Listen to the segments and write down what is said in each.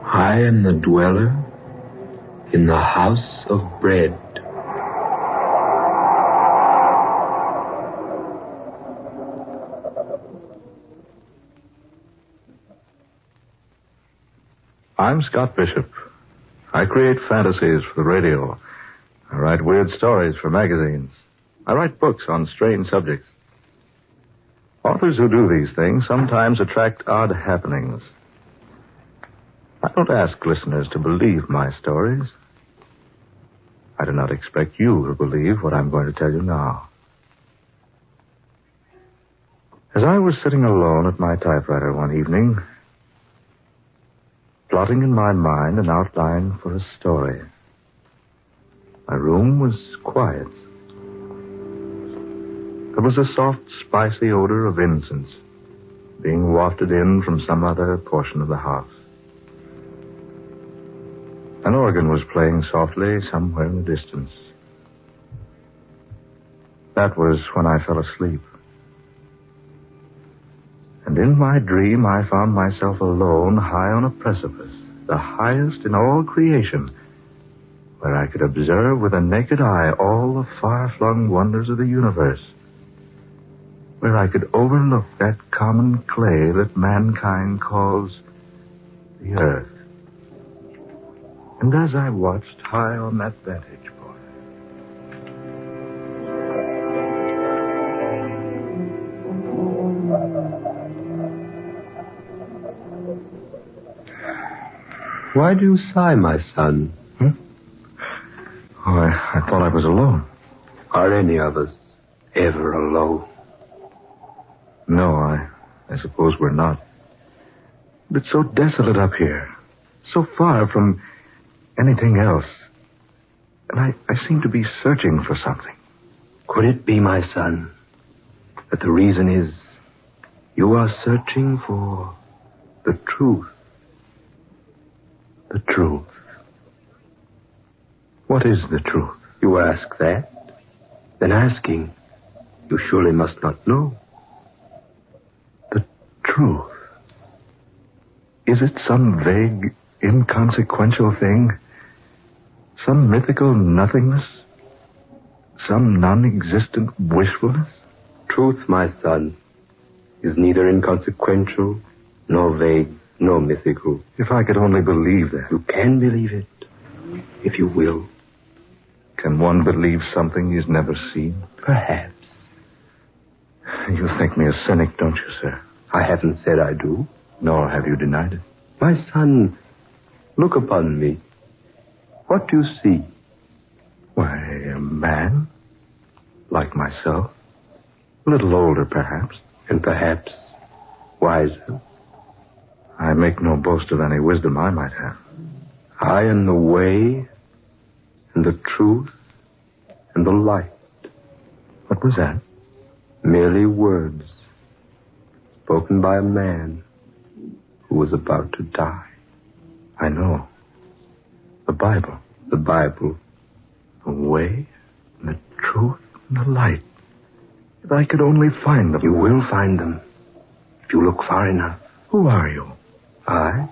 I am the dweller in the house of bread. I'm Scott Bishop. I create fantasies for the radio. I write weird stories for magazines. I write books on strange subjects. Authors who do these things sometimes attract odd happenings. I don't ask listeners to believe my stories. I do not expect you to believe what I'm going to tell you now. As I was sitting alone at my typewriter one evening, plotting in my mind an outline for a story, my room was quiet. There was a soft, spicy odor of incense being wafted in from some other portion of the house. An organ was playing softly somewhere in the distance. That was when I fell asleep. And in my dream, I found myself alone, high on a precipice, the highest in all creation, where I could observe with a naked eye all the far-flung wonders of the universe, where I could overlook that common clay that mankind calls the earth. And as I watched high on that vantage point, Why do you sigh, my son? Oh, I thought I was alone. Are any of us ever alone? No, I suppose we're not. But it's so desolate up here, so far from anything else. And I seem to be searching for something. Could it be, my son, that the reason is you are searching for the truth? The truth. What is the truth? You ask that? Then asking, you surely must not know. The truth. Is it some vague, inconsequential thing? Some mythical nothingness? Some non-existent wishfulness? Truth, my son, is neither inconsequential, nor vague, nor mythical. If I could only believe that. You can believe it, if you will. Can one believe something he's never seen? Perhaps. You think me a cynic, don't you, sir? I haven't said I do. Nor have you denied it. My son, look upon me. What do you see? Why, a man. Like myself. A little older, perhaps. And perhaps wiser. I make no boast of any wisdom I might have. I am the way, and the truth, and the light. What was that? Merely words spoken by a man who was about to die. I know. The Bible. The Bible. The way, and the truth, and the light. If I could only find them. You will find them, if you look far enough. Who are you? I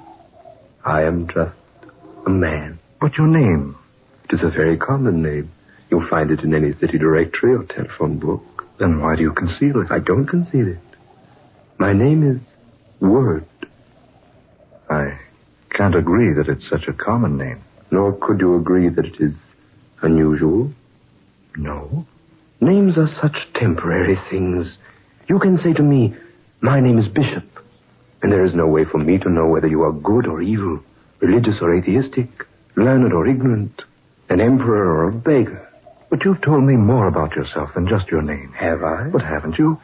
am just a man. But your name? It is a very common name. You'll find it in any city directory or telephone book. Then why do you conceal it? I don't conceal it. My name is Word. I can't can't agree that it's such a common name. Nor could you agree that it is unusual? No. Names are such temporary things. You can say to me, my name is Bishop, and there is no way for me to know whether you are good or evil, religious or atheistic, learned or ignorant, an emperor or a beggar. But you've told me more about yourself than just your name. Have I? But haven't you?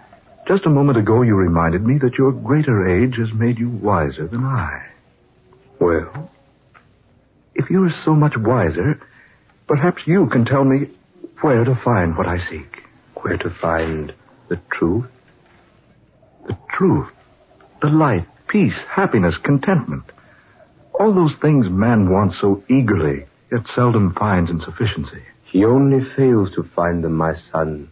Just a moment ago you reminded me that your greater age has made you wiser than I. Well? If you're so much wiser, perhaps you can tell me where to find what I seek. Where to find the truth? The truth. The light, peace, happiness, contentment. All those things man wants so eagerly, yet seldom finds in sufficiency. He only fails to find them, my son,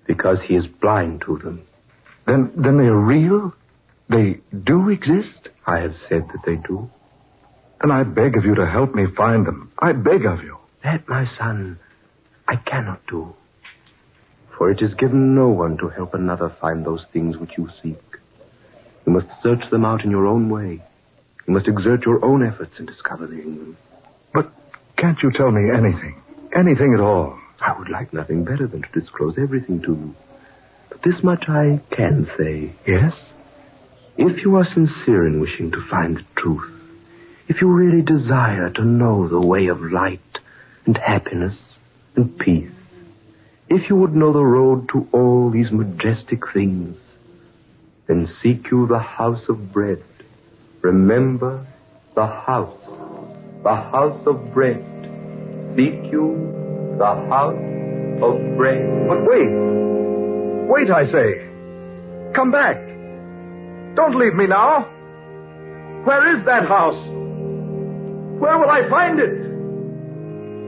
because he is blind to them. Then they are real? They do exist? I have said that they do. Then I beg of you to help me find them. I beg of you. That, my son, I cannot do. For it is given no one to help another find those things which you seek. You must search them out in your own way. You must exert your own efforts in discovering them. But can't you tell me anything? Anything at all? I would like nothing better than to disclose everything to you. But this much I can say. Yes? If you are sincere in wishing to find the truth, if you really desire to know the way of light and happiness and peace, if you would know the road to all these majestic things, then seek you the house of bread. Remember the house of bread. Seek you the house of bread. But wait. Wait, I say. Come back. Don't leave me now. Where is that house? Where will I find it?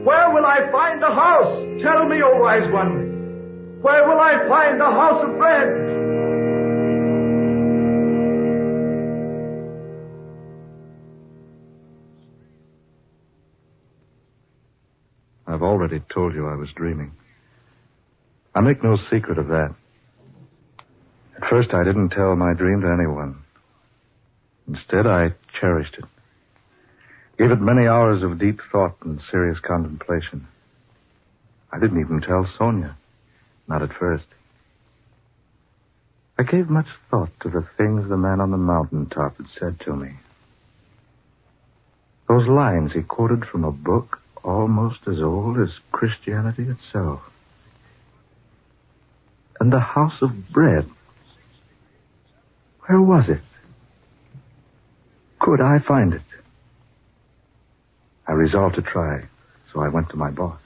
Where will I find the house? Tell me, O wise one. Where will I find the house of bread? I've already told you I was dreaming. I make no secret of that. At first, I didn't tell my dream to anyone. Instead, I cherished it. Gave it many hours of deep thought and serious contemplation. I didn't even tell Sonia. Not at first. I gave much thought to the things the man on the mountaintop had said to me. Those lines he quoted from a book almost as old as Christianity itself. And the house of bread. Where was it? Could I find it? I resolved to try, so I went to my boss.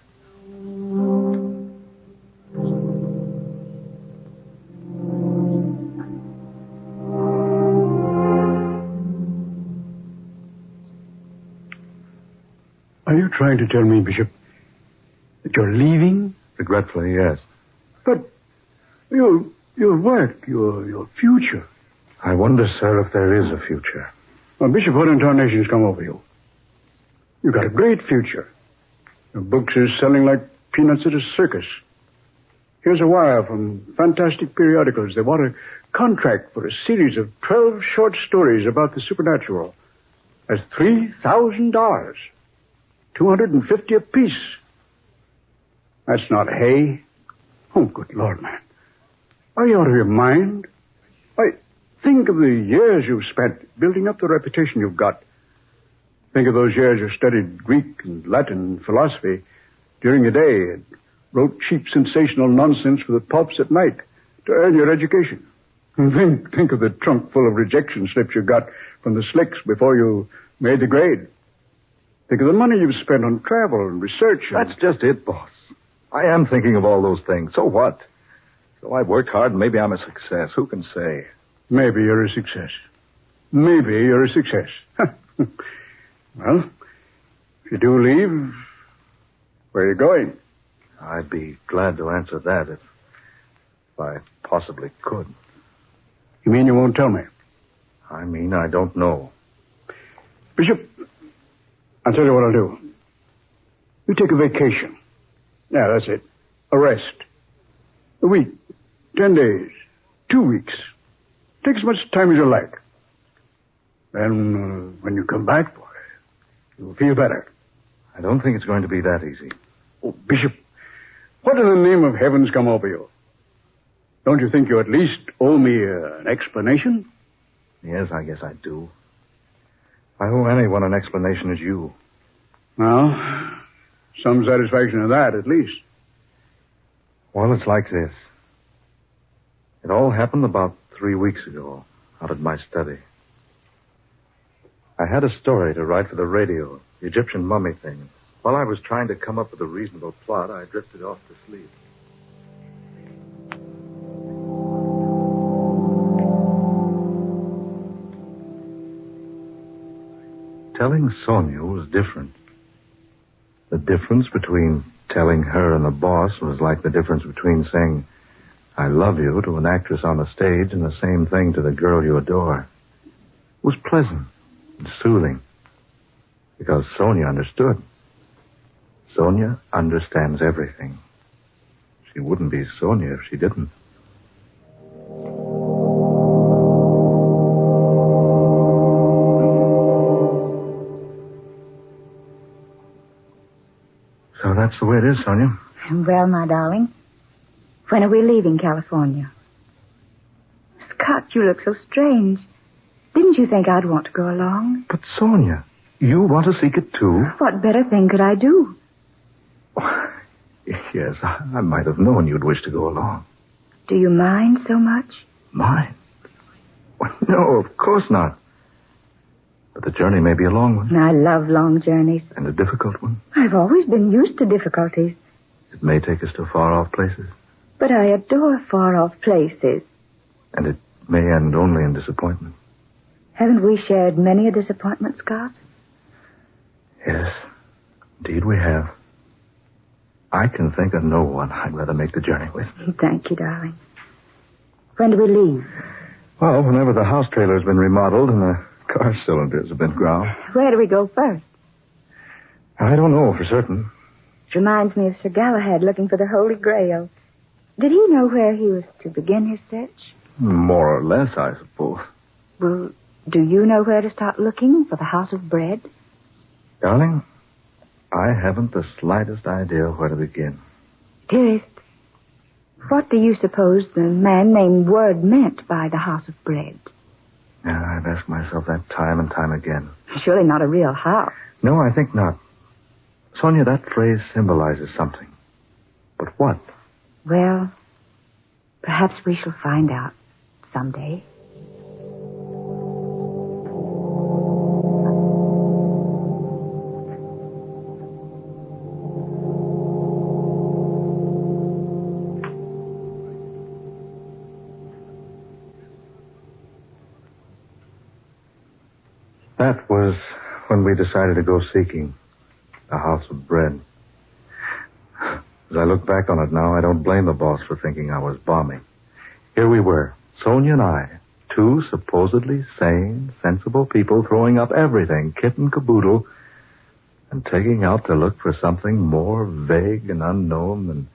Are you trying to tell me, Bishop, that you're leaving? Regretfully, yes. But your work, your future. I wonder, sir, if there is a future. Well, Bishop, what in tarnation's come over you? You've got a great future. Your books are selling like peanuts at a circus. Here's a wire from fantastic periodicals. They want a contract for a series of 12 short stories about the supernatural. That's $3,000. $250 apiece. That's not hay. Oh, good Lord, man. Are you out of your mind? Why, think of the years you've spent building up the reputation you've got. Think of those years you studied Greek and Latin and philosophy during the day and wrote cheap, sensational nonsense for the pulps at night to earn your education. And think of the trunk full of rejection slips you got from the slicks before you made the grade. Think of the money you've spent on travel and research. That's just it, boss. I am thinking of all those things. So what? So I've worked hard and maybe I'm a success. Who can say? Maybe you're a success. Maybe you're a success. Well, if you do leave, where are you going? I'd be glad to answer that if I possibly could. You mean you won't tell me? I mean, I don't know. Bishop, I'll tell you what I'll do. You take a vacation. Yeah, that's it. A rest. A week. 10 days. 2 weeks. Take as much time as you like. Then, when you come back, boy, You'll feel better. I don't think it's going to be that easy. Oh, Bishop, what in the name of heaven's come over you? Don't you think you at least owe me an explanation? Yes, I guess I do. If I owe anyone an explanation, it's you. Well, some satisfaction in that, at least. Well, it's like this. It all happened about 3 weeks ago, out at my study. I had a story to write for the radio, the Egyptian mummy thing. While I was trying to come up with a reasonable plot, I drifted off to sleep. Telling Sonia was different. The difference between telling her and the boss was like the difference between saying, I love you to an actress on the stage and the same thing to the girl you adore. It was pleasant and soothing because Sonia understood. Sonia understands everything. She wouldn't be Sonia if she didn't. So that's the way it is, Sonia. Well, my darling, when are we leaving California? Scott, you look so strange. Didn't you think I'd want to go along? But, Sonia, you want to seek it too? What better thing could I do? Oh, yes, I might have known you'd wish to go along. Do you mind so much? Mind? Well, no, of course not. But the journey may be a long one. I love long journeys. And a difficult one. I've always been used to difficulties. It may take us to far-off places. But I adore far-off places. And it may end only in disappointment. Haven't we shared many a disappointment, Scott? Yes, indeed we have. I can think of no one I'd rather make the journey with. Thank you, darling. When do we leave? Well, whenever the house trailer's been remodeled and the car cylinders have been ground. Where do we go first? I don't know for certain. It reminds me of Sir Galahad looking for the Holy Grail. Did he know where he was to begin his search? More or less, I suppose. Well, do you know where to start looking for the House of Bread? Darling, I haven't the slightest idea where to begin. Dearest, what do you suppose the man named Word meant by the House of Bread? Yeah, I've asked myself that time and time again. Surely not a real house. No, I think not. Sonia, that phrase symbolizes something. But what? Well, perhaps we shall find out someday. That was when we decided to go seeking the House of Bread. As I look back on it now, I don't blame the boss for thinking I was bombing. Here we were, Sonia and I, two supposedly sane, sensible people throwing up everything, kit and caboodle, and taking out to look for something more vague and unknown than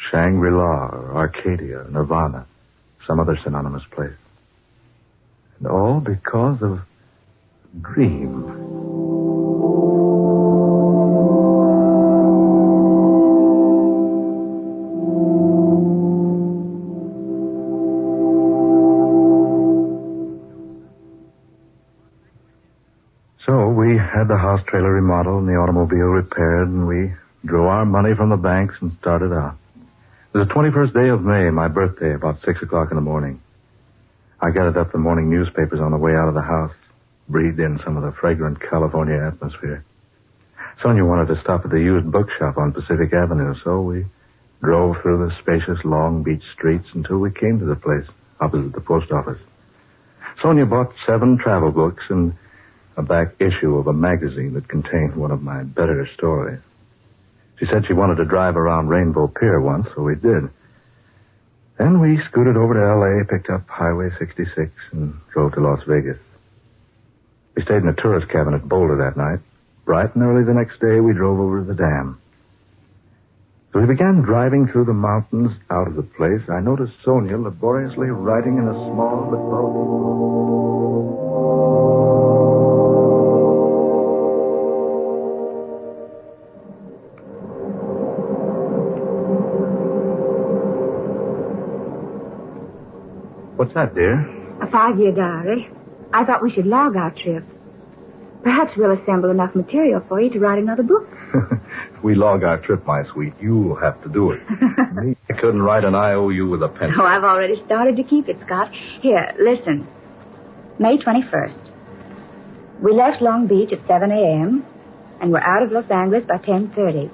Shangri-La or Arcadia or Nirvana, some other synonymous place. And all because of dream. So we had the house trailer remodeled and the automobile repaired, and we drew our money from the banks and started out. It was the 21st day of May, my birthday, about 6 o'clock in the morning. I gathered up the morning newspapers on the way out of the house, breathed in some of the fragrant California atmosphere. Sonia wanted to stop at the used bookshop on Pacific Avenue, so we drove through the spacious Long Beach streets until we came to the place opposite the post office. Sonia bought 7 travel books and a back issue of a magazine that contained one of my better stories. She said she wanted to drive around Rainbow Pier once, so we did. Then we scooted over to L.A., picked up Highway 66, and drove to Las Vegas. We stayed in a tourist cabin at Boulder that night. Bright and early the next day, we drove over to the dam. As we began driving through the mountains out of the place, I noticed Sonia laboriously writing in a small but bulky. 1 What's that, dear? A 5-year diary. I thought we should log our trip. Perhaps we'll assemble enough material for you to write another book. If we log our trip, my sweet, you'll have to do it. Me, I couldn't write an IOU with a pencil. Oh, I've already started to keep it, Scott. Here, listen. May 21st. We left Long Beach at 7 a.m. and were out of Los Angeles by 10:30.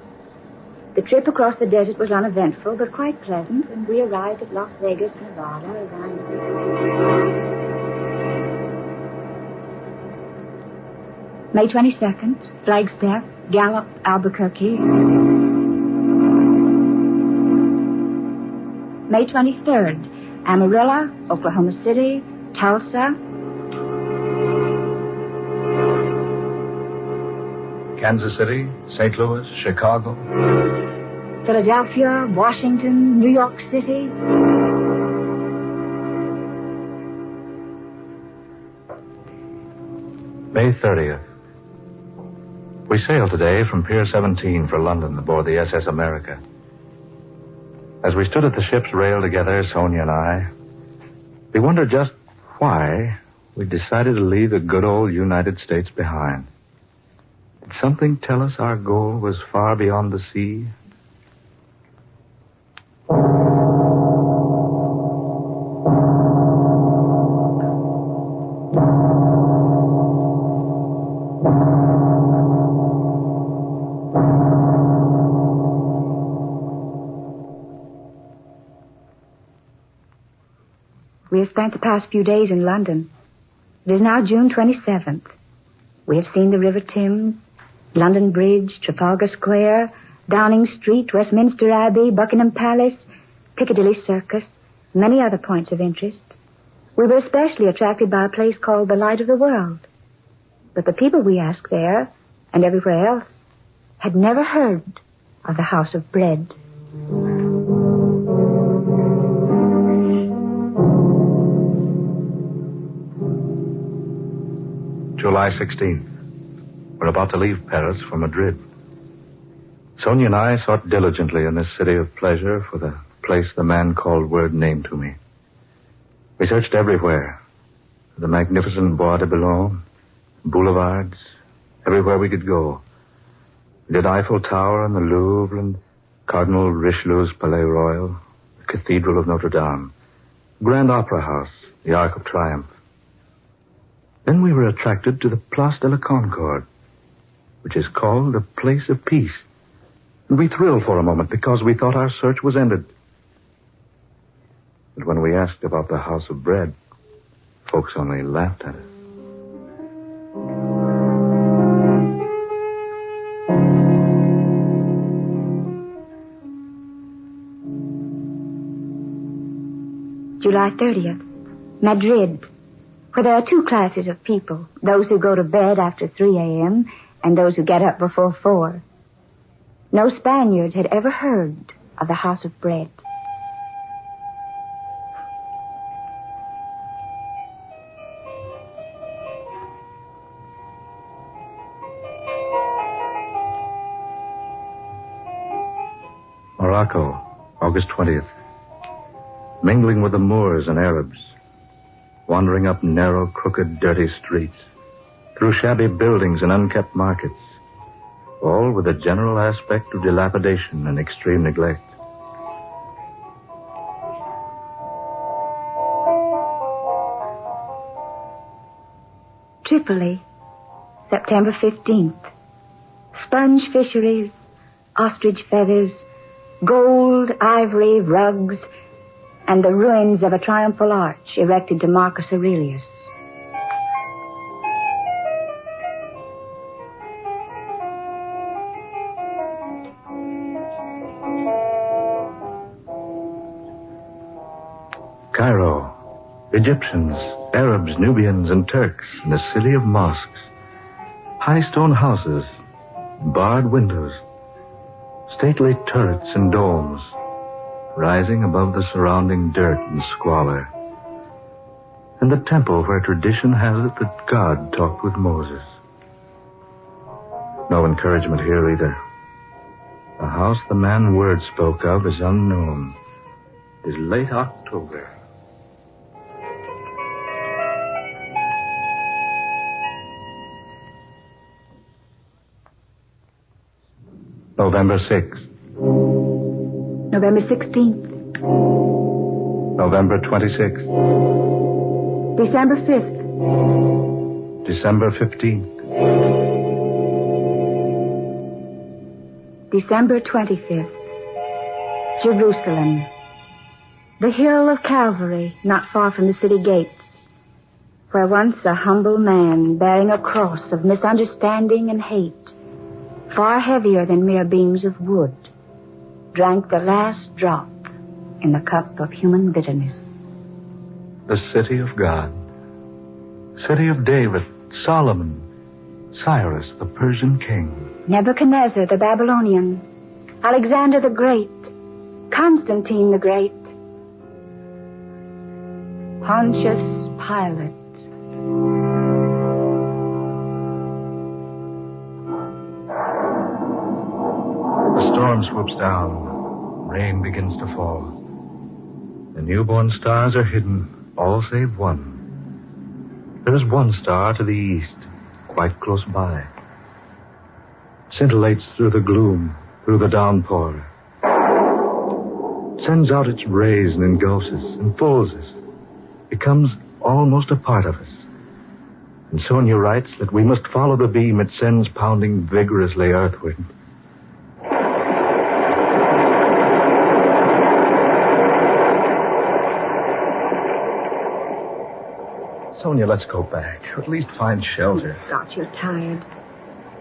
The trip across the desert was uneventful, but quite pleasant, and we arrived at Las Vegas, Nevada, around... May 22nd, Flagstaff, Gallup, Albuquerque. May 23rd, Amarillo, Oklahoma City, Tulsa. Kansas City, St. Louis, Chicago. Philadelphia, Washington, New York City. May 30th. We sailed today from Pier 17 for London aboard the SS America. As we stood at the ship's rail together, Sonia and I, we wondered just why we decided to leave the good old United States behind. Did something tell us our goal was far beyond the sea? We have spent the past few days in London. It is now June 27th. We have seen the River Thames, London Bridge, Trafalgar Square, Downing Street, Westminster Abbey, Buckingham Palace, Piccadilly Circus, many other points of interest. We were especially attracted by a place called the Light of the World. But the people we asked there, and everywhere else, had never heard of the House of Bread. July 16th. We're about to leave Paris for Madrid. Sonia and I sought diligently in this city of pleasure for the place the man called Word named to me. We searched everywhere. The magnificent Bois de Boulogne, boulevards, everywhere we could go. We did Eiffel Tower and the Louvre and Cardinal Richelieu's Palais Royal, the Cathedral of Notre Dame, Grand Opera House, the Arc of Triumph. Then we were attracted to the Place de la Concorde, which is called the Place of Peace. And we thrilled for a moment because we thought our search was ended. But when we asked about the House of Bread, folks only laughed at us. July 30th, Madrid, where there are two classes of people, those who go to bed after 3 a.m. and those who get up before 4. No Spaniard had ever heard of the House of Bread. Morocco, August 20th. Mingling with the Moors and Arabs. Wandering up narrow, crooked, dirty streets. Through shabby buildings and unkept markets. All with a general aspect of dilapidation and extreme neglect. Tripoli, September 15th. Sponge fisheries, ostrich feathers, gold, ivory, rugs, and the ruins of a triumphal arch erected to Marcus Aurelius. Cairo, Egyptians, Arabs, Nubians, and Turks in a city of mosques. High stone houses, barred windows, stately turrets and domes, rising above the surrounding dirt and squalor. And the temple where tradition has it that God talked with Moses. No encouragement here either. The house the man Word spoke of is unknown. It is late October. November 6th. November 16th. November 26th. December 5th. December 15th. December 25th. Jerusalem. The hill of Calvary, not far from the city gates, where once a humble man bearing a cross of misunderstanding and hate, far heavier than mere beams of wood, drank the last drop in the cup of human bitterness. The city of God. City of David, Solomon, Cyrus, the Persian king. Nebuchadnezzar the Babylonian, Alexander the Great, Constantine the Great, Pontius Pilate. The storm swoops down. Rain begins to fall. The newborn stars are hidden, all save one. There is one star to the east, quite close by. Scintillates through the gloom, through the downpour. Sends out its rays and engulfs us, enfolds us. Becomes almost a part of us. And Sonia writes that we must follow the beam it sends pounding vigorously earthward. Sonia, let's go back. Or at least find shelter. Scott, you're tired.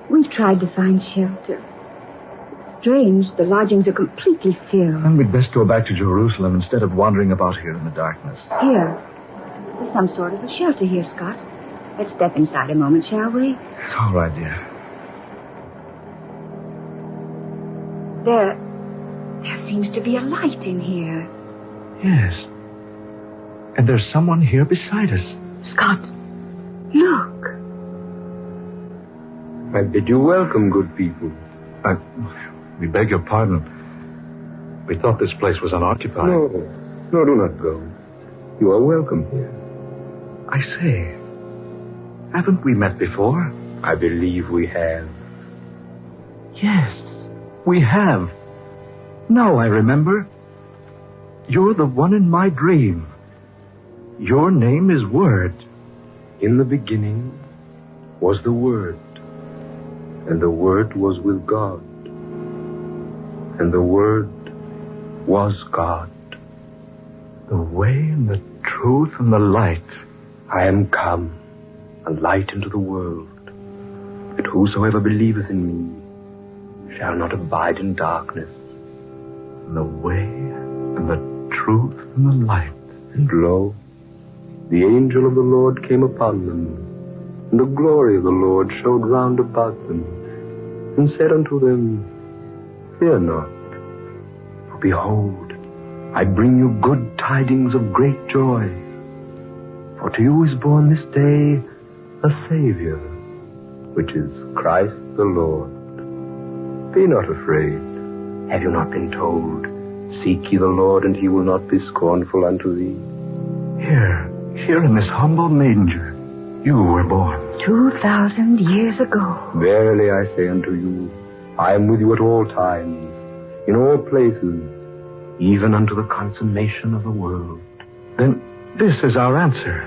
We've tried to find shelter. It's strange. The lodgings are completely filled. Then we'd best go back to Jerusalem instead of wandering about here in the darkness. Here. There's some sort of a shelter here, Scott. Let's step inside a moment, shall we? All right, dear. There seems to be a light in here. Yes. And there's someone here beside us. Scott, look. I bid you welcome, good people. We beg your pardon. We thought this place was unoccupied. No, do not go. You are welcome here. I say, haven't we met before? I believe we have. Yes, we have. Now I remember. You're the one in my dream. Your name is Word. In the beginning was the Word, and the Word was with God, and the Word was God. The way and the truth and the light. I am come, a light into the world, that whosoever believeth in me shall not abide in darkness. The way and the truth and the light. And lo, the angel of the Lord came upon them, and the glory of the Lord showed round about them, and said unto them, Fear not, for behold, I bring you good tidings of great joy. For to you is born this day a Savior, which is Christ the Lord. Be not afraid. Have you not been told, Seek ye the Lord, and he will not be scornful unto thee? Here in this humble manger, you were born. 2,000 years ago. Verily I say unto you, I am with you at all times, in all places, even unto the consummation of the world. Then this is our answer.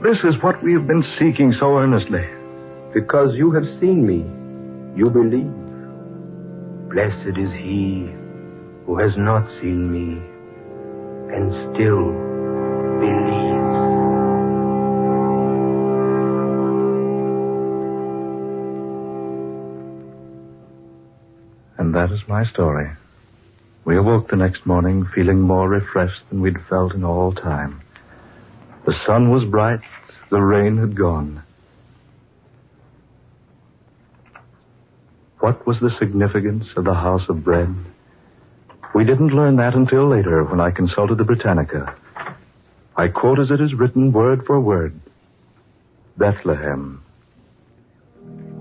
This is what we have been seeking so earnestly. Because you have seen me, you believe. Blessed is he who has not seen me and still believes. And that is my story. We awoke the next morning feeling more refreshed than we'd felt in all time. The sun was bright, the rain had gone. What was the significance of the house of bread? We didn't learn that until later when I consulted the Britannica. I quote as it is written word for word. Bethlehem,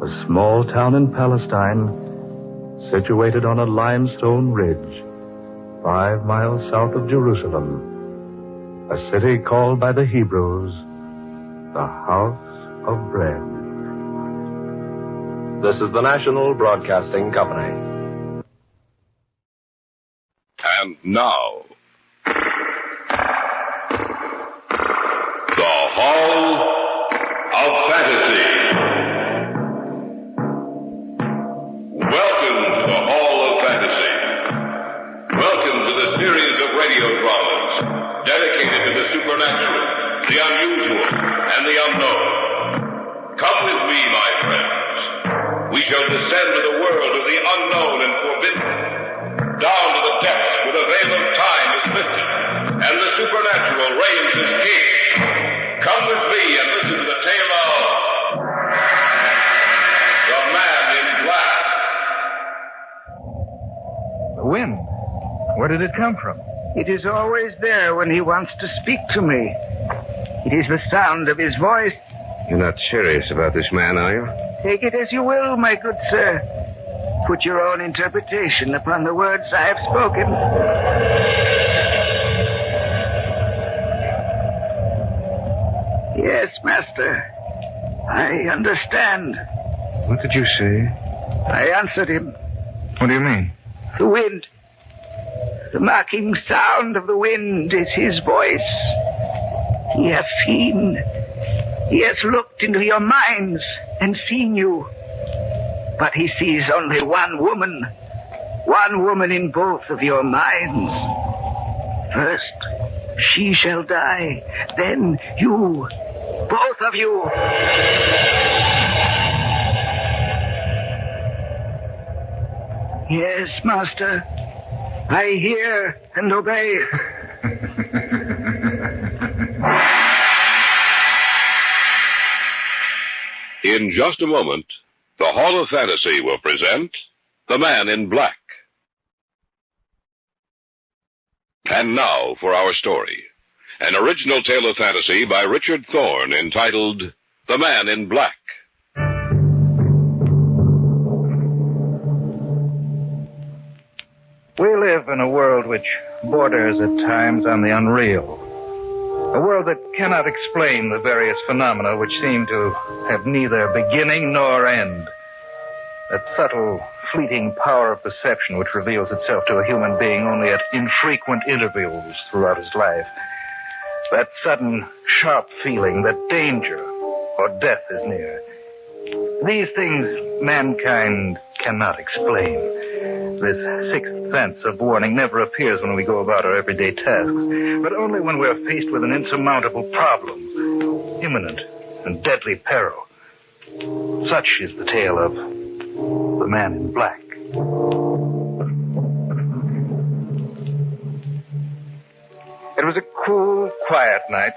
a small town in Palestine, situated on a limestone ridge, 5 miles south of Jerusalem, a city called by the Hebrews the House of Bread. This is the National Broadcasting Company. And now, the Hall of Fantasy. Welcome to the Hall of Fantasy. Welcome to the series of radio dramas dedicated to the supernatural, the unusual, and the unknown. Come with me, my friends. We shall descend to the world of the unknown and forbidden, down to the depths where the veil of time is lifted, and the supernatural reigns as king. Come with me and listen to the tale of The Man in Black. The wind. Where did it come from? It is always there when he wants to speak to me. It is the sound of his voice. You're not serious about this man, are you? Take it as you will, my good sir. Put your own interpretation upon the words I have spoken. Yes, master. I understand. What did you say? I answered him. What do you mean? The wind. The mocking sound of the wind is his voice. He has seen. He has looked into your minds and seen you. But he sees only one woman. One woman in both of your minds. First, she shall die. Then you. Both of you. Yes, master. I hear and obey. In just a moment, the Hall of Fantasy will present The Man in Black. And now for our story. An original tale of fantasy by Richard Thorne entitled The Man in Black. We live in a world which borders at times on the unreal. A world that cannot explain the various phenomena which seem to have neither beginning nor end. That subtle, fleeting power of perception which reveals itself to a human being only at infrequent intervals throughout his life. That sudden, sharp feeling that danger or death is near. These things mankind cannot explain. This sixth sense of warning never appears when we go about our everyday tasks, but only when we're faced with an insurmountable problem, imminent and deadly peril. Such is the tale of The Man in Black. It was a cool, quiet night.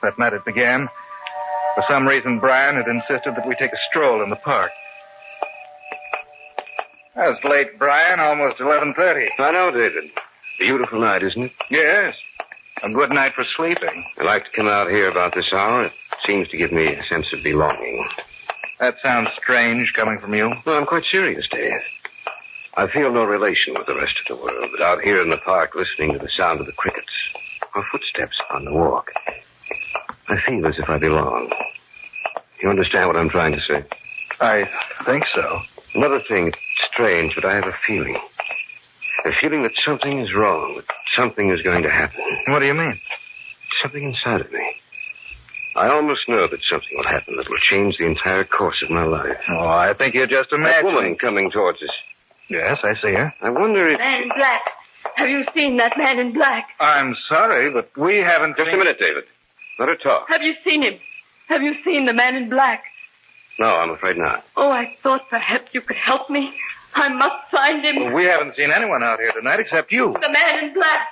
That night it began. For some reason, Brian had insisted that we take a stroll in the park. That's late, Brian. Almost 11:30. I know, David. Beautiful night, isn't it? Yes. A good night for sleeping. I like to come out here about this hour. It seems to give me a sense of belonging. That sounds strange coming from you. No, I'm quite serious, Dave. I feel no relation with the rest of the world, but out here in the park listening to the sound of the crickets, or footsteps on the walk, I feel as if I belong. You understand what I'm trying to say? I think so. Another thing, it's strange, but I have a feeling. A feeling that something is wrong, that something is going to happen. What do you mean? Something inside of me. I almost know that something will happen that will change the entire course of my life. Oh, I think you're just That imagining. woman coming towards us. Yes, I see her. I wonder if... Man in black. Have you seen that man in black? I'm sorry, but we haven't... Just a minute, David. Let her talk. Have you seen him? Have you seen the man in black? No, I'm afraid not. Oh, I thought perhaps you could help me. I must find him. Well, we haven't seen anyone out here tonight except you. The man in black.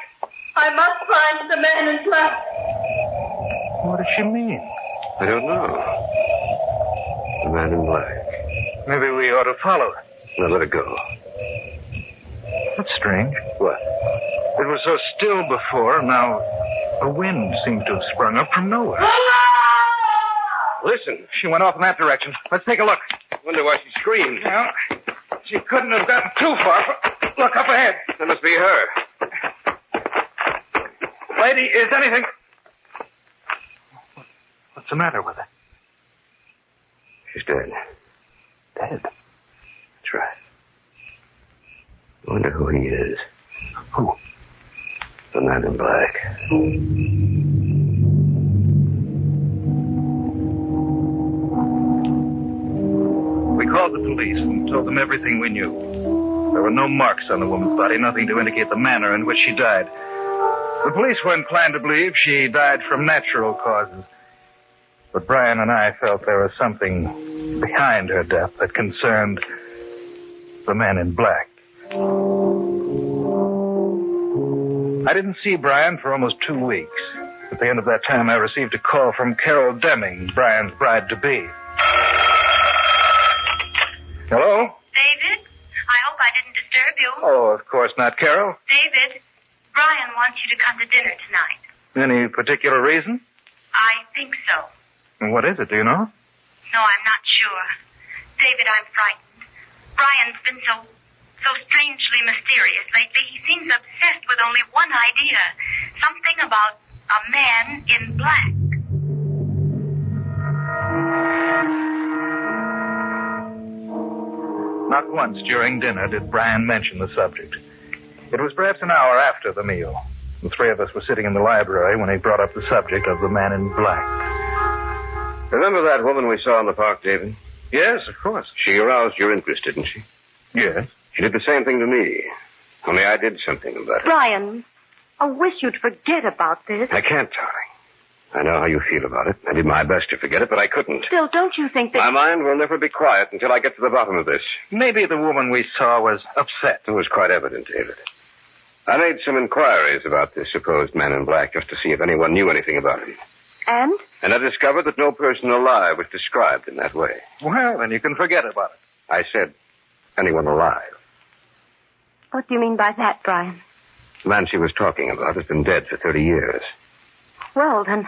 I must find the man in black. What does she mean? I don't know. The man in black. Maybe we ought to follow her. Now let her go. That's strange. What? It was so still before, now a wind seems to have sprung up from nowhere. Listen. She went off in that direction. Let's take a look. Wonder why she screamed. Well, she couldn't have gotten too far. Look up ahead. That must be her. Lady, is anything... What's the matter with her? She's dead. Dead? That's right. I wonder who he is. Who? The Man in Black. We called the police and told them everything we knew. There were no marks on the woman's body, nothing to indicate the manner in which she died. The police were inclined to believe she died from natural causes. But Brian and I felt there was something behind her death that concerned the Man in Black. I didn't see Brian for almost 2 weeks. At the end of that time, I received a call from Carol Deming, Brian's bride-to-be. Hello? David, I hope I didn't disturb you. Oh, of course not, Carol. David, Brian wants you to come to dinner tonight. Any particular reason? I think so. And what is it, do you know? No, I'm not sure. David, I'm frightened. Brian's been so strangely mysterious lately. He seems obsessed with only one idea. Something about a man in black. Not once during dinner did Brian mention the subject. It was perhaps an hour after the meal. The three of us were sitting in the library when he brought up the subject of the Man in Black. Remember that woman we saw in the park, David? Yes, of course. She aroused your interest, didn't she? Yes. She did the same thing to me. Only I did something about it. Brian, I wish you'd forget about this. I can't, darling. I know how you feel about it. I did my best to forget it, but I couldn't. Still, don't you think that... My mind will never be quiet until I get to the bottom of this. Maybe the woman we saw was upset. It was quite evident, David. I made some inquiries about this supposed Man in Black just to see if anyone knew anything about him. And? And I discovered that no person alive was described in that way. Well, then you can forget about it. I said, anyone alive. What do you mean by that, Brian? The man she was talking about has been dead for 30 years. Well, then,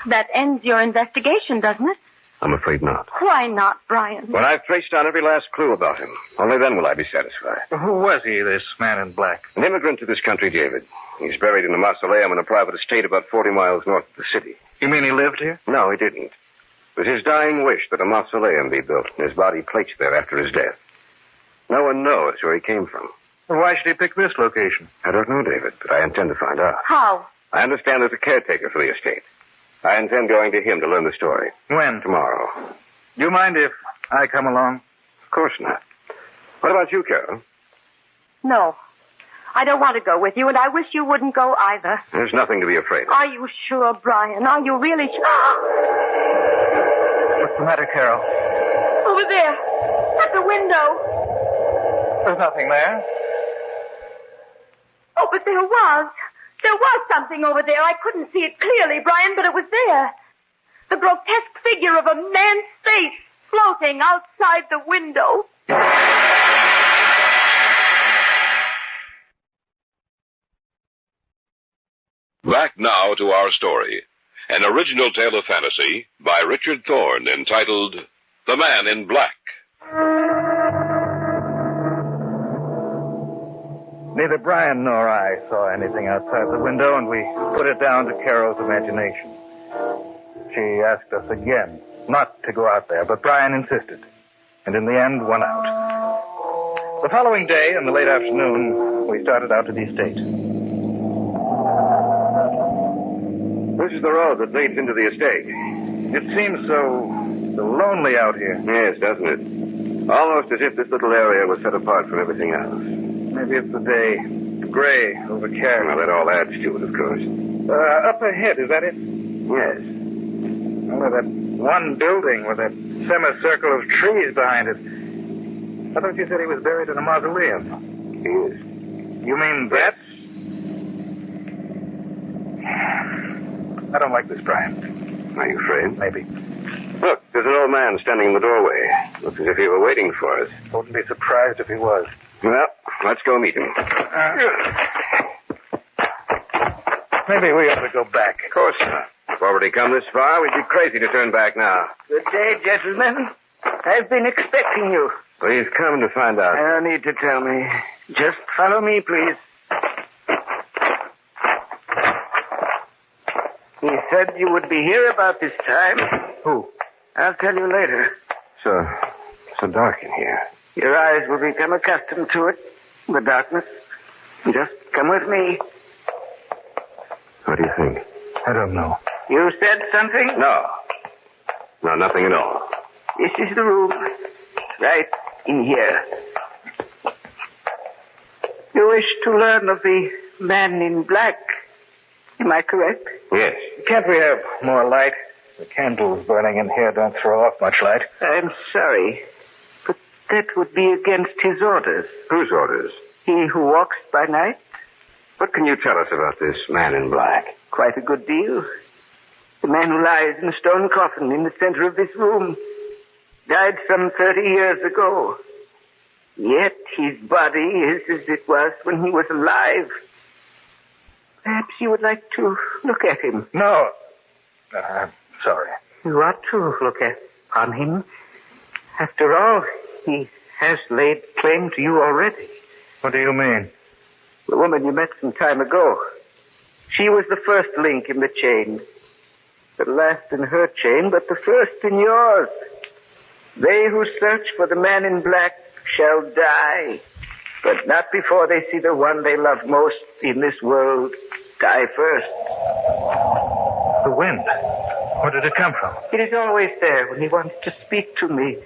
that ends your investigation, doesn't it? I'm afraid not. Why not, Brian? When I've traced down every last clue about him, only then will I be satisfied. Who was he, this Man in Black? An immigrant to this country, David. He's buried in a mausoleum in a private estate about 40 miles north of the city. You mean he lived here? No, he didn't. It was his dying wish that a mausoleum be built and his body placed there after his death. No one knows where he came from. Well, why should he pick this location? I don't know, David, but I intend to find out. How? I understand there's a caretaker for the estate. I intend going to him to learn the story. When? Tomorrow. Do you mind if I come along? Of course not. What about you, Carol? No. I don't want to go with you, and I wish you wouldn't go either. There's nothing to be afraid of. Are you sure, Brian? Are you really sure? What's the matter, Carol? Over there. At the window. There's nothing there. Oh, but there was. There was something over there. I couldn't see it clearly, Brian, but it was there. The grotesque figure of a man's face floating outside the window. Back now to our story. An original tale of fantasy by Richard Thorne entitled The Man in Black. Neither Brian nor I saw anything outside the window, and we put it down to Carol's imagination. She asked us again not to go out there, but Brian insisted, and in the end won out. The following day, in the late afternoon, we started out to the estate. This is the road that leads into the estate. It seems so lonely out here. Yes, doesn't it? Almost as if this little area was set apart from everything else. Maybe it's the day. Gray, overcast. Well, that all adds to it, of course. Up ahead, is that it? Yes. Oh, that one building with that semicircle of trees behind it. I thought you said he was buried in a mausoleum. He is. You mean that? I don't like this, Brian. Are you afraid? Maybe. Look, there's an old man standing in the doorway. Looks as if he were waiting for us. Wouldn't be surprised if he was. Well, let's go meet him. Maybe we ought to go back. Of course not. We've already come this far. We'd be crazy to turn back now. Good day, gentlemen. I've been expecting you. We've come to find out. No need to tell me. Just follow me, please. He said you would be here about this time. Who? I'll tell you later. So dark in here. Your eyes will become accustomed to it, the darkness. Just come with me. What do you think? I don't know. You said something? No. No, nothing at all. This is the room. Right in here. You wish to learn of the man in black. Am I correct? Yes. Can't we have more light? The candles burning in here don't throw off much light. I'm sorry, but that would be against his orders. Whose orders? He who walks by night? What can you tell us about this man in black? Quite a good deal. The man who lies in a stone coffin in the center of this room died some 30 years ago. Yet his body is as it was when he was alive. Perhaps you would like to look at him. No. I'm sorry. You ought to look on him. After all, he has laid claim to you already. What do you mean? The woman you met some time ago. She was the first link in the chain. The last in her chain, but the first in yours. They who search for the man in black shall die, but not before they see the one they love most in this world die first. The wind. Where did it come from? It is always there when he wants to speak to me.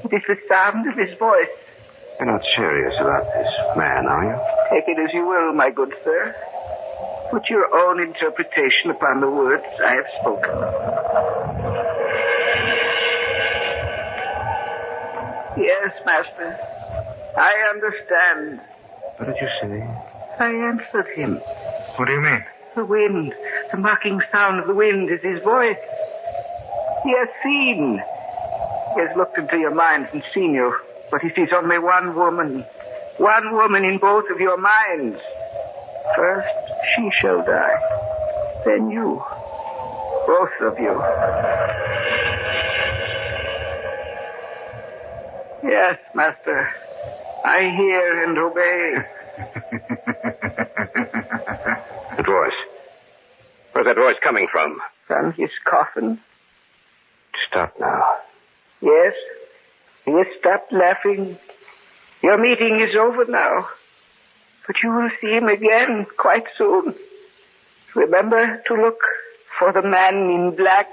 It is the sound of his voice. You're not serious about this man, are you? Take it as you will, my good sir. Put your own interpretation upon the words I have spoken. Yes, master. I understand. What did you say? I answered him. What do you mean? The wind, the mocking sound of the wind is his voice. He has seen. He has looked into your minds and seen you, but he sees only one woman. One woman in both of your minds. First, she shall die. Then you. Both of you. Yes, master. I hear and obey. The voice. Where's that voice coming from? From his coffin. Stop now. Yes. He has stopped laughing. Your meeting is over now. But you will see him again quite soon. Remember to look for the man in black.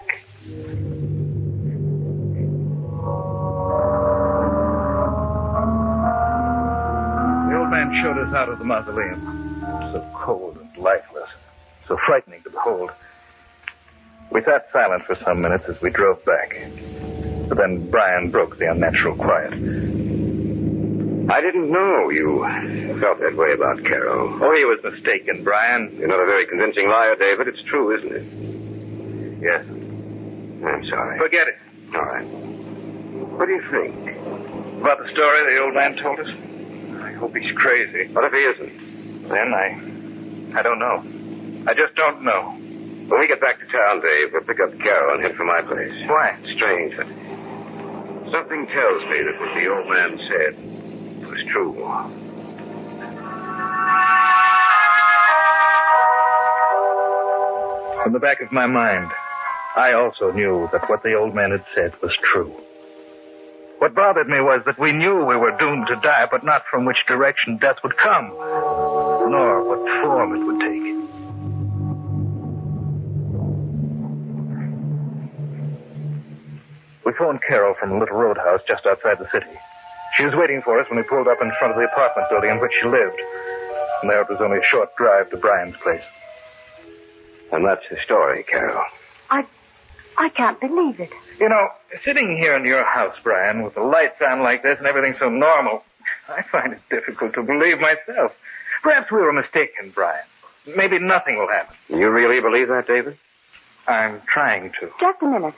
The old man showed us out of the mausoleum. So cold and lifeless. So frightening to behold. We sat silent for some minutes as we drove back. But then Brian broke the unnatural quiet. I didn't know you felt that way about Carol. Oh, he was mistaken, Brian. You're not a very convincing liar, David. It's true, isn't it? Yes. I'm sorry. Forget it. All right. What do you think? About the story the old man told us? I hope he's crazy. What if he isn't? Then I don't know. I just don't know. When we get back to town, Dave, we'll pick up Carol and head for my place. Why? It's strange, but something tells me that what the old man said was true. From the back of my mind, I also knew that what the old man had said was true. What bothered me was that we knew we were doomed to die, but not from which direction death would come, nor what form it would take. We phoned Carol from a little roadhouse just outside the city. She was waiting for us when we pulled up in front of the apartment building in which she lived. From there, it was only a short drive to Brian's place. And that's the story, Carol. I can't believe it. You know, sitting here in your house, Brian, with the lights on like this and everything so normal, I find it difficult to believe myself. Perhaps we were mistaken, Brian. Maybe nothing will happen. You really believe that, David? I'm trying to. Just a minute.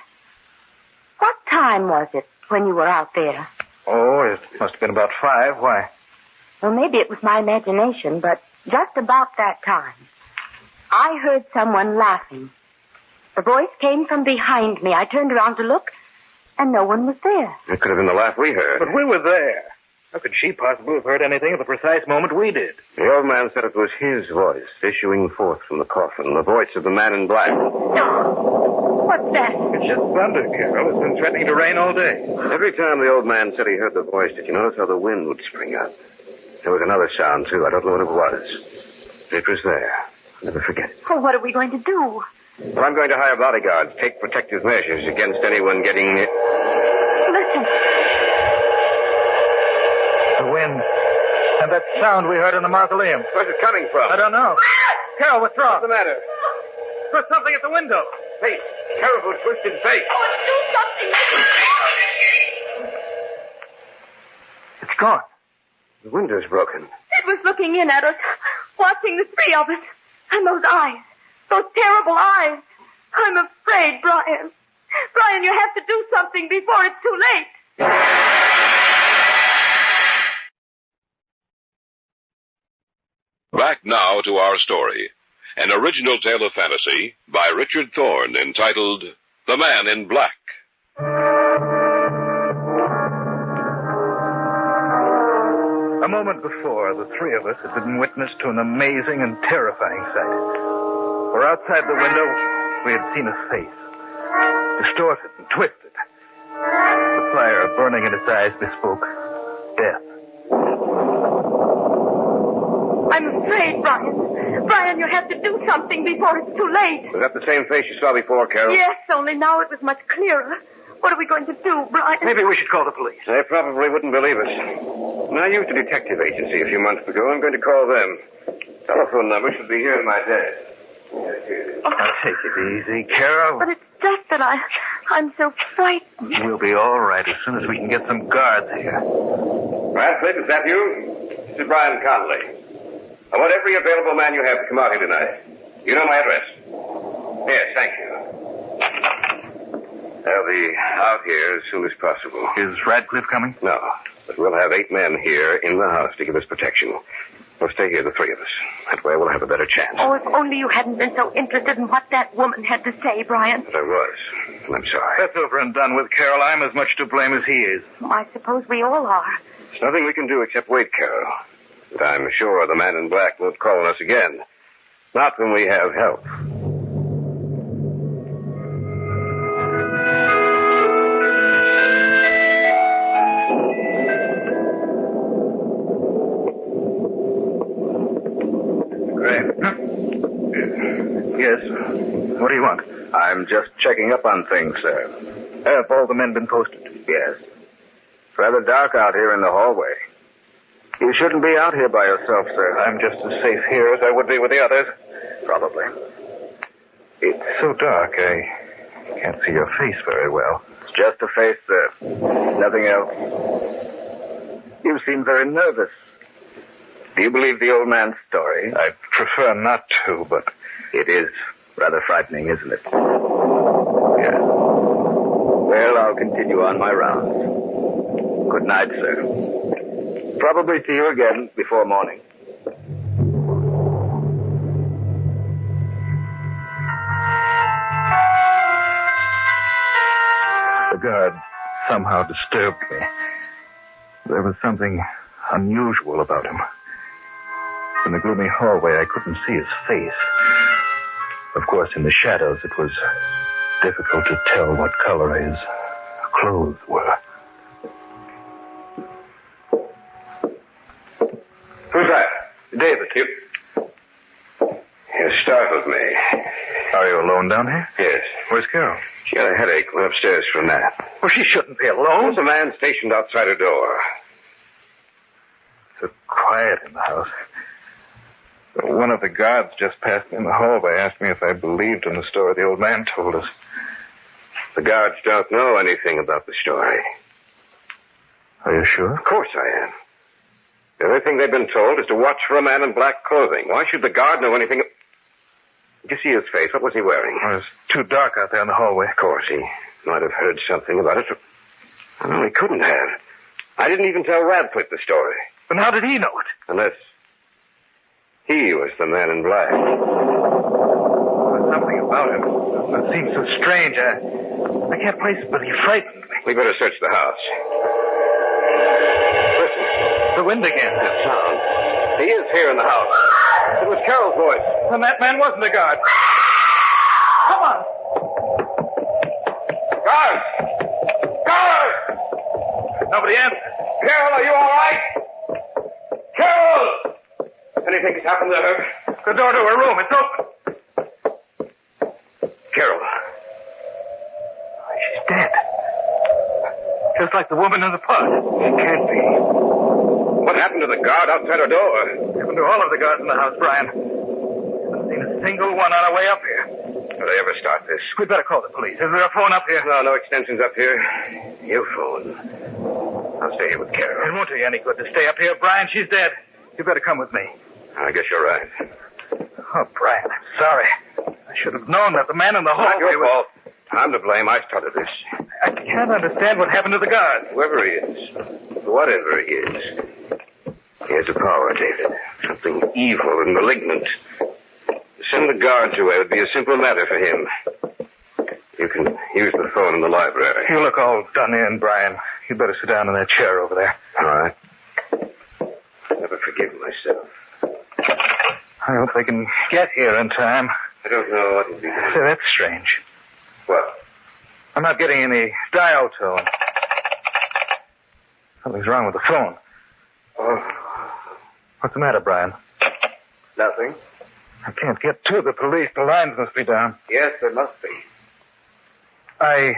What time was it when you were out there? Oh, it must have been about 5. Why? Well, maybe it was my imagination, but just about that time, I heard someone laughing. The voice came from behind me. I turned around to look, and no one was there. It could have been the laugh we heard. But we were there. How could she possibly have heard anything at the precise moment we did? The old man said it was his voice issuing forth from the coffin, the voice of the man in black. No. What's that? It's just thunder, Carol. It's been threatening to rain all day. Every time the old man said he heard the voice, did you notice how the wind would spring up? There was another sound, too. I don't know what it was. It was there. Never forget it. Oh, what are we going to do? Well, I'm going to hire bodyguards, take protective measures against anyone getting... Listen. The wind. And that sound we heard in the mausoleum. Where's it coming from? I don't know. Carol, what's wrong? What's the matter? There's something at the window. Face. Terrible twisted face. Oh, do something. It's gone. The window's broken. It was looking in at us, watching the three of us. And those eyes. Those terrible eyes. I'm afraid, Brian. Brian, you have to do something before it's too late. Back now to our story. An original tale of fantasy by Richard Thorne entitled The Man in Black. A moment before, the three of us had been witness to an amazing and terrifying sight. For outside the window, we had seen a face, distorted and twisted. The fire burning in its eyes bespoke death. I'm afraid, Brian. Brian, you have to do something before it's too late. Was that the same face you saw before, Carol? Yes, only now it was much clearer. What are we going to do, Brian? Maybe we should call the police. They probably wouldn't believe us. When I used a detective agency a few months ago, I'm going to call them. Telephone number should be here in my desk. Now, take it easy, Carol. But it's just that I'm so frightened. We'll be all right as soon as we can get some guards here. Radcliffe, is that you? This is Brian Conley. I want every available man you have to come out here tonight. You know my address? Yes, thank you. I'll be out here as soon as possible. Is Radcliffe coming? No, but we'll have 8 men here in the house to give us protection. We'll stay here, the 3 of us. That way we'll have a better chance. Oh, if only you hadn't been so interested in what that woman had to say, Brian. But I was, and I'm sorry. That's over and done with, Carol. I'm as much to blame as he is. Oh, I suppose we all are. There's nothing we can do except wait, Carol. But I'm sure the man in black won't call on us again. Not when we have help. Yes. What do you want? I'm just checking up on things, sir. Have all the men been posted? Yes. It's rather dark out here in the hallway. You shouldn't be out here by yourself, sir. I'm just as safe here as I would be with the others. Probably. It's so dark, I can't see your face very well. It's just a face, sir. Nothing else. You seem very nervous. Do you believe the old man's story? I'd prefer not to, but... It is rather frightening, isn't it? Yes. Well, I'll continue on my rounds. Good night, sir. Probably see you again before morning. The guard somehow disturbed me. There was something unusual about him. In the gloomy hallway, I couldn't see his face. Of course, in the shadows, it was difficult to tell what color his clothes were. Who's that? David. You startled me. Are you alone down here? Yes. Where's Carol? She had a headache. Went upstairs for a nap. Well, she shouldn't be alone. There's a man stationed outside her door. So quiet in the house. One of the guards just passed me in the hallway, asked me if I believed in the story the old man told us. The guards don't know anything about the story. Are you sure? Of course I am. The only thing they've been told is to watch for a man in black clothing. Why should the guard know anything? Did you see his face? What was he wearing? Well, it was too dark out there in the hallway. Of course, he might have heard something about it. No, he couldn't have. I didn't even tell Radcliffe the story. Then how did he know it? Unless he was the man in black. There's something about him that seems so strange. I can't place it, but he frightened me. We better search the house. Listen. The wind again. That sound. He is here in the house. It was Carol's voice. Then that man wasn't a guard. Come on. Guard! Guard! Nobody answered. Carol, are you all right? Carol! Anything has happened to her? The door to her room. It's open. Carol. She's dead. Just like the woman in the park. It can't be. What happened to the guard outside her door? Happened to all of the guards in the house, Brian. I haven't seen a single one on our way up here. Will they ever start this? We'd better call the police. Is there a phone up here? No extensions up here. Your phone. I'll stay here with Carol. It won't do you any good to stay up here, Brian. She's dead. You better come with me. I guess you're right. Oh, Brian, I'm sorry. I should have known that the man in the hallway Not your fault. I'm to blame. I started this. I can't understand what happened to the guard. Whoever he is, whatever he is, he has a power, David. Something evil and malignant. To send the guards away would be a simple matter for him. You can use the phone in the library. You look all done in, Brian. You'd better sit down in that chair over there. All right. Never forgive myself. I hope they can get here in time. I don't know what will be done. Say, that's strange. What? I'm not getting any dial tone. Something's wrong with the phone. Oh. What's the matter, Brian? Nothing. I can't get to the police. The lines must be down. Yes, there must be. I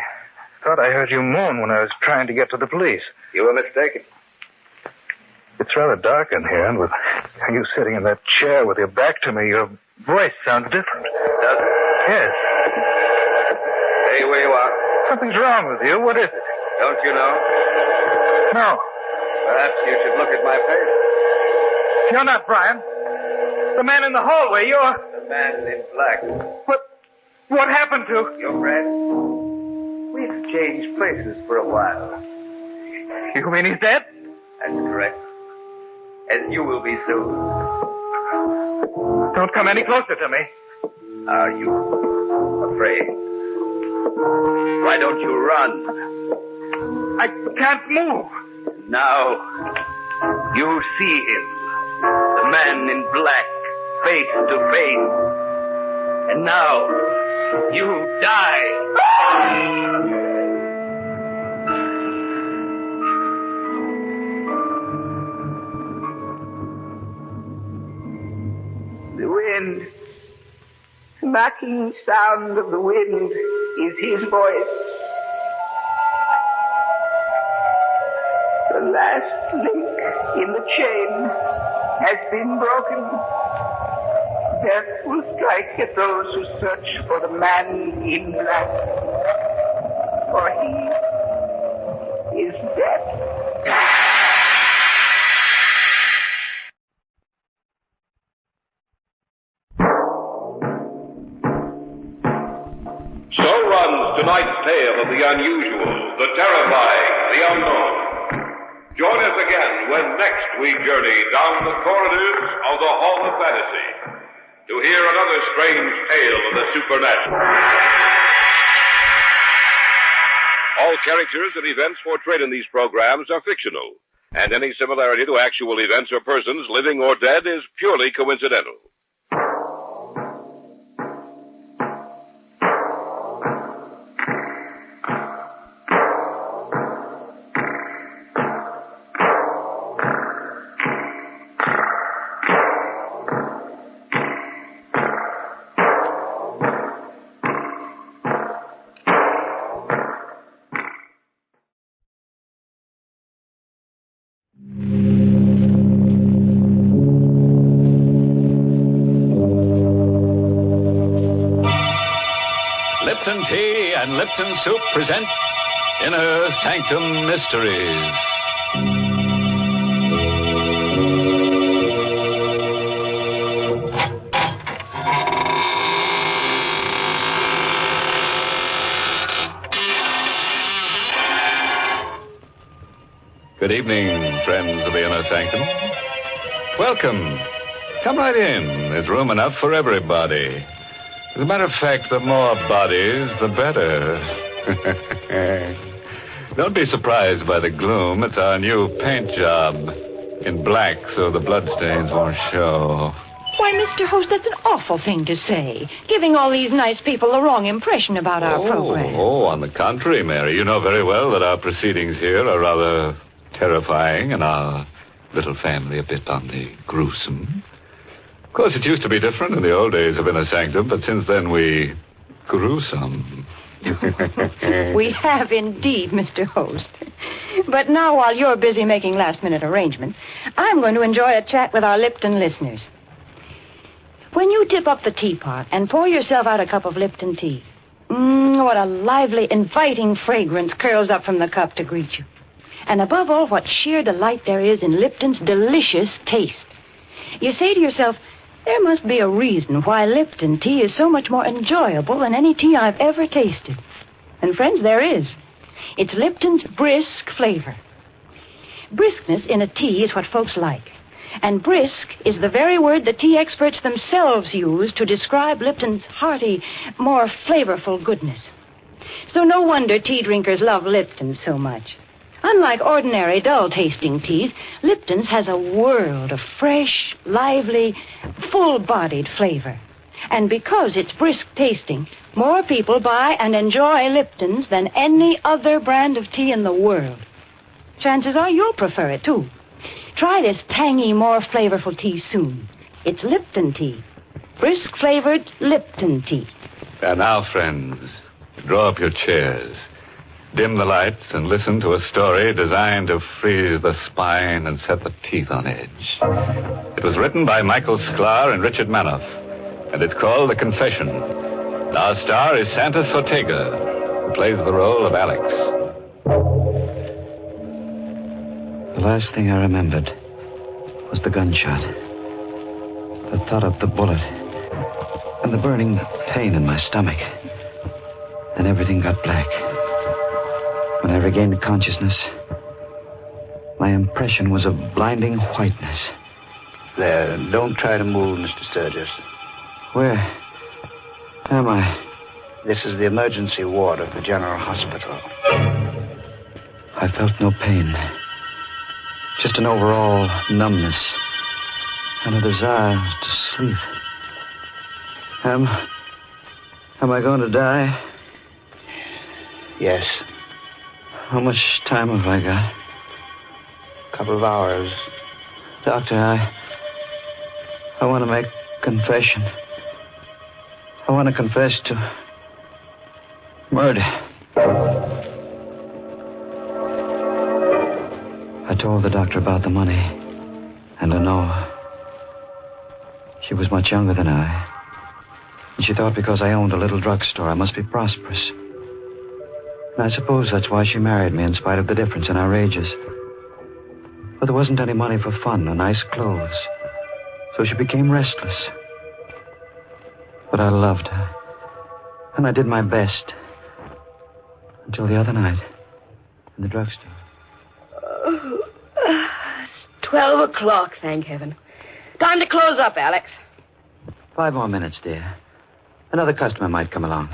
thought I heard you moan when I was trying to get to the police. You were mistaken. It's rather dark in here, and with you sitting in that chair with your back to me, your voice sounds different. Does it? Yes. Stay where you are. Something's wrong with you. What is it? Don't you know? No. Perhaps you should look at my face. You're not Brian. The man in the hallway, you're... The man in black. What happened to... Your friend? We exchanged places for a while. You mean he's dead? That's correct. As you will be soon. Don't come any closer to me. Are you afraid? Why don't you run? I can't move. Now, you see him. The man in black, face to face. And now, you die. The wind, smacking sound of the wind is his voice. The last link in the chain has been broken. Death will strike at those who search for the man in black. For he is dead. So runs tonight's tale of the unusual, the terrifying, the unknown. Join us again when next we journey down the corridors of the Hall of Fantasy to hear another strange tale of the supernatural. All characters and events portrayed in these programs are fictional, and any similarity to actual events or persons, living or dead, is purely coincidental. Lipton Tea and Lipton Soup present Inner Sanctum Mysteries. Good evening, friends of the Inner Sanctum. Welcome. Come right in. There's room enough for everybody. As a matter of fact, the more bodies, the better. Don't be surprised by the gloom. It's our new paint job. In black, so the bloodstains won't show. Why, Mr. Host, that's an awful thing to say. Giving all these nice people the wrong impression about our program. Oh, on the contrary, Mary. You know very well that our proceedings here are rather terrifying and our little family a bit on the gruesome. Of course, it used to be different in the old days of Inner Sanctum, but since then we grew some. We have indeed, Mr. Host. But now, while you're busy making last-minute arrangements, I'm going to enjoy a chat with our Lipton listeners. When you tip up the teapot and pour yourself out a cup of Lipton tea, what a lively, inviting fragrance curls up from the cup to greet you. And above all, what sheer delight there is in Lipton's delicious taste. You say to yourself, there must be a reason why Lipton tea is so much more enjoyable than any tea I've ever tasted. And friends, there is. It's Lipton's brisk flavor. Briskness in a tea is what folks like. And brisk is the very word the tea experts themselves use to describe Lipton's hearty, more flavorful goodness. So no wonder tea drinkers love Lipton so much. Unlike ordinary, dull-tasting teas, Lipton's has a world of fresh, lively, full-bodied flavor. And because it's brisk-tasting, more people buy and enjoy Lipton's than any other brand of tea in the world. Chances are you'll prefer it, too. Try this tangy, more flavorful tea soon. It's Lipton tea. Brisk-flavored Lipton tea. And now, friends, draw up your chairs. Dim the lights and listen to a story designed to freeze the spine and set the teeth on edge. It was written by Michael Sklar and Richard Manoff, and it's called The Confession. And our star is Santos Ortega, who plays the role of Alex. The last thing I remembered was the gunshot, the thud of the bullet, and the burning pain in my stomach. Then everything got black. When I regained consciousness, my impression was of blinding whiteness. There, don't try to move, Mr. Sturgis. Where am I? This is the emergency ward of the General Hospital. I felt no pain. Just an overall numbness and a desire to sleep. Am I going to die? Yes. How much time have I got? A couple of hours. Doctor, I want to make confession. I want to confess to murder. I told the doctor about the money and Lenore. She was much younger than I. And she thought because I owned a little drugstore, I must be prosperous. And I suppose that's why she married me in spite of the difference in our ages. But there wasn't any money for fun or nice clothes. So she became restless. But I loved her. And I did my best. Until the other night. In the drugstore. Oh, it's 12 o'clock, thank heaven. Time to close up, Alex. 5 more minutes, dear. Another customer might come along.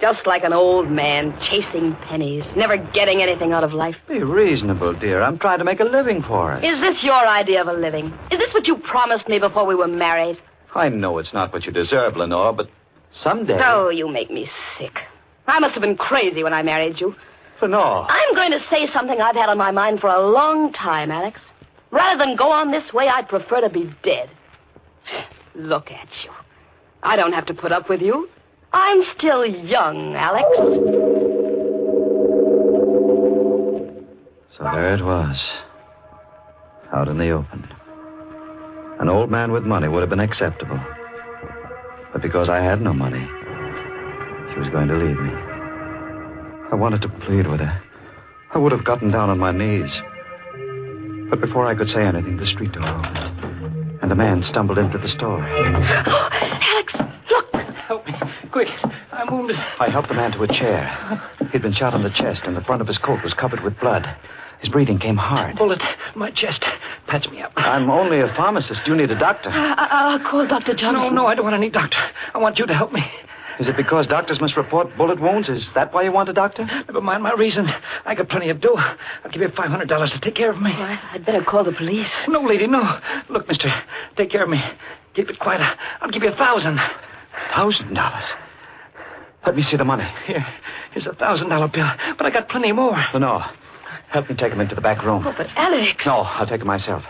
Just like an old man chasing pennies, never getting anything out of life. Be reasonable, dear. I'm trying to make a living for us. Is this your idea of a living? Is this what you promised me before we were married? I know it's not what you deserve, Lenore, but someday... Oh, you make me sick. I must have been crazy when I married you. Lenore. I'm going to say something I've had on my mind for a long time, Alex. Rather than go on this way, I'd prefer to be dead. Look at you. I don't have to put up with you. I'm still young, Alex. So there it was. Out in the open. An old man with money would have been acceptable. But because I had no money, she was going to leave me. I wanted to plead with her. I would have gotten down on my knees. But before I could say anything, the street door opened. And a man stumbled into the store. Oh, Alex, look! Help me. Quick. I'm wounded. I helped the man to a chair. He'd been shot on the chest, and the front of his coat was covered with blood. His breathing came hard. Bullet. My chest. Patch me up. I'm only a pharmacist. You need a doctor. I'll call Dr. Johnson. No, I don't want any doctor. I want you to help me. Is it because doctors must report bullet wounds? Is that why you want a doctor? Never mind my reason. I got plenty of dough. I'll give you $500 to take care of me. Well, I'd better call the police. No, lady, no. Look, mister, take care of me. Keep it quiet. I'll give you $1,000. $1,000? Let me see the money. Here's a $1,000 bill, but I got plenty more. No. Help me take him into the back room. Oh, but Alex. No, I'll take him myself.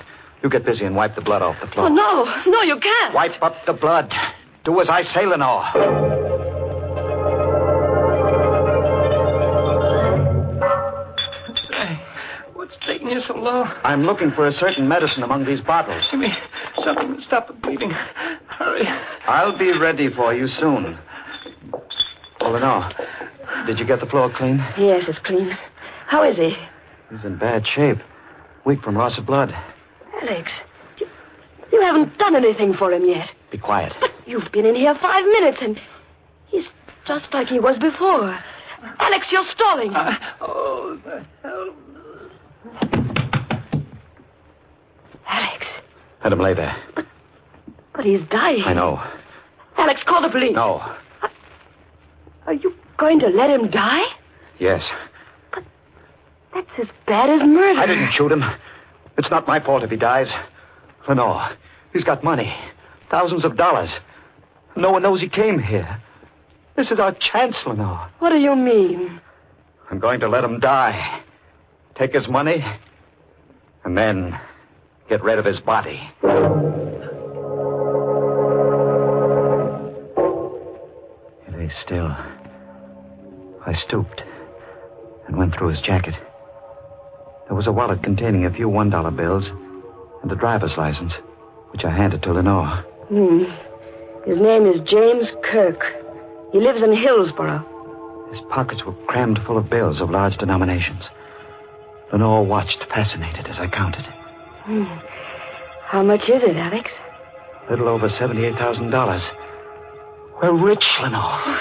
You get busy and wipe the blood off the floor. Oh, no. No, you can't. Wipe up the blood. Do as I say, Lenore. What's taking you so long? I'm looking for a certain medicine among these bottles. Give me something to stop the bleeding. Hurry. I'll be ready for you soon. Oh, Lenore, did you get the floor clean? Yes, it's clean. How is he? He's in bad shape. Weak from loss of blood. Alex, you haven't done anything for him yet. Be quiet. But you've been in here 5 minutes, and he's just like he was before. Alex, you're stalling. Oh, the hell. Alex. Let him lay there. But he's dying. I know. Alex, call the police. No. Are you going to let him die? Yes. That's as bad as murder. I didn't shoot him. It's not my fault if he dies. Lenore, he's got money. Thousands of dollars. No one knows he came here. This is our chance, Lenore. What do you mean? I'm going to let him die. Take his money, and then get rid of his body. He lay still. I stooped and went through his jacket. There was a wallet containing a few $1 bills and a driver's license, which I handed to Lenore. His name is James Kirk. He lives in Hillsborough. His pockets were crammed full of bills of large denominations. Lenore watched, fascinated, as I counted. How much is it, Alex? A little over $78,000. We're rich, Lenore.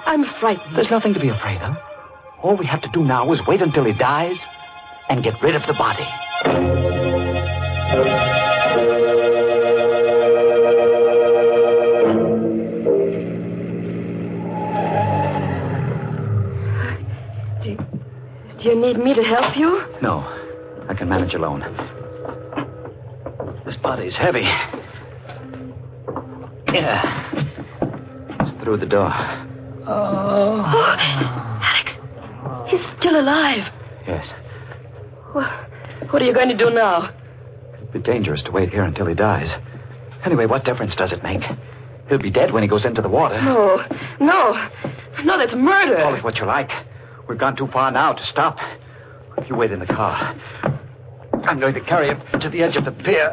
I'm frightened. There's nothing to be afraid of. All we have to do now is wait until he dies and get rid of the body. Do you need me to help you? No, I can manage alone. This body's heavy. Yeah. It's through the door. Oh, Alex, he's still alive. Yes. What are you going to do now? It'd be dangerous to wait here until he dies. Anyway, what difference does it make? He'll be dead when he goes into the water. No, that's murder. Call it what you like. We've gone too far now to stop. If you wait in the car, I'm going to carry him to the edge of the pier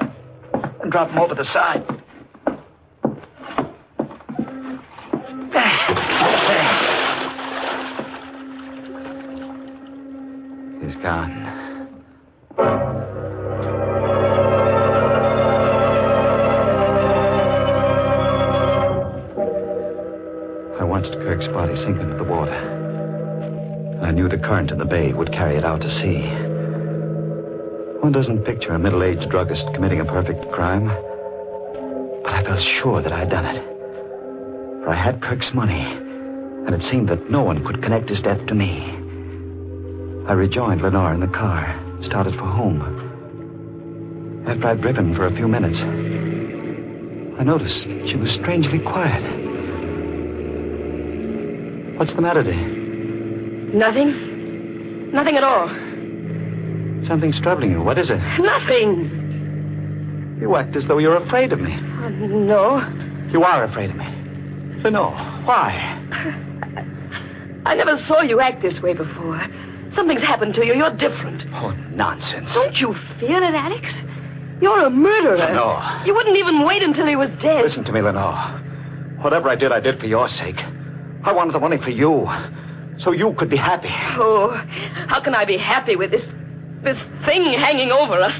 and drop him over the side. He's gone. I watched Kirk's body sink into the water. I knew the current in the bay would carry it out to sea. One doesn't picture a middle-aged druggist committing a perfect crime. But I felt sure that I'd done it. For I had Kirk's money, and it seemed that no one could connect his death to me. I rejoined Lenore in the car, started for home. After I'd driven for a few minutes, I noticed she was strangely quiet. What's the matter, dear? Nothing. Nothing at all. Something's troubling you. What is it? Nothing. You act as though you're afraid of me. No. You are afraid of me. Lenore, why? I never saw you act this way before. Something's happened to you. You're different. Oh, nonsense. Don't you feel it, Alex? You're a murderer. No. You wouldn't even wait until he was dead. Listen to me, Lenore. Whatever I did for your sake. I wanted the money for you. So you could be happy. Oh, how can I be happy with this thing hanging over us?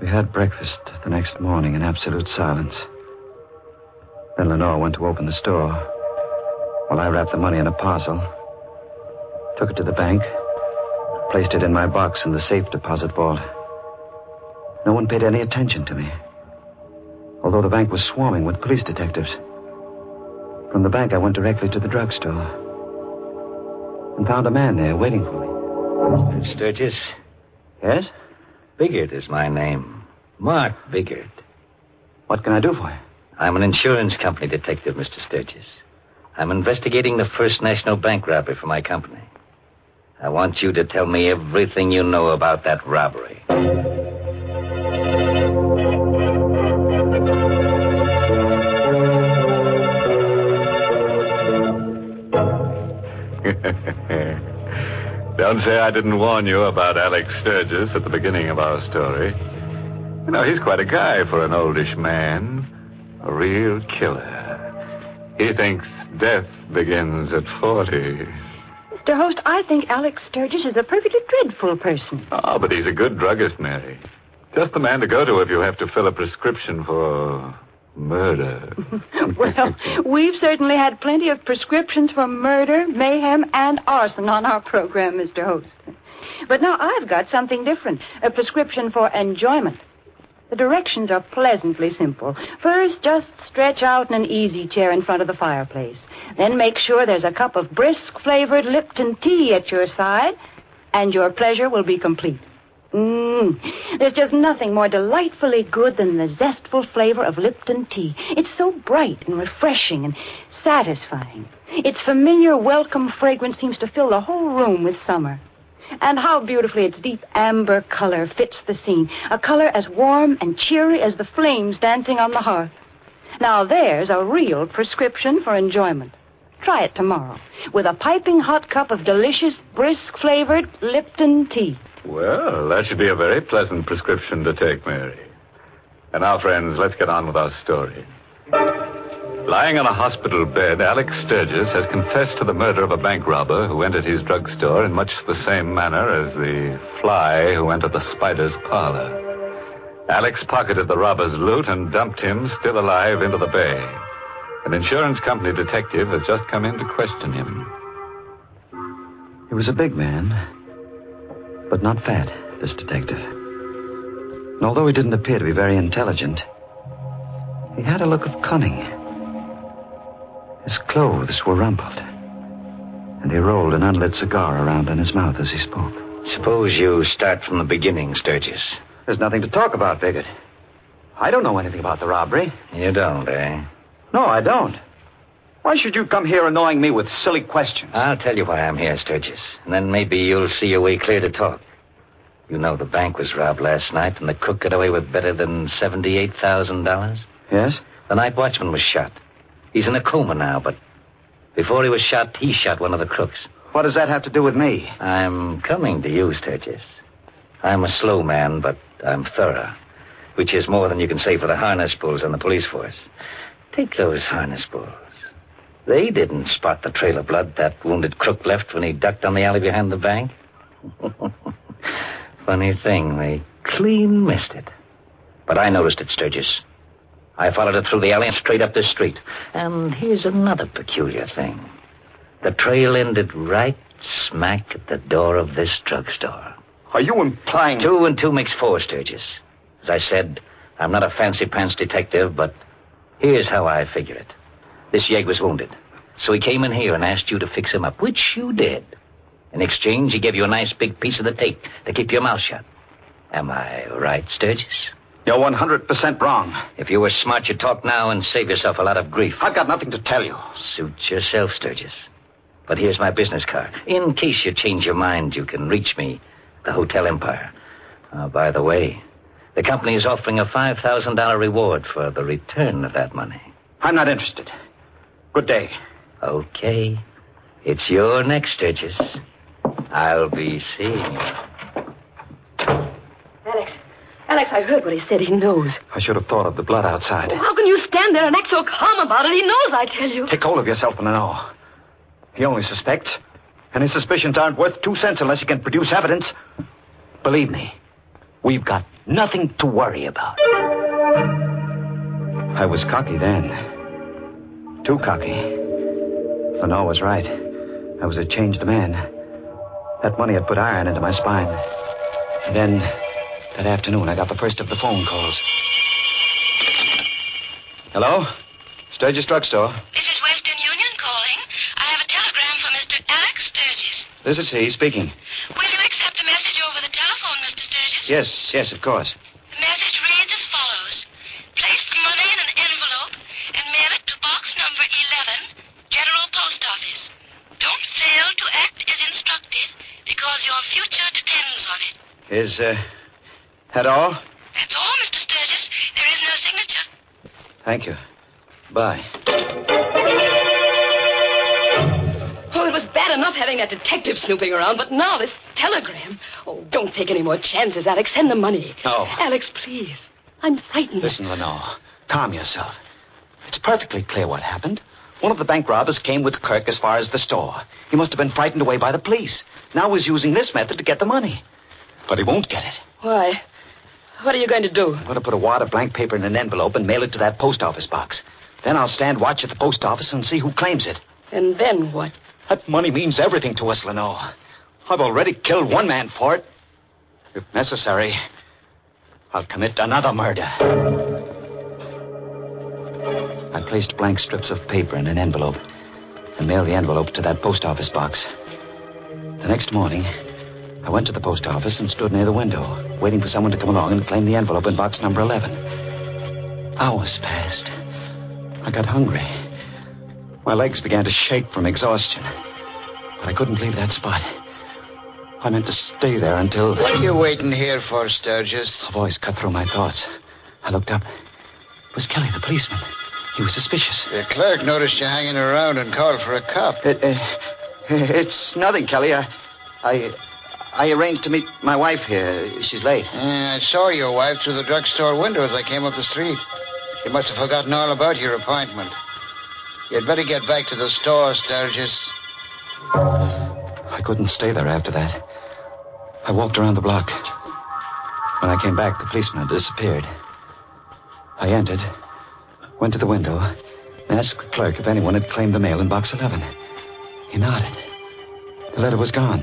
We had breakfast the next morning in absolute silence. Then Lenore went to open the store, while I wrapped the money in a parcel, took it to the bank, placed it in my box in the safe deposit vault. No one paid any attention to me, although the bank was swarming with police detectives. From the bank, I went directly to the drugstore and found a man there waiting for me. Mr. Sturgis? Yes? Biggert is my name. Mark Biggert. What can I do for you? I'm an insurance company detective, Mr. Sturgis. I'm investigating the First National Bank robbery for my company. I want you to tell me everything you know about that robbery. Don't say I didn't warn you about Alex Sturgis at the beginning of our story. You know, he's quite a guy for an oldish man. A real killer. He thinks death begins at 40. Mr. Host, I think Alex Sturgis is a perfectly dreadful person. Oh, but he's a good druggist, Mary. Just the man to go to if you have to fill a prescription for murder. Well, we've certainly had plenty of prescriptions for murder, mayhem, and arson on our program, Mr. Host. But now I've got something different, a prescription for enjoyment. The directions are pleasantly simple. First, just stretch out in an easy chair in front of the fireplace. Then make sure there's a cup of brisk-flavored Lipton tea at your side, and your pleasure will be complete. There's just nothing more delightfully good than the zestful flavor of Lipton tea. It's so bright and refreshing and satisfying. Its familiar, welcome fragrance seems to fill the whole room with summer. And how beautifully its deep amber color fits the scene. A color as warm and cheery as the flames dancing on the hearth. Now there's a real prescription for enjoyment. Try it tomorrow with a piping hot cup of delicious, brisk-flavored Lipton tea. Well, that should be a very pleasant prescription to take, Mary. And now, friends, let's get on with our story. Lying on a hospital bed, Alex Sturgis has confessed to the murder of a bank robber who entered his drugstore in much the same manner as the fly who entered the spider's parlor. Alex pocketed the robber's loot and dumped him, still alive, into the bay. An insurance company detective has just come in to question him. He was a big man, but not fat, this detective. And although he didn't appear to be very intelligent, he had a look of cunning. His clothes were rumpled, and he rolled an unlit cigar around in his mouth as he spoke. Suppose you start from the beginning, Sturgis. There's nothing to talk about, Bigot. I don't know anything about the robbery. You don't, eh? No, I don't. Why should you come here annoying me with silly questions? I'll tell you why I'm here, Sturgis, and then maybe you'll see your way clear to talk. You know the bank was robbed last night, and the crook got away with better than $78,000. Yes? The night watchman was shot. He's in a coma now, but before he was shot, he shot one of the crooks. What does that have to do with me? I'm coming to you, Sturgis. I'm a slow man, but I'm thorough, which is more than you can say for the harness bulls on the police force. Take those harness bulls. They didn't spot the trail of blood that wounded crook left when he ducked on the alley behind the bank. Funny thing, they clean missed it. But I noticed it, Sturgis. I followed it through the alley and straight up this street. And here's another peculiar thing. The trail ended right smack at the door of this drugstore. Are you implying... 2 and 2 makes 4, Sturgis. As I said, I'm not a fancy-pants detective, but here's how I figure it. This yegg was wounded, so he came in here and asked you to fix him up, which you did. In exchange, he gave you a nice big piece of the tape to keep your mouth shut. Am I right, Sturgis? You're 100% wrong. If you were smart, you'd talk now and save yourself a lot of grief. I've got nothing to tell you. Suit yourself, Sturgis. But here's my business card. In case you change your mind, you can reach me, the Hotel Empire. By the way, the company is offering a $5,000 reward for the return of that money. I'm not interested. Good day. Okay. It's your next, Sturgis. I'll be seeing you. Alex, I heard what he said. He knows. I should have thought of the blood outside. How can you stand there and act so calm about it? He knows, I tell you. Take hold of yourself and know. He only suspects, and his suspicions aren't worth 2 cents unless he can produce evidence. Believe me, we've got nothing to worry about. I was cocky then. Too cocky. Lenore was right. I was a changed man. That money had put iron into my spine. And then, that afternoon, I got the first of the phone calls. Hello? Sturgis Drugstore. This is Western Union calling. I have a telegram from Mr. Alex Sturgis. This is he speaking. Will you accept a message over the telephone, Mr. Sturgis? Yes, of course. The message reads as follows. Place the money in an envelope and mail it to box number 11, General Is that all? That's all, Mr. Sturgis. There is no signature. Thank you. Bye. Oh, it was bad enough having that detective snooping around, but now this telegram. Oh, don't take any more chances, Alex. Send the money. No. Alex, please. I'm frightened. Listen, Lenore. Calm yourself. It's perfectly clear what happened. One of the bank robbers came with Kirk as far as the store. He must have been frightened away by the police. Now he's using this method to get the money. But he won't get it. Why? What are you going to do? I'm going to put a wad of blank paper in an envelope and mail it to that post office box. Then I'll stand watch at the post office and see who claims it. And then what? That money means everything to us, Lenore. I've already killed one man for it. If necessary, I'll commit another murder. I placed blank strips of paper in an envelope and mailed the envelope to that post office box. The next morning, I went to the post office and stood near the window, waiting for someone to come along and claim the envelope in box number 11. Hours passed. I got hungry. My legs began to shake from exhaustion. But I couldn't leave that spot. I meant to stay there until... What are you waiting here for, Sturgis? A voice cut through my thoughts. I looked up. It was Kelly, the policeman. He was suspicious. The clerk noticed you hanging around and called for a cop. It's nothing, Kelly. I arranged to meet my wife here. She's late. I saw your wife through the drugstore window as I came up the street. She must have forgotten all about your appointment. You'd better get back to the store, Sturgis. I couldn't stay there after that. I walked around the block. When I came back, the policeman had disappeared. I entered, went to the window, and asked the clerk if anyone had claimed the mail in box 11. He nodded. The letter was gone.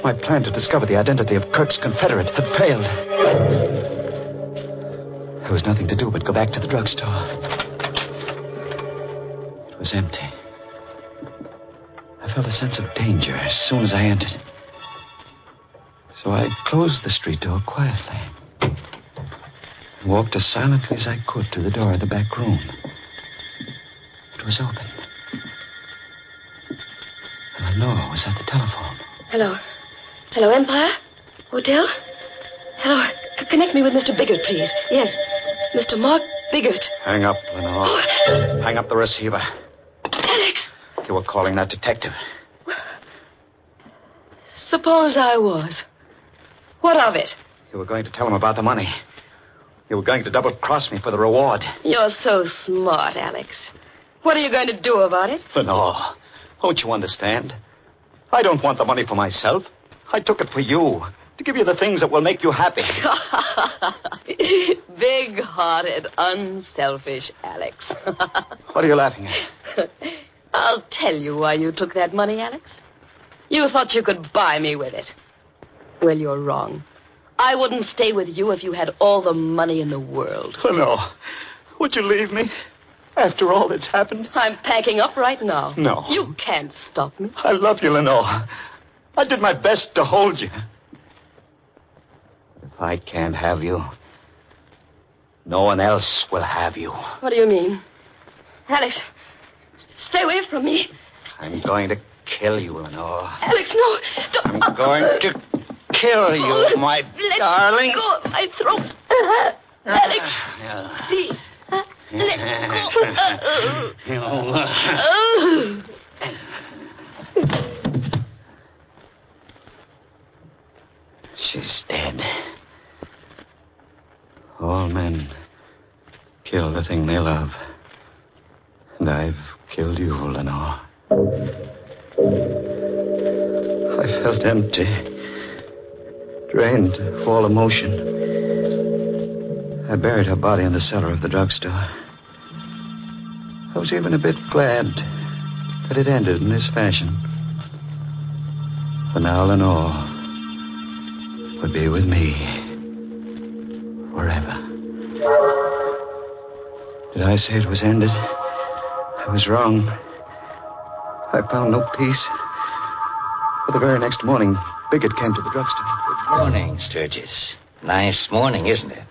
My plan to discover the identity of Kirk's confederate had failed. There was nothing to do but go back to the drugstore. It was empty. I felt a sense of danger as soon as I entered. So I closed the street door quietly and walked as silently as I could to the door of the back room. It was open. Lenore was at the telephone. Hello. Hello, Empire? Hotel? Hello. Connect me with Mr. Biggert, please. Yes. Mr. Mark Biggert. Hang up, Lenore. Oh. Hang up the receiver. Alex! You were calling that detective. Suppose I was. What of it? You were going to tell him about the money. You were going to double-cross me for the reward. You're so smart, Alex. What are you going to do about it? Lenore, don't you understand? I don't want the money for myself. I took it for you, to give you the things that will make you happy. Big-hearted, unselfish Alex. What are you laughing at? I'll tell you why you took that money, Alex. You thought you could buy me with it. Well, you're wrong. I wouldn't stay with you if you had all the money in the world. Lenore, would you leave me after all that's happened? I'm packing up right now. No. You can't stop me. I love you, Lenore. I did my best to hold you. If I can't have you, no one else will have you. What do you mean? Alex, stay away from me. I'm going to kill you, Lenore. Alex, no. Don't. I'm going to kill you, my darling. Let go of my throat. Alex, please. Let go. She's dead. All men kill the thing they love. And I've killed you, Lenore. I felt empty, drained of all emotion. I buried her body in the cellar of the drugstore. I was even a bit glad that it ended in this fashion. For now, Lenore would be with me forever. Did I say it was ended? I was wrong. I found no peace. For the very next morning, Biggert came to the drugstore. Good morning, Sturgis. Nice morning, isn't it?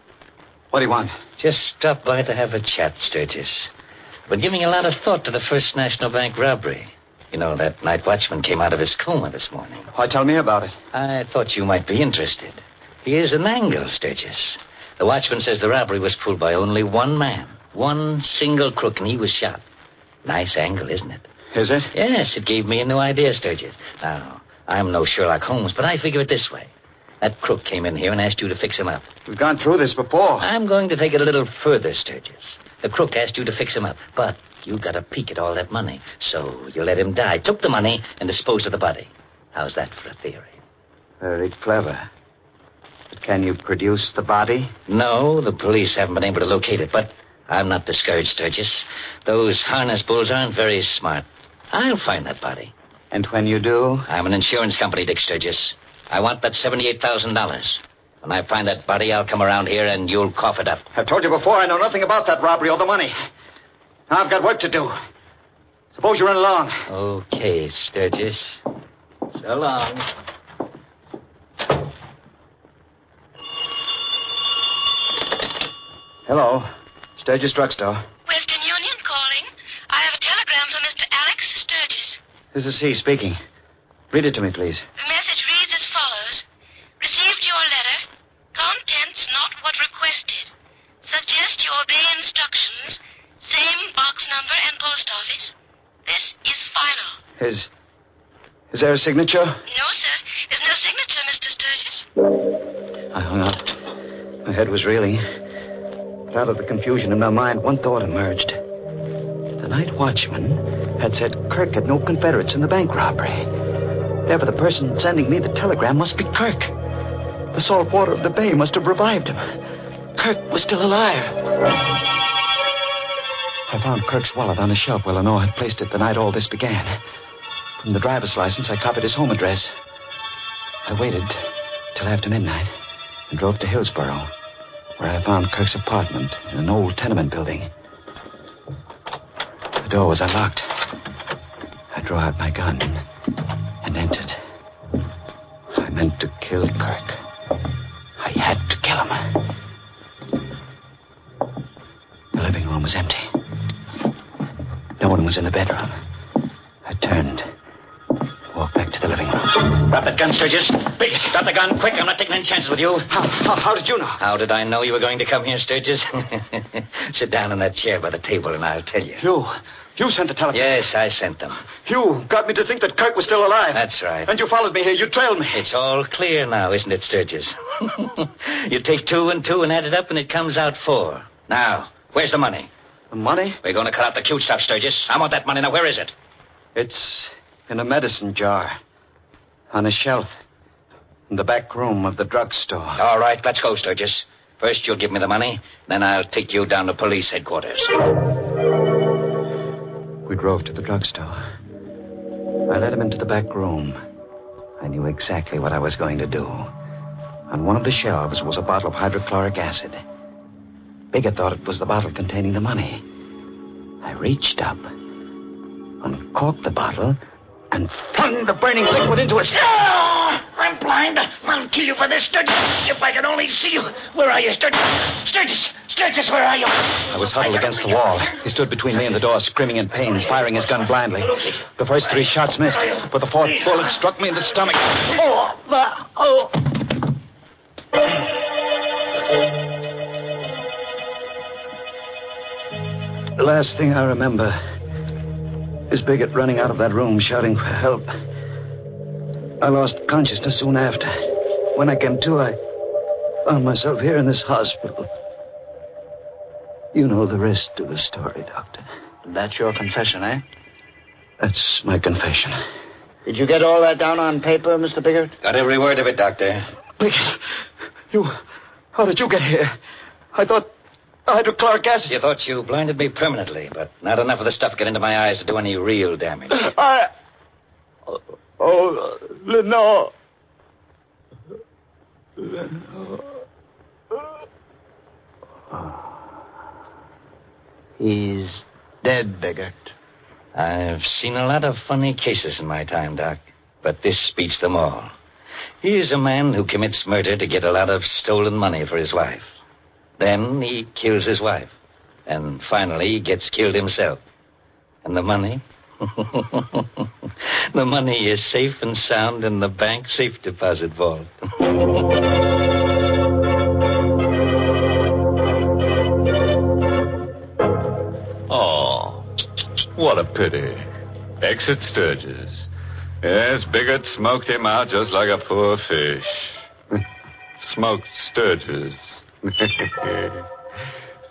What do you want? Just stop by to have a chat, Sturgis. Been giving a lot of thought to the First National Bank robbery. You know, that night watchman came out of his coma this morning. Why, tell me about it. I thought you might be interested. Here's an angle, Sturgis. The watchman says the robbery was pulled by only one man. One single crook, and he was shot. Nice angle, isn't it? Is it? Yes, it gave me a new idea, Sturgis. Now, I'm no Sherlock Holmes, but I figure it this way. That crook came in here and asked you to fix him up. We've gone through this before. I'm going to take it a little further, Sturgis. The crook asked you to fix him up, but you got a peek at all that money. So you let him die, took the money, and disposed of the body. How's that for a theory? Very clever. But can you produce the body? No, the police haven't been able to locate it, but I'm not discouraged, Sturgis. Those harness bulls aren't very smart. I'll find that body. And when you do? I'm an insurance company, Dick Sturgis. I want that $78,000. When I find that body, I'll come around here and you'll cough it up. I've told you before I know nothing about that robbery or the money. Now I've got work to do. Suppose you run along. Okay, Sturgis. So long. Hello. Sturgis Drugstore. Western Union calling. I have a telegram from Mr. Alex Sturgis. This is he speaking. Read it to me, please. The message reads as follows. Received your letter. Contents not what requested. Suggest you obey instructions. Same box number and post office. This is final. Is there a signature? No, sir. There's no signature, Mr. Sturgis. I hung up. My head was reeling. But out of the confusion in my mind, one thought emerged. The night watchman had said Kirk had no Confederates in the bank robbery. Therefore, the person sending me the telegram must be Kirk. The salt water of the bay must have revived him. Kirk was still alive. I found Kirk's wallet on a shelf where Lenore had placed it the night all this began. From the driver's license, I copied his home address. I waited till after midnight and drove to Hillsborough, where I found Kirk's apartment in an old tenement building. The door was unlocked. I drew out my gun and entered. I meant to kill Kirk. I had to kill him. The living room was empty. No one was in the bedroom. I turned, walked back to the living room. Drop that gun, Sturgis. Quick, drop the gun, quick. I'm not taking any chances with you. How did you know? How did I know you were going to come here, Sturgis? Sit down in that chair by the table and I'll tell you. You sent the telegram? Yes, I sent them. You got me to think that Kirk was still alive. That's right. And you followed me here. You trailed me. It's all clear now, isn't it, Sturgis? You take 2 and 2 and add it up and it comes out 4. Now, where's the money? The money? We're going to cut out the cute stuff, Sturgis. I want that money. Now, where is it? It's in a medicine jar. On a shelf. In the back room of the drugstore. All right, let's go, Sturgis. First, you'll give me the money. Then I'll take you down to police headquarters. We drove to the drugstore. I led him into the back room. I knew exactly what I was going to do. On one of the shelves was a bottle of hydrochloric acid. Bigger thought it was the bottle containing the money. I reached up, uncorked the bottle, and flung the burning liquid into his... I'm blind. I'll kill you for this, Sturgis. If I could only see you. Where are you, Sturgis? Sturgis, where are you? I was huddled against the wall. He stood between me and the door, screaming in pain, firing his gun blindly. The first 3 shots missed, but the 4th bullet struck me in the stomach. The last thing I remember is Biggett running out of that room, shouting for help. I lost consciousness soon after. When I came to, I found myself here in this hospital. You know the rest of the story, Doctor. That's your confession, eh? That's my confession. Did you get all that down on paper, Mr. Biggert? Got every word of it, Doctor. Biggett, how did you get here? I thought hydrochloric acid. You thought you blinded me permanently, but not enough of the stuff got into my eyes to do any real damage. Lenore. He's dead, Biggert. I've seen a lot of funny cases in my time, Doc, but this beats them all. He's a man who commits murder to get a lot of stolen money for his wife. Then he kills his wife. And finally, he gets killed himself. And the money? The money is safe and sound in the bank safe deposit vault. Oh, what a pity. Exit Sturgis. Yes, Bigot smoked him out just like a poor fish. Smoked Sturgis.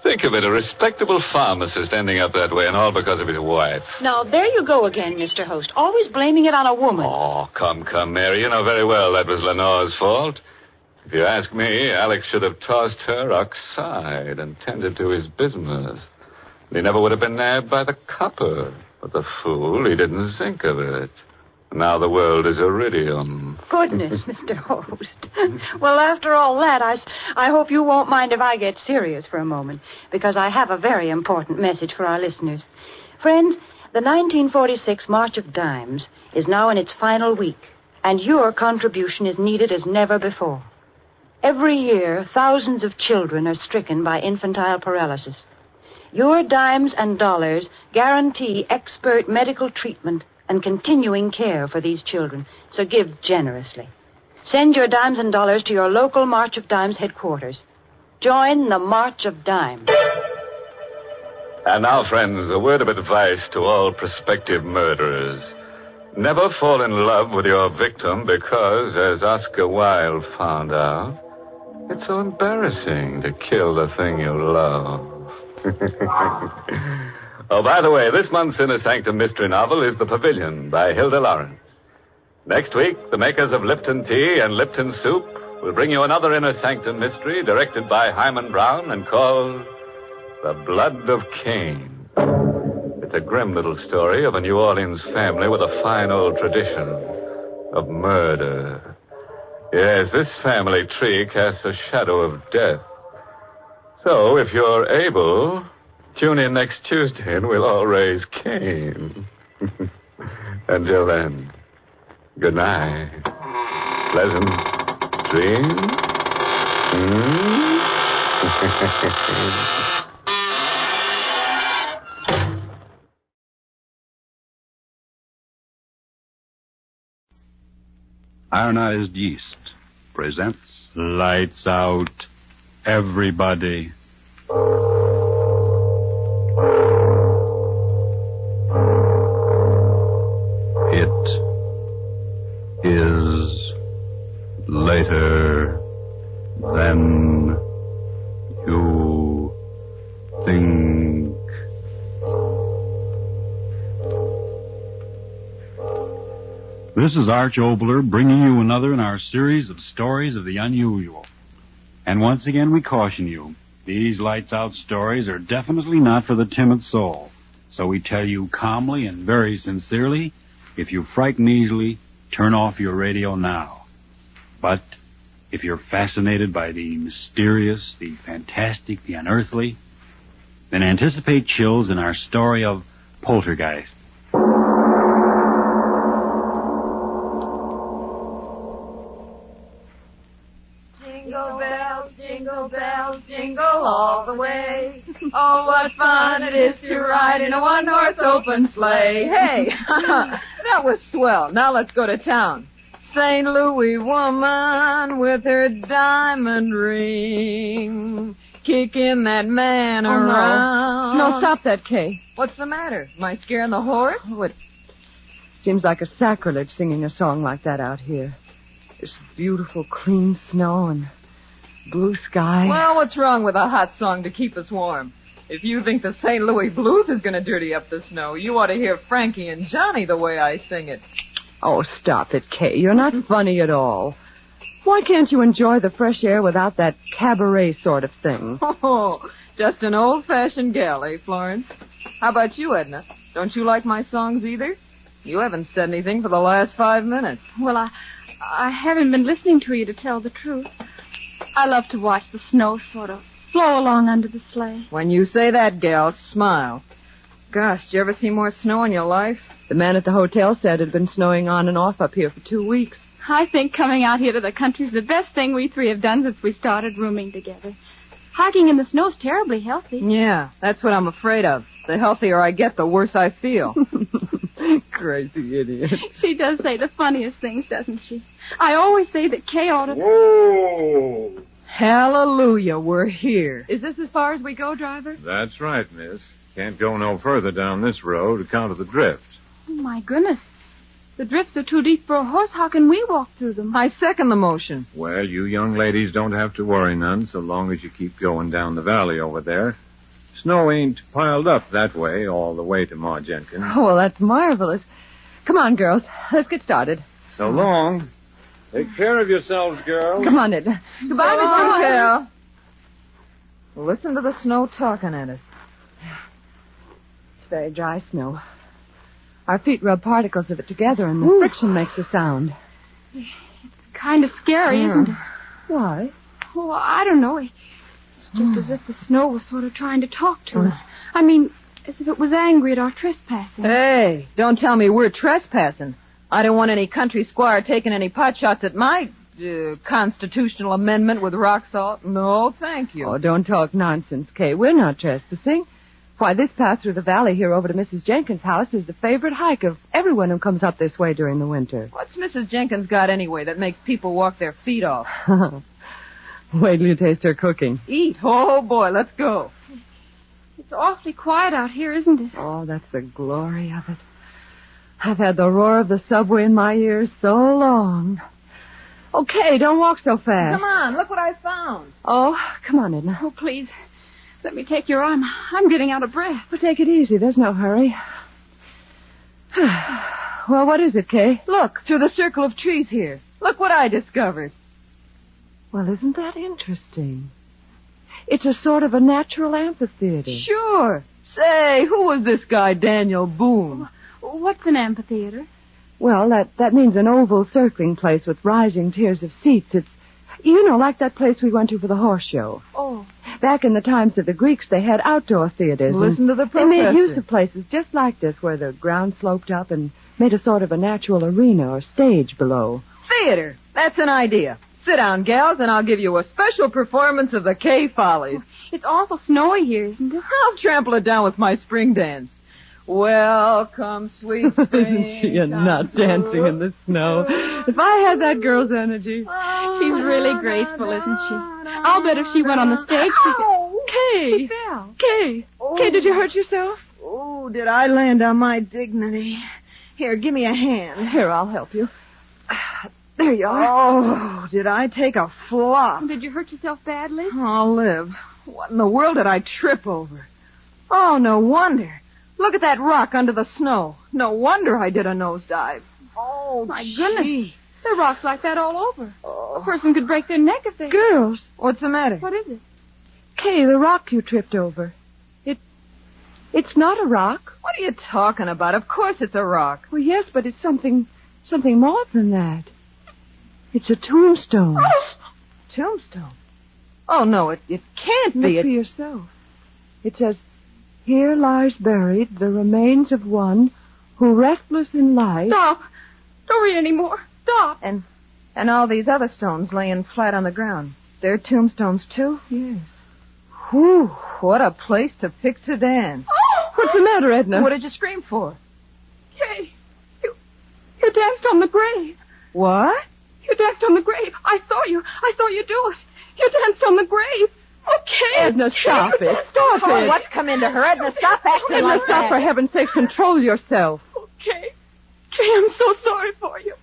Think of it, a respectable pharmacist ending up that way, and all because of his wife. Now, there you go again, Mr. Host. Always blaming it on a woman. Oh, come, Mary. You know very well that was Lenore's fault. If you ask me, Alex should have tossed her outside and tended to his business. He never would have been nabbed by the copper. But the fool, he didn't think of it. Now the world is iridium. Goodness, Mr. Host. Well, after all that, I hope you won't mind if I get serious for a moment, because I have a very important message for our listeners. Friends, the 1946 March of Dimes is now in its final week, and your contribution is needed as never before. Every year, thousands of children are stricken by infantile paralysis. Your dimes and dollars guarantee expert medical treatment and continuing care for these children, so give generously. Send your dimes and dollars to your local March of Dimes headquarters. Join the March of Dimes. And now, friends, a word of advice to all prospective murderers. Never fall in love with your victim because, as Oscar Wilde found out, it's so embarrassing to kill the thing you love. Oh, by the way, this month's Inner Sanctum mystery novel is The Pavilion by Hilda Lawrence. Next week, the makers of Lipton Tea and Lipton Soup will bring you another Inner Sanctum mystery directed by Hyman Brown and called The Blood of Cain. It's a grim little story of a New Orleans family with a fine old tradition of murder. Yes, this family tree casts a shadow of death. So, if you're able, tune in next Tuesday and we'll all raise Cain. Until then, good night. Pleasant dreams. Ironized Yeast presents Lights Out, Everybody. It is later than you think. This is Arch Obler bringing you another in our series of stories of the unusual. And once again we caution you, these lights out stories are definitely not for the timid soul. So we tell you calmly and very sincerely, if you frighten easily, turn off your radio now. But if you're fascinated by the mysterious, the fantastic, the unearthly, then anticipate chills in our story of Poltergeist. Jingle bells, jingle all the way. Oh, what fun it is to ride in a one-horse open sleigh. Hey, that was swell. Now let's go to town. St. Louis woman with her diamond ring, kicking that man around. No, stop that, Kay. What's the matter? Am I scaring the horse? Oh, it seems like a sacrilege singing a song like that out here. This beautiful, clean snow and blue sky. Well, what's wrong with a hot song to keep us warm? If you think the St. Louis blues is going to dirty up the snow, you ought to hear Frankie and Johnny the way I sing it. Oh, stop it, Kay. You're not funny at all. Why can't you enjoy the fresh air without that cabaret sort of thing? Oh, just an old-fashioned gal, eh, Florence? How about you, Edna? Don't you like my songs either? You haven't said anything for the last 5 minutes. Well, I haven't been listening to you, to tell the truth. I love to watch the snow sort of flow along under the sleigh. When you say that, gal, smile. Gosh, did you ever see more snow in your life? The man at the hotel said it had been snowing on and off up here for 2 weeks. I think coming out here to the country's the best thing we three have done since we started rooming together. Hiking in the snow's terribly healthy. Yeah, that's what I'm afraid of. The healthier I get, the worse I feel. Crazy idiot. She does say the funniest things, doesn't she? I always say that Kay ought to... Whoa! Hallelujah, we're here. Is this as far as we go, driver? That's right, miss. Can't go no further down this road account of the drift. Oh, my goodness. The drifts are too deep for a horse. How can we walk through them? I second the motion. Well, you young ladies don't have to worry none so long as you keep going down the valley over there. Snow ain't piled up that way all the way to Ma Jenkins. Oh, well, that's marvelous. Come on, girls. Let's get started. So long. Take care of yourselves, girls. Come on, Edna. Goodbye, Mr. Hale. Listen to the snow talking at us. It's very dry snow. Our feet rub particles of it together, and the friction makes a sound. It's kind of scary, isn't it? Why? Oh, I don't know. It's just as if the snow was sort of trying to talk to us. I mean, as if it was angry at our trespassing. Hey, don't tell me we're trespassing. I don't want any country squire taking any pot shots at my constitutional amendment with rock salt. No, thank you. Oh, don't talk nonsense, Kay. We're not trespassing. Why, this path through the valley here over to Mrs. Jenkins' house is the favorite hike of everyone who comes up this way during the winter. What's Mrs. Jenkins got anyway that makes people walk their feet off? Wait till you taste her cooking. Eat. Oh, boy, let's go. It's awfully quiet out here, isn't it? Oh, that's the glory of it. I've had the roar of the subway in my ears so long. Okay, don't walk so fast. Come on, look what I found. Oh, come on, Edna. Oh, please. Let me take your arm. I'm getting out of breath. Well, take it easy. There's no hurry. Well, what is it, Kay? Look, through the circle of trees here. Look what I discovered. Well, isn't that interesting? It's a sort of a natural amphitheater. Sure. Say, who was this guy, Daniel Boone? What's an amphitheater? Well, that means an oval circling place with rising tiers of seats. It's, like that place we went to for the horse show. Oh. Back in the times of the Greeks, they had outdoor theaters. Listen to the professor. They made use of places just like this, where the ground sloped up and made a sort of a natural arena or stage below. Theater. That's an idea. Sit down, gals, and I'll give you a special performance of the Kay Follies. It's awful snowy here, isn't it? I'll trample it down with my spring dance. Welcome, sweet spring. Isn't she a nut dancing in the snow? If I had that girl's energy. She's really graceful, isn't she? I'll bet if she went on the stage, she could... Kay! She fell. Kay! Kay, did you hurt yourself? Oh, did I land on my dignity? Here, give me a hand. Here, I'll help you. There you are. Oh, did I take a flop? Did you hurt yourself badly? I'll live. What in the world did I trip over? Oh, no wonder. Look at that rock under the snow. No wonder I did a nosedive. Oh, my goodness. There are rocks like that all over. A person could break their neck if they... Girls, what's the matter? What is it? Kay, the rock you tripped over. It's not a rock. What are you talking about? Of course it's a rock. Well, yes, but it's something more than that. It's a tombstone. Tombstone? Oh, no, it can't be. Look for yourself. It says, "Here lies buried the remains of one who, restless in life..." Stop. Don't read any more. Stop. And all these other stones laying flat on the ground. They're tombstones, too? Yes. Whew, what a place to pick to dance. What's the matter, Edna? What did you scream for? Kay, you danced on the grave. What? You danced on the grave. I saw you do it. You danced on the grave. Okay. Edna, stop it. Stop it. What's come into her? Edna, stop acting like that. Edna, for heaven's sake, control yourself. Okay. Kay, I'm so sorry for you.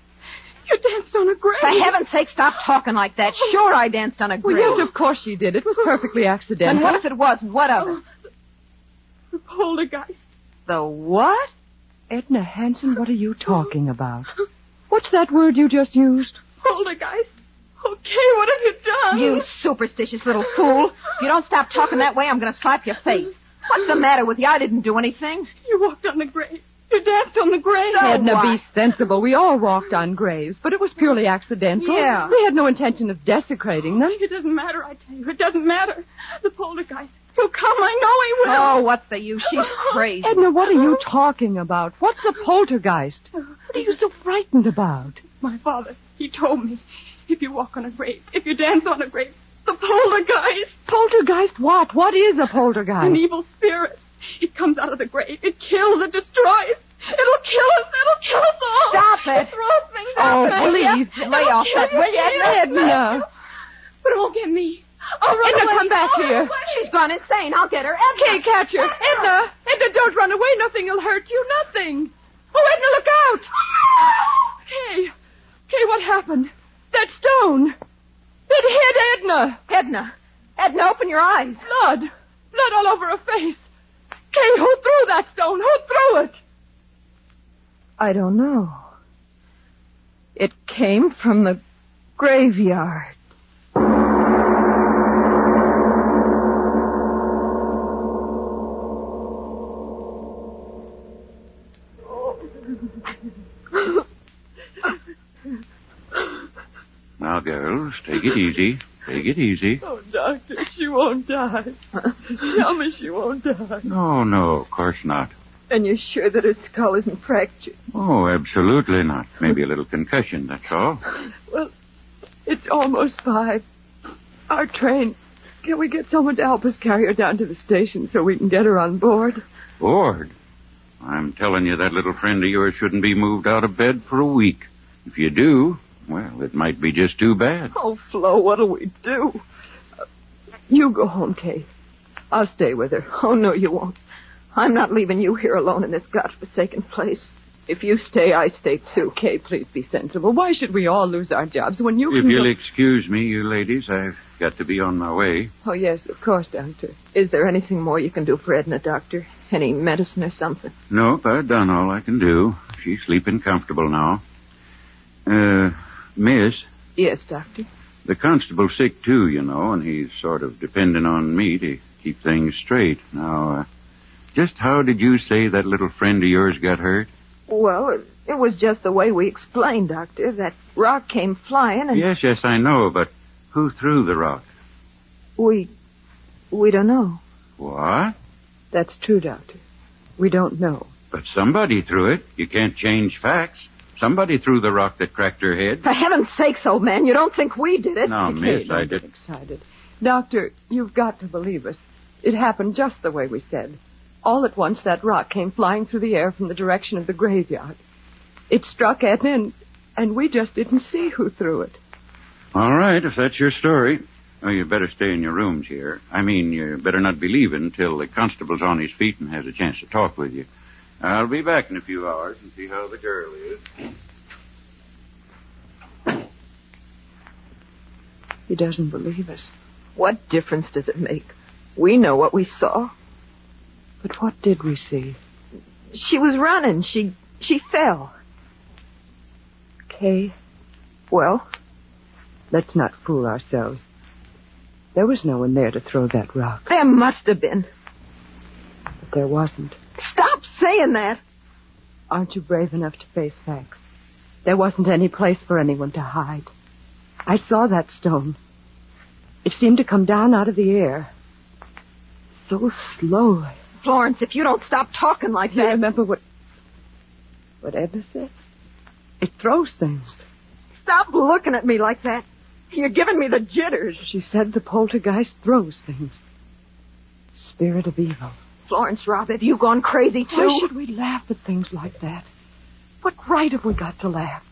You danced on a grave. For heaven's sake, stop talking like that. Sure, I danced on a grave. Well, yes, of course you did. It was perfectly accidental. And what if it wasn't? What of it? The poltergeist. The what? Edna Hanson, what are you talking about? What's that word you just used? Poltergeist. Okay, what have you done? You superstitious little fool. If you don't stop talking that way, I'm going to slap your face. What's the matter with you? I didn't do anything. You walked on the grave. You danced on the grave. So Edna, what? Be sensible. We all walked on graves, but it was purely accidental. Yeah. We had no intention of desecrating them. It doesn't matter, I tell you. It doesn't matter. The poltergeist. He'll come. I know he will. Oh, what's the use? She's crazy. Edna, what are you talking about? What's a poltergeist? What are you so frightened about? My father, he told me, if you walk on a grave, if you dance on a grave, the poltergeist. Poltergeist what? What is a poltergeist? An evil spirit. It comes out of the grave. It kills. It destroys. It'll kill us. It'll kill us all. Stop it. It throws things out. Oh, please, lay off that, will you? Edna. But it won't get me. I'll run Edna, away. come back I'll here. run away. She's gone insane. I'll get her. Edna. Kay, catch her. Edna, don't run away. Nothing will hurt you. Nothing. Oh, Edna, look out. Kay, what happened? That stone. It hit Edna. Edna, open your eyes. Blood all over her face. Kay, who threw that stone? Who threw it? I don't know. It came from the graveyard. Now, girls, take it easy. Take it easy. Oh, Doctor, she won't die. Tell me she won't die. No, of course not. And you're sure that her skull isn't fractured? Oh, absolutely not. Maybe a little concussion, that's all. Well, it's almost 5. Our train. Can we get someone to help us carry her down to the station so we can get her on board? Bored? I'm telling you, that little friend of yours shouldn't be moved out of bed for a week. If you do, well, it might be just too bad. Oh, Flo, what'll we do? You go home, Kay. I'll stay with her. Oh, no, you won't. I'm not leaving you here alone in this godforsaken place. If you stay, I stay too. Kay, please be sensible. Why should we all lose our jobs when you If can... you'll excuse me, you ladies, I've got to be on my way. Oh, yes, of course, Doctor. Is there anything more you can do for Edna, Doctor? Any medicine or something? Nope, I've done all I can do. She's sleeping comfortable now. Miss? Yes, Doctor. The constable's sick, too, you know, and he's sort of depending on me to keep things straight. Now, just how did you say that little friend of yours got hurt? Well, it was just the way we explained, Doctor. That rock came flying and... Yes, I know, but who threw the rock? We don't know. What? That's true, Doctor. We don't know. But somebody threw it. You can't change facts. Somebody threw the rock that cracked her head. For heaven's sakes, old man, you don't think we did it? No, miss, I didn't. Excited. Doctor, you've got to believe us. It happened just the way we said. All at once, that rock came flying through the air from the direction of the graveyard. It struck Edna, and we just didn't see who threw it. All right, if that's your story. Oh, you better stay in your rooms here. I mean, you better not be leaving till the constable's on his feet and has a chance to talk with you. I'll be back in a few hours and see how the girl is. He doesn't believe us. What difference does it make? We know what we saw. But what did we see? She was running. She fell. Kay, Well? let's not fool ourselves. There was no one there to throw that rock. There must have been. But there wasn't. Stop saying that. Aren't you brave enough to face facts? There wasn't any place for anyone to hide. I saw that stone. It seemed to come down out of the air. So slowly. Florence, if you don't stop talking like that... Remember what Edna said? It throws things. Stop looking at me like that. You're giving me the jitters. She said the poltergeist throws things. Spirit of evil. Florence, Rob, have you gone crazy, too? Why should we laugh at things like that? What right have we got to laugh?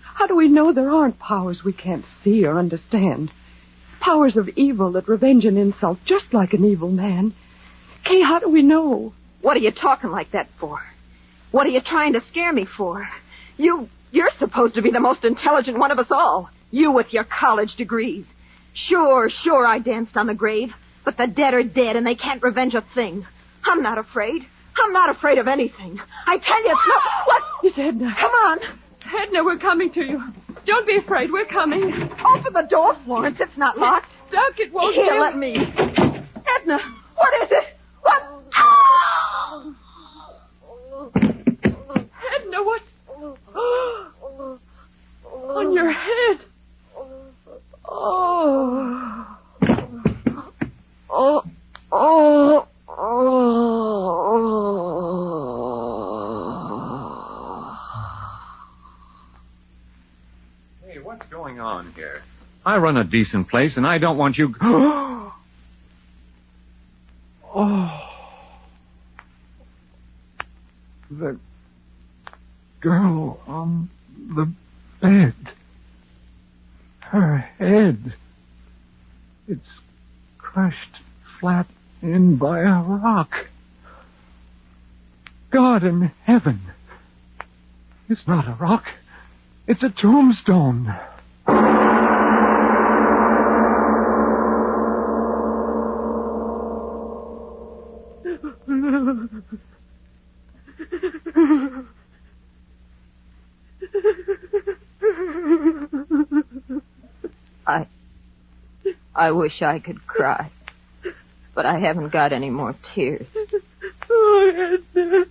How do we know there aren't powers we can't see or understand? Powers of evil that revenge an insult just like an evil man. Kay, how do we know? What are you talking like that for? What are you trying to scare me for? You're supposed to be the most intelligent one of us all. You with your college degrees. Sure, I danced on the grave. But the dead are dead and they can't revenge a thing. I'm not afraid. I'm not afraid of anything. I tell you, it's not... What? It's Edna. Come on. Edna, we're coming to you. Don't be afraid. We're coming. Open the door, Florence. It's not locked. Duck, it won't Here, do. let me. Edna, what is it? What? Oh! Edna, what? On your head. Oh. Oh. Oh. Hey, what's going on here? I run a decent place, and I don't want you... Oh. girl on the bed. Her head. It's crushed flat in by a rock. God in heaven. It's not a rock. It's a tombstone. I wish I could cry, but I haven't got any more tears. Oh, Edna.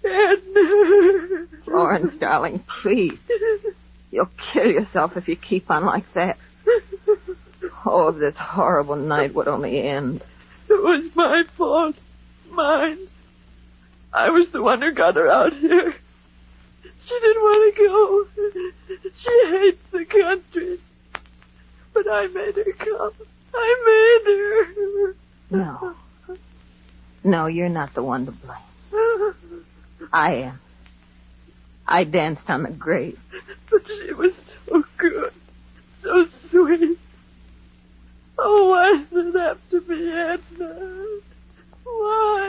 Edna. Florence, darling, please. You'll kill yourself if you keep on like that. Oh, if this horrible night would only end. It was my fault. Mine. I was the one who got her out here. She didn't want to go. She hates the country. But I made her come. I made her. No. No, you're not the one to blame. I am. I danced on the grave. But she was so good. So sweet. Oh, why does it have to be Edna? Why?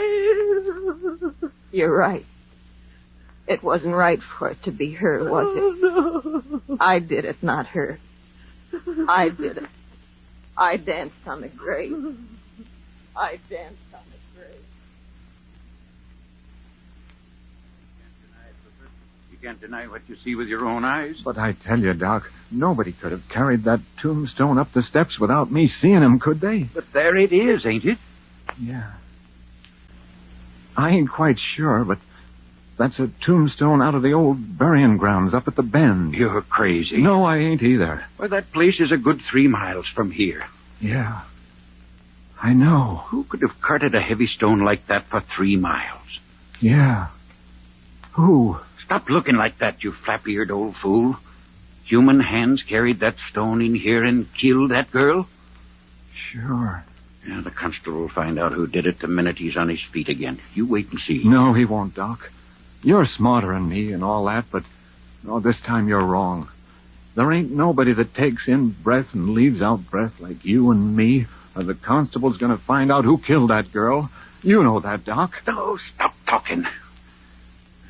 You're right. It wasn't right for it to be her, was it? No. I did it, not her. I did it. I danced on the grave. I danced on the grave. You can't deny what you see with your own eyes. But I tell you, Doc, nobody could have carried that tombstone up the steps without me seeing him, could they? But there it is, ain't it? Yeah. I ain't quite sure, but that's a tombstone out of the old burying grounds up at the bend. You're crazy. No, I ain't either. Well, that place is a good 3 miles from here. Yeah. I know. Who could have carted a heavy stone like that for 3 miles? Yeah. Who? Stop looking like that, you flap-eared old fool. Human hands carried that stone in here and killed that girl? Sure. Yeah, the constable will find out who did it the minute he's on his feet again. You wait and see. No, he won't, Doc. You're smarter than me and all that, but this time you're wrong. There ain't nobody that takes in breath and leaves out breath like you and me, or the constable's going to find out who killed that girl. You know that, Doc. Oh, stop talking.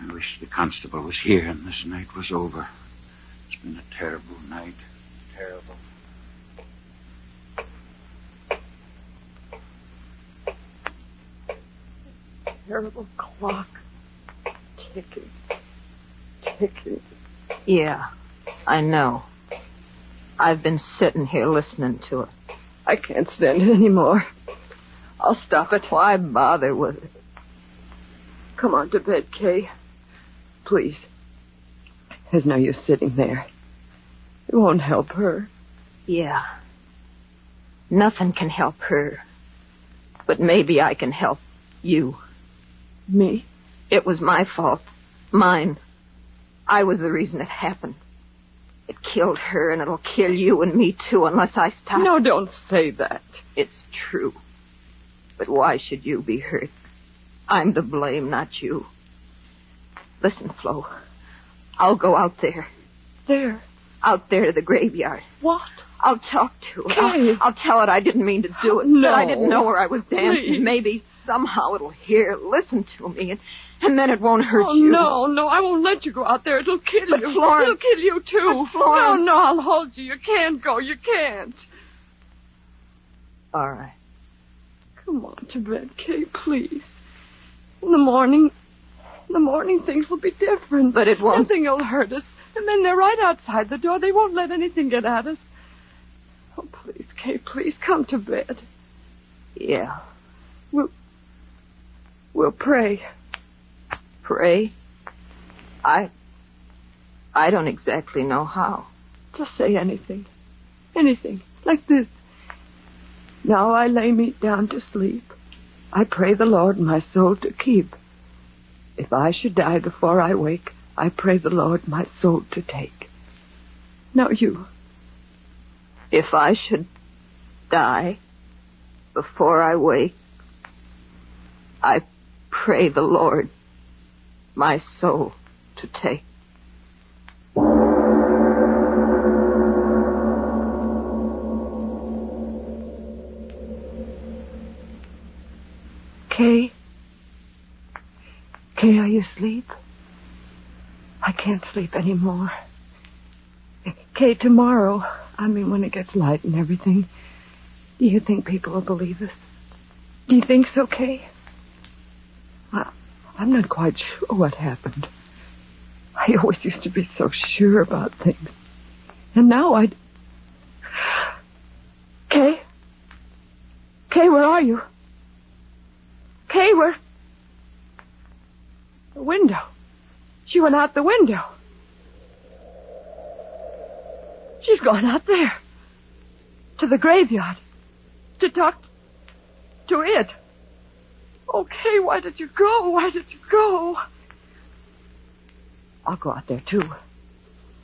I wish the constable was here and this night was over. It's been a terrible night. Terrible. Terrible clock. Ticking. Ticking. Yeah, I know. I've been sitting here listening to it. I can't stand it anymore. I'll stop it. Why bother with it? Come on to bed, Kay. Please. There's no use sitting there. It won't help her. Yeah. Nothing can help her. But maybe I can help you. Me? It was my fault. Mine. I was the reason it happened. It killed her, and it'll kill you and me, too, unless I stop. No, don't say that. It's true. But why should you be hurt? I'm to blame, not you. Listen, Flo. I'll go out there. There? Out there to the graveyard. What? I'll talk to it. Kay. I'll tell it I didn't mean to do it. No. That I didn't know where I was dancing. Please. Maybe somehow it'll hear, listen to me, and then it won't hurt Oh, you. no, I won't let you go out there. It'll kill But you. Florence... It'll kill you, too. But Florence... No, I'll hold you. You can't go. You can't. All right. Come on to bed, Kay, please. In the morning things will be different. But it won't. Nothing will hurt us. And then they're right outside the door. They won't let anything get at us. Oh, please, Kay, please come to bed. Yeah. We'll pray. Pray? I don't exactly know how. Just say anything. Anything. Like this. Now I lay me down to sleep. I pray the Lord my soul to keep. If I should die before I wake, I pray the Lord my soul to take. Now you. If I should die before I wake, I pray the Lord my soul to take. Kay? Kay, are you asleep? I can't sleep anymore. Kay, tomorrow, when it gets light and everything, do you think people will believe us? Do you think so, Kay? I'm not quite sure what happened. I always used to be so sure about things. And now Kay? Kay, where are you? Kay, where? The window. She went out the window. She's gone out there. To the graveyard. To talk to it. Okay, why did you go? Why did you go? I'll go out there, too.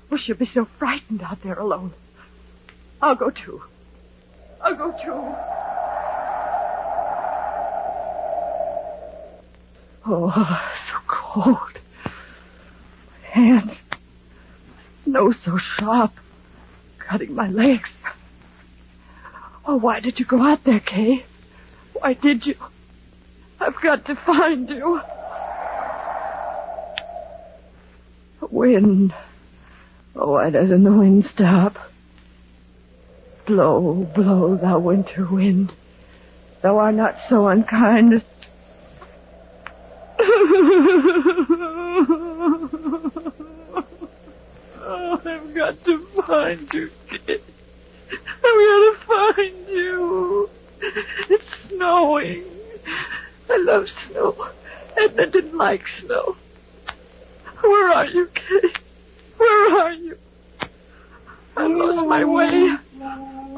Well, she'll be so frightened out there alone. I'll go, too. I'll go, too. Oh, so cold. My hands. Snow so sharp. Cutting my legs. Oh, why did you go out there, Kay? Why did you? I've got to find you. The wind. Oh, why doesn't the wind stop? Blow, blow, thou winter wind. Thou art not so unkind. Oh, I've got to find you, kid. I've got to find you. It's snowing. I love snow. Edna didn't like snow. Where are you, Kay? Where are you? I've lost my way.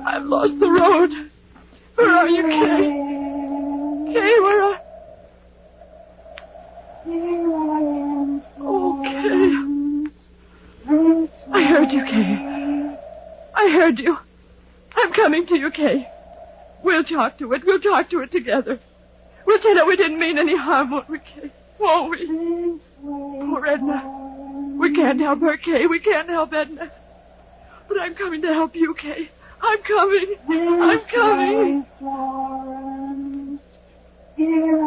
I've lost the road. Where are you, Kay? Kay, where are... Oh, Kay. I heard you, Kay. I heard you. I'm coming to you, Kay. We'll talk to it. We'll talk to it together. We'll tell her we didn't mean any harm, won't we, Kay? Won't we? Poor Edna. We can't help her, Kay. We can't help Edna. But I'm coming to help you, Kay. I'm coming. I'm coming. Florence, here I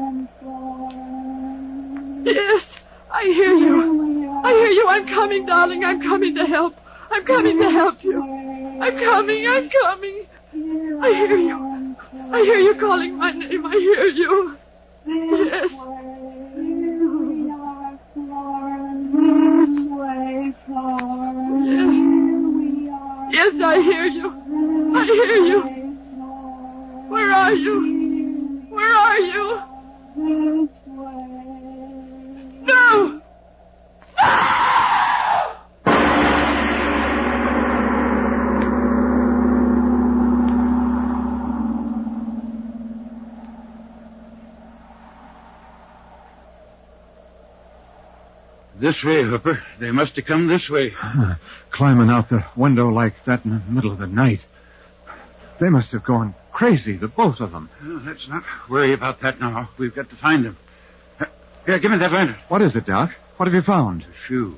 am, Florence. Yes, I hear you. I hear you. I'm coming, darling. I'm coming to help. I'm coming to help you. I'm coming. I'm coming. I hear you. I hear you calling my name. I hear you. Yes. Yes, I hear you. I hear you. Where are you? Where are you? No! This way, Hooper. They must have come this way. Climbing out the window like that in the middle of the night. They must have gone crazy, the both of them. Well, let's not worry about that now. We've got to find them. Here, give me that lantern. What is it, Doc? What have you found? A shoe.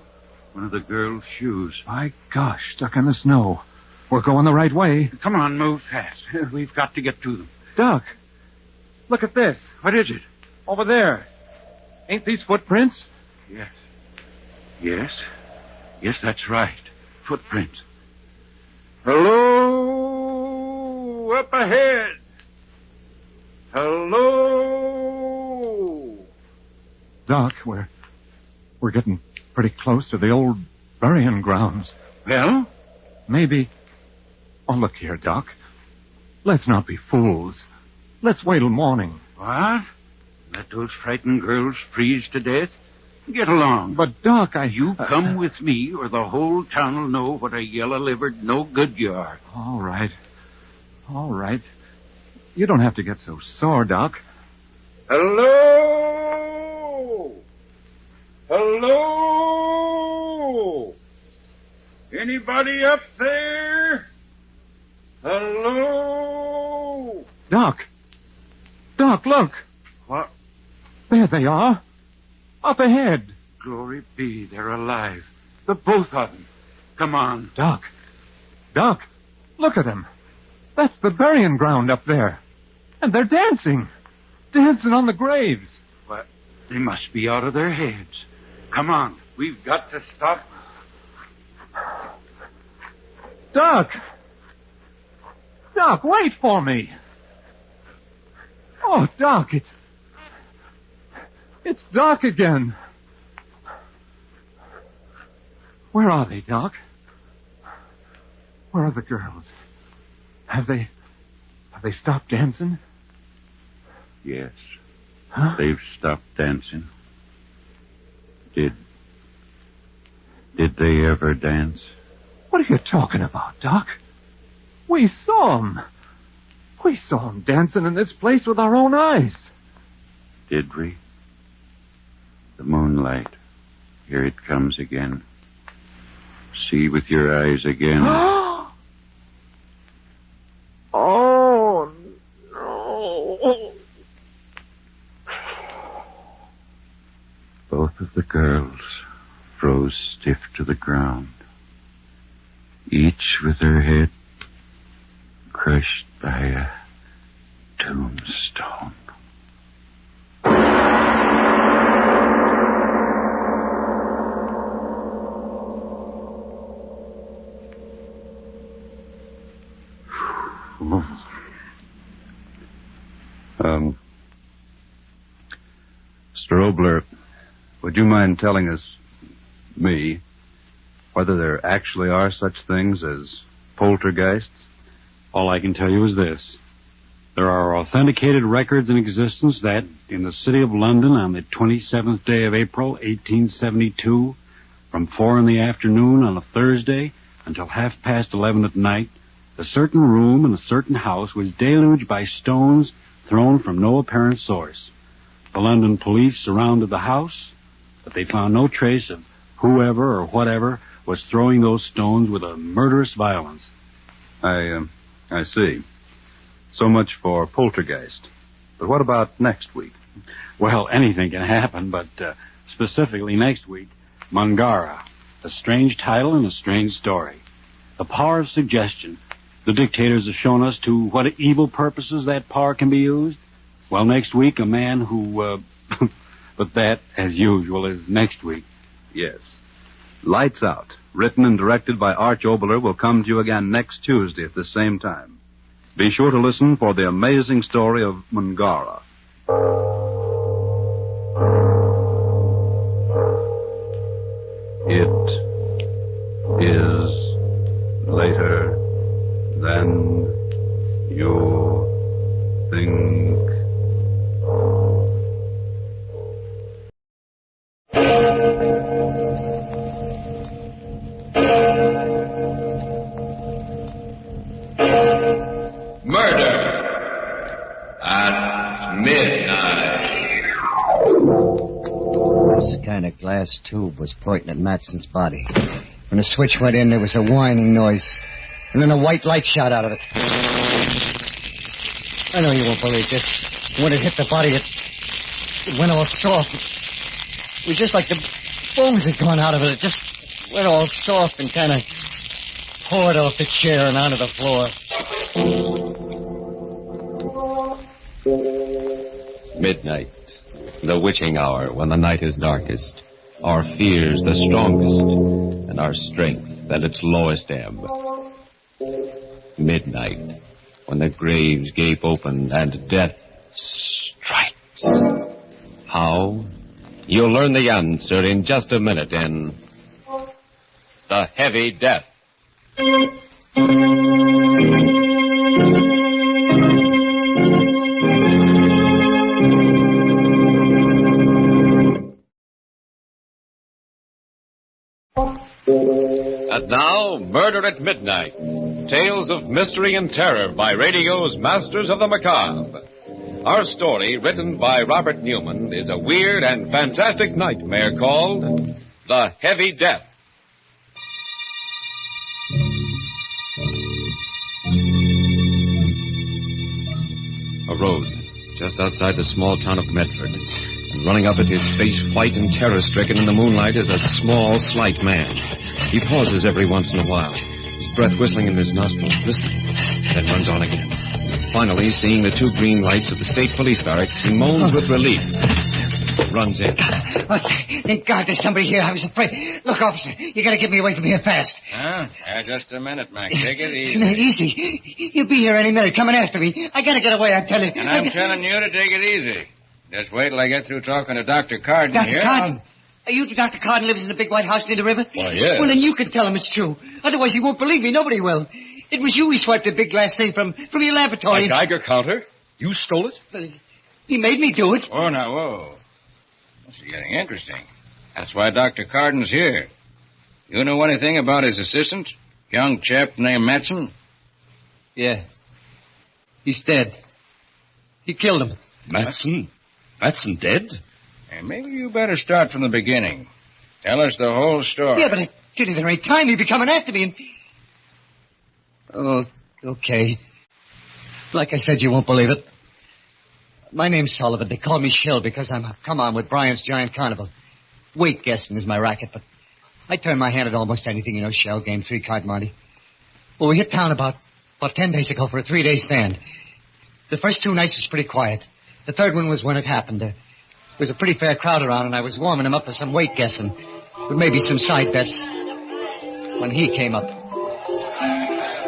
One of the girl's shoes. My gosh, stuck in the snow. We're going the right way. Come on, move fast. We've got to get to them. Doc, look at this. What is it? Over there. Ain't these footprints? Yes. Yes. Yes, that's right. Footprints. Hello, up ahead. Hello. Doc, we're getting pretty close to the old burying grounds. Well? Maybe. Oh, look here, Doc. Let's not be fools. Let's wait till morning. What? Let those frightened girls freeze to death? Get along. But, Doc, You come with me, or the whole town will know what a yellow-livered no-good you are. All right. All right. You don't have to get so sore, Doc. Hello? Hello? Anybody up there? Hello? Doc! Doc, look! What? There they are. Up ahead. Glory be, they're alive. The both of them. Come on. Doc, look at them. That's the burying ground up there. And they're dancing. Dancing on the graves. What? They must be out of their heads. Come on. We've got to stop. Doc, wait for me. Oh, Doc, it's Doc again. Where are they, Doc? Where are the girls? Have they stopped dancing? Yes. Huh? They've stopped dancing. Did they ever dance? What are you talking about, Doc? We saw them. We saw them dancing in this place with our own eyes. Did we? The moonlight. Here it comes again. See with your eyes again. Oh, no. Both of the girls froze stiff to the ground, each with her head crushed by a tombstone. Mr. Obler, would you mind telling me, whether there actually are such things as poltergeists? All I can tell you is this. There are authenticated records in existence that, in the city of London on the 27th day of April, 1872, from 4 in the afternoon on a Thursday until 11:30 at night, a certain room in a certain house was deluged by stones thrown from no apparent source. The London police surrounded the house, but they found no trace of whoever or whatever was throwing those stones with a murderous violence. I see. So much for Poltergeist. But what about next week? Well, anything can happen, but specifically next week, Mungara. A strange title and a strange story. The power of suggestion. The dictators have shown us to what evil purposes that power can be used. Well, next week, a man who, but that, as usual, is next week. Yes. Lights Out, written and directed by Arch Oboler, will come to you again next Tuesday at the same time. Be sure to listen for the amazing story of Mungara. It is later than you think. Murder at midnight. This kind of glass tube was pointing at Matson's body. When the switch went in, there was a whining noise. And then a white light shot out of it. I know you won't believe this. When it hit the body, it went all soft. It was just like the bones had gone out of it. It just went all soft and kind of poured off the chair and onto the floor. Midnight, the witching hour when the night is darkest, our fears the strongest, and our strength at its lowest ebb. Midnight, when the graves gape open and death strikes. How? You'll learn the answer in just a minute in The Heavy Death. And now, Murder at Midnight. Tales of mystery and terror by radio's masters of the macabre. Our story, written by Robert Newman, is a weird and fantastic nightmare called The Heavy Death. A road just outside the small town of Medford. And running up at his face, white and terror-stricken in the moonlight, is a small, slight man. He pauses every once in a while, his breath whistling in his nostrils. Listen, then runs on again. Finally, seeing the two green lights of the state police barracks, he moans with relief. Runs in. Oh, thank God there's somebody here. I was afraid. Look, officer, you gotta get me away from here fast. Huh? Just a minute, Mac. Take it easy. No, easy. You'll be here any minute coming after me. I gotta get away, I tell you. And I'm telling you to take it easy. Just wait till I get through talking to Dr. Carden here. Dr. Carden? Are you Dr. Carden lives in the big white house near the river? Why, yes. Well, then you can tell him it's true. Otherwise, he won't believe me. Nobody will. It was you who swiped the big glass thing from your laboratory. A Geiger counter? You stole it? He made me do it. Oh, now, whoa. This is getting interesting. That's why Dr. Carden's here. You know anything about his assistant? Young chap named Matson? Yeah. He's dead. He killed him. Matson? Matson dead? Hey, maybe you better start from the beginning. Tell us the whole story. Yeah, but I did it the right time. He'd be coming after me and... Oh, okay. Like I said, you won't believe it. My name's Sullivan. They call me Shell because I'm a come-on with Brian's Giant Carnival. Weight guessing is my racket, but I turn my hand at almost anything, Shell, game, 3-card Monte. Well, we hit town about 10 days ago for a 3-day stand. The first 2 nights was pretty quiet. The third one was when it happened. There was a pretty fair crowd around, and I was warming him up for some weight guessing, with maybe some side bets, when he came up.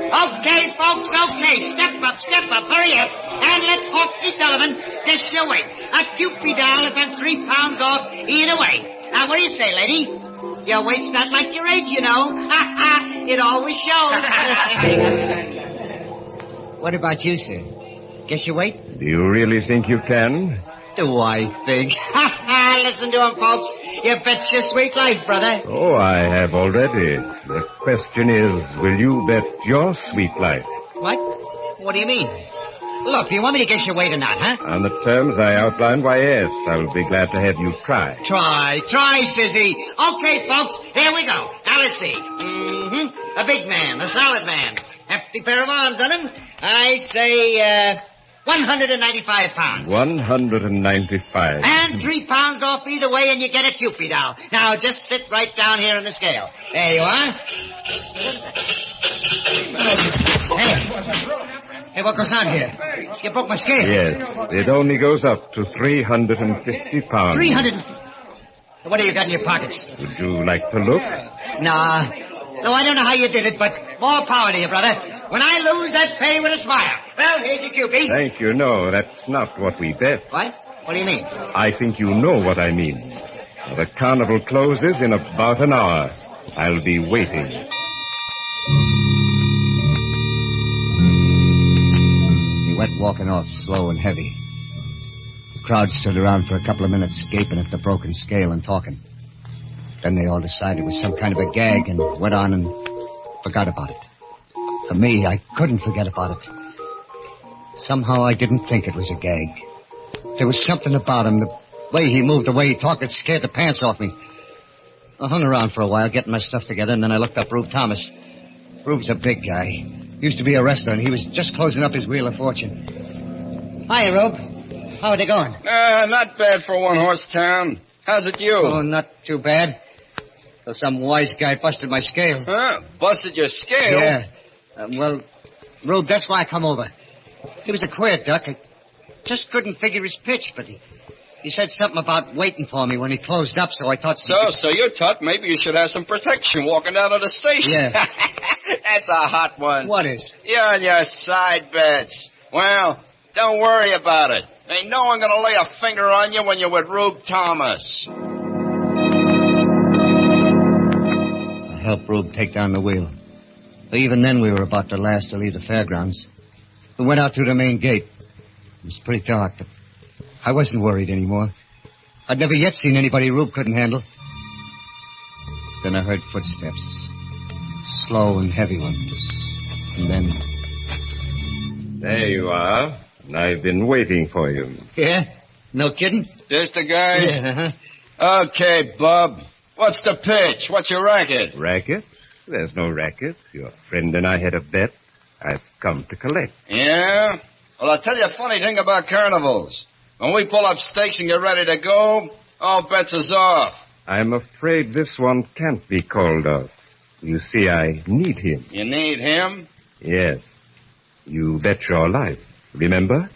Okay, folks, okay. Step up, hurry up. And let Hawkeye Sullivan guess your weight. A Cupid doll if 3 pounds off either way. Now, what do you say, lady? Your weight's not like your age, Ha ha! It always shows. What about you, sir? Guess your weight? Do you really think you can? Do I think? Ha ha! Listen to him, folks. You bet your sweet life, brother. Oh, I have already. The question is, will you bet your sweet life? What? What do you mean? Look, do you want me to guess your weight or not, huh? On the terms I outlined, why, yes. I'll be glad to have you try. Try, Sissy. Okay, folks, here we go. Now, let's see. A big man, a solid man. Hefty pair of arms on him. I say, 195 pounds. 195. And 3 pounds off either way, and you get a Cupid doll. Now, just sit right down here on the scale. There you are. Hey, what goes on here? You broke my scale. Yes, it only goes up to 350 pounds. 300... What have you got in your pockets? Would you like to look? Nah. No, I don't know how you did it, but more power to you, brother. When I lose, that pay with a smile. Well, here's your Cupid. Thank you. No, that's not what we bet. What? What do you mean? I think you know what I mean. The carnival closes in about an hour. I'll be waiting. He went walking off, slow and heavy. The crowd stood around for a couple of minutes, gaping at the broken scale and talking. Then they all decided it was some kind of a gag and went on and forgot about it. For me, I couldn't forget about it. Somehow I didn't think it was a gag. There was something about him, the way he moved, the way he talked, it scared the pants off me. I hung around for a while, getting my stuff together, and then I looked up Rube Thomas. Rube's a big guy. Used to be a wrestler, and he was just closing up his Wheel of Fortune. Hiya, Rube. How are they going? Not bad for a one-horse town. How's it you? Oh, not too bad. Till some wise guy busted my scale. Huh? Busted your scale? Yeah. Well, Rube, that's why I come over. He was a queer duck. I just couldn't figure his pitch, but he said something about waiting for me when he closed up, so I thought... So you thought maybe you should have some protection walking down to the station. Yeah. That's a hot one. What is? You're on your side bets. Well, don't worry about it. Ain't no one gonna lay a finger on you when you're with Rube Thomas. I helped Rube take down the wheel. But even then, we were about the last to leave the fairgrounds. We went out through the main gate. It was pretty dark, but I wasn't worried anymore. I'd never yet seen anybody Rube couldn't handle. Then I heard footsteps. Slow and heavy ones. And then... There you are. I've been waiting for you. Yeah? No kidding? This the guy? Yeah, Okay, Bub. What's the pitch? What's your racket? Racket? There's no racket. Your friend and I had a bet. I've come to collect. Yeah? Well, I'll tell you a funny thing about carnivals. When we pull up stakes and get ready to go, all bets is off. I'm afraid this one can't be called off. You see, I need him. You need him? Yes. You bet your life, remember?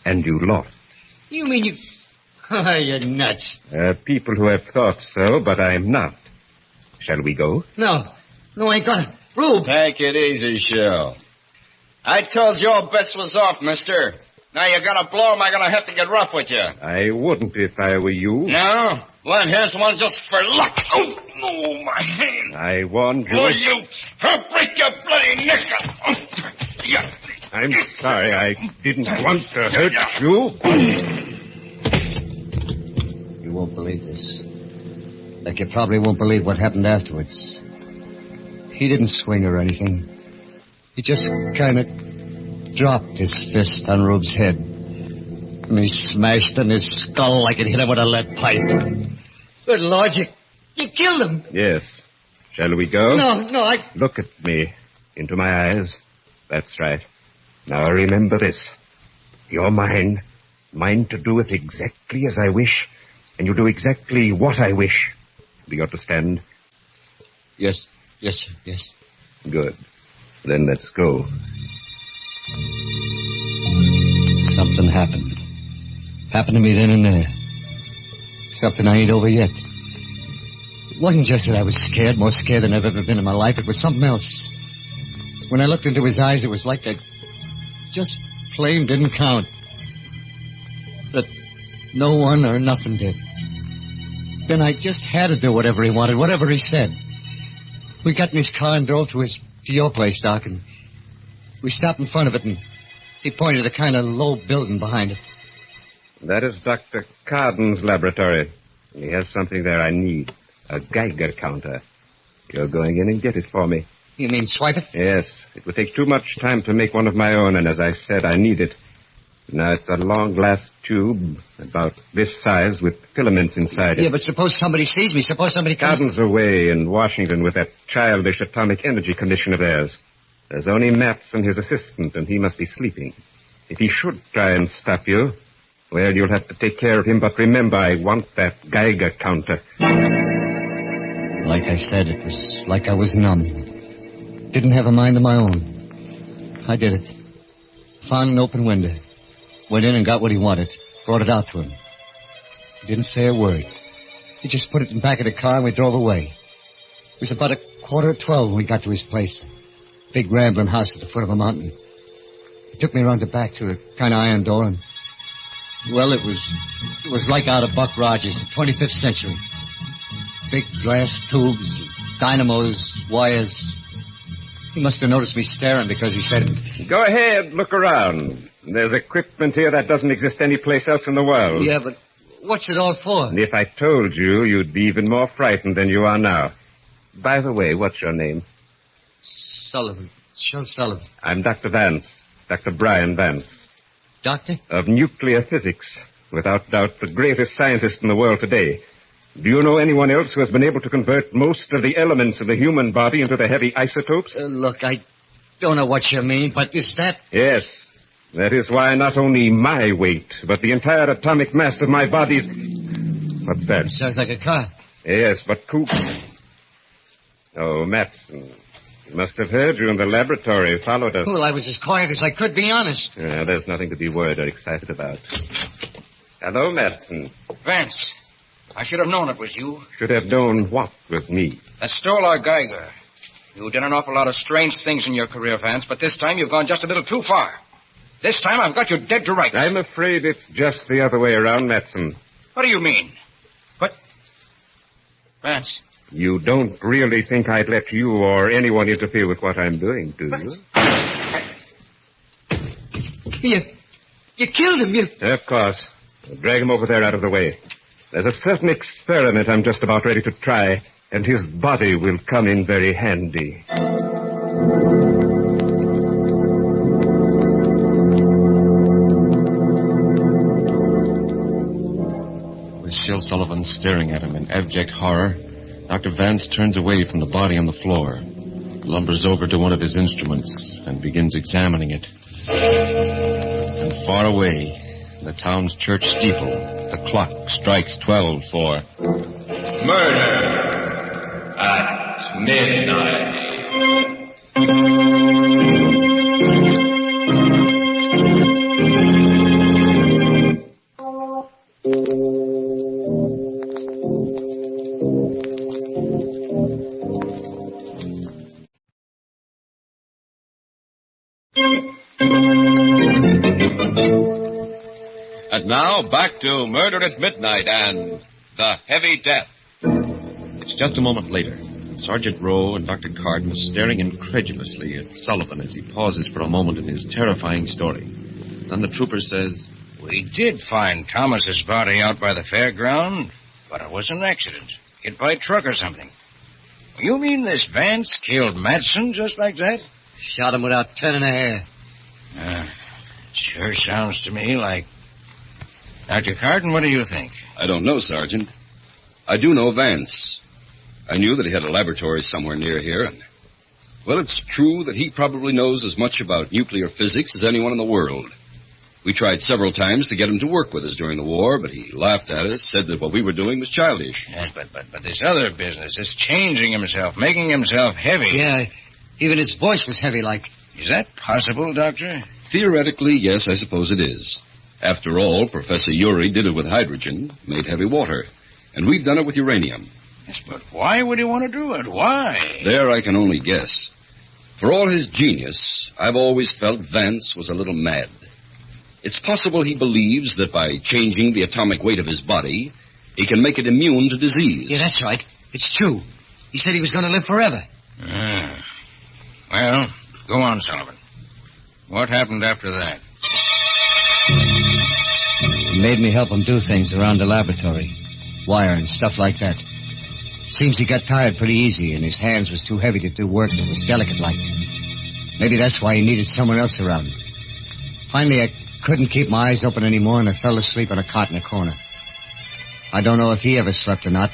And you lost. You mean you... Oh, you're nuts. People who have thought so, but I'm not. Shall we go? No, I ain't gonna. Rube! Take it easy, Shell. I told you all bets was off, mister. Now you're gonna blow him, I'm gonna have to get rough with you. I wouldn't if I were you. No? Well, here's one just for luck. Oh, no, my hand. I warned you. Oh, you... I'll break your bloody neck. Oh, yeah. I'm sorry. I didn't want to hurt you. You won't believe this. Like you probably won't believe what happened afterwards. He didn't swing or anything. He just kind of dropped his fist on Rube's head. And he smashed in his skull like it hit him with a lead pipe. Good Lord, you killed him. Yes. Shall we go? No, I... Look at me. Into my eyes. That's right. Now remember this. You're mine. Mine to do it exactly as I wish. And you do exactly what I wish. Do you understand? Yes, sir, yes. Good. Then let's go. Something happened. Happened to me then and there. Something I ain't over yet. It wasn't just that I was scared, more scared than I've ever been in my life. It was something else. When I looked into his eyes, it was like I just plain didn't count. That no one or nothing did. Then I just had to do whatever he wanted, whatever he said. We got in his car and drove to your place, Doc, and we stopped in front of it, and he pointed at a kind of low building behind it. That is Dr. Carden's laboratory. He has something there I need. A Geiger counter. You're going in and get it for me. You mean swipe it? Yes. It would take too much time to make one of my own, and as I said, I need it. Now, it's a long glass tube, about this size, with filaments inside it. Yeah, but suppose somebody sees me. Suppose somebody comes... Carden's away in Washington with that childish atomic energy commission of theirs. There's only Matson, his assistant, and he must be sleeping. If he should try and stop you, well, you'll have to take care of him, but remember, I want that Geiger counter. Like I said, it was like I was numb. Didn't have a mind of my own. I did it. Found an open window. Went in and got what he wanted. Brought it out to him. He didn't say a word. He just put it in the back of the car and we drove away. It was about 11:45 when we got to his place. Big rambling house at the foot of a mountain. He took me around the back to a kind of iron door and... Well, it was like out of Buck Rogers, the 25th century. Big glass tubes, dynamos, wires. He must have noticed me staring because he said... Go ahead, look around. There's equipment here that doesn't exist anyplace else in the world. Yeah, but what's it all for? And if I told you, you'd be even more frightened than you are now. By the way, what's your name? Sullivan. Shel Sullivan. I'm Dr. Vance. Dr. Brian Vance. Doctor? Of nuclear physics. Without doubt, the greatest scientist in the world today. Do you know anyone else who has been able to convert most of the elements of the human body into the heavy isotopes? Look, I don't know what you mean, but is that... Yes. That is why not only my weight, but the entire atomic mass of my body's... What's that? It sounds like a car. Yes, but who... Oh, Matson. He must have heard you in the laboratory, followed us. Well, I was as quiet as I could be, honest. There's nothing to be worried or excited about. Hello, Matson. Vance, I should have known it was you. Should have known what was me. That stole our Geiger. You've done an awful lot of strange things in your career, Vance, but this time you've gone just a little too far. This time I've got you dead to rights. I'm afraid it's just the other way around, Matson. What do you mean? What? Vance. You don't really think I'd let you or anyone interfere with what I'm doing, do you? You killed him, Of course. Drag him over there out of the way. There's a certain experiment I'm just about ready to try, and his body will come in very handy. With Shel Sullivan staring at him in abject horror, Dr. Vance turns away from the body on the floor, lumbers over to one of his instruments, and begins examining it. And far away, The town's church steeple. The clock strikes 12 for... Murder at midnight. And now, back to Murder at Midnight and The Heavy Death. It's just a moment later. Sergeant Rowe and Dr. Carden are staring incredulously at Sullivan as he pauses for a moment in his terrifying story. Then the trooper says, We did find Thomas's body out by the fairground, but it was an accident. Hit by a truck or something. You mean this Vance killed Matson just like that? Shot him without turning a hair. Sure sounds to me like... Dr. Carden, what do you think? I don't know, Sergeant. I do know Vance. I knew that he had a laboratory somewhere near here, and... Well, it's true that he probably knows as much about nuclear physics as anyone in the world. We tried several times to get him to work with us during the war, but he laughed at us, said that what we were doing was childish. Yes, but this other business, this changing himself, making himself heavy... Yeah, even his voice was heavy like. Is that possible, Doctor? Theoretically, yes, I suppose it is. After all, Professor Urey did it with hydrogen, made heavy water. And we've done it with uranium. Yes, but why would he want to do it? Why? There I can only guess. For all his genius, I've always felt Vance was a little mad. It's possible he believes that by changing the atomic weight of his body, he can make it immune to disease. Yeah, that's right. It's true. He said he was going to live forever. Well, go on, Sullivan. What happened after that? He made me help him do things around the laboratory. Wire and stuff like that. Seems he got tired pretty easy, and his hands was too heavy to do work that was delicate-like. Maybe that's why he needed someone else around. Finally, I couldn't keep my eyes open anymore, and I fell asleep on a cot in a corner. I don't know if he ever slept or not.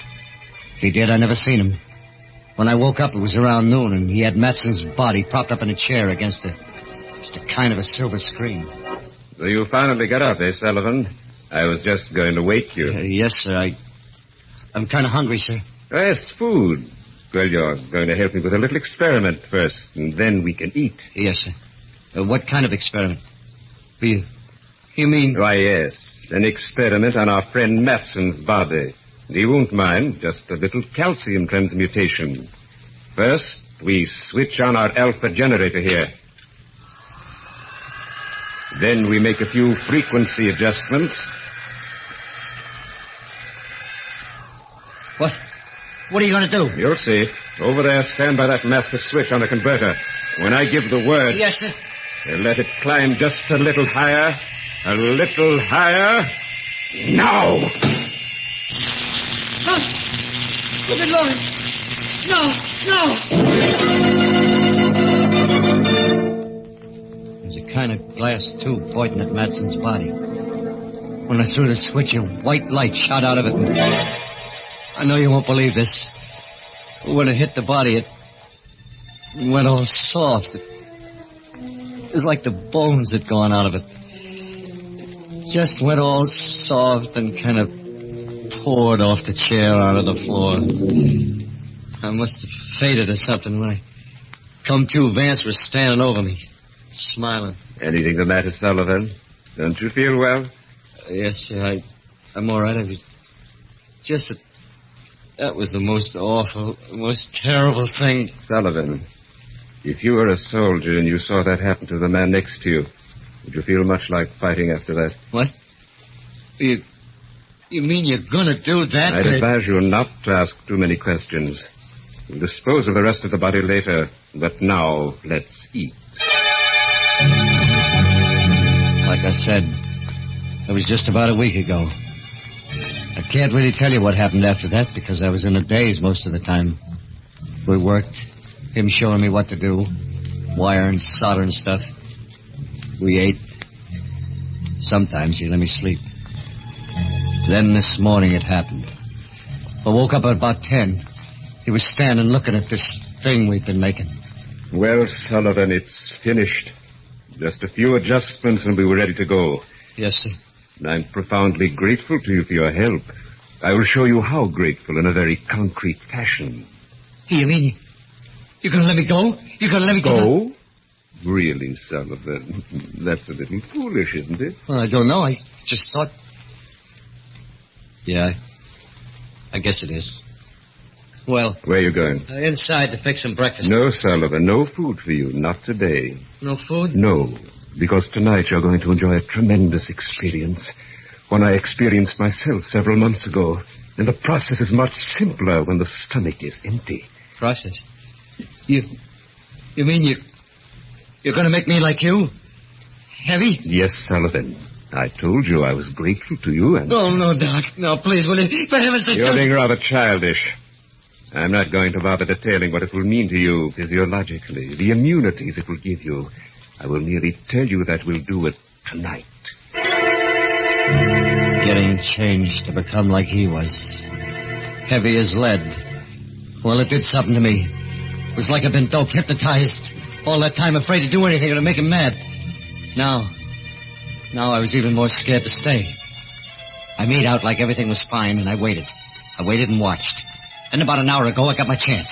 If he did, I never seen him. When I woke up, it was around noon, and he had Matson's body propped up in a chair against just a kind of a silver screen. So you finally got up, Sullivan? I was just going to wake you. Yes, sir. I'm kind of hungry, sir. Yes, food. Well, you're going to help me with a little experiment first, and then we can eat. Yes, sir. What kind of experiment? You mean... Why, yes. An experiment on our friend Matson's body. He won't mind. Just a little calcium transmutation. First, we switch on our alpha generator here. Then we make a few frequency adjustments. What are you going to do? You'll see. Over there, stand by that master switch on the converter. When I give the word... Yes, sir. Let it climb just a little higher. A little higher. Now! Oh, good Lord. No. There's a kind of glass tube pointing at Matson's body. When I threw the switch, a white light shot out of it. I know you won't believe this. When it hit the body, it went all soft. It was like the bones had gone out of it. It just went all soft and kind of poured off the chair onto the floor. I must have fainted or something. When I come to, Vance was standing over me, smiling. Anything the matter, Sullivan? Don't you feel well? Yes, sir. I'm all right. I was just... That was the most awful, most terrible thing. Sullivan, if you were a soldier and you saw that happen to the man next to you, would you feel much like fighting after that? What? You mean you're going to do that? I'd advise you not to ask too many questions. We'll dispose of the rest of the body later, but now let's eat. Like I said, it was just about a week ago. I can't really tell you what happened after that because I was in a daze most of the time. We worked, him showing me what to do, wire and solder and stuff. We ate. Sometimes he let me sleep. Then this morning it happened. I woke up at about 10. He was standing looking at this thing we've been making. Well, Sullivan, it's finished. Just a few adjustments and we were ready to go. Yes, sir. And I'm profoundly grateful to you for your help. I will show you how grateful in a very concrete fashion. You mean you're going to let me go? You're going to let me go? Go? Really, Sullivan, that's a little foolish, isn't it? Well, I don't know. I just thought... Yeah, I guess it is. Well... Where are you going? Inside to fix some breakfast. No, Sullivan, no food for you. Not today. No food? No, because tonight you're going to enjoy a tremendous experience. One I experienced myself several months ago. And the process is much simpler when the stomach is empty. Process? You mean you're going to make me like you? Heavy? Yes, Sullivan. I told you I was grateful to you and... Oh, no, Doc. No, please, will you? For heaven's sake... You're being rather childish. I'm not going to bother detailing what it will mean to you physiologically, the immunities it will give you. I will merely tell you that we'll do it tonight. Getting changed to become like he was. Heavy as lead. Well, it did something to me. It was like I'd been dope hypnotized. All that time afraid to do anything to make him mad. Now I was even more scared to stay. I made out like everything was fine, and I waited. I waited and watched. Then about an hour ago, I got my chance.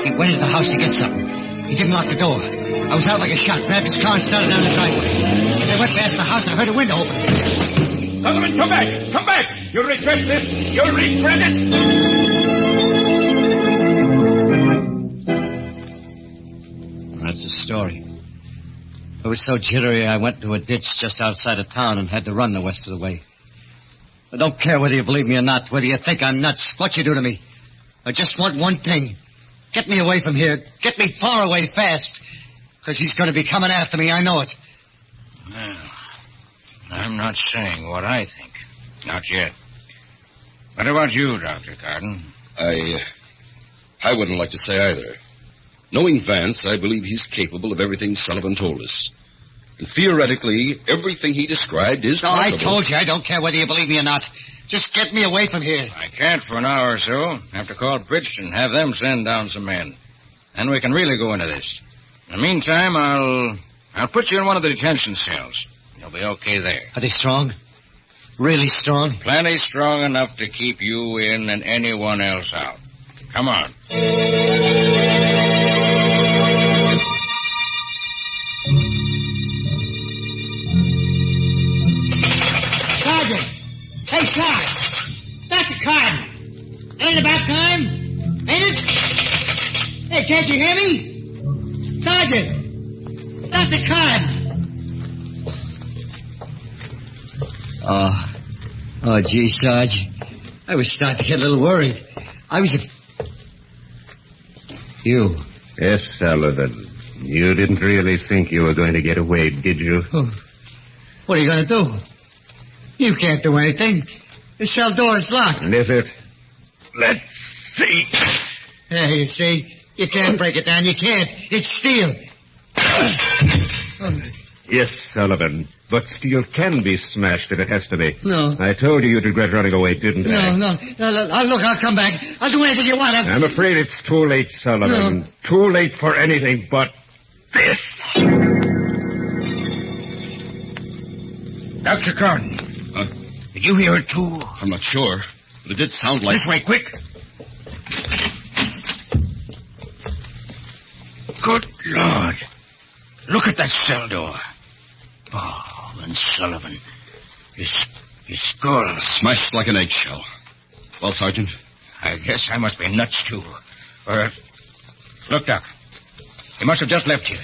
He went into the house to get something. He didn't lock the door. I was out like a shot, grabbed his car and started down the driveway. As I went past the house, I heard a window open. Sullivan, come back! Come back! You'll regret this! You'll regret it! That's the story. I was so jittery, I went to a ditch just outside of town and had to run the rest of the way. I don't care whether you believe me or not, whether you think I'm nuts, what you do to me. I just want one thing. Get me away from here. Get me far away fast. Because he's going to be coming after me, I know it. Well, I'm not saying what I think. Not yet. What about you, Dr. Carden? I wouldn't like to say either. Knowing Vance, I believe he's capable of everything Sullivan told us. And theoretically, everything he described is possible. I told you, I don't care whether you believe me or not. Just get me away from here. I can't for an hour or so. Have to call Bridgeton and have them send down some men. Then we can really go into this. In the meantime, I'll put you in one of the detention cells. You'll be okay there. Are they strong? Really strong? Plenty strong enough to keep you in and anyone else out. Come on. Sergeant! Hey, Sarge! Dr. Carden! Ain't it about time? Ain't it? Hey, can't you hear me? Sergeant! Dr. Carden! Oh, gee, Sarge. I was starting to get a little worried. You. Yes, Sullivan. You didn't really think you were going to get away, did you? Oh. What are you going to do? You can't do anything. The cell door is locked. And is it? Let's see. Yeah, you see? You can't break it down. You can't. It's steel. Yes, Sullivan. But steel can be smashed if it has to be. No. I told you you'd regret running away, didn't I? No. Look, I'll come back. I'll do anything you want. I'm afraid it's too late, Sullivan. No. Too late for anything but this. Dr. Carden. Did you hear it, too? I'm not sure, but it did sound like... This way, quick. Good Lord. Look at that cell door. Oh, and Sullivan. His skull. Smashed like an eggshell. Well, Sergeant? I guess I must be nuts, too. Look, Doc. He must have just left here.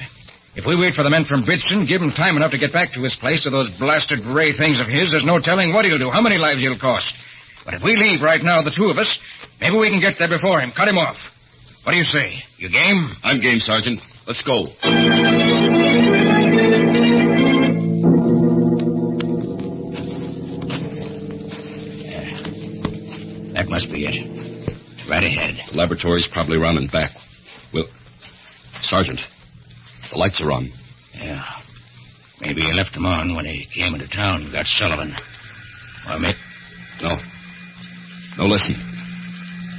If we wait for the men from Bridgeton, give him time enough to get back to his place or those blasted ray things of his, there's no telling what he'll do, how many lives he'll cost. But if we leave right now, the two of us, maybe we can get there before him, cut him off. What do you say? You game? I'm game, Sergeant. Let's go. That must be it. It's right ahead. The laboratory's probably around and back. Well, Sergeant, the lights are on. Yeah. Maybe he left them on when he came into town and got Sullivan. Well, mate. No. No, listen.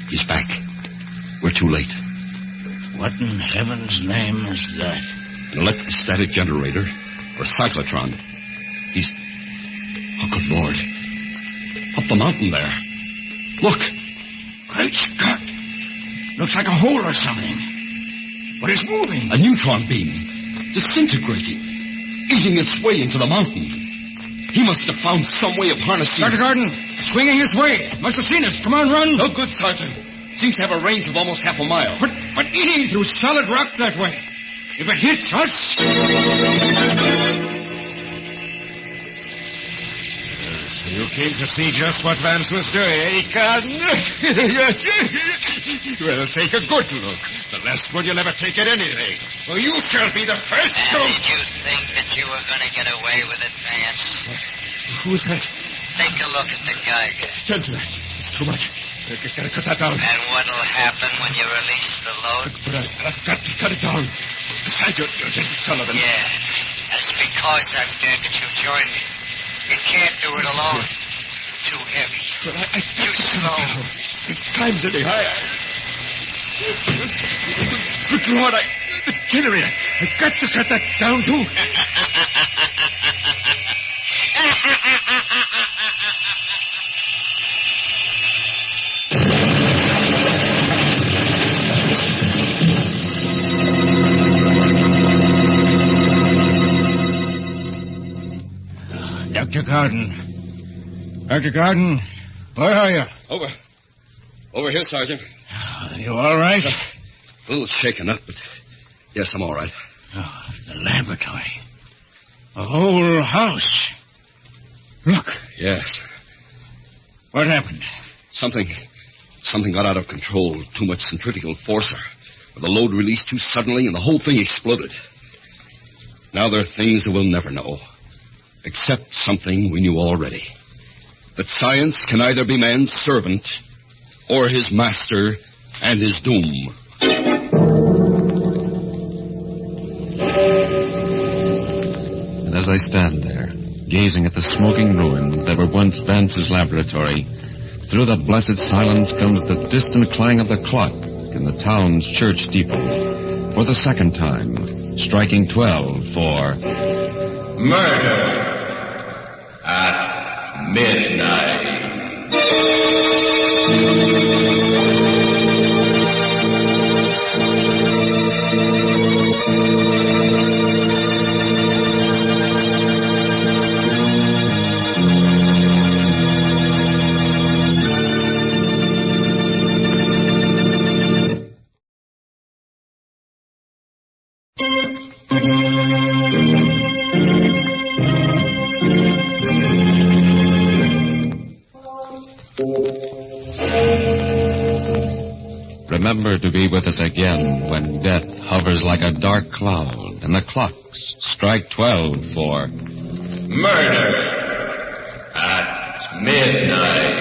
He's back. We're too late. What in heaven's name is that? An electrostatic generator or cyclotron. Oh, good Lord. Up the mountain there. Look. Great Scott. Looks like a hole or something. But it's moving. A neutron beam. Disintegrating. Eating its way into the mountain. He must have found some way of harnessing... Dr. Gordon, swinging his way. Must have seen us. Come on, run. No good, Sergeant. Seems to have a range of almost half a mile. But eating through solid rock that way. If it hits us... You came to see just what Vance was doing, eh, Carden? Yes. Well, take a good look. The last one you'll ever take at anything. Well, you shall be the first to... And did you think that you were going to get away with it, Vance? Who's that? Take a look at the Geiger. Gentlemen, too much. I've got to cut that down. And what'll happen when you release the load? But I've got to cut it down. Besides, you're Gentle Sullivan. Yeah. And it's because I'm dead that you joined me. You can't do it alone. Too heavy. But I Too slow. It climbs any higher. Good Lord, the generator. I've got to cut that down, too. Dr. Gordon. Dr. Gordon, where are you? Over here, Sergeant. You all right? A little shaken up, but yes, I'm all right. Oh, the laboratory. A whole house. Look. Yes. What happened? Something got out of control. Too much centrifugal force, or the load released too suddenly, and the whole thing exploded. Now there are things that we'll never know. Except something we knew already. That science can either be man's servant or his master and his doom. And as I stand there, gazing at the smoking ruins that were once Vance's laboratory, through the blessed silence comes the distant clang of the clock in the town's church steeple. For the second time, striking 12 for... Murder at midnight. Remember to be with us again when death hovers like a dark cloud and the clocks strike 12 for... Murder at midnight.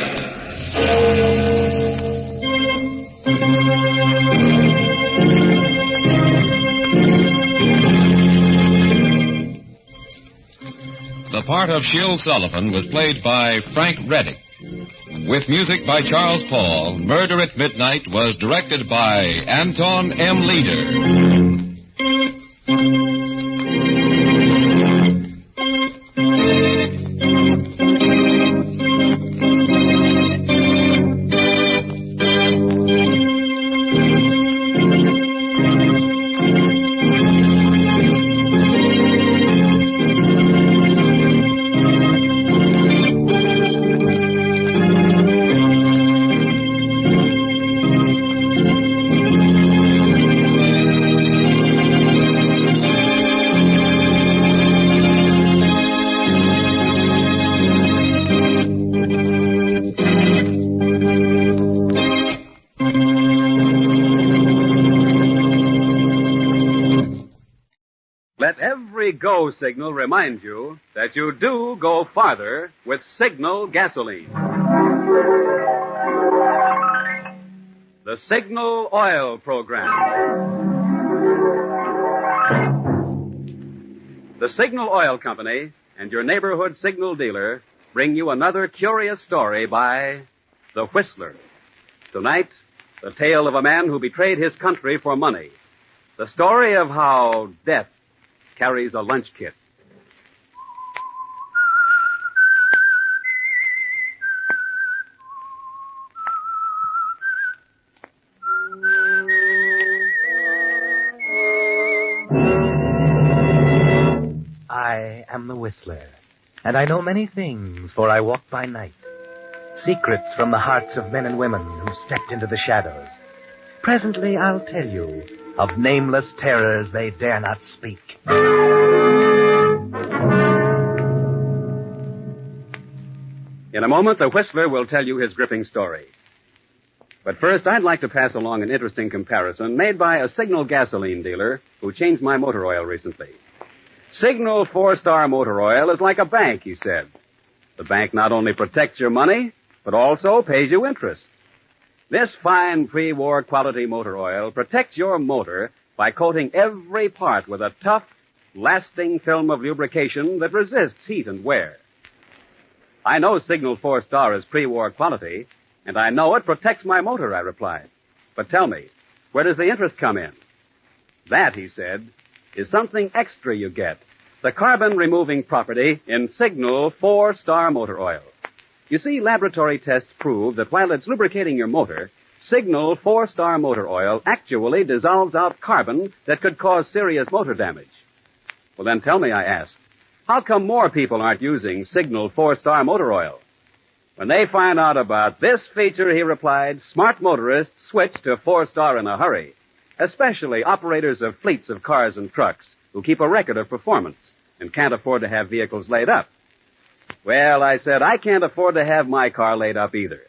The part of Shill Sullivan was played by Frank Reddick. With music by Charles Paul, Murder at Midnight was directed by Anton M. Leader. Let every go signal remind you that you do go farther with Signal gasoline. The Signal Oil Program. The Signal Oil Company and your neighborhood signal dealer bring you another curious story by The Whistler. Tonight, the tale of a man who betrayed his country for money. The story of how death carries a lunch kit. I am the Whistler, and I know many things, for I walk by night. Secrets from the hearts of men and women who stepped into the shadows. Presently I'll tell you of nameless terrors they dare not speak. In a moment, the Whistler will tell you his gripping story. But first, I'd like to pass along an interesting comparison made by a Signal gasoline dealer who changed my motor oil recently. Signal 4-Star Motor Oil is like a bank, he said. The bank not only protects your money, but also pays you interest. This fine pre-war quality motor oil protects your motor by coating every part with a tough, lasting film of lubrication that resists heat and wear. I know Signal 4-Star is pre-war quality, and I know it protects my motor, I replied. But tell me, where does the interest come in? That, he said, is something extra you get. The carbon-removing property in Signal 4-Star Motor Oil. You see, laboratory tests prove that while it's lubricating your motor, Signal 4-Star Motor Oil actually dissolves out carbon that could cause serious motor damage. Well, then tell me, I asked, how come more people aren't using Signal 4-Star Motor Oil? When they find out about this feature, he replied, smart motorists switch to 4-Star in a hurry, especially operators of fleets of cars and trucks who keep a record of performance and can't afford to have vehicles laid up. Well, I said, I can't afford to have my car laid up either.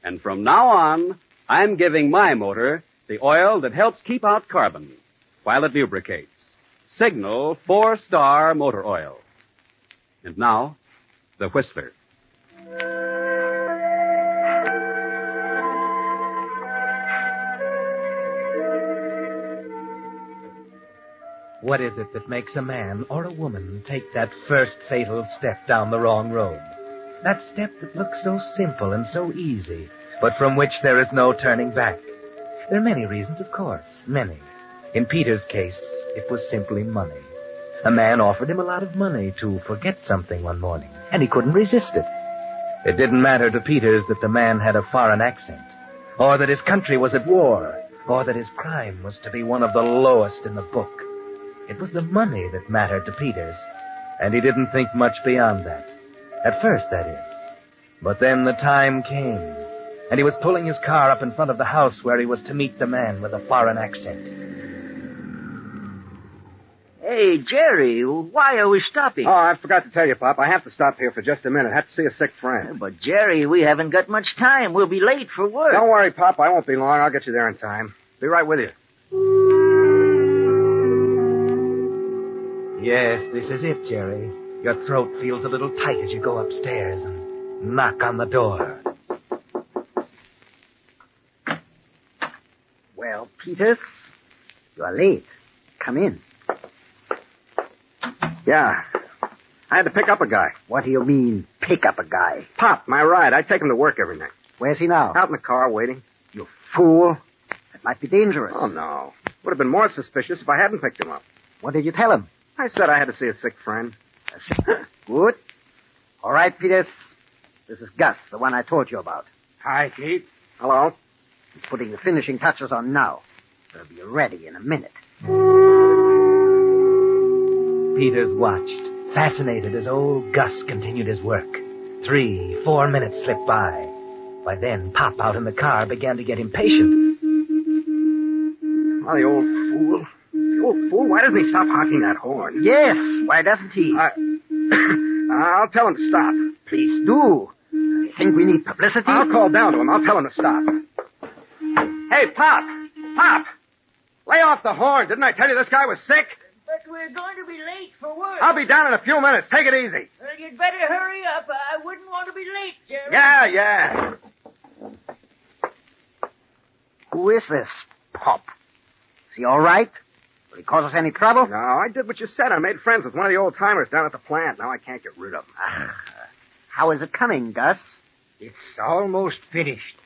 And from now on, I'm giving my motor the oil that helps keep out carbon while it lubricates. Signal 4-Star Motor Oil. And now, the Whistler. What is it that makes a man or a woman take that first fatal step down the wrong road? That step that looks so simple and so easy, but from which there is no turning back. There are many reasons, of course, many. In Peter's case, it was simply money. A man offered him a lot of money to forget something one morning, and he couldn't resist it. It didn't matter to Peters that the man had a foreign accent, or that his country was at war, or that his crime was to be one of the lowest in the book. It was the money that mattered to Peters, and he didn't think much beyond that. At first, that is. But then the time came, and he was pulling his car up in front of the house where he was to meet the man with a foreign accent. Hey, Jerry, why are we stopping? Oh, I forgot to tell you, Pop. I have to stop here for just a minute. I have to see a sick friend. But, Jerry, we haven't got much time. We'll be late for work. Don't worry, Pop. I won't be long. I'll get you there in time. Be right with you. Yes, this is it, Jerry. Your throat feels a little tight as you go upstairs and knock on the door. Well, Peters, you're late. Come in. Yeah. I had to pick up a guy. What do you mean, pick up a guy? Pop, my ride. I take him to work every night. Where's he now? Out in the car, waiting. You fool. That might be dangerous. Oh, no. Would have been more suspicious if I hadn't picked him up. What did you tell him? I said I had to see a sick friend. Good. All right, Peters. This is Gus, the one I told you about. Hi, Pete. Hello. He's putting the finishing touches on now. They'll be ready in a minute. Peters watched, fascinated as old Gus continued his work. 3-4 minutes slipped by. By then, Pop out in the car began to get impatient. Oh, the old fool. The old fool? Why doesn't he stop honking that horn? Yes, why doesn't he? I'll tell him to stop. Please do. I think we need publicity. I'll call down to him. I'll tell him to stop. Hey, Pop! Pop! Lay off the horn. Didn't I tell you this guy was sick? But we're going to be late for work. I'll be down in a few minutes. Take it easy. Well, you'd better hurry up. I wouldn't want to be late, Jerry. Yeah. Who is this Pop? Is he all right? Will he cause us any trouble? No, I did what you said. I made friends with one of the old-timers down at the plant. Now I can't get rid of him. How is it coming, Gus? It's almost finished.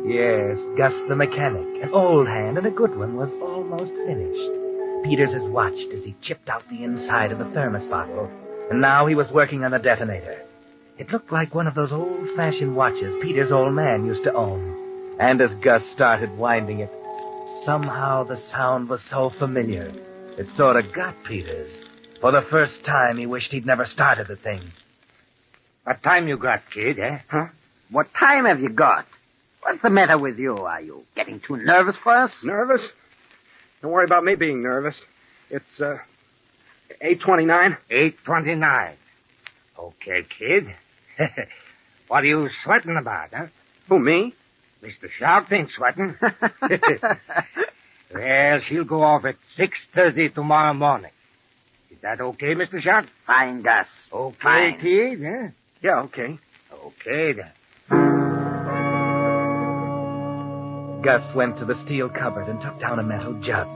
Yes, Gus the mechanic, an old hand and a good one, was almost finished. Peters has watched as he chipped out the inside of the thermos bottle, and now he was working on the detonator. It looked like one of those old-fashioned watches Peter's old man used to own. And as Gus started winding it, somehow the sound was so familiar. It sort of got Peters. For the first time, he wished he'd never started the thing. What time you got, kid, eh? Huh? What time have you got? What's the matter with you? Are you getting too nervous for us? Nervous? Don't worry about me being nervous. It's, 8:29. 8:29. Okay, kid. What are you sweating about, huh? Who, me? Mr. Shark ain't sweating. Well, she'll go off at 6:30 tomorrow morning. Is that okay, Mr. Shark? Fine, Gus. Okay, Fine. kid, huh? Yeah, okay. Okay, then. Gus went to the steel cupboard and took down a metal jug.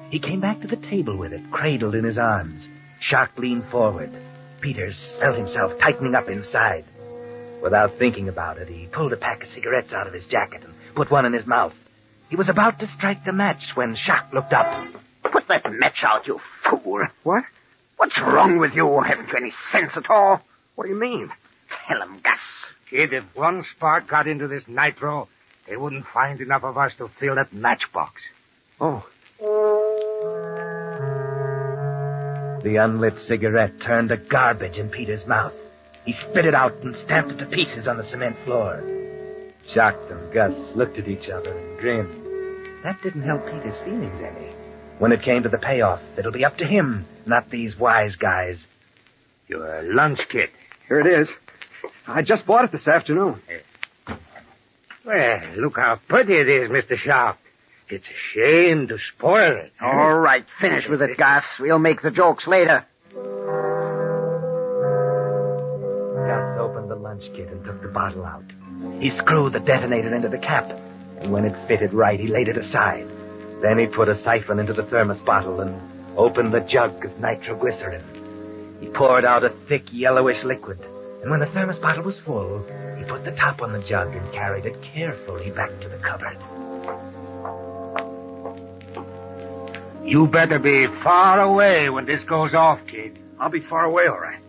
He came back to the table with it, cradled in his arms. Shark leaned forward. Peters felt himself tightening up inside. Without thinking about it, he pulled a pack of cigarettes out of his jacket and put one in his mouth. He was about to strike the match when Shark looked up. Put that match out, you fool. What? What's wrong with you? Haven't you any sense at all? What do you mean? Tell him, Gus. Kid, if one spark got into this nitro, they wouldn't find enough of us to fill that matchbox. Oh. The unlit cigarette turned to garbage in Peter's mouth. He spit it out and stamped it to pieces on the cement floor. Shark and Gus looked at each other and grinned. That didn't help Peter's feelings any. When it came to the payoff, it'll be up to him, not these wise guys. Your lunch kit. Here it is. I just bought it this afternoon. Well, look how pretty it is, Mr. Shark. It's a shame to spoil it. All right, finish with it, Gus. We'll make the jokes later. Gus opened the lunch kit and took the bottle out. He screwed the detonator into the cap, and when it fitted right, he laid it aside. Then he put a siphon into the thermos bottle and opened the jug of nitroglycerin. He poured out a thick, yellowish liquid, and when the thermos bottle was full, he put the top on the jug and carried it carefully back to the cupboard. You better be far away when this goes off, kid. I'll be far away, all right.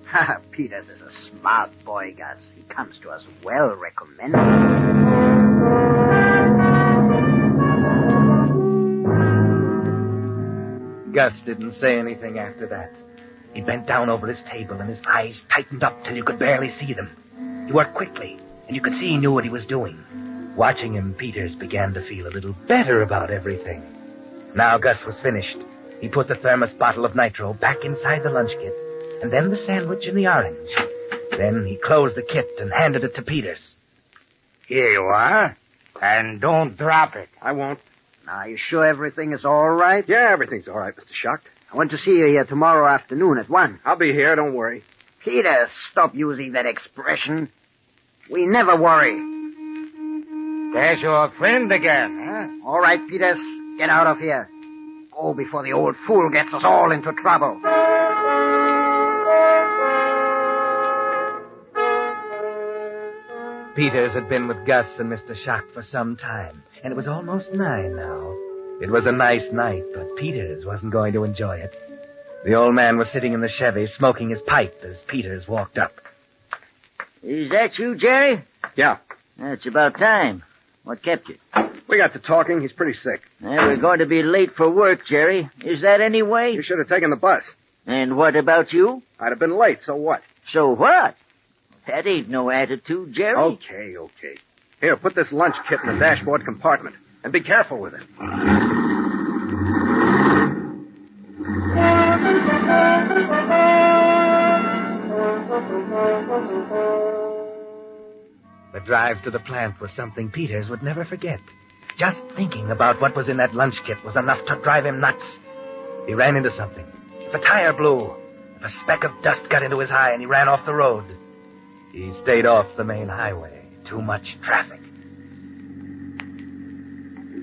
Peters is a smart boy, Gus. He comes to us well recommended. Gus didn't say anything after that. He bent down over his table and his eyes tightened up till you could barely see them. He worked quickly, and you could see he knew what he was doing. Watching him, Peters began to feel a little better about everything. Now Gus was finished. He put the thermos bottle of nitro back inside the lunch kit, and then the sandwich and the orange. Then he closed the kit and handed it to Peters. Here you are. And don't drop it. I won't. Are you sure everything is all right? Yeah, everything's all right, Mr. Shark. I want to see you here tomorrow afternoon at 1. I'll be here, don't worry. Peters, stop using that expression. We never worry. There's your friend again, huh? All right, Peters, get out of here. Go before the old fool gets us all into trouble. Peters had been with Gus and Mr. Shark for some time, and it was almost 9 now. It was a nice night, but Peters wasn't going to enjoy it. The old man was sitting in the Chevy smoking his pipe as Peters walked up. Is that you, Jerry? Yeah. It's about time. What kept you? We got to talking. He's pretty sick. We're going to be late for work, Jerry. Is that any way? You should have taken the bus. And what about you? I'd have been late, so what? So what? That ain't no attitude, Jerry. Okay. Here, put this lunch kit in the dashboard compartment. And be careful with it. The drive to the plant was something Peters would never forget. Just thinking about what was in that lunch kit was enough to drive him nuts. He ran into something. If a tire blew, if a speck of dust got into his eye and he ran off the road. He stayed off the main highway. Too much traffic.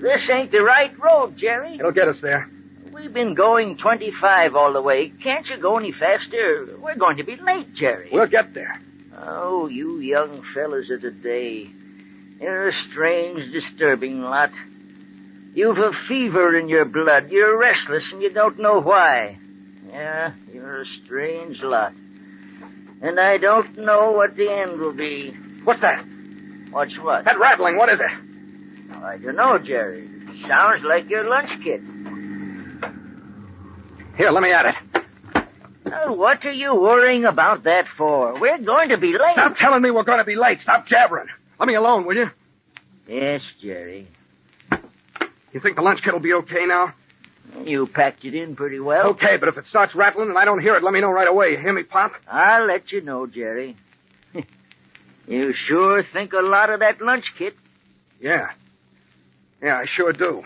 This ain't the right road, Jerry. It'll get us there. We've been going 25 all the way. Can't you go any faster? We're going to be late, Jerry. We'll get there. Oh, you young fellas of today. You're a strange, disturbing lot. You've a fever in your blood. You're restless and you don't know why. Yeah, you're a strange lot. And I don't know what the end will be. What's that? What's what? That rattling, what is it? I don't know, Jerry. Sounds like your lunch kit. Here, let me at it. What are you worrying about that for? We're going to be late. Stop telling me we're going to be late. Stop jabbering. Let me alone, will you? Yes, Jerry. You think the lunch kit will be okay now? You packed it in pretty well. Okay, but if it starts rattling and I don't hear it, let me know right away. You hear me, Pop? I'll let you know, Jerry. You sure think a lot of that lunch kit. Yeah. Yeah, I sure do.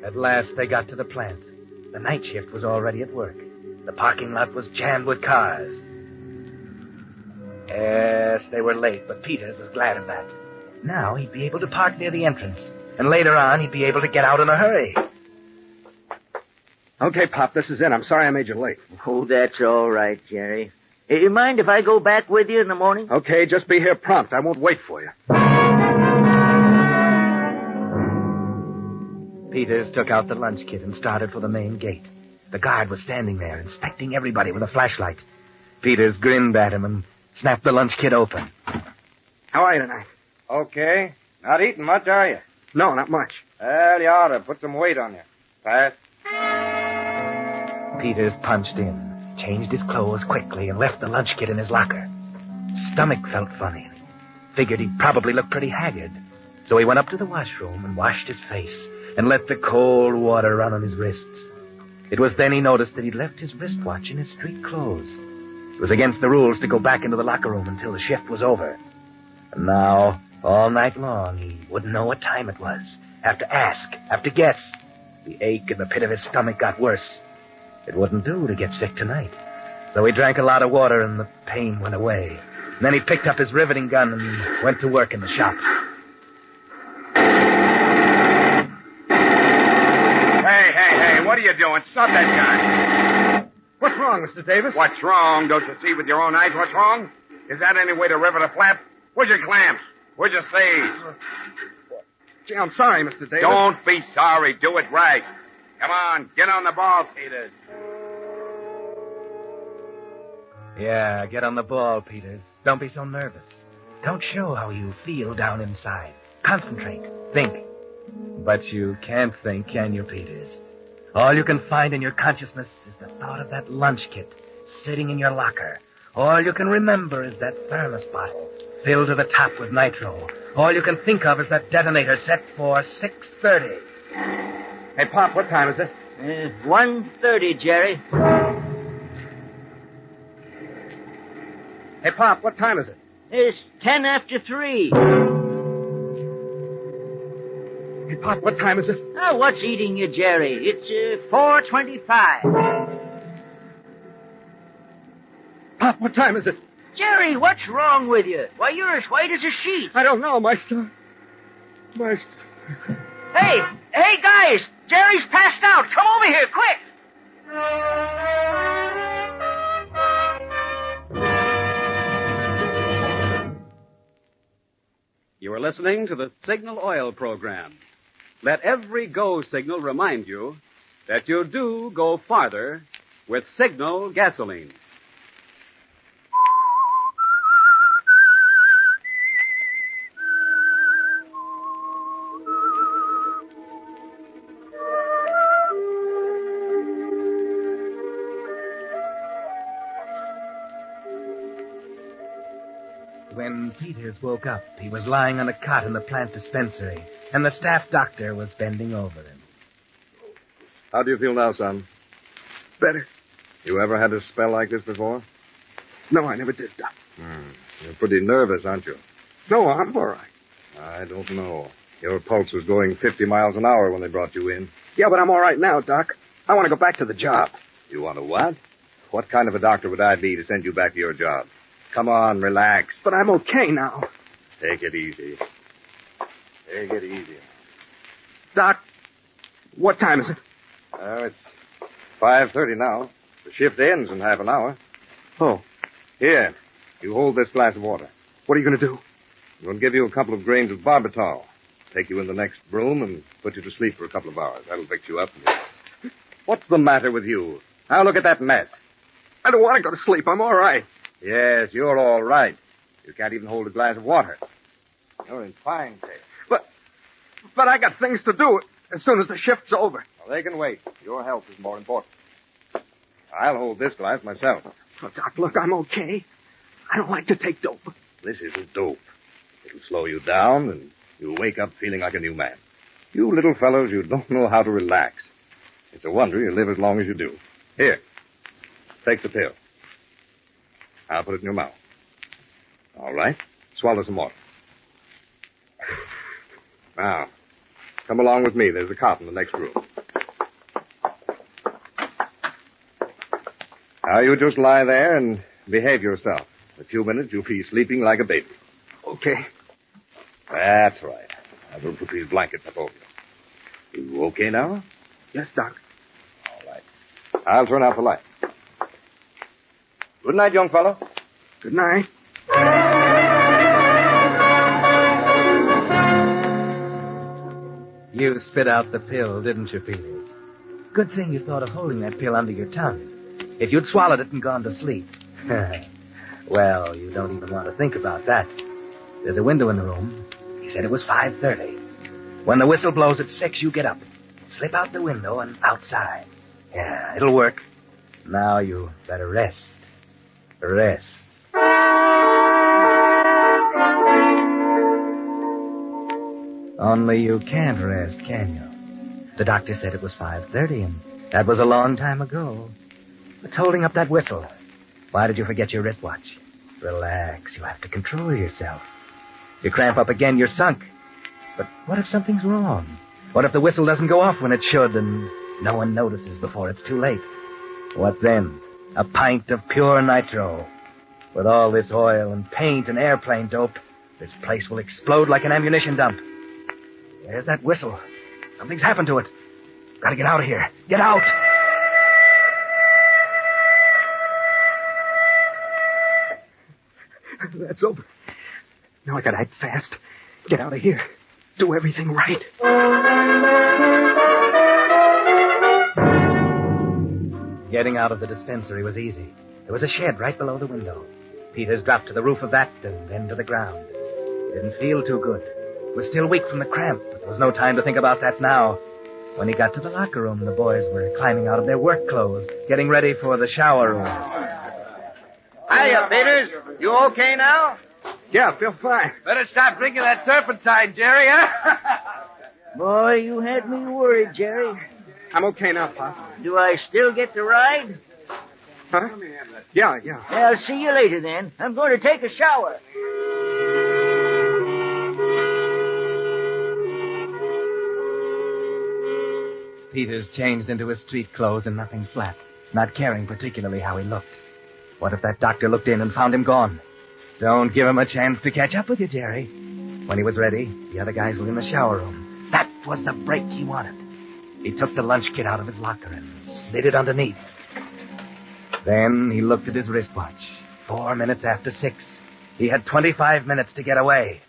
At last they got to the plant. The night shift was already at work. The parking lot was jammed with cars. Yes, they were late, but Peters was glad of that. Now he'd be able to park near the entrance, and later on he'd be able to get out in a hurry. Okay, Pop, this is it. I'm sorry I made you late. Oh, that's all right, Jerry. Hey, you mind if I go back with you in the morning? Okay, just be here prompt. I won't wait for you. Peters took out the lunch kit and started for the main gate. The guard was standing there, inspecting everybody with a flashlight. Peters grinned at him and snapped the lunch kit open. How are you tonight? Okay. Not eating much, are you? No, not much. Well, you ought to put some weight on you. Pass. Peters punched in, changed his clothes quickly, and left the lunch kit in his locker. His stomach felt funny. Figured he'd probably look pretty haggard. So he went up to the washroom and washed his face and let the cold water run on his wrists. It was then he noticed that he'd left his wristwatch in his street clothes. It was against the rules to go back into the locker room until the shift was over. And now, all night long, he wouldn't know what time it was. Have to ask, have to guess. The ache in the pit of his stomach got worse. It wouldn't do to get sick tonight. So he drank a lot of water and the pain went away. And then he picked up his riveting gun and went to work in the shop. Hey, what are you doing? Stop that gun. What's wrong, Mr. Davis? What's wrong? Don't you see with your own eyes what's wrong? Is that any way to rivet a flap? Where's your clamps? Where's your sage? Gee, I'm sorry, Mr. Davis. Don't be sorry. Do it right. Come on, get on the ball, Peters. Yeah, get on the ball, Peters. Don't be so nervous. Don't show how you feel down inside. Concentrate. Think. But you can't think, can you, Peters? All you can find in your consciousness is the thought of that lunch kit sitting in your locker. All you can remember is that thermos bottle filled to the top with nitro. All you can think of is that detonator set for 6:30. Hey, Pop, what time is it? 1:30, Jerry. Hey, Pop, what time is it? It's 10 after 3. Hey, Pop, what time is it? Oh, what's eating you, Jerry? It's 4:25. Pop, what time is it? Jerry, what's wrong with you? Why, you're as white as a sheet. I don't know, Maestro. Hey, guys! Jerry's passed out. Come over here, quick! You are listening to the Signal Oil program. Let every go signal remind you that you do go farther with Signal gasoline. When Peters woke up, he was lying on a cot in the plant dispensary, and the staff doctor was bending over him. How do you feel now, son? Better. You ever had a spell like this before? No, I never did, Doc. You're pretty nervous, aren't you? No, I'm all right. I don't know. Your pulse was going 50 miles an hour when they brought you in. Yeah, but I'm all right now, Doc. I want to go back to the job. You want to what? What kind of a doctor would I be to send you back to your job? Come on, relax. But I'm okay now. Take it easy. Take it easy. Doc, what time is it? It's 5:30 now. The shift ends in half an hour. Oh. Here, you hold this glass of water. What are you going to do? I'm going to give you a couple of grains of barbital. Take you in the next room and put you to sleep for a couple of hours. That'll fix you up. What's the matter with you? Now look at that mess. I don't want to go to sleep. I'm all right. Yes, you're all right. You can't even hold a glass of water. You're in fine shape. But I got things to do as soon as the shift's over. Well, they can wait. Your health is more important. I'll hold this glass myself. Oh, Doc, look, I'm okay. I don't like to take dope. This isn't dope. It'll slow you down, and you'll wake up feeling like a new man. You little fellows, you don't know how to relax. It's a wonder you live as long as you do. Here, take the pill. I'll put it in your mouth. All right. Swallow some more. Now, come along with me. There's a cot in the next room. Now, you just lie there and behave yourself. In a few minutes, you'll be sleeping like a baby. Okay. That's right. I will put these blankets up over you. You okay now? Yes, Doc. All right. I'll turn out the light. Good night, young fellow. Good night. You spit out the pill, didn't you, Peters? Good thing you thought of holding that pill under your tongue. If you'd swallowed it and gone to sleep. Well, you don't even want to think about that. There's a window in the room. He said it was 5:30. When the whistle blows at 6, you get up. Slip out the window and outside. Yeah, it'll work. Now you better rest. Rest. Only you can't rest, can you? The doctor said it was 5:30, and that was a long time ago. But holding up that whistle, why did you forget your wristwatch? Relax, you have to control yourself. You cramp up again, you're sunk. But what if something's wrong? What if the whistle doesn't go off when it should, and no one notices before it's too late? What then? A pint of pure nitro. With all this oil and paint and airplane dope, this place will explode like an ammunition dump. There's that whistle. Something's happened to it. Gotta get out of here. Get out! That's over. Now I gotta act fast. Get out of here. Do everything right. Getting out of the dispensary was easy. There was a shed right below the window. Peters dropped to the roof of that and then to the ground. He didn't feel too good. He was still weak from the cramp, but there was no time to think about that now. When he got to the locker room, the boys were climbing out of their work clothes, getting ready for the shower room. Hiya, Peters. You okay now? Yeah, I feel fine. Better stop drinking that turpentine, Jerry, huh? Boy, you had me worried, Jerry. I'm okay now, Pop. Do I still get to ride? Huh? Yeah. I'll see you later, then. I'm going to take a shower. Peters changed into his street clothes and nothing flat, not caring particularly how he looked. What if that doctor looked in and found him gone? Don't give him a chance to catch up with you, Jerry. When he was ready, the other guys were in the shower room. That was the break he wanted. He took the lunch kit out of his locker and slid it underneath. Then he looked at his wristwatch. 4 minutes after 6. He had 25 minutes to get away.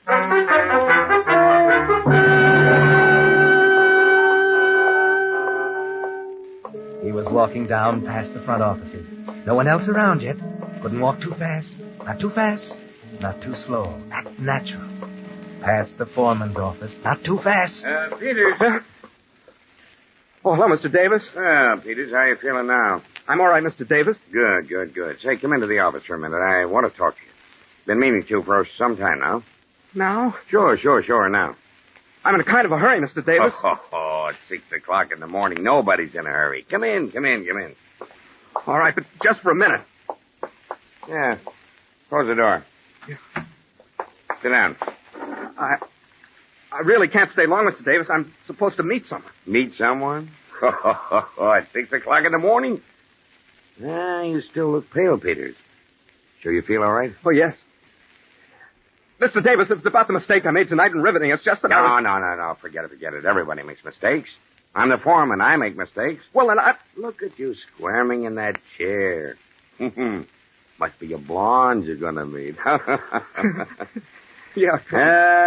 He was walking down past the front offices. No one else around yet. Couldn't walk too fast. Not too fast. Not too slow. Act natural. Past the foreman's office. Not too fast. Peters. Oh, hello, Mr. Davis. Peters, how you feeling now? I'm all right, Mr. Davis. Good. Say, come into the office for a minute. I want to talk to you. Been meaning to for some time now. Now? Sure, now. I'm in a kind of a hurry, Mr. Davis. It's 6 o'clock in the morning. Nobody's in a hurry. Come in. All right, but just for a minute. Yeah. Close the door. Yeah. Sit down. I really can't stay long, Mr. Davis. I'm supposed to meet someone. Meet someone? At 6 o'clock in the morning? You still look pale, Peters. Sure you feel all right? Oh, yes. Mr. Davis, it's about the mistake I made tonight in riveting. It's just that No. Forget it. Everybody makes mistakes. I'm the foreman. I make mistakes. Well, then Look at you squirming in that chair. Must be a blonde you're gonna meet. Yeah.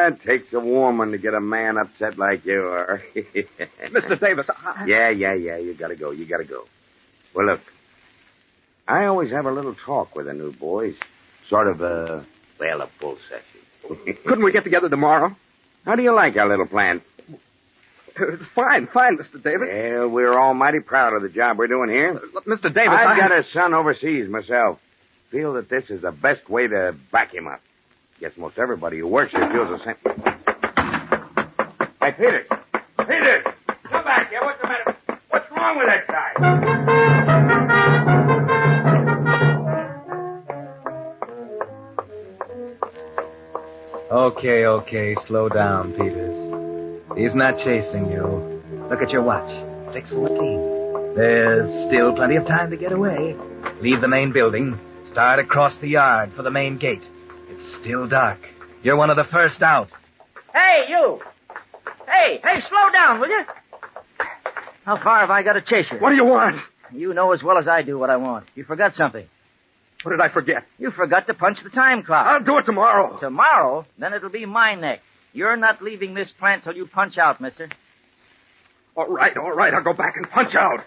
It takes a woman to get a man upset like you are. Mr. Davis, Yeah. You gotta go. Well, look. I always have a little talk with the new boys. Sort of a bull session. Couldn't we get together tomorrow? How do you like our little plan? It's fine, Mr. Davis. Well, we're all mighty proud of the job we're doing here. Mr. Davis, I've got a son overseas myself. Feel that this is the best way to back him up. Guess most everybody who works here feels the same. Hey, Peter! Peter! Come back here. What's the matter? What's wrong with that guy? Okay, slow down, Peters. He's not chasing you. Look at your watch. 6:14. There's still plenty of time to get away. Leave the main building. Start across the yard for the main gate. It's still dark. You're one of the first out. Hey, you! Hey, slow down, will you? How far have I got to chase you? What do you want? You know as well as I do what I want. You forgot something. What did I forget? You forgot to punch the time clock. I'll do it tomorrow. Tomorrow? Then it'll be my neck. You're not leaving this plant till you punch out, mister. All right. I'll go back and punch out.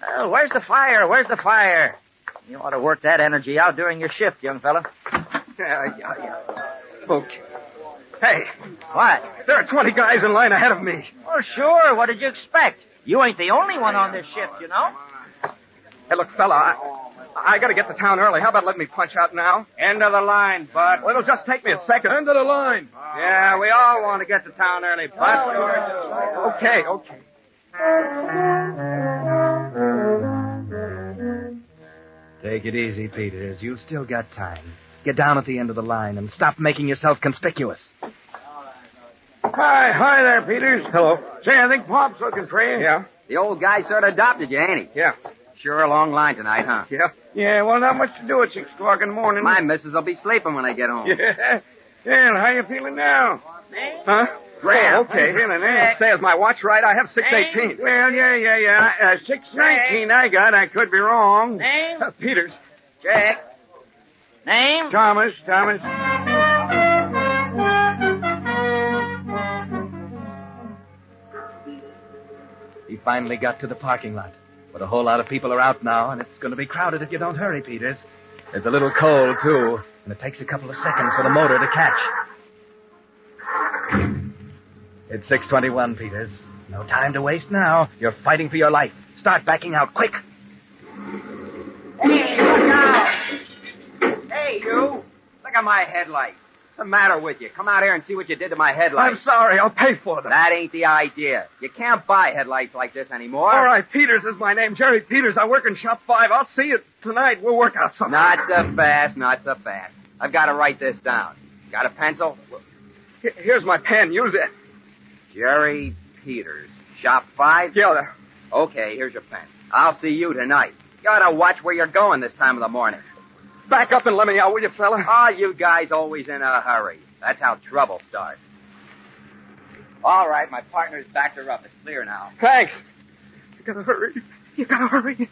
Oh, where's the fire? You ought to work that energy out during your shift, young fella. Yeah. Okay. Hey. What? There are 20 guys in line ahead of me. Oh, sure. What did you expect? You ain't the only one on this shift, you know. Hey, look, fella, I gotta get to town early. How about letting me punch out now? End of the line, Bud. Well, it'll just take me a second. End of the line. Yeah, we all want to get to town early, Bud. Okay. Take it easy, Peters. You've still got time. Get down at the end of the line and stop making yourself conspicuous. Hi there, Peters. Hello. Say, I think Pop's looking for you. Yeah? The old guy sort of adopted you, ain't he? Yeah. Sure a long line tonight, huh? Yeah. Yeah, well, not much to do at 6 o'clock in the morning. My missus will be sleeping when I get home. Yeah. Well, how you feeling now? Huh? Grand. Oh, okay. How you feeling, eh? Say, is my watch right? I have 6:18. Well, yeah. 6:19 I got. I could be wrong. Name? Peters. Jack. Name? Thomas. He finally got to the parking lot. But a whole lot of people are out now, and it's going to be crowded if you don't hurry, Peters. There's a little cold, too, and it takes a couple of seconds for the motor to catch. It's 6:21, Peters. No time to waste now. You're fighting for your life. Start backing out, quick. Hey, look out! Hey, you! Look at my headlights. What's the matter with you? Come out here and see what you did to my headlights. I'm sorry. I'll pay for them. That ain't the idea. You can't buy headlights like this anymore. All right, Peters is my name. Jerry Peters. I work in Shop 5. I'll see you tonight. We'll work out something. Not so fast. I've got to write this down. Got a pencil? Here's my pen. Use it. Jerry Peters. Shop 5? Yeah. Okay, here's your pen. I'll see you tonight. You ought to watch where you're going this time of the morning. Back up and let me out, will you, fella? Oh, you guys always in a hurry. That's how trouble starts. All right, my partner's backed her up. It's clear now. Thanks. You gotta hurry.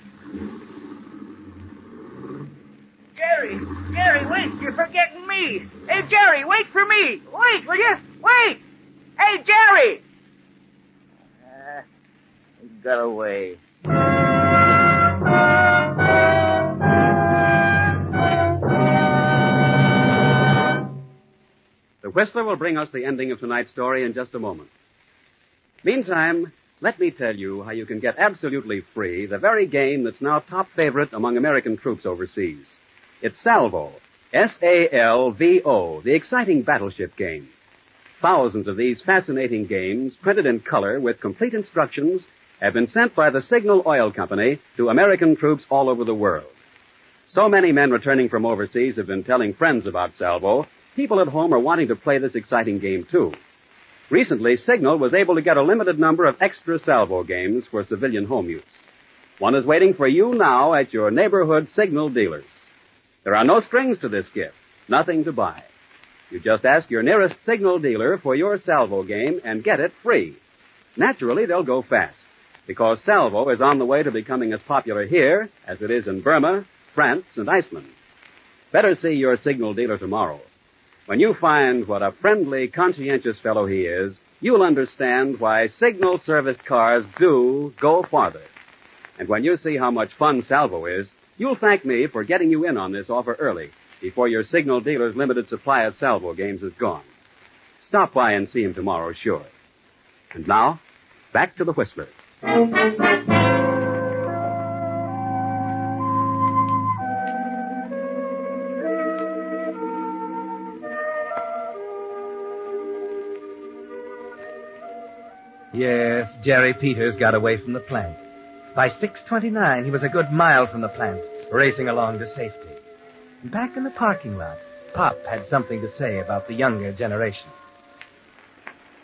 Jerry, wait. You're forgetting me. Hey, Jerry, wait for me. Wait, will you? Wait. Hey, Jerry. He got away. The Whistler will bring us the ending of tonight's story in just a moment. Meantime, let me tell you how you can get absolutely free the very game that's now top favorite among American troops overseas. It's Salvo. S-A-L-V-O, the exciting battleship game. Thousands of these fascinating games, printed in color with complete instructions, have been sent by the Signal Oil Company to American troops all over the world. So many men returning from overseas have been telling friends about Salvo, people at home are wanting to play this exciting game, too. Recently, Signal was able to get a limited number of extra Salvo games for civilian home use. One is waiting for you now at your neighborhood Signal dealers. There are no strings to this gift, nothing to buy. You just ask your nearest Signal dealer for your Salvo game and get it free. Naturally, they'll go fast, because Salvo is on the way to becoming as popular here as it is in Burma, France, and Iceland. Better see your Signal dealer tomorrow. When you find what a friendly, conscientious fellow he is, you'll understand why Signal serviced cars do go farther. And when you see how much fun Salvo is, you'll thank me for getting you in on this offer early, before your signal dealer's limited supply of salvo games is gone. Stop by and see him tomorrow, sure. And now, back to the Whistler. Yes, Jerry Peters got away from the plant. By 6:29, he was a good mile from the plant, racing along to safety. Back in the parking lot, Pop had something to say about the younger generation.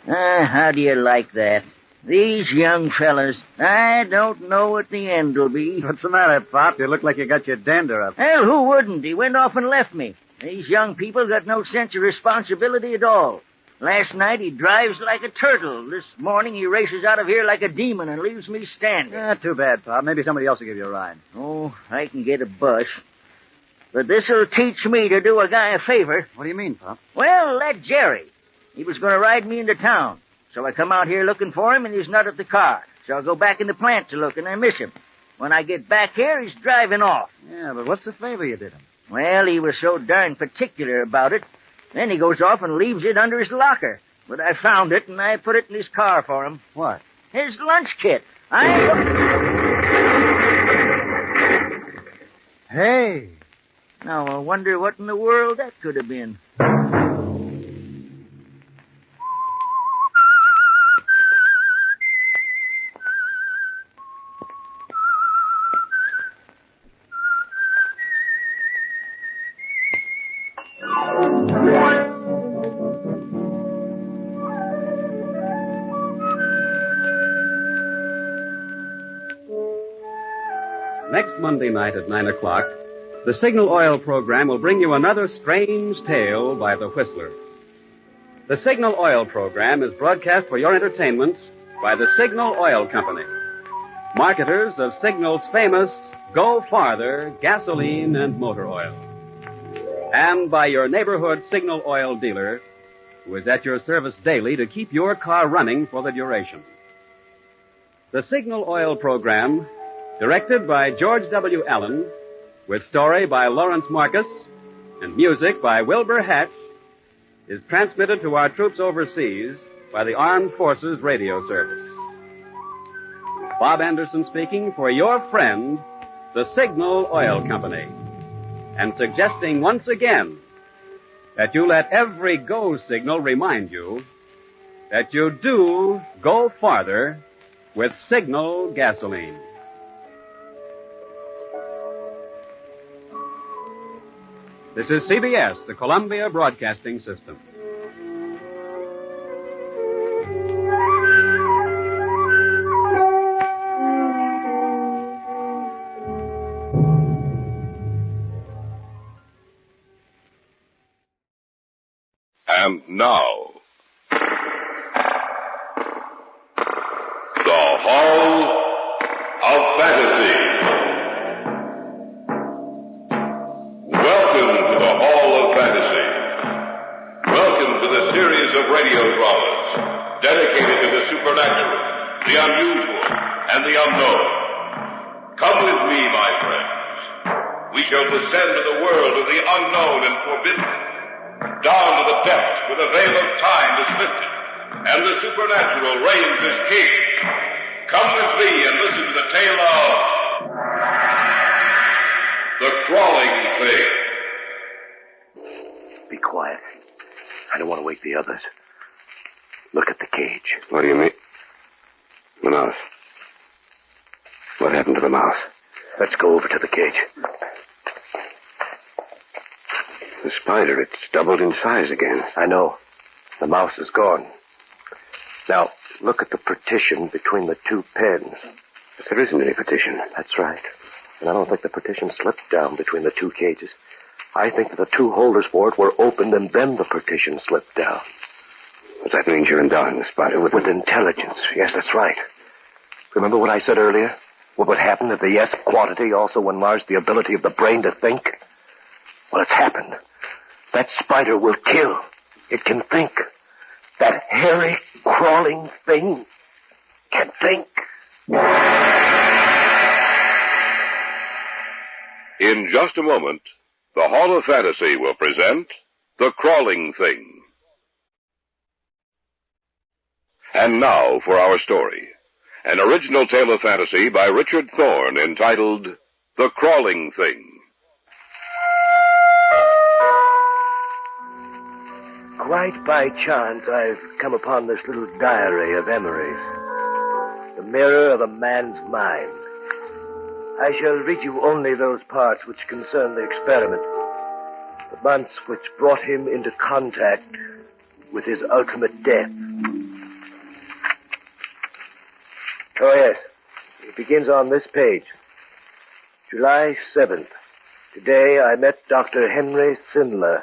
How do you like that? These young fellas, I don't know what the end will be. What's the matter, Pop? You look like you got your dander up. Hell, who wouldn't? He went off and left me. These young people got no sense of responsibility at all. Last night he drives like a turtle. This morning he races out of here like a demon and leaves me standing. Too bad, Pop. Maybe somebody else will give you a ride. Oh, I can get a bus. But this'll teach me to do a guy a favor. What do you mean, Pop? Well, that Jerry. He was going to ride me into town. So I come out here looking for him, and he's not at the car. So I'll go back in the plant to look, and I miss him. When I get back here, he's driving off. Yeah, but what's the favor you did him? Well, he was so darn particular about it. Then he goes off and leaves it under his locker. But I found it, and I put it in his car for him. What? His lunch kit. Hey! Now, I wonder what in the world that could have been. Next Monday night at 9 o'clock, the Signal Oil program will bring you another strange tale by the Whistler. The Signal Oil program is broadcast for your entertainment by the Signal Oil Company, marketers of Signal's famous Go Farther gasoline and motor oil, and by your neighborhood Signal Oil dealer, who is at your service daily to keep your car running for the duration. The Signal Oil program, directed by George W. Allen, with story by Lawrence Marcus and music by Wilbur Hatch, is transmitted to our troops overseas by the Armed Forces Radio Service. Bob Anderson speaking for your friend, the Signal Oil Company, and suggesting once again that you let every go signal remind you that you do go farther with Signal gasoline. This is CBS, the Columbia Broadcasting System. And now, the Hall of Fantasy. Welcome to the Hall of Fantasy. Welcome to the series of radio dramas dedicated to the supernatural, the unusual, and the unknown. Come with me, my friends. We shall descend to the world of the unknown and forbidden, down to the depths where the veil of time is lifted, and the supernatural reigns as king. Come with me and listen to the tale of The Crawling Thing. Be quiet. I don't want to wake the others. Look at the cage. What do you mean? The mouse. What happened to the mouse? Let's go over to the cage. The spider, it's doubled in size again. I know. The mouse is gone. Now, look at the partition between the two pens. But there isn't any partition. That's right. And I don't think the partition slipped down between the two cages. I think that the two holders for it were opened and then the partition slipped down. But that means you're endowing the spider with intelligence. Yes, that's right. Remember what I said earlier? What would happen if the S quantity also enlarged the ability of the brain to think? Well, it's happened. That spider will kill. It can think. That hairy, crawling thing can think. In just a moment, The Hall of Fantasy will present The Crawling Thing. And now for our story. An original tale of fantasy by Richard Thorne entitled The Crawling Thing. Quite by chance, I've come upon this little diary of Emery's. The mirror of a man's mind. I shall read you only those parts which concern the experiment. The months which brought him into contact with his ultimate death. Oh, yes. It begins on this page. July 7th. Today I met Dr. Henry Sindler.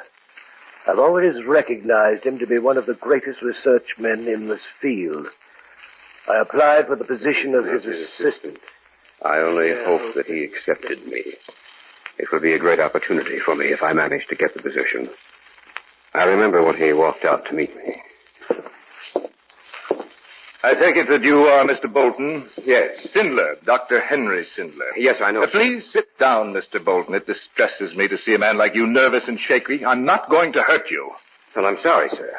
I've always recognized him to be one of the greatest research men in this field. I applied for the position of his assistant. I only hope that he accepted me. It would be a great opportunity for me if I managed to get the position. I remember when he walked out to meet me. I take it that you are Mr. Bolton? Yes. Sindler, Dr. Henry Sindler. Yes, I know. Please sit down, Mr. Bolton. It distresses me to see a man like you nervous and shaky. I'm not going to hurt you. Well, I'm sorry, sir.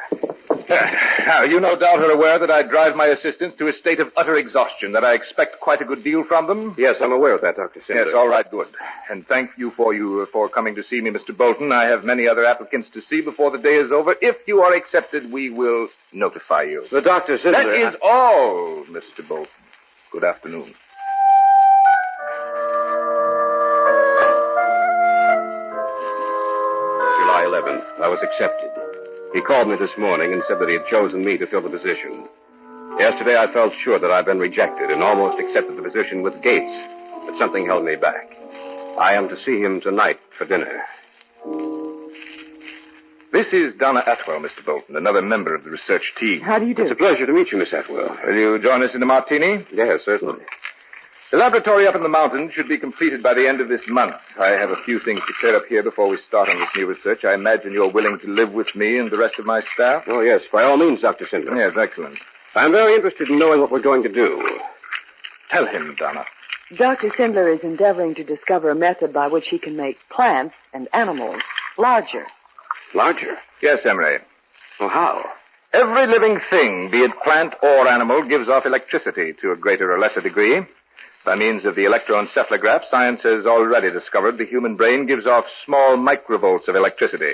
Now, you no doubt are aware that I drive my assistants to a state of utter exhaustion, that I expect quite a good deal from them. Yes, I'm aware of that, Dr. Sindler. Yes, all right, good. And thank you for coming to see me, Mr. Bolton. I have many other applicants to see before the day is over. If you are accepted, we will notify you. The Dr. Sindler... That is all, Mr. Bolton. Good afternoon. July 11th. I was accepted. He called me this morning and said that he had chosen me to fill the position. Yesterday I felt sure that I'd been rejected and almost accepted the position with Gates, but something held me back. I am to see him tonight for dinner. This is Donna Atwell, Mr. Bolton, another member of the research team. How do you do? It's a pleasure to meet you, Miss Atwell. Will you join us in the martini? Yes, certainly. The laboratory up in the mountains should be completed by the end of this month. I have a few things to clear up here before we start on this new research. I imagine you're willing to live with me and the rest of my staff? Oh, yes, by all means, Dr. Sindler. Yes, excellent. I'm very interested in knowing what we're going to do. Tell him, Donna. Dr. Sindler is endeavoring to discover a method by which he can make plants and animals larger. Larger? Yes, Emery. Well, how? Every living thing, be it plant or animal, gives off electricity to a greater or lesser degree. By means of the electroencephalograph, science has already discovered the human brain gives off small microvolts of electricity.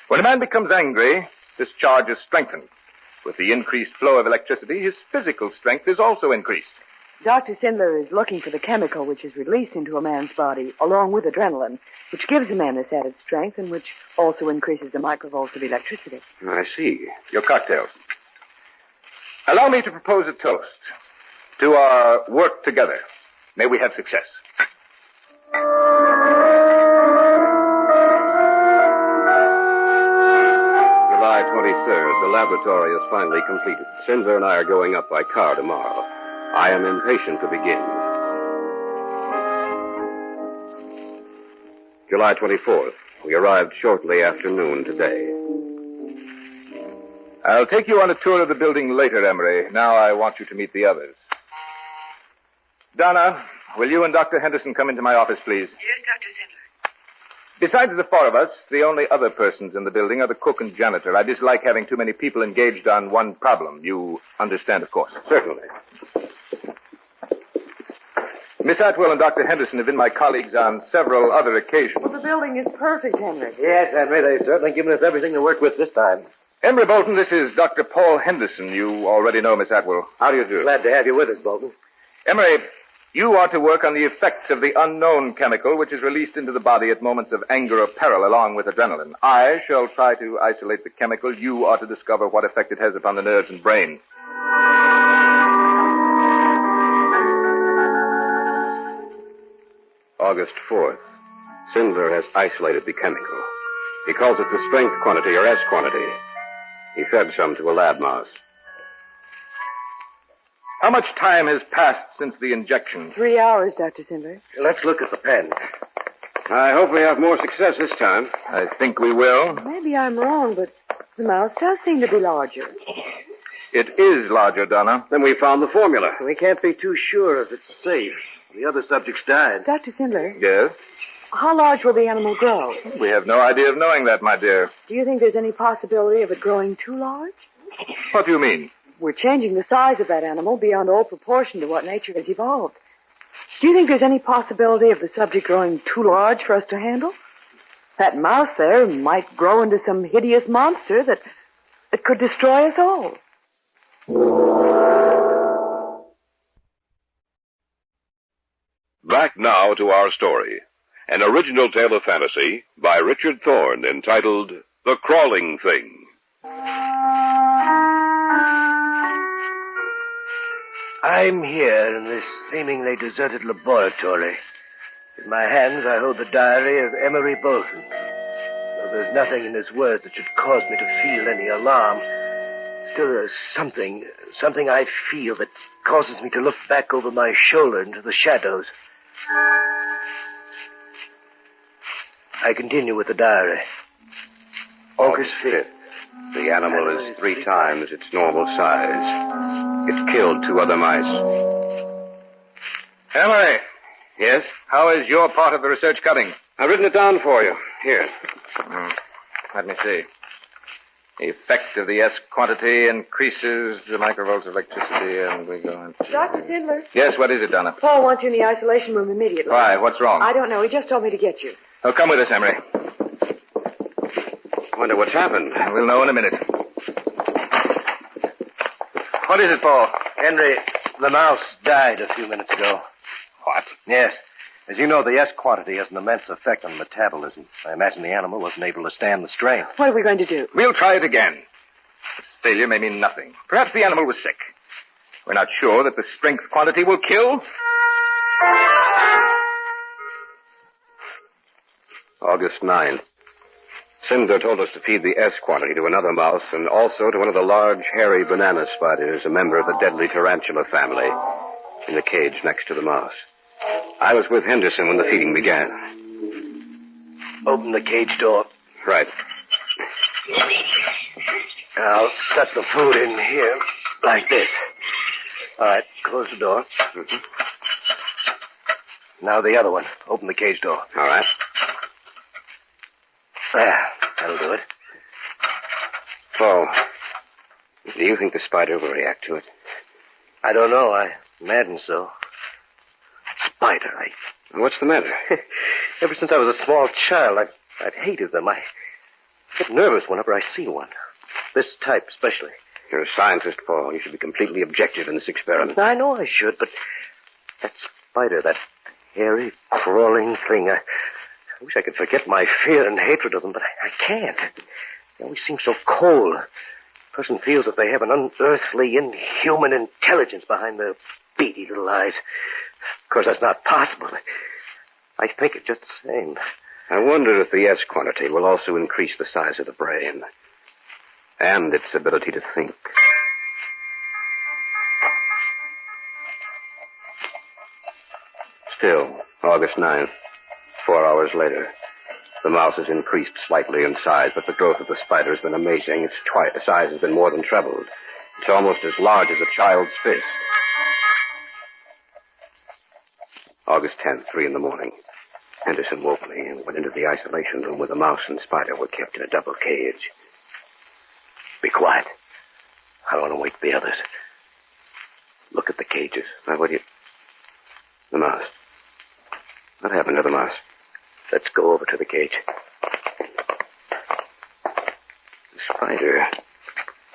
When a man becomes angry, this charge is strengthened. With the increased flow of electricity, his physical strength is also increased. Dr. Sindler is looking for the chemical which is released into a man's body, along with adrenaline, which gives a man this added strength and which also increases the microvolts of electricity. I see. Your cocktails. Allow me to propose a toast to our work together. May we have success. July 23rd. The laboratory is finally completed. Sindler and I are going up by car tomorrow. I am impatient to begin. July 24th. We arrived shortly after noon today. I'll take you on a tour of the building later, Emery. Now I want you to meet the others. Donna, will you and Dr. Henderson come into my office, please? Yes, Dr. Sindler. Besides the four of us, the only other persons in the building are the cook and janitor. I dislike having too many people engaged on one problem. You understand, of course. Certainly. Miss Atwell and Dr. Henderson have been my colleagues on several other occasions. Well, the building is perfect, Henry. Yes, Henry, they've certainly given us everything to work with this time. Emery Bolton, this is Dr. Paul Henderson. You already know Miss Atwell. How do you do? Glad to have you with us, Bolton. Emery, you are to work on the effects of the unknown chemical which is released into the body at moments of anger or peril along with adrenaline. I shall try to isolate the chemical. You are to discover what effect it has upon the nerves and brain. August 4th. Sindler has isolated the chemical. He calls it the strength quantity or S quantity. He fed some to a lab mouse. How much time has passed since the injection? 3 hours, Dr. Sindler. Let's look at the pen. I hope we have more success this time. I think we will. Maybe I'm wrong, but the mouse does seem to be larger. It is larger, Donna. Then we found the formula. We can't be too sure if it's safe. The other subjects died. Dr. Sindler, Yes? How large will the animal grow? We have no idea of knowing that, my dear. Do you think there's any possibility of it growing too large? What do you mean? We're changing the size of that animal beyond all proportion to what nature has evolved. Do you think there's any possibility of the subject growing too large for us to handle? That mouse there might grow into some hideous monster that could destroy us all. Back now to our story. An original tale of fantasy by Richard Thorne entitled The Crawling Thing. I'm here in this seemingly deserted laboratory. In my hands, I hold the diary of Emery Bolton. Though there's nothing in his words that should cause me to feel any alarm, still there's something I feel that causes me to look back over my shoulder into the shadows. I continue with the diary. August 5th. The animal is 3 times its normal size. It killed 2 other mice. Emery. Yes? How is your part of the research cutting? I've written it down for you. Here. Let me see. The effect of the S quantity increases the microvolts of electricity, and we go into... Dr. Tindler? Yes, what is it, Donna? Paul wants you in the isolation room immediately. Why? What's wrong? I don't know. He just told me to get you. Oh, come with us, Emery. I wonder what's happened. We'll know in a minute. What is it, Paul? Henry, the mouse died a few minutes ago. What? Yes. As you know, the S quantity has an immense effect on metabolism. I imagine the animal wasn't able to stand the strain. What are we going to do? We'll try it again. This failure may mean nothing. Perhaps the animal was sick. We're not sure that the strength quantity will kill. August 9th. Cinder told us to feed the S quantity to another mouse and also to one of the large, hairy banana spiders, a member of the deadly tarantula family, in the cage next to the mouse. I was with Henderson when the feeding began. Open the cage door. Right. I'll set the food in here, like this. All right, close the door. Mm-hmm. Now the other one. Open the cage door. All right. There, that'll do it. Paul, do you think the spider will react to it? I don't know. I imagine so. Spider, What's the matter? Ever since I was a small child, I've hated them. I get nervous whenever I see one. This type, especially. You're a scientist, Paul. You should be completely objective in this experiment. I know I should, but that spider, that hairy, crawling thing, I wish I could forget my fear and hatred of them, but I can't. They always seem so cold. A person feels that they have an unearthly, inhuman intelligence behind their beady little eyes. Of course, that's not possible. I think it just the same. I wonder if the S quantity will also increase the size of the brain and its ability to think. Still, August 9th, 4 hours later. The mouse has increased slightly in size, but the growth of the spider has been amazing. Its size has been more than trebled. It's almost as large as a child's fist. August 10th, 3 in the morning. Henderson woke me and went into the isolation room where the mouse and spider were kept in a double cage. Be quiet. I don't want to wake the others. Look at the cages. What do you... The mouse. What happened to the mouse? Let's go over to the cage. The spider.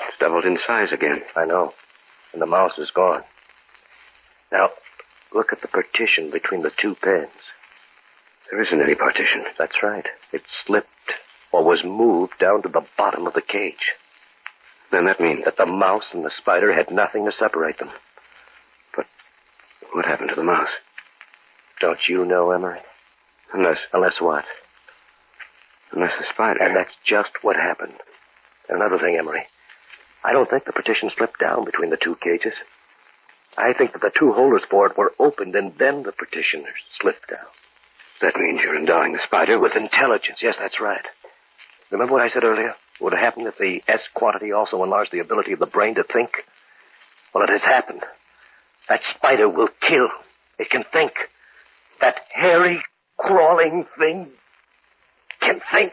It's doubled in size again. I know. And the mouse is gone. Now, look at the partition between the 2 pens. There isn't any partition. That's right. It slipped or was moved down to the bottom of the cage. Then that means... that the mouse and the spider had nothing to separate them. But what happened to the mouse? Don't you know, Emery? Unless what? Unless the spider... And that's just what happened. Another thing, Emery. I don't think the partition slipped down between the 2 cages. I think that the 2 holders for it were opened and then the partition slipped down. That means you're endowing the spider with intelligence. Yes, that's right. Remember what I said earlier? Would have happened if the S quantity also enlarged the ability of the brain to think? Well, it has happened. That spider will kill. It can think. That hairy, crawling thing can think.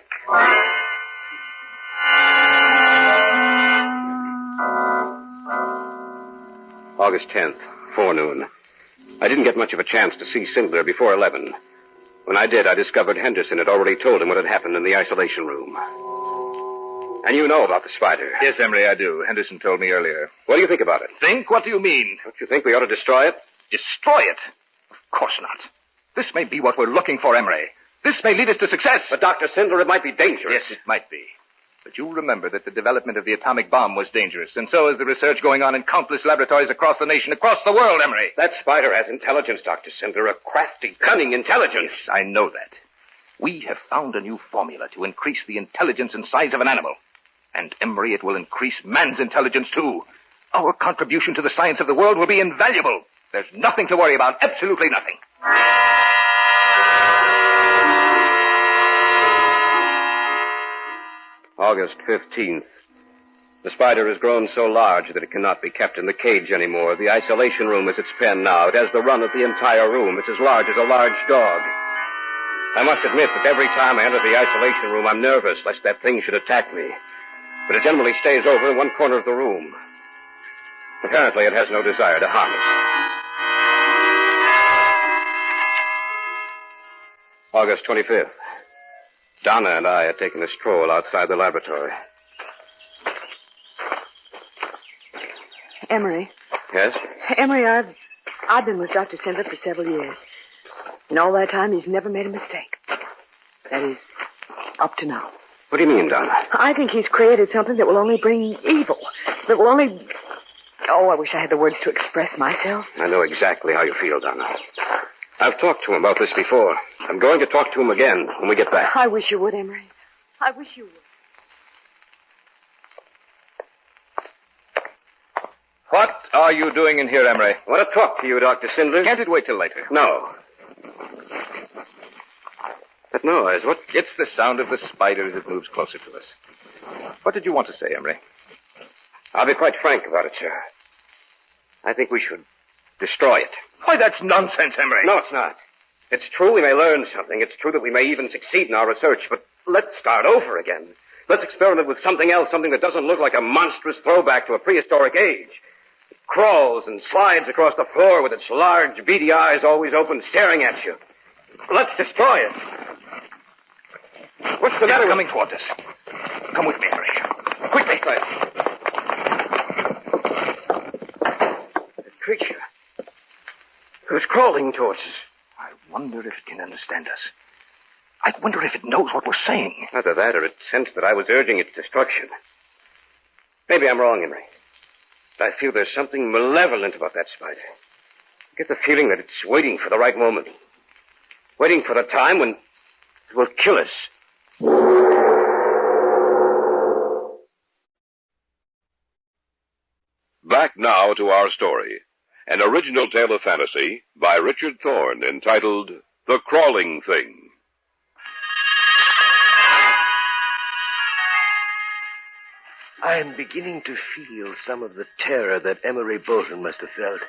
August 10th, forenoon. I didn't get much of a chance to see Sindler before 11. When I did, I discovered Henderson had already told him what had happened in the isolation room. And you know about the spider. Yes, Emery, I do. Henderson told me earlier. What do you think about it? Think? What do you mean? Don't you think we ought to destroy it? Destroy it? Of course not. This may be what we're looking for, Emery. This may lead us to success. But, Dr. Sindler, it might be dangerous. Yes, it might be. But you remember that the development of the atomic bomb was dangerous, and so is the research going on in countless laboratories across the nation, across the world, Emery. That spider has intelligence, Dr. Sindler, a crafty, cunning intelligence. Yes, I know that. We have found a new formula to increase the intelligence and size of an animal. And, Emery, it will increase man's intelligence, too. Our contribution to the science of the world will be invaluable. There's nothing to worry about, absolutely nothing. August 15th. The spider has grown so large that it cannot be kept in the cage anymore. The isolation room is its pen now. It has the run of the entire room. It's as large as a large dog. I must admit that every time I enter the isolation room, I'm nervous lest that thing should attack me. But it generally stays over in one corner of the room. Apparently, it has no desire to harm us. August 25th. Donna and I had taken a stroll outside the laboratory. Emery. Yes? Emery, I've been with Dr. Sindler for several years. In all that time, he's never made a mistake. That is, up to now. What do you mean, Donna? I think he's created something that will only bring evil. That will only... Oh, I wish I had the words to express myself. I know exactly how you feel, Donna. I've talked to him about this before. I'm going to talk to him again when we get back. I wish you would, Emery. I wish you would. What are you doing in here, Emery? I want to talk to you, Dr. Sindler. Can't it wait till later? No. That noise, what? It's the sound of the spider as it moves closer to us. What did you want to say, Emery? I'll be quite frank about it, sir. I think we should destroy it. Why, that's nonsense, Emery. No, it's not. It's true we may learn something. It's true that we may even succeed in our research, but let's start over again. Let's experiment with something else, something that doesn't look like a monstrous throwback to a prehistoric age. It crawls and slides across the floor with its large, beady eyes always open, staring at you. Let's destroy it. What's the matter? Coming toward us. Come with me, Emery. Quickly. That creature. It was crawling towards us. I wonder if it can understand us. I wonder if it knows what we're saying. Either that or it sensed that I was urging its destruction. Maybe I'm wrong, Emery. But I feel there's something malevolent about that spider. I get the feeling that it's waiting for the right moment. Waiting for the time when it will kill us. Back now to our story. An original tale of fantasy by Richard Thorne entitled The Crawling Thing. I am beginning to feel some of the terror that Emery Bolton must have felt.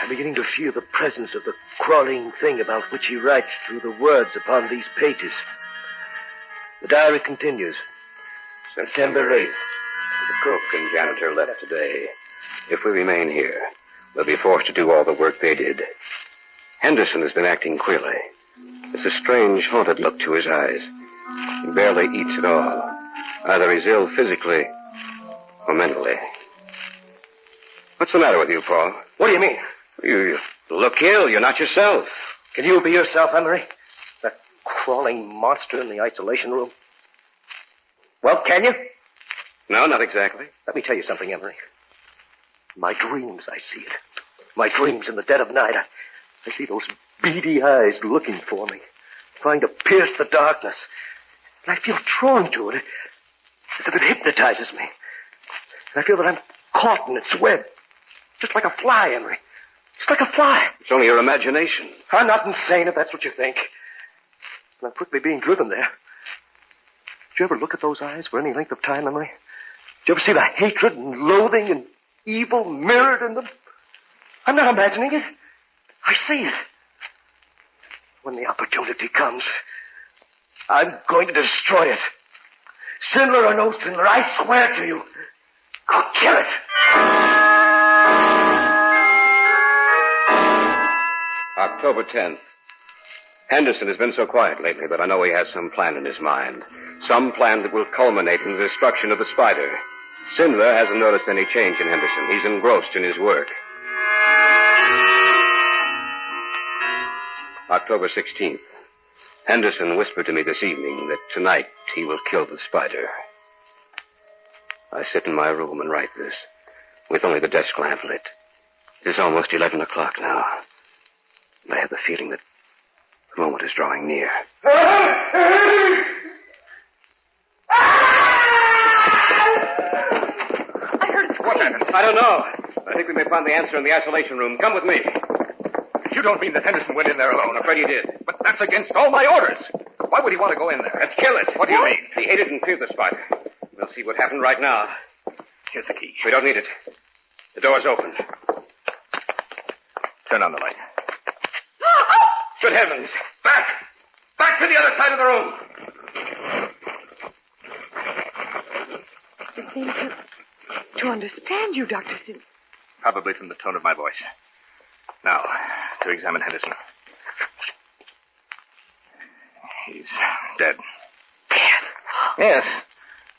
I'm beginning to feel the presence of the crawling thing about which he writes through the words upon these pages. The diary continues. September 8th. The cook and janitor left today. If we remain here, we'll be forced to do all the work they did. Henderson has been acting queerly. There's a strange, haunted look to his eyes. He barely eats at all. Either he's ill physically or mentally. What's the matter with you, Paul? What do you mean? You look ill. You're not yourself. Can you be yourself, Emery? That crawling monster in the isolation room? Well, can you? No, not exactly. Let me tell you something, Emery. In my dreams, I see it. My dreams in the dead of night, I see those beady eyes looking for me, trying to pierce the darkness. And I feel drawn to it, as if it hypnotizes me. And I feel that I'm caught in its web, just like a fly, Emery. Just like a fly. It's only your imagination. I'm not insane, if that's what you think. And I'm quickly being driven there. Did you ever look at those eyes for any length of time, Emery? Did you ever see the hatred and loathing and evil mirrored in them? I'm not imagining it. I see it. When the opportunity comes, I'm going to destroy it. Sindler or no Sindler, I swear to you, I'll kill it. October 10th. Henderson has been so quiet lately that I know he has some plan in his mind. Some plan that will culminate in the destruction of the spider. Sindler hasn't noticed any change in Henderson. He's engrossed in his work. October 16th. Henderson whispered to me this evening that tonight he will kill the spider. I sit in my room and write this, with only the desk lamp lit. It is almost 11 o'clock now. And I have the feeling that the moment is drawing near. What happened? I don't know. I think we may find the answer in the isolation room. Come with me. You don't mean that Henderson went in there alone? I'm afraid he did. But that's against all my orders. Why would he want to go in there? Let's kill it. What do you mean? He hated and feared the spider. We'll see what happened right now. Here's the key. We don't need it. The door's open. Turn on the light. Good heavens. Back! Back to the other side of the room. It seems to understand you, Dr. Sid. Probably from the tone of my voice. Now, to examine Henderson. He's dead. Dead? Yes.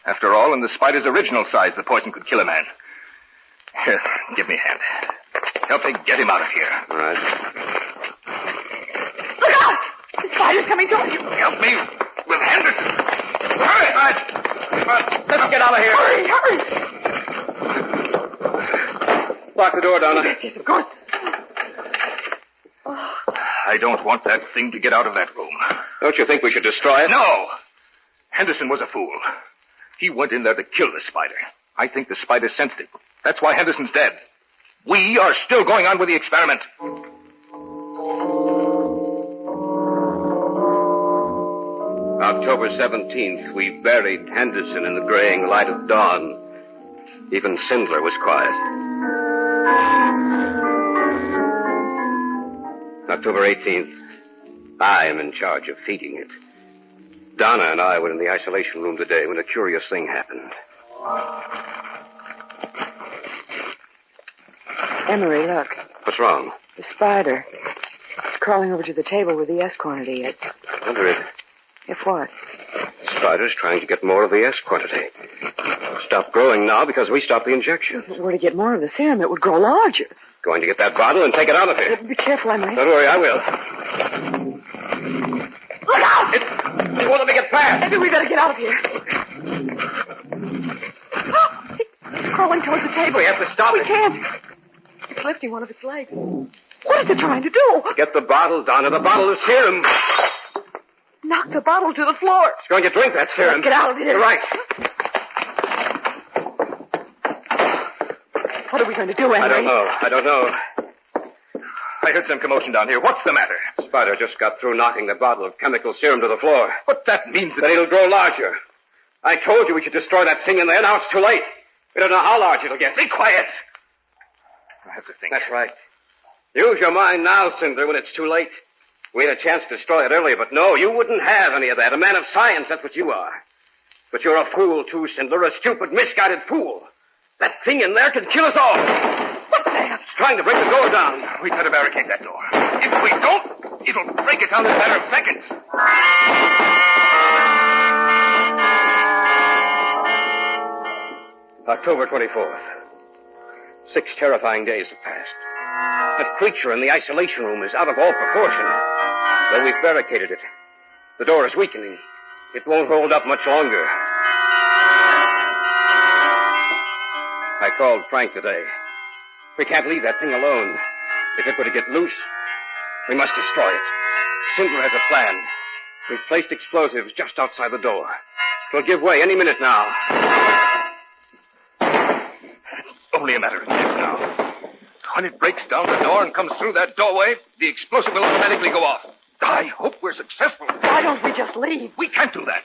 After all, in the spider's original size, the poison could kill a man. Here, give me a hand. Help me get him out of here. All right. Look out! The spider's coming towards you. Help me with Henderson. Hurry! Right. Let's get out of here. Hurry, hurry. Lock the door, Donna. Yes, of course. I don't want that thing to get out of that room. Don't you think we should destroy it? No! Henderson was a fool. He went in there to kill the spider. I think the spider sensed it. That's why Henderson's dead. We are still going on with the experiment. October 17th, we buried Henderson in the graying light of dawn. Even Sindler was quiet. October 18th, I am in charge of feeding it. Donna and I were in the isolation room today when a curious thing happened. Emery, look. What's wrong? The spider. It's crawling over to the table where the S quantity is. I wonder If what? The spider's trying to get more of the S quantity. Stop growing now because we stopped the injection. If it were to get more of the serum, it would grow larger. Going to get that bottle and take it out of here. Be careful, Emery. Don't worry, I will. Look out! It won't let me get past. Maybe we better get out of here. It's crawling towards the table. We have to stop it. We can't. It's lifting one of its legs. What is it trying to do? Get the bottle, Donna. The bottle of serum. Knock the bottle to the floor. It's going to drink that serum. Let's get out of here. You're right. What are we going to do, Emery? I don't know. I heard some commotion down here. What's the matter? The spider just got through knocking the bottle of chemical serum to the floor. But that means that it'll grow larger. I told you we should destroy that thing in there. Now it's too late. We don't know how large it'll get. Be quiet. I have to think. That's right. Use your mind now, Sindler, when it's too late. We had a chance to destroy it earlier, but no, you wouldn't have any of that. A man of science, that's what you are. But you're a fool, too, Sindler, a stupid, misguided fool. That thing in there can kill us all. What's that? It's trying to break the door down. We'd better barricade that door. If we don't, it'll break it down in a matter of seconds. October 24th. 6 terrifying days have passed. That creature in the isolation room is out of all proportion. Though we've barricaded it, the door is weakening. It won't hold up much longer. I called Frank today. We can't leave that thing alone. If it were to get loose, we must destroy it. Sindler has a plan. We've placed explosives just outside the door. It'll give way any minute now. It's only a matter of minutes now. When it breaks down the door and comes through that doorway, the explosive will automatically go off. I hope we're successful. Why don't we just leave? We can't do that.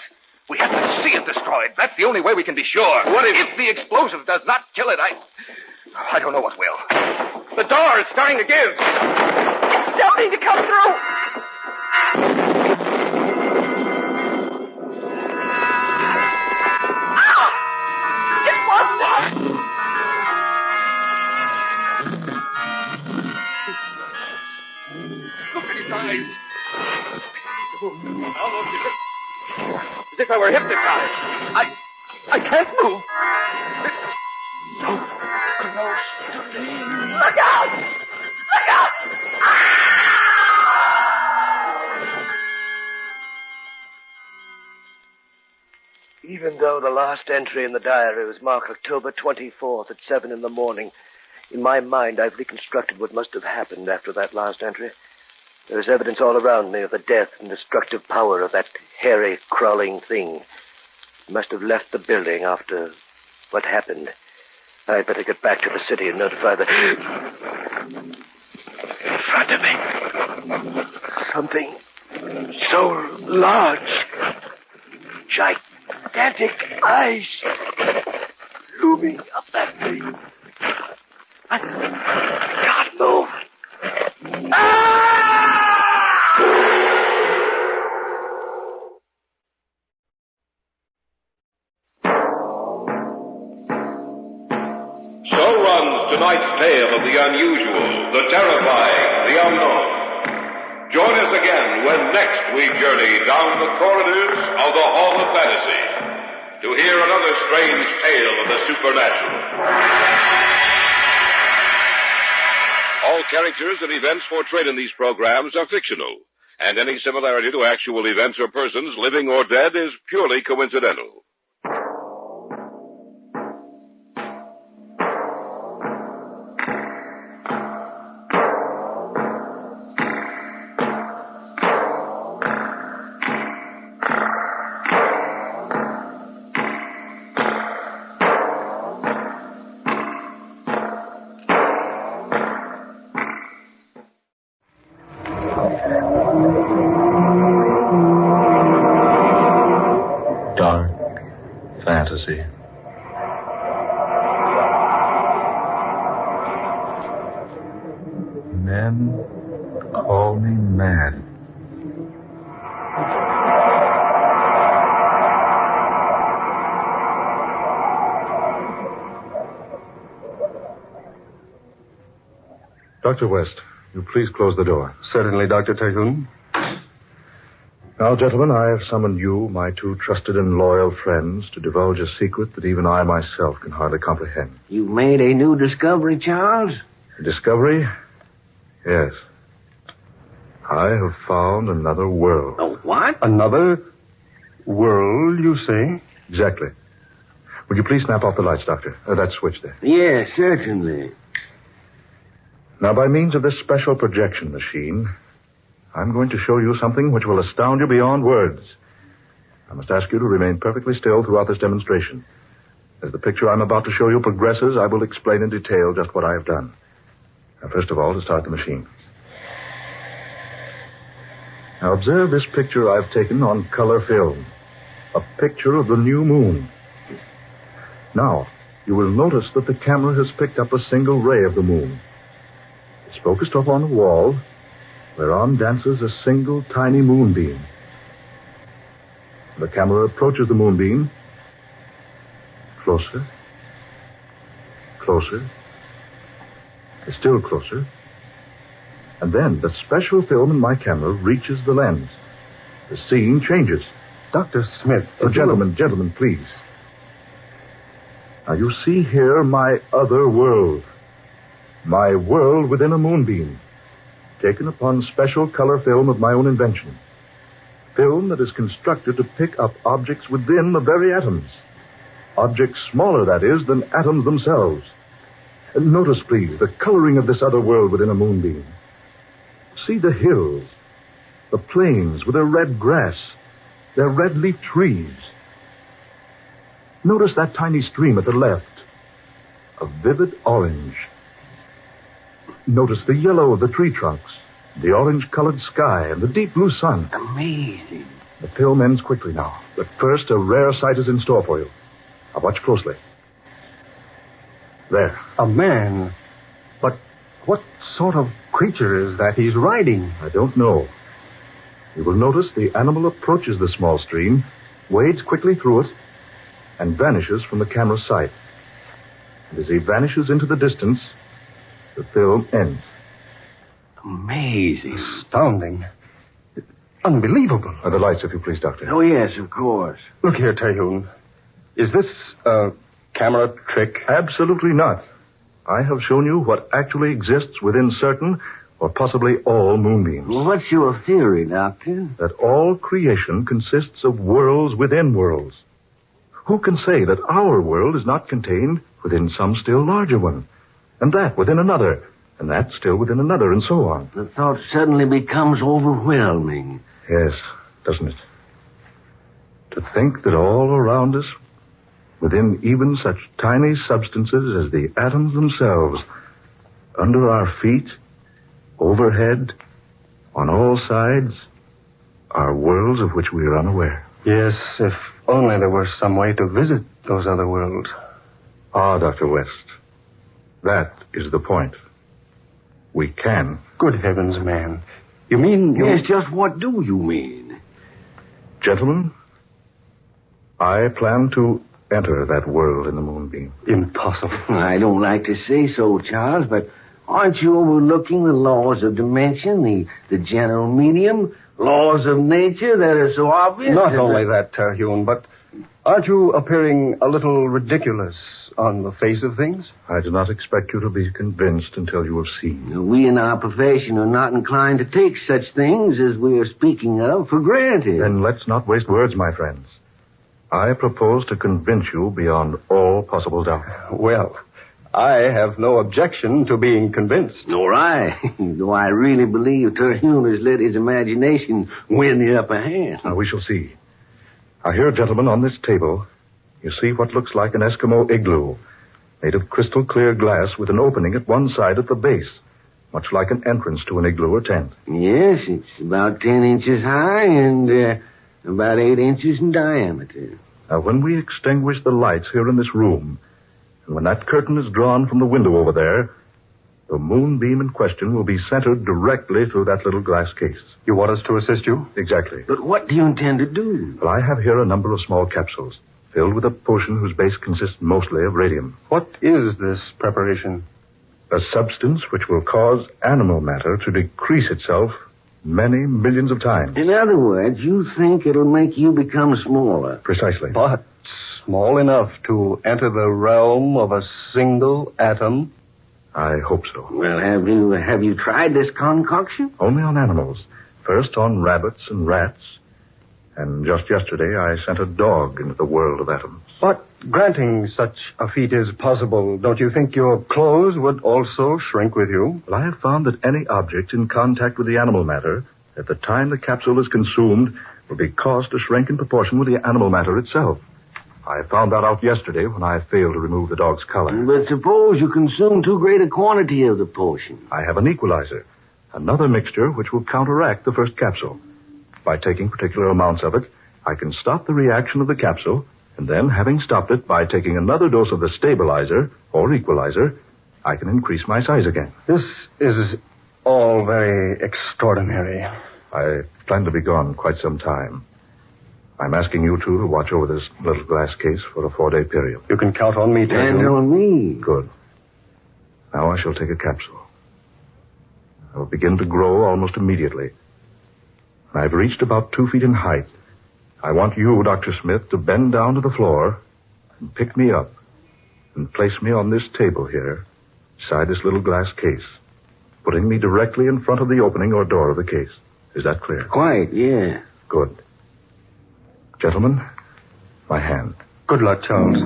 We have to see it destroyed. That's the only way we can be sure. What if the explosive does not kill it? I don't know what will. The door is starting to give. It's starting to come through. As if I were hypnotized. I can't move. So close to me. Look out! Look out! Even though the last entry in the diary was marked October 24th at 7 in the morning, in my mind I've reconstructed what must have happened after that last entry. There is evidence all around me of the death and destructive power of that hairy, crawling thing. It must have left the building after what happened. I'd better get back to the city and notify the... In front of me. Something so large. Gigantic eyes looming up at me. I can't move. So runs tonight's tale of the unusual, the terrifying, the unknown. Join us again when next we journey down the corridors of the Hall of Fantasy to hear another strange tale of the supernatural. All characters and events portrayed in these programs are fictional, and any similarity to actual events or persons, living or dead, is purely coincidental. Fantasy. Men call me mad. Dr. West, will you please close the door? Certainly, Dr. Terhune. Now, gentlemen, I have summoned you, my two trusted and loyal friends, to divulge a secret that even I myself can hardly comprehend. You've made a new discovery, Charles? A discovery? Yes. I have found another world. A what? Another world, you say? Exactly. Would you please snap off the lights, Doctor? That switch there. Yes, certainly. Now, by means of this special projection machine, I'm going to show you something which will astound you beyond words. I must ask you to remain perfectly still throughout this demonstration. As the picture I'm about to show you progresses, I will explain in detail just what I have done. Now, first of all, to start the machine. Now, observe this picture I've taken on color film. A picture of the new moon. Now, you will notice that the camera has picked up a single ray of the moon. It's focused up on the wall, whereon dances a single tiny moonbeam. The camera approaches the moonbeam. Closer. Closer. Still closer. And then the special film in my camera reaches the lens. The scene changes. Dr. Smith. Gentlemen, please. Now you see here my other world. My world within a moonbeam. Taken upon special color film of my own invention. Film that is constructed to pick up objects within the very atoms. Objects smaller, that is, than atoms themselves. And notice, please, the coloring of this other world within a moonbeam. See the hills, the plains with their red grass, their red-leaf trees. Notice that tiny stream at the left, a vivid orange. Notice the yellow of the tree trunks, the orange-colored sky, and the deep blue sun. Amazing. The film ends quickly now, but first a rare sight is in store for you. Now watch closely. There. A man. But what sort of creature is that he's riding? I don't know. You will notice the animal approaches the small stream, wades quickly through it, and vanishes from the camera's sight. And as he vanishes into the distance, the film ends. Amazing. Astounding. Unbelievable. The lights, if you please, Doctor. Oh, yes, of course. Look here, Terhune. Is this a camera trick? Absolutely not. I have shown you what actually exists within certain or possibly all moonbeams. Well, what's your theory, Doctor? That all creation consists of worlds within worlds. Who can say that our world is not contained within some still larger one, and that within another, and that still within another, and so on? The thought suddenly becomes overwhelming. Yes, doesn't it? To think that all around us, within even such tiny substances as the atoms themselves, under our feet, overhead, on all sides, are worlds of which we are unaware. Yes, if only there were some way to visit those other worlds. Ah, Dr. West, that is the point. We can. Good heavens, man. You mean... Yes, just what do you mean? Gentlemen, I plan to enter that world in the moonbeam. Impossible. I don't like to say so, Charles, but aren't you overlooking the laws of dimension, the general medium, laws of nature that are so obvious? Not only that, Terhune, but aren't you appearing a little ridiculous on the face of things? I do not expect you to be convinced until you have seen. We in our profession are not inclined to take such things as we are speaking of for granted. Then let's not waste words, my friends. I propose to convince you beyond all possible doubt. Well, I have no objection to being convinced. Nor I. Though I really believe Terhune has let his imagination win the upper hand. Now, we shall see. Now, here, gentlemen, on this table, you see what looks like an Eskimo igloo, made of crystal clear glass with an opening at one side at the base, much like an entrance to an igloo or tent. Yes, it's about 10 inches high and about 8 inches in diameter. Now, when we extinguish the lights here in this room, and when that curtain is drawn from the window over there, the moonbeam in question will be centered directly through that little glass case. You want us to assist you? Exactly. But what do you intend to do? Well, I have here a number of small capsules, filled with a potion whose base consists mostly of radium. What is this preparation? A substance which will cause animal matter to decrease itself many millions of times. In other words, you think it'll make you become smaller. Precisely. But small enough to enter the realm of a single atom? I hope so. Well, have you tried this concoction? Only on animals. First on rabbits and rats. And just yesterday I sent a dog into the world of atoms. But granting such a feat is possible, don't you think your clothes would also shrink with you? Well, I have found that any object in contact with the animal matter, at the time the capsule is consumed, will be caused to shrink in proportion with the animal matter itself. I found that out yesterday when I failed to remove the dog's collar. But suppose you consume too great a quantity of the potion. I have an equalizer, another mixture which will counteract the first capsule. By taking particular amounts of it, I can stop the reaction of the capsule, and then, having stopped it by taking another dose of the stabilizer or equalizer, I can increase my size again. This is all very extraordinary. I plan to be gone quite some time. I'm asking you two to watch over this little glass case for a 4-day period. You can count on me, And on me. Good. Now I shall take a capsule. I will begin to grow almost immediately. When I've reached about 2 feet in height, I want you, Dr. Smith, to bend down to the floor and pick me up and place me on this table here, beside this little glass case, putting me directly in front of the opening or door of the case. Is that clear? Quite, yeah. Good. Gentlemen, my hand. Good luck, Charles.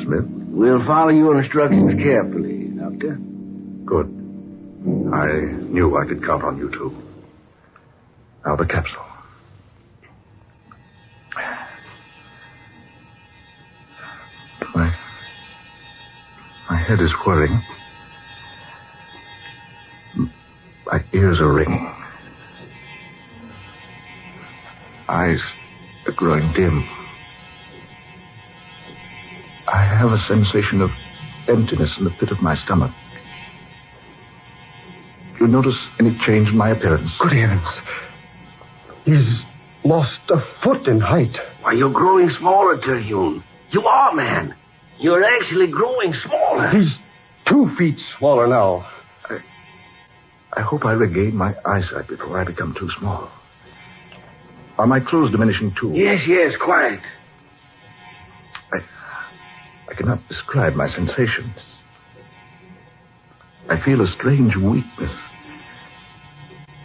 Smith? We'll follow your instructions carefully, Doctor. Good. I knew I could count on you two. Now the capsule. My head is whirring. My ears are ringing. Eyes are growing dim. I have a sensation of emptiness in the pit of my stomach. Do you notice any change in my appearance? Good heavens. He's lost a foot in height. Why, you're growing smaller, Terhune. You are, man. You're actually growing smaller. He's 2 feet smaller now. I hope I regain my eyesight before I become too small. Are my clothes diminishing too? Yes, quiet. I cannot describe my sensations. I feel a strange weakness.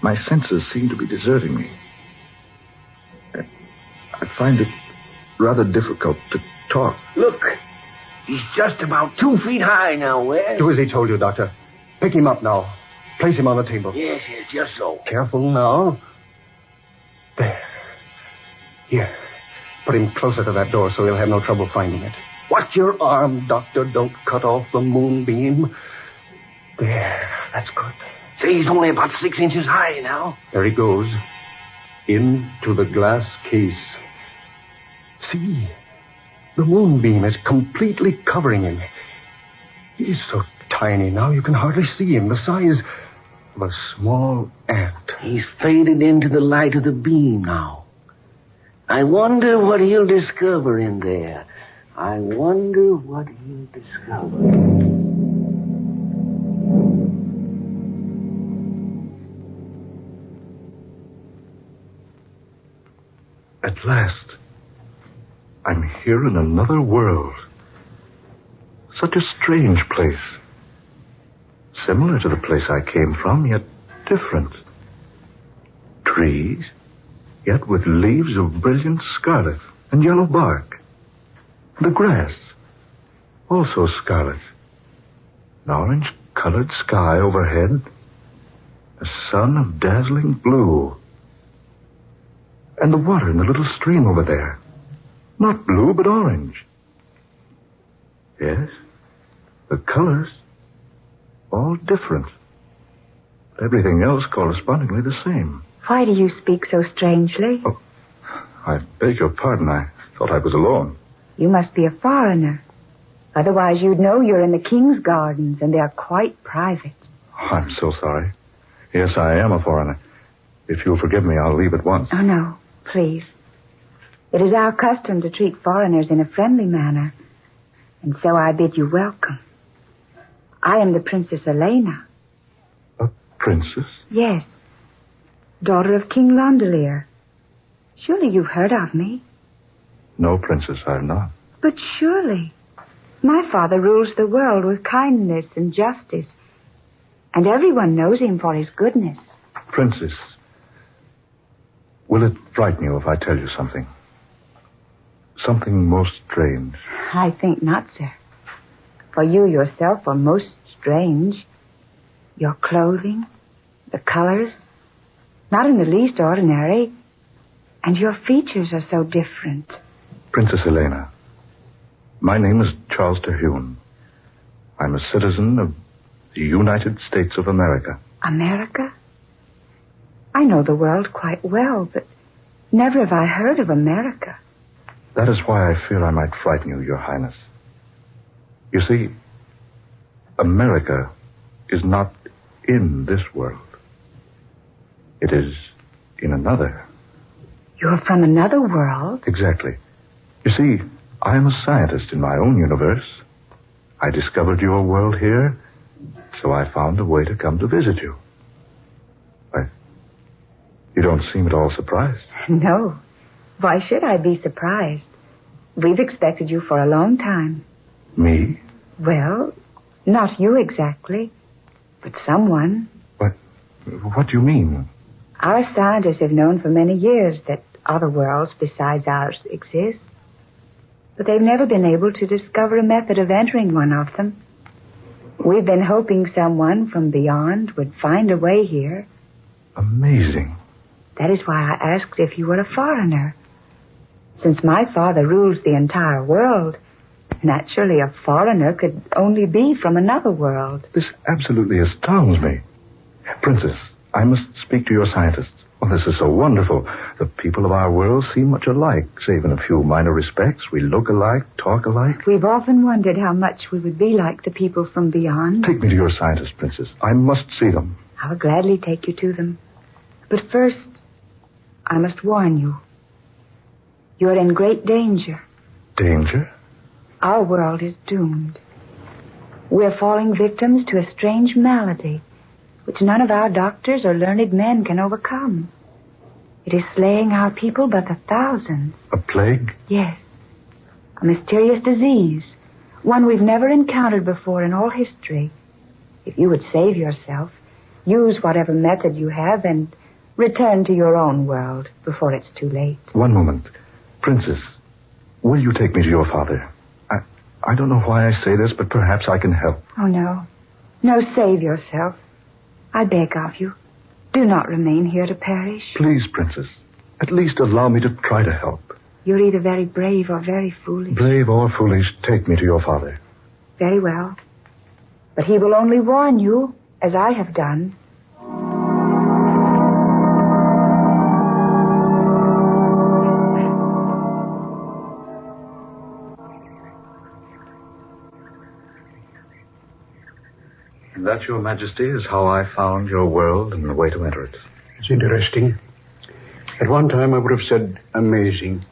My senses seem to be deserting me. I find it rather difficult to talk. Look, he's just about 2 feet high now, Wes. Do as he told you, Doctor. Pick him up now. Place him on the table. Yes, just so. Careful now. There. Here. Put him closer to that door so he'll have no trouble finding it. Watch your arm, Doctor. Don't cut off the moonbeam. There. That's good. Say, he's only about 6 inches high now. There he goes. Into the glass case. See? The moonbeam is completely covering him. He's so tiny now you can hardly see him. The size of a small ant. He's faded into the light of the beam now. I wonder what he'll discover in there. I wonder what he'll discover. At last, I'm here in another world. Such a strange place. Similar to the place I came from, yet different. Trees, yet with leaves of brilliant scarlet and yellow bark. The grass, also scarlet. An orange-colored sky overhead. A sun of dazzling blue. And the water in the little stream over there. Not blue, but orange. Yes, the colors, all different. But everything else correspondingly the same. Why do you speak so strangely? Oh, I beg your pardon. I thought I was alone. You must be a foreigner. Otherwise you'd know you're in the king's gardens, and they're quite private. I'm so sorry. Yes, I am a foreigner. If you'll forgive me, I'll leave at once. Oh, no, please. It is our custom to treat foreigners in a friendly manner, and so I bid you welcome. I am the Princess Elena. A princess? Yes. Daughter of King Londelier. Surely you've heard of me. No, Princess, I have not. But surely. My father rules the world with kindness and justice, and everyone knows him for his goodness. Princess, will it frighten you if I tell you something? Something most strange. I think not, sir. For you yourself are most strange. Your clothing, the colors, not in the least ordinary, and your features are so different. Princess Elena, my name is Charles Terhune. I'm a citizen of the United States of America. America? I know the world quite well, but never have I heard of America. That is why I fear I might frighten you, Your Highness. You see, America is not in this world. It is in another. You're from another world? Exactly. You see, I am a scientist in my own universe. I discovered your world here, so I found a way to come to visit you. You don't seem at all surprised. No. Why should I be surprised? We've expected you for a long time. Me? Well, not you exactly, but someone. What do you mean? Our scientists have known for many years that other worlds besides ours exist, but they've never been able to discover a method of entering one of them. We've been hoping someone from beyond would find a way here. Amazing. That is why I asked if you were a foreigner. Since my father rules the entire world, naturally a foreigner could only be from another world. This absolutely astounds me. Princess, I must speak to your scientists. Oh, this is so wonderful. The people of our world seem much alike, save in a few minor respects. We look alike, talk alike. We've often wondered how much we would be like the people from beyond. Take me to your scientists, Princess. I must see them. I'll gladly take you to them. But first, I must warn you. You're in great danger. Danger? Our world is doomed. We're falling victims to a strange malady, which none of our doctors or learned men can overcome. It is slaying our people by the thousands. A plague? Yes. A mysterious disease, one we've never encountered before in all history. If you would save yourself, use whatever method you have and return to your own world before it's too late. One moment. Princess, will you take me to your father? I don't know why I say this, but perhaps I can help. Oh, no. No, save yourself. I beg of you. Do not remain here to perish. Please, Princess. At least allow me to try to help. You're either very brave or very foolish. Brave or foolish, take me to your father. Very well. But he will only warn you, as I have done. That, Your Majesty, is how I found your world and the way to enter it. It's interesting. At one time I would have said amazing.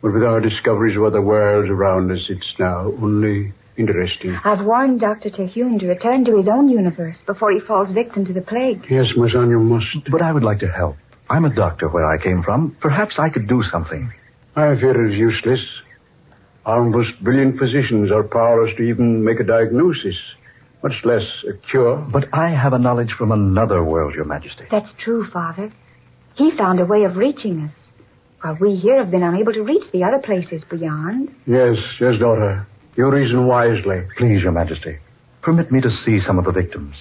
But with our discoveries of other worlds around us, it's now only interesting. I've warned Dr. Terhune to return to his own universe before he falls victim to the plague. Yes, my son, you must. But I would like to help. I'm a doctor where I came from. Perhaps I could do something. I fear it is useless. Our most brilliant physicians are powerless to even make a diagnosis, much less a cure. But I have a knowledge from another world, Your Majesty. That's true, Father. He found a way of reaching us, while we here have been unable to reach the other places beyond. Yes, daughter. You reason wisely. Please, Your Majesty, permit me to see some of the victims.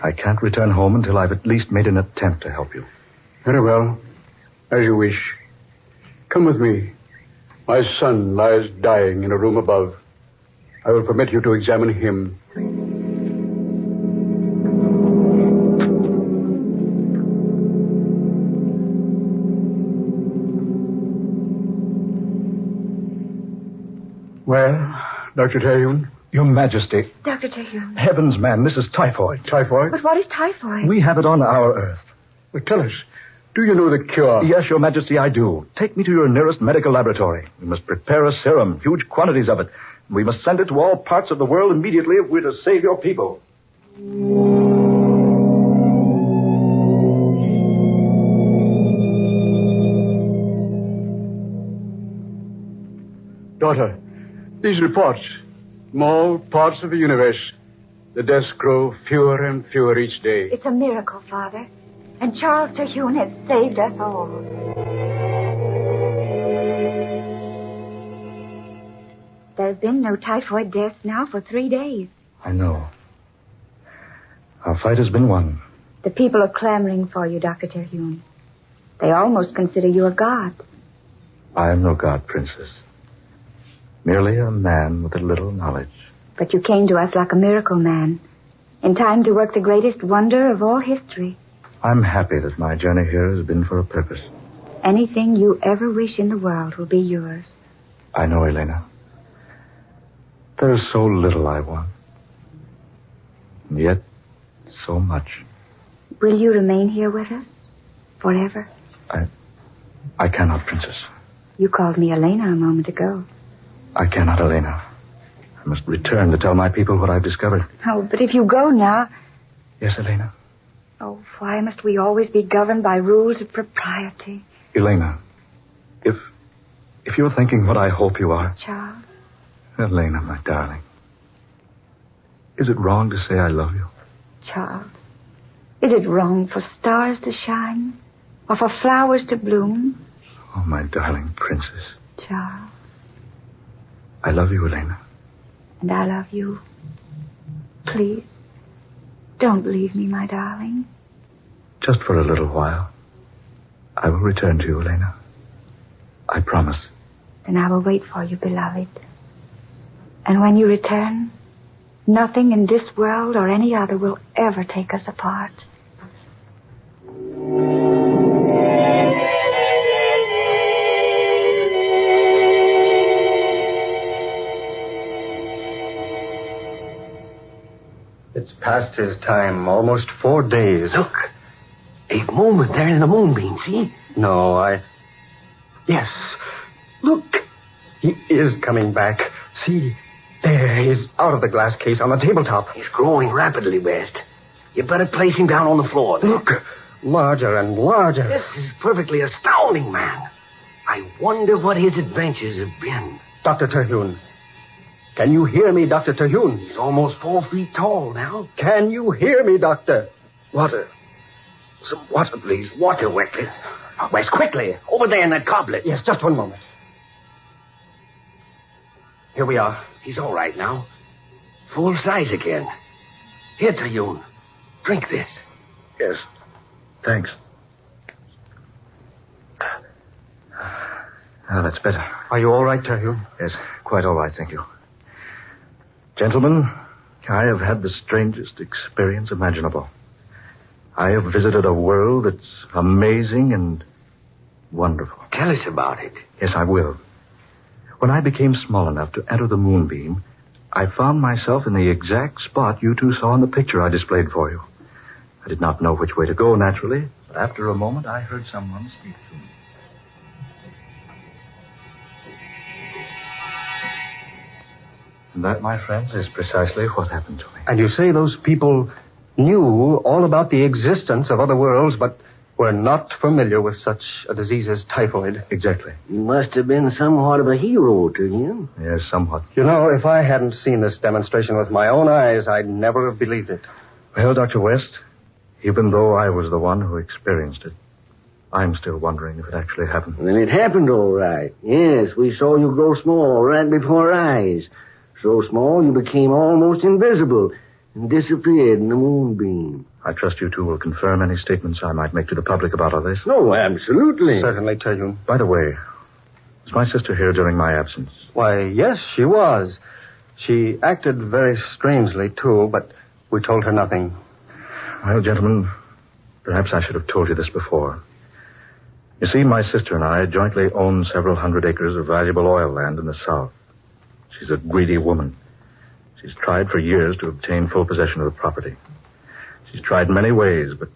I can't return home until I've at least made an attempt to help you. Very well. As you wish. Come with me. My son lies dying in a room above. I will permit you to examine him. Well, Dr. Terhune? Your Majesty. Dr. Terhune. Heavens, man, this is typhoid. Typhoid? But what is typhoid? We have it on our Earth. Well, tell us, do you know the cure? Yes, Your Majesty, I do. Take me to your nearest medical laboratory. We must prepare a serum, huge quantities of it. We must send it to all parts of the world immediately if we're to save your people. Daughter, these reports from all parts of the universe, the deaths grow fewer and fewer each day. It's a miracle, Father. And Charles Terhune has saved us all. There's been no typhoid deaths now for 3 days. I know. Our fight has been won. The people are clamoring for you, Dr. Terhune. They almost consider you a god. I am no god, Princess. Merely a man with a little knowledge. But you came to us like a miracle man, in time to work the greatest wonder of all history. I'm happy that my journey here has been for a purpose. Anything you ever wish in the world will be yours. I know, Elena. There's so little I want. And yet, so much. Will you remain here with us? Forever? I cannot, Princess. You called me Elena a moment ago. I cannot, Elena. I must return to tell my people what I've discovered. Oh, but if you go now... Yes, Elena? Oh, why must we always be governed by rules of propriety? Elena, if you're thinking what I hope you are... Charles? Elena, my darling. Is it wrong to say I love you? Charles, is it wrong for stars to shine? Or for flowers to bloom? Oh, my darling princess. Charles. I love you, Elena. And I love you. Please, don't leave me, my darling. Just for a little while. I will return to you, Elena. I promise. Then I will wait for you, beloved. And when you return, nothing in this world or any other will ever take us apart. It's past his time, almost 4 days. Look. A movement there in the moonbeam, see? No, Yes. Look. He is coming back. See, there he is out of the glass case on the tabletop. He's growing rapidly, West. You better place him down on the floor. Look, larger and larger. This is perfectly astounding, man. I wonder what his adventures have been. Dr. Terhune. Can you hear me, Dr. Terhune? He's almost 4 feet tall now. Can you hear me, Doctor? Water. Some water, please. Water, Wesley. West, quickly. Over there in that goblet. Yes, just one moment. Here we are. He's all right now. Full size again. Here, Terhune. Drink this. Yes. Thanks. That's better. Are you all right, Terhune? Yes, quite all right, thank you. Gentlemen, I have had the strangest experience imaginable. I have visited a world that's amazing and wonderful. Tell us about it. Yes, I will. When I became small enough to enter the moonbeam, I found myself in the exact spot you two saw in the picture I displayed for you. I did not know which way to go, naturally, but after a moment I heard someone speak to me. And that, my friends, is precisely what happened to me. And you say those people knew all about the existence of other worlds, but were not familiar with such a disease as typhoid. Exactly. You must have been somewhat of a hero to him. Yes, somewhat. You know, if I hadn't seen this demonstration with my own eyes, I'd never have believed it. Well, Dr. West, even though I was the one who experienced it, I'm still wondering if it actually happened. Then it happened all right. Yes, we saw you grow small right before our eyes. So small you became almost invisible and disappeared in the moonbeam. I trust you two will confirm any statements I might make to the public about all this. No, absolutely. Certainly, Terhune. By the way, was my sister here during my absence? Why, yes, she was. She acted very strangely, too, but we told her nothing. Well, gentlemen, perhaps I should have told you this before. You see, my sister and I jointly own several hundred acres of valuable oil land in the south. She's a greedy woman. She's tried for years to obtain full possession of the property. She's tried many ways, but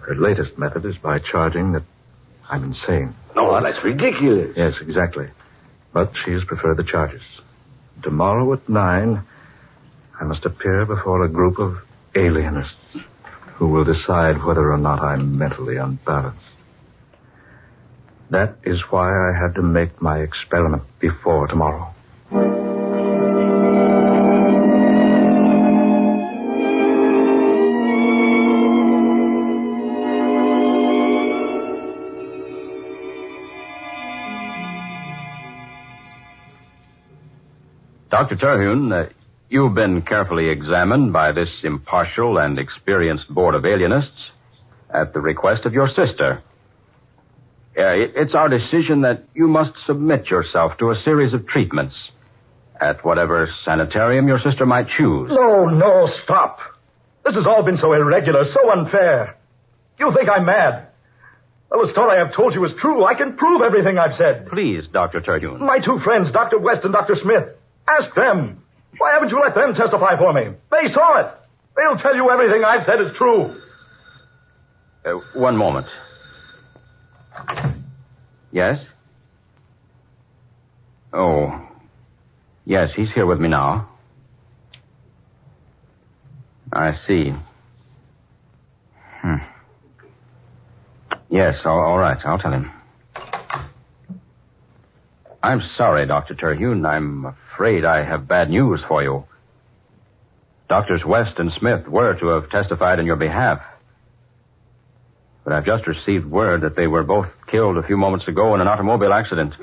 her latest method is by charging that I'm insane. Oh, that's ridiculous. Yes, exactly. But she has preferred the charges. Tomorrow at 9, I must appear before a group of alienists who will decide whether or not I'm mentally unbalanced. That is why I had to make my experiment before tomorrow. Dr. Terhune, you've been carefully examined by this impartial and experienced board of alienists at the request of your sister. It's our decision that you must submit yourself to a series of treatments at whatever sanitarium your sister might choose. No, stop. This has all been so irregular, so unfair. You think I'm mad? Well, the story I've told you is true. I can prove everything I've said. Please, Dr. Terhune. My two friends, Dr. West and Dr. Smith. Ask them. Why haven't you let them testify for me? They saw it. They'll tell you everything I've said is true. One moment. Yes? Oh. Yes, he's here with me now. I see. Yes, all right. I'll tell him. I'm sorry, Dr. Terhune. I'm afraid I have bad news for you. Doctors West and Smith were to have testified in your behalf. But I've just received word that they were both killed a few moments ago in an automobile accident.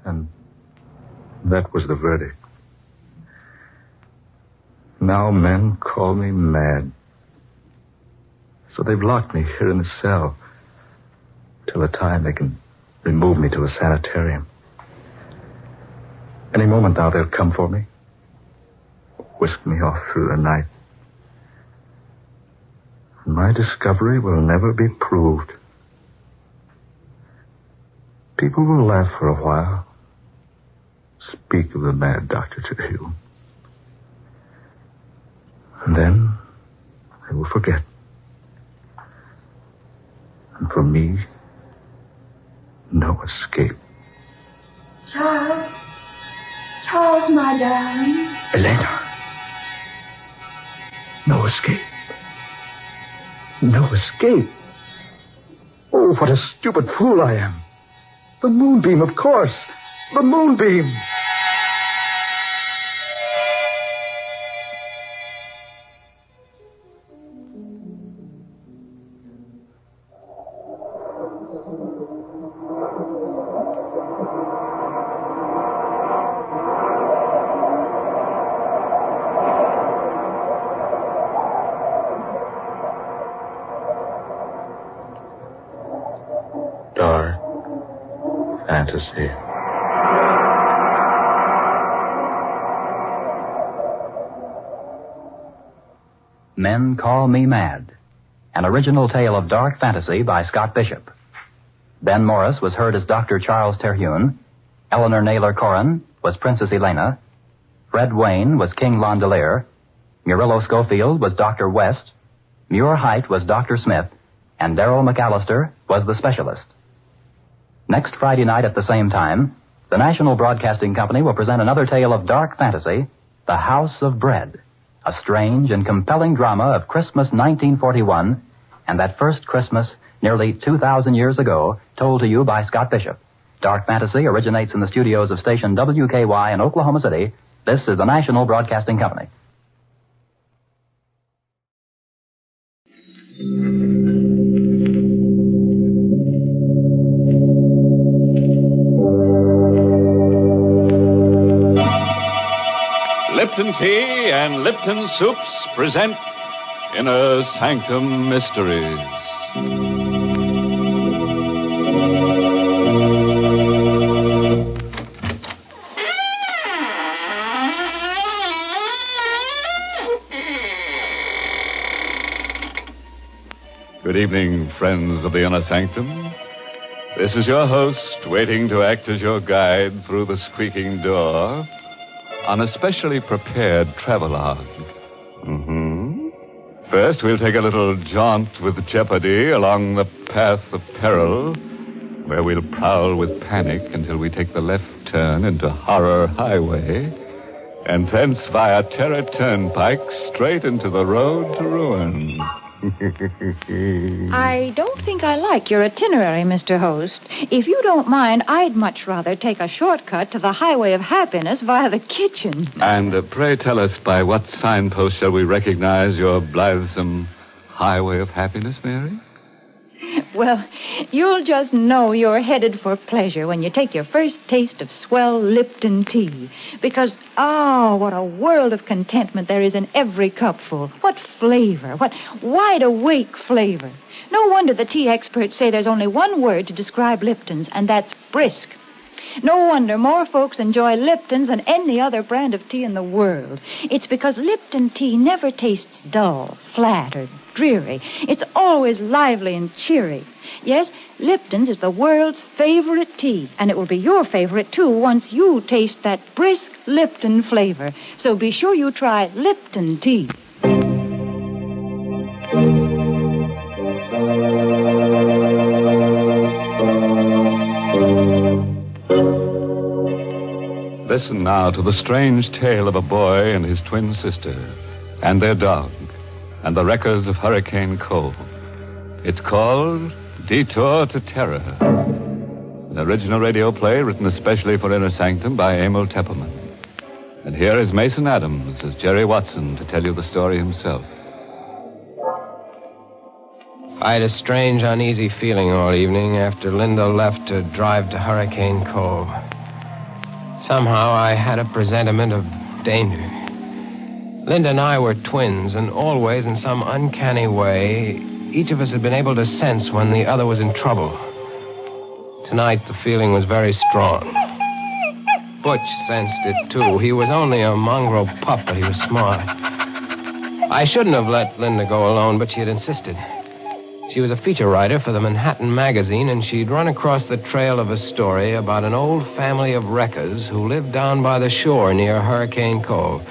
And that was the verdict. Now men call me mad. So they've locked me here in the cell till the time they can remove me to a sanitarium. Any moment now they'll come for me, whisk me off through the night. And my discovery will never be proved. People will laugh for a while. Speak of the mad doctor to you. And then they will forget. And for me, no escape. Charles. Charles, my darling. Elena. No escape. No escape. Oh, what a stupid fool I am. The moonbeam, of course. The moonbeam. Dark fantasy. Men Call Me Mad, an original tale of dark fantasy by Scott Bishop. Ben Morris was heard as Dr. Charles Terhune. Eleanor Naylor Corrin was Princess Elena. Fred Wayne was King Londelier. Murillo Schofield was Dr. West. Muir Height was Dr. Smith. And Darrell McAllister was the specialist. Next Friday night at the same time, the National Broadcasting Company will present another tale of dark fantasy, The House of Bread, a strange and compelling drama of Christmas 1941 and that first Christmas nearly 2,000 years ago, told to you by Scott Bishop. Dark fantasy originates in the studios of station WKY in Oklahoma City. This is the National Broadcasting Company. Lipton Tea and Lipton Soups present Inner Sanctum Mysteries. Good evening, friends of the Inner Sanctum. This is your host, waiting to act as your guide through the squeaking door on a specially prepared travelogue. First, we'll take a little jaunt with jeopardy along the path of peril, where we'll prowl with panic until we take the left turn into Horror Highway, and thence via Terror Turnpike straight into the road to ruin. I don't think I like your itinerary, Mr. Host. If you don't mind, I'd much rather take a shortcut to the Highway of Happiness via the kitchen. And pray tell us, by what signpost shall we recognize your blithesome Highway of Happiness, Mary? Well, you'll just know you're headed for pleasure when you take your first taste of swell Lipton tea. Because, what a world of contentment there is in every cupful. What flavor, what wide-awake flavor. No wonder the tea experts say there's only one word to describe Lipton's, and that's brisk. No wonder more folks enjoy Lipton's than any other brand of tea in the world. It's because Lipton tea never tastes dull, flat, or dreary. It's always lively and cheery. Yes, Lipton's is the world's favorite tea, and it will be your favorite, too, once you taste that brisk Lipton flavor. So be sure you try Lipton tea. Listen now to the strange tale of a boy and his twin sister, and their dog, and the records of Hurricane Cove. It's called Detour to Terror. An original radio play written especially for Inner Sanctum by Emil Tepperman. And here is Mason Adams as Jerry Watson to tell you the story himself. I had a strange, uneasy feeling all evening after Linda left to drive to Hurricane Cove. Somehow I had a presentiment of danger. Linda and I were twins, and always, in some uncanny way, each of us had been able to sense when the other was in trouble. Tonight, the feeling was very strong. Butch sensed it, too. He was only a mongrel pup, but he was smart. I shouldn't have let Linda go alone, but she had insisted. She was a feature writer for the Manhattan Magazine, and she'd run across the trail of a story about an old family of wreckers who lived down by the shore near Hurricane Cove.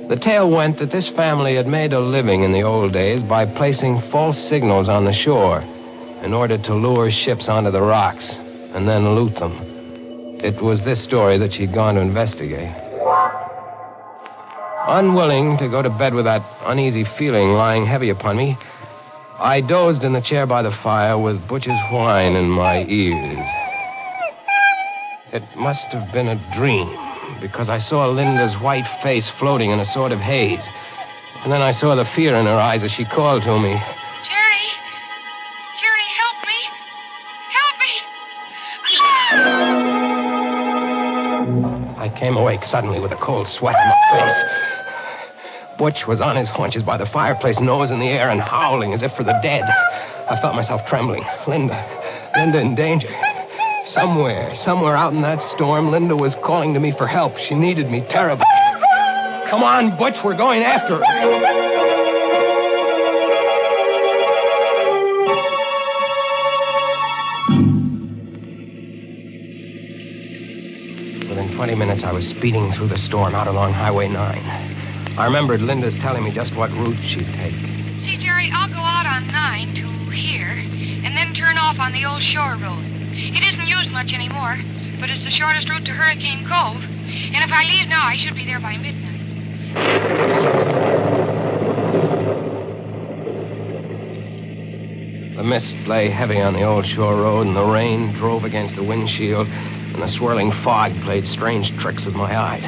The tale went that this family had made a living in the old days by placing false signals on the shore in order to lure ships onto the rocks and then loot them. It was this story that she'd gone to investigate. Unwilling to go to bed with that uneasy feeling lying heavy upon me, I dozed in the chair by the fire with Butch's whine in my ears. It must have been a dream, because I saw Linda's white face floating in a sort of haze. And then I saw the fear in her eyes as she called to me. Jerry! Jerry, help me! Help me! I came awake suddenly with a cold sweat on my face. Butch was on his haunches by the fireplace, nose in the air and howling as if for the dead. I felt myself trembling. Linda in danger. Somewhere out in that storm, Linda was calling to me for help. She needed me terribly. Come on, Butch, we're going after her. Within 20 minutes, I was speeding through the storm out along Highway 9. I remembered Linda's telling me just what route she'd take. See, Jerry, I'll go out on 9 to here, and then turn off on the old shore road. It isn't used much anymore, but it's the shortest route to Hurricane Cove. And if I leave now, I should be there by midnight. The mist lay heavy on the old shore road, and the rain drove against the windshield, and the swirling fog played strange tricks with my eyes.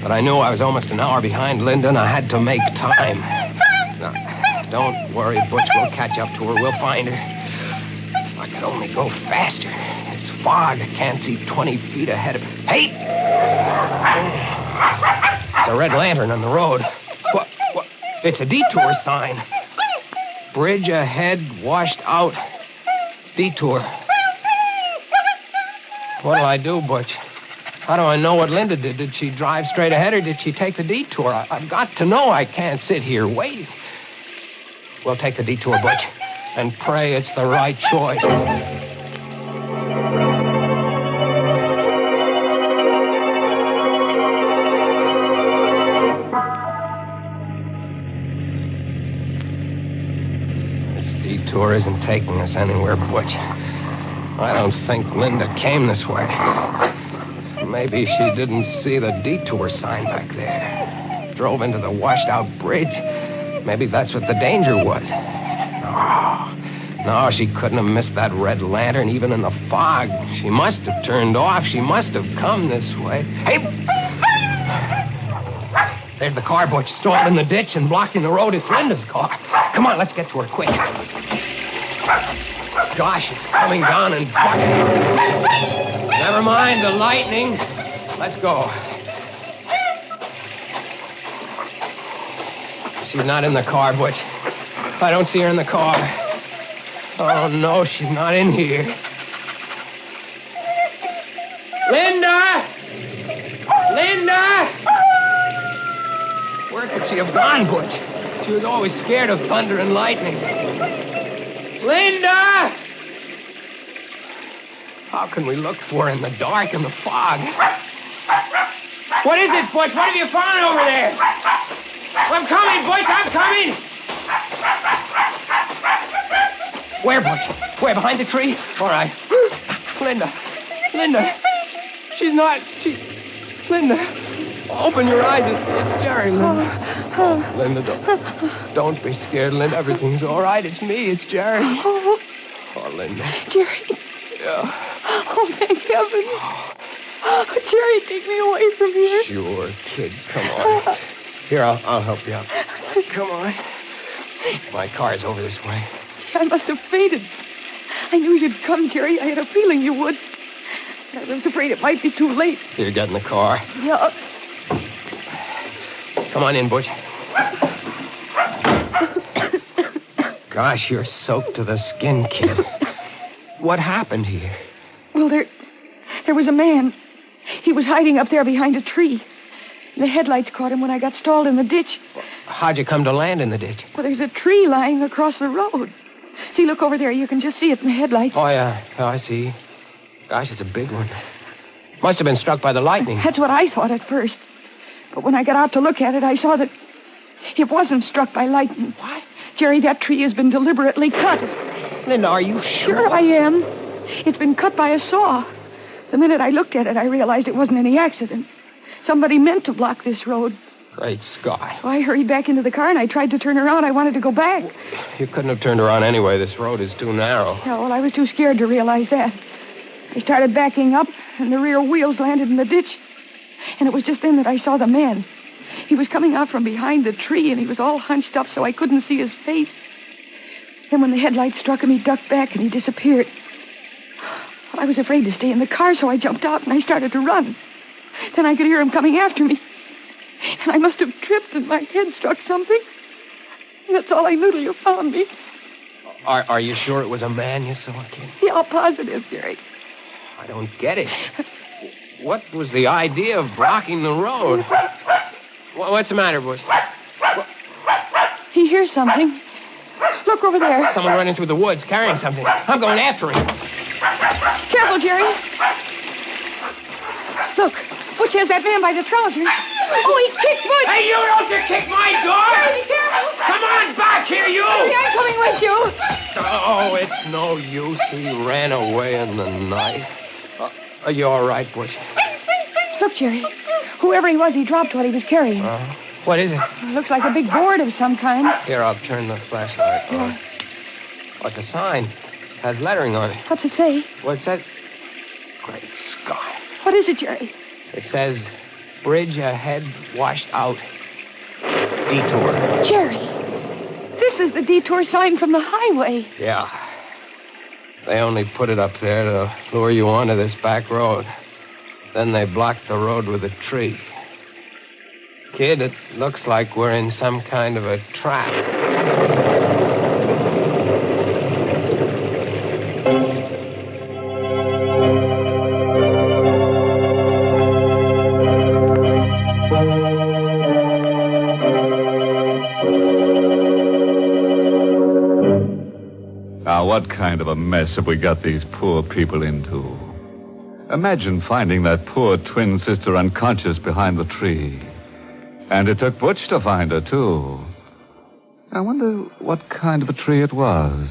But I knew I was almost an hour behind Linda, and I had to make time. Now, don't worry, Butch. We'll catch up to her. We'll find her. If I could only go faster. It's fog. I can't see 20 feet ahead of... Hey! It's a red lantern on the road. What? It's a detour sign. Bridge ahead, washed out. Detour. What'll I do, Butch? How do I know what Linda did? Did she drive straight ahead or did she take the detour? I've got to know. I can't sit here waiting. We'll take the detour, Butch, and pray it's the right choice. This detour isn't taking us anywhere, Butch. I don't think Linda came this way. Maybe she didn't see the detour sign back there. Drove into the washed-out bridge. Maybe that's what the danger was. No, she couldn't have missed that red lantern even in the fog. She must have turned off. She must have come this way. Hey! There's the car, Butch, stalled in the ditch and blocking the road. It's Linda's car. Come on, let's get to her quick. Gosh, it's coming down and bucking. Never mind the lightning. Let's go. She's not in the car, Butch. I don't see her in the car. Oh, no, she's not in here. Linda! Linda! Where could she have gone, Butch? She was always scared of thunder and lightning. Linda! How can we look for her in the dark and the fog? What is it, Butch? What have you found over there? I'm coming, Butch. I'm coming. Where, Butch? Where? Behind the tree? All right. Linda. She's not. Linda. Open your eyes. It's Jerry, Linda. Oh, Linda, don't be scared, Linda. Everything's all right. It's me. It's Jerry. Oh, Linda. Jerry. Yeah. Oh, thank heaven. Oh, Jerry, take me away from here. Sure, kid. Come on. Here, I'll help you out. Come on. My car's over this way. I must have fainted. I knew you'd come, Jerry. I had a feeling you would. I was afraid it might be too late. Here, get in the car. Yeah. Come on in, Butch. Gosh, you're soaked to the skin, kid. What happened here? Well, there was a man. He was hiding up there behind a tree. The headlights caught him when I got stalled in the ditch. How'd you come to land in the ditch? Well, there's a tree lying across the road. See, look over there. You can just see it in the headlights. Oh, yeah. Oh, I see. Gosh, it's a big one. Must have been struck by the lightning. That's what I thought at first. But when I got out to look at it, I saw that it wasn't struck by lightning. What? Jerry, that tree has been deliberately cut. Linda, are you sure? Sure I am. It's been cut by a saw. The minute I looked at it, I realized it wasn't any accident. Somebody meant to block this road. Great Scott. So I hurried back into the car, and I tried to turn around. I wanted to go back. You couldn't have turned around anyway. This road is too narrow. Yeah, well, I was too scared to realize that. I started backing up, and the rear wheels landed in the ditch. And it was just then that I saw the man. He was coming out from behind the tree, and he was all hunched up so I couldn't see his face. Then when the headlights struck him, he ducked back and he disappeared. Well, I was afraid to stay in the car, so I jumped out and I started to run. Then I could hear him coming after me. And I must have tripped and my head struck something. That's all I knew till you found me. Are you sure it was a man you saw, kid? Yeah, positive, Jerry. I don't get it. What was the idea of blocking the road? What's the matter, Bush? He hears something. Look over there. Someone running through the woods carrying something. I'm going after him. Careful, Jerry. Look, Butch has that man by the trousers. Oh, he kicked Butch. Hey, you don't you kick my door! Jerry, be careful. Come on back here, you! Jerry, I'm coming with you. Oh, it's no use. He ran away in the night. Are you all right, Butch? Look, Jerry. Whoever he was, he dropped what he was carrying. What is it? It looks like a big board of some kind. Here, I'll turn the flashlight on. Yeah. What's the sign? It has lettering on it. What's it say? What's that? Great Scott. What is it, Jerry? It says, bridge ahead, washed out. Detour. Jerry, this is the detour sign from the highway. Yeah. They only put it up there to lure you onto this back road. Then they blocked the road with a tree. Kid, it looks like we're in some kind of a trap. Now, what kind of a mess have we got these poor people into? Imagine finding that poor twin sister unconscious behind the tree. And it took Butch to find her, too. I wonder what kind of a tree it was.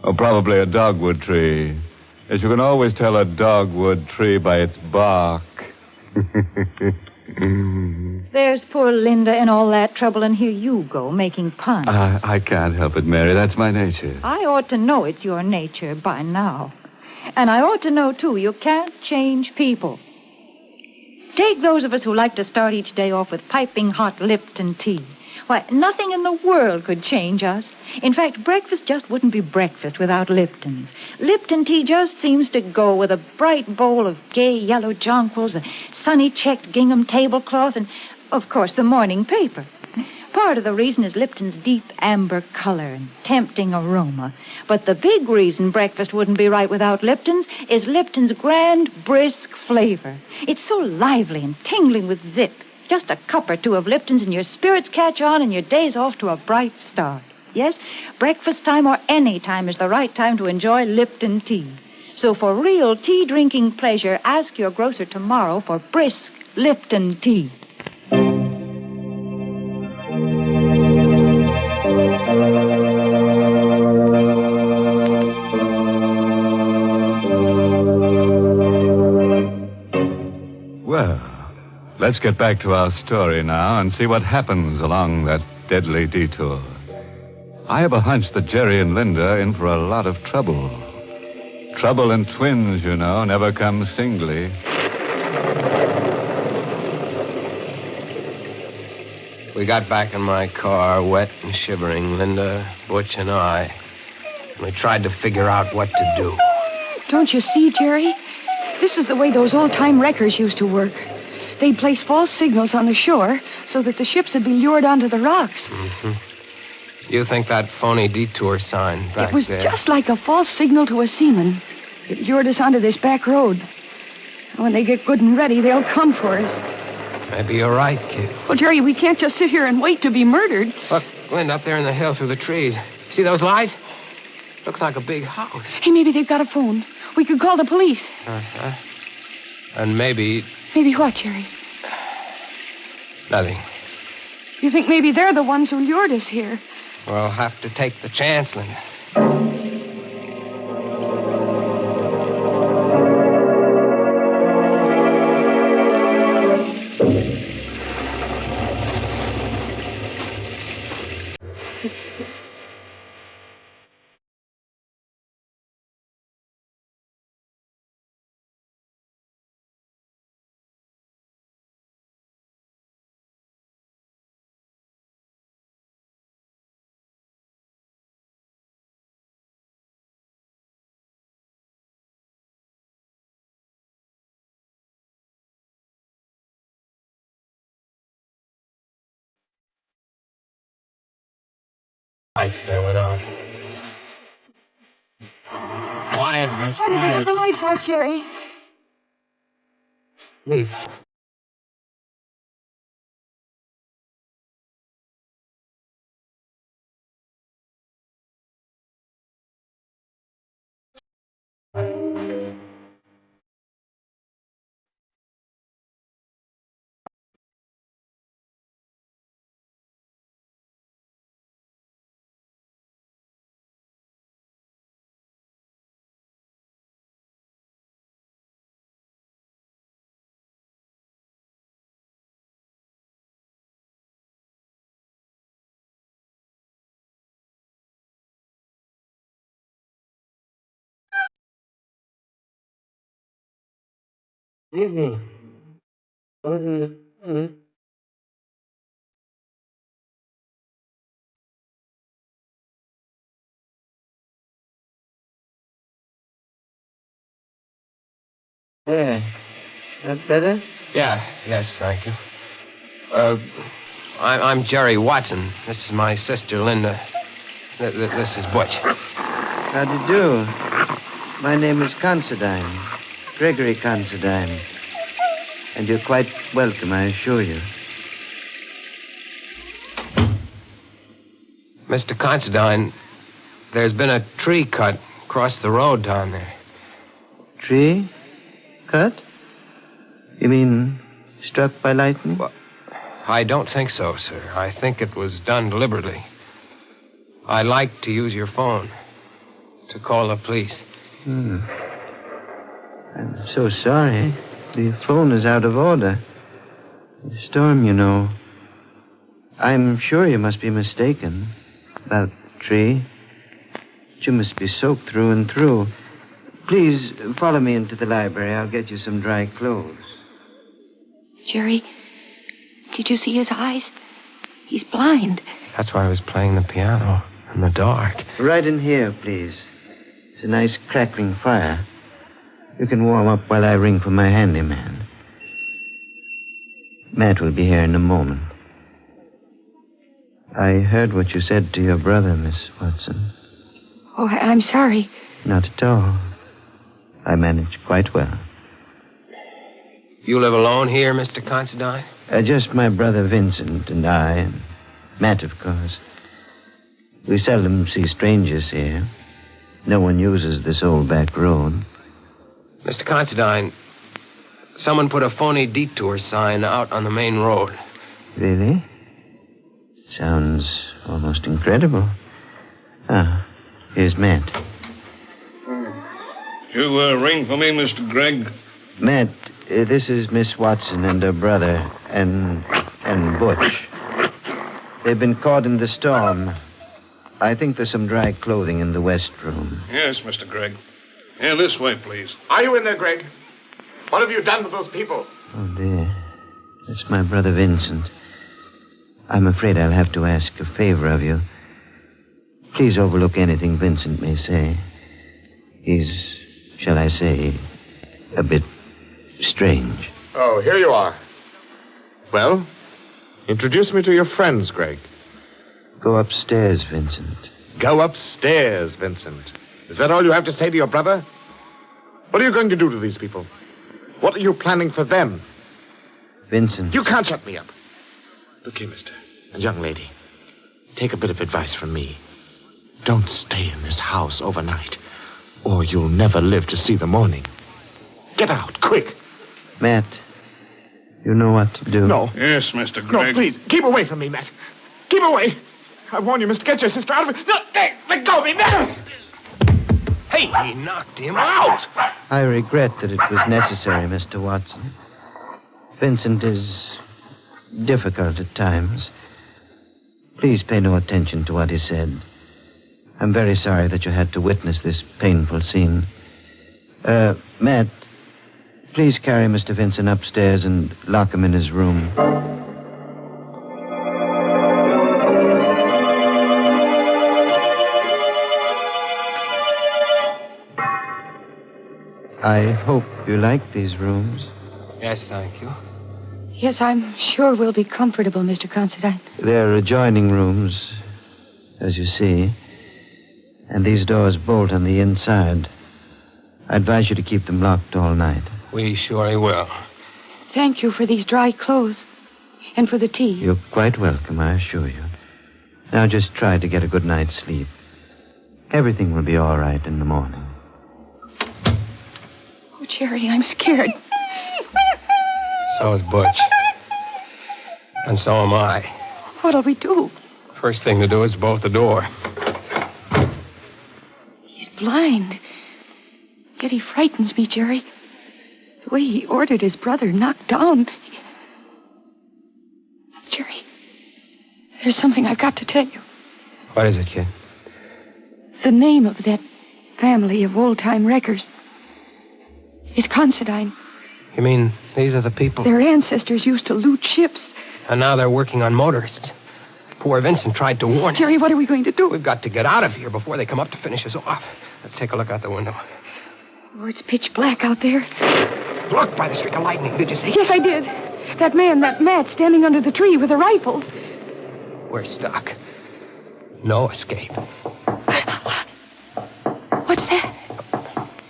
Oh, probably a dogwood tree. As you can always tell a dogwood tree by its bark. There's poor Linda in all that trouble, and here you go, making puns. I can't help it, Mary. That's my nature. I ought to know it's your nature by now. And I ought to know, too, you can't change people. Take those of us who like to start each day off with piping hot Lipton tea. Why, nothing in the world could change us. In fact, breakfast just wouldn't be breakfast without Lipton. Lipton tea just seems to go with a bright bowl of gay yellow jonquils, a sunny checked gingham tablecloth, and, of course, the morning paper. Part of the reason is Lipton's deep amber color and tempting aroma. But the big reason breakfast wouldn't be right without Lipton's is Lipton's grand, brisk flavor. It's so lively and tingling with zip. Just a cup or two of Lipton's and your spirits catch on and your day's off to a bright start. Yes, breakfast time or any time is the right time to enjoy Lipton tea. So for real tea-drinking pleasure, ask your grocer tomorrow for brisk Lipton tea. Well, let's get back to our story now and see what happens along that deadly detour. I have a hunch that Jerry and Linda are in for a lot of trouble. Trouble in twins, you know, never comes singly. We got back in my car, wet and shivering, Linda, Butch, and I. We tried to figure out what to do. Don't you see, Jerry? This is the way those old-time wreckers used to work. They'd place false signals on the shore so that the ships would be lured onto the rocks. Mm-hmm. You think that phony detour sign back It was there... just like a false signal to a seaman. It lured us onto this back road. When they get good and ready, they'll come for us. Maybe you're right, kid. Well, Jerry, we can't just sit here and wait to be murdered. Look, Linda, up there in the hill through the trees. See those lights? Looks like a big house. Hey, maybe they've got a phone. We could call the police. Uh-huh. And maybe... Maybe what, Jerry? Nothing. You think maybe they're the ones who lured us here? We'll have to take the chance, Linda. Lights there went on. Quiet. Turn the lights out, Jerry. Leave. There. That better? Yes, thank you. I'm Jerry Watson. This is my sister, Linda. This is Butch. How do you do? My name is Considine. Gregory Considine. And you're quite welcome, I assure you. Mr. Considine, there's been a tree cut across the road down there. Tree? Cut? You mean struck by lightning? Well, I don't think so, sir. I think it was done deliberately. I'd like to use your phone to call the police. I'm so sorry. The phone is out of order. The storm, you know. I'm sure you must be mistaken about the tree. You must be soaked through and through. Please, follow me into the library. I'll get you some dry clothes. Jerry, did you see his eyes? He's blind. That's why I was playing the piano in the dark. Right in here, please. It's a nice crackling fire. You can warm up while I ring for my handyman. Matt will be here in a moment. I heard what you said to your brother, Miss Watson. Oh, I'm sorry. Not at all. I managed quite well. You live alone here, Mr. Considine? Just my brother Vincent and I, and Matt, of course. We seldom see strangers here. No one uses this old back road. Mr. Considine, someone put a phony detour sign out on the main road. Really? Sounds almost incredible. Ah, here's Matt. You ring for me, Mr. Gregg? Matt, this is Miss Watson and her brother, and Butch. They've been caught in the storm. I think there's some dry clothing in the west room. Yes, Mr. Gregg. Yeah, this way, please. Are you in there, Greg? What have you done to those people? Oh, dear. That's my brother Vincent. I'm afraid I'll have to ask a favor of you. Please overlook anything Vincent may say. He's, shall I say, a bit strange. Oh, here you are. Well, introduce me to your friends, Greg. Go upstairs, Vincent. Go upstairs, Vincent. Is that all you have to say to your brother? What are you going to do to these people? What are you planning for them? Vincent. You can't shut me up. Look here, mister. And young lady. Take a bit of advice from me. Don't stay in this house overnight, or you'll never live to see the morning. Get out, quick. Matt, you know what to do. No. Yes, Mr. Gregg. No, please, keep away from me, Matt. Keep away. I warn you, Mr. Get your sister out of it. No, hey, let go of me, Matt. Hey, he knocked him out. I regret that it was necessary, Mr. Watson. Vincent is difficult at times. Please pay no attention to what he said. I'm very sorry that you had to witness this painful scene. Matt, please carry Mr. Vincent upstairs and lock him in his room. I hope you like these rooms. Yes, thank you. Yes, I'm sure we'll be comfortable, Mr. Considine. They're adjoining rooms, as you see. And these doors bolt on the inside. I advise you to keep them locked all night. We surely will. Thank you for these dry clothes and for the tea. You're quite welcome, I assure you. Now just try to get a good night's sleep. Everything will be all right in the morning. Oh, Jerry, I'm scared. So is Butch. And so am I. What'll we do? First thing to do is bolt the door. He's blind. Yet he frightens me, Jerry. The way he ordered his brother knocked down. Jerry, there's something I've got to tell you. What is it, kid? The name of that family of old-time wreckers is Considine. You mean these are the people? Their ancestors used to loot ships. And now they're working on motorists. Poor Vincent tried to warn him. Jerry, what are we going to do? We've got to get out of here before they come up to finish us off. Let's take a look out the window. Oh, it's pitch black out there. Look, by the streak of lightning. Did you see? Yes, I did. That man, that Matt, standing under the tree with a rifle. We're stuck. No escape. What's that?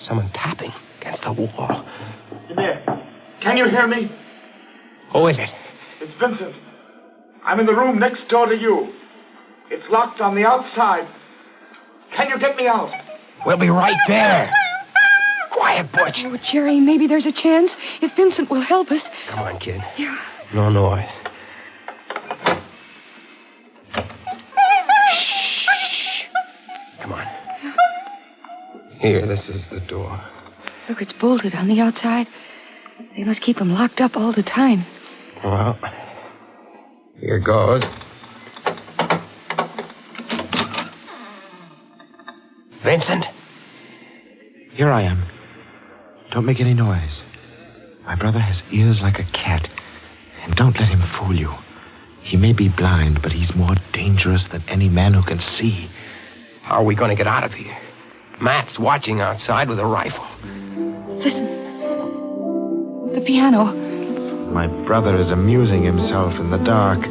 Someone tapping against the wall. In there. Can you hear me? Who is it? It's Vincent. I'm in the room next door to you. It's locked on the outside. Can you get me out? We'll be right there. Quiet, Butch. Oh, Jerry, maybe there's a chance if Vincent will help us. Come on, kid. Yeah. No noise. Come on. Here, this is the door. Look, it's bolted on the outside. They must keep him locked up all the time. Well, here goes. Vincent? Here I am. Don't make any noise. My brother has ears like a cat. And don't let him fool you. He may be blind, but he's more dangerous than any man who can see. How are we going to get out of here? Matt's watching outside with a rifle. Listen. The piano. My brother is amusing himself in the dark.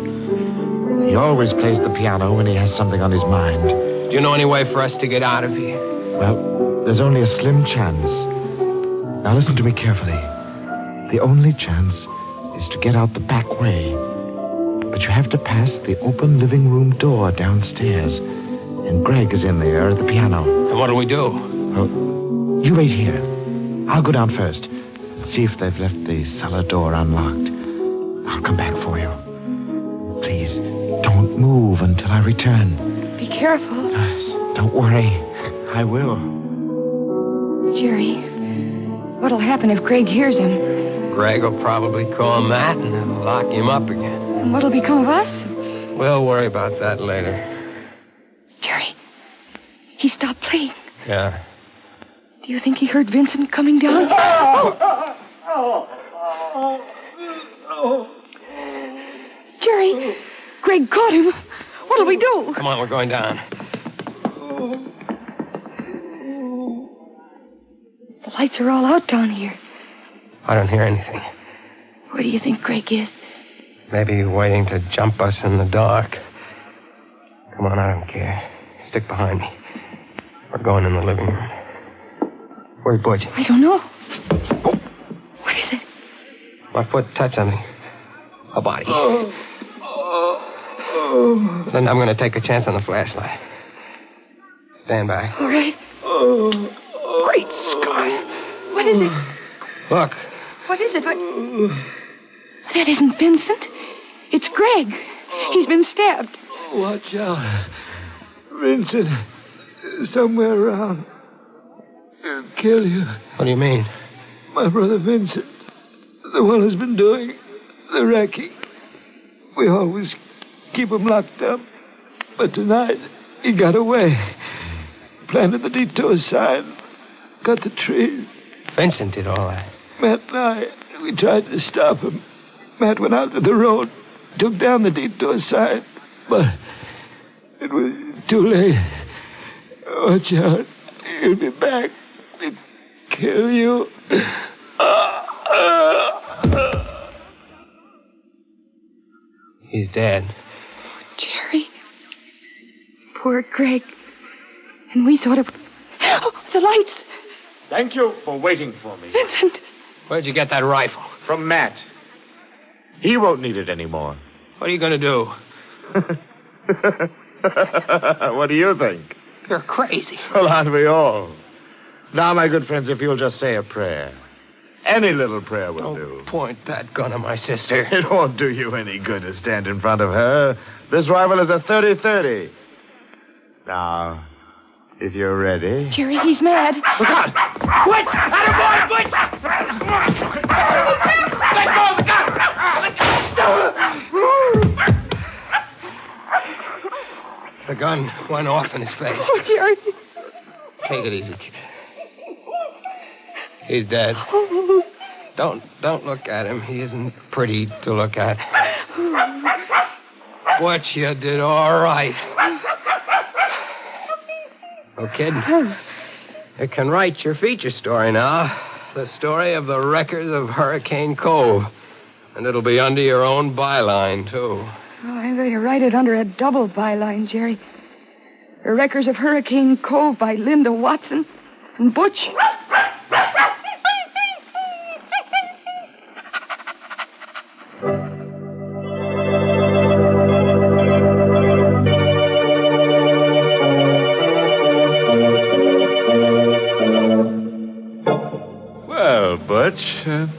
He always plays the piano when he has something on his mind. Do you know any way for us to get out of here? Well, there's only a slim chance. Now listen to me carefully. The only chance is to get out the back way. But you have to pass the open living room door downstairs. And Greg is in there at the piano. And what'll we do? Oh, you wait here. I'll go down first. See if they've left the cellar door unlocked. I'll come back for you. Please, don't move until I return. Be careful. Don't worry. I will. Jerry, what'll happen if Greg hears him? Greg will probably call Matt and then lock him up again. And what'll become of us? We'll worry about that later. Jerry, he stopped playing. Yeah. Do you think he heard Vincent coming down? Jerry, Greg caught him. What'll we do? Come on, we're going down. The lights are all out down here. I don't hear anything. Where do you think Greg is? Maybe waiting to jump us in the dark. Come on, I don't care. Stick behind me. We're going in the living room. Where's Butch? I don't know. What is it? My foot touched something. A body. Then I'm going to take a chance on the flashlight. Stand by. All right. Oh, great Scott. What is it? Look. What is it? That isn't Vincent. It's Greg. He's been stabbed. Watch out. Vincent is somewhere around. He'll kill you. What do you mean? My brother Vincent, the one who's been doing the wrecking. We always keep him locked up. But tonight, he got away. Planted the detour sign. Cut the trees. Vincent did all that. Matt and I, we tried to stop him. Matt went out to the road, took down the detour sign, but it was too late. Watch out. He'll be back to kill you. He's dead. Jerry. Poor Greg. And we thought of... Oh, the lights. Thank you for waiting for me. Vincent. Where'd you get that rifle? From Matt. He won't need it anymore. What are you going to do? What do you think? You're crazy. Well, aren't we all? Now, my good friends, if you'll just say a prayer. Any little prayer will do. Point that gun at my sister. It won't do you any good to stand in front of her. This rifle is a 30-30. Now, if you're ready... Jerry, he's mad. Look out! Witch! Attaboy, Witch! Let go of the gun! The gun went off in his face. Oh, Jerry. Take it easy, kid. He's dead. Don't look at him. He isn't pretty to look at. What you did all right. Oh, kid, you can write your feature story now. The story of the wreckers of Hurricane Cove. And it'll be under your own byline, too. Oh, I'm going to write it under a double byline, Jerry. The Wreckers of Hurricane Cove by Linda Watson and Butch. Well, Butch,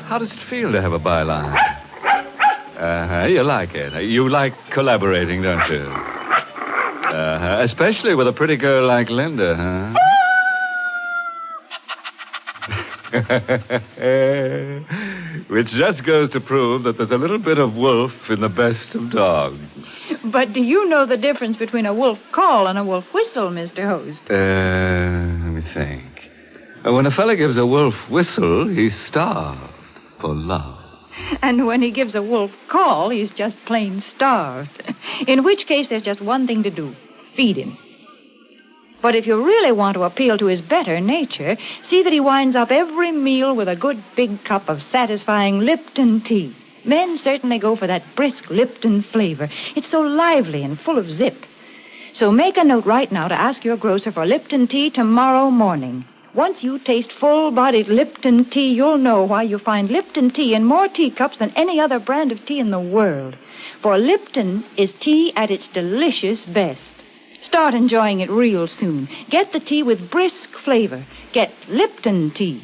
how does it feel to have a byline? You like it. You like collaborating, don't you? Especially with a pretty girl like Linda, huh? Which just goes to prove that there's a little bit of wolf in the best of dogs. But do you know the difference between a wolf call and a wolf whistle, Mr. Host? Let me think. When a fella gives a wolf whistle, he's starved for love. And when he gives a wolf call, he's just plain starved. In which case, there's just one thing to do. Feed him. But if you really want to appeal to his better nature, see that he winds up every meal with a good big cup of satisfying Lipton tea. Men certainly go for that brisk Lipton flavor. It's so lively and full of zip. So make a note right now to ask your grocer for Lipton tea tomorrow morning. Once you taste full-bodied Lipton tea, you'll know why you find Lipton tea in more teacups than any other brand of tea in the world. For Lipton is tea at its delicious best. Start enjoying it real soon. Get the tea with brisk flavor. Get Lipton tea.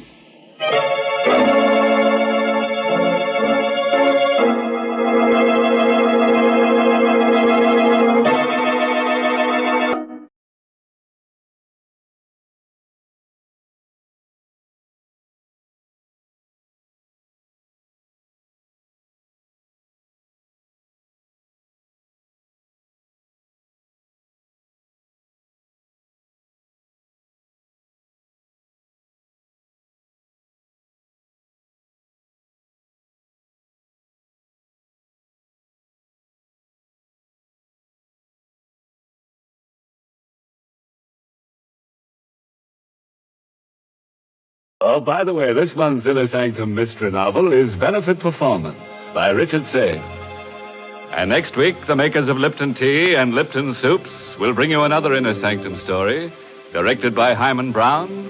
Oh, by the way, this month's Inner Sanctum Mystery novel is Benefit Performance by Richard Sage. And next week, the makers of Lipton Tea and Lipton Soups will bring you another Inner Sanctum story, directed by Hyman Brown,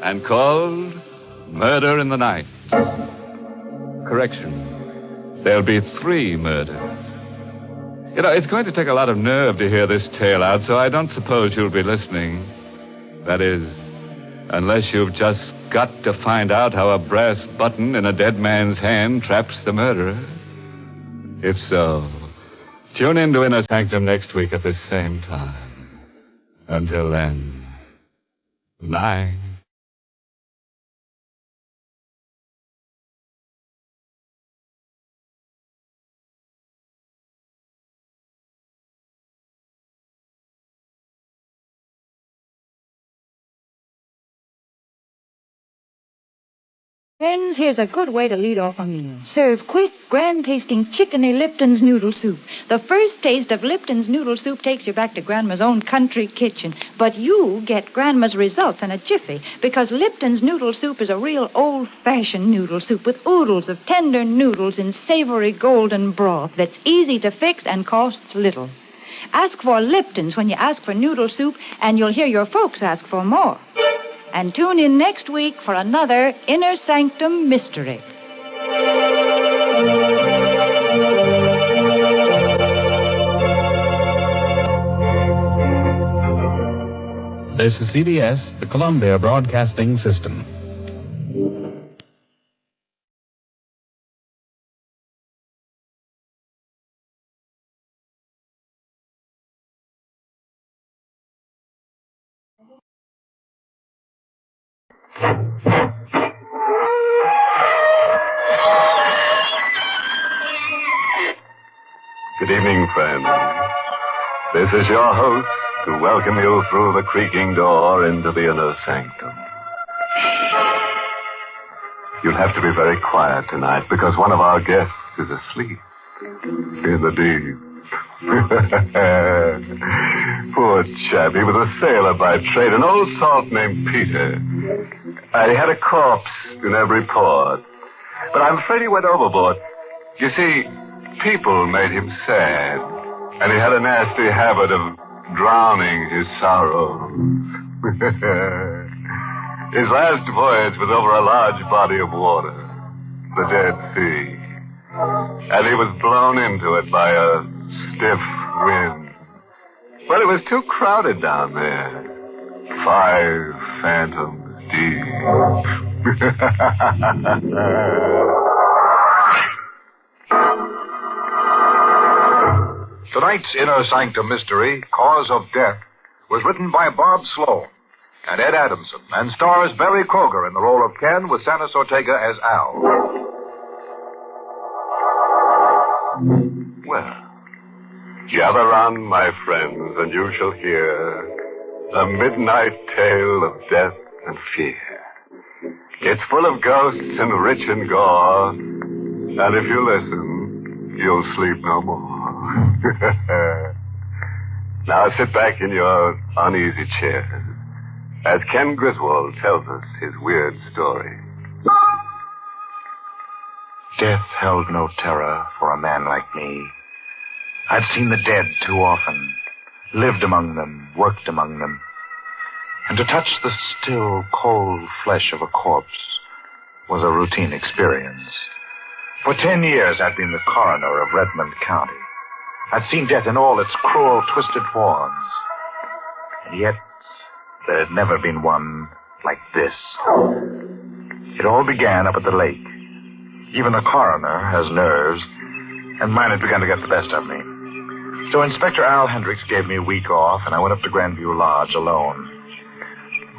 and called Murder in the Night. Correction. There'll be 3 murders. You know, it's going to take a lot of nerve to hear this tale out, so I don't suppose you'll be listening. That is, unless you've just got to find out how a brass button in a dead man's hand traps the murderer. If so, tune in to Inner Sanctum next week at the same time. Until then, night. Friends, here's a good way to lead off a meal. Serve quick, grand-tasting chickeny Lipton's noodle soup. The first taste of Lipton's noodle soup takes you back to Grandma's own country kitchen. But you get Grandma's results in a jiffy, because Lipton's noodle soup is a real old-fashioned noodle soup with oodles of tender noodles in savory golden broth that's easy to fix and costs little. Ask for Lipton's when you ask for noodle soup, and you'll hear your folks ask for more. And tune in next week for another Inner Sanctum Mystery. This is CBS, the Columbia Broadcasting System. Good evening, friends. This is your host to welcome you through the creaking door into the inner sanctum. You'll have to be very quiet tonight because one of our guests is asleep in the deep. Poor chap, he was a sailor by trade, an old salt named Peter. He had a corpse in every port, but I'm afraid he went overboard. You see, people made him sad, and he had a nasty habit of drowning his sorrow. His last voyage was over a large body of water, the Dead Sea, and he was blown into it by a stiff wind. Well, it was too crowded down there. 5 fathoms deep. Tonight's Inner Sanctum Mystery, Cause of Death, was written by Bob Sloan and Ed Adamson and stars Barry Kroger in the role of Ken with Santos Ortega as Al. Well, gather round, my friends, and you shall hear a midnight tale of death and fear. It's full of ghosts and rich in gore, and if you listen, you'll sleep no more. Now sit back in your uneasy chairs as Ken Griswold tells us his weird story. Death held no terror for a man like me. I'd seen the dead too often, lived among them, worked among them. And to touch the still, cold flesh of a corpse was a routine experience. For 10 years, I'd been the coroner of Redmond County. I'd seen death in all its cruel, twisted forms. And yet, there had never been one like this. It all began up at the lake. Even the coroner has nerves, and mine had begun to get the best of me. So Inspector Al Hendricks gave me a week off, and I went up to Grandview Lodge alone.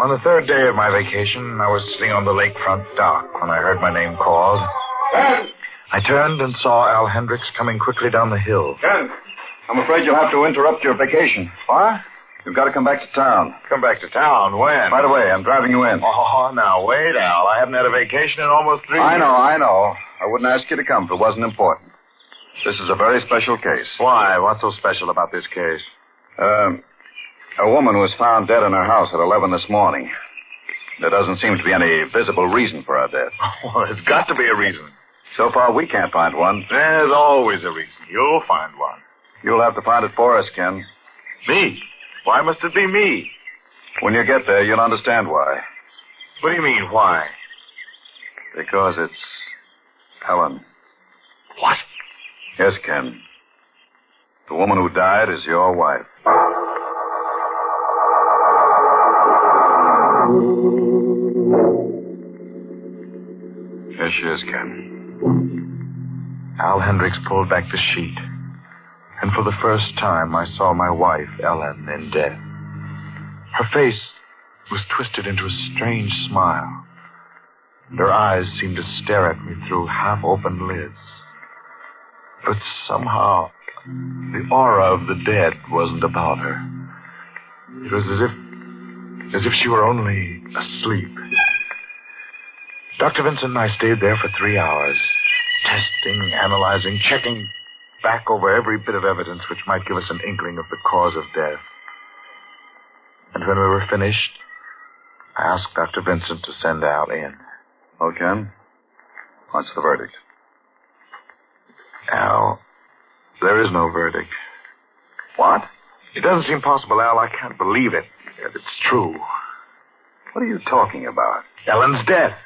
On the 3rd day of my vacation, I was sitting on the lakefront dock when I heard my name called. Ken! I turned and saw Al Hendricks coming quickly down the hill. Ken, I'm afraid you'll have to interrupt your vacation. What? You've got to come back to town. Come back to town? When? Right away. I'm driving you in. Oh, now, wait, Al. I haven't had a vacation in almost 3 years. I know. I wouldn't ask you to come if it wasn't important. This is a very special case. Why? What's so special about this case? A woman was found dead in her house at 11 this morning. There doesn't seem to be any visible reason for her death. Well, there's got to be a reason. So far, we can't find one. There's always a reason. You'll find one. You'll have to find it for us, Ken. Me? Why must it be me? When you get there, you'll understand why. What do you mean, why? Because it's Helen. What? Yes, Ken. The woman who died is your wife. Here she is, Ken. Al Hendricks pulled back the sheet. And for the first time, I saw my wife, Ellen, in death. Her face was twisted into a strange smile. Her eyes seemed to stare at me through half-open lids. But somehow, the aura of the dead wasn't about her. It was as if she were only asleep. Dr. Vincent and I stayed there for 3 hours, testing, analyzing, checking back over every bit of evidence which might give us an inkling of the cause of death. And when we were finished, I asked Dr. Vincent to send Al in. Well, Ken, what's the verdict? Al, there is no verdict. What? It doesn't seem possible, Al. I can't believe it. Yet it's true. What are you talking about? Ellen's death.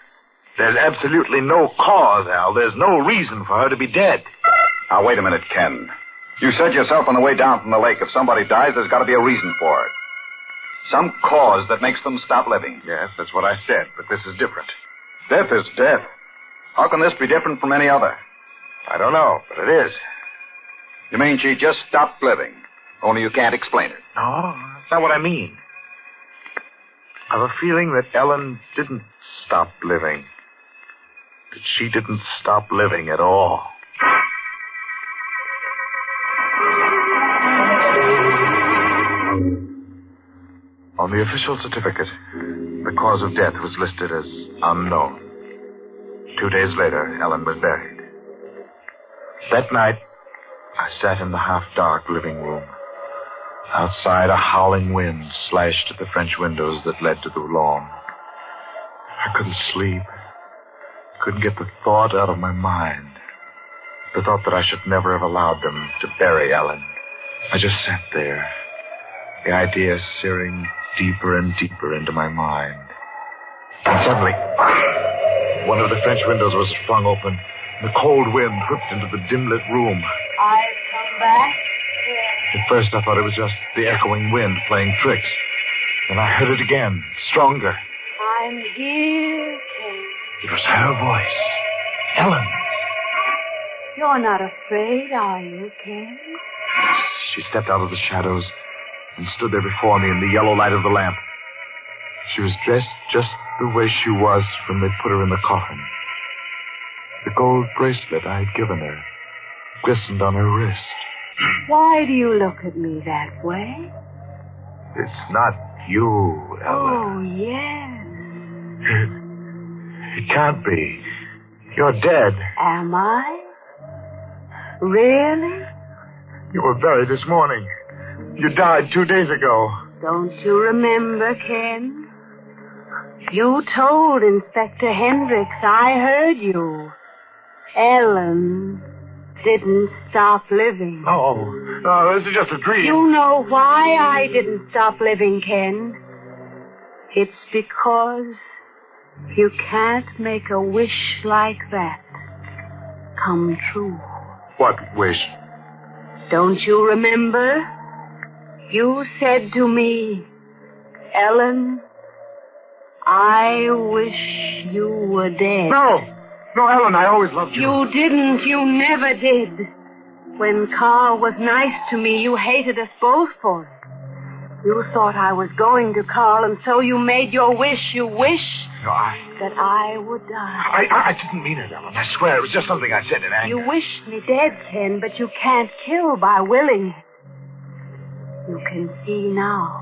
There's absolutely no cause, Al. There's no reason for her to be dead. Now, wait a minute, Ken. You said yourself on the way down from the lake, if somebody dies, there's got to be a reason for it. Some cause that makes them stop living. Yes, that's what I said, but this is different. Death is death. How can this be different from any other? I don't know, but it is. You mean she just stopped living, only you can't explain it? No, that's not what I mean. I have a feeling that Ellen didn't stop living. That she didn't stop living at all. On the official certificate, the cause of death was listed as unknown. 2 days later, Ellen was buried. That night, I sat in the half-dark living room. Outside, a howling wind slashed at the French windows that led to the lawn. I couldn't sleep. Couldn't get the thought out of my mind. The thought that I should never have allowed them to bury Ellen. I just sat there, the idea searing deeper and deeper into my mind. And suddenly, one of the French windows was flung open. The cold wind whipped into the dim-lit room. I've come back. At first, I thought it was just the echoing wind playing tricks. Then I heard it again, stronger. I'm here, Ken. It was her voice. Ellen. You're not afraid, are you, Ken? She stepped out of the shadows and stood there before me in the yellow light of the lamp. She was dressed just the way she was when they put her in the coffin. The gold bracelet I had given her glistened on her wrist. Why do you look at me that way? It's not you, Ellen. Oh, yes. It can't be. You're dead. Am I? Really? You were buried this morning. You died 2 days ago. Don't you remember, Ken? You told Inspector Hendricks. I heard you. Ellen didn't stop living. No, this is just a dream. You know why I didn't stop living, Ken? It's because you can't make a wish like that come true. What wish? Don't you remember? You said to me, Ellen, I wish you were dead. No, Ellen, I always loved you. You didn't. You never did. When Carl was nice to me, you hated us both for it. You thought I was going to Carl, and so you made your wish. You wished that I would die. I didn't mean it, Ellen. I swear, it was just something I said in anger. You wished me dead, Ken, but you can't kill by willing it. You can see now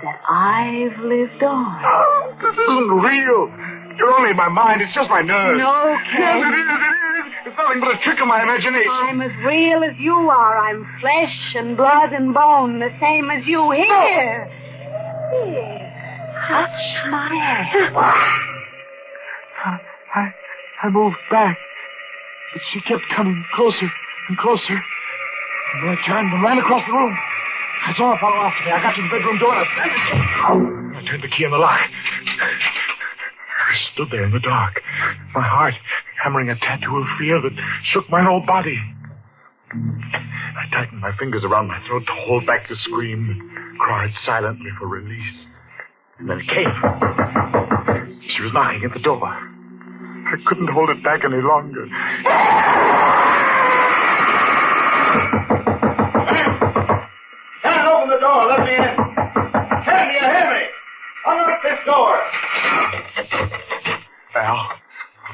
that I've lived on. Oh, this isn't real. You're only in my mind. It's just my nerves. No, Ken. Yes, it is. It's nothing but a trick of my imagination. I'm as real as you are. I'm flesh and blood and bone, the same as you. Here. Here. Touch my hand. I moved back, but she kept coming closer and closer. And then I turned and ran across the room. I saw her follow after me. I got to the bedroom door and I turned the key in the lock. I stood there in the dark, my heart hammering a tattoo of fear that shook my whole body. I tightened my fingers around my throat to hold back the scream and cried silently for release. And then it came. She was knocking at the door. I couldn't hold it back any longer. Can't open the door. Let me in. Ken, do you hear me? Unlock this door. Al,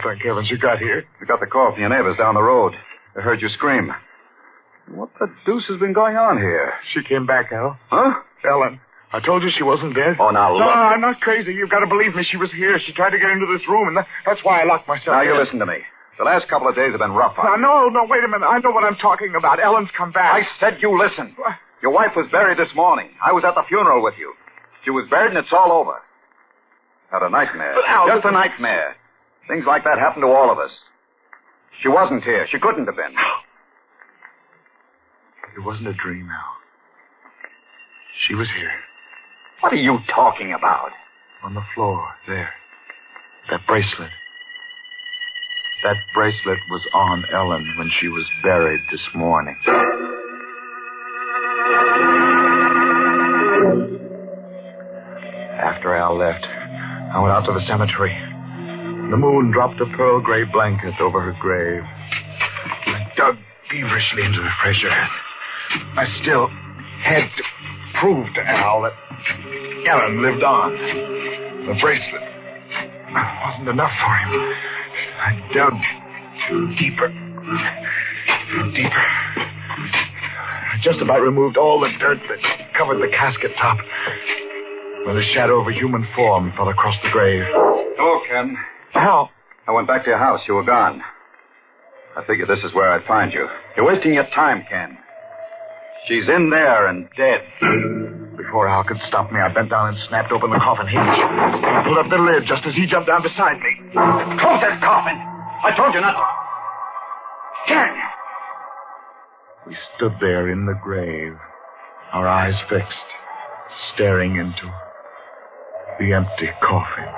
thank heavens you got here. We got the call from your neighbors down the road. They heard you scream. What the deuce has been going on here? She came back, Al. Huh? Ellen. I told you she wasn't dead. Oh, now look. No, I'm not crazy. You've got to believe me. She was here. She tried to get into this room, and that's why I locked myself Now, in. you listen to me. The last couple of days have been rough on you. No, wait a minute. I know what I'm talking about. Ellen's come back. I said you listen. Your wife was buried this morning. I was at the funeral with you. She was buried, and it's all over. Had a nightmare. But Al, just a nightmare. Things like that happen to all of us. She wasn't here. She couldn't have been. It wasn't a dream, Al. She was here. What are you talking about? On the floor, there. That bracelet. That bracelet was on Ellen when she was buried this morning. After Al left, I went out to the cemetery. The moon dropped a pearl gray blanket over her grave. I dug feverishly into the fresh earth. I still had to prove to Al that Ellen lived on. The bracelet wasn't enough for him. I dug deeper and deeper. I just about removed all the dirt that covered the casket top when the shadow of a human form fell across the grave. Hello, Ken. Al. I went back to your house. You were gone. I figured this is where I'd find you. You're wasting your time, Ken. She's in there and dead. Before Al could stop me, I bent down and snapped open the coffin hinge. I pulled up the lid just as he jumped down beside me. Close that coffin! I told you not to. Ken! We stood there in the grave, our eyes fixed, staring into the empty coffin.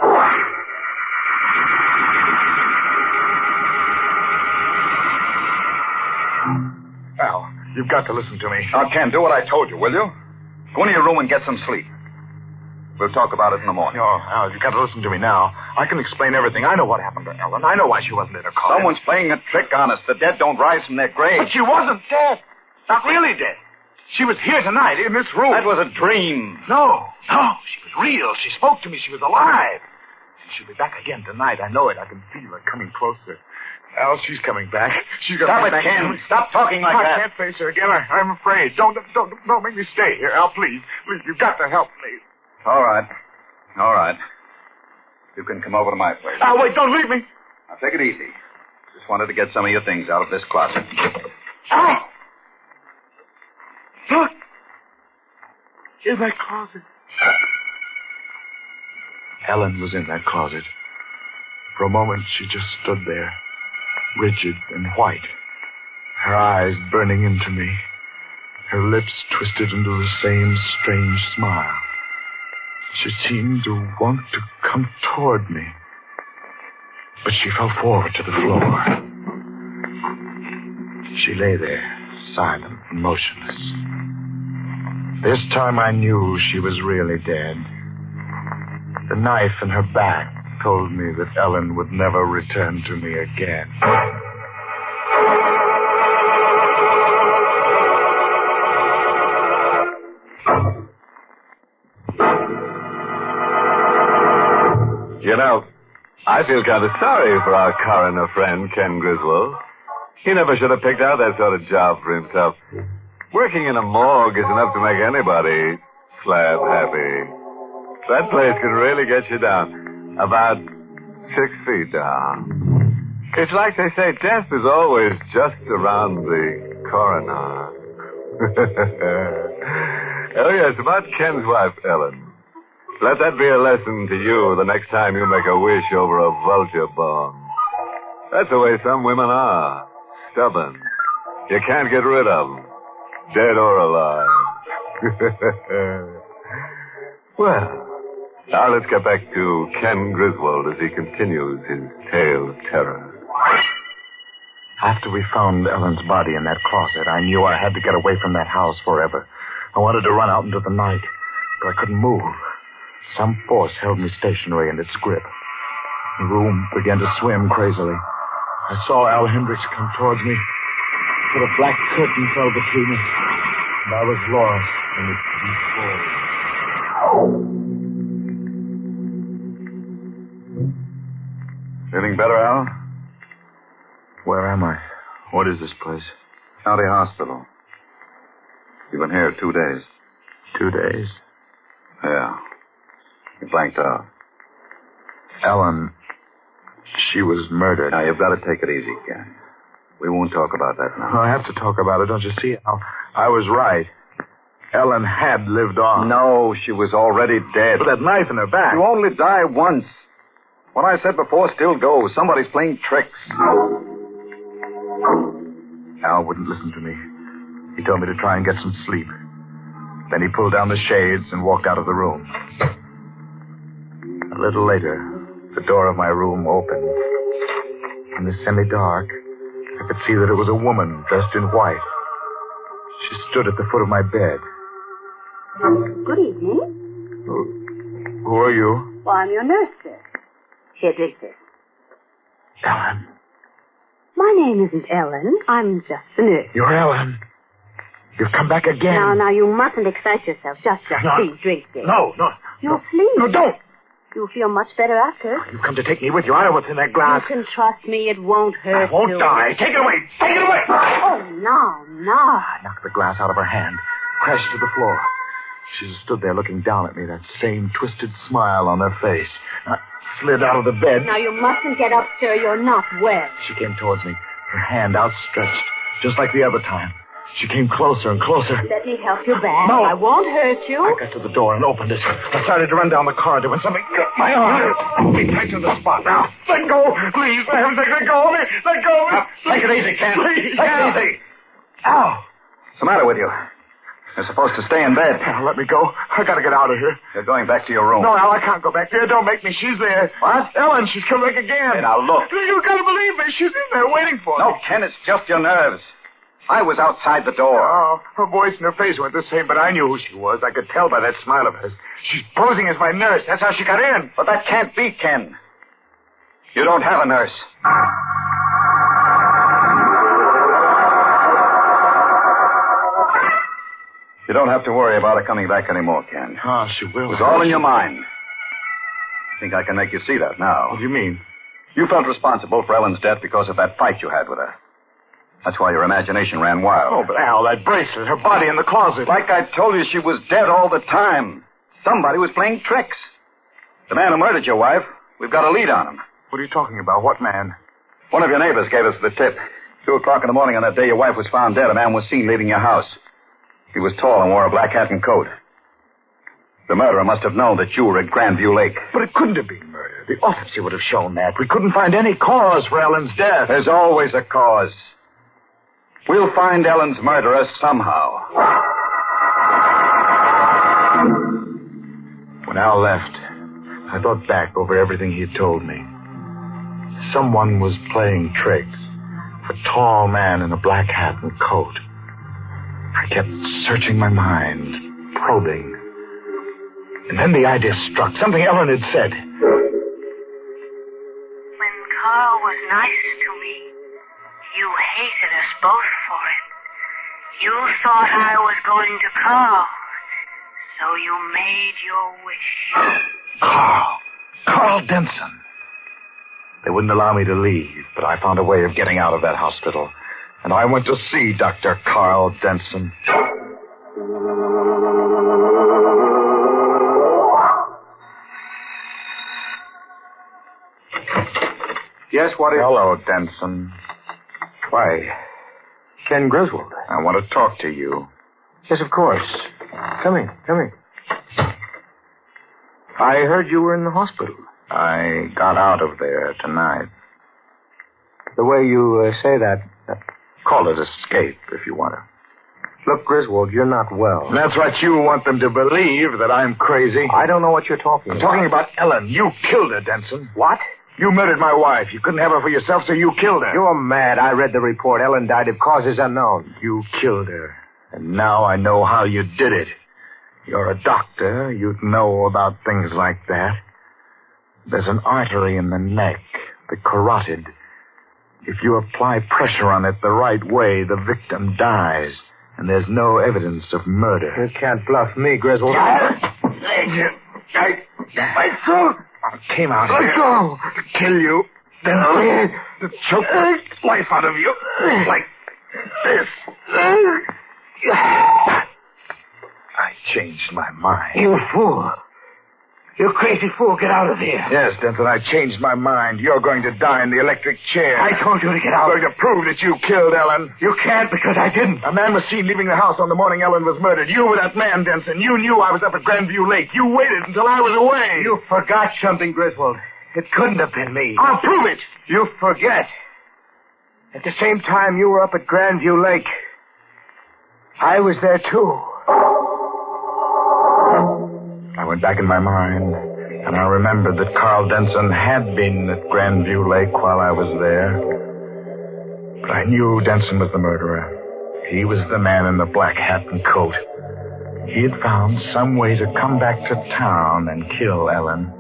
Al, you've got to listen to me. Now, Ken, do what I told you, will you? Go into your room and get some sleep. We'll talk about it in the morning. No, Al, you've got to listen to me now. I can explain everything. I know what happened to Ellen. I know why she wasn't in her coffin. Someone's playing a trick on us. The dead don't rise from their graves. But she wasn't dead. Not really dead. She was here tonight, in this room. That was a dream. No, she was real. She spoke to me. She was alive. She'll be back again tonight. I know it. I can feel her coming closer. Al, she's coming back. She's Stop it, Ken. Stop talking like that. I can't face her again. I'm afraid. Don't make me stay here, Al. Please, you've got to help me. All right. You can come over to my place. Al, wait, don't leave me. Now, take it easy. Just wanted to get some of your things out of this closet. Al! Look! In that closet. Ellen was in that closet. For a moment, she just stood there, rigid and white, her eyes burning into me, her lips twisted into the same strange smile. She seemed to want to come toward me, but she fell forward to the floor. She lay there, silent and motionless. This time I knew she was really dead. The knife in her back told me that Ellen would never return to me again. You know, I feel kind of sorry for our coroner friend, Ken Griswold. He never should have picked out that sort of job for himself. Working in a morgue is enough to make anybody slab happy. That place could really get you down. About 6 feet down. It's like they say, death is always just around the coroner. Oh, yes, about Ken's wife, Ellen. Let that be a lesson to you the next time you make a wish over a vulture bone. That's the way some women are. Stubborn. You can't get rid of them. Dead or alive. Well, now let's get back to Ken Griswold as he continues his tale of terror. After we found Ellen's body in that closet, I knew I had to get away from that house forever. I wanted to run out into the night, but I couldn't move. Some force held me stationary in its grip. The room began to swim crazily. I saw Al Hendricks come towards me, but a black curtain fell between us, and I was lost in its deep fall. Feeling better, Al? Where am I? What is this place? County Hospital. You've been here 2 days. 2 days? Yeah. You blanked out. Ellen, she was murdered. Now, you've got to take it easy, Ken. We won't talk about that now. No, I have to talk about it, don't you see? I was right. Ellen had lived on. No, she was already dead. With that knife in her back. You only die once. What I said before still goes. Somebody's playing tricks. Al wouldn't listen to me. He told me to try and get some sleep. Then he pulled down the shades and walked out of the room. A little later, the door of my room opened. In the semi-dark, I could see that it was a woman dressed in white. She stood at the foot of my bed. Good evening. Who are you? Well, I'm your nurse, sir. Here, drink this. Ellen. My name isn't Ellen. I'm just the nurse. You're Ellen. You've come back again. Now, you mustn't excite yourself. Just please drink this. No. You'll sleep. No, don't. You'll feel much better after. You've come to take me with you. I know what's in that glass. You can trust me. It won't hurt I won't you. die. Take it away. Take it away. Oh, no. I knocked the glass out of her hand, crashed to the floor. She stood there looking down at me, that same twisted smile on her face. I slid out of the bed. Now, you mustn't get up, sir. You're not well. She came towards me, her hand outstretched, just like the other time. She came closer and closer. Let me help you back. No. I won't hurt you. I got to the door and opened it. I started to run down the corridor when something got my arm. Pulled me tight to the spot. Now, let go, please. For heaven's sake, let go of me. Let go of me. Take it easy, Ken. Please. Take it easy. Ow. What's the matter with you? You're supposed to stay in bed. Now, let me go. I gotta get out of here. You're going back to your room. No, Al, I can't go back there. Don't make me. She's there. What? Ellen, she's come back again. Hey, now, look. You gotta believe me. She's in there waiting for me. No, Ken, it's just your nerves. I was outside the door. Oh, her voice and her face weren't the same, but I knew who she was. I could tell by that smile of hers. She's posing as my nurse. That's how she got in. But that can't be, Ken. You don't have a nurse. You don't have to worry about her coming back anymore, Ken. Oh, she will. It was all in your mind. I think I can make you see that now. What do you mean? You felt responsible for Ellen's death because of that fight you had with her. That's why your imagination ran wild. Oh, but Al, that bracelet, her body in the closet. Like I told you, she was dead all the time. Somebody was playing tricks. The man who murdered your wife, we've got a lead on him. What are you talking about? What man? One of your neighbors gave us the tip. 2:00 in the morning on that day your wife was found dead, a man was seen leaving your house. He was tall and wore a black hat and coat. The murderer must have known that you were at Grandview Lake. But it couldn't have been murder. The autopsy would have shown that. We couldn't find any cause for Ellen's death. There's always a cause. We'll find Ellen's murderer somehow. When Al left, I thought back over everything he had told me. Someone was playing tricks. A tall man in a black hat and coat. I kept searching my mind, probing. And then the idea struck. Something Ellen had said. When Carl was nice to me, you hated us both for it. You thought I was going to Carl, so you made your wish. Carl Denson. They wouldn't allow me to leave, but I found a way of getting out of that hospital. And I went to see Dr. Carl Denson. Yes, what is... Hello, Denson. Why? Ken Griswold. I want to talk to you. Yes, of course. Come in. I heard you were in the hospital. I got out of there tonight. The way you say that... Call it escape, if you want to. Look, Griswold, you're not well. That's what you want them to believe, that I'm crazy. I don't know what you're talking I'm about. talking about Ellen. You killed her, Denson. What? You murdered my wife. You couldn't have her for yourself, so you killed her. You're mad. I read the report. Ellen died of causes unknown. You killed her. And now I know how you did it. You're a doctor. You'd know about things like that. There's an artery in the neck, the carotid. If you apply pressure on it the right way, the victim dies. And there's no evidence of murder. You can't bluff me, Griswold. My throat came out here. Let go. To kill you. Then to choke the life out of you. Like this. I changed my mind. You fool. You crazy fool, get out of here. Yes, Denton, I changed my mind. You're going to die in the electric chair. I told you to get out. I'm going to prove that you killed Ellen. You can't because I didn't. A man was seen leaving the house on the morning Ellen was murdered. You were that man, Denton. You knew I was up at Grandview Lake. You waited until I was away. You forgot something, Griswold. It couldn't have been me. I'll prove it. You forget. At the same time you were up at Grandview Lake, I was there too. I went back in my mind, and I remembered that Carl Denson had been at Grandview Lake while I was there. But I knew Denson was the murderer. He was the man in the black hat and coat. He had found some way to come back to town and kill Ellen.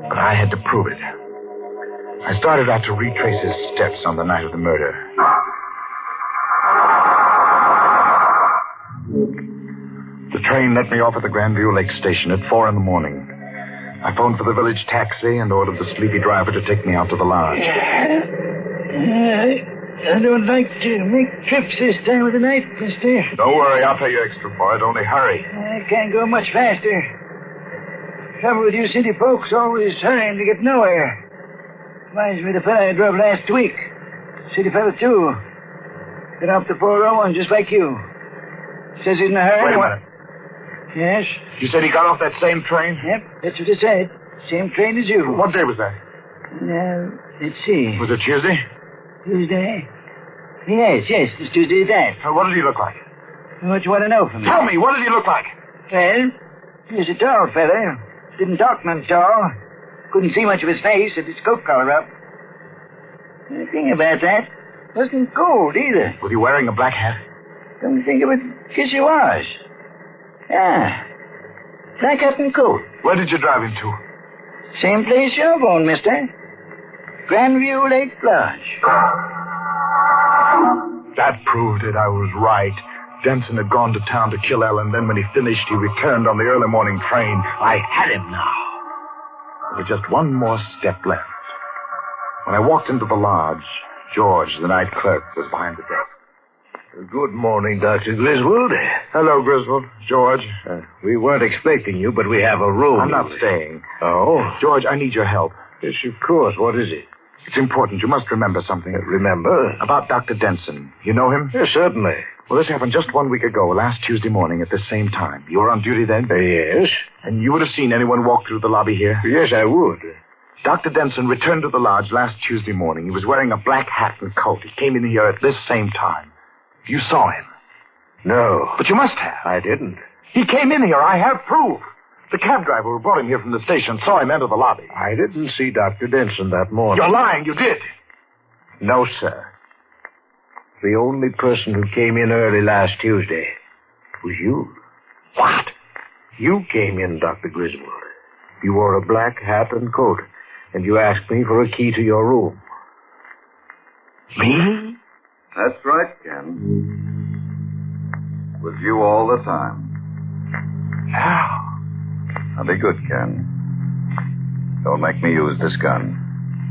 But I had to prove it. I started out to retrace his steps on the night of the murder. The train let me off at the Grandview Lake station at 4 a.m. I phoned for the village taxi and ordered the sleepy driver to take me out to the lodge. I don't like to make trips this time of the night, mister. Don't worry, I'll pay you extra for it. Only hurry. I can't go much faster. Trouble with you city folks, always hurrying to get nowhere. Reminds me of the fellow I drove last week. City fellow, too. Got off the 401 just like you. Says he's in a hurry. Wait a minute. Yes? You said he got off that same train? Yep, that's what he said. Same train as you. What day was that? Let's see. Was it Tuesday? Tuesday? Yes, it's Tuesday that. What did he look like? What you want to know from me? Tell me, what did he look like? Well, he was a tall fella. Didn't talk none tall. Couldn't see much of his face, had his coat collar up. The thing about that, wasn't cold either. Was he wearing a black hat? Come to think of it, guess he was. Yeah. Black hat and coat. Where did you drive him to? Same place you're going, mister. Grandview Lake Lodge. That proved it. I was right. Denson had gone to town to kill Ellen. Then when he finished, he returned on the early morning train. I had him now. There was just one more step left. When I walked into the lodge, George, the night clerk, was behind the desk. Good morning, Dr. Griswold. Hello, Griswold. George. We weren't expecting you, but we have a room. I'm not staying. Oh? George, I need your help. Yes, of course. What is it? It's important. You must remember something. Remember? About Dr. Denson. You know him? Yes, certainly. Well, this happened just 1 week ago, last Tuesday morning at the same time. You were on duty then? Yes. And you would have seen anyone walk through the lobby here? Yes, I would. Dr. Denson returned to the lodge last Tuesday morning. He was wearing a black hat and coat. He came in here at this same time. You saw him. No. But you must have. I didn't. He came in here. I have proof. The cab driver who brought him here from the station saw him enter the lobby. I didn't see Dr. Denson that morning. You're lying. You did. No, sir. The only person who came in early last Tuesday was you. What? You came in, Dr. Griswold. You wore a black hat and coat, and you asked me for a key to your room. Me? That's right, Ken. With you all the time. How? Now be good, Ken. Don't make me use this gun.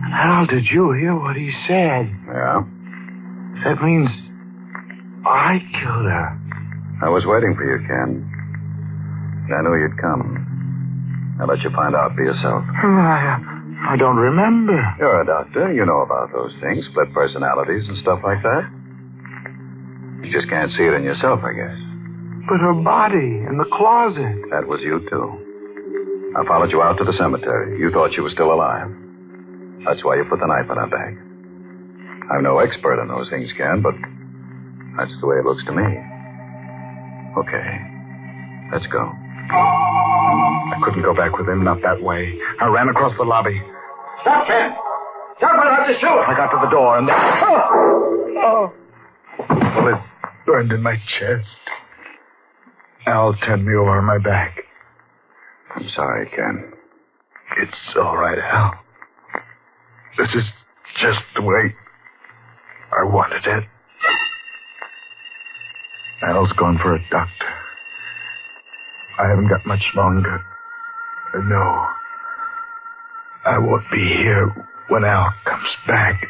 How did you hear what he said? Yeah? That means I killed her. I was waiting for you, Ken. I knew you'd come. I'll let you find out for yourself. I don't remember. You're a doctor. You know about those things, split personalities and stuff like that. You just can't see it in yourself, I guess. But her body in the closet. That was you, too. I followed you out to the cemetery. You thought she was still alive. That's why you put the knife in her bag. I'm no expert in those things, Ken, but that's the way it looks to me. Okay. Let's go. I couldn't go back with him, not that way. I ran across the lobby. Stop, Ken! Stop, I'll have to shoot! I got to the door and then... Oh! Bullet burned in my chest. Al turned me over on my back. I'm sorry, Ken. It's all right, Al. This is just the way I wanted it. Al's gone for a doctor. I haven't got much longer. No. I won't be here when Al comes back.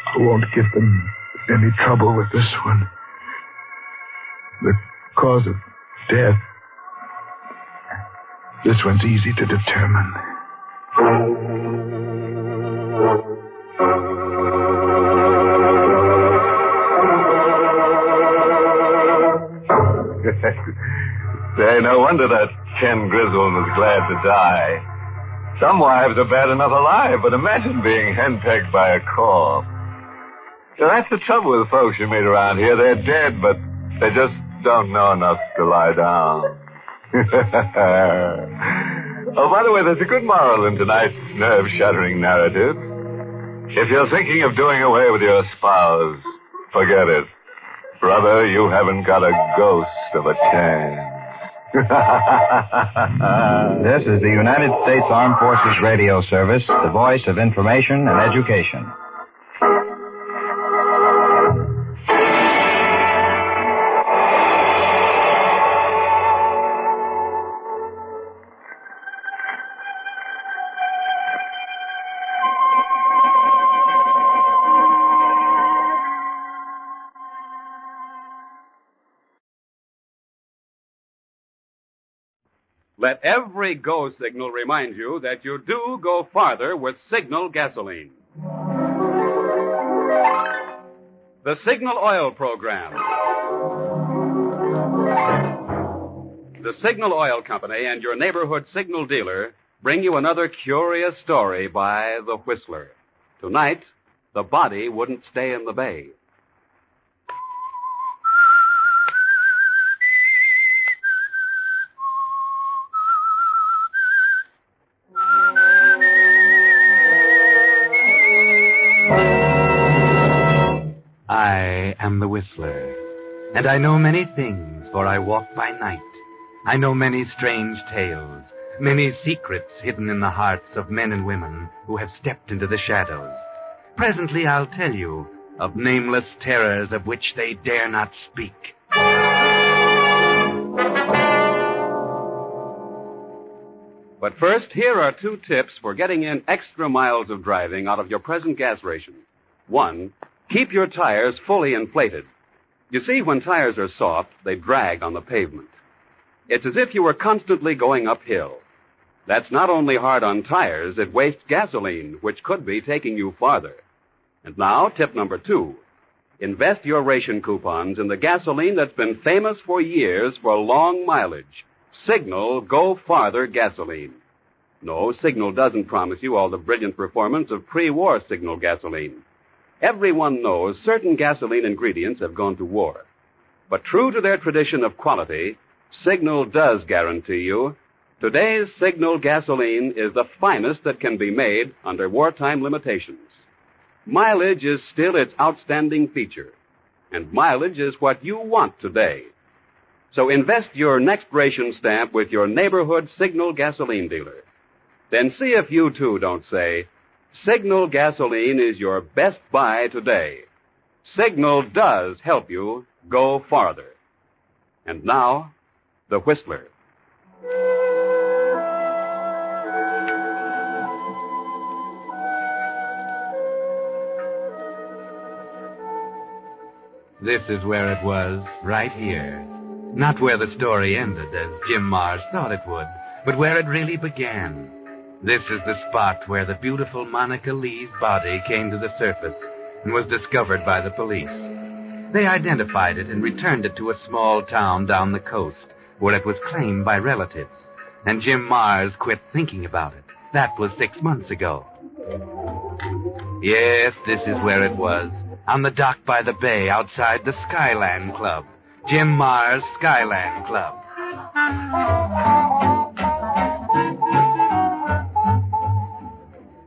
I won't give them any trouble with this one. The cause of death. This one's easy to determine. Say, no wonder that Ken Griswold was glad to die. Some wives are bad enough alive, but imagine being henpecked by a corpse. So that's the trouble with folks you meet around here. They're dead, but they just don't know enough to lie down. Oh, by the way, there's a good moral in tonight's nerve-shattering narrative. If you're thinking of doing away with your spouse, forget it. Brother, you haven't got a ghost of a chance. This is the United States Armed Forces Radio Service, the voice of information and education. Let every go signal remind you that you do go farther with Signal gasoline. The Signal Oil Program. The Signal Oil Company and your neighborhood signal dealer bring you another curious story by The Whistler. Tonight, the body wouldn't stay in the bay. I am the Whistler, and I know many things, for I walk by night. I know many strange tales, many secrets hidden in the hearts of men and women who have stepped into the shadows. Presently I'll tell you of nameless terrors of which they dare not speak. But first, here are 2 tips for getting in extra miles of driving out of your present gas ration. 1, keep your tires fully inflated. You see, when tires are soft, they drag on the pavement. It's as if you were constantly going uphill. That's not only hard on tires, it wastes gasoline, which could be taking you farther. And now, tip number 2. Invest your ration coupons in the gasoline that's been famous for years for long mileage. Signal Go Farther gasoline. No, Signal doesn't promise you all the brilliant performance of pre-war Signal gasoline. Everyone knows certain gasoline ingredients have gone to war. But true to their tradition of quality, Signal does guarantee you today's Signal gasoline is the finest that can be made under wartime limitations. Mileage is still its outstanding feature, and mileage is what you want today. So invest your next ration stamp with your neighborhood Signal gasoline dealer. Then see if you too don't say, Signal gasoline is your best buy today. Signal does help you go farther. And now, The Whistler. This is where it was, right here. Not where the story ended, as Jim Mars thought it would, but where it really began. This is the spot where the beautiful Monica Lee's body came to the surface and was discovered by the police. They identified it and returned it to a small town down the coast, where it was claimed by relatives. And Jim Mars quit thinking about it. That was 6 months ago. Yes, this is where it was. On the dock by the bay outside the Skyland Club. Jim Mars' Skyland Club.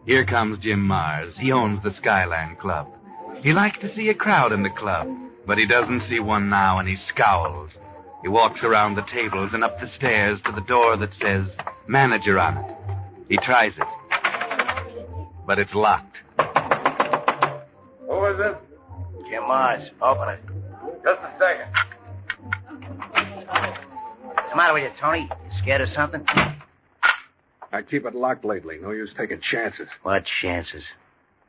Here comes Jim Mars. He owns the Skyland Club. He likes to see a crowd in the club. But he doesn't see one now, and he scowls. He walks around the tables and up the stairs to the door that says manager on it. He tries it. But it's locked. Who is it? Jim Mars. Open it. Just a second. What's the matter with you, Tony? You scared of something? I keep it locked lately. No use taking chances. What chances?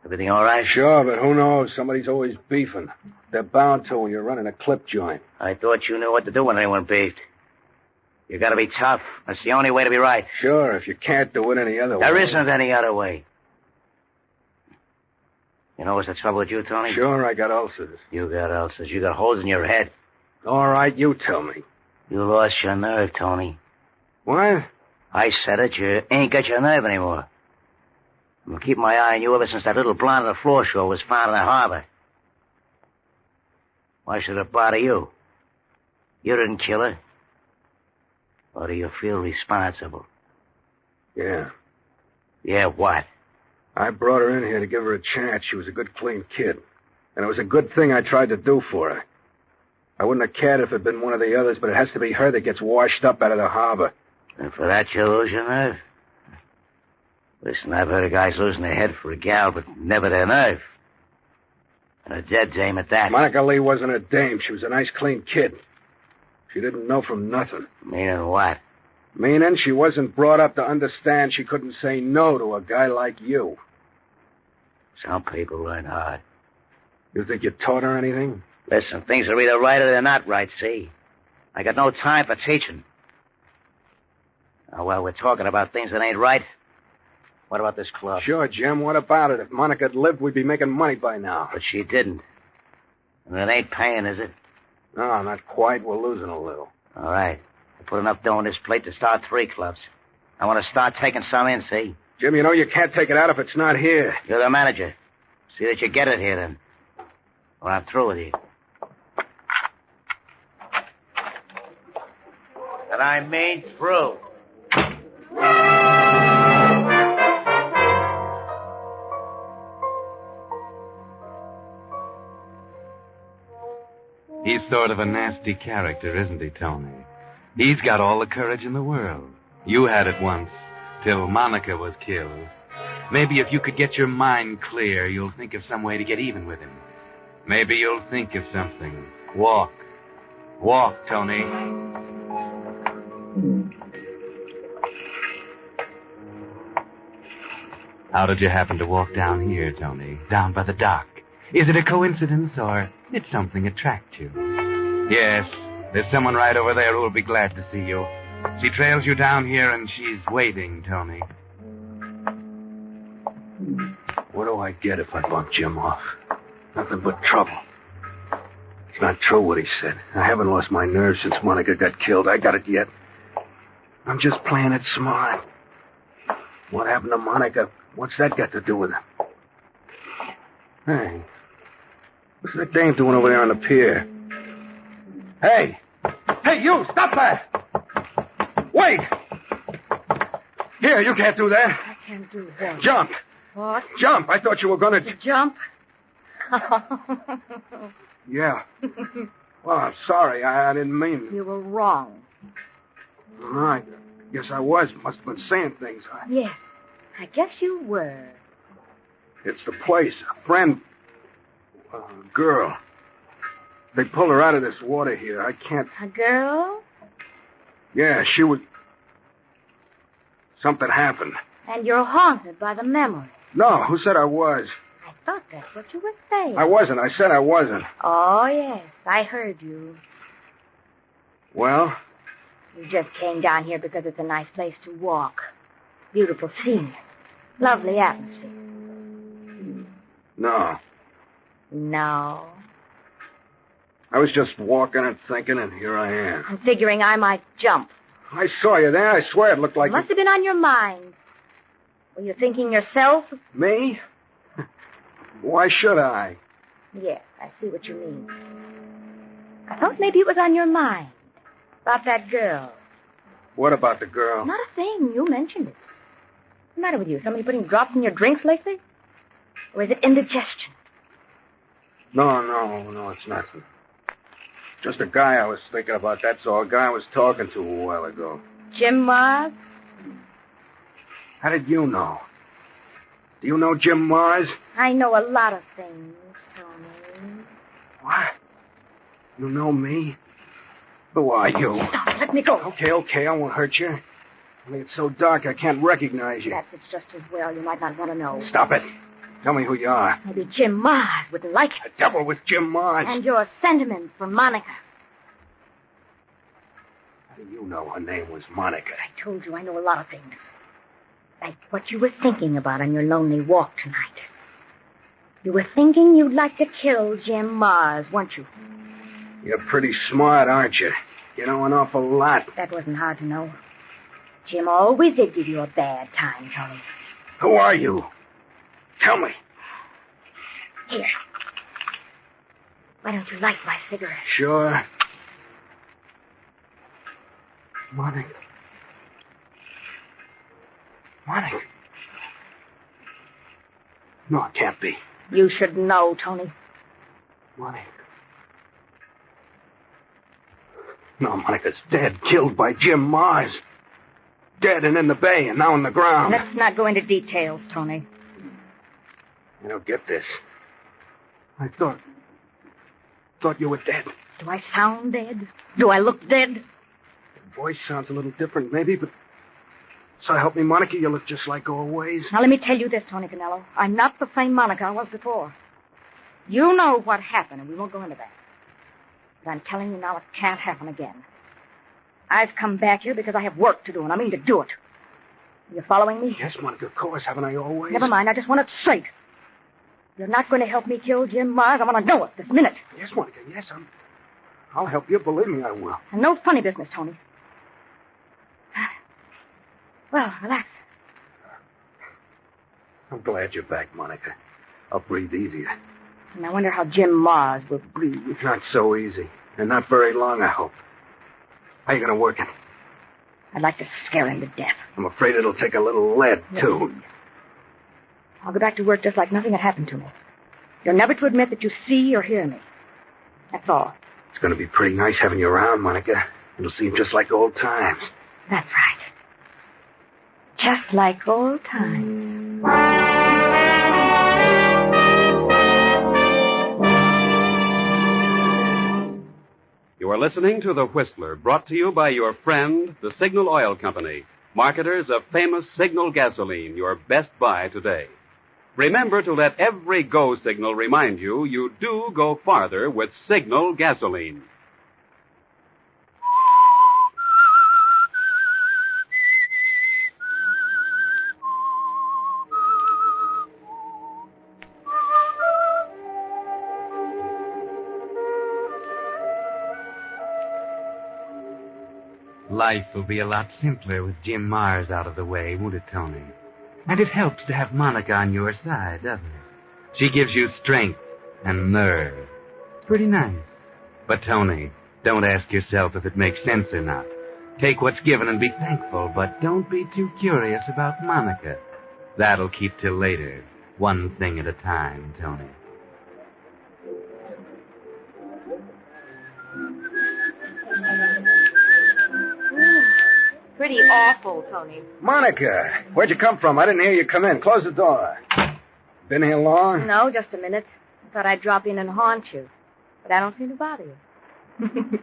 Everything all right? Sure, but who knows? Somebody's always beefing. They're bound to when you're running a clip joint. I thought you knew what to do when anyone beefed. You gotta be tough. That's the only way to be right. Sure, if you can't do it any other way. There isn't any other way. You know what's the trouble with you, Tony? Sure, I got ulcers. You got ulcers. You got holes in your head. All right, you tell me. You lost your nerve, Tony. What? I said it. You ain't got your nerve anymore. I've been keeping my eye on you ever since that little blonde on the floor show was found in the harbor. Why should it bother you? You didn't kill her. Or do you feel responsible? Yeah. Yeah, what? I brought her in here to give her a chance. She was a good, clean kid. And it was a good thing I tried to do for her. I wouldn't have cared if it had been one of the others, but it has to be her that gets washed up out of the harbor. And for that you lose your nerve? Listen, I've heard of guys losing their head for a gal, but never their nerve. And a dead dame at that. Monica Lee wasn't a dame. She was a nice, clean kid. She didn't know from nothing. Meaning what? Meaning she wasn't brought up to understand she couldn't say no to a guy like you. Some people learn hard. You think you taught her anything? Listen, things are either right or they're not right, see? I got no time for teaching. Now, while we're talking about things that ain't right, what about this club? Sure, Jim, what about it? If Monica had lived, we'd be making money by now. But she didn't. And it ain't paying, is it? No, not quite. We're losing a little. All right. I put enough dough on this plate to start 3 clubs. I want to start taking some in, see? Jim, you know you can't take it out if it's not here. You're the manager. See that you get it here, then. Or I'm through with you. And I mean through. He's sort of a nasty character, isn't he, Tony? He's got all the courage in the world. You had it once, till Monica was killed. Maybe if you could get your mind clear, you'll think of some way to get even with him. Maybe you'll think of something. Walk. Walk, Tony. How did you happen to walk down here, Tony? Down by the dock? Is it a coincidence, or did something attract you? Yes, there's someone right over there who will be glad to see you. She trails you down here, and she's waiting, Tony. What do I get if I bump Jim off? Nothing but trouble. It's not true what he said. I haven't lost my nerve since Monica got killed. I got it yet. I'm just playing it smart. What happened to Monica? What's that got to do with it? Hey, what's that dame doing over there on the pier? Hey! Hey, you! Stop that! Wait! Here, you can't do that. I can't do that. Jump! What? Jump! I thought you were going to... Jump? Yeah. Well, I'm sorry. I didn't mean... You were wrong. All right. Guess I was. Must have been saying things. Yes, I guess you were. It's the place. A friend... A girl. They pulled her out of this water here. I can't... A girl? Yeah, she was... Something happened. And you're haunted by the memory. No, who said I was? I thought that's what you were saying. I wasn't. I said I wasn't. Oh, yes. I heard you. Well? You just came down here because it's a nice place to walk. Beautiful scene. Lovely atmosphere. No. No. I was just walking and thinking, and here I am. I'm figuring I might jump. I saw you there. I swear it looked like... It must have been on your mind. Were you thinking yourself? Me? Why should I? Yes, I see what you mean. I thought maybe it was on your mind. About that girl. What about the girl? Not a thing. You mentioned it. What's the matter with you? Somebody putting drops in your drinks lately? Or is it indigestion? No, it's nothing. Just a guy I was thinking about, that's all. A guy I was talking to a while ago. Jim Mars? How did you know? Do you know Jim Mars? I know a lot of things, Tony. What? You know me? Who are you? Stop, let me go. Okay, I won't hurt you. Only it's so dark I can't recognize you. That's just as well. You might not want to know. Stop it. Tell me who you are. Maybe Jim Mars wouldn't like it. The devil with Jim Mars. And your sentiment for Monica. How do you know her name was Monica? I told you I know a lot of things. Like what you were thinking about on your lonely walk tonight. You were thinking you'd like to kill Jim Mars, weren't you? You're pretty smart, aren't you? You know an awful lot. That wasn't hard to know. Jim always did give you a bad time, Tony. Who are you? Tell me. Here. Why don't you light my cigarette? Sure. Monica. Monica. No, it can't be. You should know, Tony. Monica. No, Monica's dead, killed by Jim Mars. Dead and in the bay and now on the ground. Let's not go into details, Tony. You don't get this. I thought you were dead. Do I sound dead? Do I look dead? Your voice sounds a little different, maybe, but so help me, Monica, you look just like always. Now, let me tell you this, Tony Canello. I'm not the same Monica I was before. You know what happened, and we won't go into that. But I'm telling you now, it can't happen again. I've come back here because I have work to do, and I mean to do it. You following me? Yes, Monica, of course. Haven't I always? Never mind. I just want it straight. You're not going to help me kill Jim Mars. I want to know it this minute. Yes, Monica, yes. I'll help you. Believe me, I will. And no funny business, Tony. Well, relax. I'm glad you're back, Monica. I'll breathe easier. And I wonder how Jim Mars will breathe. Not so easy. And not very long, I hope. How you going to work it? I'd like to scare him to death. I'm afraid it'll take a little lead, too. I'll go back to work just like nothing had happened to me. You're never to admit that you see or hear me. That's all. It's going to be pretty nice having you around, Monica. It'll seem just like old times. That's right. Just like old times. You are listening to The Whistler, brought to you by your friend, the Signal Oil Company, marketers of famous Signal gasoline, your best buy today. Remember to let every go signal remind you you do go farther with Signal gasoline. Life will be a lot simpler with Jim Mars out of the way, won't it, Tony? And it helps to have Monica on your side, doesn't it? She gives you strength and nerve. It's pretty nice. But, Tony, don't ask yourself if it makes sense or not. Take what's given and be thankful, but don't be too curious about Monica. That'll keep till later. One thing at a time, Tony. Pretty awful, Tony. Monica, where'd you come from? I didn't hear you come in. Close the door. Been here long? No, just a minute. I thought I'd drop in and haunt you. But I don't mean to bother you.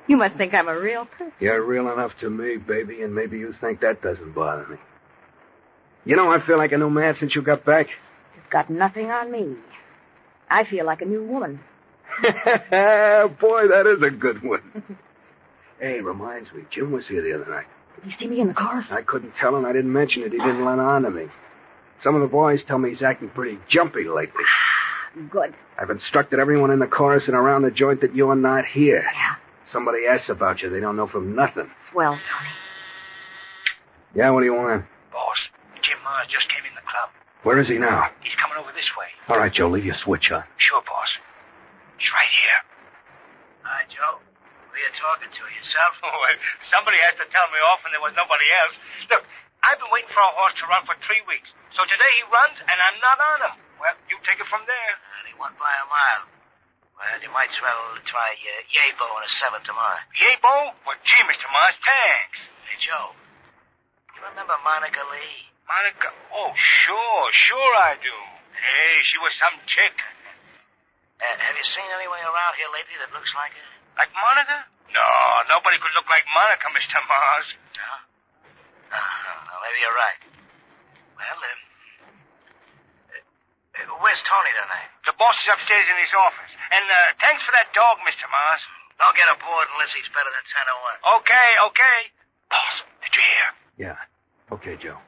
You must think I'm a real person. You're real enough to me, baby, and maybe you think that doesn't bother me. You know, I feel like a new man since you got back. You've got nothing on me. I feel like a new woman. Boy, that is a good one. Hey, reminds me, Jim was here the other night. Did you see me in the chorus? I couldn't tell him. I didn't mention it. He didn't let on to me. Some of the boys tell me he's acting pretty jumpy lately. Good. I've instructed everyone in the chorus and around the joint that you're not here. Yeah. Somebody asks about you. They don't know from nothing. Swell, Tony. Yeah, what do you want? Boss, Jim Mars just came in the club. Where is he now? He's coming over this way. All right, Joe, leave your switch on. Sure, boss. He's right here. Hi, Joe. Who are you talking to, yourself? Oh, somebody has to tell me off when there was nobody else. Look, I've been waiting for a horse to run for 3 weeks. So today he runs, and I'm not on him. Well, you take it from there. And he won by a mile. Well, you might as well try Yabo and a 7 tomorrow. Yabo? Well, gee, Mr. Mars, thanks. Hey, Joe. You remember Monica Lee? Monica? Oh, sure I do. Hey, she was some chick. Have you seen anyone around here lately that looks like her? Like Monica? No, nobody could look like Monica, Mr. Mars. No? No, maybe you're right. Well, where's Tony tonight? The boss is upstairs in his office. And thanks for that dog, Mr. Mars. Don't get aboard unless he's better than 10-1. Okay. Boss, did you hear? Yeah. Okay, Joe.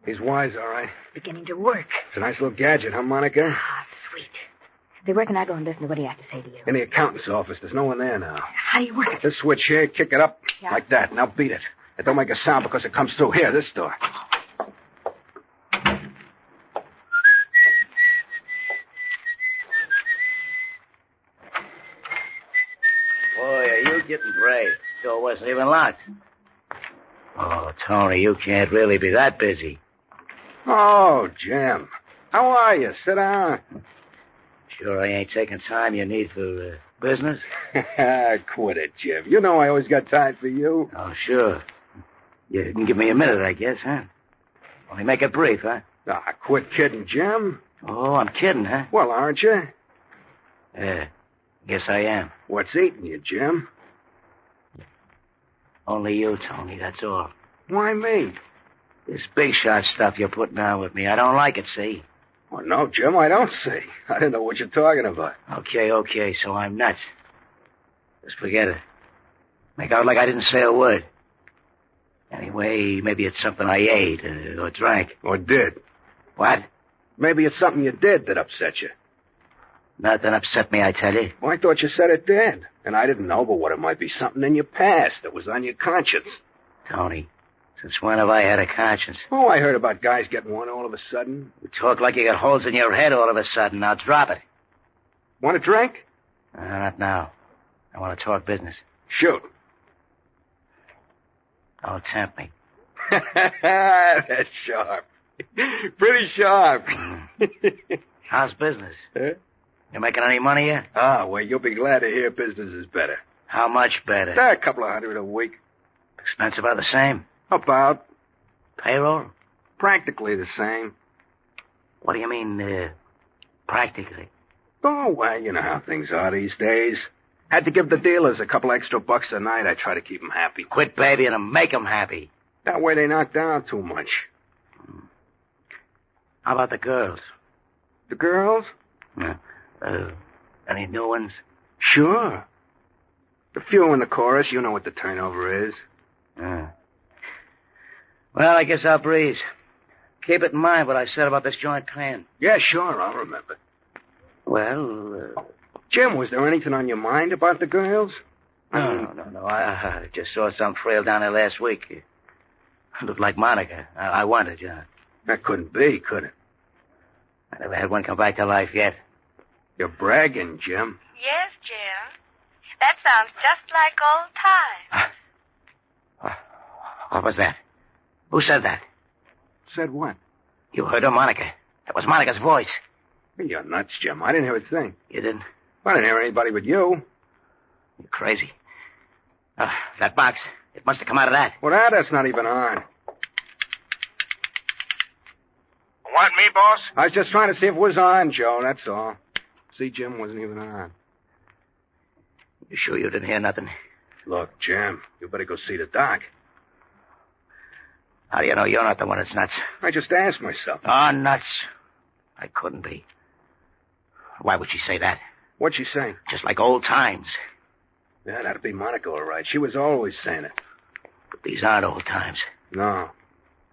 He's wise, all right. Beginning to work. It's a nice little gadget, huh, Monica? Ah, sweet. Say, where can I go and listen to what he has to say to you? In the accountant's office. There's no one there now. How do you work it? This switch here, kick it up Yeah. like that. Now beat it. It don't make a sound because it comes through here, this door. Boy, are you getting brave. Door wasn't even locked. Oh, Tony, you can't really be that busy. Oh, Jim. How are you? Sit down. Sure I ain't taking time you need for business? Quit it, Jim. You know I always got time for you. Oh, sure. You can give me a minute, I guess, huh? Only make it brief, huh? Ah, quit kidding, Jim. Oh, I'm kidding, huh? Well, aren't you? Yeah, guess I am. What's eating you, Jim? Only you, Tony, that's all. Why me? This big shot stuff you're putting on with me, I don't like it, see? Oh, no, Jim, I don't see. I didn't know what you're talking about. Okay, so I'm nuts. Just forget it. Make out like I didn't say a word. Anyway, maybe it's something I ate or drank. Or did. What? Maybe it's something you did that upset you. Nothing upset me, I tell you. Well, I thought you said it did. And I didn't know but what it might be something in your past that was on your conscience. Tony, since when have I had a conscience? Oh, I heard about guys getting one all of a sudden. You talk like you got holes in your head all of a sudden. Now drop it. Want a drink? Not now. I want to talk business. Shoot. Don't tempt me. That's sharp. Pretty sharp. How's business? Huh? You making any money yet? Ah, well, you'll be glad to hear business is better. How much better? A couple of $100 a week. Expense about the same? About. Payroll? Practically the same. What do you mean, practically? Oh, well, you know how things are these days. Had to give the dealers a couple extra bucks a night. I try to keep them happy. Quit babying them. Make them happy. That way they knock down too much. How about the girls? The girls? Yeah. Any new ones? Sure. The few in the chorus, you know what the turnover is. Well, I guess I'll breeze. Keep it in mind what I said about this joint plan. Yeah, sure, I'll remember. Well, Jim, was there anything on your mind about the girls? No. I just saw some frail down there last week. It looked like Monica. I wondered, yeah. That couldn't be, could it? I never had one come back to life yet. You're bragging, Jim. Yes, Jim. That sounds just like old times. What was that? Who said that? Said what? You heard her, Monica. That was Monica's voice. You're nuts, Jim. I didn't hear a thing. You didn't? I didn't hear anybody but you. You're crazy. That box, it must have come out of that. Well, that's not even on. Want me, boss? I was just trying to see if it was on, Joe, that's all. See, Jim wasn't even on. You sure you didn't hear nothing? Look, Jim, you better go see the doc. How do you know you're not the one that's nuts? I just asked myself. Oh, nuts. I couldn't be. Why would she say that? What'd she say? Just like old times. Yeah, that'd be Monica, all right. She was always saying it. But these aren't old times. No.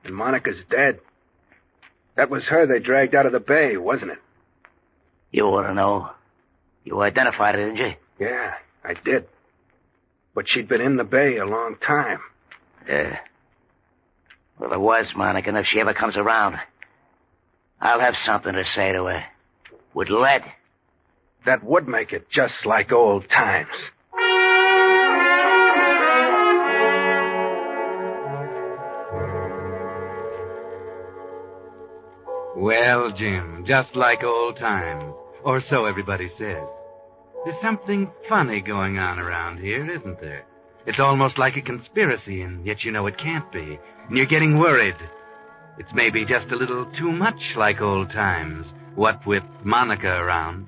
And Monica's dead. That was her they dragged out of the bay, wasn't it? You ought to know. You identified her, didn't you? Yeah, I did. But she'd been in the bay a long time. Yeah. Well, it was Monica, and if she ever comes around, I'll have something to say to her. With lead. That would make it just like old times. Well, Jim, just like old times. Or so everybody says. There's something funny going on around here, isn't there? It's almost like a conspiracy, and yet you know it can't be. And you're getting worried. It's maybe just a little too much like old times, what with Monica around.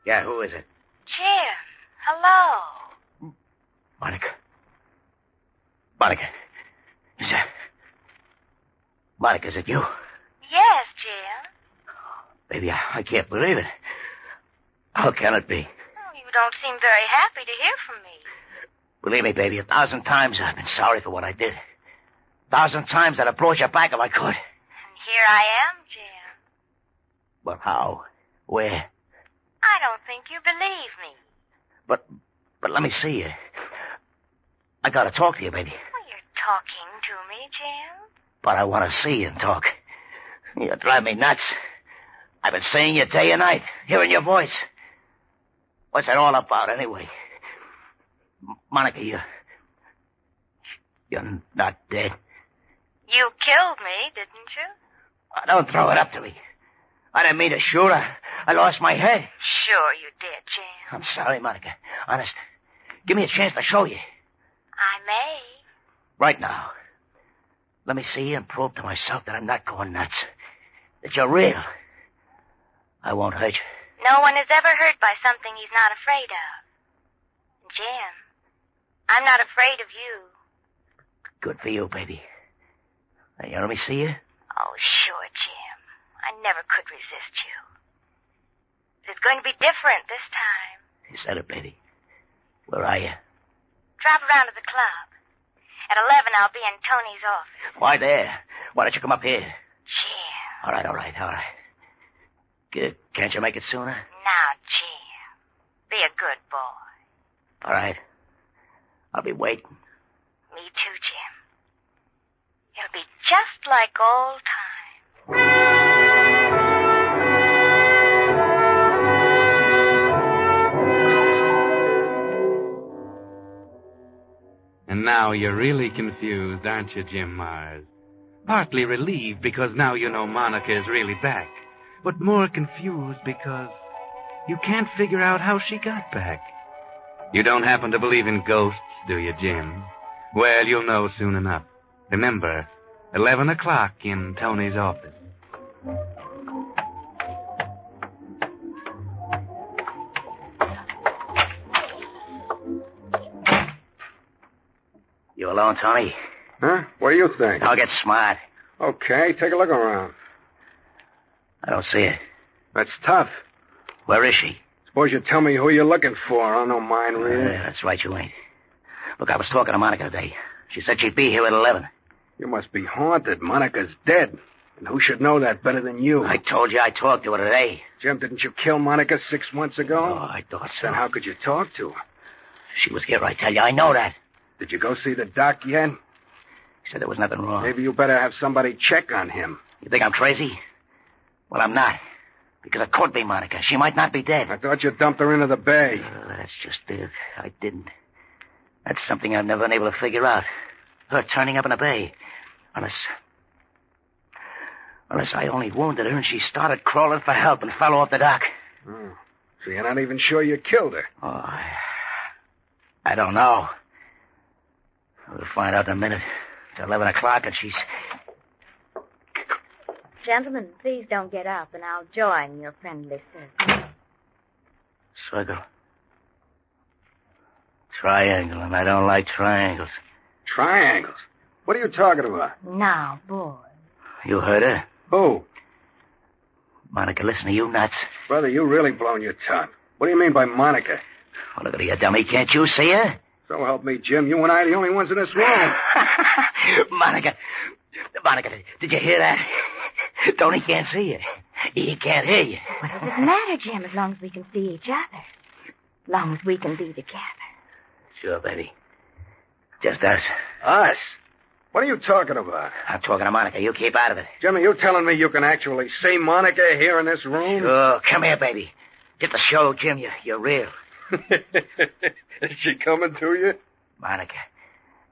Yeah, who is it? Jim, hello. Monica. Monica. Monica, is it you? Yes, Jim. Baby, I can't believe it. How can it be? Oh, you don't seem very happy to hear from me. Believe me, baby, 1,000 times I've been sorry for what I did. 1,000 times I'd have brought you back if I could. And here I am, Jim. But how? Where? I don't think you believe me. But let me see you. I gotta talk to you, baby. Well, you're talking to me, Jim. But I want to see you and talk. You drive me nuts. I've been seeing you day and night, hearing your voice. What's it all about, anyway? Monica, you're not dead. You killed me, didn't you? Don't throw it up to me. I didn't mean to shoot her. I lost my head. Sure you did, Jim. I'm sorry, Monica. Honest. Give me a chance to show you. I may. Right now. Let me see you and prove to myself that I'm not going nuts. That you're real. I won't hurt you. No one is ever hurt by something he's not afraid of. Jim, I'm not afraid of you. Good for you, baby. Now, you let me see you? Oh, sure, Jim. I never could resist you. It's going to be different this time. You said it, baby. Where are you? Drop around to the club. At 11, I'll be in Tony's office. Why there? Why don't you come up here? Jim. All right. Good. Can't you make it sooner? Now, Jim. Be a good boy. All right. I'll be waiting. Me too, Jim. It'll be just like old times. And now you're really confused, aren't you, Jim Mars? Partly relieved because now you know Monica is really back, but more confused because you can't figure out how she got back. You don't happen to believe in ghosts, do you, Jim? Well, you'll know soon enough. Remember, 11 o'clock in Tony's office. You alone, Tony? Huh? What do you think? I'll get smart. Okay, take a look around. I don't see her. That's tough. Where is she? Suppose you tell me who you're looking for. I don't mind, really. That's right, you ain't. Look, I was talking to Monica today. She said she'd be here at 11. You must be haunted. Monica's dead. And who should know that better than you? I told you I talked to her today. Jim, didn't you kill Monica 6 months ago? Oh, I thought so. Then how could you talk to her? She was here, I tell you. I know that. Did you go see the doc yet? He said there was nothing wrong. Maybe you better have somebody check on him. You think I'm crazy? Well, I'm not. Because it could be Monica. She might not be dead. I thought you dumped her into the bay. That's just it. I didn't. That's something I've never been able to figure out. Her turning up in the bay. Unless I only wounded her and she started crawling for help and fell off the dock. Oh, so you're not even sure you killed her? Oh, I don't know. We'll find out in a minute. It's 11 o'clock and she's... Gentlemen, please don't get up, and I'll join your friendly circle. Circle? Triangle, and I don't like triangles. Triangles? What are you talking about? Now, boy. You heard her? Who? Monica, listen to you nuts. Brother, you really blown your top. What do you mean by Monica? Oh, look at you, dummy. Can't you see her? So help me, Jim. You and I are the only ones in this room. Monica, did you hear that? Tony can't see you. He can't hear you. What does it matter, Jim, as long as we can see each other? As long as we can be together. Sure, baby. Just us. Us? What are you talking about? I'm talking to Monica. You keep out of it. Jimmy, you telling me you can actually see Monica here in this room? Sure. Come here, baby. Get the show, Jim. You're real. Is she coming to you? Monica,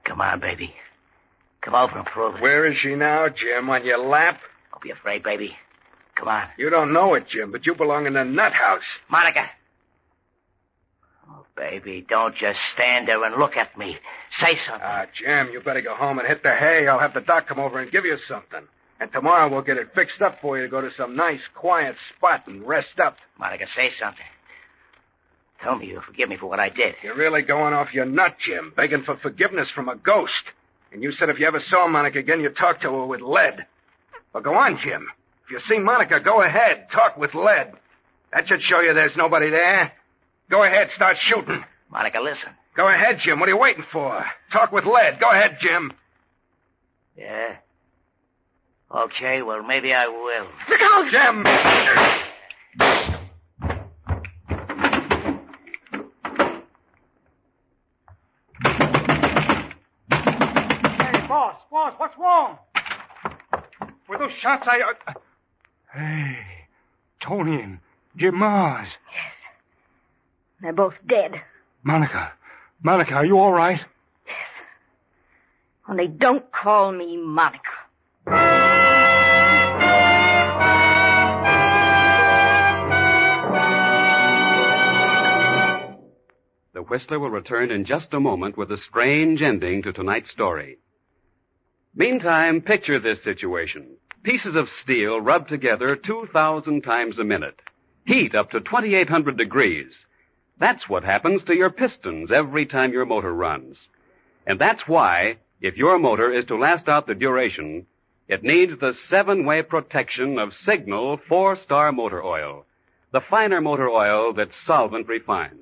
come on, baby. Come over and prove it. Where is she now, Jim? On your lap? Don't be afraid, baby. Come on. You don't know it, Jim, but you belong in the nut house. Monica. Oh, baby, don't just stand there and look at me. Say something. Jim, you better go home and hit the hay. I'll have the doc come over and give you something. And tomorrow we'll get it fixed up for you to go to some nice, quiet spot and rest up. Monica, say something. Tell me you'll forgive me for what I did. You're really going off your nut, Jim, begging for forgiveness from a ghost. And you said if you ever saw Monica again, you'd talk to her with lead. Well, go on, Jim. If you see Monica, go ahead. Talk with lead. That should show you there's nobody there. Go ahead, start shooting. Monica, listen. Go ahead, Jim. What are you waiting for? Talk with lead. Go ahead, Jim. Yeah? Okay, well, maybe I will. Look out! Jim! Hey, boss, what's wrong? Were those shots Hey, Tony and Jim Mars. Yes. They're both dead. Monica, are you all right? Only don't call me Monica. The Whistler will return in just a moment with a strange ending to tonight's story. Meantime, picture this situation. Pieces of steel rubbed together 2,000 times a minute. Heat up to 2,800 degrees. That's what happens to your pistons every time your motor runs. And that's why, if your motor is to last out the duration, it needs the 7-way protection of Signal 4-Star Motor Oil, the finer motor oil that's solvent refined.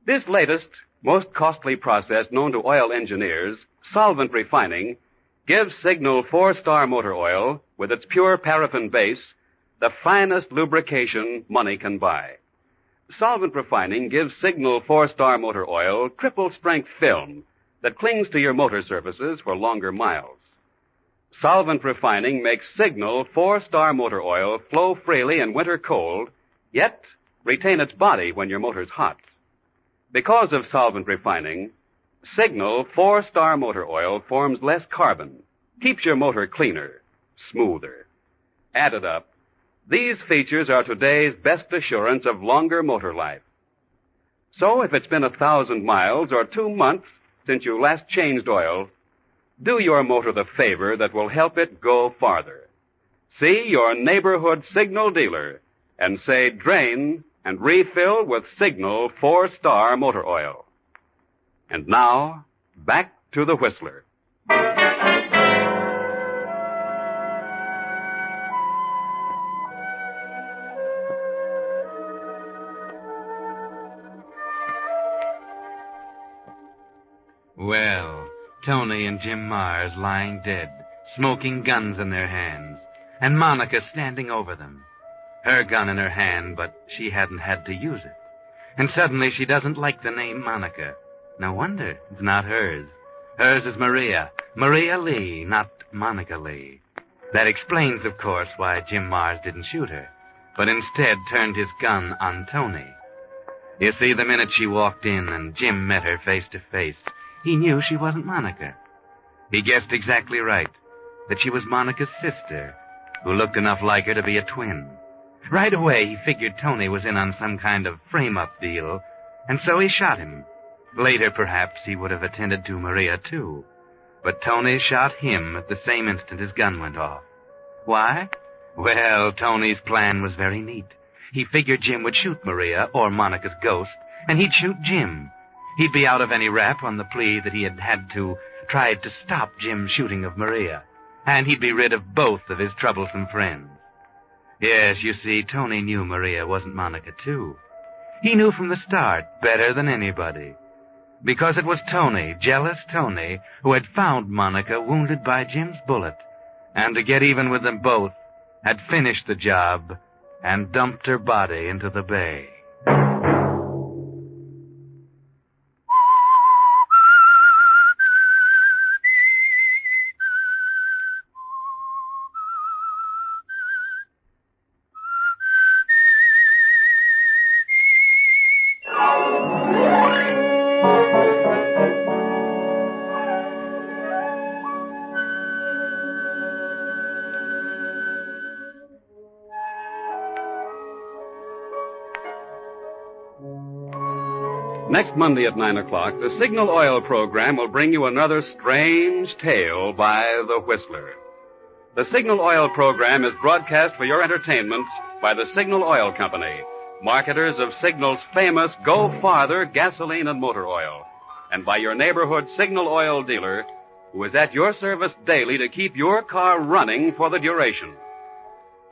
This latest, most costly process known to oil engineers, solvent refining, gives Signal 4-Star Motor Oil, with its pure paraffin base, the finest lubrication money can buy. Solvent refining gives Signal 4-Star Motor Oil triple-strength film that clings to your motor surfaces for longer miles. Solvent refining makes Signal 4-Star Motor Oil flow freely in winter cold, yet retain its body when your motor's hot. Because of solvent refining, Signal 4-Star Motor Oil forms less carbon, keeps your motor cleaner, smoother. Added up, these features are today's best assurance of longer motor life. So if it's been 1,000 miles or 2 months since you last changed oil, do your motor the favor that will help it go farther. See your neighborhood Signal dealer and say drain and refill with Signal 4-Star Motor Oil. And now, back to the Whistler. Well, Tony and Jim Mars lying dead, smoking guns in their hands, and Monica standing over them. Her gun in her hand, but she hadn't had to use it. And suddenly she doesn't like the name Monica. No wonder. It's not hers. Hers is Maria. Maria Lee, not Monica Lee. That explains, of course, why Jim Mars didn't shoot her, but instead turned his gun on Tony. You see, the minute she walked in and Jim met her face to face, he knew she wasn't Monica. He guessed exactly right, that she was Monica's sister, who looked enough like her to be a twin. Right away, he figured Tony was in on some kind of frame-up deal, and so he shot him. Later, perhaps, he would have attended to Maria, too. But Tony shot him at the same instant his gun went off. Why? Well, Tony's plan was very neat. He figured Jim would shoot Maria, or Monica's ghost, and he'd shoot Jim. He'd be out of any rap on the plea that he had tried to stop Jim's shooting of Maria, and he'd be rid of both of his troublesome friends. Yes, you see, Tony knew Maria wasn't Monica, too. He knew from the start, better than anybody. Because it was Tony, jealous Tony, who had found Monica wounded by Jim's bullet, and to get even with them both, had finished the job and dumped her body into the bay. Next Monday at 9 o'clock, the Signal Oil program will bring you another strange tale by the Whistler. The Signal Oil program is broadcast for your entertainment by the Signal Oil Company, marketers of Signal's famous Go Farther gasoline and motor oil, and by your neighborhood Signal Oil dealer, who is at your service daily to keep your car running for the duration.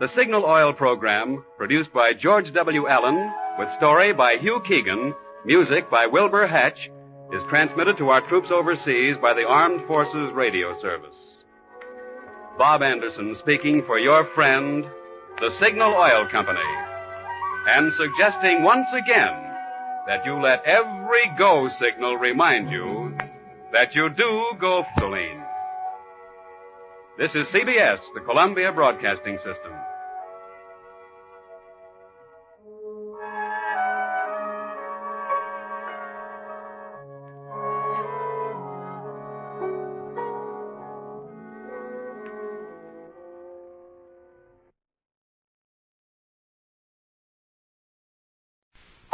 The Signal Oil program, produced by George W. Allen, with story by Hugh Keegan, music by Wilbur Hatch, is transmitted to our troops overseas by the Armed Forces Radio Service. Bob Anderson speaking for your friend, the Signal Oil Company, and suggesting once again that you let every go signal remind you that you do go gasoline. This is CBS, the Columbia Broadcasting System.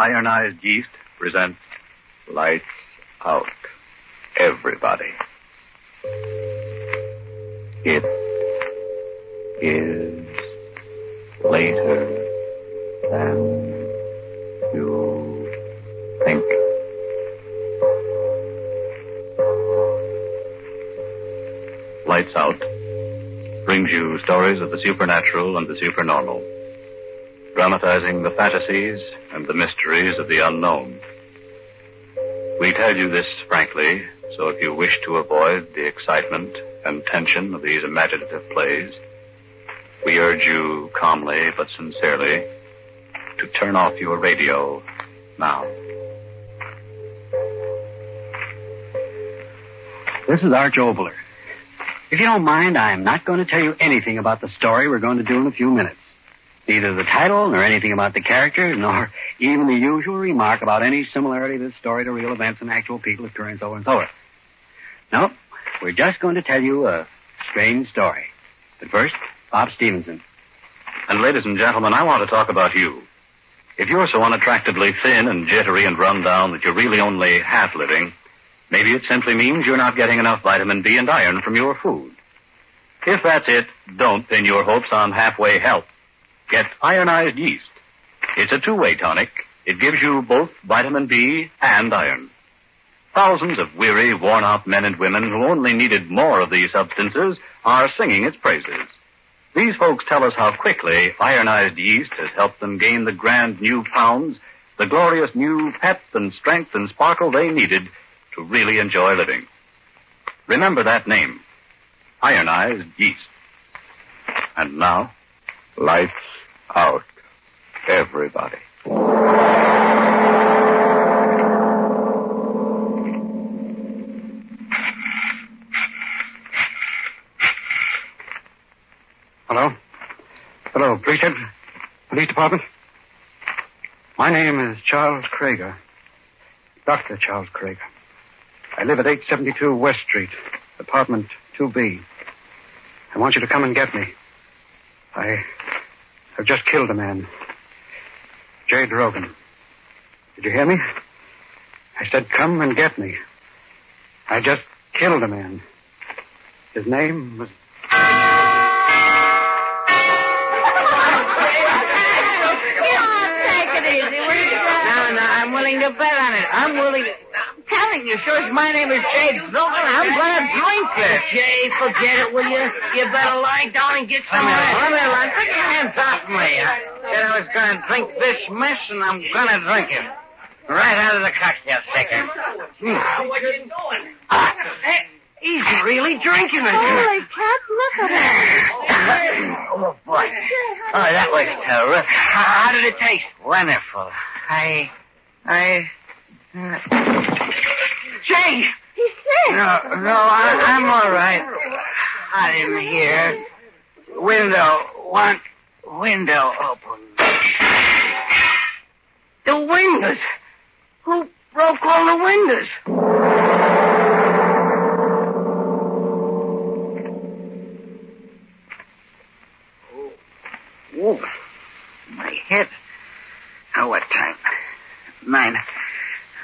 Ironized Yeast presents Lights Out, Everybody. It is later than you think. Lights Out brings you stories of the supernatural and the supernormal, dramatizing the fantasies and the mysteries of the unknown. We tell you this frankly, so if you wish to avoid the excitement and tension of these imaginative plays, we urge you calmly but sincerely to turn off your radio now. This is Arch Obler. If you don't mind, I'm not going to tell you anything about the story we're going to do in a few minutes. Neither the title, nor anything about the characters, nor even the usual remark about any similarity of this story to real events and actual people occurring so and so forth. No, we're just going to tell you a strange story. But first, Bob Stevenson. And ladies and gentlemen, I want to talk about you. If you're so unattractively thin and jittery and run down that you're really only half living, maybe it simply means you're not getting enough vitamin B and iron from your food. If that's it, don't pin your hopes on halfway help. Get Ironized Yeast. It's a two-way tonic. It gives you both vitamin B and iron. Thousands of weary, worn-out men and women who only needed more of these substances are singing its praises. These folks tell us how quickly Ironized Yeast has helped them gain the grand new pounds, the glorious new pep and strength and sparkle they needed to really enjoy living. Remember that name, Ironized Yeast. And now, Lights Out, Everybody. Hello? Hello, police department? My name is Charles Krager. Dr. Charles Krager. I live at 872 West Street, apartment 2B. I want you to come and get me. I've just killed a man. J. Drogan. Did you hear me? I said come and get me. I just killed a man. His name was... Take it easy, will you? No, I'm willing to bet on it. I'm telling you, sure, my name is Jay Drogan. I'm going to drink this. Jay, forget it, will you? You better lie down and get some rest. Let me lie. Put your hands off me. I said I was going to drink this mess, and I'm going to drink it. Right out of the cocktail shaker. What are you doing? He's really drinking it. Holy cat, look at him. Oh, boy. Oh, that was terrific. How did it taste? Wonderful. Jay! He's sick. No, I'm all right. Hot in here. Window open. The windows. Who broke all the windows? Oh, my head. Oh, what time? 9.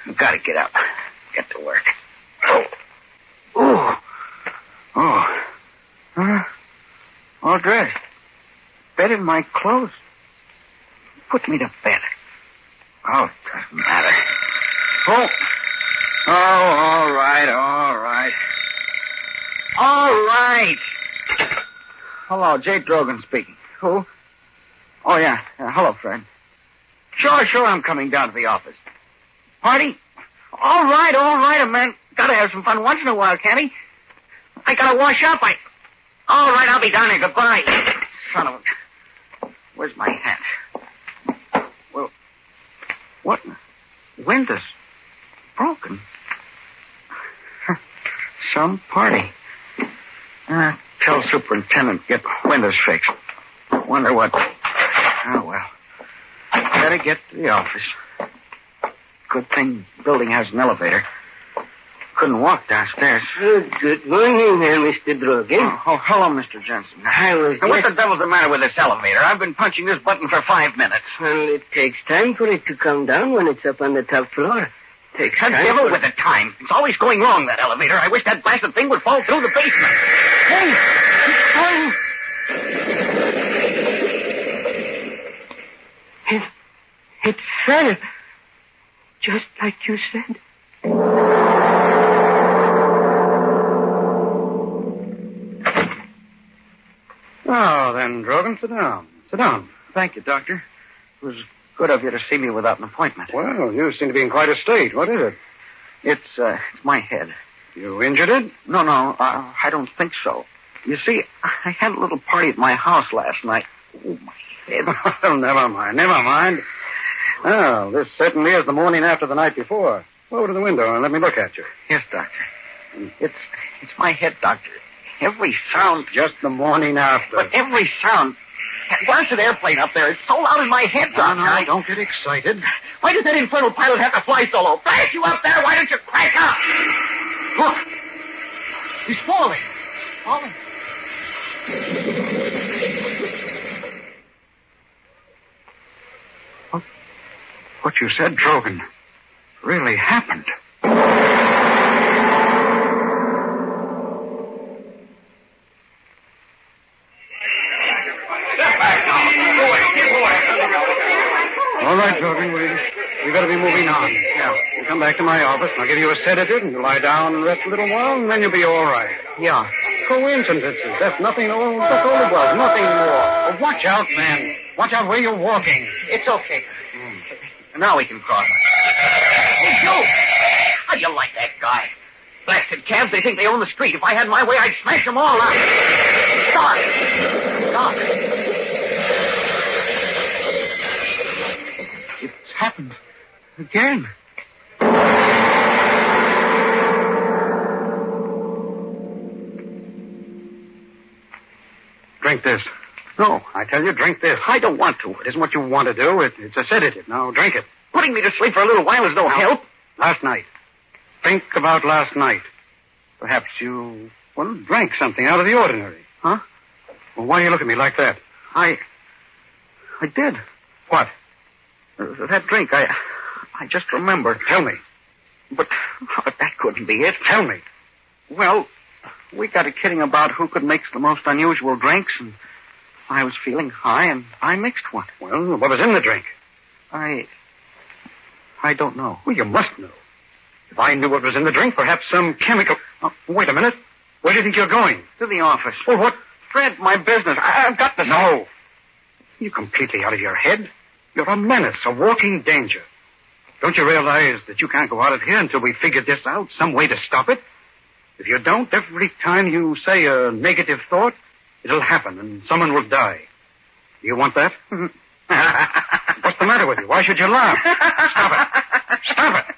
I've got to all dressed. Bed in my clothes. Put me to bed. Oh, it doesn't matter. Oh, all right. All right. Hello, Jay Drogan speaking. Who? Oh, yeah. Hello, Fred. Sure, I'm coming down to the office. Party? All right, a man gotta have some fun once in a while, can't he? I gotta wash up, All right, I'll be down here. Goodbye. Son of a... Where's my hat? Well, what? Windows broken. Some party. Tell superintendent, get windows fixed. Wonder what... Oh, well. Better get to the office. Good thing building has an elevator. Couldn't walk downstairs. Good morning there, Mr. Drogan. Oh, hello, Mr. Jensen. What the devil's the matter with this elevator? I've been punching this button for 5 minutes. Well, it takes time for it to come down when it's up on the top floor. Takes the time devil with the time. It's always going wrong, that elevator. I wish that blasted thing would fall through the basement. Hey, it's It fell. Just like you said. Oh, then, Drogan, sit down. Sit down. Thank you, Doctor. It was good of you to see me without an appointment. Well, you seem to be in quite a state. What is it? It's my head. You injured it? No, I don't think so. You see, I had a little party at my house last night. Oh, my head. Well, never mind. Oh, this certainly is the morning after the night before. Go over to the window and let me look at you. Yes, Doctor. It's my head, Doctor. Every sound... Just the morning after. But every sound... Where's that airplane up there? It's so loud in my head, Doctor. No, don't get excited. Why does that infernal pilot have to fly so low? Blast you up there! Why don't you crack up? Look! He's falling. What you said, Drogan, really happened. All right, Drogan, we better be moving on. Yeah. You come back to my office, and I'll give you a sedative, and you lie down and rest a little while, and then you'll be all right. Yeah. Coincidences. That's nothing. That's all it was. Nothing more. Oh, watch out, man. Watch out where you're walking. It's okay. Now we can cross. Hey, Joe! How do you like that guy? Blasted cabs, they think they own the street. If I had my way, I'd smash them all out. Stop! It's happened. Again. Drink this. No, I tell you, drink this. I don't want to. It isn't what you want to do. It's a sedative. Now, drink it. Putting me to sleep for a little while is no help. Last night. Think about last night. Perhaps you, drank something out of the ordinary. Huh? Well, why do you look at me like that? I did. What? That drink, I just remembered. Tell me. But that couldn't be it. Tell me. Well, we got a kidding about who could mix the most unusual drinks, and I was feeling high, and I mixed one. Well, what was in the drink? I don't know. Well, you must know. If I knew what was in the drink, perhaps some chemical... Oh, wait a minute. Where do you think you're going? To the office. Well, what? Fred, my business. I've got to... No. You're completely out of your head. You're a menace, a walking danger. Don't you realize that you can't go out of here until we figure this out, some way to stop it? If you don't, every time you say a negative thought, it'll happen and someone will die. Do you want that? What's the matter with you? Why should you laugh? Stop it. Stop it.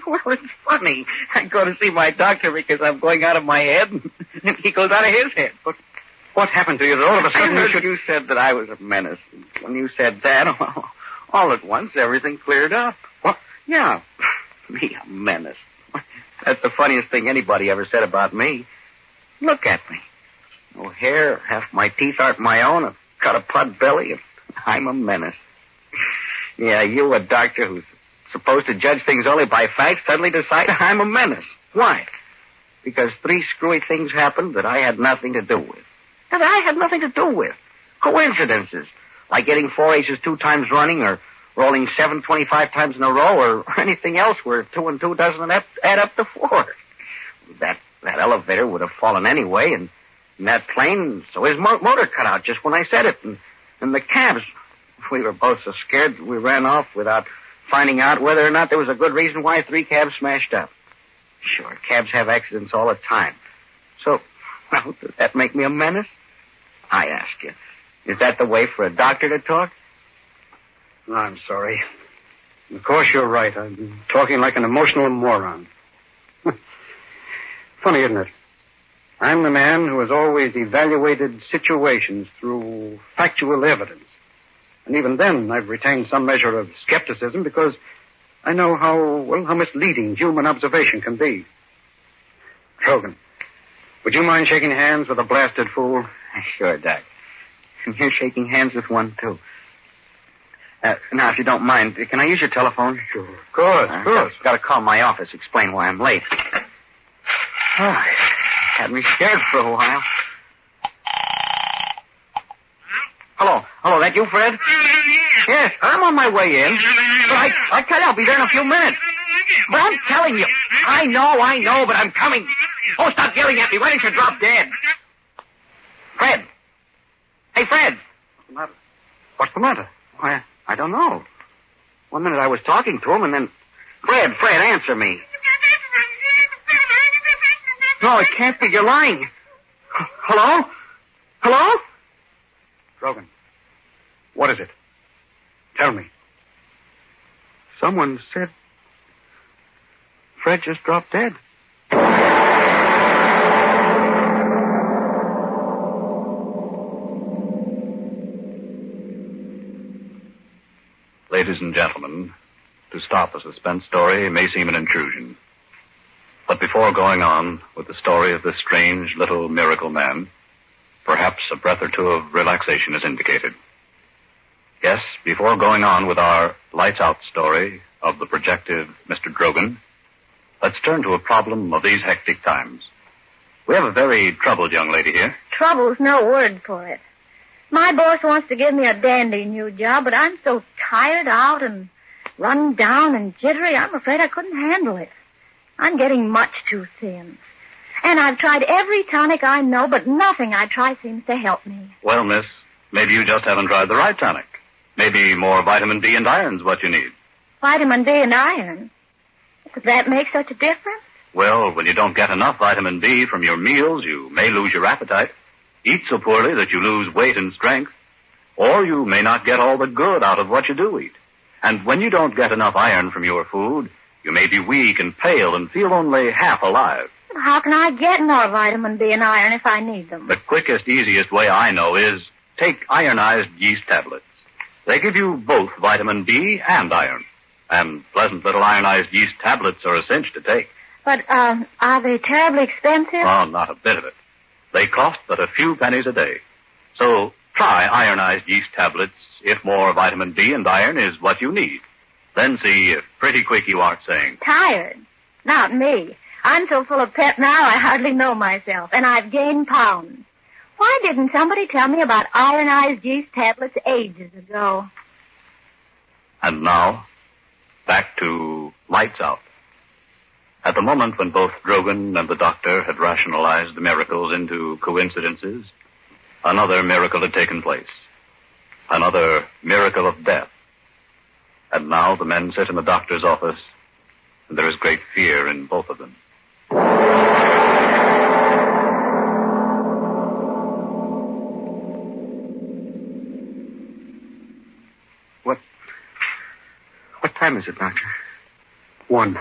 Well, it's funny. I go to see my doctor because I'm going out of my head, and he goes out of his head. But what happened to you that all of a sudden you said that I was a menace. When you said that, all at once, everything cleared up. What? Yeah. Me, a menace. That's the funniest thing anybody ever said about me. Look at me. No hair, half my teeth aren't my own. I've got a pot belly, and I'm a menace. Yeah, you, a doctor who's supposed to judge things only by facts, suddenly decide I'm a menace. Why? Because 3 screwy things happened that I had nothing to do with. that I had nothing to do with. Coincidences, like getting 4 aces 2 times running, or rolling 7 25 times in a row, or anything else where 2 and 2 doesn't add up to 4. That elevator would have fallen anyway, and that plane, so his motor cut out just when I said it. And the cabs, we were both so scared we ran off without finding out whether or not there was a good reason why 3 cabs smashed up. Sure, cabs have accidents all the time. So, well, does that make me a menace? I ask you, is that the way for a doctor to talk? I'm sorry. Of course you're right. I'm talking like an emotional moron. Funny, isn't it? I'm the man who has always evaluated situations through factual evidence. And even then, I've retained some measure of skepticism because I know how misleading human observation can be. Hogan, would you mind shaking hands with a blasted fool? Sure, Doc. And you're shaking hands with one, too. Now, if you don't mind, can I use your telephone? Sure. Of course. I've got to call my office, explain why I'm late. Oh, had me scared for a while. Hello, that you, Fred? Yes, I'm on my way in. But I tell you, I'll be there in a few minutes. But I'm telling you, I know, but I'm coming. Oh, stop yelling at me. Why don't you drop dead? Fred. Hey, Fred. What's the matter? Why, I don't know. 1 minute I was talking to him, and then... Fred, answer me. No, it can't be. You're lying. Hello? Rogan, what is it? Tell me. Someone said Fred just dropped dead. Ladies and gentlemen, to stop a suspense story may seem an intrusion. But before going on with the story of this strange little miracle man, perhaps a breath or two of relaxation is indicated. Yes, before going on with our lights-out story of the projected Mr. Drogan, let's turn to a problem of these hectic times. We have a very troubled young lady here. Trouble's no word for it. My boss wants to give me a dandy new job, but I'm so tired out and run down and jittery, I'm afraid I couldn't handle it. I'm getting much too thin. And I've tried every tonic I know, but nothing I try seems to help me. Well, miss, maybe you just haven't tried the right tonic. Maybe more vitamin D and iron's what you need. Vitamin D and iron? Does that make such a difference? Well, when you don't get enough vitamin D from your meals, you may lose your appetite. Eat so poorly that you lose weight and strength. Or you may not get all the good out of what you do eat. And when you don't get enough iron from your food, you may be weak and pale and feel only half alive. How can I get more vitamin D and iron if I need them? The quickest, easiest way I know is take ironized yeast tablets. They give you both vitamin D and iron. And pleasant little ironized yeast tablets are a cinch to take. But, are they terribly expensive? Oh, not a bit of it. They cost but a few pennies a day. So try ironized yeast tablets if more vitamin D and iron is what you need. Then see if pretty quick you aren't saying. Tired? Not me. I'm so full of pep now I hardly know myself, and I've gained pounds. Why didn't somebody tell me about ironized yeast tablets ages ago? And now, back to lights out. At the moment when both Drogan and the doctor had rationalized the miracles into coincidences, another miracle had taken place. Another miracle of death. And now the men sit in the doctor's office, and there is great fear in both of them. What time is it, Doctor? 1.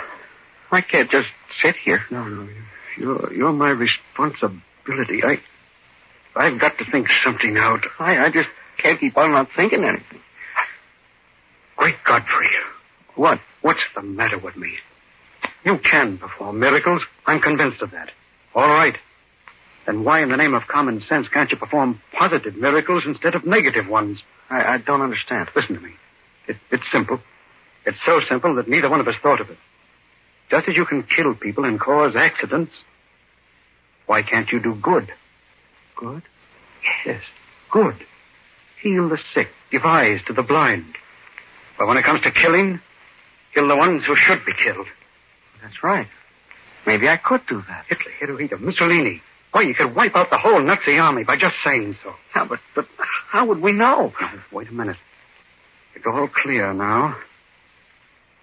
I can't just sit here. No. You're my responsibility. I've got to think something out. I just can't keep on not thinking anything. Great Godfrey. What? What's the matter with me? You can perform miracles. I'm convinced of that. All right. Then why in the name of common sense can't you perform positive miracles instead of negative ones? I don't understand. Listen to me. It's simple. It's so simple that neither one of us thought of it. Just as you can kill people and cause accidents, why can't you do good? Good? Yes. Good. Heal the sick. Give eyes to the blind. But when it comes to killing, kill the ones who should be killed. That's right. Maybe I could do that. Hitler, Mussolini. Why, you could wipe out the whole Nazi army by just saying so. Yeah, but how would we know? Wait a minute. It's all clear now.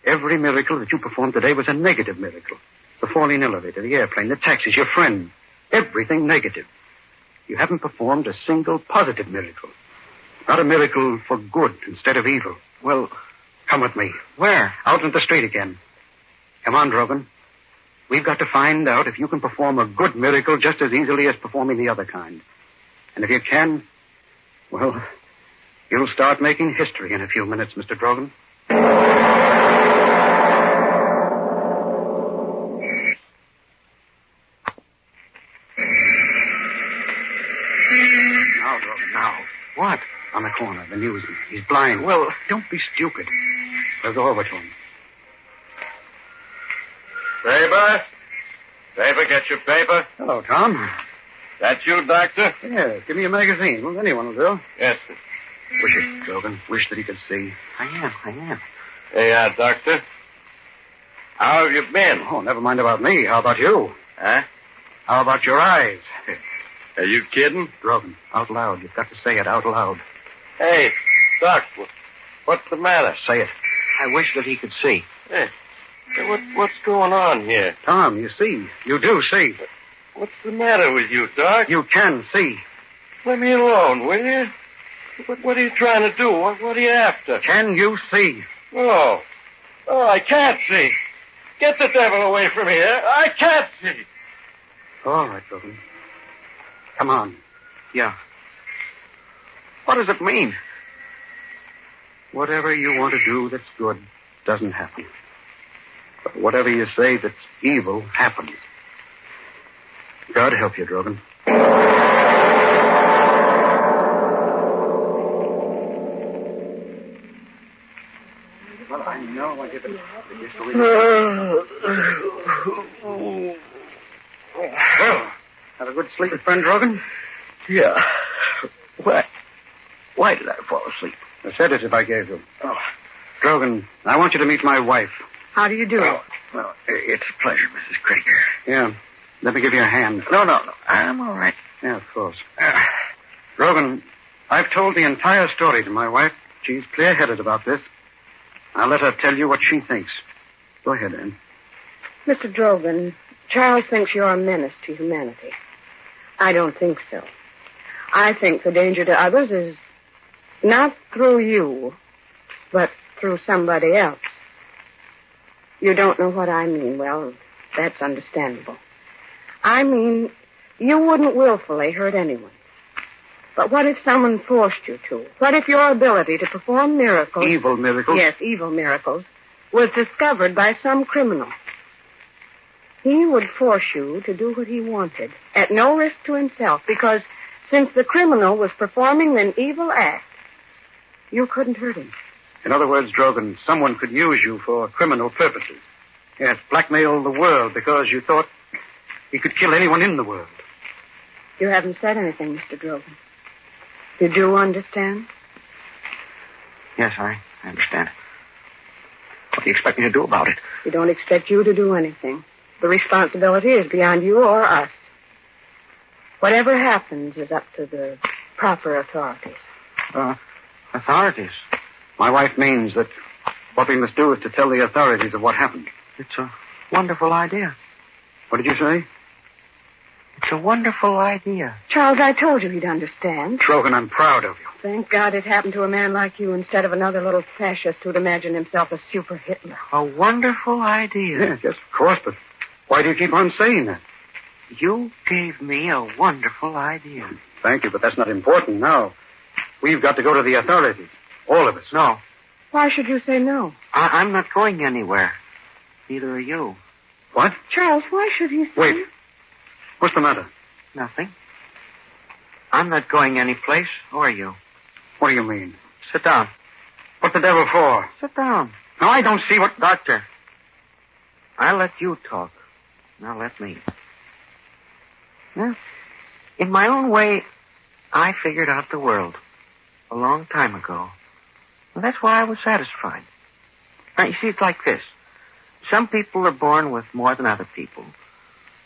Every miracle that you performed today was a negative miracle. The falling elevator, the airplane, the taxis, your friend. Everything negative. You haven't performed a single positive miracle. Not a miracle for good instead of evil. Well, come with me. Where? Out in the street again. Come on, Drogan. We've got to find out if you can perform a good miracle just as easily as performing the other kind. And if you can, well, you'll start making history in a few minutes, Mr. Drogan. Now, Drogan, now. What? On the corner, the newsman. He's blind. Well, don't be stupid. We'll go over to him. Paper? Paper, get your paper. Hello, Tom. That you, Doctor? Yeah, give me a magazine. Well, anyone will do. Yes, sir. Wish it, Drogan. Wish that he could see. I am. Hey, Doctor. How have you been? Oh, never mind about me. How about you? Huh? How about your eyes? Are you kidding? Drogan, out loud. You've got to say it out loud. Hey, Doc, what's the matter? Say it. I wish that he could see. Hey, what's going on here? Tom, you see. You do see. What's the matter with you, Doc? You can see. Let me alone, will you? What are you trying to do? What are you after? Can you see? Oh, I can't see. Get the devil away from here. I can't see. All right, Drogan. Come on. Yeah. What does it mean? Whatever you want to do that's good doesn't happen. But whatever you say that's evil happens. God help you, Drogan. Well, I know I did it. Well, have a good sleep, friend Drogan? Yeah. Why did I fall asleep? A sedative I gave you. Oh. Drogan, I want you to meet my wife. How do you do? Oh, well, it's a pleasure, Mrs. Krieger. Yeah. Let me give you a hand. No. I'm all right. Yeah, of course. Drogan, I've told the entire story to my wife. She's clear-headed about this. I'll let her tell you what she thinks. Go ahead, Anne. Mr. Drogan, Charles thinks you're a menace to humanity. I don't think so. I think the danger to others is not through you, but through somebody else. You don't know what I mean. Well, that's understandable. I mean, you wouldn't willfully hurt anyone. But what if someone forced you to? What if your ability to perform miracles... Evil miracles? Yes, evil miracles, was discovered by some criminal. He would force you to do what he wanted, at no risk to himself, because since the criminal was performing an evil act, you couldn't hurt him. In other words, Drogan, someone could use you for criminal purposes. Yes, blackmail the world because you thought he could kill anyone in the world. You haven't said anything, Mr. Drogan. Did you understand? Yes, I understand. What do you expect me to do about it? We don't expect you to do anything. The responsibility is beyond you or us. Whatever happens is up to the proper authorities. Authorities? My wife means that what we must do is to tell the authorities of what happened. It's a wonderful idea. What did you say? It's a wonderful idea. Charles, I told you he'd understand. Drogan, I'm proud of you. Thank God it happened to a man like you instead of another little fascist who'd imagine himself a super Hitler. A wonderful idea. Yes, of course, but why do you keep on saying that? You gave me a wonderful idea. Thank you, but that's not important now. We've got to go to the authorities. All of us. No. Why should you say no? I'm not going anywhere. Neither are you. What? Charles, why should he say... Wait. What's the matter? Nothing. I'm not going anyplace, or are you? What do you mean? Sit down. What the devil for? Sit down. No, I don't see what... Doctor, I'll let you talk. Now let me. Well, in my own way, I figured out the world a long time ago. And that's why I was satisfied. Now, you see, it's like this. Some people are born with more than other people.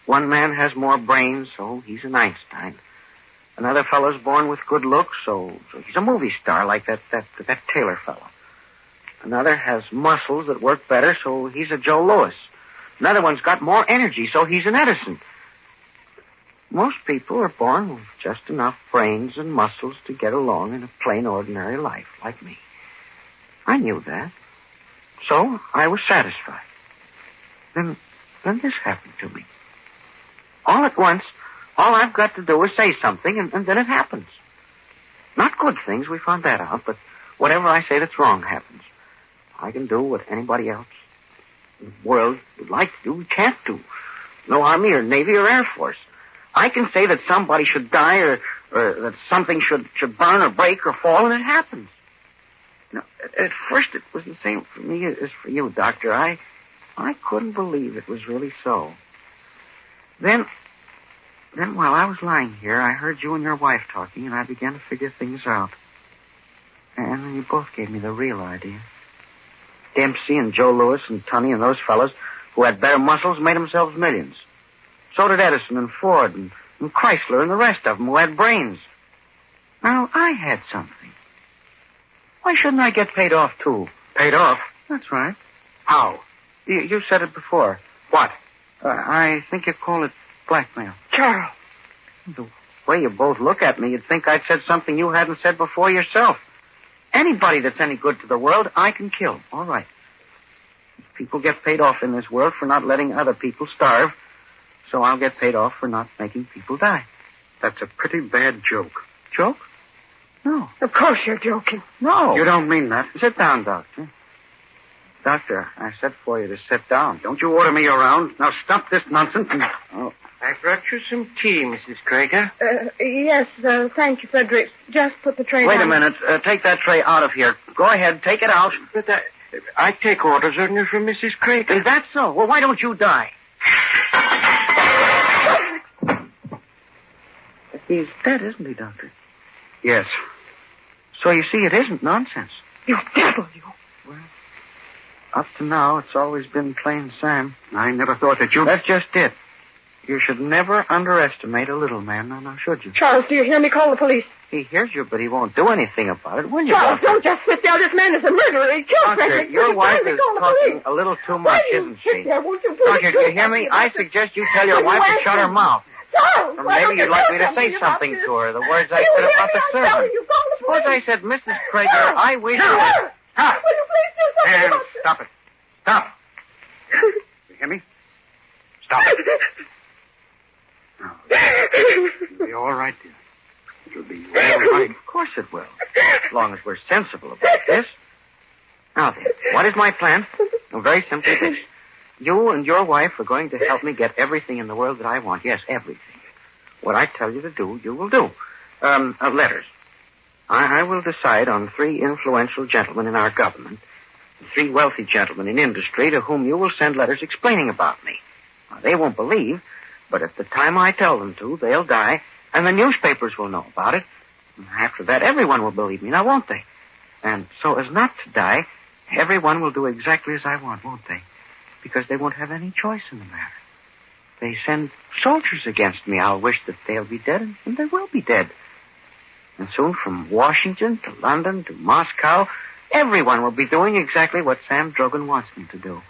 One man has more brains, so he's an Einstein. Another fellow's born with good looks, so he's a movie star like that Taylor fellow. Another has muscles that work better, so he's a Joe Louis. Another one's got more energy, so he's an Edison. Most people are born with just enough brains and muscles to get along in a plain, ordinary life, like me. I knew that. So I was satisfied. Then this happened to me. All at once, all I've got to do is say something, and then it happens. Not good things, we found that out, but whatever I say that's wrong happens. I can do what anybody else in the world would like to do, can't do. No Army or Navy or Air Force. I can say that somebody should die or that something should burn or break or fall, and it happens. You know, at first it was the same for me as for you, Doctor. I couldn't believe it was really so. Then while I was lying here, I heard you and your wife talking, and I began to figure things out. And then you both gave me the real idea. Dempsey and Joe Louis and Tunney and those fellows who had better muscles made themselves millions. So did Edison and Ford and Chrysler and the rest of them who had brains. Now, I had something. Why shouldn't I get paid off, too? Paid off? That's right. How? You said it before. What? I think you call it blackmail. Charles! The way you both look at me, you'd think I'd said something you hadn't said before yourself. Anybody that's any good to the world, I can kill. All right. People get paid off in this world for not letting other people starve, so I'll get paid off for not making people die. That's a pretty bad joke. Joke? No. Of course you're joking. No. You don't mean that. Sit down, Doctor. Doctor, I said for you to sit down. Don't you order me around. Now stop this nonsense and... Oh. I brought you some tea, Mrs. Krager. Yes, thank you, Frederick. Just put the tray down. Wait a minute. Take that tray out of here. Go ahead, take it out. But I take orders only from Mrs. Krager. Is that so? Well, why don't you die? He's dead, isn't he, Doctor? Yes. So you see, it isn't nonsense. You devil, you. Well, up to now, it's always been plain Sam. I never thought that you... That's just it. You should never underestimate a little man, now should you? Charles, do you hear me? Call the police. He hears you, but he won't do anything about it, will you, Charles, Doctor? don't just sit there. This man is a murderer. He killed Doctor, Frederick. your wife is talking a little too much, isn't she? There, won't you Doctor, do you hear me? I suggest you tell your wife to shut her mouth. Charles, Or maybe you'd like me to say something to her, the words I said about the servant. Suppose I said, Mrs. Krager, I wish you... Stop! Will you please do something And about this? stop it. Stop. You hear me? Stop it. Now, it'll be all right, dear. It'll be all right. Of course it will. As long as we're sensible about this. Now then, what is my plan? Well, very simply this. You and your wife are going to help me get everything in the world that I want. Yes, everything. What I tell you to do, you will do. Letters. I will decide on 3 influential gentlemen in our government, 3 wealthy gentlemen in industry to whom you will send letters explaining about me. Now, they won't believe, but at the time I tell them to, they'll die, and the newspapers will know about it. And after that, everyone will believe me, now won't they? And so as not to die, everyone will do exactly as I want, won't they? Because they won't have any choice in the matter. They send soldiers against me. I'll wish that they'll be dead, and they will be dead. And soon from Washington to London to Moscow, everyone will be doing exactly what Sam Drogan wants them to do.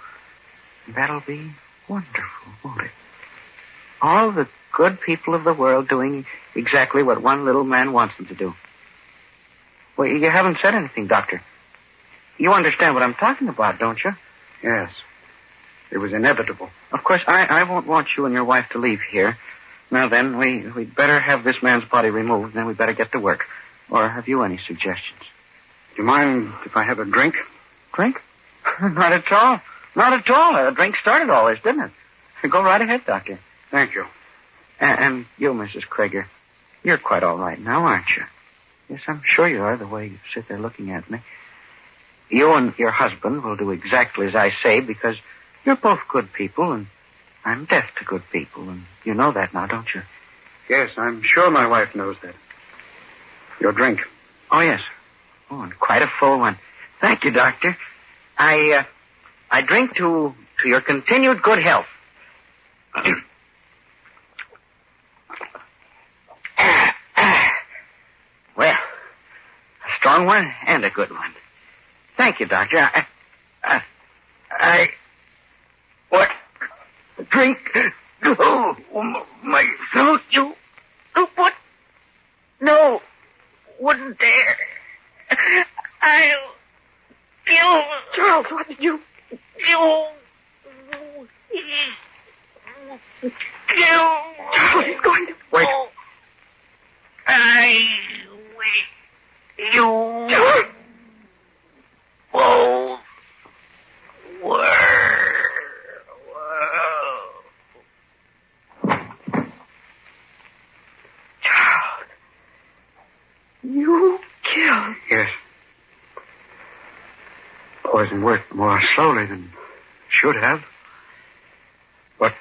And that'll be wonderful, won't it? All the good people of the world doing exactly what one little man wants them to do. Well, you haven't said anything, Doctor. You understand what I'm talking about, don't you? Yes. It was inevitable. Of course, I won't want you and your wife to leave here. Now then, we'd better have this man's body removed, and then we'd better get to work. Or have you any suggestions? Do you mind if I have a drink? Drink? Not at all. Not at all. A drink started all this, didn't it? Go right ahead, Doctor. Thank you. And you, Mrs. Krager, you're quite all right now, aren't you? Yes, I'm sure you are, the way you sit there looking at me. You and your husband will do exactly as I say, because you're both good people, and I'm deaf to good people, and you know that now, don't you? Yes, I'm sure my wife knows that. Your drink. Oh, yes. Oh, and quite a full one. Thank you, Doctor. I drink to your continued good health. Well, a strong one and a good one. Thank you, Doctor. What? Drink? Oh, my throat, you what? No, wouldn't dare. I'll kill. Charles, what did you... Kill. Charles, he's going to... Wait. You... Both Charles, you killed... Yes. Poison worked more slowly than it should have. But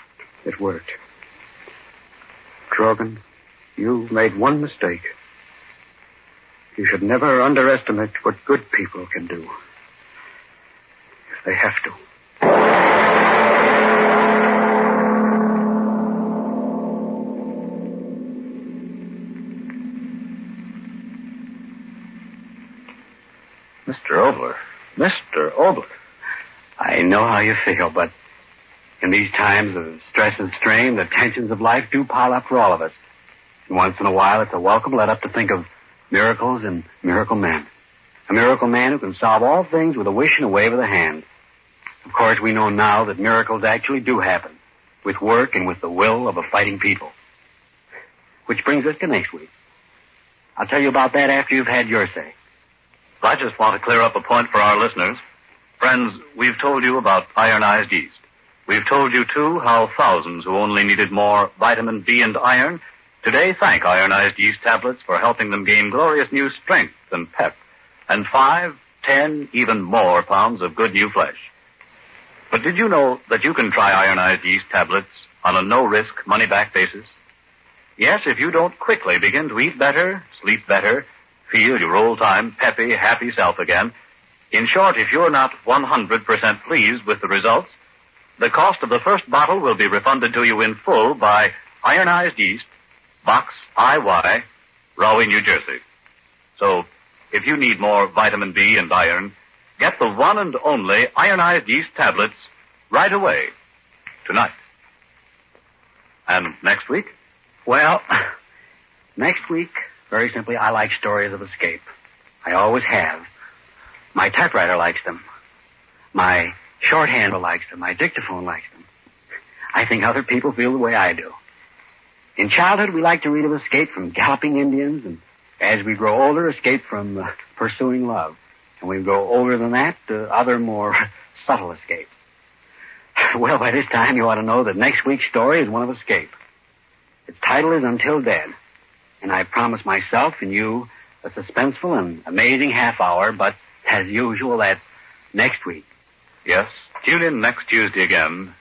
it worked. Drogan, you made one mistake. You should never underestimate what good people can do. If they have to. Mr. Obler. Mr. Obler. I know how you feel, but in these times of stress and strain, the tensions of life do pile up for all of us. And once in a while, it's a welcome let up to think of miracles and miracle men. A miracle man who can solve all things with a wish and a wave of the hand. Of course, we know now that miracles actually do happen, with work and with the will of a fighting people. Which brings us to next week. I'll tell you about that after you've had your say. I just want to clear up a point for our listeners. Friends, we've told you about ironized yeast. We've told you, too, how thousands who only needed more vitamin B and iron today thank ironized yeast tablets for helping them gain glorious new strength and pep, and 5, 10, even more pounds of good new flesh. But did you know that you can try ironized yeast tablets on a no-risk, money-back basis? Yes, if you don't quickly begin to eat better, sleep better, feel your old-time, peppy, happy self again. In short, if you're not 100% pleased with the results, the cost of the first bottle will be refunded to you in full by ironized yeast, Box IY, Rahway, New Jersey. So, if you need more vitamin B and iron, get the one and only ironized yeast tablets right away, tonight. And next week? Well, next week, very simply, I like stories of escape. I always have. My typewriter likes them. My shorthand likes them. My dictaphone likes them. I think other people feel the way I do. In childhood, we like to read of escape from galloping Indians, and as we grow older, escape from pursuing love. And we grow older than that, other more subtle escapes. Well, by this time, you ought to know that next week's story is one of escape. Its title is Until Dead. And I promise myself and you a suspenseful and amazing half hour, but as usual, that's next week. Yes, tune in next Tuesday again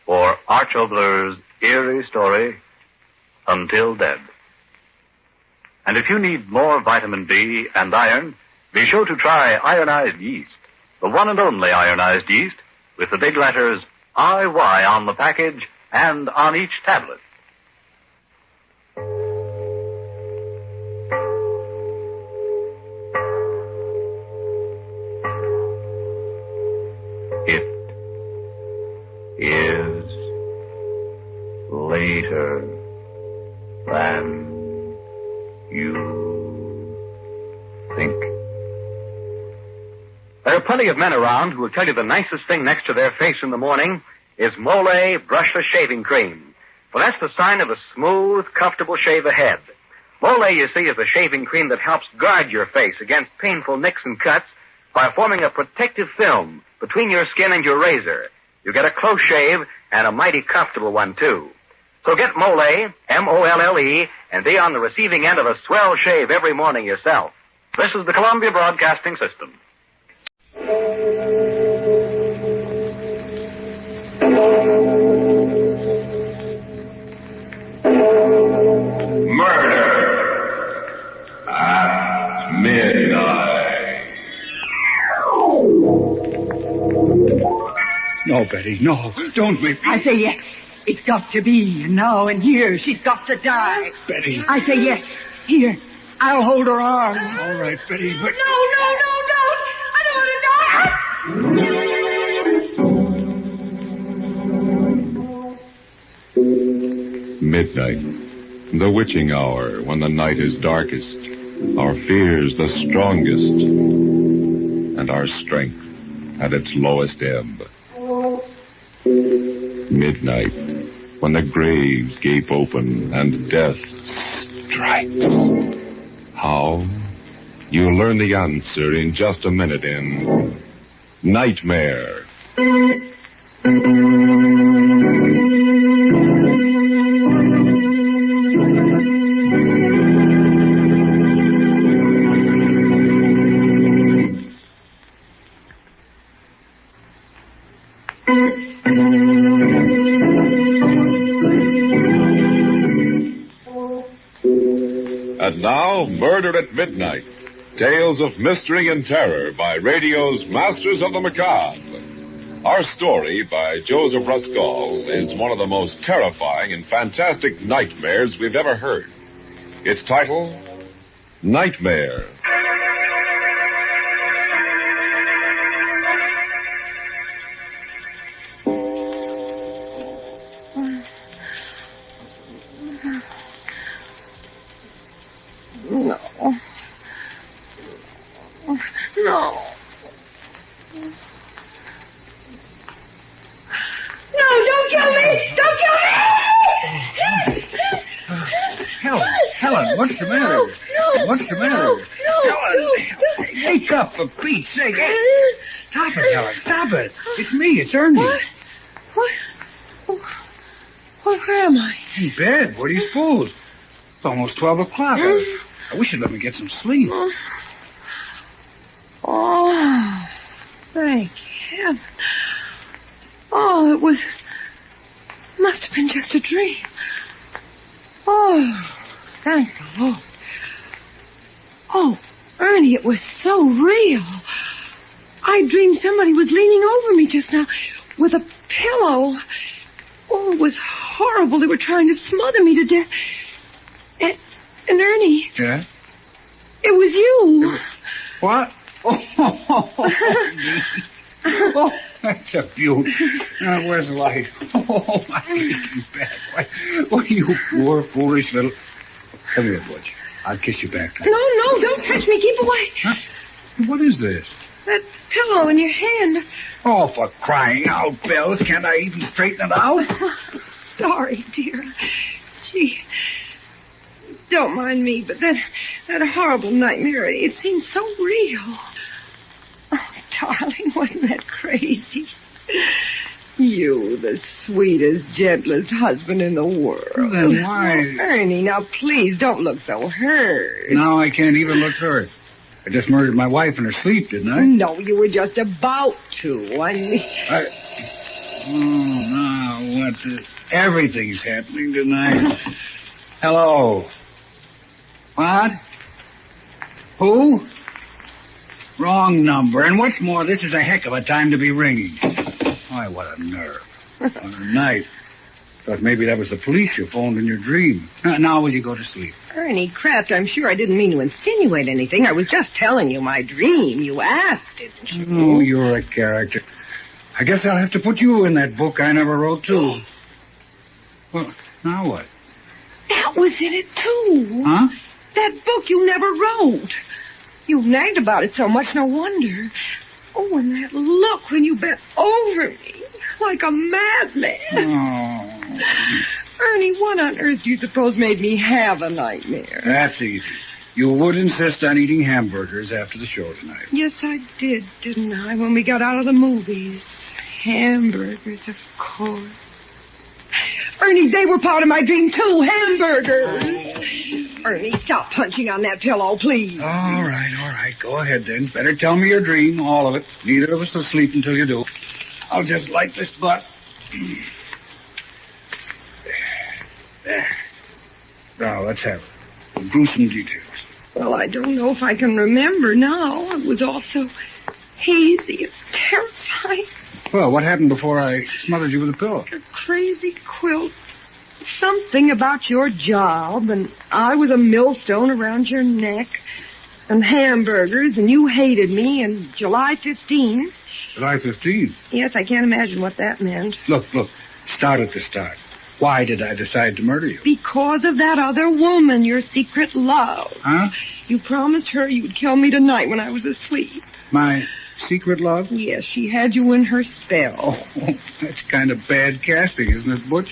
for Arch Obler's eerie story, Until Dead. And if you need more vitamin B and iron, be sure to try ironized yeast, the one and only ironized yeast, with the big letters IY on the package and on each tablet. Is later than you think. There are plenty of men around who will tell you the nicest thing next to their face in the morning is Mole Brushless Shaving Cream. For that's the sign of a smooth, comfortable shave ahead. Mole, you see, is a shaving cream that helps guard your face against painful nicks and cuts by forming a protective film between your skin and your razor. You get a close shave, and a mighty comfortable one, too. So get Mole, M-O-L-L-E, and be on the receiving end of a swell shave every morning yourself. This is the Columbia Broadcasting System. Murder at No, Betty, no. Don't make me. I say yes. It's got to be. And now and here, she's got to die. Betty. I say yes. Here, I'll hold her arm. All right, Betty, but... No, don't. I don't want to die. Midnight, the witching hour, when the night is darkest, our fears the strongest, and our strength at its lowest ebb. Midnight, when the graves gape open and death strikes. How? You'll learn the answer in just a minute in Nightmare. And now, Murder at Midnight. Tales of mystery and terror by radio's Masters of the Macabre. Our story by Joseph Ruskall is one of the most terrifying and fantastic nightmares we've ever heard. Its title, Nightmare. No. No, don't kill me! Don't kill me! Helen, what's the matter? What's the matter? Helen, wake up for Pete's sake. Stop it, Helen, stop it. It's me, it's Ernie. What? Where am I? In bed, what do you suppose? It's almost 12 o'clock. I wish you'd let me get some sleep. Oh, thank heaven. Oh, it must have been just a dream. Oh, thank the Lord. Oh, Ernie, it was so real. I dreamed somebody was leaning over me just now with a pillow. Oh, it was horrible. They were trying to smother me to death. And Ernie. Yeah? It was you. What? Oh, that's a beaut. Where's the light? Oh, my aching back. Why, you poor, foolish little... Come here, Butch. I'll kiss you back. No, don't touch me. Keep away. Huh? What is this? That pillow in your hand. Oh, for crying out, Bells. Can't I even straighten it out? Sorry, dear. Gee... Don't mind me, but that horrible nightmare, it seemed so real. Oh, darling, wasn't that crazy? You, the sweetest, gentlest husband in the world. Then why? Oh, Ernie, now please don't look so hurt. Now I can't even look hurt. I just murdered my wife in her sleep, didn't I? No, you were just about to. Now what? Everything's happening tonight. Hello. What? Who? Wrong number. And what's more, this is a heck of a time to be ringing. Why, what a nerve. What a night. Thought maybe that was the police you phoned in your dream. Now will you go to sleep? Ernie Kraft, I'm sure I didn't mean to insinuate anything. I was just telling you my dream. You asked, didn't you? Oh, you're a character. I guess I'll have to put you in that book I never wrote, too. Well, now what? That was in it, too. Huh? That book you never wrote. You nagged about it so much, no wonder. Oh, and that look when you bent over me, like a madman. Oh. Ernie, what on earth do you suppose made me have a nightmare? That's easy. You would insist on eating hamburgers after the show tonight. Yes, I did, didn't I, when we got out of the movies? Hamburgers, of course. Ernie, they were part of my dream, too. Hamburgers. Ernie, stop punching on that pillow, please. All right. Go ahead, then. Better tell me your dream, all of it. Neither of us will sleep until you do. I'll just light this butt. There. Now, let's have it. Gruesome details. Well, I don't know if I can remember now. It was all so hazy and terrifying. Well, what happened before I smothered you with a pillow? A crazy quilt. Something about your job, and I was a millstone around your neck, and hamburgers, and you hated me, and July 15th. July 15th? Yes, I can't imagine what that meant. Look. Start at the start. Why did I decide to murder you? Because of that other woman, your secret love. Huh? You promised her you'd kill me tonight when I was asleep. My secret love? Yes, she had you in her spell. Oh, that's kind of bad casting, isn't it, Butch?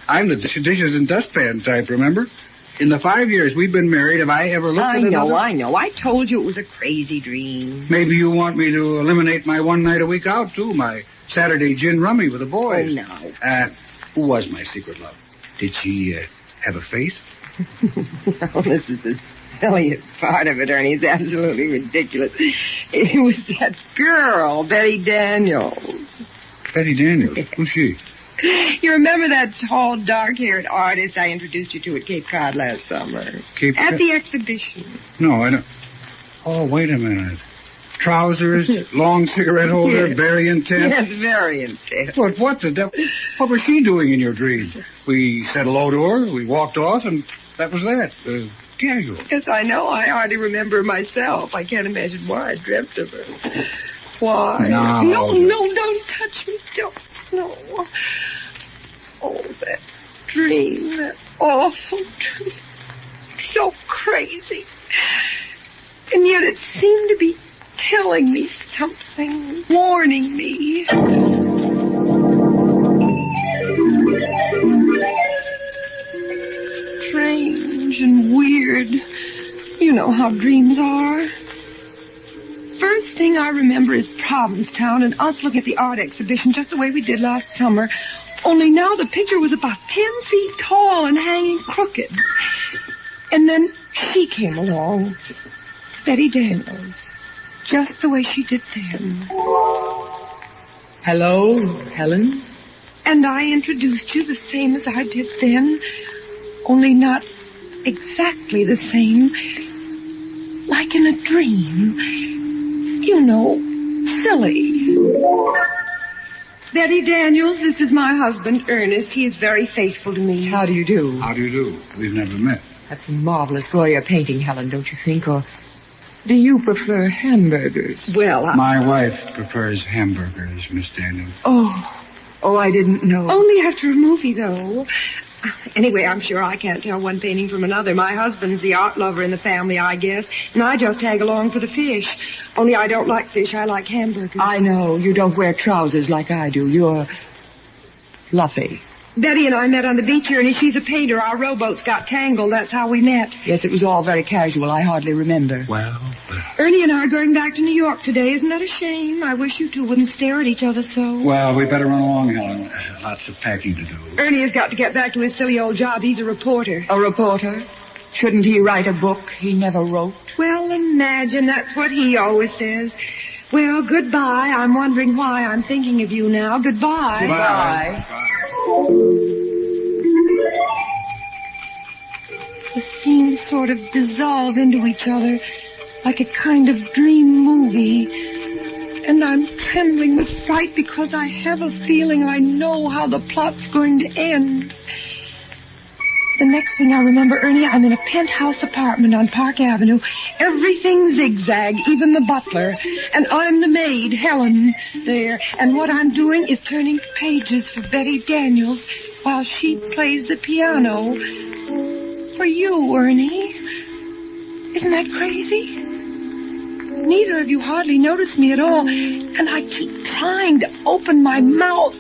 I'm the dishes and dustpan type, remember? In the 5 years we've been married, have I ever looked at another? I know. I told you it was a crazy dream. Maybe you want me to eliminate my one night a week out, too, my Saturday gin rummy with the boys. Oh, no. Who was my secret love? Did she have a face? No, this is the silliest part of it, Ernie. It's absolutely ridiculous. It was that girl, Betty Daniels. Betty Daniels? Who's she? You remember that tall, dark-haired artist I introduced you to at Cape Cod last summer? At the exhibition. No, I don't. Oh, wait a minute. Trousers, long cigarette holder, Yes. very intense. Yes, very intense. But what the devil? What was she doing in your dream? We said hello to her, we walked off, and that was that. Casual. Yes, I know. I hardly remember myself. I can't imagine why I dreamt of her. Why? No, don't touch me. Don't. No. Oh, that dream. That awful dream. So crazy. And yet it seemed to be telling me something, warning me. Strange and weird. You know how dreams are. First thing I remember is Provincetown and us looking at the art exhibition just the way we did last summer. Only now the picture was about 10 feet tall and hanging crooked. And then she came along. Betty Daniels. Just the way she did then. Hello, Helen? And I introduced you the same as I did then. Only not exactly the same. Like in a dream. You know, silly. Betty Daniels, this is my husband, Ernest. He is very faithful to me. How do you do? How do you do? We've never met. That's a marvelous Goya painting, Helen, don't you think? Or do you prefer hamburgers? Well, My wife prefers hamburgers, Miss Daniels. Oh, I didn't know. Only after a movie, though. Anyway, I'm sure I can't tell one painting from another. My husband's the art lover in the family, I guess, and I just tag along for the fish. Only I don't like fish, I like hamburgers. I know. You don't wear trousers like I do. You're fluffy. Betty and I met on the beach here, and she's a painter. Our rowboats got tangled. That's how we met. Yes, it was all very casual. I hardly remember. Well. Ernie and I are going back to New York today. Isn't that a shame? I wish you two wouldn't stare at each other so. Well, we better run along, Helen. Lots of packing to do. Ernie has got to get back to his silly old job. He's a reporter. A reporter? Shouldn't he write a book he never wrote? Well, imagine. That's what he always says. Well, goodbye. I'm wondering why I'm thinking of you now. Goodbye. Goodbye. The scenes sort of dissolve into each other like a kind of dream movie. And I'm trembling with fright because I have a feeling I know how the plot's going to end. The next thing I remember, Ernie, I'm in a penthouse apartment on Park Avenue. Everything zigzag, even the butler. And I'm the maid, Helen, there. And what I'm doing is turning pages for Betty Daniels while she plays the piano. For you, Ernie. Isn't that crazy? Neither of you hardly notice me at all. And I keep trying to open my mouth.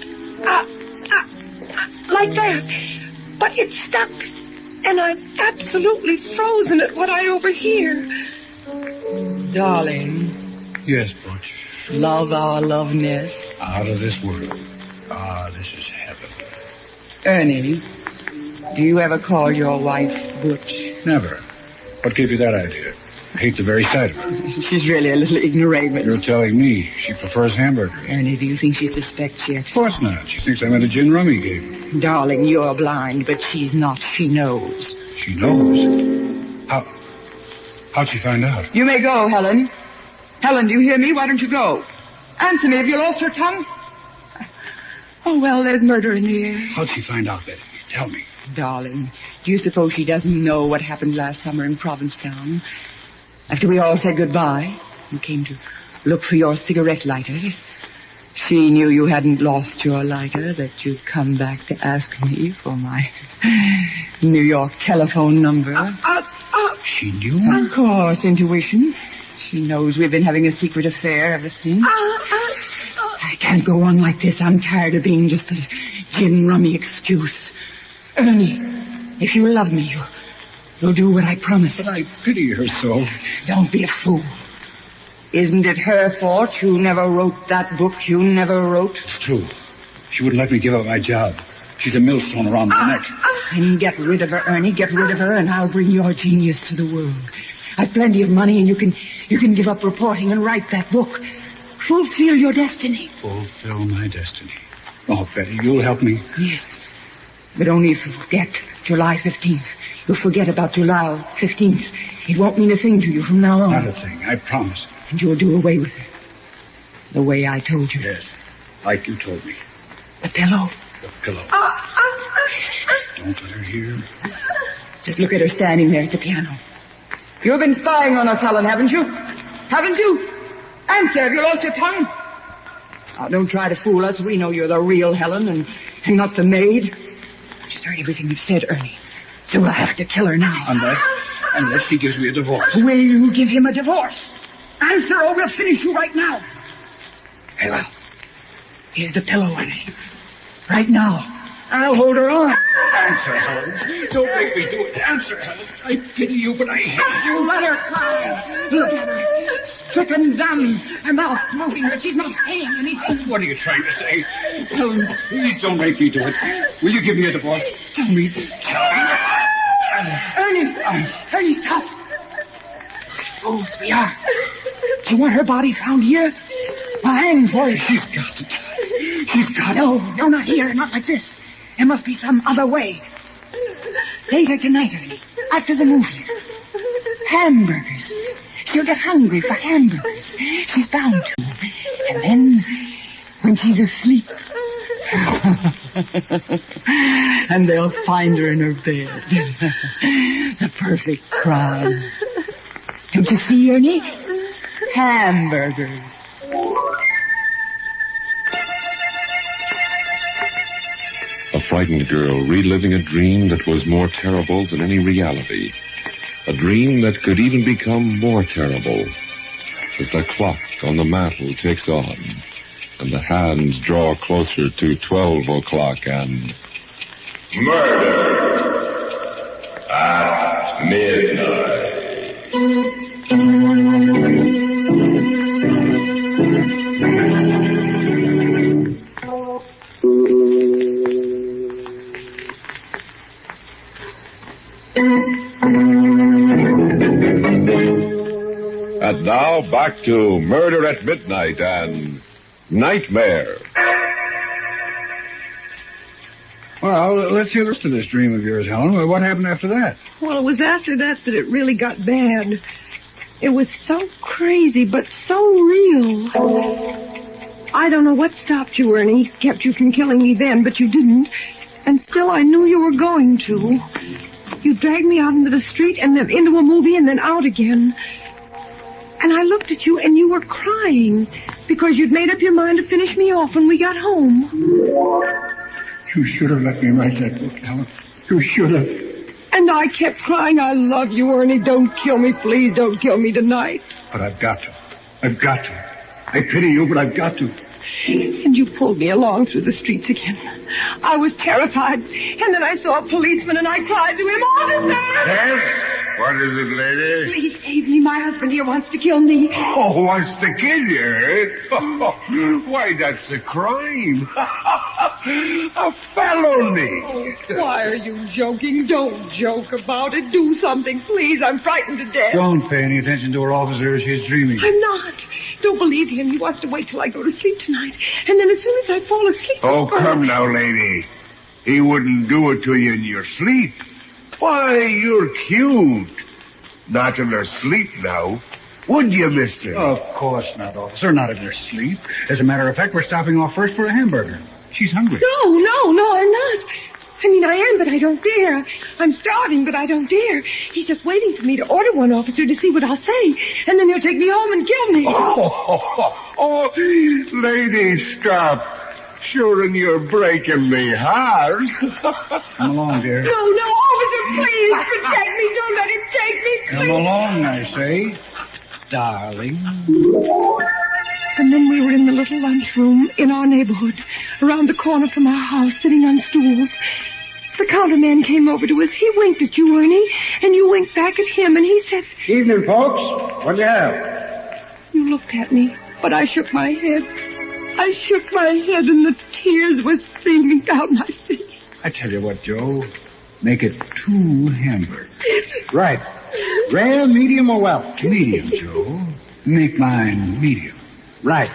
Like that. But it's stuck, and I'm absolutely frozen at what I overhear. Darling. Yes, Butch. Love our loveness. Out of this world. This is heaven. Ernie, do you ever call your wife Butch? Never. What gave you that idea? I hate the very sight of her. She's really a little ignoramus. You're telling me she prefers hamburgers. Ernie, do you think she suspects yet? Of course not. She thinks I'm at a gin rummy game. Darling, you're blind, but she's not. She knows. She knows? How'd she find out? You may go, Helen. Helen, do you hear me? Why don't you go? Answer me. Have you lost your tongue? Oh, well, there's murder in the air. How'd she find out that? Tell me. Darling, do you suppose she doesn't know what happened last summer in Provincetown? After we all said goodbye, you came to look for your cigarette lighter. She knew you hadn't lost your lighter, that you'd come back to ask me for my New York telephone number. She knew? Of course, intuition. She knows we've been having a secret affair ever since. I can't go on like this. I'm tired of being just a gin rummy excuse. Ernie, if you love me, you'll do what I promised. But I pity her so. Don't be a fool. Isn't it her fault you never wrote that book you never wrote? It's true. She wouldn't let me give up my job. She's a millstone around my neck. Then get rid of her, Ernie. Get rid of her, and I'll bring your genius to the world. I've plenty of money, and you can give up reporting and write that book. Fulfill your destiny. Fulfill my destiny. Oh, Betty, you'll help me. Yes. But only if you forget July 15th. You'll forget about July 15th. It won't mean a thing to you from now on. Not a thing, I promise. And you'll do away with it. The way I told you. Yes, like you told me. The pillow. The pillow. Don't let her hear. Just look at her standing there at the piano. You've been spying on us, Helen, haven't you? Haven't you? Answer, have you lost your tongue? Now, don't try to fool us. We know you're the real Helen and not the maid. She's heard everything you've said, Ernie. So we'll have to kill her now. Unless she gives me a divorce. Will you give him a divorce? Answer or we'll finish you right now. Very well. Here's the pillow, Ernie. Right now. I'll hold her on. Answer, Helen. Don't make me do it. Answer, Helen. I pity you, but I hate you. You let her cry. Look at her. Stricken dumb. Her mouth moving, but she's not saying anything. What are you trying to say? Helen, please don't make me do it. Will you give me a divorce? Tell me. Ernie, stop. Fools we are. Do you want her body found here? I'll hang for you. She's got it. She's got it. No, not here. Not like this. There must be some other way. Later tonight, Ernie. After the movies. Hamburgers. She'll get hungry for hamburgers. She's bound to. And then, when she's asleep... and they'll find her in her bed. The perfect crime. Don't you see, Ernie? Hamburgers. A frightened girl reliving a dream that was more terrible than any reality. A dream that could even become more terrible as the clock on the mantel ticks on and the hands draw closer to 12 o'clock and... Murder at midnight. And now back to Murder at Midnight and Nightmare. Well, let's hear the rest of this dream of yours, Helen. What happened after that? Well, it was after that it really got bad. It was so crazy, but so real. I don't know what stopped you, Ernie. Kept you from killing me then, but you didn't. And still I knew you were going to. You dragged me out into the street and then into a movie and then out again. And I looked at you and you were crying because you'd made up your mind to finish me off when we got home. You should have let me write that book, Helen. You should have. And I kept crying, I love you, Ernie. Don't kill me, please. Don't kill me tonight. But I've got to. I've got to. I pity you, but I've got to. And you pulled me along through the streets again. I was terrified. And then I saw a policeman and I cried to him, "Officer!" Yes? What is it, lady? Please save me. My husband here wants to kill me. Oh, wants to kill you? Why, that's a crime. A felony. Oh, why are you joking? Don't joke about it. Do something, please. I'm frightened to death. Don't pay any attention to her, officer. She's dreaming. I'm not. Don't believe him. He wants to wait till I go to sleep tonight. And then as soon as I fall asleep... Oh, come now, lady. He wouldn't do it to you in your sleep. Why, you're cute. Not in her sleep now. Would you, mister? Of course not, officer. Not in her sleep. As a matter of fact, we're stopping off first for a hamburger. She's hungry. No, I'm not. I mean, I am, but I don't dare. I'm starving, but I don't dare. He's just waiting for me to order one officer to see what I'll say, and then he'll take me home and kill me. Oh, lady, stop. Sure, and you're breaking me heart. Come along, dear. No, officer, please protect me. Don't let him take me, please. Come along, I say. Darling. And then we were in the little lunchroom in our neighborhood, around the corner from our house, sitting on stools. The counterman came over to us. He winked at you, Ernie, and you winked back at him, and he said... Evening, folks. What do you have? You looked at me, but I shook my head. I shook my head, and the tears were streaming down my face. I tell you what, Joe. Make it 2 hamburgers. Right. Rare, medium, or well? Medium, Joe. Make mine medium. Right.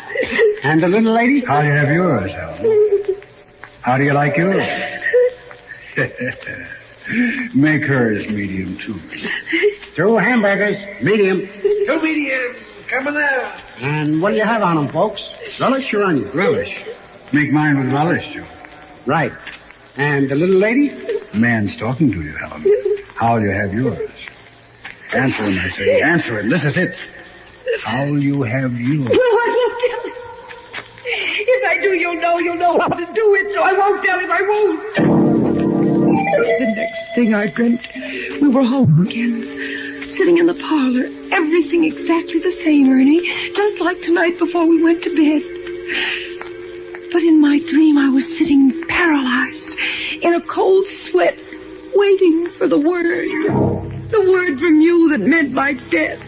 And the little lady? How do you have yours, Helen? How do you like yours? Make hers medium, too. 2 hamburgers, medium. 2 mediums. Coming there. And what do you have on them, folks? Relish or onion? Relish. Make mine with relish, Joe. Right. And the little lady? The man's talking to you, Helen. How'll you have yours? Answer him, I say. Answer him. This is it. How'll you have yours? No, I won't tell him. If I do, you'll know how to do it, so I won't tell him. I won't. The next thing I dreamt, we were home again, sitting in the parlor, everything exactly the same, Ernie, just like tonight before we went to bed. But in my dream, I was sitting paralyzed in a cold sweat, waiting for the word from you that meant my death.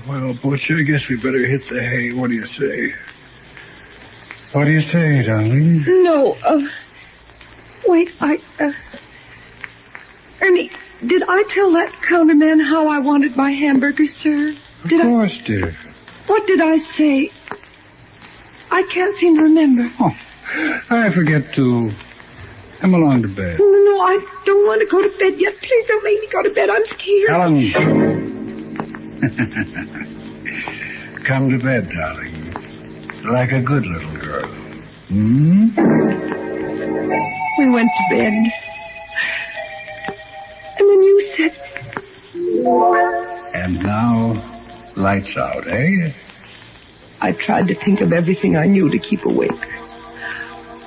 Well, Butch, I guess we better hit the hay. What do you say? What do you say, darling? No, wait, Ernie, did I tell that counterman how I wanted my hamburger served? Of course, dear. What did I say? I can't seem to remember. Oh, I forget to come along to bed. No, I don't want to go to bed yet. Please don't make me go to bed. I'm scared. Helen. Come to bed, darling. Like a good little girl. Hmm? We went to bed. And then you said... And now, lights out, eh? I tried to think of everything I knew to keep awake.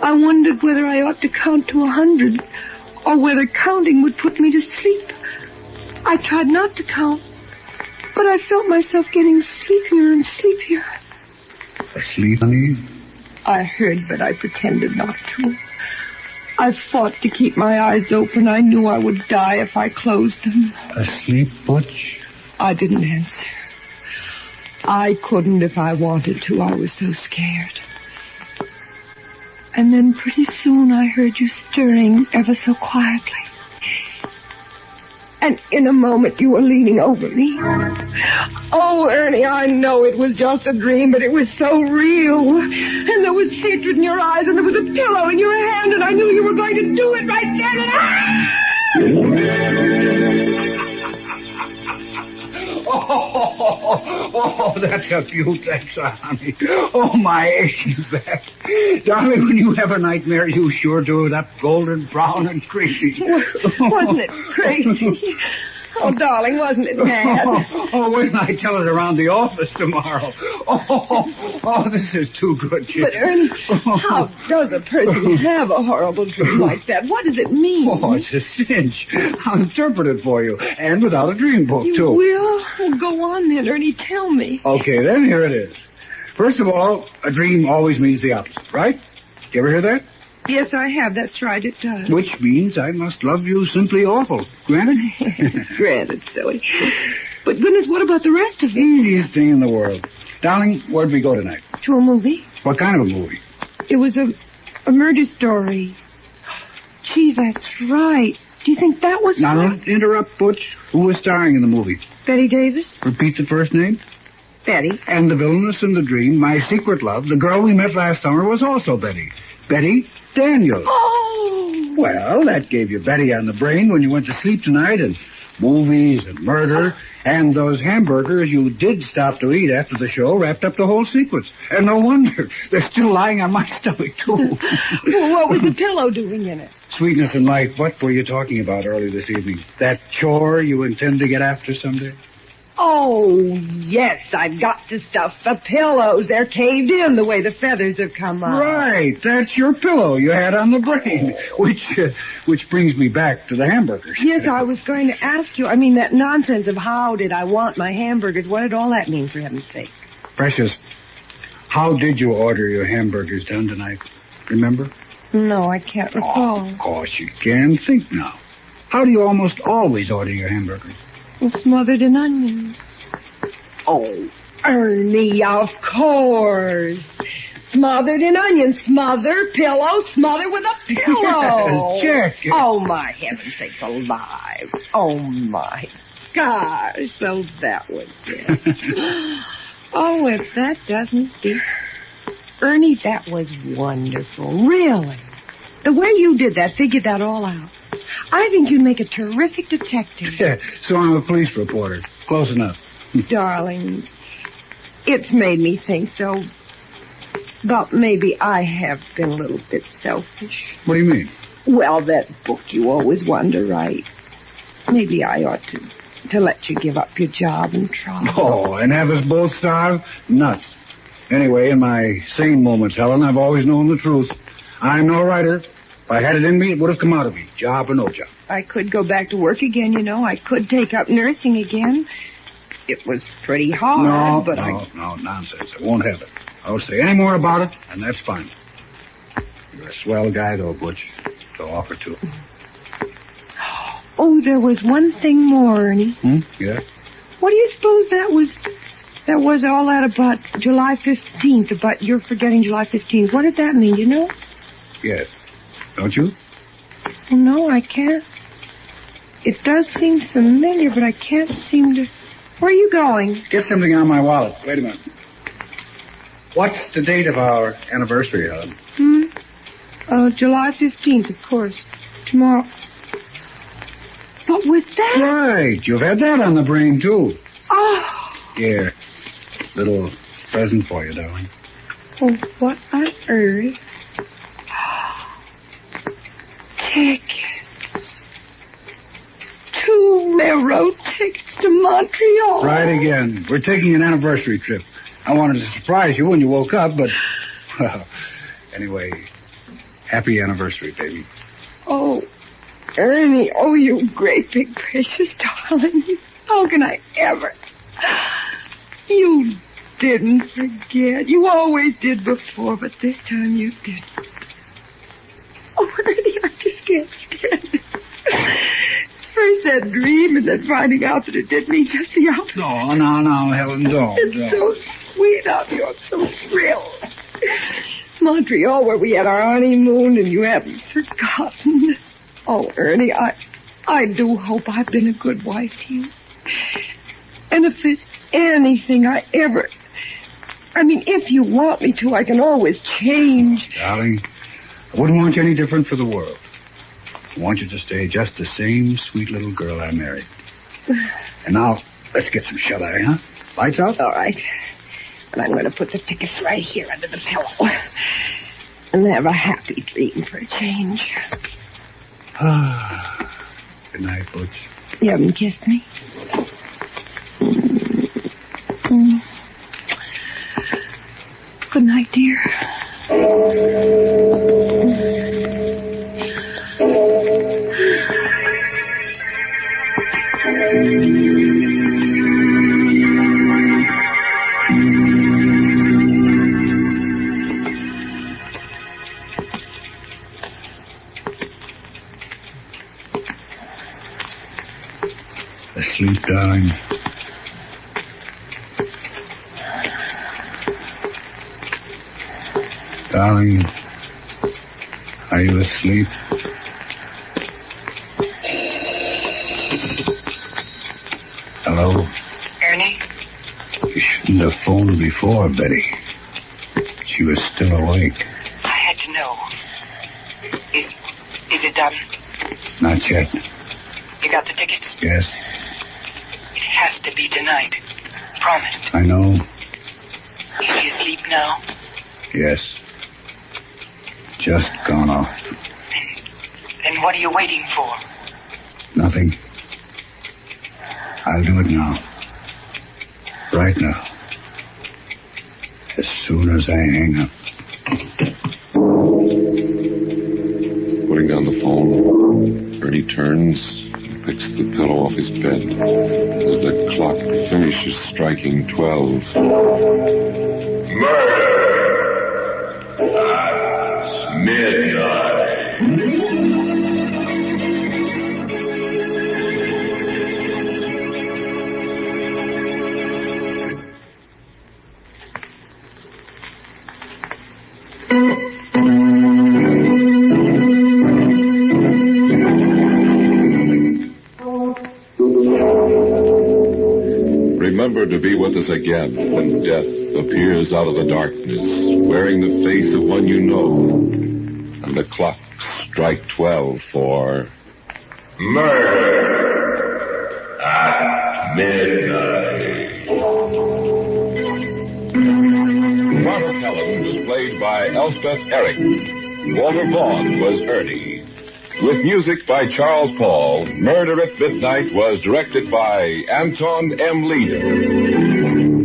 I wondered whether I ought to count to 100, or whether counting would put me to sleep. I tried not to count, but I felt myself getting sleepier and sleepier. Asleep, honey? I heard, but I pretended not to. I fought to keep my eyes open. I knew I would die if I closed them. Asleep, Butch? I didn't answer. I couldn't if I wanted to. I was so scared. And then pretty soon I heard you stirring ever so quietly. And in a moment you were leaning over me. Oh, Ernie, I know it was just a dream, but it was so real. And there was hatred in your eyes, and there was a pillow in your hand, and I knew you were going to do it right then, and Oh, that's a beaut, that's a honey. Oh, my aching back. Darling, when you have a nightmare, you sure do it up golden brown and creamy. Wasn't it crazy? Oh, darling, wasn't it mad? Oh, wait till I tell it around the office tomorrow. Oh, this is too good, Jim. But, Ernie, how does a person have a horrible dream like that? What does it mean? Oh, it's a cinch. I'll interpret it for you, and without a dream book, you too. Will? Well, go on then, Ernie. Tell me. Okay, then, here it is. First of all, a dream always means the opposite, right? You ever hear that? Yes, I have. That's right, it does. Which means I must love you simply awful. Granted? Granted, silly. But goodness, what about the rest of it? Easiest thing in the world. Darling, where'd we go tonight? To a movie. What kind of a movie? It was a murder story. Gee, that's right. Do you think that was... Now, don't interrupt, Butch. Who was starring in the movie? Betty Davis. Repeat the first name. Betty. And the villainess in the dream, my secret love, the girl we met last summer, was also Betty. Betty Daniels. Oh! Well, that gave you Betty on the brain when you went to sleep tonight, and movies and murder, and those hamburgers you did stop to eat after the show wrapped up the whole sequence. And no wonder. They're still lying on my stomach, too. Well, what was the pillow doing in it? Sweetness and life, what were you talking about early this evening? That chore you intend to get after someday? Oh, yes, I've got to stuff the pillows. They're caved in the way the feathers have come out. Right, that's your pillow you had on the brain, which brings me back to the hamburgers. Yes, I was going to ask you, that nonsense of how did I want my hamburgers, what did all that mean, for heaven's sake? Precious, how did you order your hamburgers done tonight? Remember? No, I can't recall. Oh, of course you can. Think now. How do you almost always order your hamburgers? Well, smothered in onions. Oh, Ernie, of course. Smothered in onions. Smother, pillow, smother with a pillow. Check. Oh, my heaven's sakes alive. Oh, my gosh. So that was it. Oh, if that doesn't beat... Ernie, that was wonderful. Really. The way you did that, figured that all out. I think you'd make a terrific detective. Yeah, so I'm a police reporter. Close enough. Darling, it's made me think so. But maybe I have been a little bit selfish. What do you mean? Well, that book you always want to write. Maybe I ought to let you give up your job and try. Oh, and have us both starve? Nuts. Anyway, in my sane moments, Helen, I've always known the truth. I'm no writer. If I had it in me, it would have come out of me, job or no job. I could go back to work again, I could take up nursing again. It was pretty hard, No, nonsense. I won't have it. I won't say any more about it, and that's fine. You're a swell guy, though, Butch, to offer to. Oh, there was one thing more, Ernie. Yeah? What do you suppose that was all that about July 15th, about your forgetting July 15th? What did that mean, you know? Yes. Don't you? No, I can't. It does seem familiar, but I can't seem to... Where are you going? Get something out of my wallet. Wait a minute. What's the date of our anniversary, Helen? July 15th, of course. Tomorrow. What was that? Right. You've had that on the brain, too. Oh. Here. Little present for you, darling. Oh, what on earth? Tickets. 2 railroad tickets to Montreal. Right again. We're taking an anniversary trip. I wanted to surprise you when you woke up, but... Well, anyway, happy anniversary, baby. Oh, Ernie, oh, you great big precious darling. How can I ever... You didn't forget. You always did before, but this time you didn't. Oh, Ernie, I just can't stand it. First that dream and then finding out that it did mean just the opposite. No, Helen, don't. It's so sweet of you. I'm so thrilled. Montreal, where we had our honeymoon, and you haven't forgotten. Oh, Ernie, I do hope I've been a good wife to you. And if there's anything I ever... if you want me to, I can always change. Darling, I wouldn't want you any different for the world. I want you to stay just the same sweet little girl I married. And now, let's get some shut-eye, huh? Lights out? All right. And I'm going to put the tickets right here under the pillow. And have a happy dream for a change. Good night, Butch. You haven't kissed me? Good night, dear. Asleep, darling. Darling, are you asleep? Hello? Ernie? You shouldn't have phoned before, Betty. She was still awake. I had to know. Is it done? Not yet. You got the tickets? Yes. to be tonight. Promised. I know. Is he asleep now? Yes. Just gone off. Then what are you waiting for? Nothing. I'll do it now. Right now. As soon as I hang up. Putting down the phone, Ernie turns and picks the pillow off his bed as the clock finishes striking 12. Murder at midnight. Remember to be with us again when death appears out of the darkness, wearing the face of one you know, and the clocks strike 12 for Murder at Midnight. Martha Cullen was played by Elspeth Eric. Walter Vaughn was Ernie. With music by Charles Paul, Murder at Midnight was directed by Anton M. Leader.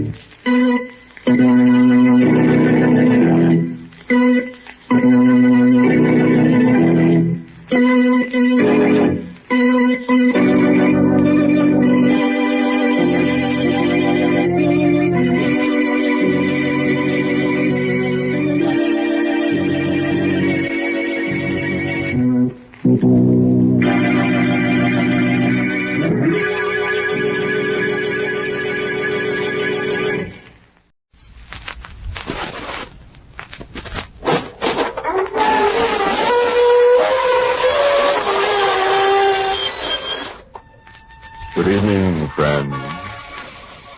Good evening, friends.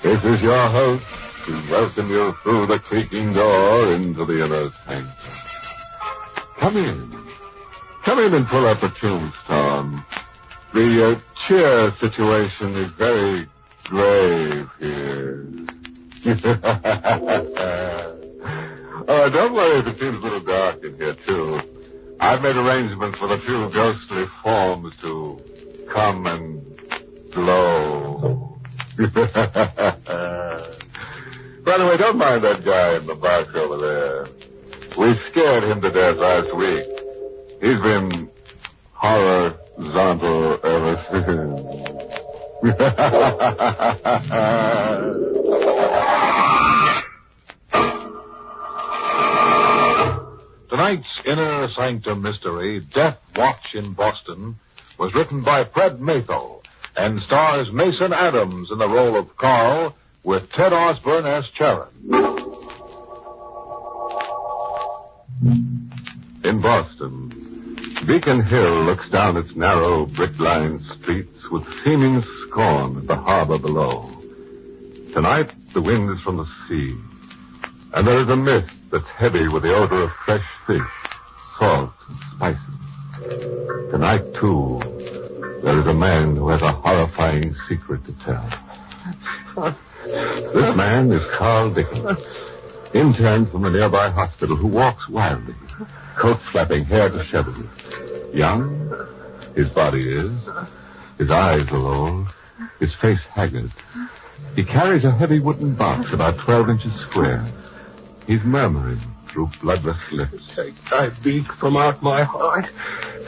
This is your host to welcome you through the creaking door into the inner sanctum. Come in. Come in and pull up a tombstone. The chair situation is very grave here. Don't worry if it seems a little dark in here, too. I've made arrangements for the two ghostly forms to come and glow. By the way, don't mind that guy in the box over there. We scared him to death last week. He's been horizontal ever since. Tonight's Inner Sanctum Mystery, Death Watch in Boston, was written by Fred Matho and stars Mason Adams in the role of Carl with Ted Osborne as Charon. In Boston, Beacon Hill looks down its narrow, brick-lined streets with seeming scorn at the harbor below. Tonight, the wind is from the sea, and there is a mist that's heavy with the odor of fresh fish, salt, and spices. Tonight, too, there is a man who has a horrifying secret to tell. This man is Carl Dickens, intern from a nearby hospital who walks wildly, coat flapping, hair disheveled. Young, his body is. His eyes are old, his face haggard. He carries a heavy wooden box about 12 inches square. He's murmuring through bloodless lips. Take thy beak from out my heart,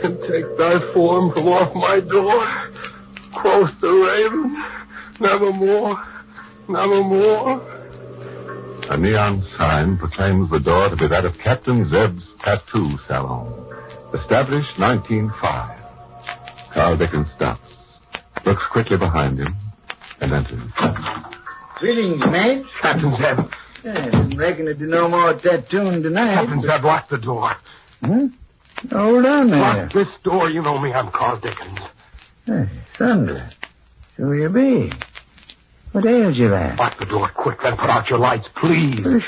and take thy form from off my door. Quoth the raven, nevermore, nevermore. A neon sign proclaims the door to be that of Captain Zeb's Tattoo Salon. Established 1905. Carl Dickens stops, looks quickly behind him, and enters. Greetings, mate. Captain Zeb. Yeah, reckon to do no more tattooing tonight. Captain Zeb, lock the door. Huh? Hold on there. Lock this door. You know me. I'm Carl Dickens. Hey, thunder. Who you be? What ails you, lad? Lock the door quick, then put out your lights, please. Oh,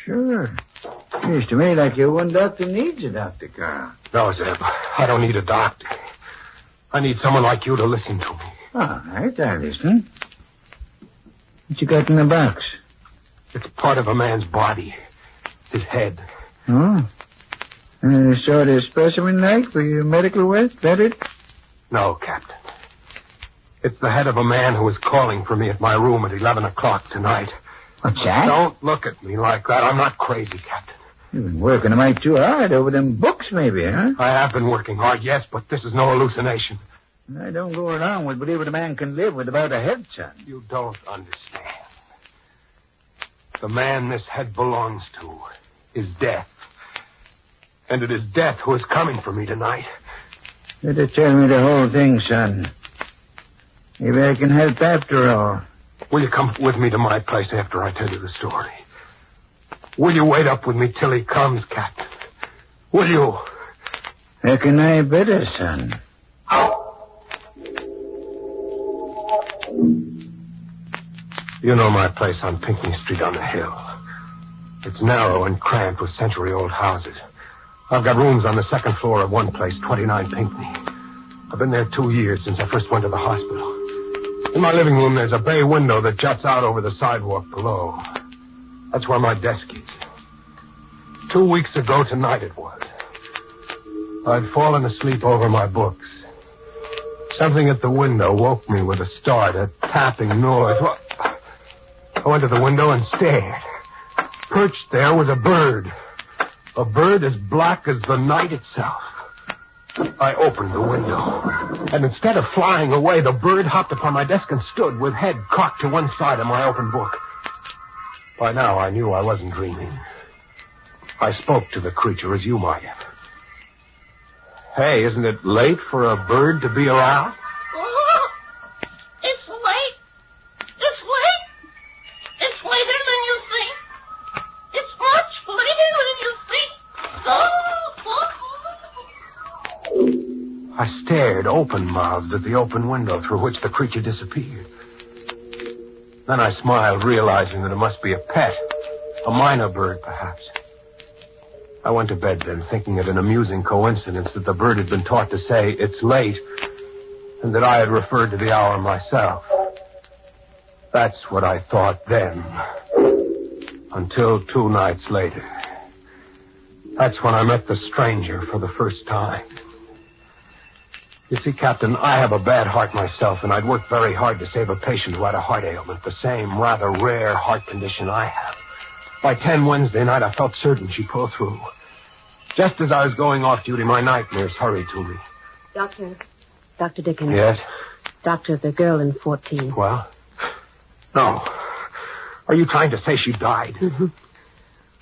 sure. Seems to me like you're one doctor needs a Dr. Carl. No, Zeb. I don't need a doctor. I need someone like you to listen to me. All right, I listen. What you got in the box? It's part of a man's body. His head. Oh? Sort of specimen like for your medical work? That it? No, Captain. It's the head of a man who was calling for me at my room at 11 o'clock tonight. What's that? Don't look at me like that. I'm not crazy, Captain. You've been working a mite too hard over them books, maybe, huh? I have been working hard, yes, but this is no hallucination. I don't go along with believing a man can live without a head, son. You don't understand. The man this head belongs to is Death. And it is Death who is coming for me tonight. Better tell me the whole thing, son. Maybe I can help after all. Will you come with me to my place after I tell you the story? Will you wait up with me till he comes, Captain? Will you? Reckon I better, son. You know my place on Pinckney Street on the hill. It's narrow and cramped with century-old houses. I've got rooms on the second floor of one place, 29 Pinckney. I've been there 2 years since I first went to the hospital. In my living room, there's a bay window that juts out over the sidewalk below. That's where my desk is. 2 weeks ago tonight it was. I'd fallen asleep over my books. Something at the window woke me with a start, a tapping noise. I went to the window and stared. Perched there was a bird. A bird as black as the night itself. I opened the window, and instead of flying away, the bird hopped upon my desk and stood with head cocked to one side of my open book. By now, I knew I wasn't dreaming. I spoke to the creature as you might have. Hey, isn't it late for a bird to be around? Oh, it's late. It's late. It's later than you think. It's much later than you think. I stared open-mouthed at the open window through which the creature disappeared. Then I smiled, realizing that it must be a pet, a minor bird, perhaps. I went to bed then, thinking it an amusing coincidence that the bird had been taught to say, "It's late," and that I had referred to the hour myself. That's what I thought then. Until 2 nights later. That's when I met the stranger for the first time. You see, Captain, I have a bad heart myself, and I'd worked very hard to save a patient who had a heart ailment, the same rather rare heart condition I have. By 10 Wednesday night, I felt certain she'd pull through. Just as I was going off duty, my nightmares hurried to me. Dr. Dickens. Yes? Doctor, the girl in 14. Well? No. Are you trying to say she died? Mm-hmm.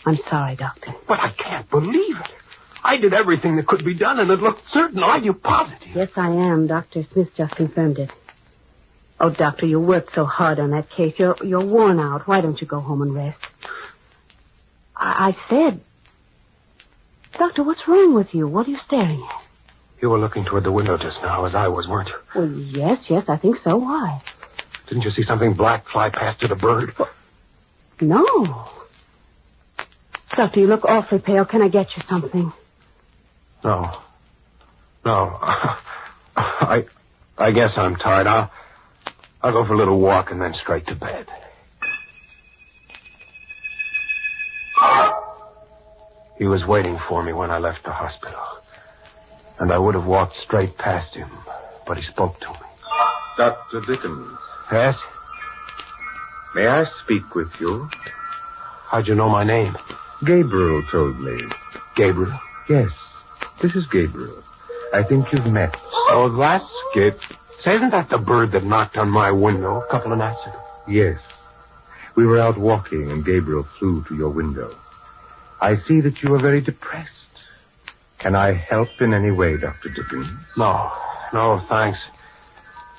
I'm sorry, Doctor. But I can't believe it. I did everything that could be done, and it looked certain. Are you positive? Yes, I am. Dr. Smith just confirmed it. Oh, Doctor, you worked so hard on that case. You're worn out. Why don't you go home and rest? I said... Doctor, what's wrong with you? What are you staring at? You were looking toward the window just now, as I was, weren't you? Well, yes, I think so. Why? Didn't you see something black fly past it, a bird? No. Doctor, you look awfully pale. Can I get you something? No. I guess I'm tired. I'll go for a little walk and then straight to bed. He was waiting for me when I left the hospital. And I would have walked straight past him, but he spoke to me. Dr. Dickens. Yes? May I speak with you? How'd you know my name? Gabriel told me. Gabriel? Yes. This is Gabriel. I think you've met. Oh, that's Gabriel. Say, isn't that the bird that knocked on my window a couple of nights ago? Yes. We were out walking and Gabriel flew to your window. I see that you are very depressed. Can I help in any way, Dr. Dickens? No, thanks.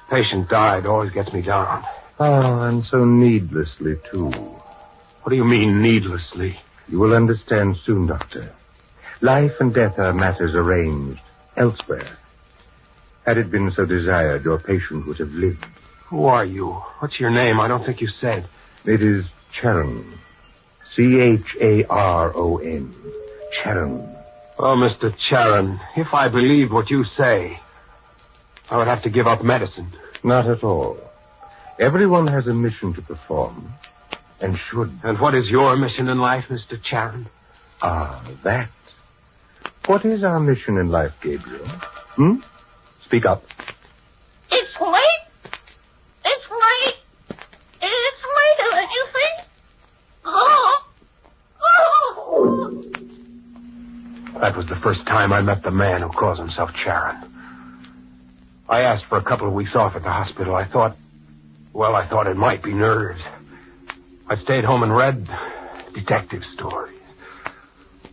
Patient died. Always gets me down. Oh, and so needlessly, too. What do you mean, needlessly? You will understand soon, Doctor. Life and death are matters arranged elsewhere. Had it been so desired, your patient would have lived. Who are you? What's your name? I don't think you said. It is Charon. Charon. Charon. Oh, Mr. Charon, if I believed what you say, I would have to give up medicine. Not at all. Everyone has a mission to perform, and should. And what is your mission in life, Mr. Charon? That. What is our mission in life, Gabriel? Speak up. It's late. It's late. It's later than you think. That was the first time I met the man who calls himself Charon. I asked for a couple of weeks off at the hospital. I thought it might be nerves. I stayed home and read detective stories.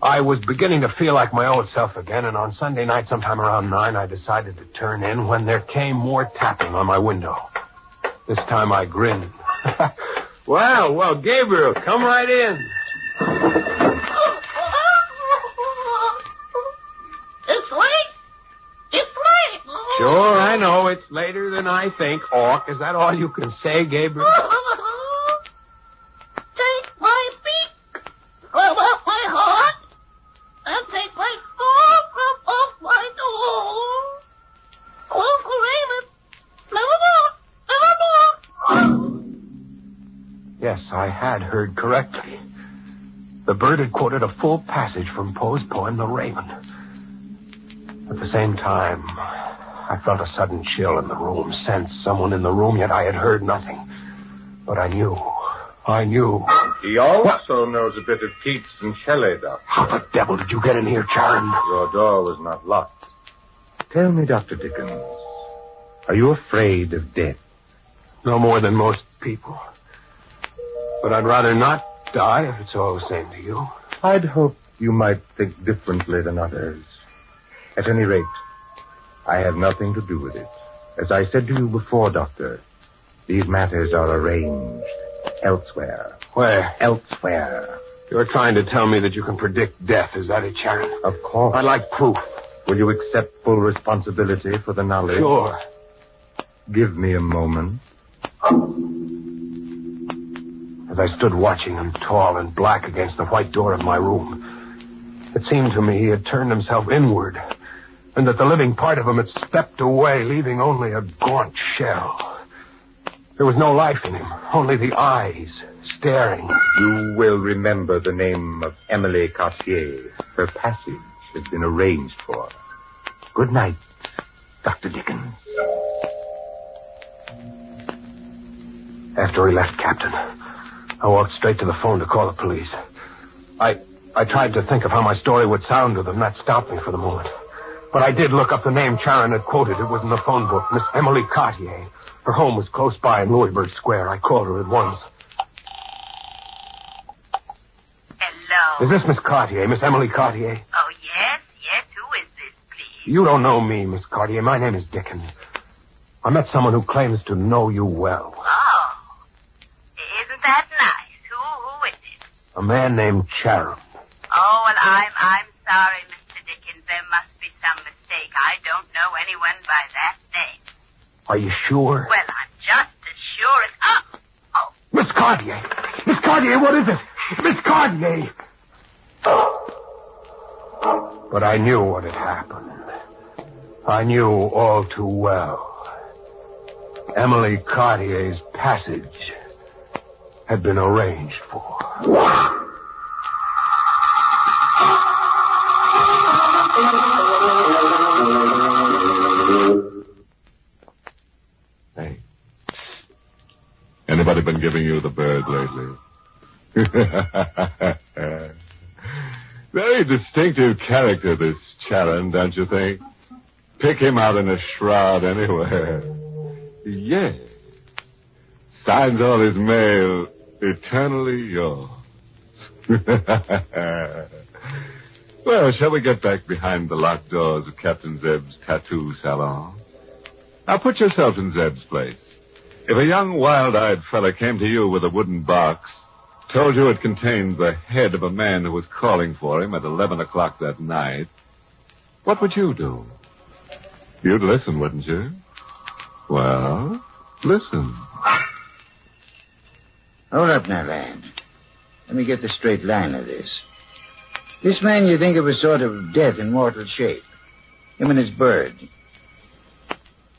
I was beginning to feel like my old self again, and on Sunday night, sometime around 9, I decided to turn in when there came more tapping on my window. This time I grinned. Well, Gabriel, come right in. It's late. It's late. Sure, I know. It's later than I think. Orc, is that all you can say, Gabriel? Take my beak from off my heart and take my paw from off my door. Close the raven. Nevermore. Yes, I had heard correctly. The bird had quoted a full passage from Poe's poem, The Raven. At the same time, I felt a sudden chill in the room, sensed someone in the room, yet I had heard nothing. But I knew. He also knows a bit of Keats and Shelley, Doctor. How the devil did you get in here, Charon? Your door was not locked. Tell me, Dr. Dickens, are you afraid of death? No more than most people. But I'd rather not die if it's all the same to you. I'd hope you might think differently than others. At any rate, I have nothing to do with it. As I said to you before, Doctor, these matters are arranged elsewhere. Where? Elsewhere. You're trying to tell me that you can predict death, is that it, Charon? Of course. I'd like proof. Will you accept full responsibility for the knowledge? Sure. Give me a moment. As I stood watching him, tall and black against the white door of my room, it seemed to me he had turned himself inward, and that the living part of him had stepped away, leaving only a gaunt shell. There was no life in him, only the eyes staring. You will remember the name of Emily Cartier. Her passage has been arranged for. Good night, Dr. Dickens. After he left, Captain, I walked straight to the phone to call the police. I tried to think of how my story would sound to them. That stopped me for the moment. But I did look up the name Charon had quoted. It was in the phone book. Miss Emily Cartier. Her home was close by in Louisburg Square. I called her at once. Hello. Is this Miss Cartier, Miss Emily Cartier? Oh, yes. Who is this, please? You don't know me, Miss Cartier. My name is Dickens. I met someone who claims to know you well. Oh. Isn't that nice? Who is it? A man named Charon. Oh, well, I'm sorry, Mr. Dickens. There must be some mistake. I don't know anyone by that name. Are you sure? Well, I'm just as sure as... Oh. Miss Cartier! Miss Cartier, what is it? Miss Cartier! But I knew what had happened. I knew all too well. Emily Cartier's passage had been arranged for. Hey. Anybody been giving you the bird lately? Very distinctive character, this Charon, don't you think? Pick him out in a shroud anywhere. Yes. Signs all his mail, eternally yours. Well, shall we get back behind the locked doors of Captain Zeb's tattoo salon? Now put yourself in Zeb's place. If a young wild-eyed fella came to you with a wooden box, told you it contained the head of a man who was calling for him at 11 o'clock that night, what would you do? You'd listen, wouldn't you? Well, listen. Hold up now, lad. Let me get the straight line of this. This man you think of as sort of death in mortal shape. Him and his bird.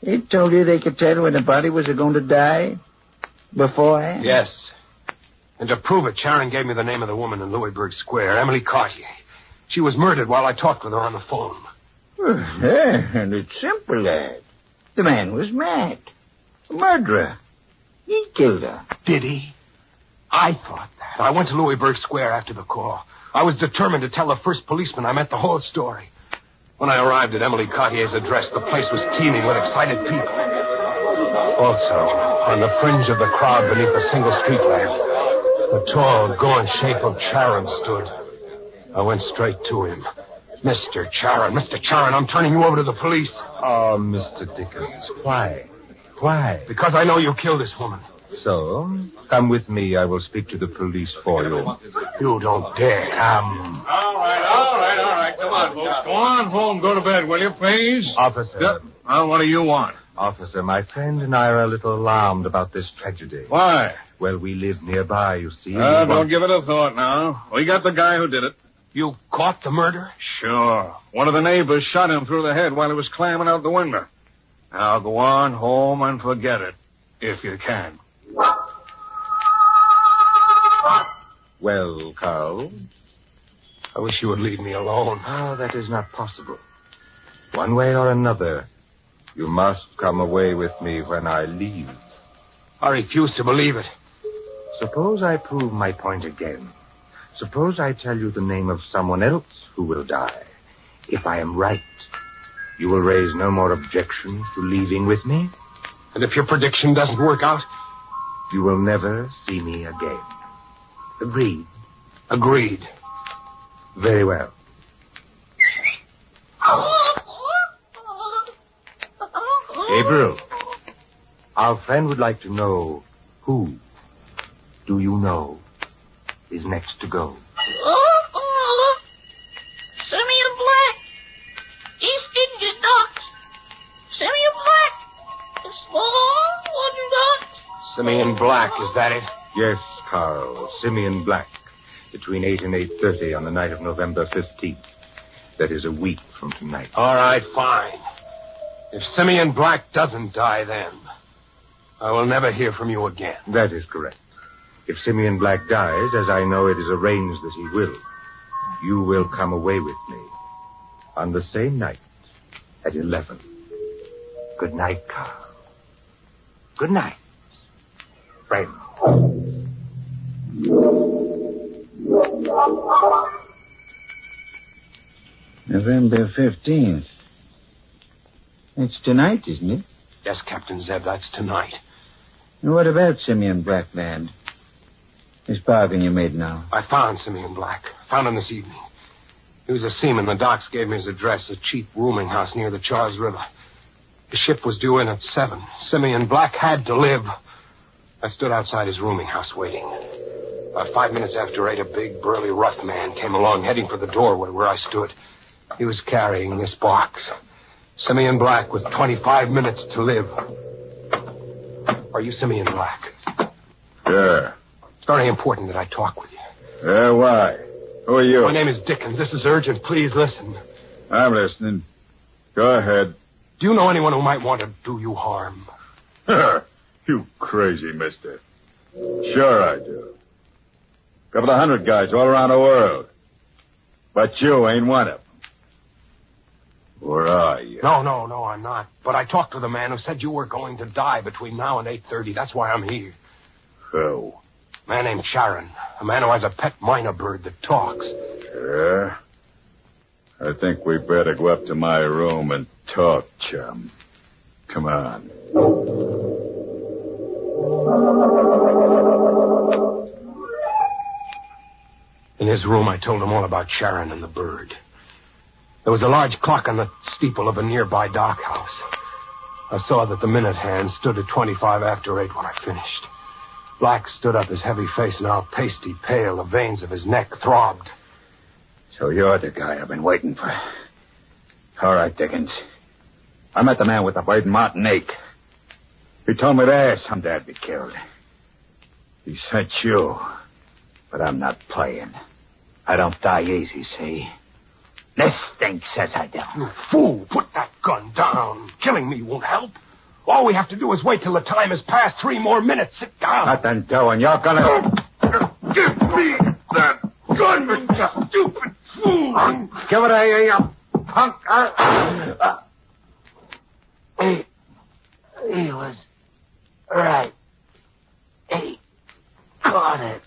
He told you they could tell when the body was going to die? beforehand? Yes. And to prove it, Sharon gave me the name of the woman in Louisburg Square, Emily Cartier. She was murdered while I talked with her on the phone. And it's simple, lad. The man was mad. A murderer. He killed her. Did he? I thought that. I went to Louisburg Square after the call. I was determined to tell the first policeman I met the whole story. When I arrived at Emily Cartier's address, the place was teeming with excited people. Also, on the fringe of the crowd beneath a single street lamp, the tall, gaunt shape of Charon stood. I went straight to him. Mr. Charon, I'm turning you over to the police. Oh, Mr. Dickens, why? Why? Because I know you killed this woman. So, come with me. I will speak to the police for you. You don't dare. Come. All right. Come on, folks. Go on home. Go to bed, will you, please? Officer. What do you want? Officer, my friend and I are a little alarmed about this tragedy. Why? Well, we live nearby, you see. Don't give it a thought now. We got the guy who did it. You caught the murderer? Sure. One of the neighbors shot him through the head while he was climbing out the window. Now go on home and forget it, if you can. Well, Carl? I wish you would leave me alone. Oh, that is not possible. One way or another, you must come away with me when I leave. I refuse to believe it. Suppose I prove my point again. Suppose I tell you the name of someone else who will die. If I am right, you will raise no more objections to leaving with me? And if your prediction doesn't work out? You will never see me again. Agreed? Agreed. Very well. Gabriel, our friend would like to know who, do you know, is next to go. Simeon Black. East India Docks. Simeon Black. The small wooden docks. Simeon Black, is that it? Yes, Carl, Simeon Black. Between 8 and 8:30 on the night of November 15th. That is a week from tonight. All right, fine. If Simeon Black doesn't die then, I will never hear from you again. That is correct. If Simeon Black dies, as I know it is arranged that he will, you will come away with me on the same night at 11. Good night, Carl. Good night, friend. November 15th. It's tonight, isn't it? Yes, Captain Zeb, that's tonight. And what about Simeon Black, lad? This bargain you made now. I found Simeon Black. Found him this evening. He was a seaman. The docks gave me his address, a cheap rooming house near the Charles River. The ship was due in at 7. Simeon Black had to live. I stood outside his rooming house waiting. About 5 minutes after 8, a big, burly, rough man came along, heading for the doorway where I stood. He was carrying this box. Simeon Black with 25 minutes to live. Are you Simeon Black? Yeah. It's very important that I talk with you. Yeah, why? Who are you? My name is Dickens. This is urgent. Please listen. I'm listening. Go ahead. Do you know anyone who might want to do you harm? You crazy mister. Sure I do. Couple of 100 guys all around the world. But you ain't one of them. Where are you? No, I'm not. But I talked with a man who said you were going to die between now and 8:30. That's why I'm here. Who? A man named Charon. A man who has a pet minor bird that talks. Yeah? I think we better go up to my room and talk, chum. Come on. In his room, I told him all about Charon and the bird. There was a large clock on the steeple of a nearby dock house. I saw that the minute hand stood at 25 after 8 when I finished. Black stood up, his heavy face now pasty pale. The veins of his neck throbbed. So you're the guy I've been waiting for. All right, Dickens. I met the man with the bird in Martinique. He told me there some dad be killed. He sent you. But I'm not playing. I don't die easy, see? This thing says I don't. You fool! Put that gun down. Killing me won't help. All we have to do is wait till the time has passed. 3 more minutes. Sit down. Nothing doing. You're gonna... Give me that gun, you stupid fool. Give it here, you punk. He was right. He caught it.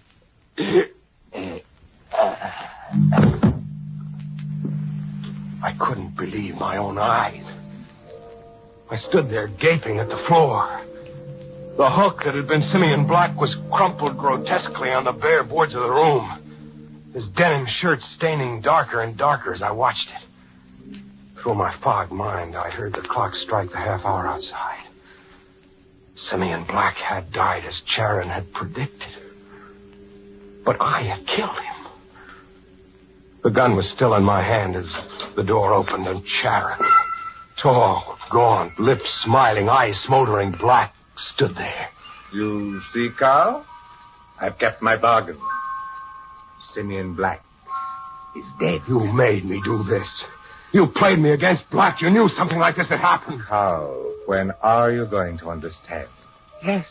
I couldn't believe my own eyes. I stood there gaping at the floor. The hook that had been Simeon Black was crumpled grotesquely on the bare boards of the room, his denim shirt staining darker and darker as I watched it. Through my fogged mind, I heard the clock strike the half hour outside. Simeon Black had died as Charon had predicted. But I had killed him. The gun was still in my hand as the door opened and Charon, tall, gaunt, lips smiling, eyes smoldering black, stood there. You see, Carl? I've kept my bargain. Simeon Black is dead. You made me do this. You played me against Black. You knew something like this had happened. Carl, when are you going to understand? Yes,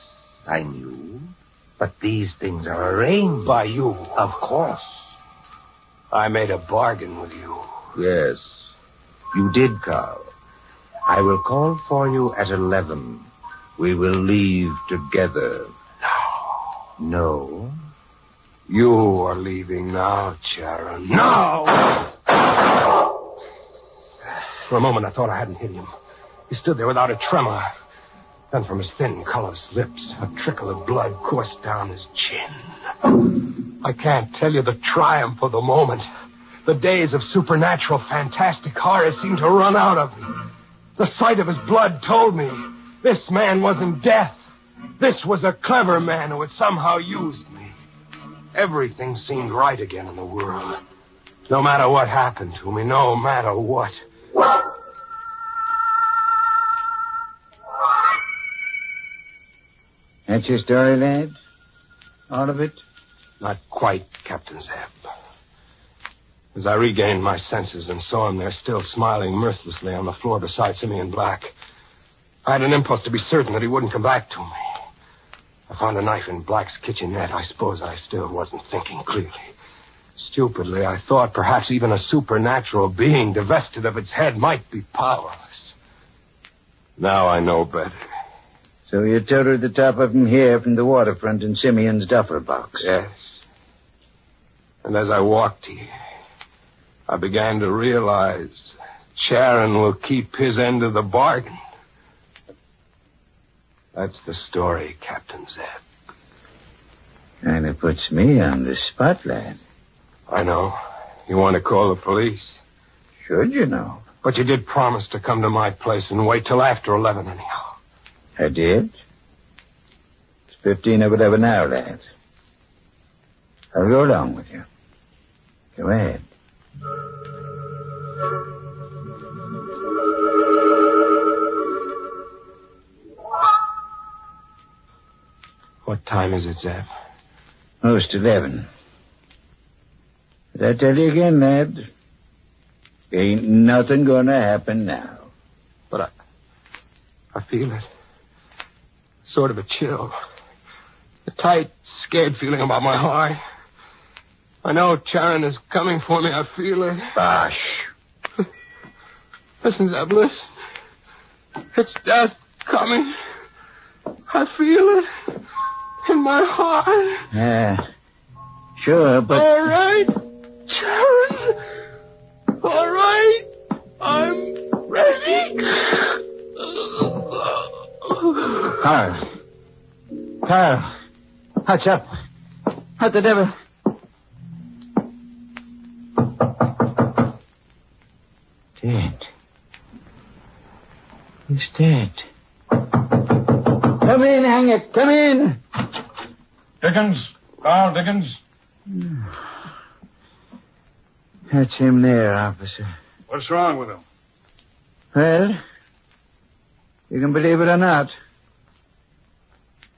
I knew. But these things are arranged. By you. Of course. I made a bargain with you. Yes, you did, Carl. I will call for you at 11. We will leave together. No. You are leaving now, Charon. No! For a moment, I thought I hadn't hit him. He stood there without a tremor. Then from his thin, colorless lips, a trickle of blood coursed down his chin. I can't tell you the triumph of the moment. The days of supernatural, fantastic horror seemed to run out of me. The sight of his blood told me this man wasn't death. This was a clever man who had somehow used me. Everything seemed right again in the world. No matter what happened to me, no matter what. That's your story, lad? All of it? Not quite, Captain Zeb. As I regained my senses and saw him there still smiling mirthlessly on the floor beside Simeon Black, I had an impulse to be certain that he wouldn't come back to me. I found a knife in Black's kitchenette. I suppose I still wasn't thinking clearly. Stupidly, I thought perhaps even a supernatural being divested of its head might be powerless. Now I know better. So you toted the top of him here from the waterfront in Simeon's duffel box? Yes. And as I walked here, I began to realize Charon will keep his end of the bargain. That's the story, Captain Zeb. And it puts me on the spot, lad. I know. You want to call the police? Should you know? But you did promise to come to my place and wait till after 11 anyhow. I did. It's 15 of 11 now, lad. I'll go along with you. Go ahead. What time is it, Zeb? Most 11. Did I tell you again, lad? Ain't nothing gonna happen now. But I feel it. Sort of a chill. A tight, scared feeling about my heart. I know Charon is coming for me. I feel it. Bosh. Listen, Zeb, listen. It's death coming. I feel it in my heart. Yeah, sure, but... All right, Charon. All right. I'm ready. Carl, what's up? What the devil? Dead. He's dead. Come in, hang it. Come in. Dickens. Carl Dickens. That's him there, officer. What's wrong with him? Well, you can believe it or not.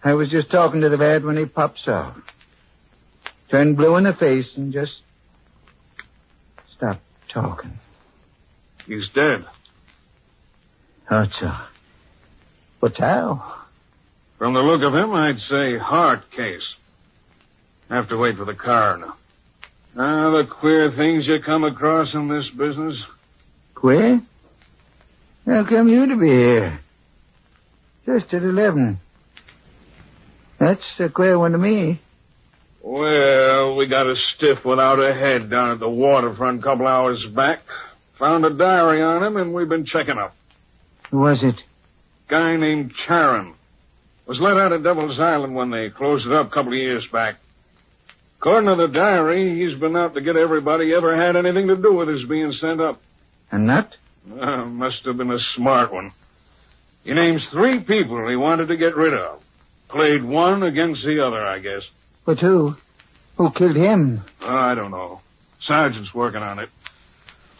I was just talking to the lad when he pops off. Turned blue in the face and just stopped talking. He's dead. Thought so. But how? From the look of him, I'd say heart case. Have to wait for the coroner. The queer things you come across in this business. Queer? How come you to be here? Just at 11. That's a queer one to me. Well, we got a stiff without a head down at the waterfront a couple hours back. Found a diary on him, and we've been checking up. Who was it? Guy named Charon. Was let out of Devil's Island when they closed it up a couple of years back. According to the diary, he's been out to get everybody he ever had anything to do with his being sent up. A nut? Must have been a smart one. He names 3 people he wanted to get rid of. Played one against the other, I guess. But who? Who killed him? I don't know. Sergeant's working on it.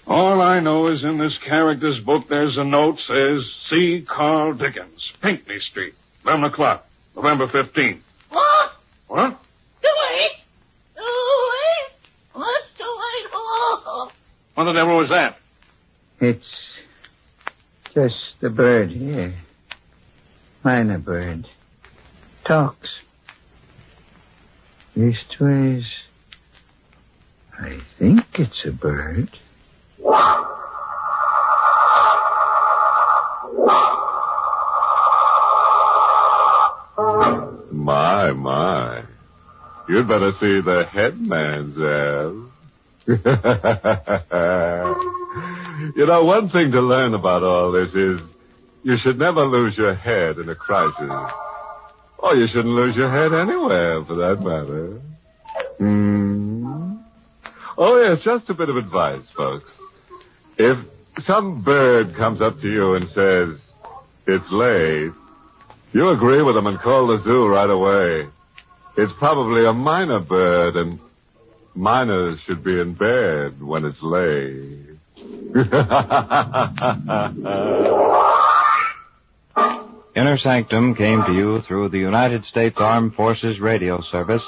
All I know is in this character's book there's a note says, see Carl Dickens, Pinckney Street, 11 o'clock, November 15th. What? What? Too late. Too late. What's too late for? What the devil was that? It's just the bird here. Minor bird. Talks. Leastways, I think it's a bird. My. You'd better see the headman's ass. You know, one thing to learn about all this is you should never lose your head in a crisis. Or you shouldn't lose your head anywhere, for that matter. Oh, yes, just a bit of advice, folks. If some bird comes up to you and says, it's late, you agree with them and call the zoo right away. It's probably a minor bird, and minors should be in bed when it's late. Inner Sanctum came to you through the United States Armed Forces Radio Service,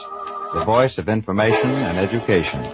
the voice of information and education.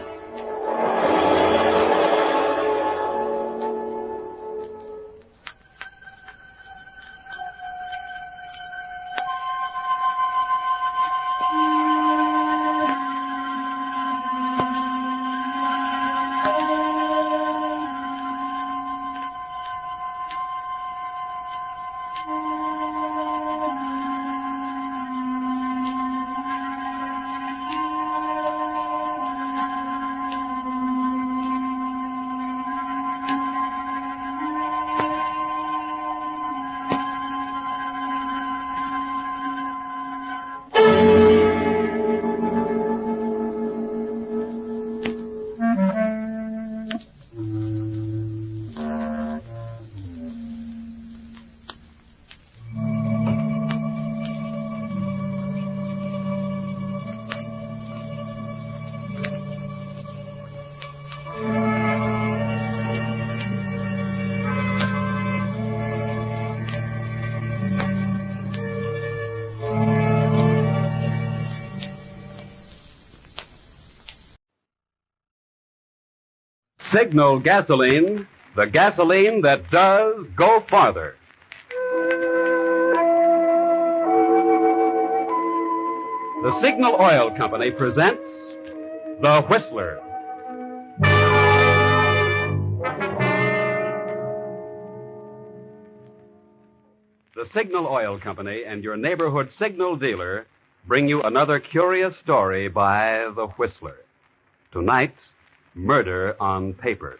Signal gasoline, the gasoline that does go farther. The Signal Oil Company presents The Whistler. The Signal Oil Company and your neighborhood signal dealer bring you another curious story by The Whistler. Tonight, Murder on Paper.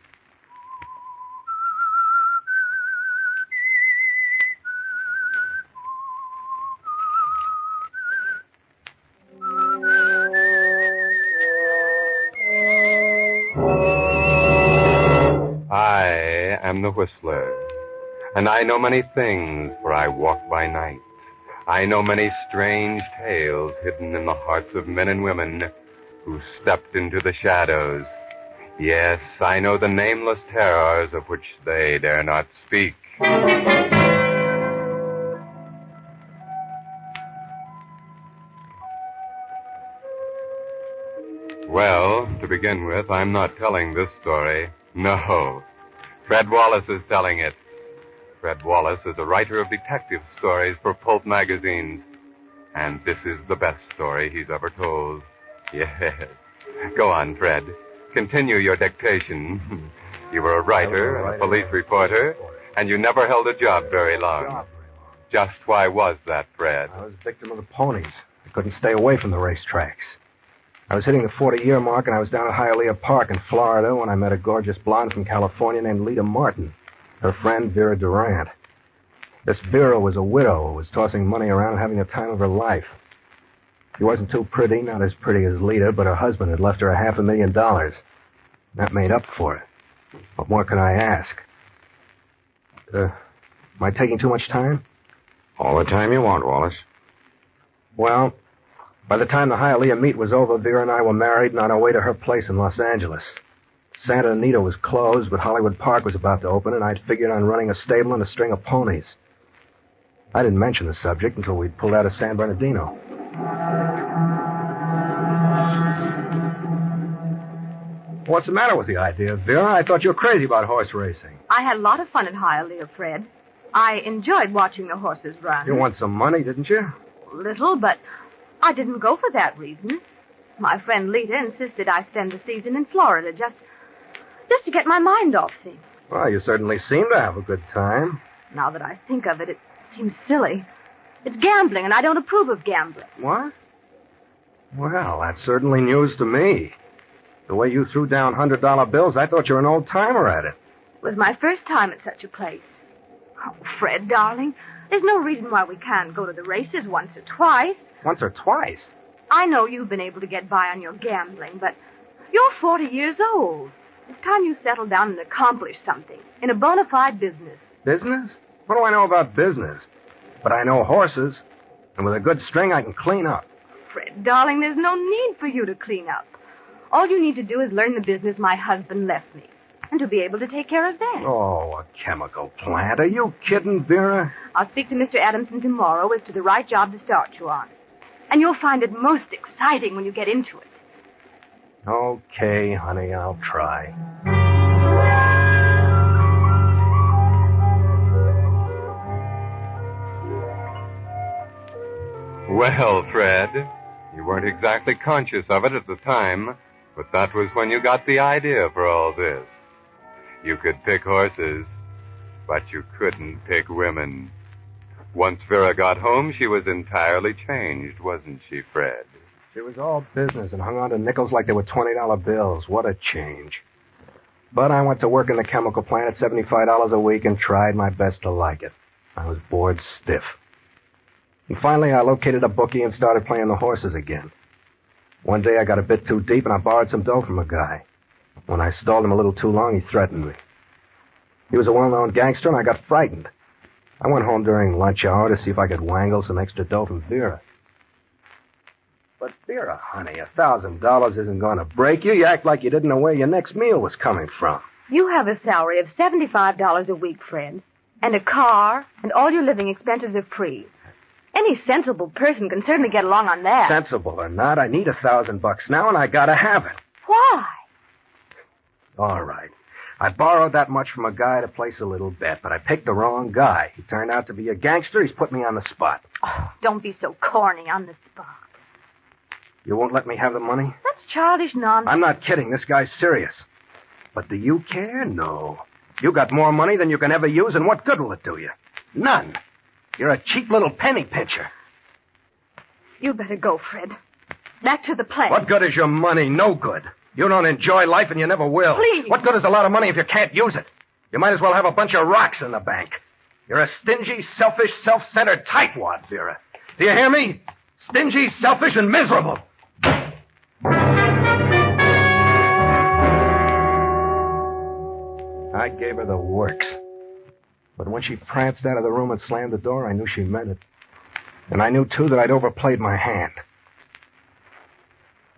I am the Whistler, and I know many things, for I walk by night. I know many strange tales hidden in the hearts of men and women who stepped into the shadows. Yes, I know the nameless terrors of which they dare not speak. Well, to begin with, I'm not telling this story. No. Fred Wallace is telling it. Fred Wallace is a writer of detective stories for pulp magazines. And this is the best story he's ever told. Yes. Go on, Fred. Continue your dictation. You were a writer and a police reporter, and you never held a job very long. Just why was that, Fred? I was a victim of the ponies. I couldn't stay away from the racetracks. I was hitting the 40-year mark, and I was down at Hialeah Park in Florida when I met a gorgeous blonde from California named Lita Martin. Her friend, Vera Durant. This Vera was a widow who was tossing money around and having the time of her life. She wasn't too pretty, not as pretty as Lita, but her husband had left her $500,000. That made up for it. What more can I ask? Am I taking too much time? All the time you want, Wallace. Well, by the time the Hialeah meet was over, Vera and I were married and on our way to her place in Los Angeles. Santa Anita was closed, but Hollywood Park was about to open, and I'd figured on running a stable and a string of ponies. I didn't mention the subject until we'd pulled out of San Bernardino. What's the matter with the idea, Vera? I thought you were crazy about horse racing. I had a lot of fun at Hialeah, Fred. I enjoyed watching the horses run. You won some money, didn't you? Little, but I didn't go for that reason. My friend Lita insisted I spend the season in Florida just to get my mind off things. Well, you certainly seem to have a good time. Now that I think of it, it seems silly. It's gambling, and I don't approve of gambling. What? Well, that's certainly news to me. The way you threw down $100 bills, I thought you were an old-timer at it. It was my first time at such a place. Oh, Fred, darling, there's no reason why we can't go to the races once or twice. Once or twice? I know you've been able to get by on your gambling, but you're 40 years old. It's time you settle down and accomplish something in a bona fide business. Business? What do I know about business? But I know horses, and with a good string, I can clean up. Fred, darling, there's no need for you to clean up. All you need to do is learn the business my husband left me, and to be able to take care of that. Oh, a chemical plant. Are you kidding, Vera? I'll speak to Mr. Adamson tomorrow as to the right job to start you on. And you'll find it most exciting when you get into it. Okay, honey, I'll try. Well, Fred, you weren't exactly conscious of it at the time, but that was when you got the idea for all this. You could pick horses, but you couldn't pick women. Once Vera got home, she was entirely changed, wasn't she, Fred? She was all business and hung on to nickels like they were $20 bills. What a change. But I went to work in the chemical plant at $75 a week and tried my best to like it. I was bored stiff. And finally, I located a bookie and started playing the horses again. One day, I got a bit too deep, and I borrowed some dough from a guy. When I stalled him a little too long, he threatened me. He was a well-known gangster, and I got frightened. I went home during lunch hour to see if I could wangle some extra dough from Vera. But, Vera, honey, $1,000 isn't going to break you. You act like you didn't know where your next meal was coming from. You have a salary of $75 a week, Fred, and a car, and all your living expenses are free. Any sensible person can certainly get along on that. Sensible or not, I need $1,000 now, and I gotta have it. Why? All right. I borrowed that much from a guy to place a little bet, but I picked the wrong guy. He turned out to be a gangster. He's put me on the spot. Oh, don't be so corny on the spot. You won't let me have the money? That's childish nonsense. I'm not kidding. This guy's serious. But do you care? No. You got more money than you can ever use, and what good will it do you? None. You're a cheap little penny pincher. You better go, Fred. Back to the plant. What good is your money? No good. You don't enjoy life, and you never will. Please. What good is a lot of money if you can't use it? You might as well have a bunch of rocks in the bank. You're a stingy, selfish, self-centered tightwad, Vera. Do you hear me? Stingy, selfish, and miserable. I gave her the works. But when she pranced out of the room and slammed the door, I knew she meant it. And I knew, too, that I'd overplayed my hand.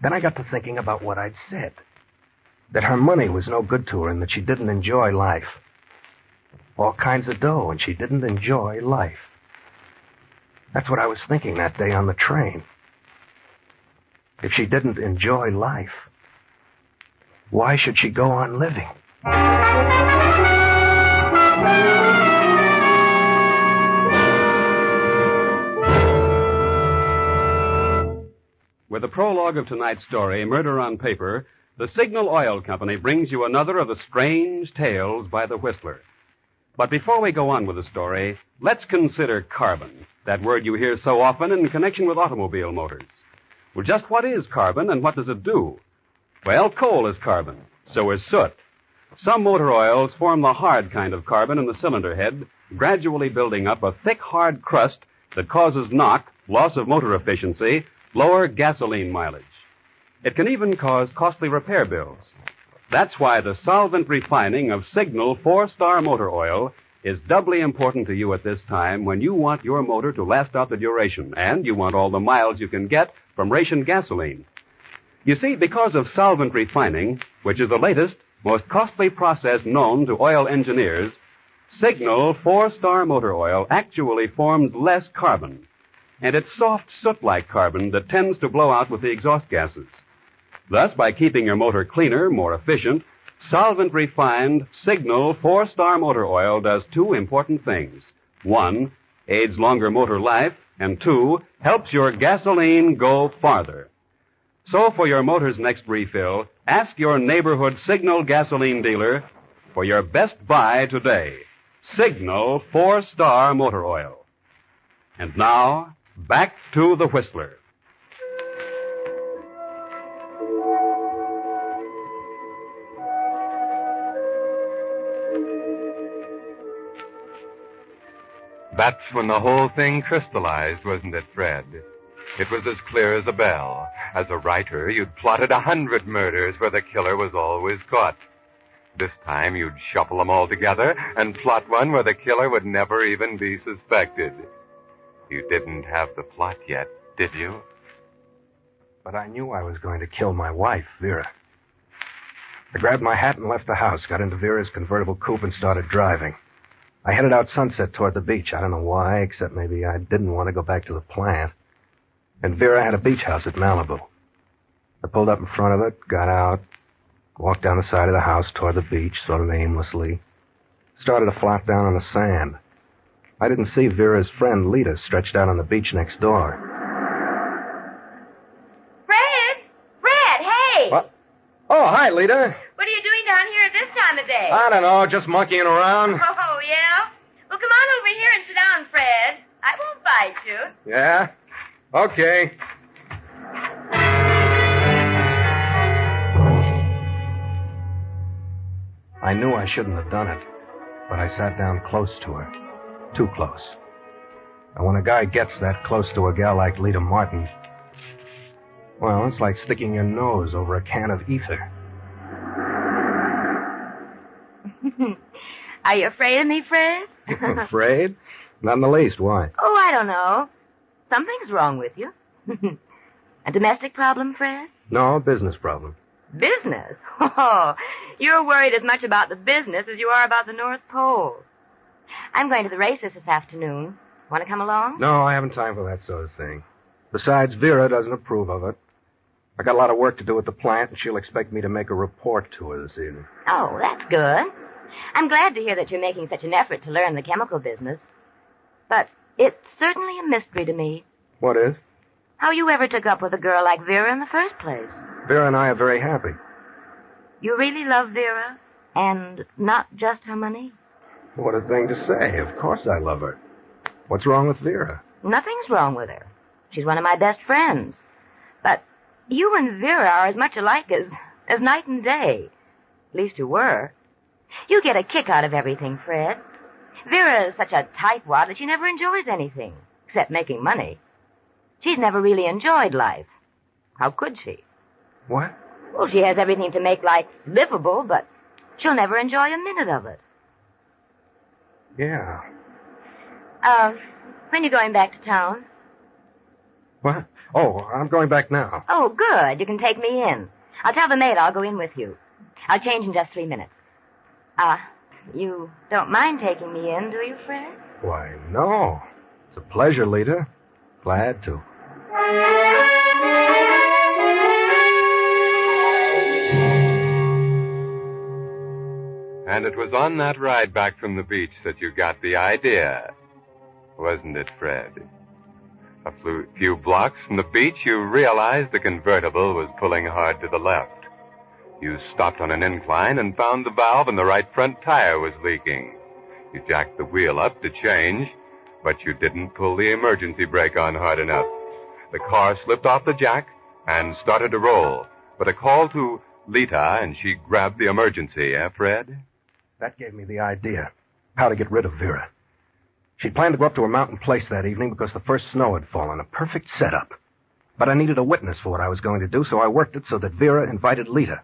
Then I got to thinking about what I'd said. That her money was no good to her and that she didn't enjoy life. All kinds of dough, and she didn't enjoy life. That's what I was thinking that day on the train. If she didn't enjoy life, why should she go on living? With the prologue of tonight's story, Murder on Paper, the Signal Oil Company brings you another of the strange tales by the Whistler. But before we go on with the story, let's consider carbon, that word you hear so often in connection with automobile motors. Well, just what is carbon and what does it do? Well, coal is carbon. So is soot. Some motor oils form the hard kind of carbon in the cylinder head, gradually building up a thick, hard crust that causes knock, loss of motor efficiency, lower gasoline mileage. It can even cause costly repair bills. That's why the solvent refining of Signal 4-Star Motor Oil is doubly important to you at this time when you want your motor to last out the duration and you want all the miles you can get from rationed gasoline. You see, because of solvent refining, which is the latest, most costly process known to oil engineers, Signal 4-Star Motor Oil actually forms less carbon. And it's soft soot-like carbon that tends to blow out with the exhaust gases. Thus, by keeping your motor cleaner, more efficient, solvent-refined Signal 4-Star Motor Oil does two important things. One, aids longer motor life, and two, helps your gasoline go farther. So for your motor's next refill, ask your neighborhood Signal gasoline dealer for your best buy today. Signal 4-Star Motor Oil. And now, back to the Whistler. That's when the whole thing crystallized, wasn't it, Fred? It was as clear as a bell. As a writer, you'd plotted 100 murders where the killer was always caught. This time, you'd shuffle them all together and plot one where the killer would never even be suspected. You didn't have the plot yet, did you? But I knew I was going to kill my wife, Vera. I grabbed my hat and left the house, got into Vera's convertible coupe and started driving. I headed out Sunset toward the beach. I don't know why, except maybe I didn't want to go back to the plant. And Vera had a beach house at Malibu. I pulled up in front of it, got out, walked down the side of the house toward the beach, sort of aimlessly. Started to flop down on the sand. I didn't see Vera's friend, Lita, stretched out on the beach next door. Fred! Fred, hey! What? Oh, hi, Lita. What are you doing down here at this time of day? I don't know, just monkeying around. Oh, yeah? Well, come on over here and sit down, Fred. I won't bite you. Yeah? Okay. I knew I shouldn't have done it, but I sat down close to her. Too close. And when a guy gets that close to a gal like Lita Martin, well, it's like sticking your nose over a can of ether. Are you afraid of me, Fred? Afraid? Not in the least. Why? Oh, I don't know. Something's wrong with you. A domestic problem, Fred? No, a business problem. Business? Oh, you're worried as much about the business as you are about the North Pole. I'm going to the races this afternoon. Want to come along? No, I haven't time for that sort of thing. Besides, Vera doesn't approve of it. I got a lot of work to do at the plant, and she'll expect me to make a report to her this evening. Oh, that's good. I'm glad to hear that you're making such an effort to learn the chemical business. But it's certainly a mystery to me. What is? How you ever took up with a girl like Vera in the first place. Vera and I are very happy. You really love Vera? And not just her money? What a thing to say. Of course I love her. What's wrong with Vera? Nothing's wrong with her. She's one of my best friends. But you and Vera are as much alike as night and day. At least you were. You get a kick out of everything, Fred. Vera is such a tightwad that she never enjoys anything, except making money. She's never really enjoyed life. How could she? What? Well, she has everything to make life livable, but she'll never enjoy a minute of it. Yeah. When are you going back to town? What? Oh, I'm going back now. Oh, good. You can take me in. I'll tell the maid I'll go in with you. I'll change in just 3 minutes. You don't mind taking me in, do you, Fred? Why, no. It's a pleasure, Lita. Glad to. And it was on that ride back from the beach that you got the idea, wasn't it, Fred? A few blocks from the beach, you realized the convertible was pulling hard to the left. You stopped on an incline and found the valve in the right front tire was leaking. You jacked the wheel up to change, but you didn't pull the emergency brake on hard enough. The car slipped off the jack and started to roll. But a call to Lita, and she grabbed the emergency, Fred? That gave me the idea. How to get rid of Vera. She'd planned to go up to her mountain place that evening because the first snow had fallen. A perfect setup. But I needed a witness for what I was going to do, so I worked it so that Vera invited Lita.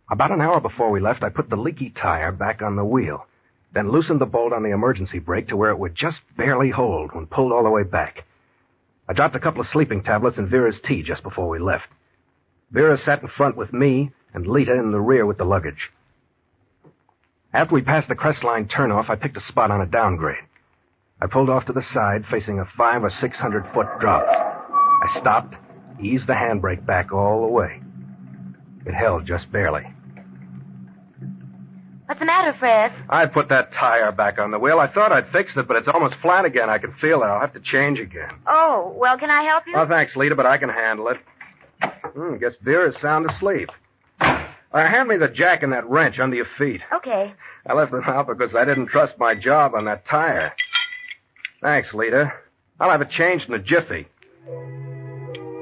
About an hour before we left, I put the leaky tire back on the wheel, then loosened the bolt on the emergency brake to where it would just barely hold when pulled all the way back. I dropped a couple of sleeping tablets in Vera's tea just before we left. Vera sat in front with me and Lita in the rear with the luggage. After we passed the Crestline turnoff, I picked a spot on a downgrade. I pulled off to the side, facing a 500 or 600-foot drop. I stopped, eased the handbrake back all the way. It held just barely. What's the matter, Fred? I put that tire back on the wheel. I thought I'd fixed it, but it's almost flat again. I can feel it. I'll have to change again. Oh, well, can I help you? Oh, thanks, Lita, but I can handle it. Guess Vera's sound asleep. Hand me the jack and that wrench under your feet. Okay. I left them out because I didn't trust my job on that tire. Thanks, Lita. I'll have it changed in a jiffy.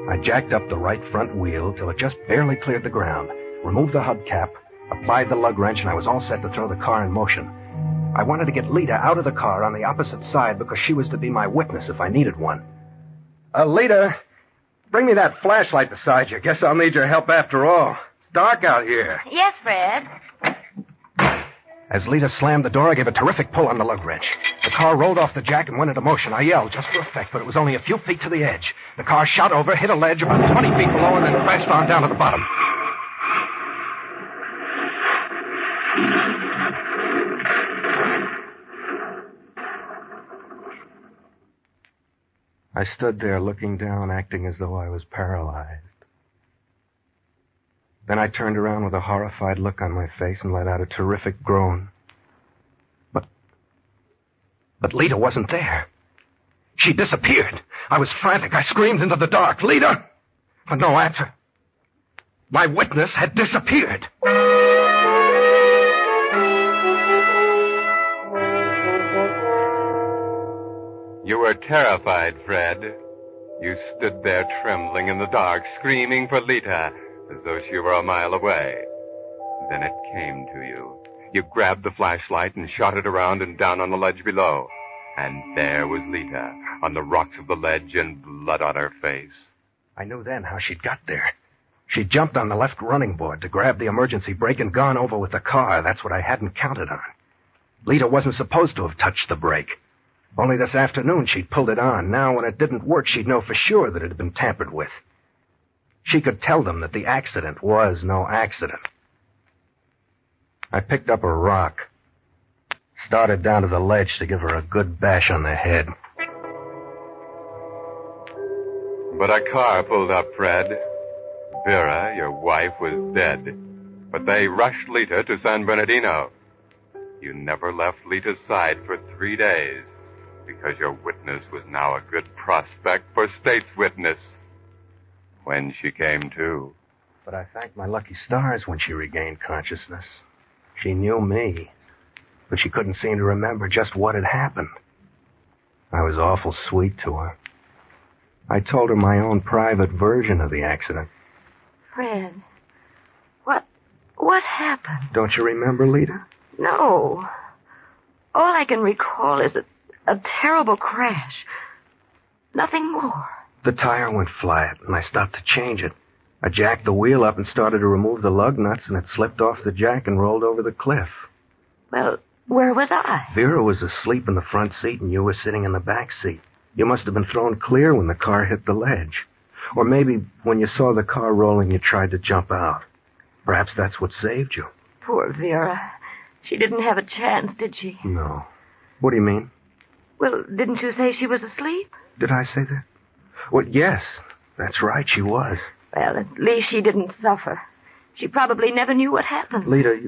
I jacked up the right front wheel till it just barely cleared the ground, removed the hubcap, applied the lug wrench, and I was all set to throw the car in motion. I wanted to get Lita out of the car on the opposite side because she was to be my witness if I needed one. Lita, bring me that flashlight beside you. Guess I'll need your help after all. It's dark out here. Yes, Fred. As Lita slammed the door, I gave a terrific pull on the lug wrench. The car rolled off the jack and went into motion. I yelled just for effect, but it was only a few feet to the edge. The car shot over, hit a ledge about 20 feet below, and then crashed on down to the bottom. I stood there looking down, acting as though I was paralyzed. Then I turned around with a horrified look on my face and let out a terrific groan. But Lita wasn't there. She disappeared. I was frantic. I screamed into the dark, "Lita!" But no answer. My witness had disappeared. You were terrified, Fred. You stood there trembling in the dark, screaming for Lita, as though she were a mile away. Then it came to you. You grabbed the flashlight and shot it around and down on the ledge below. And there was Lita, on the rocks of the ledge and blood on her face. I knew then how she'd got there. She'd jumped on the left running board to grab the emergency brake and gone over with the car. That's what I hadn't counted on. Lita wasn't supposed to have touched the brake. Only this afternoon she'd pulled it on. Now, when it didn't work, she'd know for sure that it had been tampered with. She could tell them that the accident was no accident. I picked up a rock, started down to the ledge to give her a good bash on the head. But a car pulled up, Fred. Vera, your wife, was dead. But they rushed Lita to San Bernardino. You never left Lita's side for 3 days because your witness was now a good prospect for state's witness. When she came to. But I thanked my lucky stars when she regained consciousness. She knew me, but she couldn't seem to remember just what had happened. I was awful sweet to her. I told her my own private version of the accident. Fred, what happened? Don't you remember, Lita? No. All I can recall is a terrible crash. Nothing more. The tire went flat, and I stopped to change it. I jacked the wheel up and started to remove the lug nuts, and it slipped off the jack and rolled over the cliff. Well, where was I? Vera was asleep in the front seat, and you were sitting in the back seat. You must have been thrown clear when the car hit the ledge. Or maybe when you saw the car rolling, you tried to jump out. Perhaps that's what saved you. Poor Vera. She didn't have a chance, did she? No. What do you mean? Well, didn't you say she was asleep? Did I say that? Well, yes. That's right, she was. Well, at least she didn't suffer. She probably never knew what happened. Lita,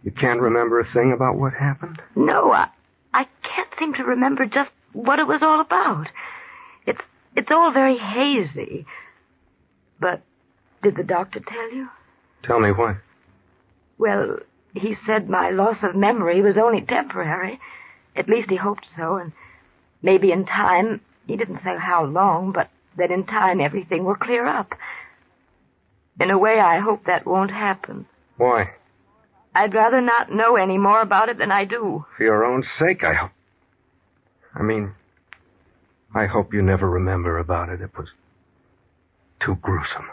you can't remember a thing about what happened? No, I can't seem to remember just what it was all about. It's all very hazy. But did the doctor tell you? Tell me what? Well, he said my loss of memory was only temporary. At least he hoped so, and maybe in time, he didn't say how long, but that in time everything will clear up. In a way, I hope that won't happen. Why? I'd rather not know any more about it than I do. For your own sake, I hope. I hope you never remember about it. It was too gruesome.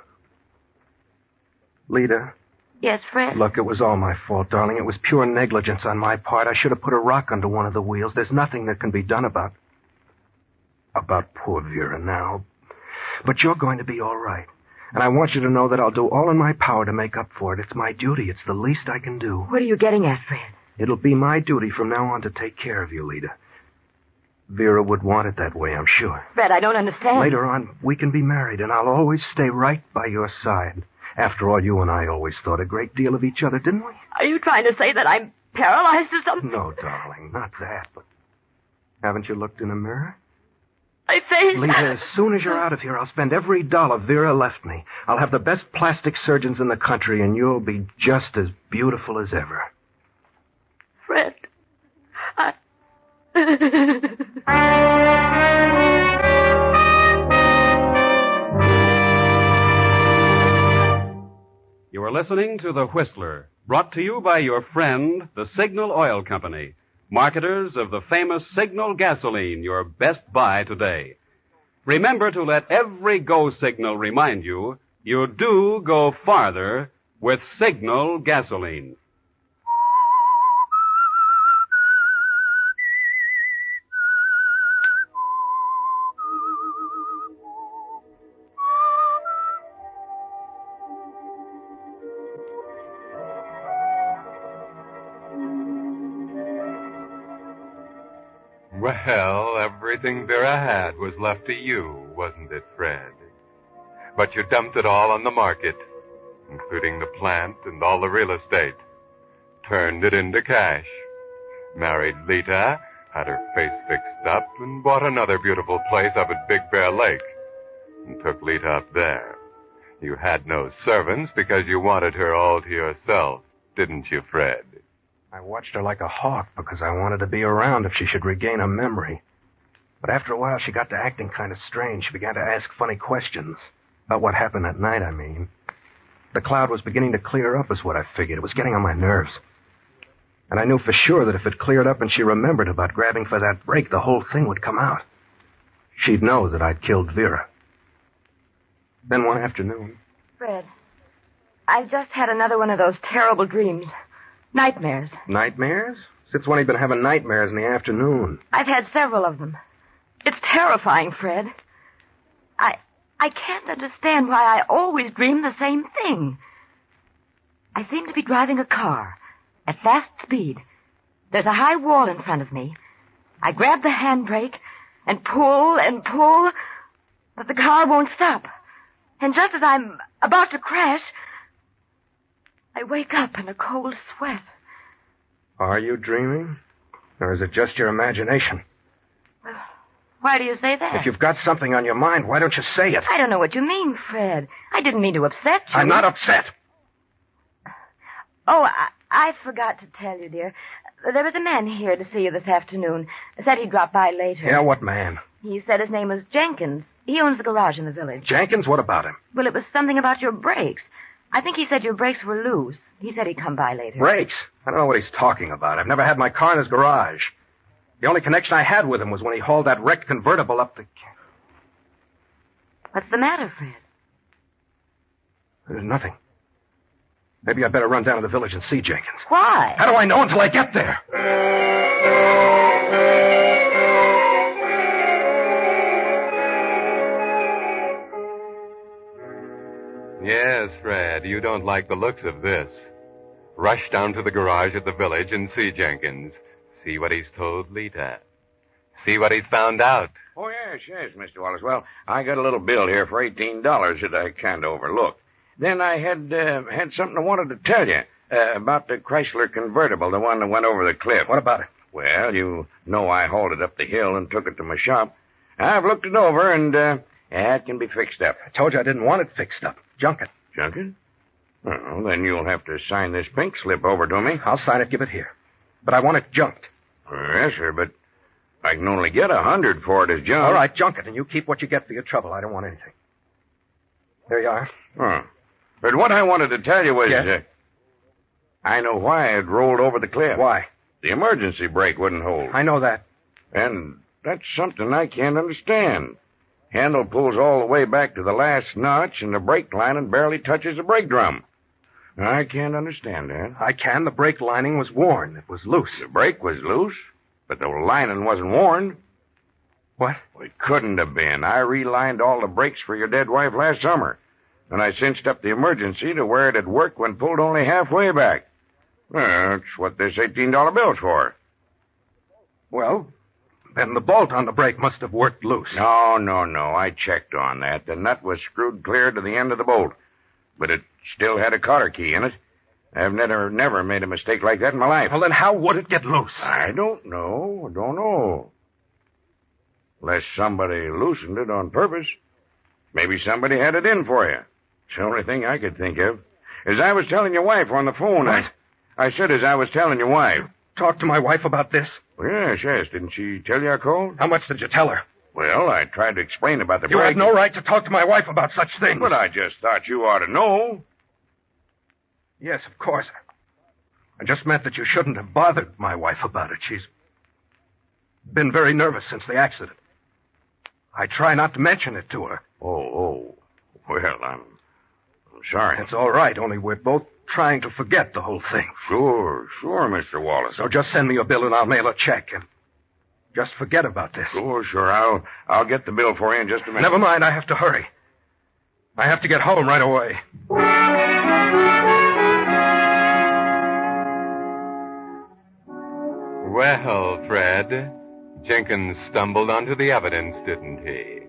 Lita? Yes, Fred? Look, it was all my fault, darling. It was pure negligence on my part. I should have put a rock under one of the wheels. There's nothing that can be done about poor Vera now. But you're going to be all right. And I want you to know that I'll do all in my power to make up for it. It's my duty. It's the least I can do. What are you getting at, Fred? It'll be my duty from now on to take care of you, Lita. Vera would want it that way, I'm sure. Fred, I don't understand. Later on, we can be married, and I'll always stay right by your side. After all, you and I always thought a great deal of each other, didn't we? Are you trying to say that I'm paralyzed or something? No, darling, not that, but haven't you looked in a mirror? My face. Lita, as soon as you're out of here, I'll spend every dollar Vera left me. I'll have the best plastic surgeons in the country, and you'll be just as beautiful as ever. Fred, You are listening to The Whistler, brought to you by your friend, the Signal Oil Company, marketers of the famous Signal gasoline, your best buy today. Remember to let every go signal remind you do go farther with Signal gasoline. Well, everything Vera had was left to you, wasn't it, Fred? But you dumped it all on the market, including the plant and all the real estate. Turned it into cash. Married Lita, had her face fixed up, and bought another beautiful place up at Big Bear Lake. And took Lita up there. You had no servants because you wanted her all to yourself, didn't you, Fred? I watched her like a hawk because I wanted to be around if she should regain her memory. But after a while, she got to acting kind of strange. She began to ask funny questions. About what happened that night, I mean. The cloud was beginning to clear up, is what I figured. It was getting on my nerves. And I knew for sure that if it cleared up and she remembered about grabbing for that brake, the whole thing would come out. She'd know that I'd killed Vera. Then one afternoon... Fred, I've just had another one of those terrible dreams. Nightmares. Nightmares? Since when have you been having nightmares in the afternoon? I've had several of them. It's terrifying, Fred. I can't understand why I always dream the same thing. I seem to be driving a car at fast speed. There's a high wall in front of me. I grab the handbrake and pull, but the car won't stop. And just as I'm about to crash, I wake up in a cold sweat. Are you dreaming? Or is it just your imagination? Well, why do you say that? If you've got something on your mind, why don't you say it? I don't know what you mean, Fred. I didn't mean to upset you. I'm not upset. Oh, I forgot to tell you, dear. There was a man here to see you this afternoon. Said he'd drop by later. Yeah, what man? He said his name was Jenkins. He owns the garage in the village. Jenkins? What about him? Well, it was something about your brakes. I think he said your brakes were loose. He said he'd come by later. Brakes? I don't know what he's talking about. I've never had my car in his garage. The only connection I had with him was when he hauled that wrecked convertible up the... What's the matter, Fred? There's nothing. Maybe I'd better run down to the village and see Jenkins. Why? How do I know until I get there? Yes, Fred, you don't like the looks of this. Rush down to the garage at the village and see Jenkins. See what he's told Lita. See what he's found out. Oh, yes, Mr. Wallace. Well, I got a little bill here for $18 that I can't overlook. Then I had something I wanted to tell you about the Chrysler convertible, the one that went over the cliff. What about it? Well, you know I hauled it up the hill and took it to my shop. I've looked it over, and it can be fixed up. I told you I didn't want it fixed up. Junk it. Junk it? Well, then you'll have to sign this pink slip over to me. I'll sign it, give it here. But I want it junked. Yes, sir, but I can only get $100 for it as junk. All right, junk it, and you keep what you get for your trouble. I don't want anything. There you are. Huh. But what I wanted to tell you was... Yes? I know why it rolled over the cliff. Why? The emergency brake wouldn't hold. I know that. And that's something I can't understand. Handle pulls all the way back to the last notch, and the brake lining barely touches the brake drum. I can't understand that. I can. The brake lining was worn. It was loose. The brake was loose, but the lining wasn't worn. What? Well, it couldn't have been. I relined all the brakes for your dead wife last summer, and I cinched up the emergency to where it had worked when pulled only halfway back. Well, that's what this $18 bill's for. Well, then the bolt on the brake must have worked loose. No. I checked on that. The nut was screwed clear to the end of the bolt, but it still had a cotter key in it. I've never made a mistake like that in my life. Well, then how would it get loose? I don't know. Unless somebody loosened it on purpose. Maybe somebody had it in for you. It's the only thing I could think of. As I was telling your wife on the phone... What? I said as I was telling your wife. Talk to my wife about this? Well, yes. Didn't she tell you I called? How much did you tell her? Well, I tried to explain about the You brake. had no right to talk to my wife about such things. But I just thought you ought to know. Yes, of course. I just meant that you shouldn't have bothered my wife about it. She's been very nervous since the accident. I try not to mention it to her. Oh. Well, I'm sorry. It's all right, only we're both trying to forget the whole thing. Sure, Mr. Wallace. So just send me a bill and I'll mail a check and just forget about this. Sure. I'll get the bill for you in just a minute. Never mind, I have to hurry. I have to get home right away. Well, Fred, Jenkins stumbled onto the evidence, didn't he?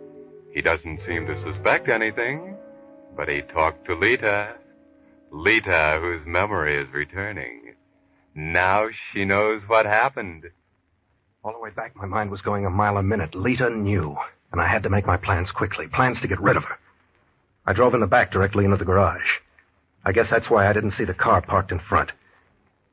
He doesn't seem to suspect anything, but he talked to Lita. Lita, whose memory is returning. Now she knows what happened. All the way back, my mind was going a mile a minute. Lita knew, and I had to make my plans quickly. Plans to get rid of her. I drove in the back directly into the garage. I guess that's why I didn't see the car parked in front.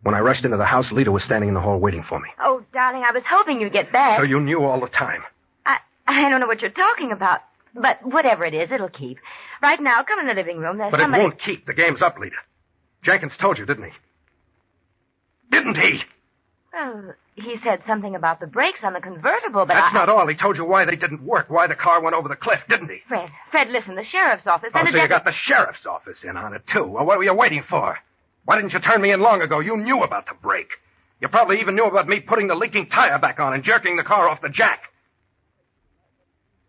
When I rushed into the house, Lita was standing in the hall waiting for me. Oh, darling, I was hoping you'd get back. So you knew all the time. I don't know what you're talking about. But whatever it is, it'll keep. Right now, come in the living room. There's But somebody... it won't keep. The game's up, Lita. Jenkins told you, didn't he? Didn't he? Well, he said something about the brakes on the convertible, but That's not all. He told you why they didn't work, why the car went over the cliff, didn't he? Fred, listen, the sheriff's office... Oh, so you got the sheriff's office in on it, too. Well, what were you waiting for? Why didn't you turn me in long ago? You knew about the brake. You probably even knew about me putting the leaking tire back on and jerking the car off the jack.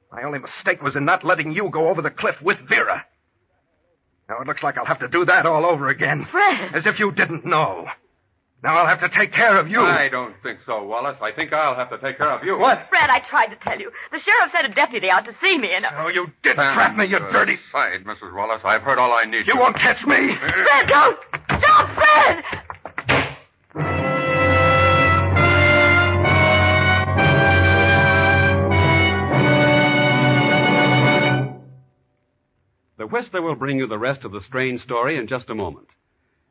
My only mistake was in not letting you go over the cliff with Vera. Now it looks like I'll have to do that all over again. Fred! As if you didn't know. Now I'll have to take care of you. I don't think so, Wallace. I think I'll have to take care of you. What? Fred, I tried to tell you. The sheriff sent a deputy out to see me, and... Oh, you did trap me, you dirty... Side, Mrs. Wallace. I've heard all I need to. You won't catch me! Fred, don't! Don't, Fred! The Whistler will bring you the rest of the strange story in just a moment.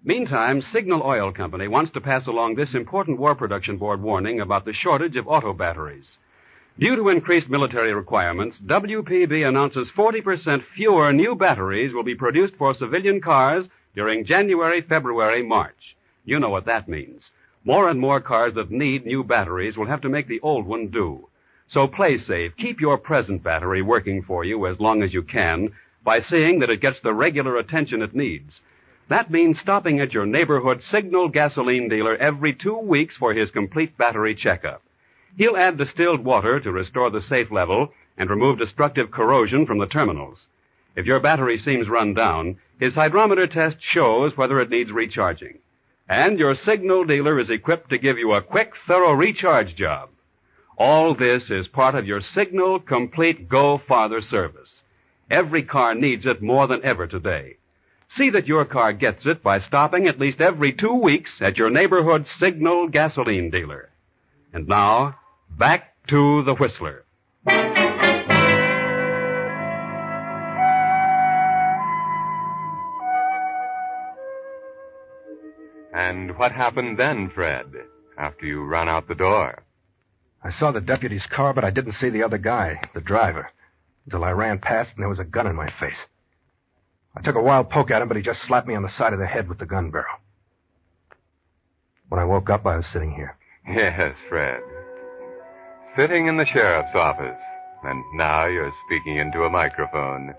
Meantime, Signal Oil Company wants to pass along this important War Production Board warning about the shortage of auto batteries. Due to increased military requirements, WPB announces 40% fewer new batteries will be produced for civilian cars during January, February, March. You know what that means. More and more cars that need new batteries will have to make the old one do. So play safe. Keep your present battery working for you as long as you can by seeing that it gets the regular attention it needs. That means stopping at your neighborhood Signal gasoline dealer every 2 weeks for his complete battery checkup. He'll add distilled water to restore the safe level and remove destructive corrosion from the terminals. If your battery seems run down, his hydrometer test shows whether it needs recharging. And your Signal dealer is equipped to give you a quick, thorough recharge job. All this is part of your Signal Complete Go Farther service. Every car needs it more than ever today. See that your car gets it by stopping at least every 2 weeks at your neighborhood Signal gasoline dealer. And now, back to The Whistler. And what happened then, Fred, after you ran out the door? I saw the deputy's car, but I didn't see the other guy, the driver, until I ran past and there was a gun in my face. I took a wild poke at him, but he just slapped me on the side of the head with the gun barrel. When I woke up, I was sitting here. Yes, Fred. Sitting in the sheriff's office. And now you're speaking into a microphone,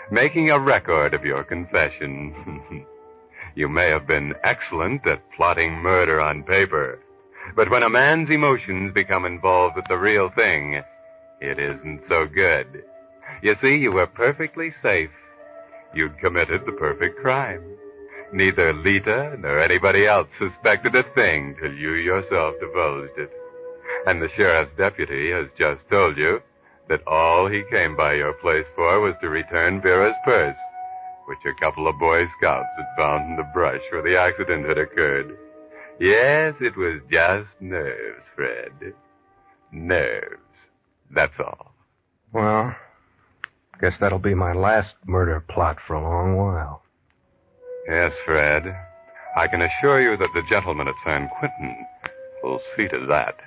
making a record of your confession. You may have been excellent at plotting murder on paper, but when a man's emotions become involved with the real thing, it isn't so good. You see, you were perfectly safe. You'd committed the perfect crime. Neither Lita nor anybody else suspected a thing till you yourself divulged it. And the sheriff's deputy has just told you that all he came by your place for was to return Vera's purse, which a couple of Boy Scouts had found in the brush where the accident had occurred. Yes, it was just nerves, Fred. Nerves. That's all. Well, guess that'll be my last murder plot for a long while. Yes, Fred. I can assure you that the gentleman at San Quentin will see to that.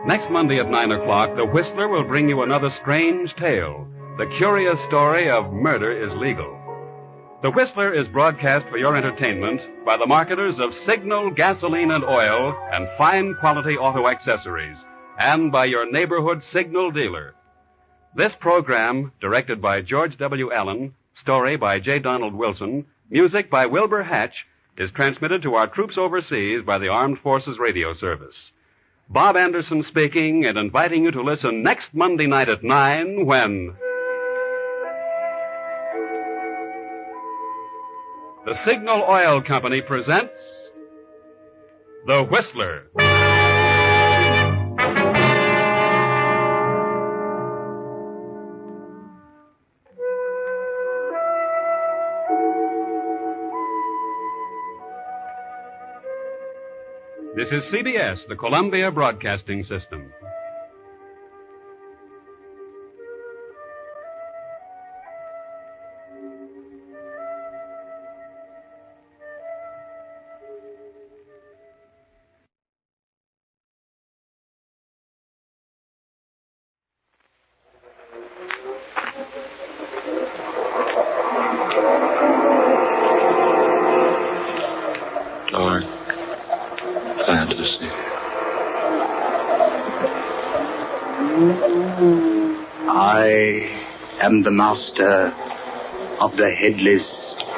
Next Monday at 9 o'clock, The Whistler will bring you another strange tale, the curious story of Murder is Legal. The Whistler is broadcast for your entertainment by the marketers of Signal gasoline and oil and fine quality auto accessories, and by your neighborhood Signal dealer. This program, directed by George W. Allen, story by J. Donald Wilson, music by Wilbur Hatch, is transmitted to our troops overseas by the Armed Forces Radio Service. Bob Anderson speaking and inviting you to listen next Monday night at 9 when the Signal Oil Company presents The Whistler. This is CBS, the Columbia Broadcasting System. Dark fantasy. I am the master of the headless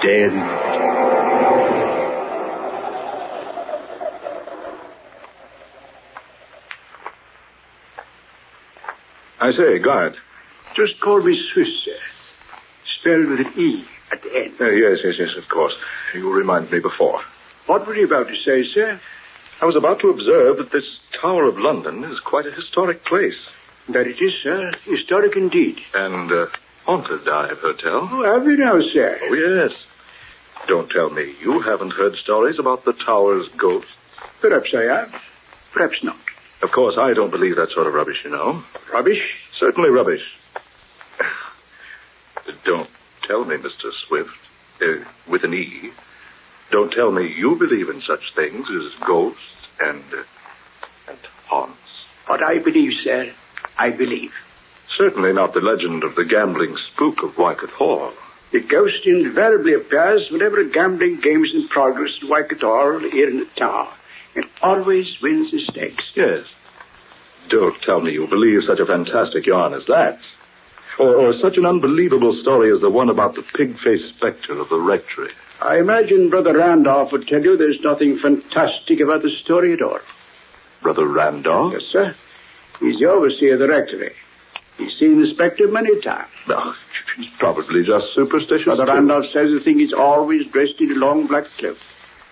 dead. I say, guard. Just call me Swiss, sir. Spelled with an E at the end. Yes, of course. You reminded me before. What were you about to say, sir? I was about to observe that this Tower of London is quite a historic place. That it is, sir. Historic indeed. And haunted, I've heard tell. Oh, have you now, sir? Oh, yes. Don't tell me you haven't heard stories about the Tower's ghosts. Perhaps I have. Perhaps not. Of course, I don't believe that sort of rubbish, you know. Rubbish? Certainly rubbish. Don't tell me, Mr. Swift, with an E. Don't tell me you believe in such things as ghosts and haunts. What I believe, sir, I believe. Certainly not the legend of the gambling spook of Wycott Hall. The ghost invariably appears whenever a gambling game is in progress at Wycott Hall here in the tower. It always wins the stakes. Yes. Don't tell me you believe such a fantastic yarn as that. Or such an unbelievable story as the one about the pig-faced spectre of the rectory. I imagine Brother Randolph would tell you there's nothing fantastic about the story at all. Brother Randolph? Yes, sir. He's the overseer of the rectory. He's seen the spectre many times. No, he's probably just superstitious. Father too. Randolph says the thing is always dressed in a long black cloak.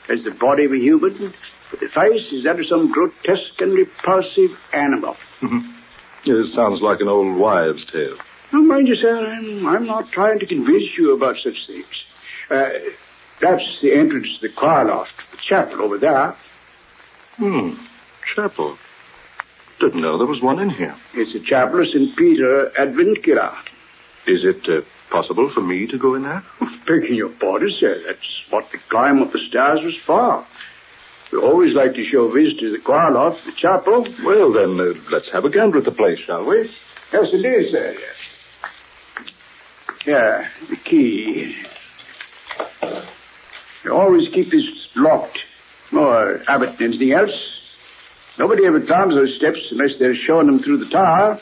Has the body of a human, but the face is that of some grotesque and repulsive animal. It sounds like an old wives' tale. Now, mind you, sir, I'm not trying to convince you about such things. That's the entrance to the choir loft, the chapel over there. Chapel. Didn't know there was one in here. It's the chapel of St. Peter Adventira. Is it possible for me to go in there? Begging your pardon, sir, that's what the climb up the stairs was for. We always like to show visitors the choir loft, the chapel. Well, then, let's have a gander at the place, shall we? Yes, indeed, sir. Yeah, the key. You always keep this locked. More habit than anything else. Nobody ever climbs those steps unless they're showing them through the tower.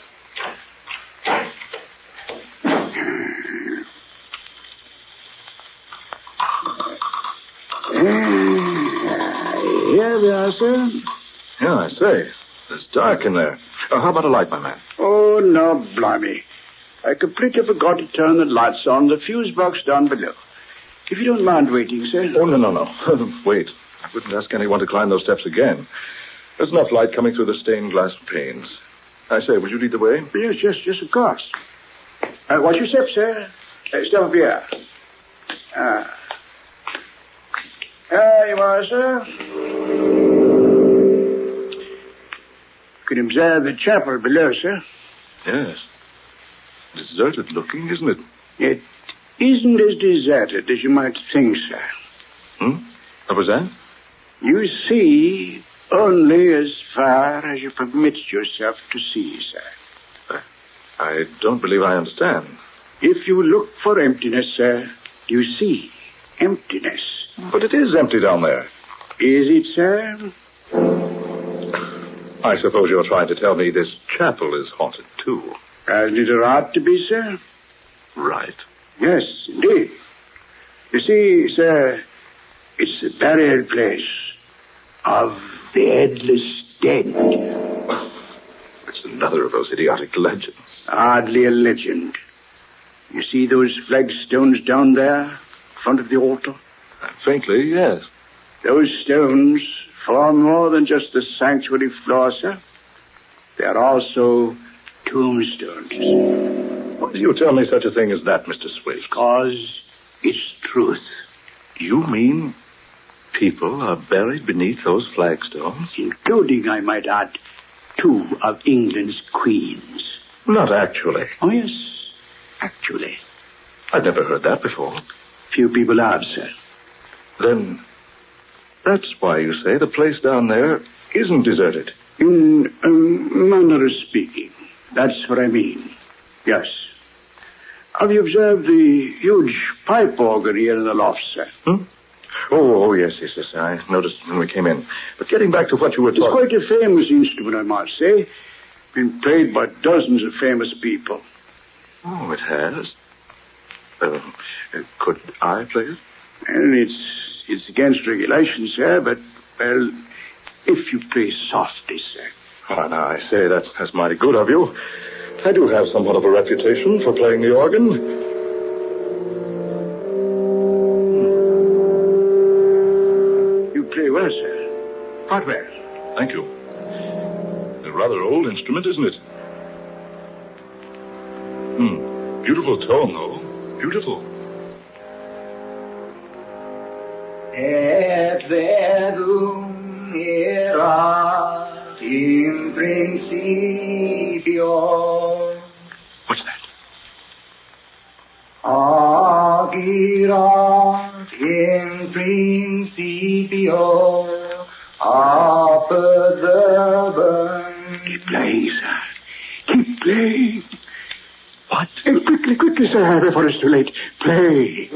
Here we are, sir. Yeah, I say. It's dark in there. How about a light, my man? Oh, no, blimey. I completely forgot to turn the lights on the fuse box down below. If you don't mind waiting, sir. Oh, no. Wait. I wouldn't ask anyone to climb those steps again. There's enough light coming through the stained glass panes. I say, will you lead the way? Yes, of course. Watch your step, sir. Step up here. There you are, sir. You can observe the chapel below, sir. Yes. Deserted looking, isn't it? It isn't as deserted as you might think, sir. What was that? You see only as far as you permit yourself to see, sir. I don't believe I understand. If you look for emptiness, sir, you see emptiness. But it is empty down there. Is it, sir? I suppose you're trying to tell me this chapel is haunted, too. Hasn't it a right to be, sir? Right. Yes, indeed. You see, sir, it's the burial place of the headless dead. It's another of those idiotic legends. Hardly a legend. You see those flagstones down there, in front of the altar? Faintly, yes. Those stones form more than just the sanctuary floor, sir. They're also tombstones. Why do you tell me such a thing as that, Mr. Swift? Because it's truth. You mean people are buried beneath those flagstones? Including, I might add, 2 of England's queens. Not actually. Oh, yes, actually. I've never heard that before. Few people have, sir. Then that's why you say the place down there isn't deserted. In a manner of speaking. That's what I mean. Yes. Have you observed the huge pipe organ here in the loft, sir? Oh, yes. I noticed when we came in. But getting back to what you were talking... It's quite a famous instrument, I must say. Been played by dozens of famous people. Oh, it has? Could I play it? And it's against regulations, sir, but, well, if you play softly, sir. Oh, now, I say, that's mighty good of you. I do have somewhat of a reputation for playing the organ. You play well, sir. Quite well. Thank you. A rather old instrument, isn't it? Beautiful tone, though. Beautiful. Et verbum erat in principio. What's that? Agirat in principio apud verbum. Keep playing, sir. Keep playing. What? Quickly, sir, before it's too late. Play.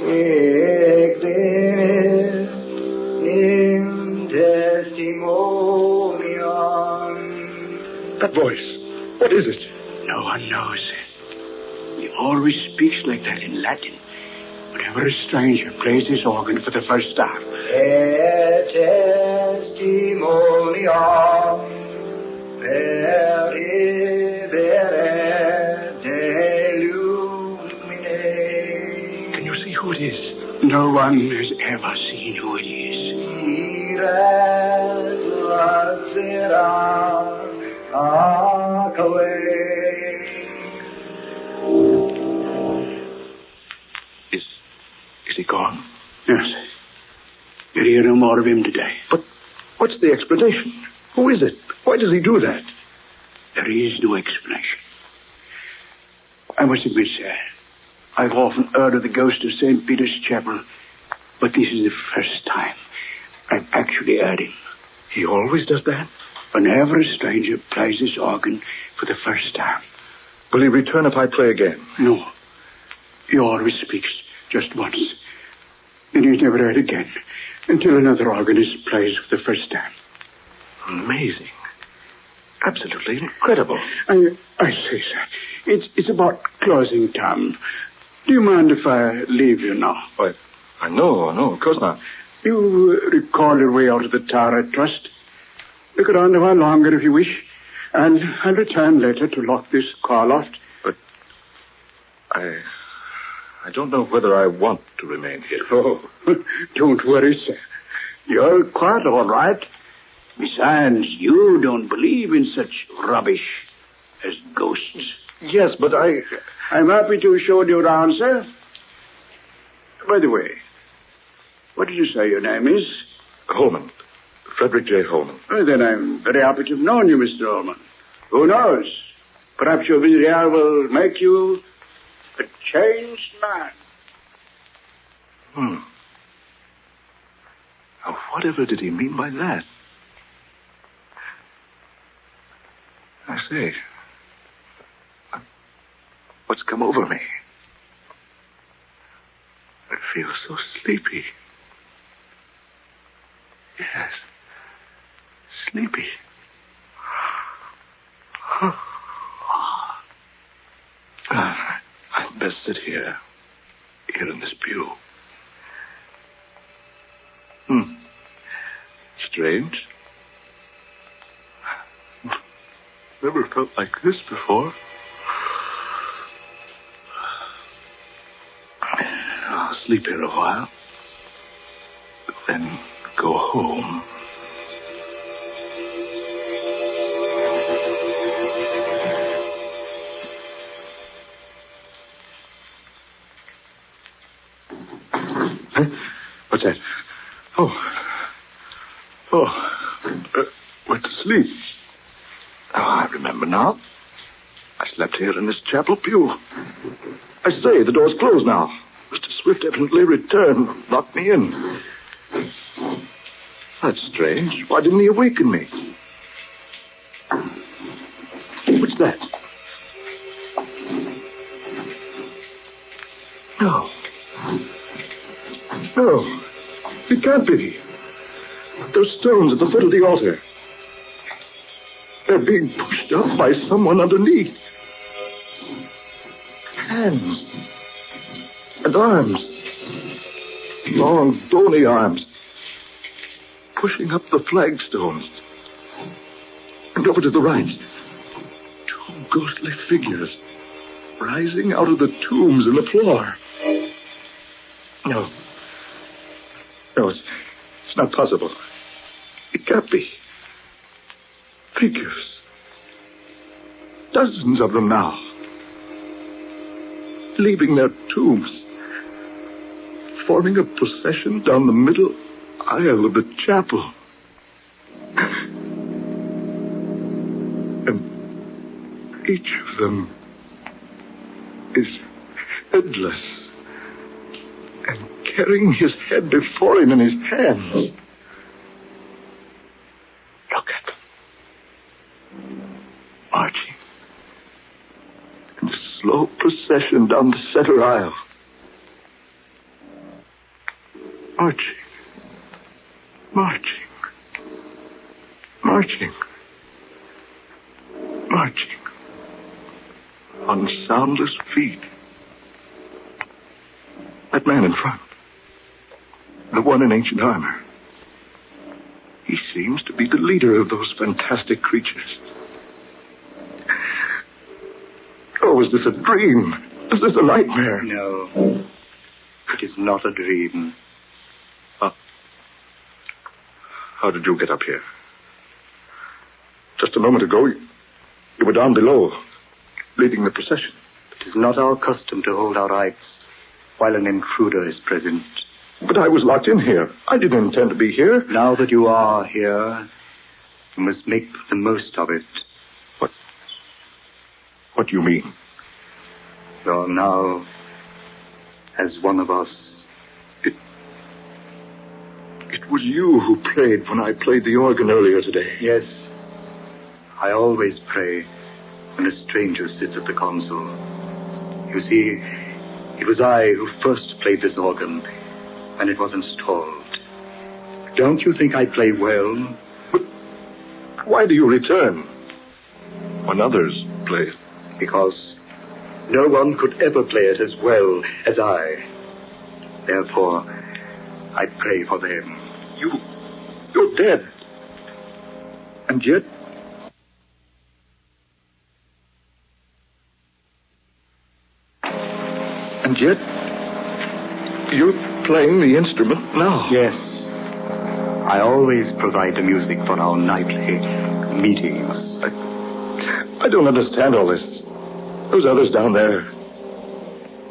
That voice. What is it? No one knows. He always speaks like that in Latin. Whenever a stranger plays his organ for the first time. Et testimonium peribere one has ever seen who it is. Is he gone? Yes. You'll hear no more of him today. But what's the explanation? Who is it? Why does he do that? There is no explanation. I must admit, sir, I've often heard of the ghost of St. Peter's Chapel, but this is the first time I've actually heard him. He always does that? Whenever a stranger plays this organ for the first time. Will he return if I play again? No. He always speaks just once. Then he's never heard again until another organist plays for the first time. Amazing. Absolutely incredible. I say, sir, it's about closing time. Do you mind if I leave you now? Why, no, of course not. You recall your way out of the tower, I trust. Look around a while longer if you wish, and I'll return later to lock this car loft. But I don't know whether I want to remain here. Oh, don't worry, sir. You're quite all right. Besides, you don't believe in such rubbish as ghosts. Yes, but I'm happy to show you around, sir. By the way, what did you say your name is? Holman. Frederick J. Holman. Well, then I'm very happy to have known you, Mr. Holman. Who knows? Perhaps your visit here will make you a changed man. Now, whatever did he mean by that? I say, what's come over me? I feel so sleepy. Yes, sleepy. I'd best sit here in this pew. Strange. Never felt like this before. I'll sleep here a while, then go home. Huh? What's that? Went to sleep. Oh, I remember now. I slept here in this chapel pew. I say, the door's closed now. Mr. Swift evidently returned, locked me in. That's strange. Why didn't he awaken me? What's that? No. It can't be. Those stones at the foot of the altar. They're being pushed up by someone underneath. Hands. And arms. Long, bony arms. Pushing up the flagstones. And over to the right. Two ghostly figures. Rising out of the tombs in the floor. No, it's not possible. It can't be. Figures. Dozens of them now. Leaving their tombs. Forming a procession down the middle aisle of the chapel. And each of them is headless. And carrying his head before him in his hands. Look at them. Marching. In a slow procession down the center aisle. Marching. Marching. Marching. Marching. On soundless feet. That man in front. The one in ancient armor. He seems to be the leader of those fantastic creatures. Oh, is this a dream? Is this a nightmare? No. It is not a dream. How did you get up here? Just a moment ago, you were down below, leading the procession. It is not our custom to hold our rights while an intruder is present. But I was locked in here. I didn't intend to be here. Now that you are here, you must make the most of it. What do you mean? You are now as one of us. It was you who prayed when I played the organ earlier today. Yes. I always pray when a stranger sits at the console. You see, it was I who first played this organ when it was installed. Don't you think I play well? But why do you return when others play? Because no one could ever play it as well as I. Therefore, I pray for them. You're dead. And yet... And yet... You're playing the instrument now. Yes. I always provide the music for our nightly meetings. I don't understand all this. Those others down there,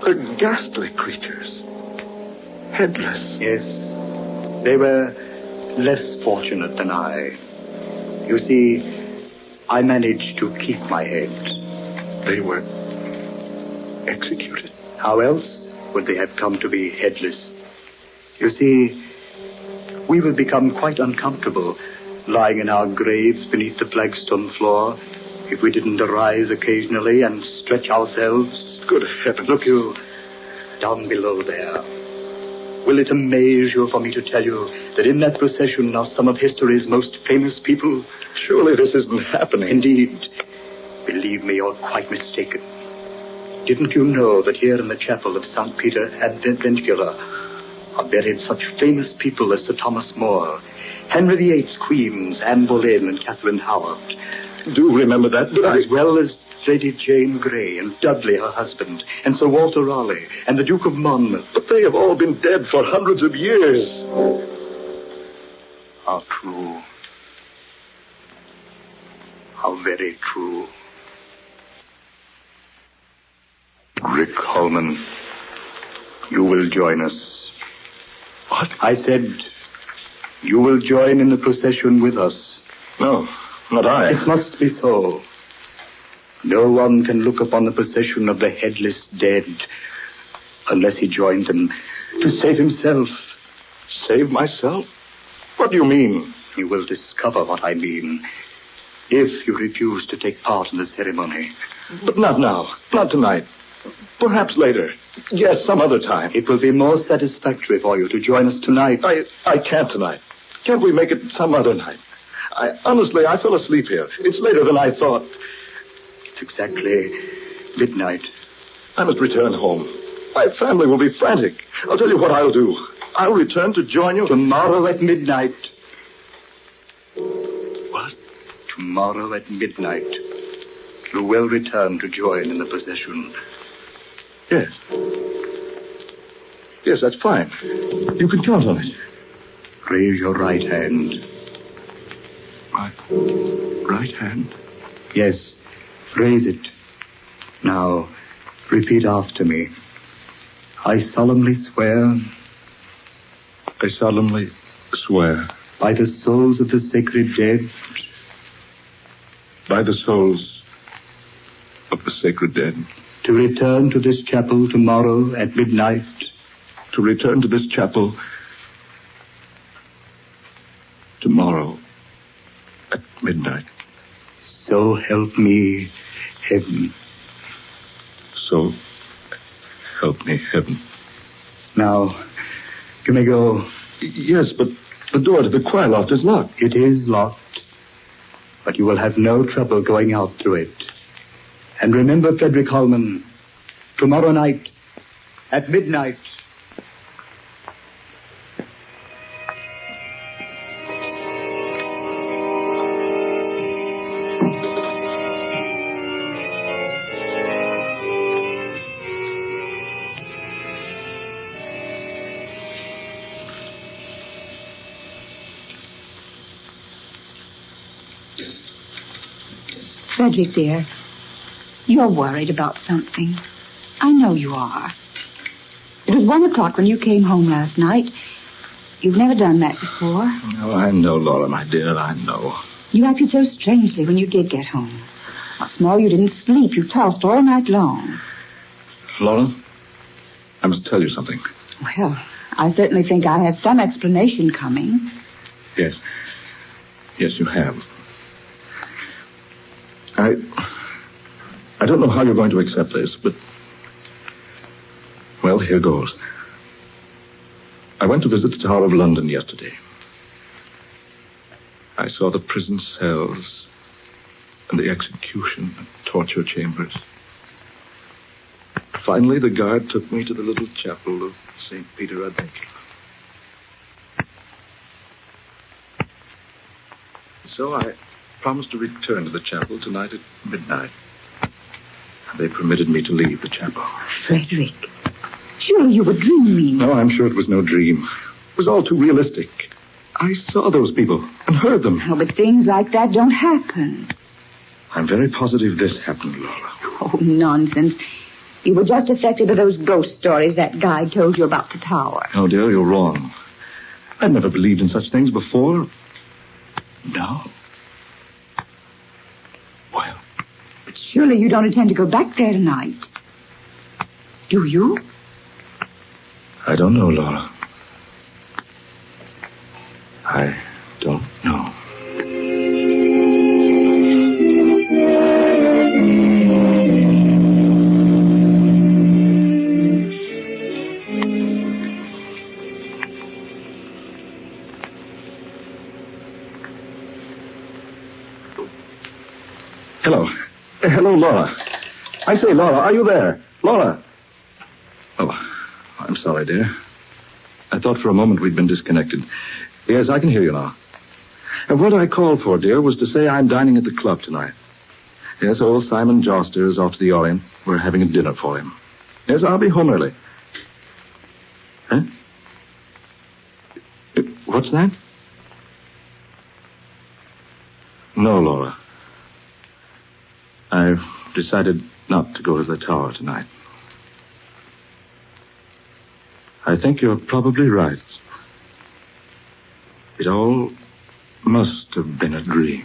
they're ghastly creatures. Headless. Yes. They were less fortunate than I. You see, I managed to keep my head. They were executed. How else would they have come to be headless? You see, we will become quite uncomfortable lying in our graves beneath the flagstone floor if we didn't arise occasionally and stretch ourselves. Good heavens. Look you, down below there. Will it amaze you for me to tell you that in that procession are some of history's most famous people? Surely this isn't happening. Indeed. Believe me, you're quite mistaken. Didn't you know that here in the chapel of St. Peter ad Ventula are buried such famous people as Sir Thomas More, Henry VIII's queens, Anne Boleyn and Catherine Howard? Do remember that, but as well as Lady Jane Grey and Dudley, her husband, and Sir Walter Raleigh and the Duke of Monmouth. But they have all been dead for hundreds of years. How true. How very true. Rick Holman, you will join us. What? I said, you will join in the procession with us. No, not I. It must be so. No one can look upon the procession of the headless dead unless he joins them to save himself. Save myself? What do you mean? You will discover what I mean if you refuse to take part in the ceremony. But not now. Not tonight. Perhaps later. Yes, some other time. It will be more satisfactory for you to join us tonight. I can't tonight. Can't we make it some other night? Honestly, I fell asleep here. It's later than I thought. It's exactly midnight. I must return home. My family will be frantic. I'll tell you what I'll do. I'll return to join you tomorrow at midnight. What? Tomorrow at midnight. You will return to join in the procession. Yes. Yes, that's fine. You can count on it. Raise your right hand. My right hand? Yes, raise it. Now, repeat after me. I solemnly swear. I solemnly swear. By the souls of the sacred dead. By the souls of the sacred dead. To return to this chapel tomorrow at midnight. To return to this chapel tomorrow at midnight. So help me, heaven. So help me, heaven. Now, you may go. Yes, but the door to the choir loft is locked. It is locked. But you will have no trouble going out through it. And remember, Frederick Holman, tomorrow night at midnight. Frederick, dear, you're worried about something. I know you are. It was 1 o'clock when you came home last night. You've never done that before. Oh, I know, Laura, my dear, I know. You acted so strangely when you did get home. What's more, you didn't sleep. You tossed all night long. Laura, I must tell you something. Well, I certainly think I have some explanation coming. Yes. Yes, you have. I don't know how you're going to accept this, but... Well, here goes. I went to visit the Tower of London yesterday. I saw the prison cells and the execution and torture chambers. Finally, the guard took me to the little chapel of St. Peter, I think. So I promised to return to the chapel tonight at midnight. They permitted me to leave the chapel. Frederick, surely you were dreaming. No, I'm sure it was no dream. It was all too realistic. I saw those people and heard them. Oh, but things like that don't happen. I'm very positive this happened, Laura. Oh, nonsense. You were just affected by those ghost stories that guide told you about the tower. Oh, dear, you're wrong. I'd never believed in such things before. No. Well. But surely you don't intend to go back there tonight. Do you? I don't know, Laura. I don't know. Hello. Hello, Laura. I say, Laura, are you there? Laura. Oh, I'm sorry, dear. I thought for a moment we'd been disconnected. Yes, I can hear you now. And what I called for, dear, was to say I'm dining at the club tonight. Yes, old Simon Joster is off to the Orient. We're having a dinner for him. Yes, I'll be home early. Huh? What's that? No, Laura. I've decided not to go to the tower tonight. I think you're probably right. It all must have been a dream.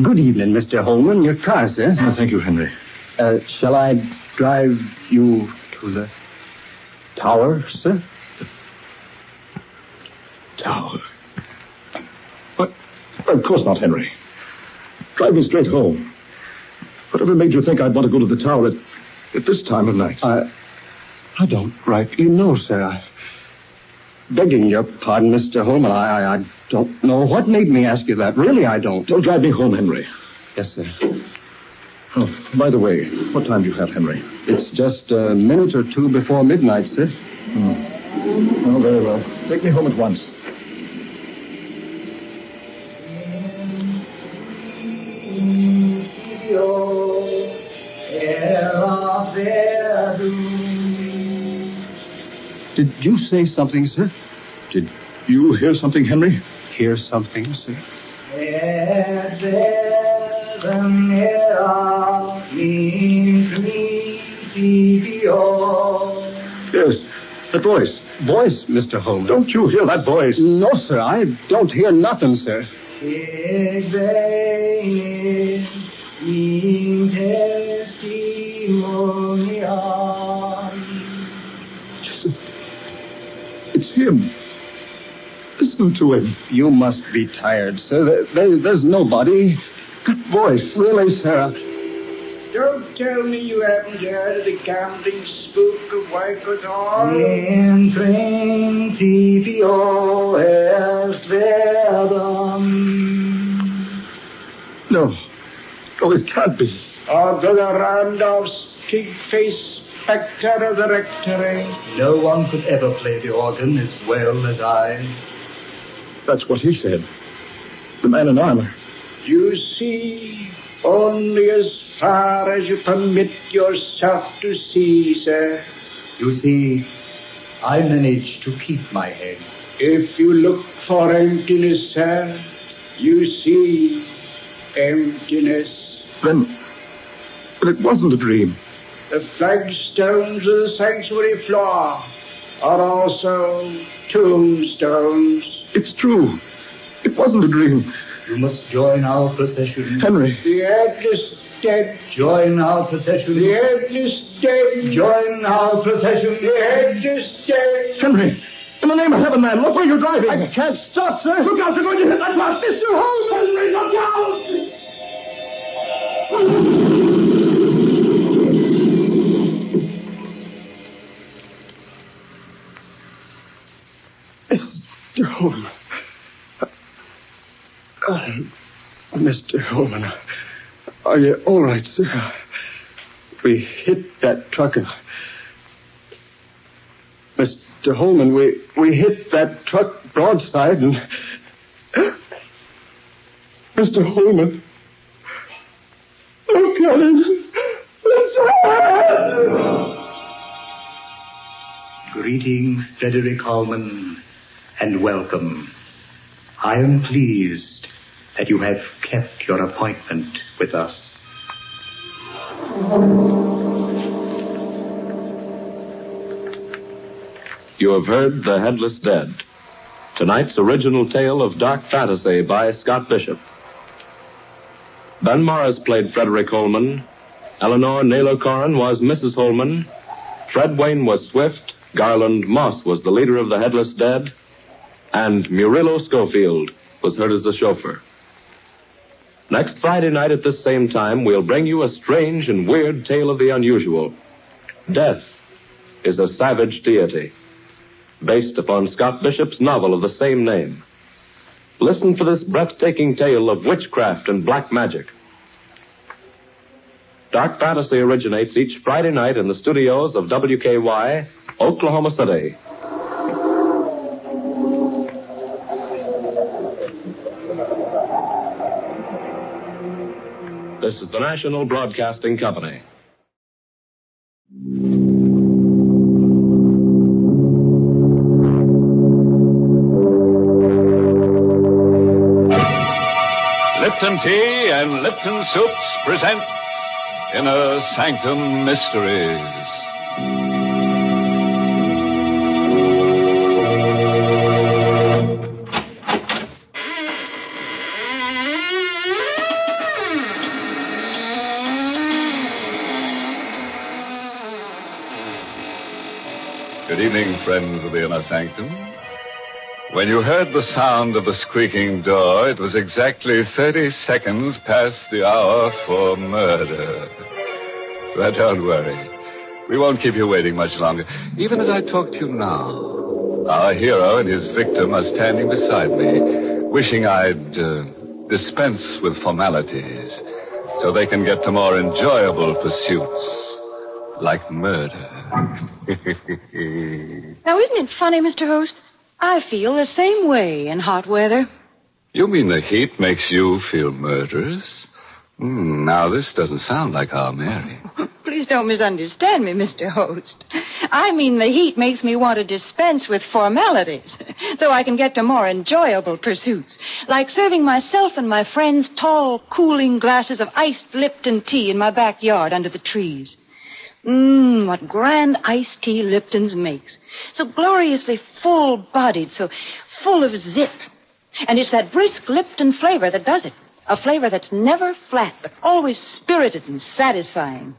Good evening, Mr. Holman. Your car, sir. Oh, thank you, Henry. Shall I drive you to the tower, sir? Tower? But, of course not, Henry. Drive me straight home. Whatever made you think I'd want to go to the tower at this time of night? I don't rightly know, sir. Begging your pardon, Mr. Holman, I don't know what made me ask you that. Really, I don't. Don't drive me home, Henry. Yes, sir. Oh, by the way, what time do you have, Henry? It's just a minute or two before midnight, sir. Oh, very well. Take me home at once. Did you say something, sir? Did you hear something, Henry? Hear something, sir? Yes, that voice. Voice, Mr. Holman. Don't you hear that voice? No, sir, I don't hear nothing, sir. Listen. It's him. Listen to him. You must be tired, sir. There's nobody. That voice. Really, sir. Don't tell me you haven't heard of the gambling spook of Waikato. No. Oh, it can't be. Our brother Randolph's pig-faced spectre of the rectory. No one could ever play the organ as well as I. That's what he said. The man in armor. You see, only as far as you permit yourself to see, sir. You see, I managed to keep my head. If you look for emptiness, sir, you see emptiness. Then it wasn't a dream. The flagstones of the sanctuary floor are also tombstones. It's true. It wasn't a dream. You must join our procession. Henry. The headless dead. Join our procession. The headless dead. Join our procession. The headless dead. Henry, in the name of heaven, man, look where you're driving. I can't stop, sir. Look out, you're going to hit that rock. Mr. Holmes! Henry, look out! Mr. Holmes. Mr. Holman, are you all right, sir? We hit that truck and... Mr. Holman, we hit that truck broadside and... Mr. Holman, look at it. Greetings, Frederick Holman, and welcome. I am pleased that you have kept your appointment with us. You have heard The Headless Dead, tonight's original tale of dark fantasy by Scott Bishop. Ben Morris played Frederick Holman, Eleanor Naylor Corrin was Mrs. Holman, Fred Wayne was Swift, Garland Moss was the leader of The Headless Dead, and Murillo Schofield was heard as the chauffeur. Next Friday night at this same time, we'll bring you a strange and weird tale of the unusual. Death is a savage deity, based upon Scott Bishop's novel of the same name. Listen for this breathtaking tale of witchcraft and black magic. Dark Fantasy originates each Friday night in the studios of WKY, Oklahoma City. This is the National Broadcasting Company. Lipton Tea and Lipton Soups present Inner Sanctum Mysteries. Good evening, friends of the Inner Sanctum. When you heard the sound of the squeaking door, it was exactly 30 seconds past the hour for murder. But don't worry. We won't keep you waiting much longer. Even as I talk to you now, our hero and his victim are standing beside me, wishing I'd dispense with formalities so they can get to more enjoyable pursuits, like murder. Now, isn't it funny, Mr. Host? I feel the same way in hot weather. You mean the heat makes you feel murderous? Now, this doesn't sound like our Mary. Please don't misunderstand me, Mr. Host. I mean the heat makes me want to dispense with formalities so I can get to more enjoyable pursuits, like serving myself and my friends tall, cooling glasses of iced Lipton tea in my backyard under the trees. What grand iced tea Lipton's makes. So gloriously full-bodied, so full of zip. And it's that brisk Lipton flavor that does it. A flavor that's never flat, but always spirited and satisfying.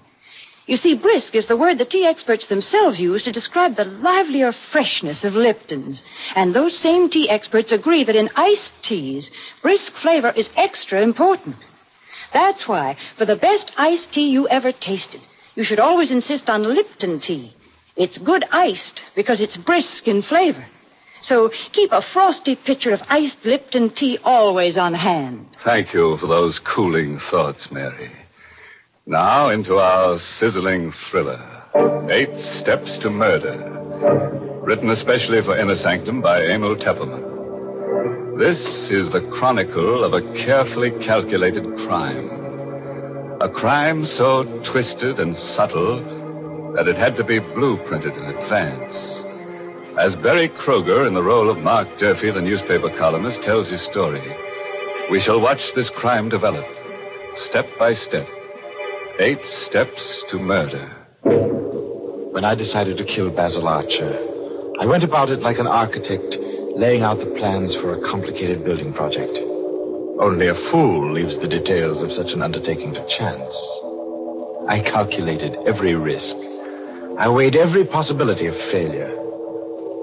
You see, brisk is the word the tea experts themselves use to describe the livelier freshness of Lipton's. And those same tea experts agree that in iced teas, brisk flavor is extra important. That's why, for the best iced tea you ever tasted, you should always insist on Lipton tea. It's good iced because it's brisk in flavor. So keep a frosty pitcher of iced Lipton tea always on hand. Thank you for those cooling thoughts, Mary. Now into our sizzling thriller, 8 Steps to Murder, written especially for Inner Sanctum by Emil Teppelman. This is the chronicle of a carefully calculated crime. A crime so twisted and subtle that it had to be blueprinted in advance. As Barry Kroger, in the role of Mark Durfee, the newspaper columnist, tells his story, we shall watch this crime develop, step by step. 8 Steps to Murder. When I decided to kill Basil Archer, I went about it like an architect, laying out the plans for a complicated building project. Only a fool leaves the details of such an undertaking to chance. I calculated every risk. I weighed every possibility of failure.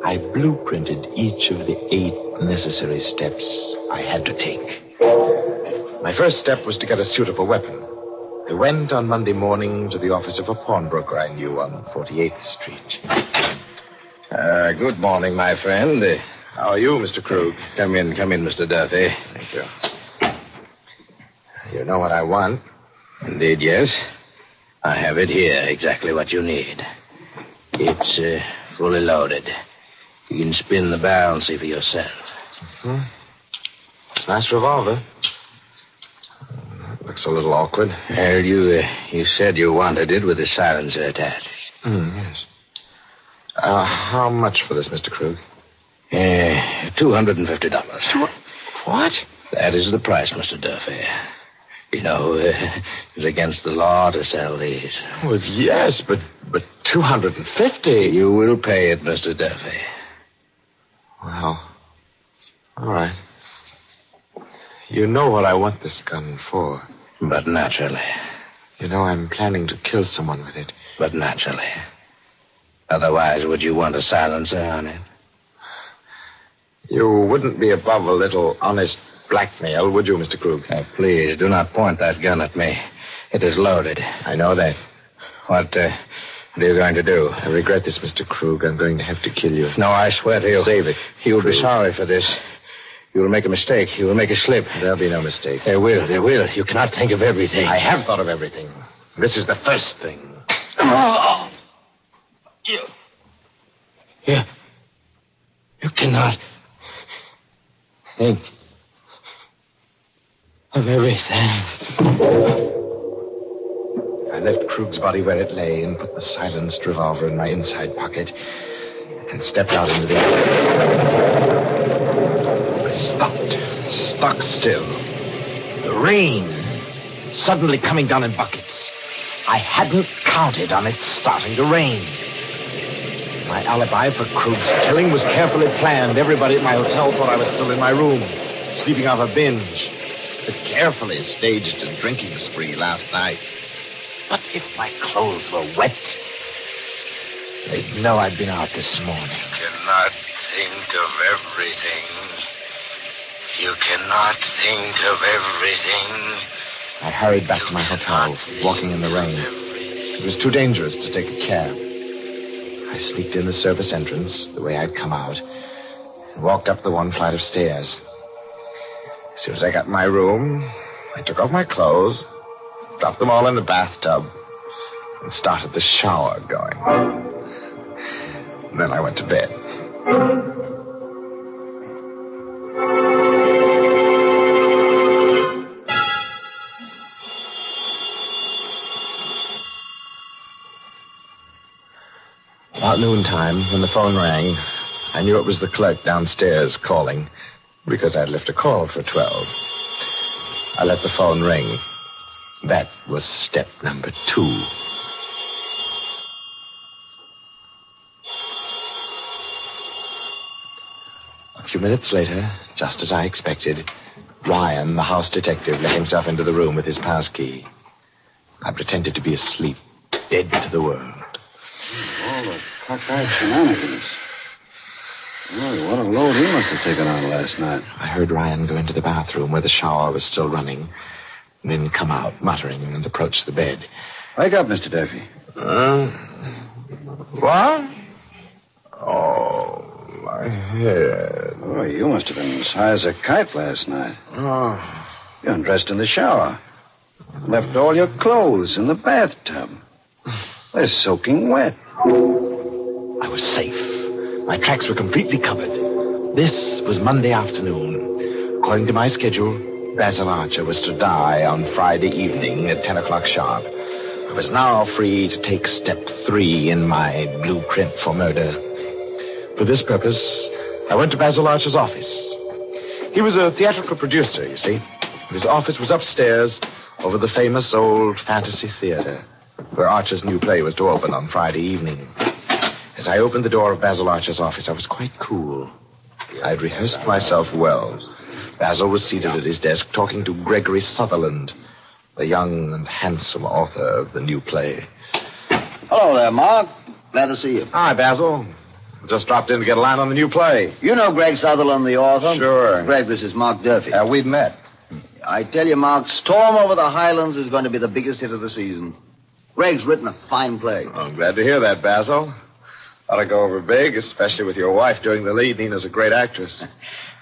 I blueprinted each of the 8 necessary steps I had to take. My first step was to get a suitable weapon. I went on Monday morning to the office of a pawnbroker I knew on 48th Street. Good morning, my friend. How are you, Mr. Krug? Come in, Mr. Duffy. Thank you. You know what I want? Indeed, yes. I have it here, exactly what you need. It's fully loaded. You can spin the barrel and see for yourself. Mm-hmm. Nice revolver. Looks a little awkward. Well, you said you wanted it with a silencer attached. Yes. How much for this, Mr. Krug? $250. What? That is the price, Mr. Duffy. You know, it's against the law to sell these. Well, yes, but $250. You will pay it, Mr. Duffy. Well, all right. You know what I want this gun for. But naturally. You know I'm planning to kill someone with it. But naturally. Otherwise, would you want a silencer on it? You wouldn't be above a little honest blackmail, would you, Mr. Krug? Please, do not point that gun at me. It is loaded. I know that. What are you going to do? I regret this, Mr. Krug. I'm going to have to kill you. No, I swear to you. Save it. You'll be sorry for this. You will make a mistake. You will make a slip. There'll be no mistake. There will. You cannot think of everything. I have thought of everything. This is the first thing. Oh! You cannot think of everything. I left Krug's body where it lay and put the silenced revolver in my inside pocket and stepped out into the air. I stopped still. The rain suddenly coming down in buckets. I hadn't counted on it starting to rain. My alibi for Krug's killing was carefully planned. Everybody at my hotel thought I was still in my room, sleeping off a binge. But carefully staged a drinking spree last night. But if my clothes were wet, they'd know I'd been out this morning. You cannot think of everything. You cannot think of everything. I hurried back to my hotel, walking in the rain. It was too dangerous to take a cab. I sneaked in the service entrance, the way I'd come out, and walked up the one flight of stairs. As soon as I got in my room, I took off my clothes, dropped them all in the bathtub, and started the shower going. And then I went to bed. About noontime, when the phone rang, I knew it was the clerk downstairs calling, because I'd left a call for 12. I let the phone ring. That was step number 2. A few minutes later, just as I expected, Ryan, the house detective, let himself into the room with his pass key. I pretended to be asleep, dead to the world. All the cockeyed shenanigans. Oh, what a load he must have taken on last night. I heard Ryan go into the bathroom where the shower was still running, and then come out, muttering, and approach the bed. Wake up, Mr. Duffy. What? Oh, my head. Oh, you must have been as high as a kite last night. Oh. You undressed in the shower. Left all your clothes in the bathtub. They're soaking wet. I was safe. My tracks were completely covered. This was Monday afternoon. According to my schedule, Basil Archer was to die on Friday evening at 10 o'clock sharp. I was now free to take step 3 in my blueprint for murder. For this purpose, I went to Basil Archer's office. He was a theatrical producer, you see. His office was upstairs over the famous old Fantasy Theater, where Archer's new play was to open on Friday evening. As I opened the door of Basil Archer's office, I was quite cool. I'd rehearsed myself well. Basil was seated at his desk talking to Gregory Sutherland, the young and handsome author of the new play. Hello there, Mark. Glad to see you. Hi, Basil. Just dropped in to get a line on the new play. You know Greg Sutherland, the author? Sure. Greg, this is Mark Durfee. We've met. I tell you, Mark, Storm Over the Highlands is going to be the biggest hit of the season. Greg's written a fine play. I'm glad to hear that, Basil. Ought to go over big, especially with your wife doing the lead. Nina's a great actress.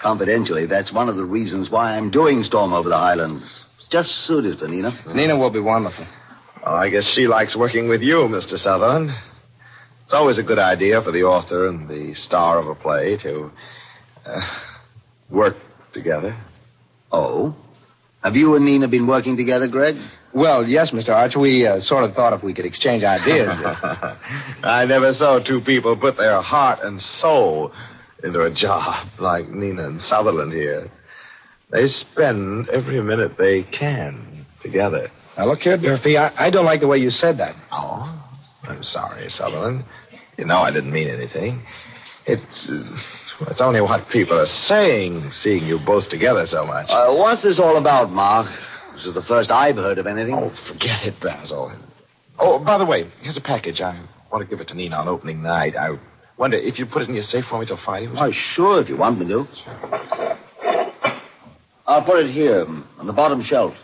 Confidentially, that's one of the reasons why I'm doing Storm Over the Highlands. It's just suited for Nina. Nina will be wonderful. Oh, I guess she likes working with you, Mr. Sutherland. It's always a good idea for the author and the star of a play to work together. Oh? Have you and Nina been working together, Greg? Well, yes, Mr. Archer. We sort of thought if we could exchange ideas. I never saw two people put their heart and soul into a job like Nina and Sutherland here. They spend every minute they can together. Now, look here, Durfee, I don't like the way you said that. Oh, I'm sorry, Sutherland. You know I didn't mean anything. It's only what people are saying, seeing you both together so much. What's this all about, Mark? This is the first I've heard of anything. Oh, forget it, Basil. Oh, by the way, here's a package. I want to give it to Nina on opening night. I wonder if you put it in your safe for me till Friday. Oh, sure, if you want me to. I'll put it here, on the bottom shelf,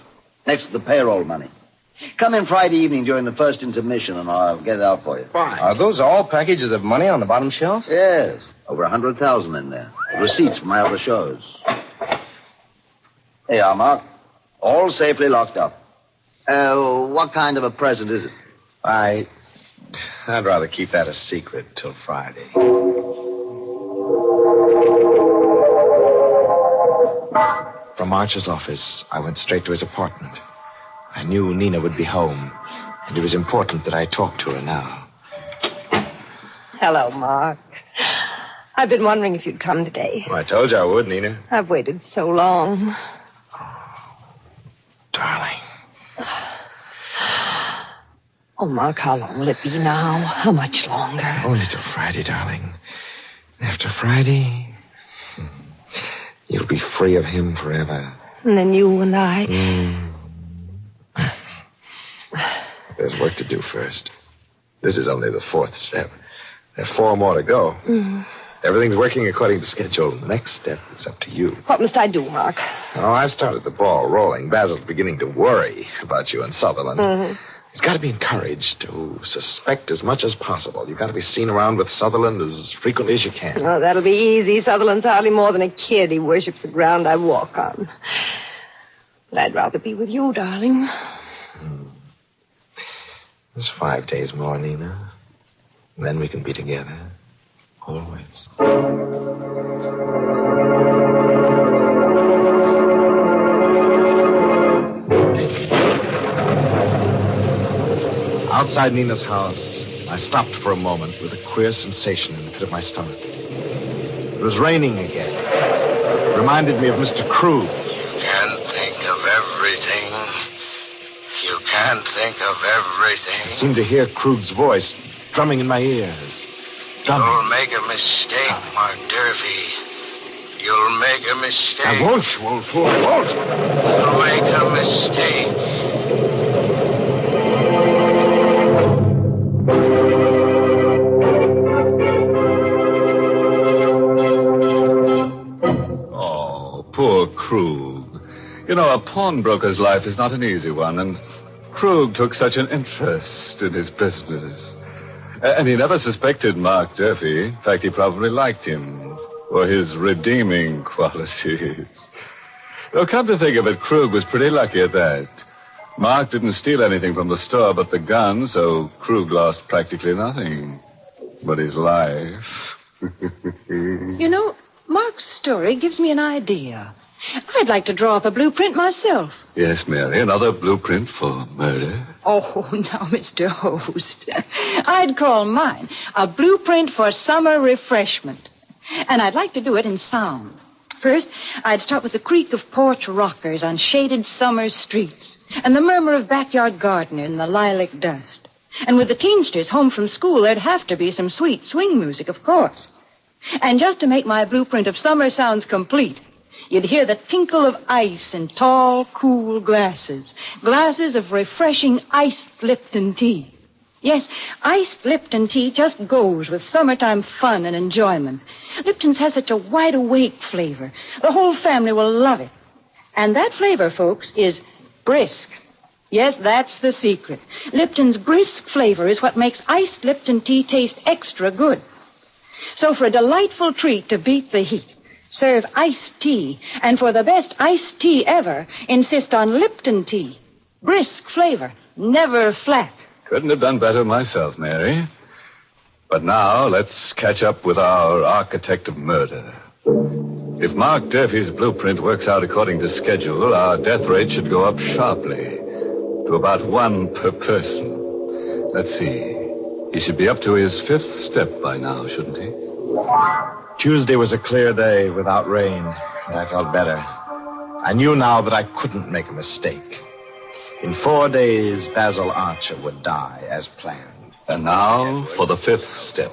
next to the payroll money. Come in Friday evening during the first intermission, and I'll get it out for you. Fine. Are those all packages of money on the bottom shelf? Yes, over 100,000 in there. Receipts from my other shows. There you are, Mark. All safely locked up. What kind of a present is it? I'd rather keep that a secret till Friday. From Archer's office, I went straight to his apartment. I knew Nina would be home, and it was important that I talk to her now. Hello, Mark. I've been wondering if you'd come today. Well, I told you I would, Nina. I've waited so long. Darling. Oh, Mark, how long will it be now? How much longer? Only till Friday, darling. After Friday, you'll be free of him forever. And then you and I... There's work to do first. This is only the 4th step. There are 4 more to go. Everything's working according to schedule. The next step is up to you. What must I do, Mark? Oh, I've started the ball rolling. Basil's beginning to worry about you and Sutherland. He's got to be encouraged to suspect as much as possible. You've got to be seen around with Sutherland as frequently as you can. Oh, that'll be easy. Sutherland's hardly more than a kid. He worships the ground I walk on. But I'd rather be with you, darling. There's 5 days more, Nina. And then we can be together. Always. Outside Nina's house, I stopped for a moment with a queer sensation in the pit of my stomach. It was raining again. It reminded me of Mr. Krug. You can't think of everything. You can't think of everything. I seemed to hear Krug's voice drumming in my ears. Drumming. You'll make a mistake, Mark Durfee. You'll make a mistake. I won't, you old fool. I won't. You'll make a mistake. Oh, poor Krug. You know, a pawnbroker's life is not an easy one, and Krug took such an interest in his business. And he never suspected Mark Durfee. In fact, he probably liked him for his redeeming qualities. Though, come to think of it, Krug was pretty lucky at that. Mark didn't steal anything from the store but the gun, so Krug lost practically nothing but his life. You know, Mark's story gives me an idea. I'd like to draw up a blueprint myself. Yes, Mary, another blueprint for murder. Oh, now, Mr. Host. I'd call mine a blueprint for summer refreshment. And I'd like to do it in sound. First, I'd start with the creak of porch rockers on shaded summer streets and the murmur of backyard gardener in the lilac dust. And with the teamsters home from school, there'd have to be some sweet swing music, of course. And just to make my blueprint of summer sounds complete, you'd hear the tinkle of ice in tall, cool glasses. Glasses of refreshing iced Lipton tea. Yes, iced Lipton tea just goes with summertime fun and enjoyment. Lipton's has such a wide-awake flavor. The whole family will love it. And that flavor, folks, is brisk. Yes, that's the secret. Lipton's brisk flavor is what makes iced Lipton tea taste extra good. So for a delightful treat to beat the heat, serve iced tea. And for the best iced tea ever, insist on Lipton tea. Brisk flavor, never flat. Couldn't have done better myself, Mary. But now, let's catch up with our architect of murder. If Mark Durfee's blueprint works out according to schedule, our death rate should go up sharply to about 1 per person. Let's see. He should be up to his 5th step by now, shouldn't he? Tuesday was a clear day without rain, and I felt better. I knew now that I couldn't make a mistake. In 4 days, Basil Archer would die as planned. And now for the 5th step.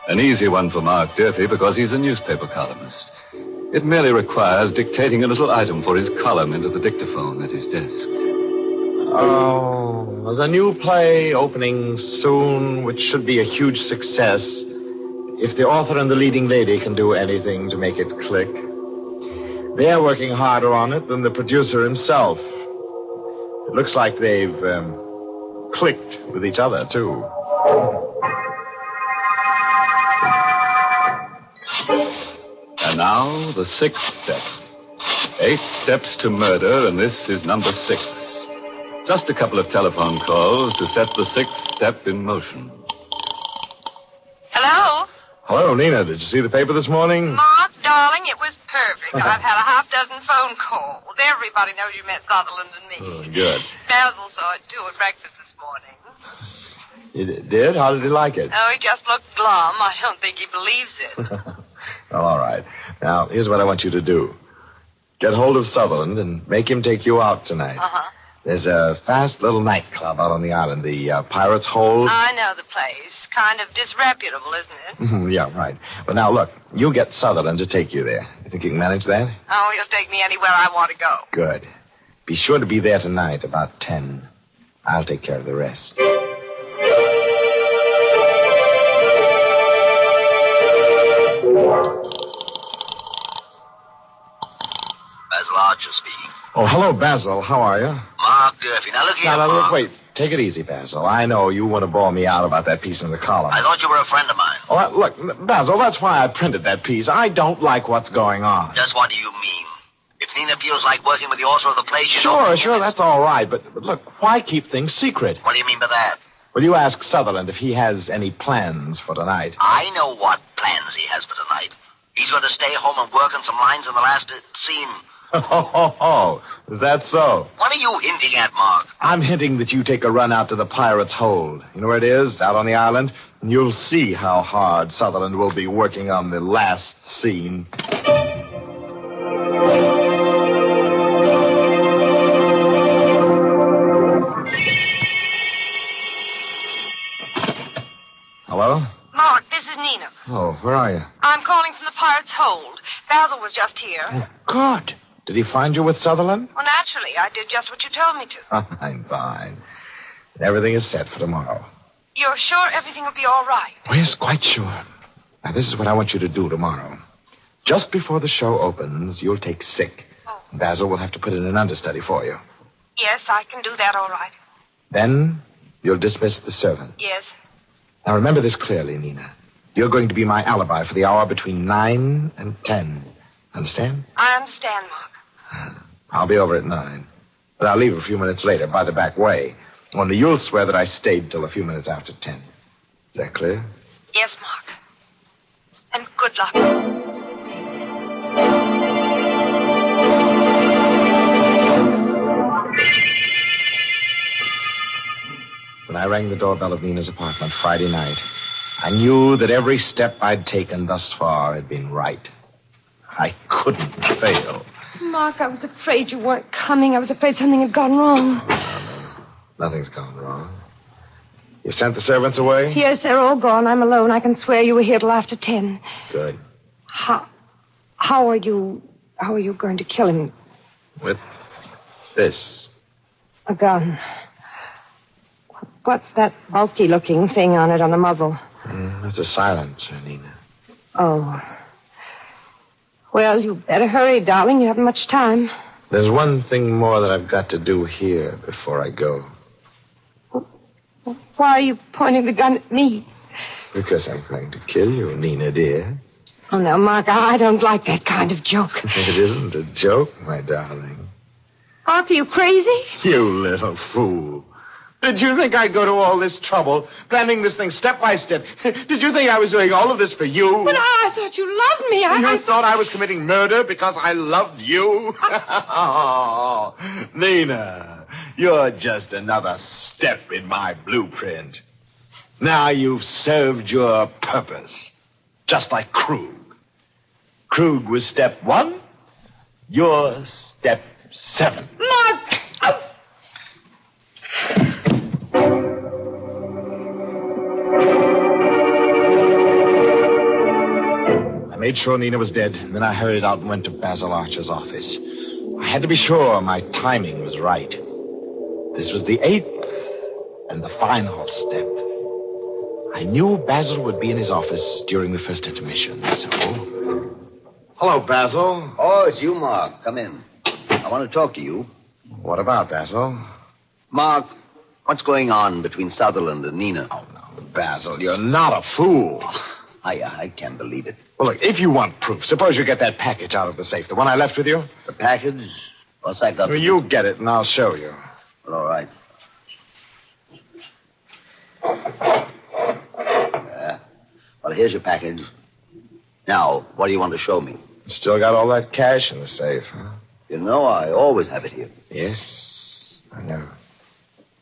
An easy one for Mark Durfee because he's a newspaper columnist. It merely requires dictating a little item for his column into the dictaphone at his desk. Oh, there's a new play opening soon, which should be a huge success. If the author and the leading lady can do anything to make it click. They're working harder on it than the producer himself. It looks like they've clicked with each other, too. And now, the 6th step. 8 steps to murder, and this is number 6. Just a couple of telephone calls to set the 6th step in motion. Hello? Hello, Nina. Did you see the paper this morning? Mark, darling, it was perfect. I've had a half-dozen phone calls. Everybody knows you met Sutherland and me. Oh, good. Basil saw it, too, at breakfast this morning. You did? How did he like it? Oh, he just looked glum. I don't think he believes it. Well, all right. Now, here's what I want you to do. Get hold of Sutherland and make him take you out tonight. Uh-huh. There's a fast little nightclub out on the island, the Pirate's Hold. I know the place. Kind of disreputable, isn't it? Yeah, right. But now, look, you get Sutherland to take you there. You think you can manage that? Oh, he'll take me anywhere I want to go. Good. Be sure to be there tonight about 10. I'll take care of the rest. Basil Archer speaking. Oh, hello, Basil. How are you? Mark Durfee. Now, look here, Now, Mark. look, wait. Take it easy, Basil. I know you want to bore me out about that piece in the column. I thought you were a friend of mine. Oh, look, Basil, that's why I printed that piece. I don't like what's going on. Just what do you mean? If Nina feels like working with the author of the play, she Sure, that's all right. But look, why keep things secret? What do you mean by that? Well, you ask Sutherland if he has any plans for tonight. I know what plans he has for tonight. He's going to stay home and work on some lines in the last scene. Oh, is that so? What are you hinting at, Mark? I'm hinting that you take a run out to the Pirate's Hold. You know where it is? Out on the island? And you'll see how hard Sutherland will be working on the last scene. Hello? Mark, this is Nina. Oh, where are you? I'm calling from the Pirate's Hold. Basil was just here. Oh, good. Did he find you with Sutherland? Well, naturally, I did just what you told me to. Fine. Everything is set for tomorrow. You're sure everything will be all right? Oh, yes, quite sure. Now, this is what I want you to do tomorrow. Just before the show opens, you'll take sick. Oh. Basil will have to put in an understudy for you. Yes, I can do that all right. Then you'll dismiss the servant. Yes. Now, remember this clearly, Nina. You're going to be my alibi for the hour between 9 and 10. Understand? I understand, Mark. I'll be over at 9. But I'll leave a few minutes later by the back way. Only you'll swear that I stayed till a few minutes after 10. Is that clear? Yes, Mark. And good luck. When I rang the doorbell of Nina's apartment Friday night, I knew that every step I'd taken thus far had been right. I couldn't fail. Mark, I was afraid you weren't coming. I was afraid something had gone wrong. Nothing's gone wrong. You sent the servants away? Yes, they're all gone. I'm alone. I can swear you were here till after 10. Good. How are you going to kill him? With this. A gun. What's that bulky-looking thing on it on the muzzle? It's a silencer, Nina. Oh. Well, you better hurry, darling. You haven't much time. There's one thing more that I've got to do here before I go. Why are you pointing the gun at me? Because I'm going to kill you, Nina, dear. Oh, now, Mark, I don't like that kind of joke. It isn't a joke, my darling. Mark, are you crazy? You little fool. Did you think I'd go to all this trouble, planning this thing step by step? Did you think I was doing all of this for you? But I thought you loved me. You thought I was committing murder because I loved you? Oh, Nina, you're just another step in my blueprint. Now you've served your purpose, just like Krug. Krug was step 1, you're step 7. Mark! I made sure Nina was dead, and then I hurried out and went to Basil Archer's office. I had to be sure my timing was right. This was the 8th and the final step. I knew Basil would be in his office during the first intermission, so... Hello, Basil. Oh, it's you, Mark. Come in. I want to talk to you. What about, Basil? Mark, what's going on between Sutherland and Nina? Oh, no, Basil, you're not a fool. I can't believe it. Well, look, if you want proof, suppose you get that package out of the safe, the one I left with you. The package? What's that got to do? You get it, and I'll show you. Well, all right. Well, here's your package. Now, what do you want to show me? Still got all that cash in the safe, huh? You know I always have it here. Yes, I know.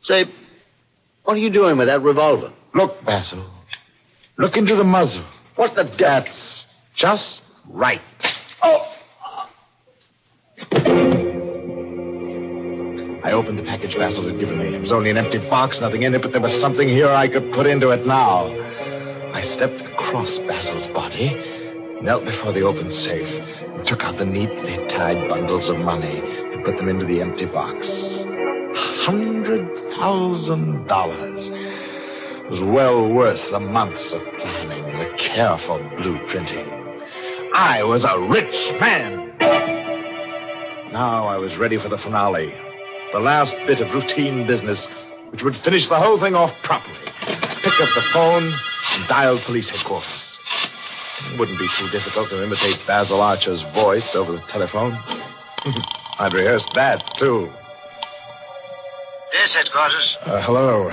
Say, what are you doing with that revolver? Look, Basil. Look into the muzzle. What the devil? That's just right. Oh! I opened the package Basil had given me. It was only an empty box, nothing in it, but there was something here I could put into it now. I stepped across Basil's body, knelt before the open safe, and took out the neatly tied bundles of money and put them into the empty box. $100,000. It was well worth the months of planning and the careful blueprinting. I was a rich man. Now I was ready for the finale, the last bit of routine business which would finish the whole thing off properly. Picked up the phone and dialed police headquarters. It wouldn't be too difficult to imitate Basil Archer's voice over the telephone. I'd rehearsed that, too. Yes, headquarters. Hello.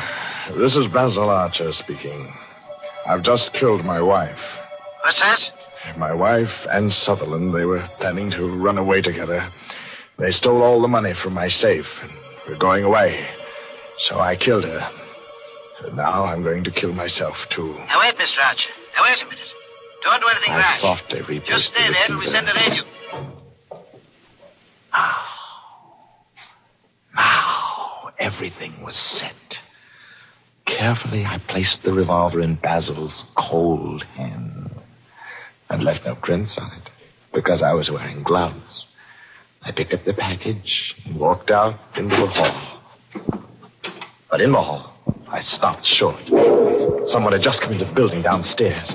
This is Basil Archer speaking. I've just killed my wife. What's that? My wife and Sutherland, they were planning to run away together. They stole all the money from my safe and were going away. So I killed her. And now I'm going to kill myself, too. Now, wait, Mr. Archer. Now, wait a minute. Don't do anything I rash. softly replaced Just stay there till we send a radio. Now, everything was set. Carefully, I placed the revolver in Basil's cold hand. I'd left no prints on it because I was wearing gloves. I picked up the package and walked out into the hall. But in the hall, I stopped short. Someone had just come into the building downstairs.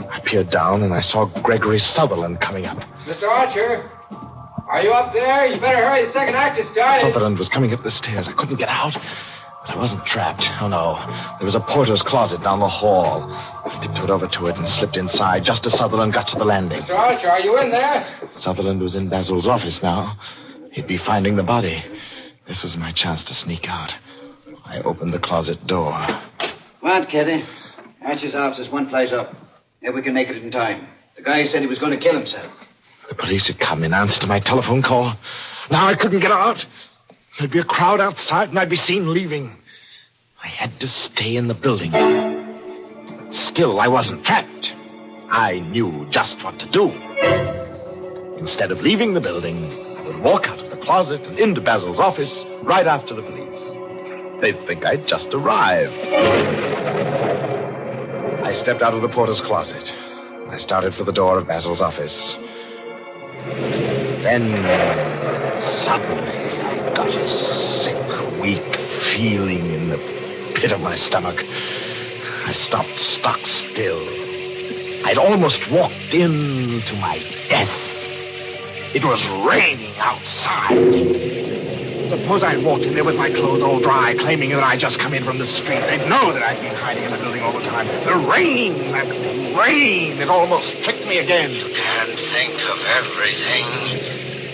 I peered down and I saw Gregory Sutherland coming up. Mr. Archer, are you up there? You better hurry. The second act has started. Sutherland was coming up the stairs. I couldn't get out, but I wasn't trapped. Oh, no. There was a porter's closet down the hall. I tiptoed over to it and slipped inside just as Sutherland got to the landing. Mr. Archer, are you in there? Sutherland was in Basil's office now. He'd be finding the body. This was my chance to sneak out. I opened the closet door. Come on, Kitty. Archer's office is one flight up. If we can make it in time. The guy said he was going to kill himself. The police had come in answer to my telephone call. Now I couldn't get out. There'd be a crowd outside and I'd be seen leaving. I had to stay in the building. Still, I wasn't trapped. I knew just what to do. Instead of leaving the building, I would walk out of the closet and into Basil's office right after the police. They'd think I'd just arrived. I stepped out of the porter's closet. I started for the door of Basil's office. Then, suddenly, I got a sick, weak feeling in the pit of my stomach. I stopped stock still. I'd almost walked into my death. It was raining outside. Suppose I walked in there with my clothes all dry, claiming that I'd just come in from the street. They'd know that I'd been hiding in the building all the time. The rain, that rain, it almost tricked me again. You can't think of everything.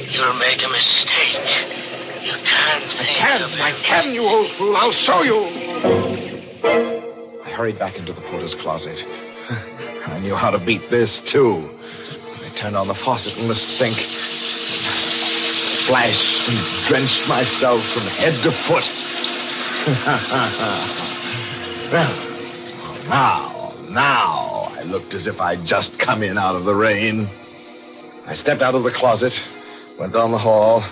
You'll make a mistake. You can't think I can, you old fool. I'll show you. I hurried back into the porter's closet. I knew how to beat this, too. I turned on the faucet in the sink. Splashed and drenched myself from head to foot. Well, now, I looked as if I'd just come in out of the rain. I stepped out of the closet, went down the hall,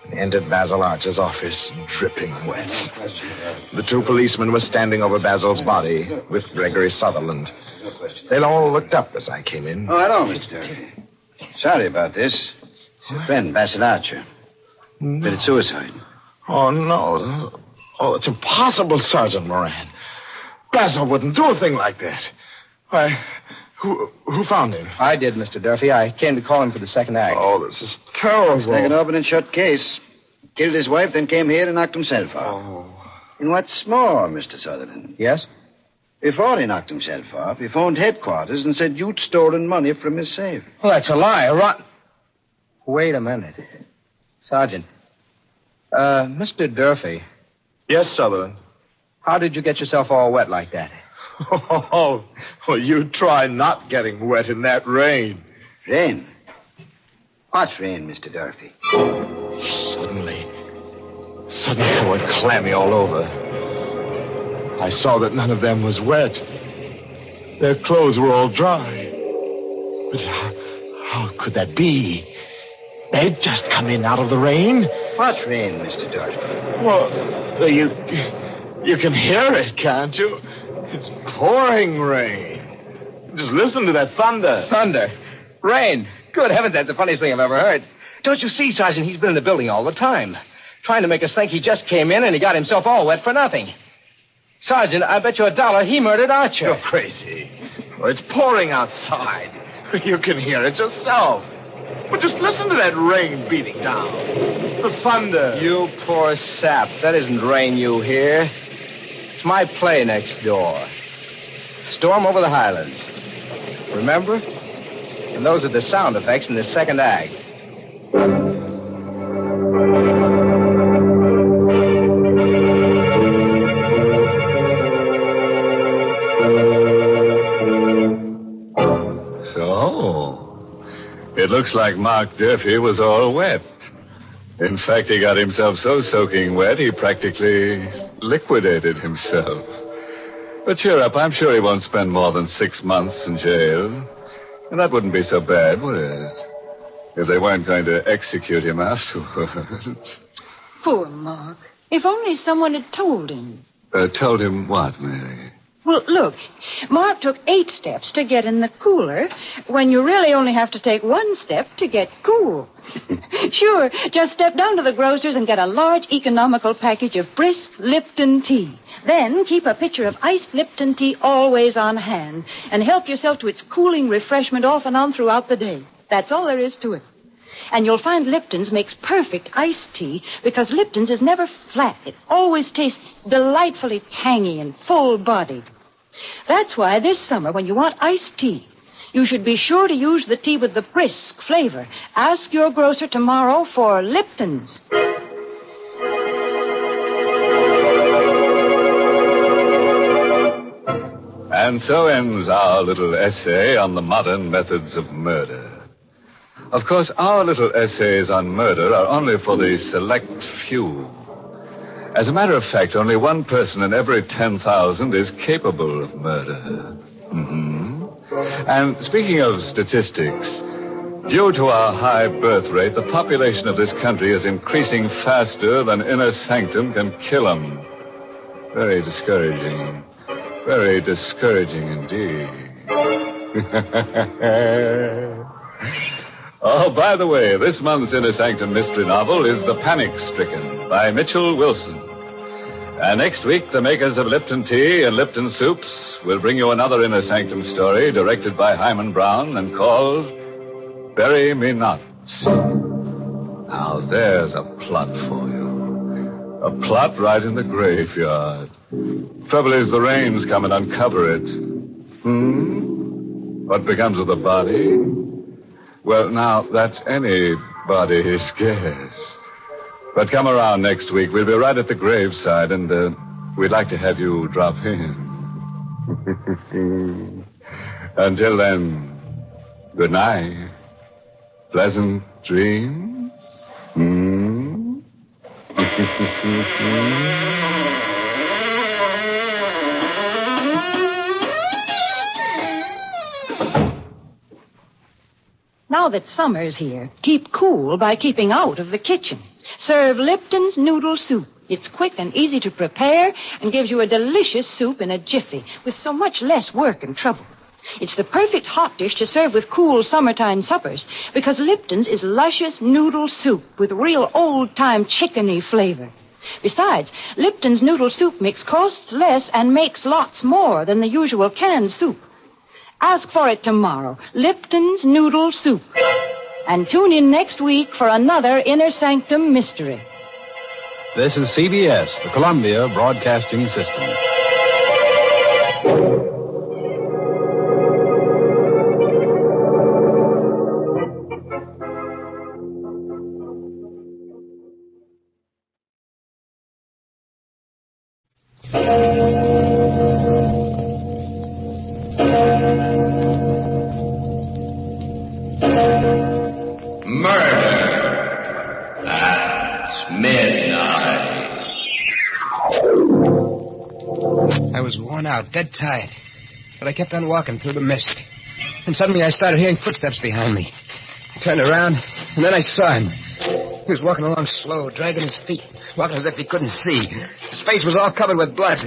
and entered Basil Archer's office, dripping wet. The two policemen were standing over Basil's body with Gregory Sutherland. They all looked up as I came in. Oh, hello, Mr. Durfee. Sorry about this. It's your friend, Basil Archer. Committed suicide. Oh, no. Oh, it's impossible, Sergeant Moran. Basil wouldn't do a thing like that. Why, who found him? I did, Mr. Durfee. I came to call him for the second act. Oh, this is terrible. It's like an open and shut case. Killed his wife, then came here and knocked himself off. Oh. And what's more, Mr. Sutherland? Yes? Before he knocked himself off, he phoned headquarters and said you'd stolen money from his safe. Well, that's a lie. Wait a minute. Sergeant. Mr. Durfee. Yes, Sutherland. How did you get yourself all wet like that? Oh, well, you try not getting wet in that rain. Rain? What's rain, Mr. Durfee? Suddenly I went clammy all over. I saw that none of them was wet. Their clothes were all dry. But how could that be? They'd just come in out of the rain. What rain, Mr. Durfee? Well, you can hear it, can't you? It's pouring rain. Just listen to that thunder. Thunder? Rain? Good heavens, that's the funniest thing I've ever heard. Don't you see, Sergeant, he's been in the building all the time, trying to make us think he just came in and he got himself all wet for nothing. Sergeant, I bet you $1 he murdered Archer. You're crazy. Well, it's pouring outside. You can hear it yourself. But just listen to that rain beating down. The thunder. You poor sap. That isn't rain you hear. It's my play next door. Storm Over the Highlands. Remember? And those are the sound effects in the second act. It looks like Mark Durfee was all wet. In fact, he got himself so soaking wet, he practically liquidated himself. But cheer up, I'm sure he won't spend more than 6 months in jail. And that wouldn't be so bad, would it? If they weren't going to execute him afterward. Poor Mark. If only someone had told him. Told him what, Mary? Well, look, Mark took 8 steps to get in the cooler when you really only have to take 1 step to get cool. Sure, just step down to the grocer's and get a large economical package of brisk Lipton tea. Then keep a pitcher of iced Lipton tea always on hand and help yourself to its cooling refreshment off and on throughout the day. That's all there is to it. And you'll find Lipton's makes perfect iced tea because Lipton's is never flat. It always tastes delightfully tangy and full-bodied. That's why this summer, when you want iced tea, you should be sure to use the tea with the brisk flavor. Ask your grocer tomorrow for Lipton's. And so ends our little essay on the modern methods of murder. Of course, our little essays on murder are only for the select few. As a matter of fact, only one person in every 10,000 is capable of murder. And speaking of statistics, due to our high birth rate, the population of this country is increasing faster than Inner Sanctum can kill them. Very discouraging. Very discouraging indeed. Oh, by the way, this month's Inner Sanctum mystery novel is The Panic Stricken by Mitchell Wilson. And next week, the makers of Lipton Tea and Lipton Soups will bring you another Inner Sanctum story directed by Hyman Brown and called Bury Me Not. Now, there's a plot for you. A plot right in the graveyard. Trouble is, the rains come and uncover it. What becomes of the body? Well, now, that's anybody's guess. But come around next week. We'll be right at the graveside, and we'd like to have you drop in. Until then, good night. Pleasant dreams. Now that summer's here, keep cool by keeping out of the kitchen. Serve Lipton's Noodle Soup. It's quick and easy to prepare and gives you a delicious soup in a jiffy with so much less work and trouble. It's the perfect hot dish to serve with cool summertime suppers because Lipton's is luscious noodle soup with real old-time chickeny flavor. Besides, Lipton's Noodle Soup mix costs less and makes lots more than the usual canned soup. Ask for it tomorrow, Lipton's Noodle Soup. And tune in next week for another Inner Sanctum mystery. This is CBS, the Columbia Broadcasting System. Dead tired. But I kept on walking through the mist. And suddenly I started hearing footsteps behind me. I turned around, and then I saw him. He was walking along slow, dragging his feet, walking as if he couldn't see. His face was all covered with blood.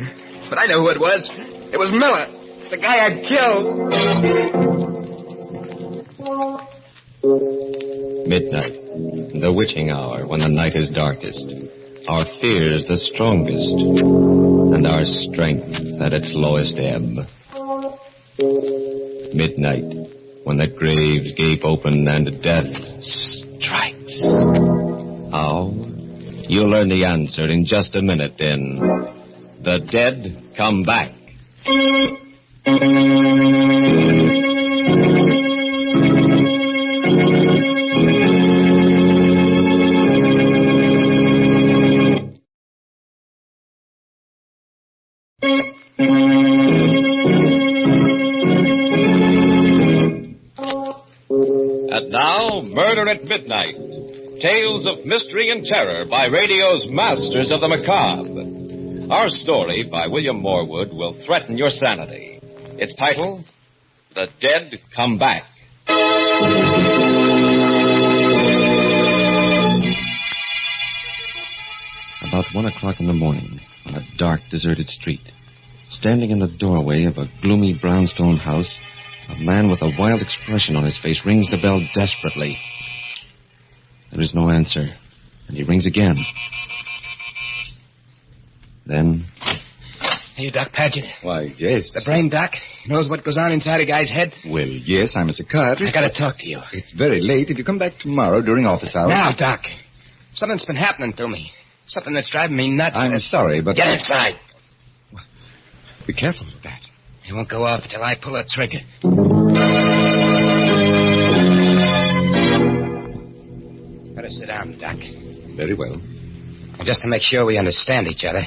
But I know who it was. It was Miller, the guy I'd killed. Midnight, the witching hour when the night is darkest. Our fears the strongest, and our strength at its lowest ebb. Midnight, when the graves gape open and death strikes. How? You'll learn the answer in just a minute in The Dead Come Back. And now, Murder at Midnight. Tales of mystery and terror by radio's masters of the macabre. Our story by William Morwood will threaten your sanity. Its title, The Dead Come Back. About 1 o'clock in the morning, on a dark, deserted street, standing in the doorway of a gloomy brownstone house, a man with a wild expression on his face rings the bell desperately. There is no answer, and he rings again. Then... Hey, Doc Paget. Why, yes. The brain doc knows what goes on inside a guy's head? Well, yes, I'm a psychiatrist. I gotta talk to you. It's very late. If you come back tomorrow during office hours... Now, Doc. Something's been happening to me. Something that's driving me nuts. I'm sorry, but... Get inside. Be careful with that. It won't go off till I pull a trigger. Better sit down, Doc. Very well. And just to make sure we understand each other,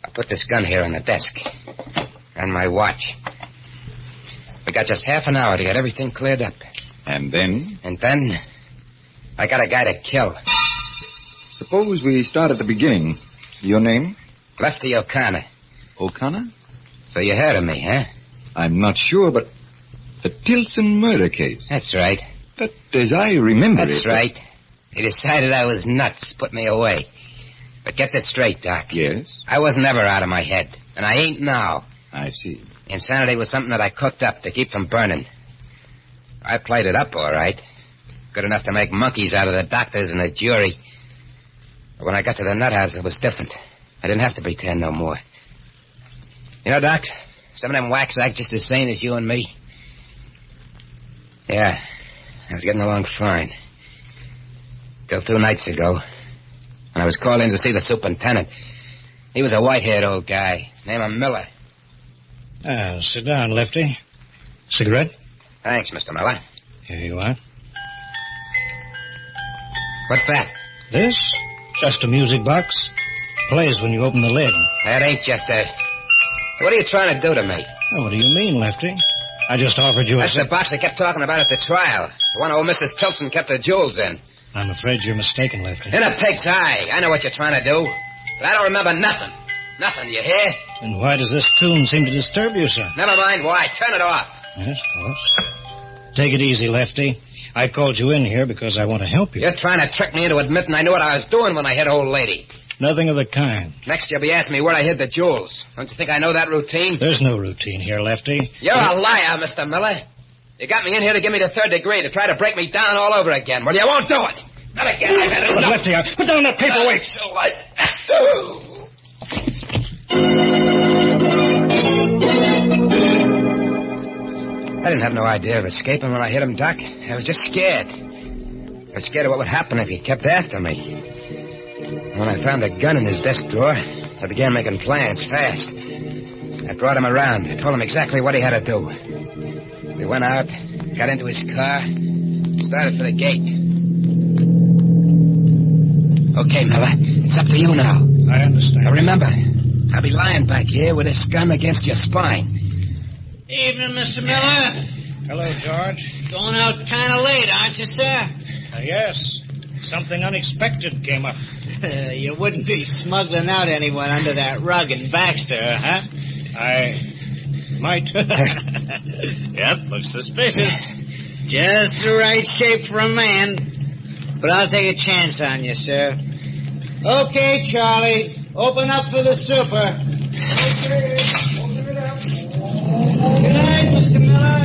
I'll put this gun here on the desk. And my watch. We got just half an hour to get everything cleared up. And then? And then, I got a guy to kill. Suppose we start at the beginning. Your name? Lefty O'Connor. O'Connor? So you heard of me, huh? I'm not sure, but the Tilson murder case. That's right. But as I remember That's it... right. They decided I was nuts, put me away. But get this straight, Doc. Yes? I was never out of my head, and I ain't now. I see. Insanity was something that I cooked up to keep from burning. I played it up all right. Good enough to make monkeys out of the doctors and the jury. But when I got to the nut house, it was different. I didn't have to pretend no more. You know, Doc, some of them whacks act just as sane as you and me. Yeah, I was getting along fine. Till 2 nights ago, when I was called in to see the superintendent. He was a white-haired old guy, named Miller. Sit down, Lefty. Cigarette? Thanks, Mr. Miller. Here you are. What's that? This? Just a music box. Plays when you open the lid. That ain't just a... What are you trying to do to me? Oh, what do you mean, Lefty? I just offered you That's the box they kept talking about at the trial. The one old Mrs. Tilson kept her jewels in. I'm afraid you're mistaken, Lefty. In a pig's eye. I know what you're trying to do. But I don't remember nothing. Nothing, you hear? And why does this tune seem to disturb you, sir? Never mind why. Turn it off. Yes, of course. Take it easy, Lefty. I called you in here because I want to help you. You're trying to trick me into admitting I knew what I was doing when I hit old lady. Nothing of the kind. Next you'll be asking me where I hid the jewels. Don't you think I know that routine? There's no routine here, Lefty. You're a liar, Mr. Miller. You got me in here to give me the 3rd degree, to try to break me down all over again. Well, you won't do it. Not again. I've had enough. Lefty, put down that paperweight. I didn't have no idea of escaping when I hit him, Doc. I was just scared. I was scared of what would happen if he kept after me. When I found a gun in his desk drawer, I began making plans fast. I brought him around. I told him exactly what he had to do. We went out, got into his car, started for the gate. Okay, Miller, it's up to you now. I understand. Now remember, I'll be lying back here with this gun against your spine. Evening, Mr. Miller. Hello, George. Going out kind of late, aren't you, sir? Yes. Something unexpected came up. You wouldn't be smuggling out anyone under that rug and back, sir, huh? I might. Yep, looks suspicious. Just the right shape for a man. But I'll take a chance on you, sir. Okay, Charlie. Open up for the super. Okay. Open it up. Good night, Mr. Miller.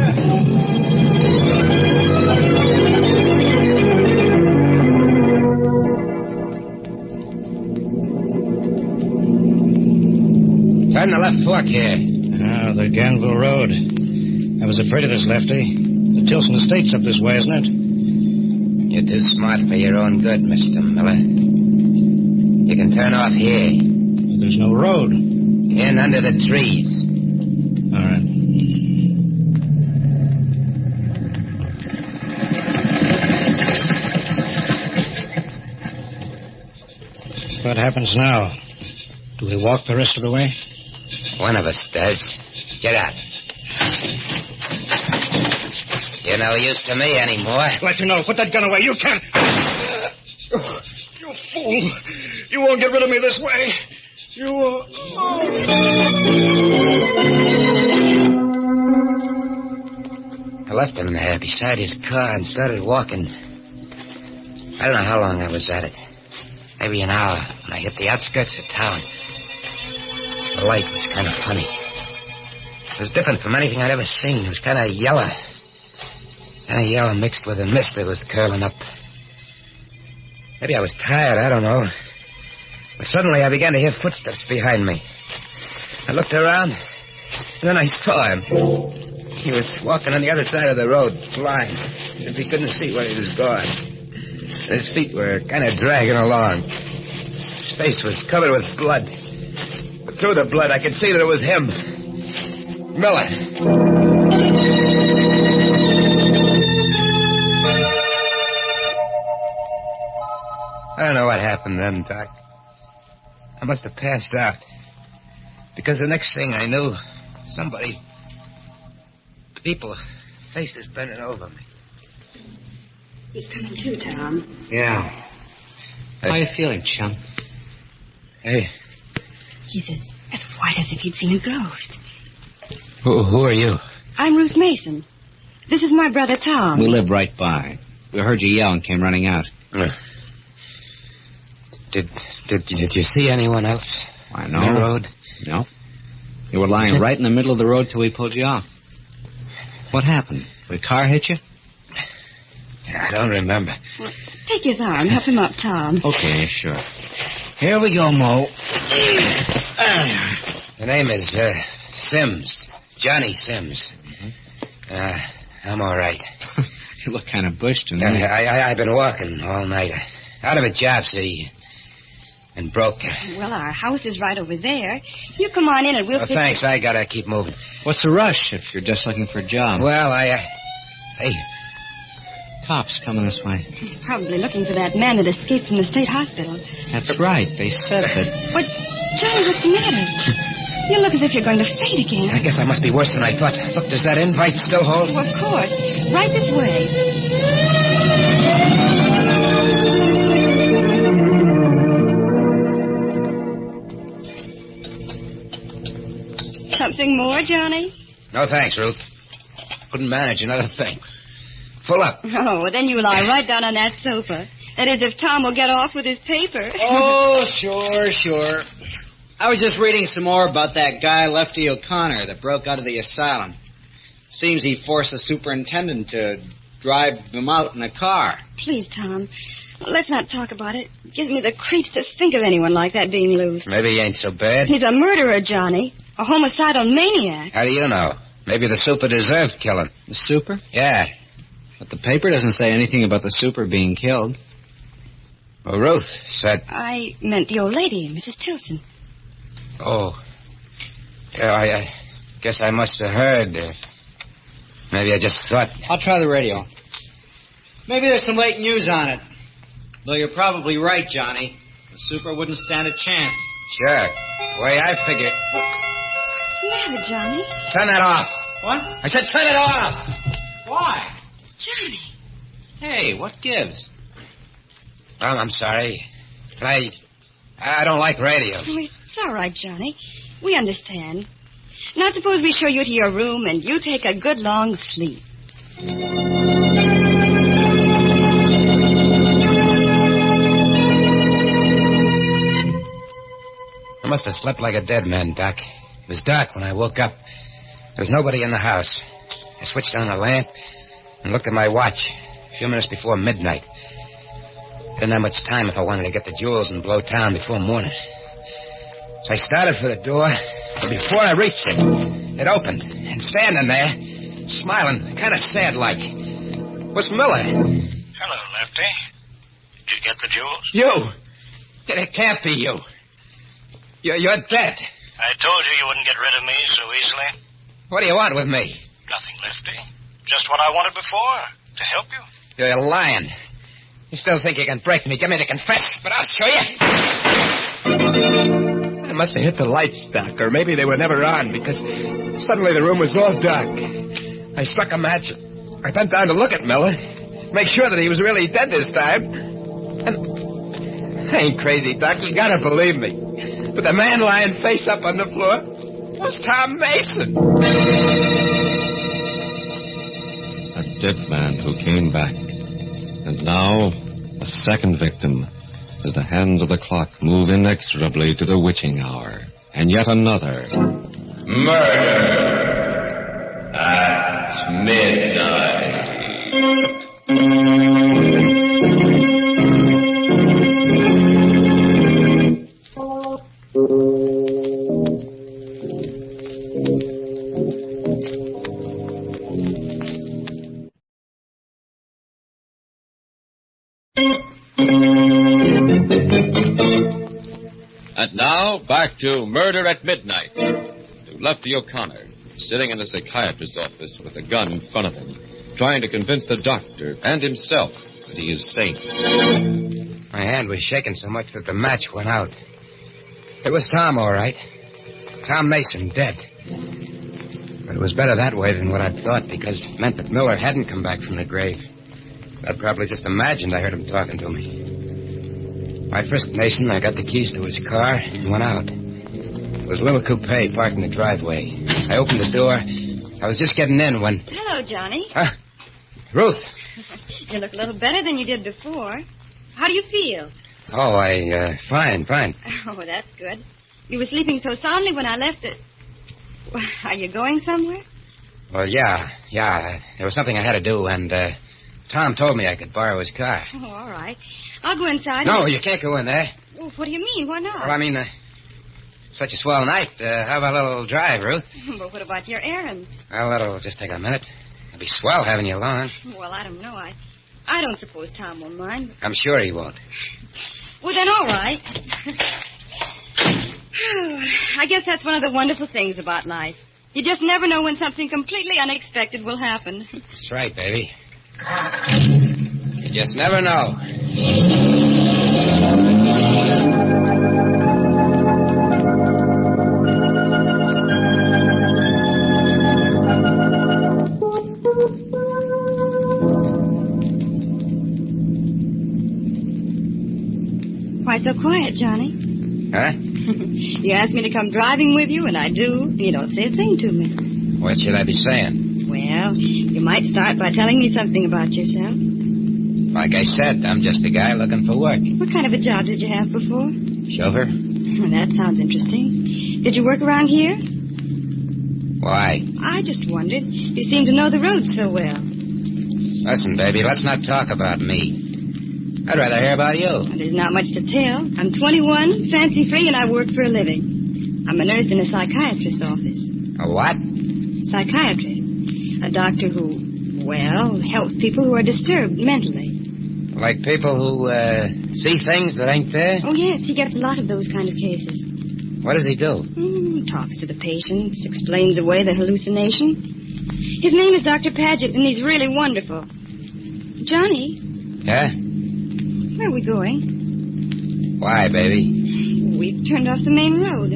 Turn the left fork here. The Ganville Road. I was afraid of this, Lefty. The Tilson Estate's up this way, isn't it? You're too smart for your own good, Mr. Miller. You can turn off here. There's no road. In under the trees. All right. What happens now? Do we walk the rest of the way? One of us does. Get out. You're no use to me anymore. Let you know. Put that gun away. You can't. You fool. You won't get rid of me this way. You... I left him there beside his car and started walking. I don't know how long I was at it. Maybe an hour when I hit the outskirts of town. The light was kind of funny. It was different from anything I'd ever seen. It was kind of yellow. Kind of yellow mixed with a mist that was curling up. Maybe I was tired, I don't know. But suddenly I began to hear footsteps behind me. I looked around, and then I saw him. He was walking on the other side of the road, blind, as if he couldn't see where he was going. And his feet were kind of dragging along. His face was covered with blood. But through the blood, I could see that it was him. Miller. I don't know what happened then, Doc. I must have passed out. Because the next thing I knew, Somebody. People, faces bending over me. He's coming too, Tom. Yeah. How you feeling, chum? Hey. He's as white as if he'd seen a ghost. Who are you? I'm Ruth Mason. This is my brother, Tom. We live right by. We heard you yell and came running out. Did you see anyone else? I know. On the road? No. You were lying right in the middle of the road till we pulled you off. What happened? The car hit you? I don't remember. Well, take his arm. Help him up, Tom. Okay, sure. Here we go, Mo. The name is Sims. Johnny Sims. I'm all right. You look kind of bushed to me. I've been walking all night. Out of a job, see, and broke. Well, our house is right over there. You come on in and we'll... Thanks, I gotta keep moving. What's the rush if you're just looking for a job? Well, Hey. Cops coming this way. Probably looking for that man that escaped from the state hospital. That's right. They said that... But, Johnny, what's the matter? You look as if you're going to faint again. I guess I must be worse than I thought. Look, does that invite still hold? Well, of course. Right this way. Something more, Johnny? No, thanks, Ruth. Couldn't manage another thing. Full up. Oh, well, then you lie right down on that sofa. That is, if Tom will get off with his paper. Oh, sure. I was just reading some more about that guy, Lefty O'Connor, that broke out of the asylum. Seems he forced the superintendent to drive him out in a car. Please, Tom, let's not talk about it. It gives me the creeps to think of anyone like that being loose. Maybe he ain't so bad. He's a murderer, Johnny. A homicidal maniac. How do you know? Maybe the super deserved killing. The super? Yeah. But the paper doesn't say anything about the super being killed. Well, Ruth said... I meant the old lady, Mrs. Tilson. Oh. Yeah, I guess I must have heard. Maybe I just thought... I'll try the radio. Maybe there's some late news on it. Though you're probably right, Johnny. The super wouldn't stand a chance. Sure. The way I figure... What's the matter, Johnny? Turn that off. What? I said turn it off. Why? Johnny. Hey, what gives? Well, I'm sorry. I don't like radios. It's all right, Johnny. We understand. Now suppose we show you to your room and you take a good long sleep. I must have slept like a dead man, Doc. It was dark when I woke up. There was nobody in the house. I switched on the lamp and looked at my watch. A few minutes before midnight. I didn't have much time if I wanted to get the jewels and blow town before morning. So I started for the door, but before I reached it opened. And standing there, smiling, kind of sad-like, was Miller. Hello, Lefty. Did you get the jewels? You! It can't be you. You're dead. I told you wouldn't get rid of me so easily. What do you want with me? Nothing, Lefty. Just what I wanted before, to help you. You're lying. You still think you can break me, get me to confess, but I'll show you. I must have hit the lights, Doc, or maybe they were never on, because suddenly the room was all dark. I struck a match. I bent down to look at Miller, make sure that he was really dead this time. And I ain't crazy, Doc. You gotta believe me. But the man lying face up on the floor was Tom Mason. A dead man who came back. And now, a second victim, as the hands of the clock move inexorably to the witching hour. And yet another. Murder at midnight. And now, back to Murder at Midnight. To Lefty O'Connor, sitting in the psychiatrist's office with a gun in front of him, trying to convince the doctor and himself that he is sane. My hand was shaking so much that the match went out. It was Tom, all right. Tom Mason, dead. But it was better that way than what I'd thought, because it meant that Miller hadn't come back from the grave. I'd probably just imagined I heard him talking to me. I frisked Mason, I got the keys to his car, and went out. It was a little coupe parked in the driveway. I opened the door. I was just getting in when... Hello, Johnny. Huh? Ruth. You look a little better than you did before. How do you feel? Oh, fine. Oh, that's good. You were sleeping so soundly when I left it. Are you going somewhere? Well, yeah. There was something I had to do, and Tom told me I could borrow his car. Oh, all right. I'll go inside. No, you can't go in there. Oh, what do you mean? Why not? Well, I mean, such a swell night. How about a little drive, Ruth? But what about your errand? Well, that'll just take a minute. It'll be swell having you along. Well, I don't know. I don't suppose Tom will mind. I'm sure he won't. Well, then, all right. I guess that's one of the wonderful things about life. You just never know when something completely unexpected will happen. That's right, baby. You just never know. Why so quiet, Johnny? Huh? You asked me to come driving with you, and I do. You don't say a thing to me. What should I be saying? Well, you might start by telling me something about yourself. Like I said, I'm just a guy looking for work. What kind of a job did you have before? Chauffeur? That sounds interesting. Did you work around here? Why? I just wondered. You seem to know the roads so well. Listen, baby, let's not talk about me. I'd rather hear about you. There's not much to tell. I'm 21, fancy-free, and I work for a living. I'm a nurse in a psychiatrist's office. A what? Psychiatrist. A doctor who, well, helps people who are disturbed mentally. Like people who see things that ain't there? Oh, yes, he gets a lot of those kind of cases. What does he do? Talks to the patients, explains away the hallucination. His name is Dr. Paget, and he's really wonderful. Johnny? Yeah? Where are we going? Why, baby? We've turned off the main road.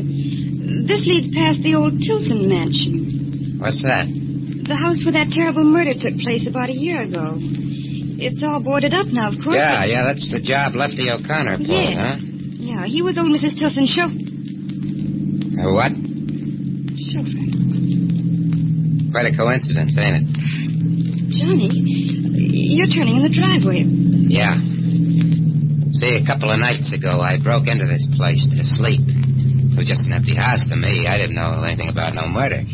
This leads past the old Tilson mansion. What's that? The house where that terrible murder took place about a year ago. It's all boarded up now, of course. Yeah, that's the job Lefty O'Connor pulled, yes. huh? Yeah, he was old Mrs. Tilson's chauffeur. What? Chauffeur. Quite a coincidence, ain't it? Johnny, you're turning in the driveway. Yeah. See, a couple of nights ago, I broke into this place to sleep. It was just an empty house to me. I didn't know anything about no murder.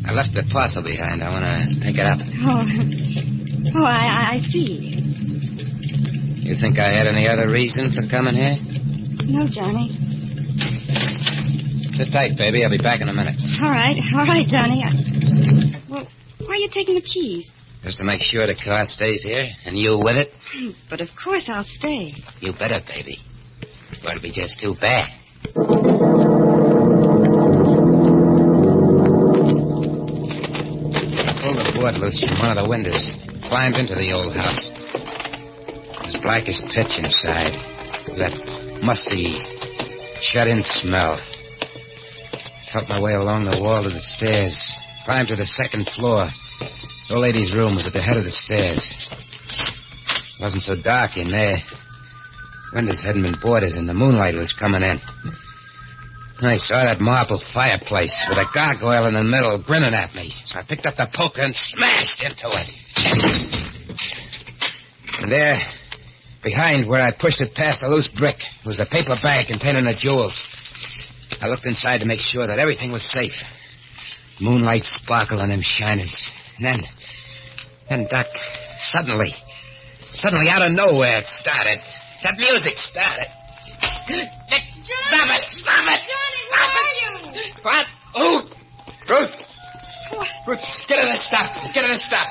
I left the parcel behind. I want to pick it up. Oh, I see. You think I had any other reason for coming here? No, Johnny. Sit tight, baby. I'll be back in a minute. All right, Johnny. Well, why are you taking the keys? Just to make sure the car stays here, and you with it. But of course I'll stay. You better, baby. Or it'll be just too bad. I pulled the board loose from one of the windows, climbed into the old house. It was black as pitch inside. That musty, shut-in smell. Felt my way along the wall to the stairs, climbed to the second floor. The old lady's room was at the head of the stairs. It wasn't so dark in there. Windows hadn't been boarded, and the moonlight was coming in. I saw that marble fireplace with a gargoyle in the middle grinning at me. So I picked up the poker and smashed into it. And there, behind where I pushed it past a loose brick, was a paper bag containing the jewels. I looked inside to make sure that everything was safe. Moonlight sparkled on them shiners. And then, Doc, suddenly, out of nowhere it started. That music started. Stop it! Johnny, where are you? What? Oh! Ruth! What? Ruth, get her to stop. Get her to stop.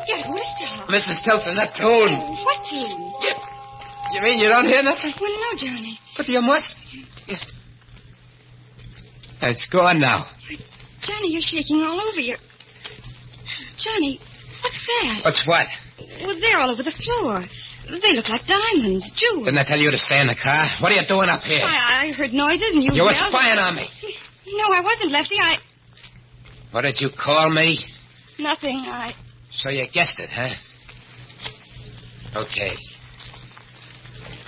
Get who to stop? Mrs. Tilson, that tune. What tune? You mean you don't hear nothing? Well, no, Johnny. But you must. It's gone now. Johnny, you're shaking all over. Johnny, what's that? What's what? Well, they're all over the floor. They look like diamonds, jewels. Didn't I tell you to stay in the car? What are you doing up here? I heard noises and you were yelled. spying on me. No, I wasn't, Lefty. What did you call me? Nothing, So you guessed it, huh? Okay.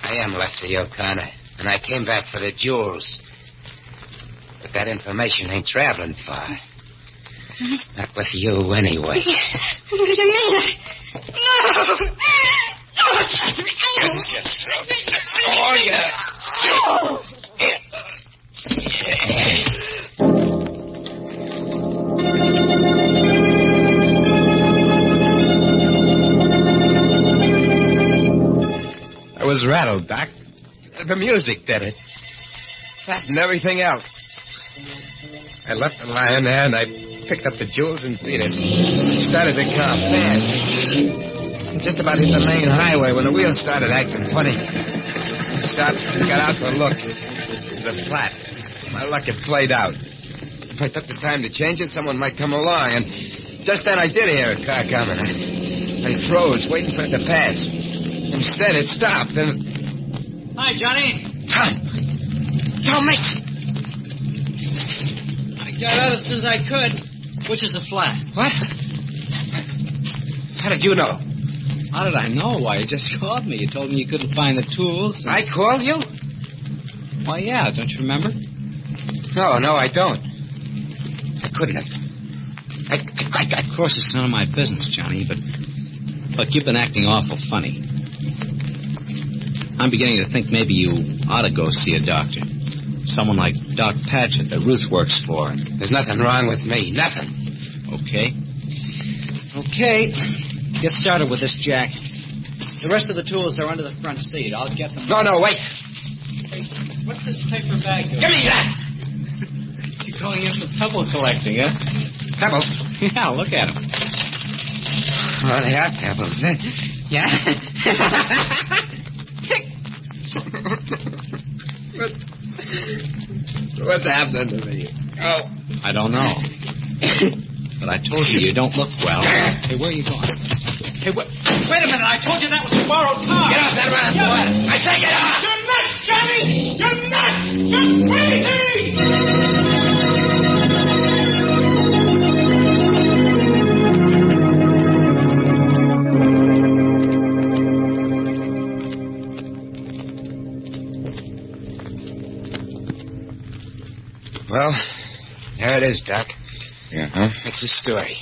I am Lefty O'Connor, and I came back for the jewels. But that information ain't traveling far. Not with you, anyway. What do you mean? No! Oh, yeah. I was rattled, Doc. The music did it. That and everything else. I left the lion there, and I picked up the jewels and beat it. Started the car fast. I just about hit the main highway when the wheels started acting funny. I stopped and got out to look. It was a flat. My luck had played out. If I took the time to change it, someone might come along, and just then I did hear a car coming. I froze, waiting for it to pass. Instead, it stopped, and... Hi, Johnny. Tom! Don't miss! I got out as soon as I could. Which is the flat? What? How did you know? How did I know? Why, you just called me. You told me you couldn't find the tools. And... I called you? Well, yeah. Don't you remember? No, I don't. I couldn't have. Of course, it's none of my business, Johnny, but... Look, you've been acting awful funny. I'm beginning to think maybe you ought to go see a doctor. Someone like Doc Padgett that Ruth works for. There's nothing wrong with me. Nothing. Okay. Get started with this jack. The rest of the tools are under the front seat. I'll get them. No, wait. Hey, what's this paper bag doing? Give me that! You're going in for pebble collecting, huh? Pebbles? Yeah, look at them. Well, they are pebbles. Yeah. What's happening to me? Oh. I don't know. But I told you don't look well. Hey, where are you going? Hey, wait a minute. I told you that was a borrowed car. Get off that round, boy. I say get off. You're nuts, Johnny! You're nuts! You're crazy! Well, there it is, Doc. Yeah, huh? It's his story.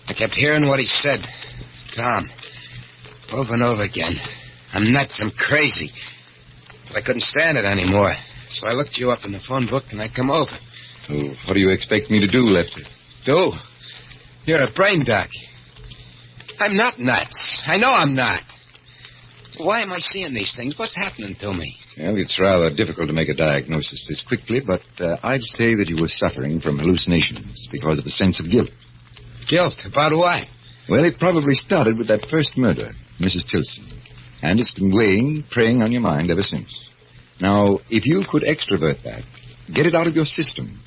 I kept hearing what he said. Tom. Over and over again. I'm nuts. I'm crazy. But I couldn't stand it anymore. So I looked you up in the phone book and I come over. Oh, what do you expect me to do, Lefty? Do? You're a brain doc. I'm not nuts. I know I'm not. Why am I seeing these things? What's happening to me? Well, it's rather difficult to make a diagnosis this quickly, but I'd say that you were suffering from hallucinations because of a sense of guilt. Guilt? About what? Well, it probably started with that first murder, Mrs. Tilson. And it's been weighing, preying on your mind ever since. Now, if you could extrovert that, get it out of your system.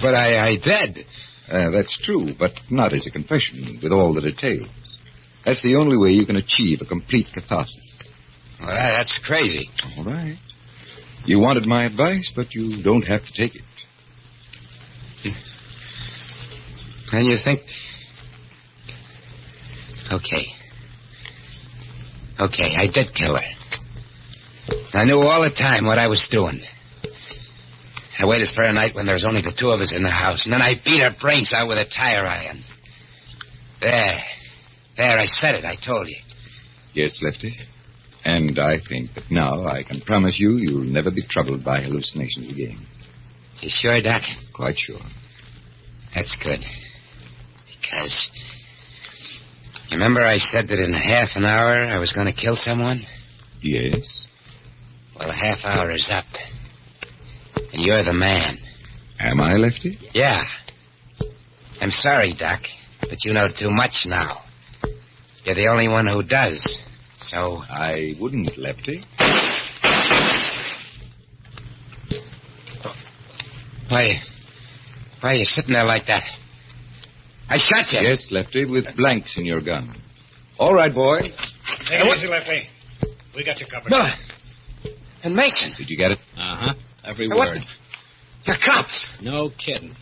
But I did. That's true, but not as a confession, with all that it entails. That's the only way you can achieve a complete catharsis. Well, that's crazy. All right. You wanted my advice, but you don't have to take it. And you think... Okay, I did kill her. I knew all the time what I was doing. I waited for a night when there was only the two of us in the house, and then I beat her brains out with a tire iron. There, I said it, I told you. Yes, Lefty. And I think that now I can promise you you'll never be troubled by hallucinations again. You sure, Doc? Quite sure. That's good. Because... Remember I said that in half an hour I was going to kill someone? Yes. Well, a half hour is up. And you're the man. Am I, Lefty? Yeah. I'm sorry, Doc, but you know too much now. You're the only one who does, so... I wouldn't, Lefty. Why are you sitting there like that? I shot you. Yes, Lefty, with blanks in your gun. All right, boy. Take it easy, Lefty. We got you covered. No. And Mason. Did you get it? Uh-huh. Every What? word. You're cops. No kidding.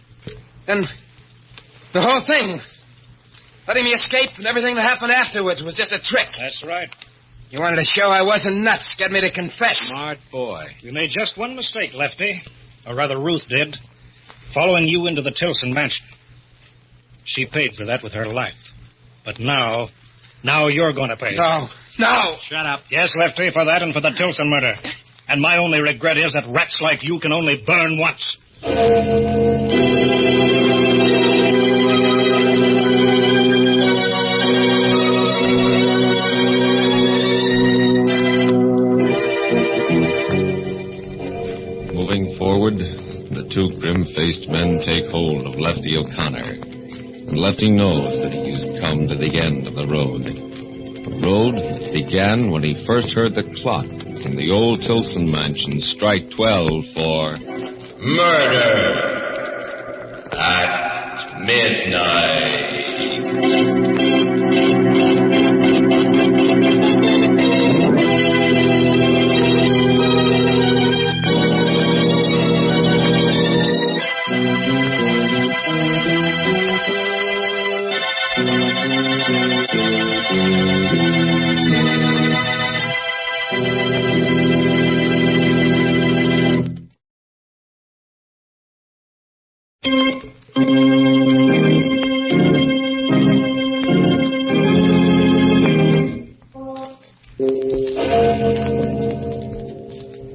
Then the whole thing, letting me escape and everything that happened afterwards was just a trick. That's right. You wanted to show I wasn't nuts, get me to confess. Smart boy. You made just one mistake, Lefty. Or rather, Ruth did. Following you into the Tilson mansion. She paid for that with her life. But now you're going to pay. No. Shut up. Yes, Lefty, for that and for the Tilson murder. And my only regret is that rats like you can only burn once. Moving forward, the two grim-faced men take hold of Lefty O'Connor. And Lefty knows that he has come to the end of the road. The road began when he first heard the clock in the old Tilson mansion strike 12 for... Murder at midnight.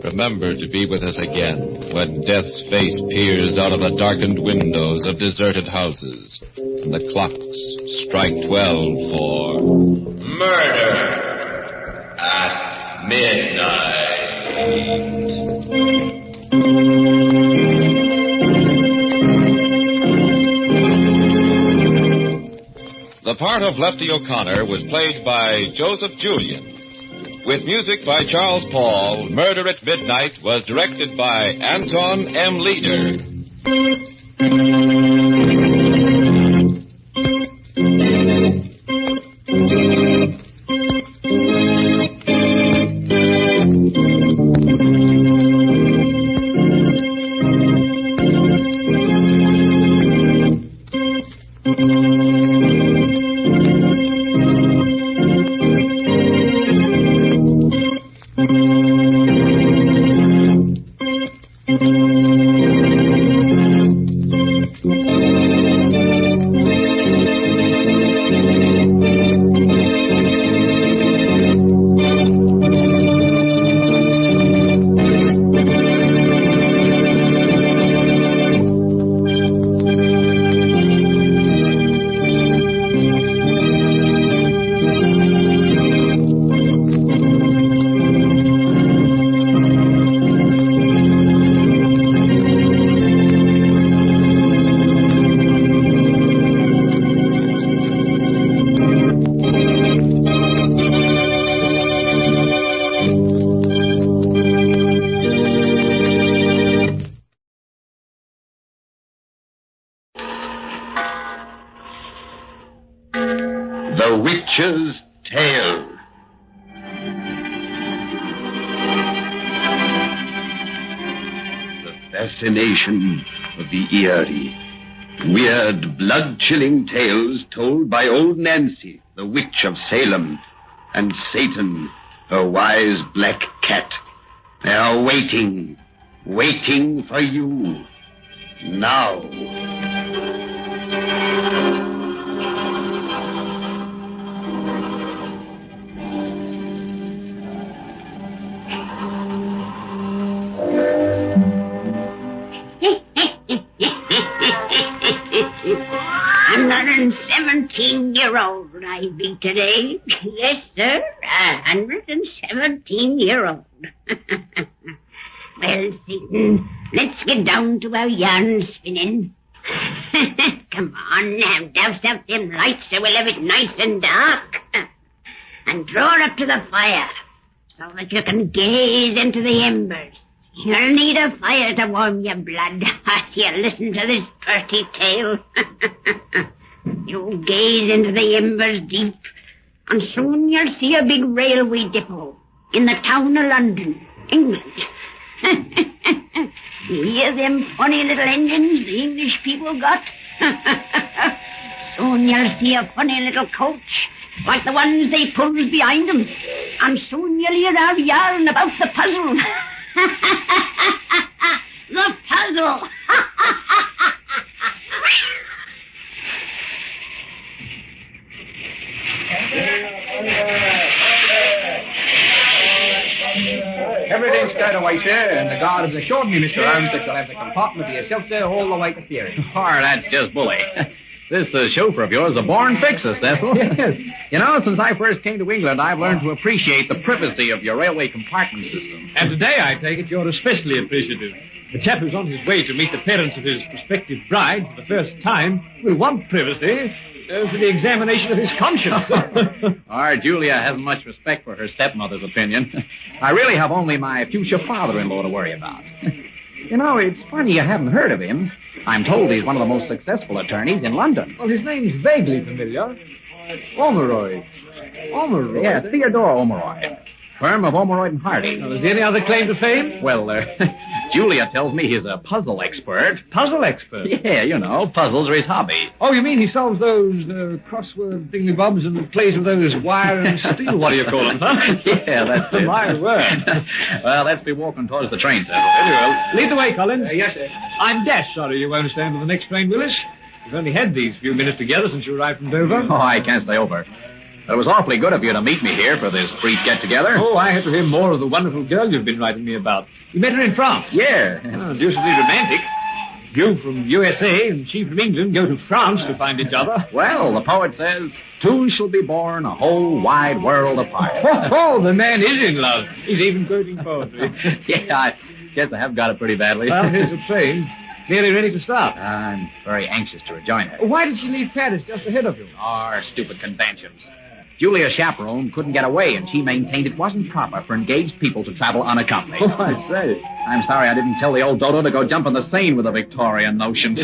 Remember to be with us again when death's face peers out of the darkened windows of deserted houses and the clocks strike 12 for... Murder at midnight. The part of Lefty O'Connor was played by Joseph Julian. With music by Charles Paul, Murder at Midnight was directed by Anton M. Leader. The Witch's Tale. The fascination of the eerie, weird, blood-chilling tales told by old Nancy, the witch of Salem, and Satan, her wise black cat. They are waiting for you. Now. Another 17-year-old I be today. Yes, sir, 117-year-old. Well, Satan, let's get down to our yarn spinning. Come on, now, douse out them lights so we'll have it nice and dark. And draw up to the fire so that you can gaze into the embers. You'll need a fire to warm your blood as you listen to this pretty tale. You gaze into the embers deep, and soon you'll see a big railway depot in the town of London, England. You hear them funny little engines the English people got? Soon you'll see a funny little coach, like the ones they pulls behind them. And soon you'll hear our yarn about the puzzle. The puzzle. Everything's stowed away, sir, and the guard has assured me, Mr. Holmes, that you'll have the compartment to yourself, sir, all the way to Theory. Oh, that's just bully. This chauffeur of yours is a born fixer, Cecil. Yes. You know, since I first came to England, I've learned to appreciate the privacy of your railway compartment system. And today, I take it, you're especially appreciative. The chap who's on his way to meet the parents of his prospective bride for the first time will want privacy for the examination of his conscience. Our Julia hasn't much respect for her stepmother's opinion. I really have only my future father-in-law to worry about. You know, it's funny you haven't heard of him. I'm told he's one of the most successful attorneys in London. Well, his name's vaguely familiar. Ormeroyd. Ormeroyd? Yeah, Theodore Ormeroyd. Firm of Ormeroyd and Hardy. Now, is there any other claim to fame? Well, Julia tells me he's a puzzle expert. Puzzle expert? Yeah, you know, puzzles are his hobby. Oh, you mean he solves those crossword thingy-bobs and plays with those wire and steel, what do you call them, huh? Yeah, that's it. My word. Well, let's be walking towards the train, Cecil. Very well. Lead the way, Collins. Yes, sir. I'm dashed sorry you won't stand for the next train, Willis. We've only had these few minutes together since you arrived from Dover. Oh, I can't stay over. But it was awfully good of you to meet me here for this brief get-together. Oh, I had to hear more of the wonderful girl you've been writing me about. You met her in France? Yeah. Oh, deucedly romantic. You from USA and she from England go to France to find each other. Well, the poet says, two shall be born a whole wide world apart. Oh, the man is in love. He's even quoting poetry. Yeah, I guess I have got it pretty badly. Well, here's the train. Nearly ready to start. I'm very anxious to rejoin her. Why did she leave Paris just ahead of you? Our stupid conventions. Julia's chaperone couldn't get away, and she maintained it wasn't proper for engaged people to travel unaccompanied. Oh, I say. I'm sorry I didn't tell the old dodo to go jump in the Seine with the Victorian notions.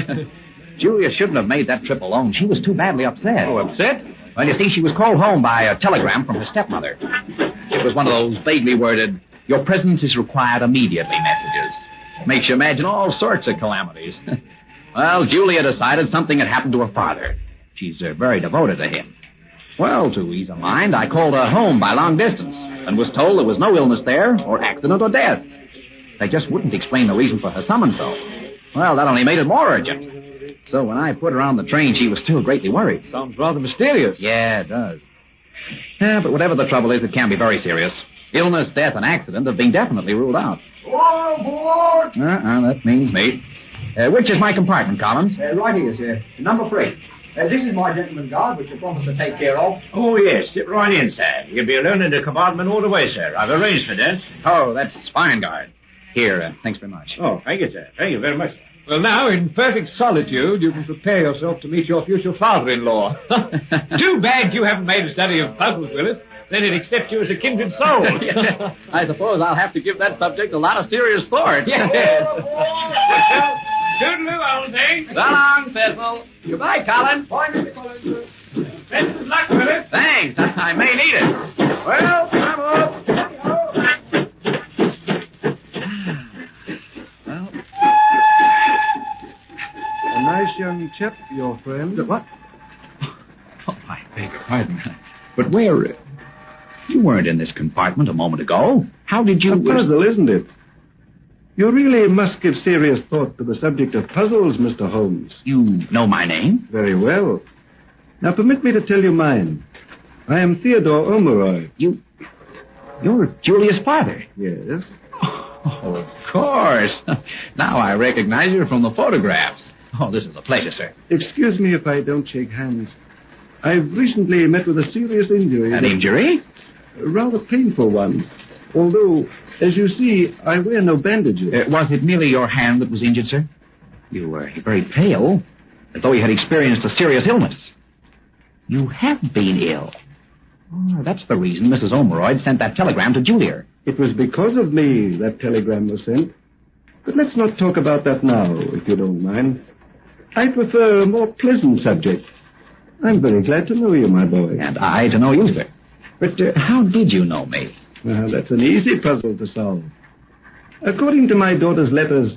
Julia shouldn't have made that trip alone. She was too badly upset. Oh, upset? Well, you see, she was called home by a telegram from her stepmother. It was one of those vaguely worded, "Your presence is required immediately" messages. Makes you imagine all sorts of calamities. Well, Julia decided something had happened to her father. She's very devoted to him. Well, to ease her mind, I called her home by long distance and was told there was no illness there or accident or death. They just wouldn't explain the reason for her summons, though. Well, that only made it more urgent. So when I put her on the train, she was still greatly worried. Sounds rather mysterious. Yeah, it does. Yeah, but whatever the trouble is, it can be very serious. Illness, death, and accident have been definitely ruled out. All aboard! That means me. Which is my compartment, Collins? Right here, sir. Number 3. This is my gentleman guard, which you promised to take care of. Oh, yes. Step right in, sir. You'll be alone in the compartment all the way, sir. I've arranged for that. Oh, that's fine, guard. Here, thanks very much. Oh, thank you, sir. Thank you very much, sir. Well, now, in perfect solitude, you can prepare yourself to meet your future father-in-law. Too bad you haven't made a study of puzzles, Willis. Then he'd accept you as a kindred soul. Yeah. I suppose I'll have to give that subject a lot of serious thought. Yes. Toodaloo, old thing. So long, Cecil. Goodbye, Colin. Bye, Mr. Collins. Best of luck, Willis. Thanks. I may need it. Well, I'm off. Well, a nice young chap, your friend. What? Oh, I beg your pardon. But where... You weren't in this compartment a moment ago. How did you... A puzzle, isn't it? You really must give serious thought to the subject of puzzles, Mr. Holmes. You know my name? Very well. Now, permit me to tell you mine. I am Theodore Ormeroyd. You're Julia's father? Yes. Oh, of course. Now I recognize you from the photographs. Oh, this is a pleasure, sir. Excuse me if I don't shake hands. I've recently met with a serious injury. An injury? A rather painful one. Although, as you see, I wear no bandages. Was it merely your hand that was injured, sir? You were very pale, as though you had experienced a serious illness. You have been ill. Oh, that's the reason Mrs. Ormeroyd sent that telegram to Julia. It was because of me that telegram was sent. But let's not talk about that now, if you don't mind. I prefer a more pleasant subject. I'm very glad to know you, my boy. And I to know you, sir. But how did you know me? Well, that's an easy puzzle to solve. According to my daughter's letters,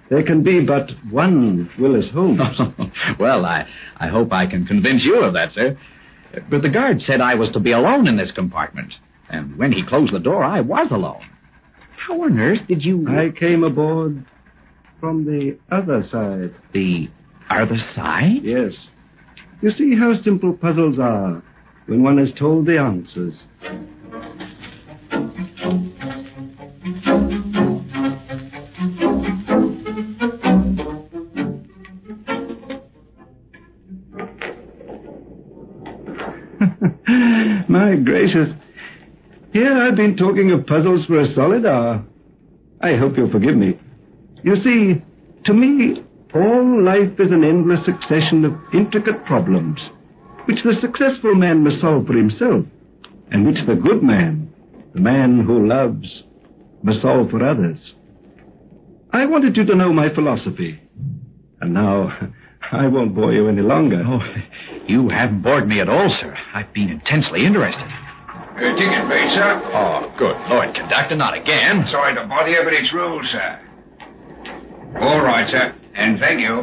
there can be but one Willis Holmes. Well, I hope I can convince you of that, sir. But the guard said I was to be alone in this compartment. And when he closed the door, I was alone. How on earth did you... I came aboard from the other side. The other side? Yes. You see how simple puzzles are when one is told the answers. My gracious. Here I've been talking of puzzles for a solid hour. I hope you'll forgive me. You see, to me, all life is an endless succession of intricate problems, which the successful man must solve for himself, and which the good man, the man who loves, must solve for others. I wanted you to know my philosophy, and now I won't bore you any longer. Oh, you haven't bored me at all, sir. I've been intensely interested. Ticket, please, sir. Oh, good Lord, conductor, not again. Sorry to bother you, but it's rules, sir. All right, sir. And thank you.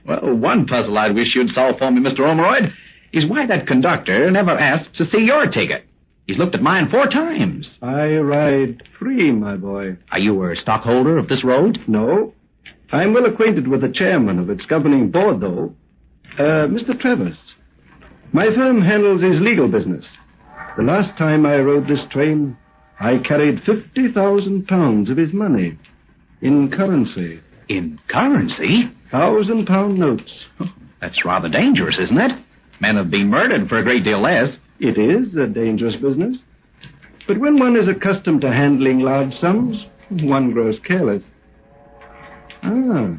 Well, one puzzle I wish you'd solve for me, Mr. Ormeroyd, is why that conductor never asks to see your ticket. He's looked at mine 4 times. I ride free, my boy. Are you a stockholder of this road? No. I'm well acquainted with the chairman of its governing board, though. Mr. Travers. My firm handles his legal business. The last time I rode this train, I carried 50,000 pounds of his money. In currency. In currency? 1,000-pound notes. Oh, that's rather dangerous, isn't it? Men have been murdered for a great deal less. It is a dangerous business. But when one is accustomed to handling large sums, one grows careless. Ah,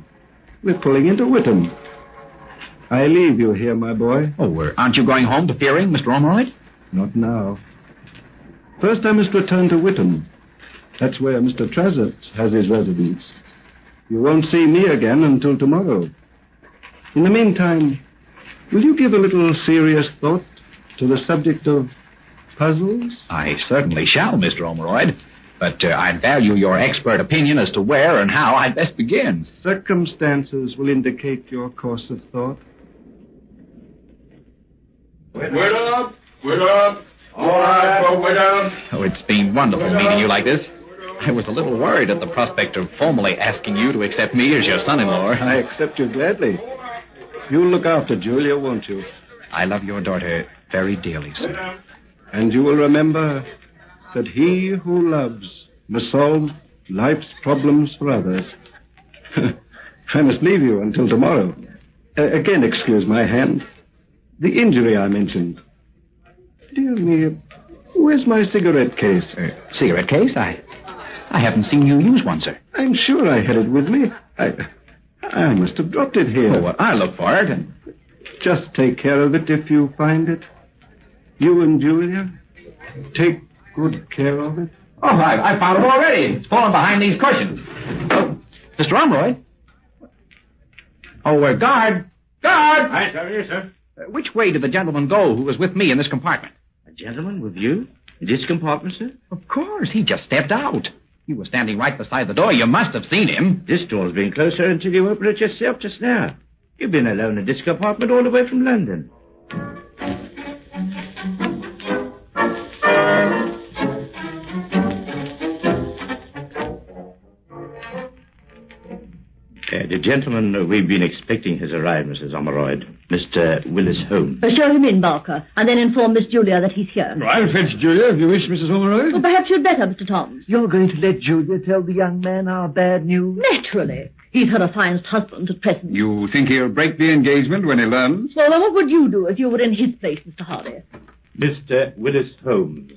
we're pulling into Whittam. I leave you here, my boy. Oh, aren't you going home to Fearing, Mr. Ormeroyd? Not now. First, I must return to Whittam. That's where Mr. Trazett has his residence. You won't see me again until tomorrow. In the meantime, will you give a little serious thought to the subject of puzzles? I certainly shall, Mr. Ormeroyd. But I'd value your expert opinion as to where and how I'd best begin. Circumstances will indicate your course of thought. Whittam! Whittam! All right, for Whittam. Oh, it's been wonderful meeting you like this. I was a little worried at the prospect of formally asking you to accept me as your son-in-law. I accept you gladly. You'll look after Julia, won't you? I love your daughter very dearly, sir. And you will remember that he who loves must solve life's problems for others. I must leave you until tomorrow. Again, excuse my hand. The injury I mentioned. Dear me, where's my cigarette case? Cigarette case? I haven't seen you use one, sir. I'm sure I had it with me. I must have dropped it here. Oh, well, I'll look for it. Just take care of it if you find it. You and Julia, take good care of it. Oh, I found it already. It's fallen behind these cushions. Oh, Mr. Ormeroyd. Oh, guard! Guard! Aye, sir, yes, sir. Which way did the gentleman go who was with me in this compartment? A gentleman with you? In this compartment, sir? Of course. He just stepped out. He was standing right beside the door. You must have seen him. This door's been closed, sir, until you opened it yourself just now. You've been alone in this compartment all the way from London. The gentleman we've been expecting has arrived, Mrs. Ormeroyd. Mr. Willis Holmes. Show him in, Barker, and then inform Miss Julia that he's here. I'll fetch Julia, if you wish, Mrs. Ormeroyd. Well, perhaps you'd better, Mr. Toms. You're going to let Julia tell the young man our bad news? Naturally. He's her affianced husband at present. You think he'll break the engagement when he learns? Well, then what would you do if you were in his place, Mr. Hardy? Mr. Willis Holmes.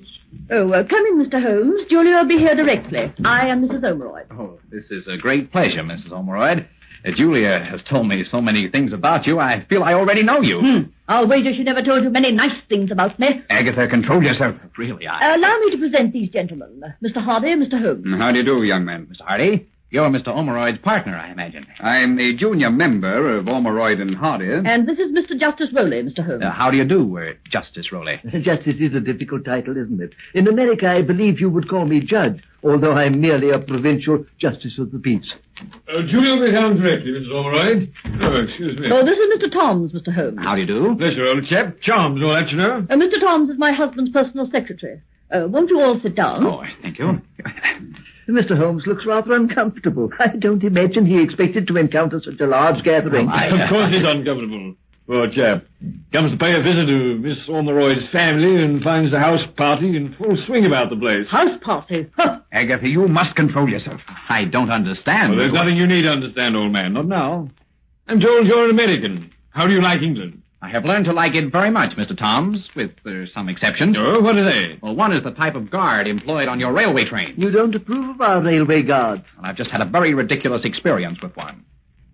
Oh, come in, Mr. Holmes. Julia will be here directly. I am Mrs. Ormeroyd. Oh, this is a great pleasure, Mrs. Ormeroyd. Julia has told me so many things about you, I feel I already know you. I'll wager she never told you many nice things about me. Agatha, control yourself. Really, Allow me to present these gentlemen. Mr. Hardy and Mr. Holmes. How do you do, young man? Mr. Hardy, You're Mr. Ormeroyd's partner, I imagine. I'm the junior member of Ormeroyd and Hardy. And this is Mr. Justice Rowley, Mr. Holmes. How do you do, Justice Rowley? Justice is a difficult title, isn't it? In America, I believe you would call me judge, although I'm merely a provincial justice of the peace. Julia will be down directly, Mrs. Ormeroyd. Oh, excuse me. Oh, this is Mr. Toms, Mr. Holmes. How do you do? Pleasure, old chap. Charms, all that, you know. Mr. Toms is my husband's personal secretary. Won't you all sit down? Oh, thank you. Mr. Holmes looks rather uncomfortable. I don't imagine he expected to encounter such a large gathering. Of course he's uncomfortable. Poor chap. Comes to pay a visit to Miss Ormeroyd's family and finds the house party in full swing about the place. House party? Huh. Agatha, you must control yourself. I don't understand. Well, there's nothing you need to understand, old man. Not now. I'm told you're an American. How do you like England? I have learned to like it very much, Mr. Toms, with some exceptions. Oh, what are they? Well, one is the type of guard employed on your railway train. You don't approve of our railway guards? Well, I've just had a very ridiculous experience with one.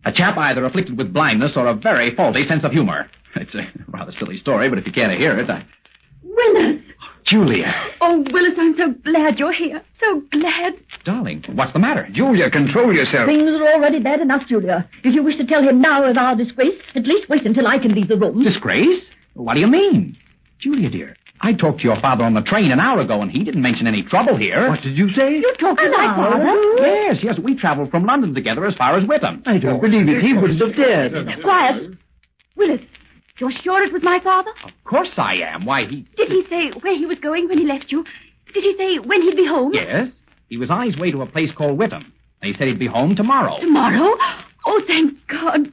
A chap either afflicted with blindness or a very faulty sense of humor. It's a rather silly story, but if you care to hear it, Willis! Julia! Oh, Willis, I'm so glad you're here. So glad. Darling, what's the matter? Julia, control yourself. Things are already bad enough, Julia. If you wish to tell him now of our disgrace, at least wait until I can leave the room. Disgrace? What do you mean? Julia, dear, I talked to your father on the train an hour ago, and he didn't mention any trouble here. What did you say? You talked to my father? Yes, we traveled from London together as far as Witham. I don't believe it. He wouldn't have dared. Quiet. Willis, you're sure it was my father? Of course I am. Why, Did he say where he was going when he left you? Did he say when he'd be home? Yes. He was on his way to a place called Witham. He said he'd be home tomorrow. Tomorrow? Oh, thank God.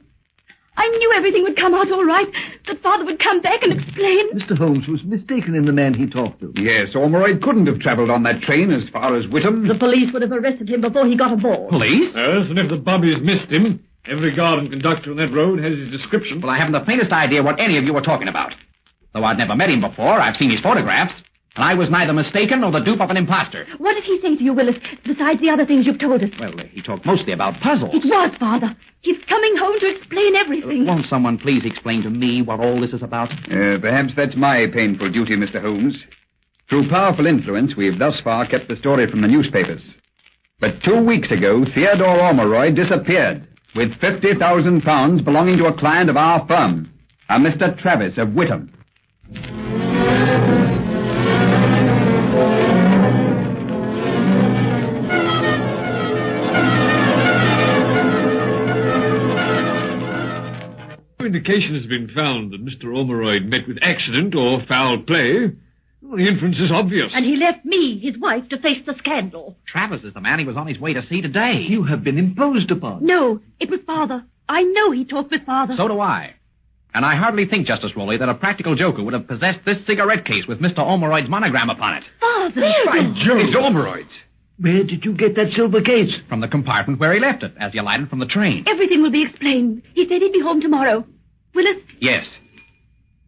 I knew everything would come out all right. That father would come back and explain. Mr. Holmes was mistaken in the man he talked to. Yes, Ormeroyd couldn't have travelled on that train as far as Witham. The police would have arrested him before he got aboard. Police? Yes, and if the bobbies missed him, every guard and conductor on that road has his description. Well, I haven't the faintest idea what any of you were talking about. Though I'd never met him before, I've seen his photographs. And I was neither mistaken nor the dupe of an imposter. What did he say to you, Willis, besides the other things you've told us? Well, he talked mostly about puzzles. It was, Father. He's coming home to explain everything. Won't someone please explain to me what all this is about? Perhaps that's my painful duty, Mr. Holmes. Through powerful influence, we've thus far kept the story from the newspapers. But 2 weeks ago, Theodore Ormeroyd disappeared with £50,000 belonging to a client of our firm, a Mr. Travis of Witham. No indication has been found that Mr. Ormeroyd met with accident or foul play. Well, the inference is obvious. And he left me, his wife, to face the scandal. Travis is the man he was on his way to see today. You have been imposed upon. No, it was Father. I know he talked with Father. So do I. And I hardly think, Justice Rowley, that a practical joker would have possessed this cigarette case with Mr. Ormeroyd's monogram upon it. Father! By Jove! It's Ormeroyd's. Where did you get that silver case? From the compartment where he left it, as he alighted from the train. Everything will be explained. He said he'd be home tomorrow. Willis? Yes.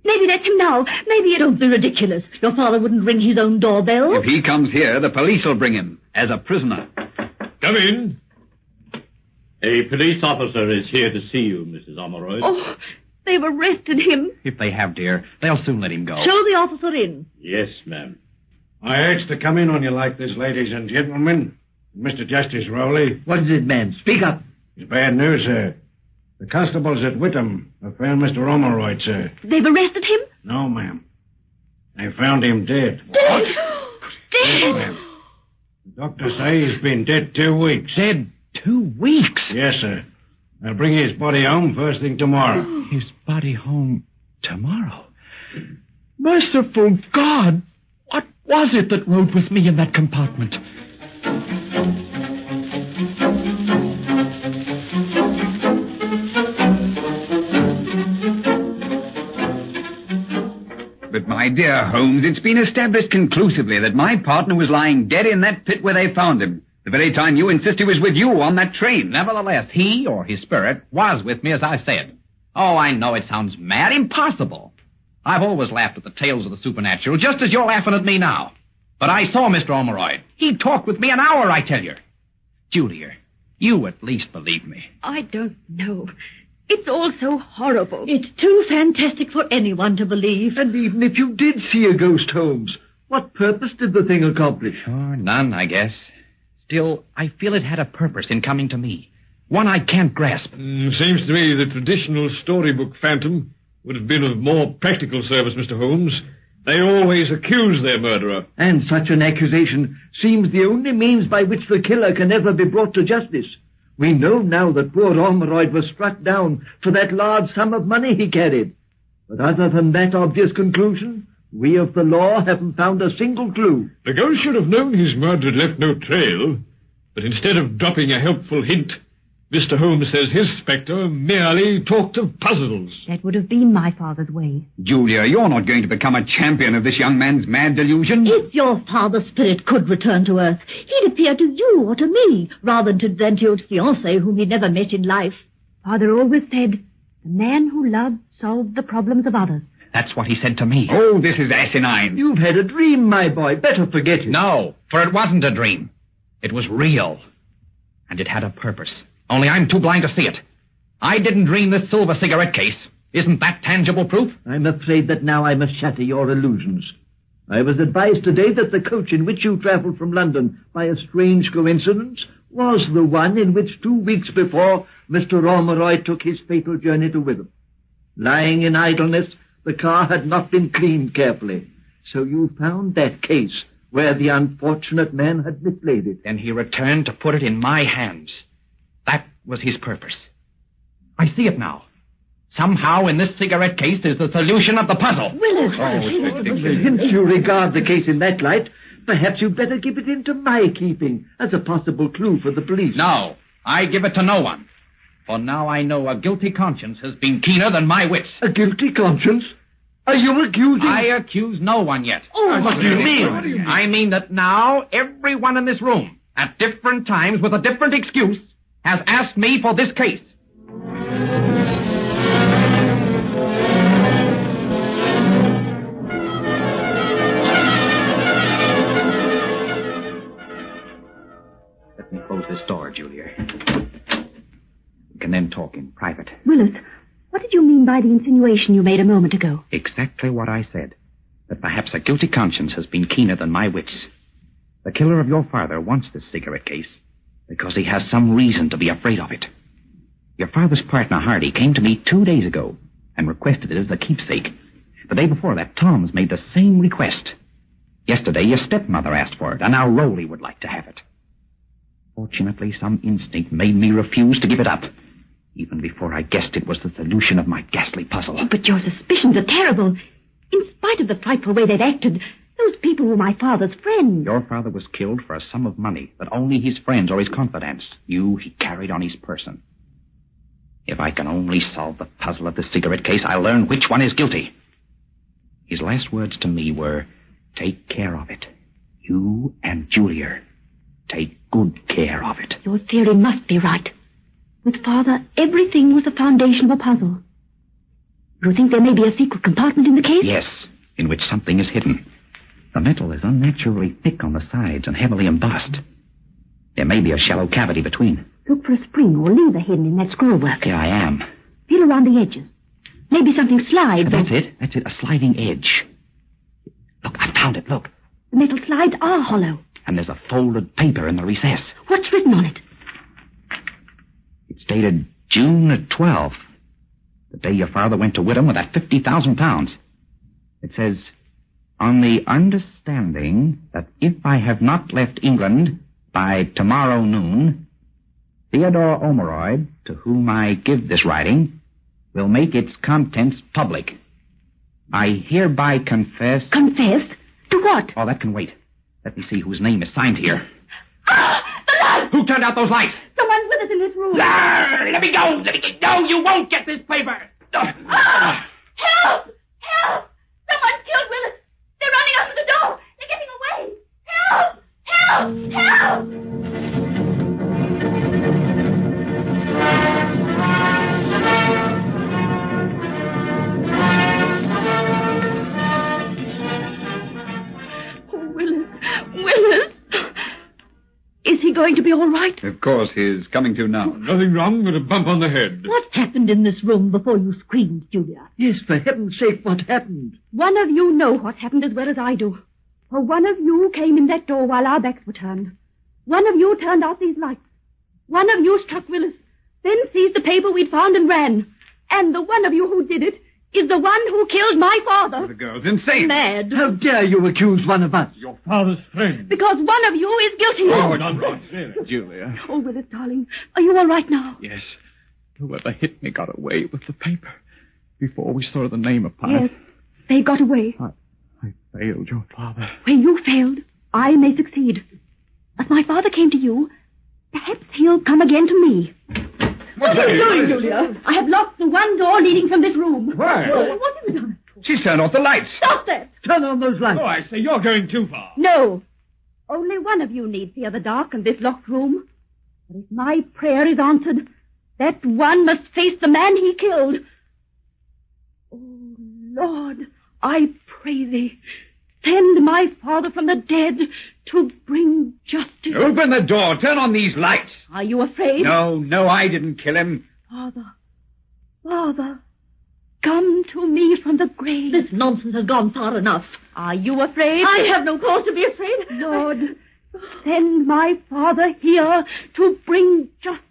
Maybe that's him now. Maybe don't be ridiculous. Your father wouldn't ring his own doorbell. If he comes here, the police will bring him as a prisoner. Come in. A police officer is here to see you, Mrs. Ormeroyd. Oh, they've arrested him. If they have, dear, they'll soon let him go. Show the officer in. Yes, ma'am. I asked to come in on you like this, ladies and gentlemen. Mr. Justice Rowley. What is it, man? Speak up. It's bad news, sir. The constables at Witham have found Mr. Ormeroyd, sir. They've arrested him? No, ma'am. They found him dead. Dead? Dead? Yes, ma'am. The doctor say he's been dead 2 weeks. Dead 2 weeks? Yes, sir. They'll bring his body home first thing tomorrow. His body home tomorrow? Merciful God! What was it that rode with me in that compartment? But, my dear Holmes, it's been established conclusively that my partner was lying dead in that pit where they found him, the very time you insist he was with you on that train. Nevertheless, he, or his spirit, was with me, as I said. Oh, I know it sounds mad, impossible. I've always laughed at the tales of the supernatural, just as you're laughing at me now. But I saw Mr. Ormeroyd. He talked with me an hour, I tell you. Julia, you at least believe me. I don't know. It's all so horrible. It's too fantastic for anyone to believe. And even if you did see a ghost, Holmes, what purpose did the thing accomplish? Sure, none, I guess. Still, I feel it had a purpose in coming to me. One I can't grasp. Seems to me the traditional storybook phantom would have been of more practical service, Mr. Holmes. They always accuse their murderer. And such an accusation seems the only means by which the killer can ever be brought to justice. We know now that poor Ormeroyd was struck down for that large sum of money he carried. But other than that obvious conclusion, we of the law haven't found a single clue. The ghost should have known his murder had left no trail, but instead of dropping a helpful hint, Mr. Holmes says his spectre merely talked of puzzles. That would have been my father's way. Julia, you're not going to become a champion of this young man's mad delusion. If your father's spirit could return to Earth, he'd appear to you or to me, rather than to his fiancée whom he'd never met in life. Father always said, the man who loved solved the problems of others. That's what he said to me. Oh, this is asinine. You've had a dream, my boy. Better forget it. No, for it wasn't a dream. It was real. And it had a purpose. Only I'm too blind to see it. I didn't dream this silver cigarette case. Isn't that tangible proof? I'm afraid that now I must shatter your illusions. I was advised today that the coach in which you travelled from London, by a strange coincidence, was the one in which 2 weeks before Mr. Ormeroyd took his fatal journey to Witham. Lying in idleness, the car had not been cleaned carefully. So you found that case where the unfortunate man had mislaid it. Then he returned to put it in my hands. That was his purpose. I see it now. Somehow in this cigarette case is the solution of the puzzle. Since you regard the case in that light, perhaps you'd better give it into my keeping as a possible clue for the police. No, I give it to no one. For now I know a guilty conscience has been keener than my wits. A guilty conscience? Are you accusing... I accuse no one yet. Oh, what do you mean? I mean that now everyone in this room, at different times with a different excuse, has asked me for this case. Let me close this door, Julia. We can then talk in private. Willis, what did you mean by the insinuation you made a moment ago? Exactly what I said. That perhaps a guilty conscience has been keener than my wits. The killer of your father wants this cigarette case because he has some reason to be afraid of it. Your father's partner, Hardy, came to me 2 days ago and requested it as a keepsake. The day before that, Tom's made the same request. Yesterday, your stepmother asked for it, and now Rowley would like to have it. Fortunately, some instinct made me refuse to give it up, even before I guessed it was the solution of my ghastly puzzle. Oh, but your suspicions are terrible. In spite of the frightful way they've acted, those people were my father's friends. Your father was killed for a sum of money that only his friends or his confidants knew he carried on his person. If I can only solve the puzzle of the cigarette case, I'll learn which one is guilty. His last words to me were, take care of it. You and Julia. Take good care of it. Your theory must be right. With Father, everything was the foundation of a puzzle. You think there may be a secret compartment in the case? Yes, in which something is hidden. The metal is unnaturally thick on the sides and heavily embossed. There may be a shallow cavity between. Look for a spring or lever hidden in that scrollwork. Here I am. Feel around the edges. Maybe something slides. That's it, a sliding edge. Look, I found it, look. The metal slides are hollow. And there's a folded paper in the recess. What's written on it? It's dated June 12th, the day your father went to Witham with that £50,000. It says, on the understanding that if I have not left England by tomorrow noon, Theodore Ormeroyd, to whom I give this writing, will make its contents public. I hereby confess... Confess? To what? Oh, that can wait. Let me see whose name is signed here. Ah! The light! Who turned out those lights? Someone's with us in this room. Let me go! No, you won't get this paper! Ah! Help! Help! Someone's killed Willis! They're running out of the door! They're getting away! Help! Help! Help! Willis! Is he going to be all right? Of course, he's coming to now. Nothing wrong but a bump on the head. What happened in this room before you screamed, Julia? Yes, for heaven's sake, what happened? One of you know what happened as well as I do. For one of you came in that door while our backs were turned. One of you turned out these lights. One of you struck Willis, then seized the paper we'd found and ran. And the one of you who did it is the one who killed my father. The girl's insane. Mad. How dare you accuse one of us? Your father's friend. Because one of you is guilty. Oh, nonsense. Julia. Oh, Willis, darling, are you all right now? Yes. Whoever hit me got away with the paper before we saw the name upon Yes, it. they got away. I failed your father. Where you failed, I may succeed. As my father came to you, perhaps he'll come again to me. What are you doing, Julia? I have locked the one door leading from this room. Why? What have you done? She's turned off the lights. Stop that! Turn on those lights. Oh, I say, you're going too far. No. Only one of you needs fear the dark and this locked room. But if my prayer is answered, that one must face the man he killed. Oh, Lord, I pray thee, send my father from the dead to bring justice. Open the door. Turn on these lights. Are you afraid? No, I didn't kill him. Father, come to me from the grave. This nonsense has gone far enough. Are you afraid? I have no cause to be afraid. Lord, send my father here to bring justice.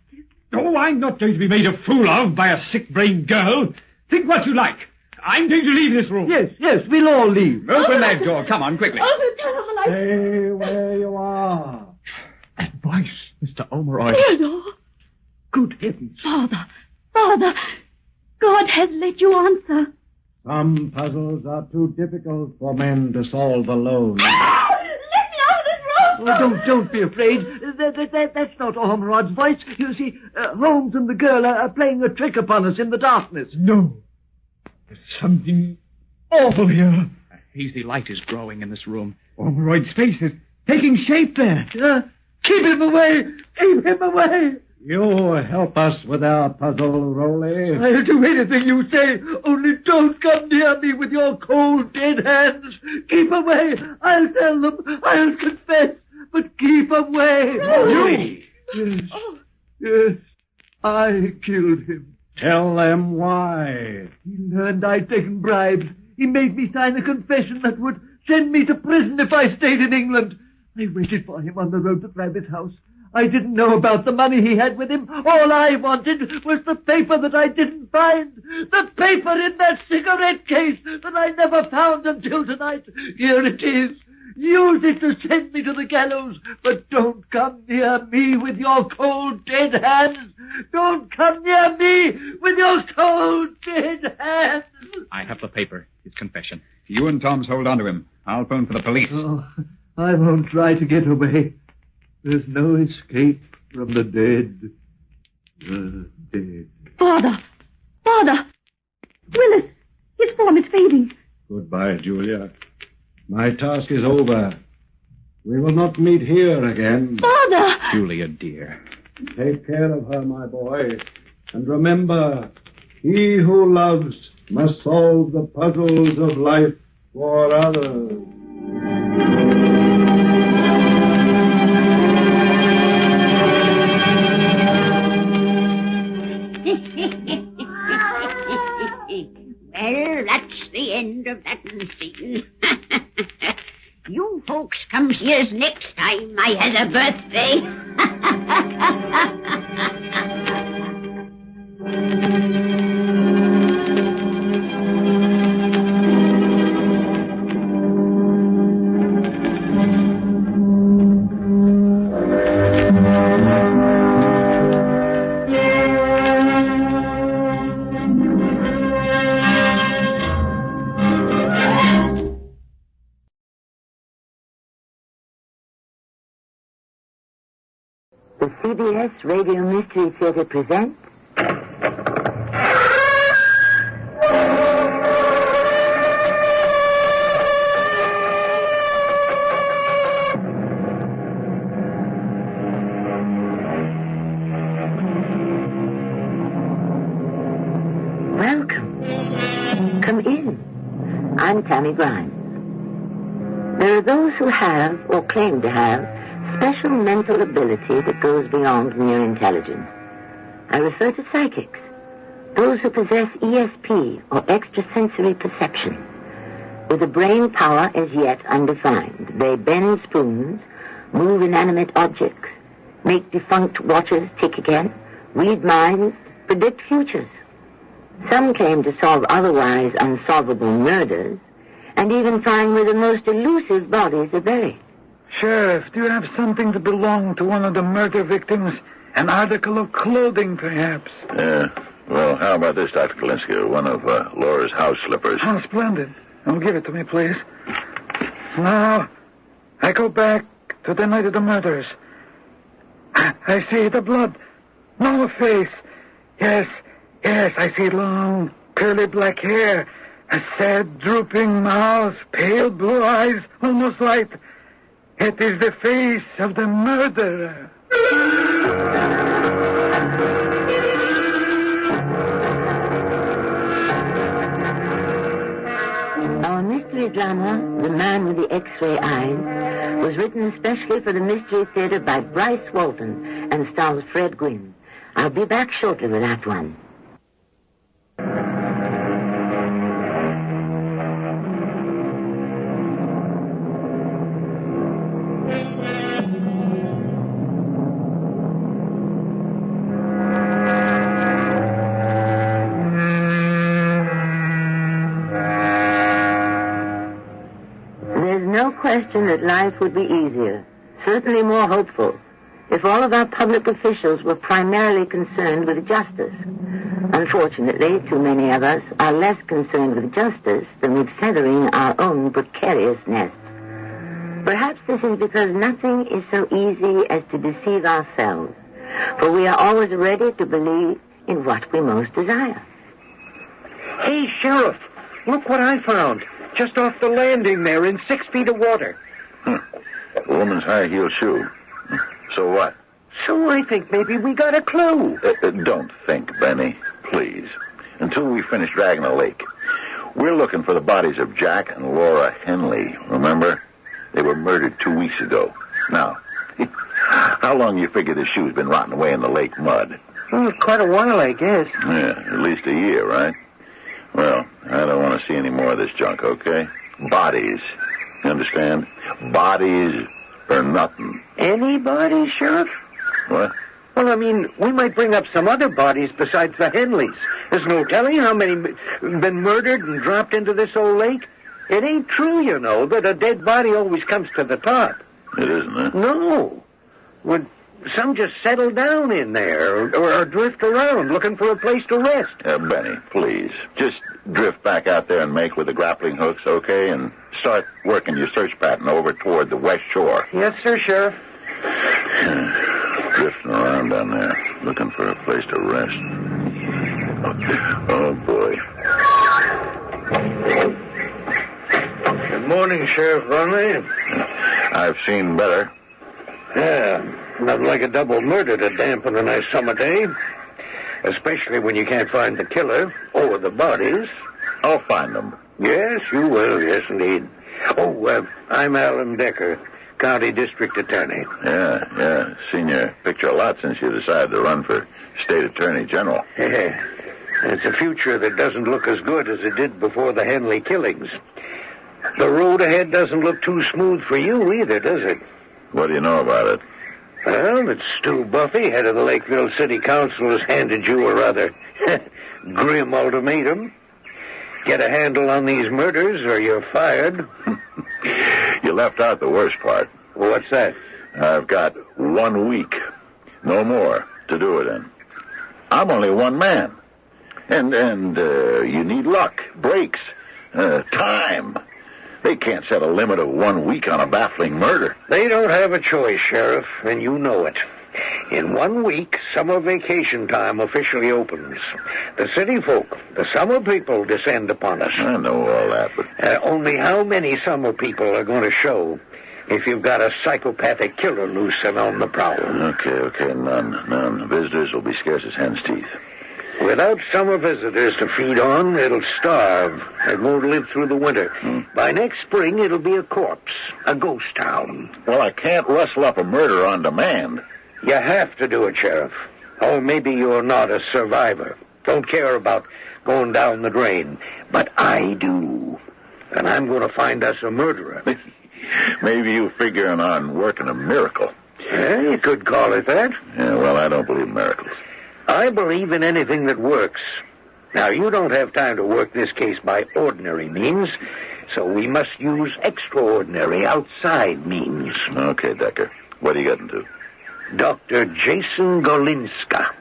Oh, I'm not going to be made a fool of by a sick-brained girl. Think what you like. I'm going to leave this room. Yes, we'll all leave. Open that door. Come on, quickly. Oh, turn off the light. Stay where you are. Advice, Mr. Omeroy. Theodore. Good heavens. Father, God has let you answer. Some puzzles are too difficult for men to solve alone. Oh, don't be afraid. That's not Ormerod's voice. You see, Holmes and the girl are playing a trick upon us in the darkness. No. There's something awful here. A hazy light is growing in this room. Ormeroyd's face is taking shape there. Keep him away! Keep him away! You help us with our puzzle, Rowley. I'll do anything you say, only don't come near me with your cold, dead hands. Keep away. I'll tell them. I'll confess. But keep away. Rowley! Yes, I killed him. Tell them why. He learned I'd taken bribes. He made me sign a confession that would send me to prison if I stayed in England. I waited for him on the road to Rabbit's house. I didn't know about the money he had with him. All I wanted was the paper that I didn't find. The paper in that cigarette case that I never found until tonight. Here it is. Use it to send me to the gallows. But don't come near me with your cold, dead hands. Don't come near me with your cold, dead hands. I have the paper. His confession. You and Tom's hold on to him. I'll phone for the police. Oh, I won't try to get away. There's no escape from the dead. The dead. Father! Willis, his form is fading. Goodbye, Julia. My task is over. We will not meet here again. Father! Julia, dear. Take care of her, my boy. And remember, he who loves must solve the puzzles of life for others. Well, that's the end of that scene. You folks comes here's next time I has a birthday. The CBS Radio Mystery Theater presents Welcome. Come in. I'm Tammy Grimes. There are those who have, or claim to have, special mental ability that goes beyond mere intelligence. I refer to psychics, those who possess ESP, or extrasensory perception. With a brain power as yet undefined, they bend spoons, move inanimate objects, make defunct watches tick again, read minds, predict futures. Some claim to solve otherwise unsolvable murders, and even find where the most elusive bodies are buried. Sheriff, do you have something that belonged to one of the murder victims? An article of clothing, perhaps? Yeah. Well, how about this, Dr. Kalinsky? One of Laura's house slippers. Oh, splendid. Oh, give it to me, please. Now, I go back to the night of the murders. I see the blood. No face. Yes, I see long, curly black hair. A sad, drooping mouth, pale blue eyes, almost light. It is the face of the murderer. Our mystery drama, The Man with the X-Ray Eyes, was written especially for the Mystery Theater by Bryce Walton and stars Fred Gwynne. I'll be back shortly with Act One. Question that life would be easier, certainly more hopeful, if all of our public officials were primarily concerned with justice. Unfortunately, too many of us are less concerned with justice than with feathering our own precarious nests. Perhaps this is because nothing is so easy as to deceive ourselves, for we are always ready to believe in what we most desire. Hey, Sheriff, look what I found. Just off the landing there in 6 feet of water. A woman's high-heel shoe. So what? So I think maybe we got a clue. Don't think, Benny. Please. Until we finish dragging the lake. We're looking for the bodies of Jack and Laura Henley. Remember? They were murdered 2 weeks ago. Now, how long you figure the shoe's been rotting away in the lake mud? Quite a while, I guess. Yeah, at least a year, right? Well, I don't want to see any more of this junk, okay? Bodies. You understand? Bodies or nothing. Any bodies, Sheriff? What? Well, I mean, we might bring up some other bodies besides the Henleys. There's no telling how many been murdered and dropped into this old lake. It ain't true, you know, that a dead body always comes to the top. It isn't, huh? No. Would some just settle down in there or drift around looking for a place to rest? Benny, please. Just drift back out there and make with the grappling hooks, okay? And start working your search pattern over toward the west shore. Yes, sir, Sheriff. Drifting around down there, looking for a place to rest. Oh, boy. Good morning, Sheriff Runley. I've seen better. Yeah. Nothing like a double murder to dampen a nice summer day. Especially when you can't find the killer or the bodies. I'll find them. Yes, you will. Yes, indeed. Oh, I'm Alan Decker, County District Attorney. Yeah. Seen your picture a lot since you decided to run for State Attorney General. It's a future that doesn't look as good as it did before the Henley killings. The road ahead doesn't look too smooth for you either, does it? What do you know about it? Well, that Stu Buffy, head of the Lakeville City Council, has handed you a rather grim ultimatum. Get a handle on these murders or you're fired. You left out the worst part. What's that? I've got 1 week, no more, to do it in. I'm only one man. And you need luck, breaks, time. They can't set a limit of 1 week on a baffling murder. They don't have a choice, Sheriff, and you know it. In 1 week, summer vacation time officially opens. The city folk, the summer people, descend upon us. I know all that, but... only how many summer people are going to show if you've got a psychopathic killer loose and on the prowl? Okay, none. Visitors will be scarce as hen's teeth. Without summer visitors to feed on, it'll starve. It won't live through the winter. By next spring, it'll be a corpse, a ghost town. Well, I can't rustle up a murder on demand. You have to do it, Sheriff. Or maybe you're not a survivor. Don't care about going down the drain. But I do. And I'm going to find us a murderer. Maybe you're figuring on working a miracle. You could call it that. Yeah, well, I don't believe in miracles. I believe in anything that works. Now, you don't have time to work this case by ordinary means, so we must use extraordinary, outside means. Okay, Decker. What are you getting to? Dr. Jason Golinska.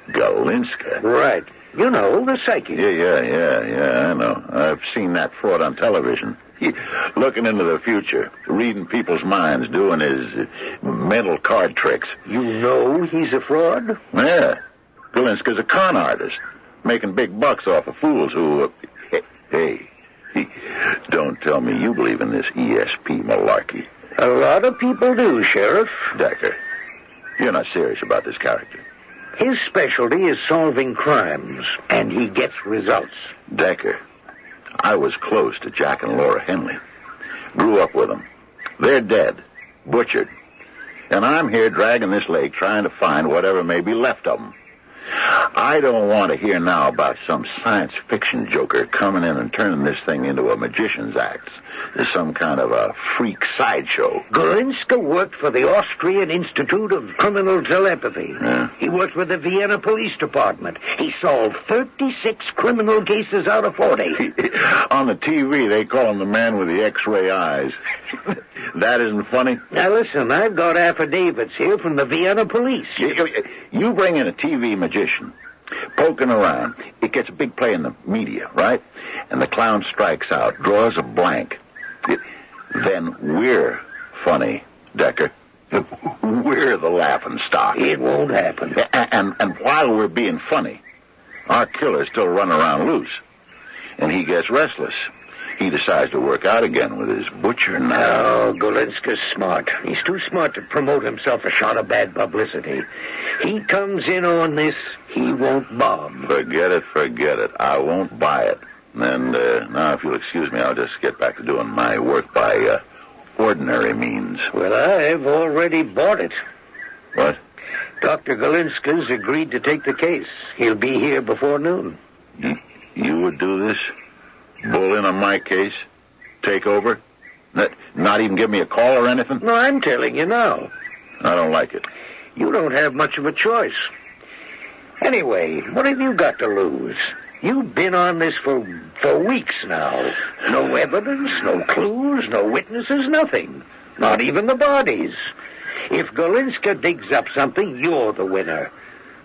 Golinska? Right. You know, the psychic. Yeah, I know. I've seen that fraud on television. Looking into the future, reading people's minds, doing his mental card tricks. You know he's a fraud? Yeah. Golinska's a con artist, making big bucks off of fools who... Hey, don't tell me you believe in this ESP malarkey. A lot of people do, Sheriff. Decker, you're not serious about this character. His specialty is solving crimes, and he gets results. Decker, I was close to Jack and Laura Henley. Grew up with them. They're dead, butchered. And I'm here dragging this lake trying to find whatever may be left of them. I don't want to hear now about some science fiction joker coming in and turning this thing into a magician's act. There's some kind of a freak sideshow. Golinska worked for the Austrian Institute of Criminal Telepathy. Yeah. He worked with the Vienna Police Department. He solved 36 criminal cases out of 40. On the TV, they call him the man with the X-ray eyes. That isn't funny? Now, listen, I've got affidavits here from the Vienna Police. You bring in a TV magician, poking around. It gets a big play in the media, right? And the clown strikes out, draws a blank. Then we're funny, Decker. We're the laughing stock. It won't happen. And while we're being funny, our killer's still running around loose. And he gets restless. He decides to work out again with his butcher knife. No, Golinska's smart. He's too smart to promote himself a shot of bad publicity. He comes in on this, he won't bomb. Forget it. I won't buy it. And now, if you'll excuse me, I'll just get back to doing my work by ordinary means. Well, I've already bought it. What? Dr. Golinska's agreed to take the case. He'll be here before noon. You would do this? Bull in on my case? Take over? Not even give me a call or anything? No, I'm telling you now. I don't like it. You don't have much of a choice. Anyway, what have you got to lose? You've been on this for weeks now. No evidence, no clues, no witnesses, nothing. Not even the bodies. If Golinska digs up something, you're the winner.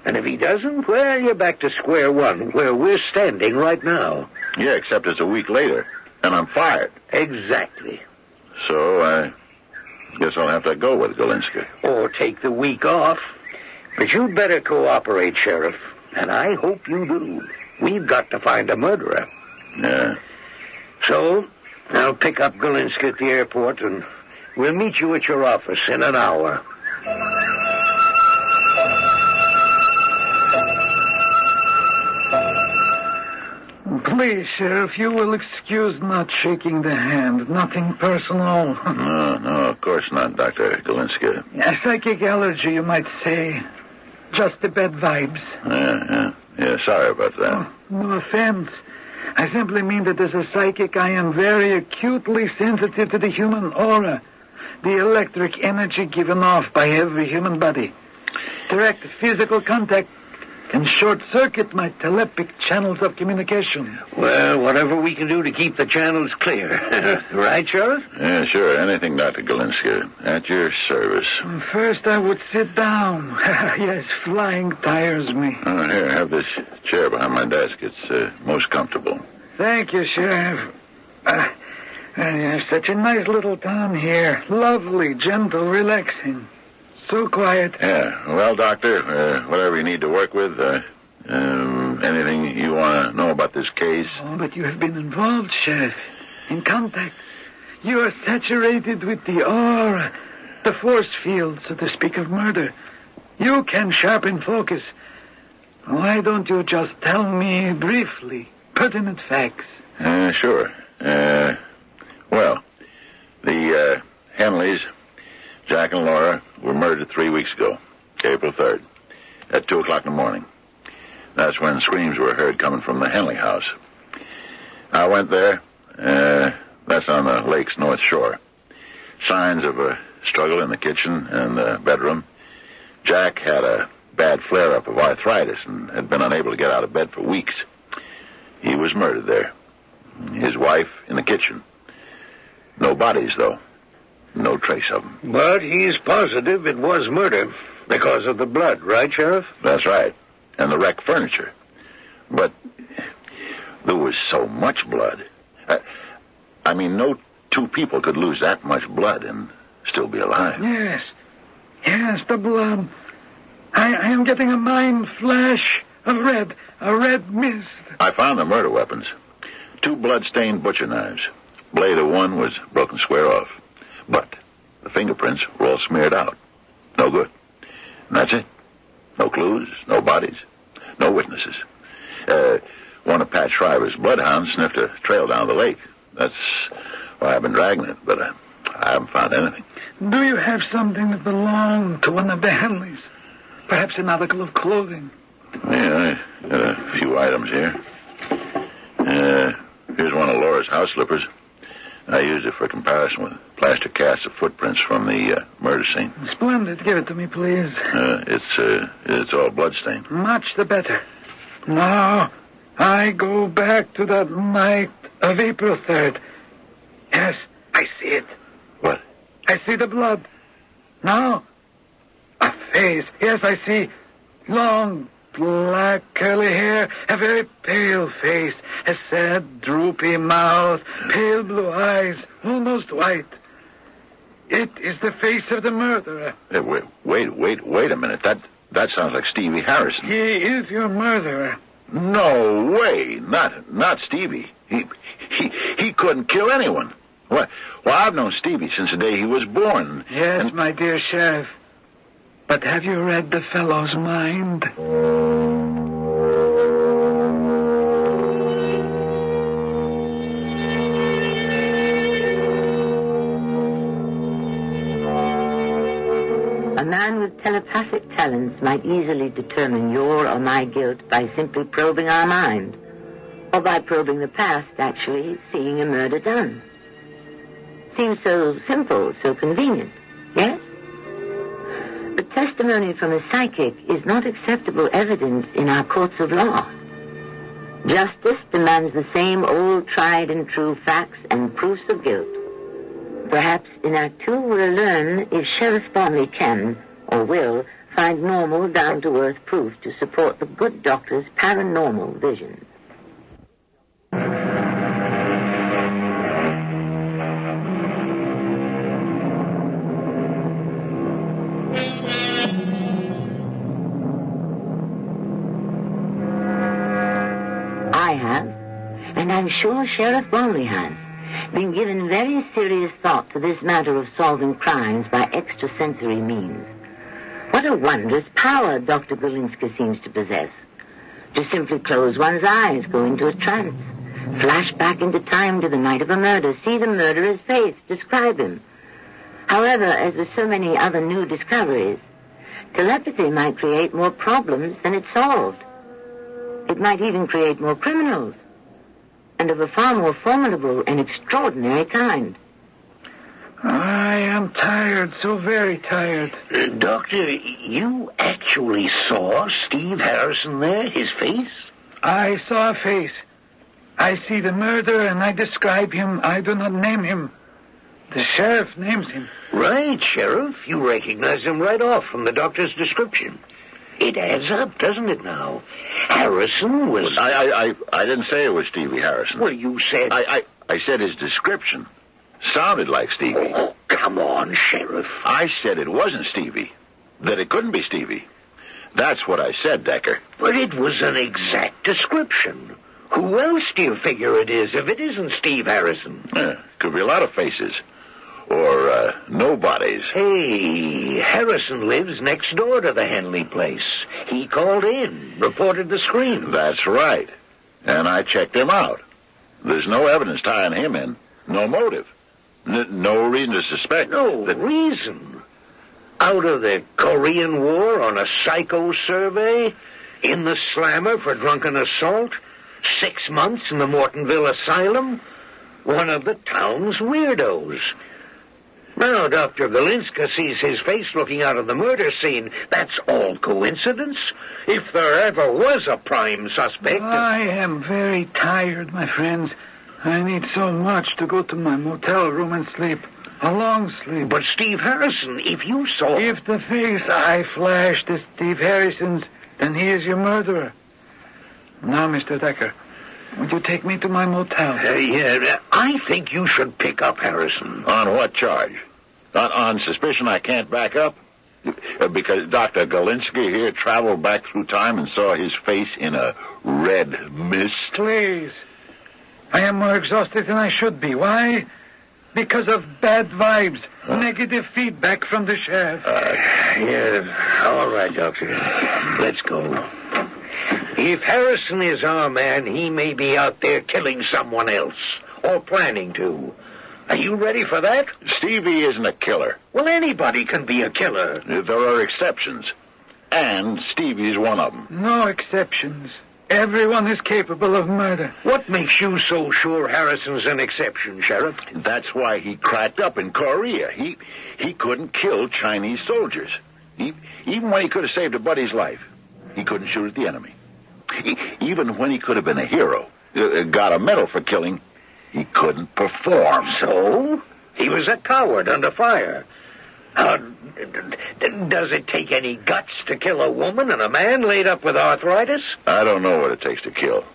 And if he doesn't, well, you're back to square one, where we're standing right now. Yeah, except it's a week later, and I'm fired. Exactly. So, I guess I'll have to go with Golinska. Or take the week off. But you'd better cooperate, Sheriff. And I hope you do. We've got to find a murderer. Yeah. So, I'll pick up Golinska at the airport, and we'll meet you at your office in an hour. Please, Sheriff, you will excuse not shaking the hand. Nothing personal. No, of course not, Dr. Golinska. A psychic allergy, you might say. Just the bad vibes. Yeah, sorry about that. No offense. I simply mean that as a psychic, I am very acutely sensitive to the human aura. The electric energy given off by every human body. Direct physical contact can short-circuit my telepathic channels of communication. Well, whatever we can do to keep the channels clear. Right, Sheriff? Yeah, sure. Anything, Dr. Golinska. At your service. First, I would sit down. Yes, flying tires me. Oh, here, have this chair behind my desk. It's most comfortable. Thank you, Sheriff. Such a nice little town here. Lovely, gentle, relaxing. So quiet. Yeah. Well, Doctor, whatever you need to work with, anything you want to know about this case? Oh, but you have been involved, Sheriff. In contact. You are saturated with the aura, the force field, so to speak, of murder. You can sharpen focus. Why don't you just tell me briefly, pertinent facts? Sure. Well, the Henleys, Jack and Laura, were murdered 3 weeks ago, April 3rd, at 2 o'clock in the morning. That's when screams were heard coming from the Henley house. I went there. That's on the lake's north shore. Signs of a struggle in the kitchen and the bedroom. Jack had a bad flare-up of arthritis and had been unable to get out of bed for weeks. He was murdered there. His wife in the kitchen. No bodies, though. No trace of them. But he's positive it was murder because of the blood, right, Sheriff? That's right. And the wrecked furniture. But there was so much blood. I mean, no two people could lose that much blood and still be alive. Yes, the blood. I am getting a mind flash. A red mist. I found the murder weapons. 2 blood-stained butcher knives. Blade of one was broken square off. But the fingerprints were all smeared out. No good. And that's it. No clues, no bodies, no witnesses. One of Pat Shriver's bloodhounds sniffed a trail down the lake. That's why I've been dragging it, but I haven't found anything. Do you have something that belonged to one of the Henleys? Perhaps an article of clothing? Yeah, I got a few items here. Here's one of Laura's house slippers. I used it for comparison with plaster casts of footprints from the murder scene. Splendid. Give it to me, please. It's all bloodstained. Much the better. Now, I go back to that night of April 3rd. Yes, I see it. What? I see the blood. Now, a face. Yes, I see. Long, black, curly hair, a very pale face, a sad, droopy mouth, pale blue eyes, almost white. It is the face of the murderer. Hey, wait a minute. That sounds like Stevie Harrison. He is your murderer. No way. Not Stevie. He couldn't kill anyone. Well, I've known Stevie since the day he was born. Yes, my dear Sheriff. But have you read the fellow's mind? A man with telepathic talents might easily determine your or my guilt by simply probing our mind, or by probing the past, actually seeing a murder done. Seems so simple, so convenient, yes? But testimony from a psychic is not acceptable evidence in our courts of law. Justice demands the same old tried and true facts and proofs of guilt. Perhaps in Act 2 we'll learn if Sheriff Bonley can, or will, find normal, down-to-earth proof to support the good doctor's paranormal vision. I have, and I'm sure Sheriff Bonley has, been given very serious thought to this matter of solving crimes by extrasensory means. What a wondrous power Dr. Golinska seems to possess. To simply close one's eyes, go into a trance, flash back into time to the night of a murder, see the murderer's face, describe him. However, as with so many other new discoveries, telepathy might create more problems than it solved. It might even create more criminals, and of a far more formidable and extraordinary kind. I am tired, so very tired. Doctor, you actually saw Steve Harrison there, his face? I saw a face. I see the murderer and I describe him. I do not name him. The sheriff names him. Right, Sheriff. You recognize him right off from the doctor's description. It adds up, doesn't it now? Harrison was... I didn't say it was Stevie Harrison. Well, you said... I said his description sounded like Stevie. Oh, come on, Sheriff. I said it wasn't Stevie. That it couldn't be Stevie. That's what I said, Decker. But it was an exact description. Who else do you figure it is if it isn't Steve Harrison? Could be a lot of faces. Or nobodies. Hey, Harrison lives next door to the Henley place. He called in, reported the scream. That's right. And I checked him out. There's no evidence tying him in. No motive. No reason to suspect. No reason. Out of the Korean War on a psycho survey, in the slammer for drunken assault, 6 months in the Mortonville Asylum, one of the town's weirdos. Now, Dr. Galinska sees his face looking out of the murder scene. That's all coincidence. If there ever was a prime suspect... I am very tired, my friends. I need so much to go to my motel room and sleep. A long sleep. But Steve Harrison, if you saw... If the face I flashed is Steve Harrison's, then he is your murderer. Now, Mr. Decker, would you take me to my motel? Yeah, I think you should pick up Harrison. On what charge? On suspicion I can't back up? Because Dr. Galinski here traveled back through time and saw his face in a red mist? Please. I am more exhausted than I should be. Why? Because of bad vibes, negative feedback from the sheriff. Yeah, all right, Doctor. Let's go. If Harrison is our man, he may be out there killing someone else, or planning to. Are you ready for that? Stevie isn't a killer. Well, anybody can be a killer. There are exceptions. And Stevie's one of them. No exceptions. Everyone is capable of murder. What makes you so sure Harrison's an exception, Sheriff? That's why he cracked up in Korea. He couldn't kill Chinese soldiers. Even when he could have saved a buddy's life, he couldn't shoot at the enemy. Even when he could have been a hero, got a medal for killing, he couldn't perform. So? He was a coward under fire. Does it take any guts to kill a woman and a man laid up with arthritis? I don't know what it takes to kill.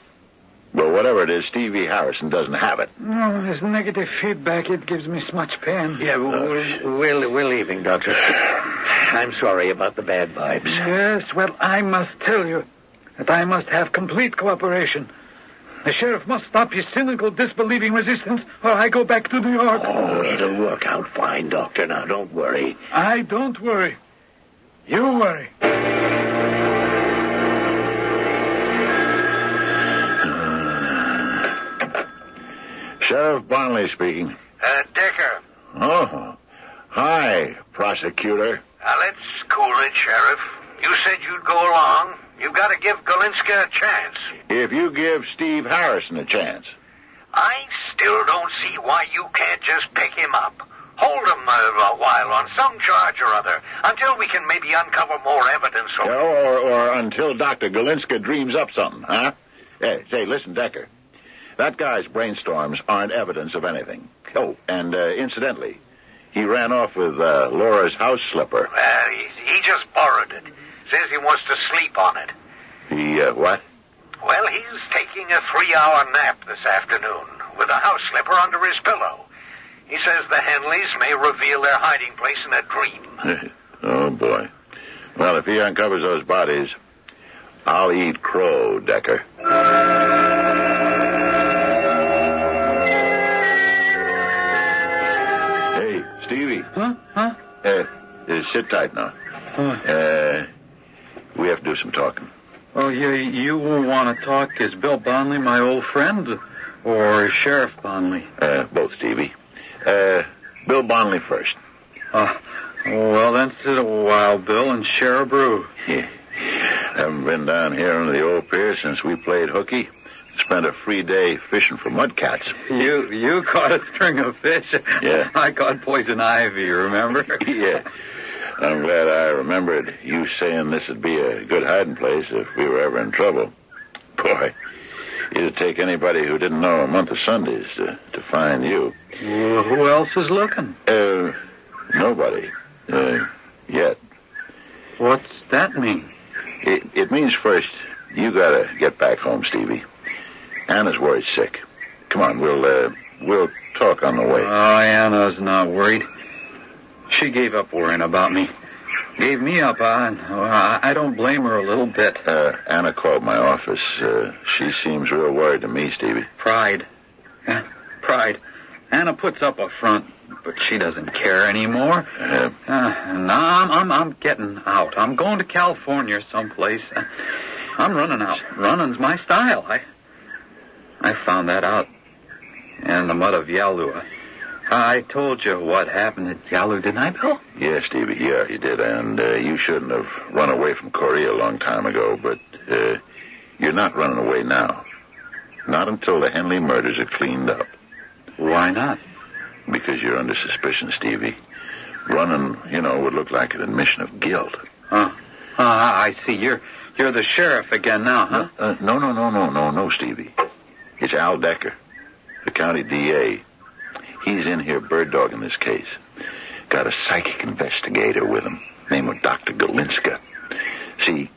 But whatever it is, Stevie Harrison doesn't have it. No, this negative feedback, it gives me so much pain. Yeah, we're leaving, Doctor. I'm sorry about the bad vibes. Yes, well, I must tell you that I must have complete cooperation. The sheriff must stop his cynical, disbelieving resistance, or I go back to New York. Oh, it'll work out fine, Doctor. Now, don't worry. I don't worry. You worry. Sheriff Bonley speaking. Decker. Oh, hi, prosecutor. Let's cool it, Sheriff. You said you'd go along. You've got to give Galinska a chance. If you give Steve Harrison a chance. I still don't see why you can't just pick him up. Hold him a while on some charge or other until we can maybe uncover more evidence. Or until Dr. Galinska dreams up something, huh? Hey, say, listen, Decker. That guy's brainstorms aren't evidence of anything. Oh, and incidentally, he ran off with Laura's house slipper. He just borrowed it. Says he wants to sleep on it. He, what? Well, he's taking a 3-hour nap this afternoon with a house slipper under his pillow. He says the Henleys may reveal their hiding place in a dream. Oh, boy. Well, if he uncovers those bodies, I'll eat crow, Decker. Hey, Stevie. Huh? Sit tight now. We have to do some talking. Oh, you want to talk? Is Bill Bonley my old friend, or Sheriff Bonley? Both, Stevie. Bill Bonley first. Well, then sit a while, Bill, and share a brew. Yeah. Haven't been down here under the old pier since we played hooky. Spent a free day fishing for mudcats. You caught a string of fish. Yeah. I caught poison ivy, remember? Yeah. I'm glad I remembered you saying this would be a good hiding place if we were ever in trouble. Boy, it'd take anybody who didn't know a month of Sundays to find you. Well, who else is looking? Nobody. Yet. What's that mean? It means first, you gotta get back home, Stevie. Anna's worried sick. Come on, we'll talk on the way. Oh, Anna's not worried. She gave up worrying about me. Gave me up, I don't blame her a little bit. Anna called my office. She seems real worried to me, Stevie. Pride. Pride. Anna puts up a front, but she doesn't care anymore. No, I'm getting out. I'm going to California someplace. I'm running out. Running's my style. I found that out in the mud of Yalu. I told you what happened at Yalu, didn't I, Bill? Yeah, Stevie, yeah, you did. And you shouldn't have run away from Korea a long time ago, but you're not running away now. Not until the Henley murders are cleaned up. Why not? Because you're under suspicion, Stevie. Running, would look like an admission of guilt. I see. You're the sheriff again now, huh? No, Stevie. It's Al Decker, the county DA. He's in here bird-dogging this case. Got a psychic investigator with him, name of Dr. Galinska. See,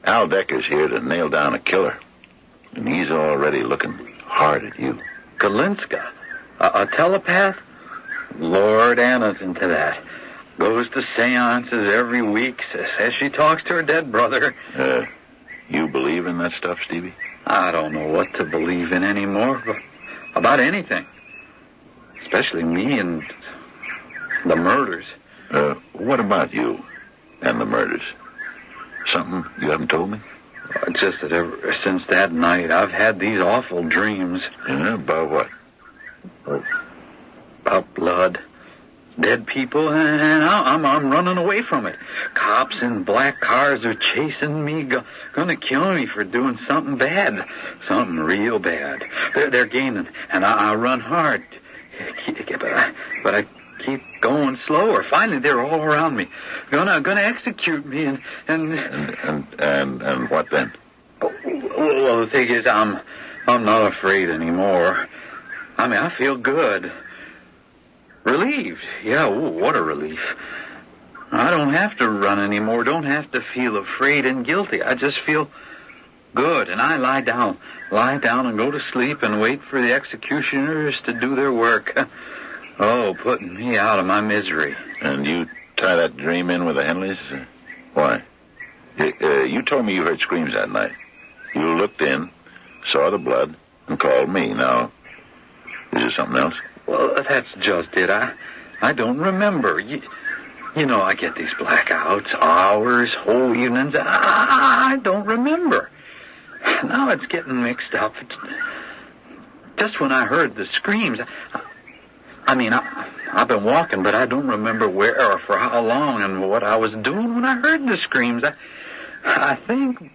Al Decker's here to nail down a killer, and he's already looking hard at you. Galinska? A telepath? Lord, Anna's into that. Goes to seances every week, says she talks to her dead brother. You believe in that stuff, Stevie? I don't know what to believe in anymore, but about anything. Especially me and the murders. What about you and the murders? Something you haven't told me? Just that ever since that night, I've had these awful dreams. About what? About blood, dead people, and I'm running away from it. Cops in black cars are chasing me, gonna kill me for doing something bad, something real bad. They're gaining, and I run hard, but I keep going slower. Finally, they're all around me, gonna execute me, and what then? Well, the thing is, I'm not afraid anymore. I mean, I feel good. Relieved. Yeah, what a relief. I don't have to run anymore. Don't have to feel afraid and guilty. I just feel good. And I lie down and go to sleep and wait for the executioners to do their work. Oh, putting me out of my misery. And you tie that dream in with the Henleys? Why? You told me you heard screams that night. You looked in, saw the blood, and called me. Now, is there something else? Well, that's just it. I don't remember. You know, I get these blackouts, hours, whole evenings. I don't remember. Now it's getting mixed up. Just when I heard the screams, I've been walking, but I don't remember where or for how long and what I was doing when I heard the screams. I think,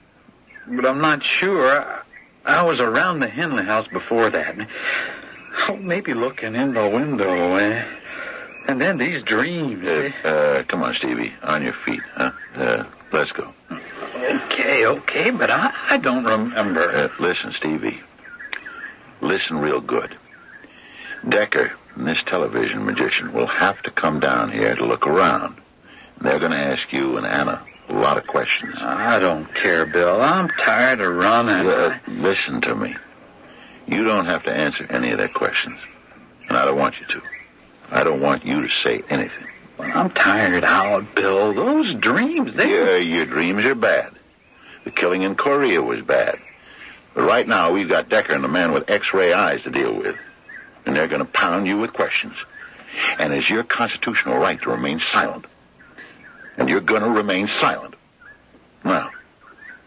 but I'm not sure. I was around the Henley house before that. Maybe looking in the window, and then these dreams. Come on, Stevie, on your feet, huh? Let's go. Okay, but I don't remember. Listen, Stevie. Listen real good. Decker and this television magician will have to come down here to look around. They're going to ask you and Anna a lot of questions. I don't care, Bill. I'm tired of running. Listen to me. You don't have to answer any of their questions. And I don't want you to. I don't want you to say anything. Well, I'm tired out, Bill. Those dreams, your dreams are bad. The killing in Korea was bad. But right now, we've got Decker and the man with X-ray eyes to deal with. And they're going to pound you with questions. And it's your constitutional right to remain silent. And you're going to remain silent. Now,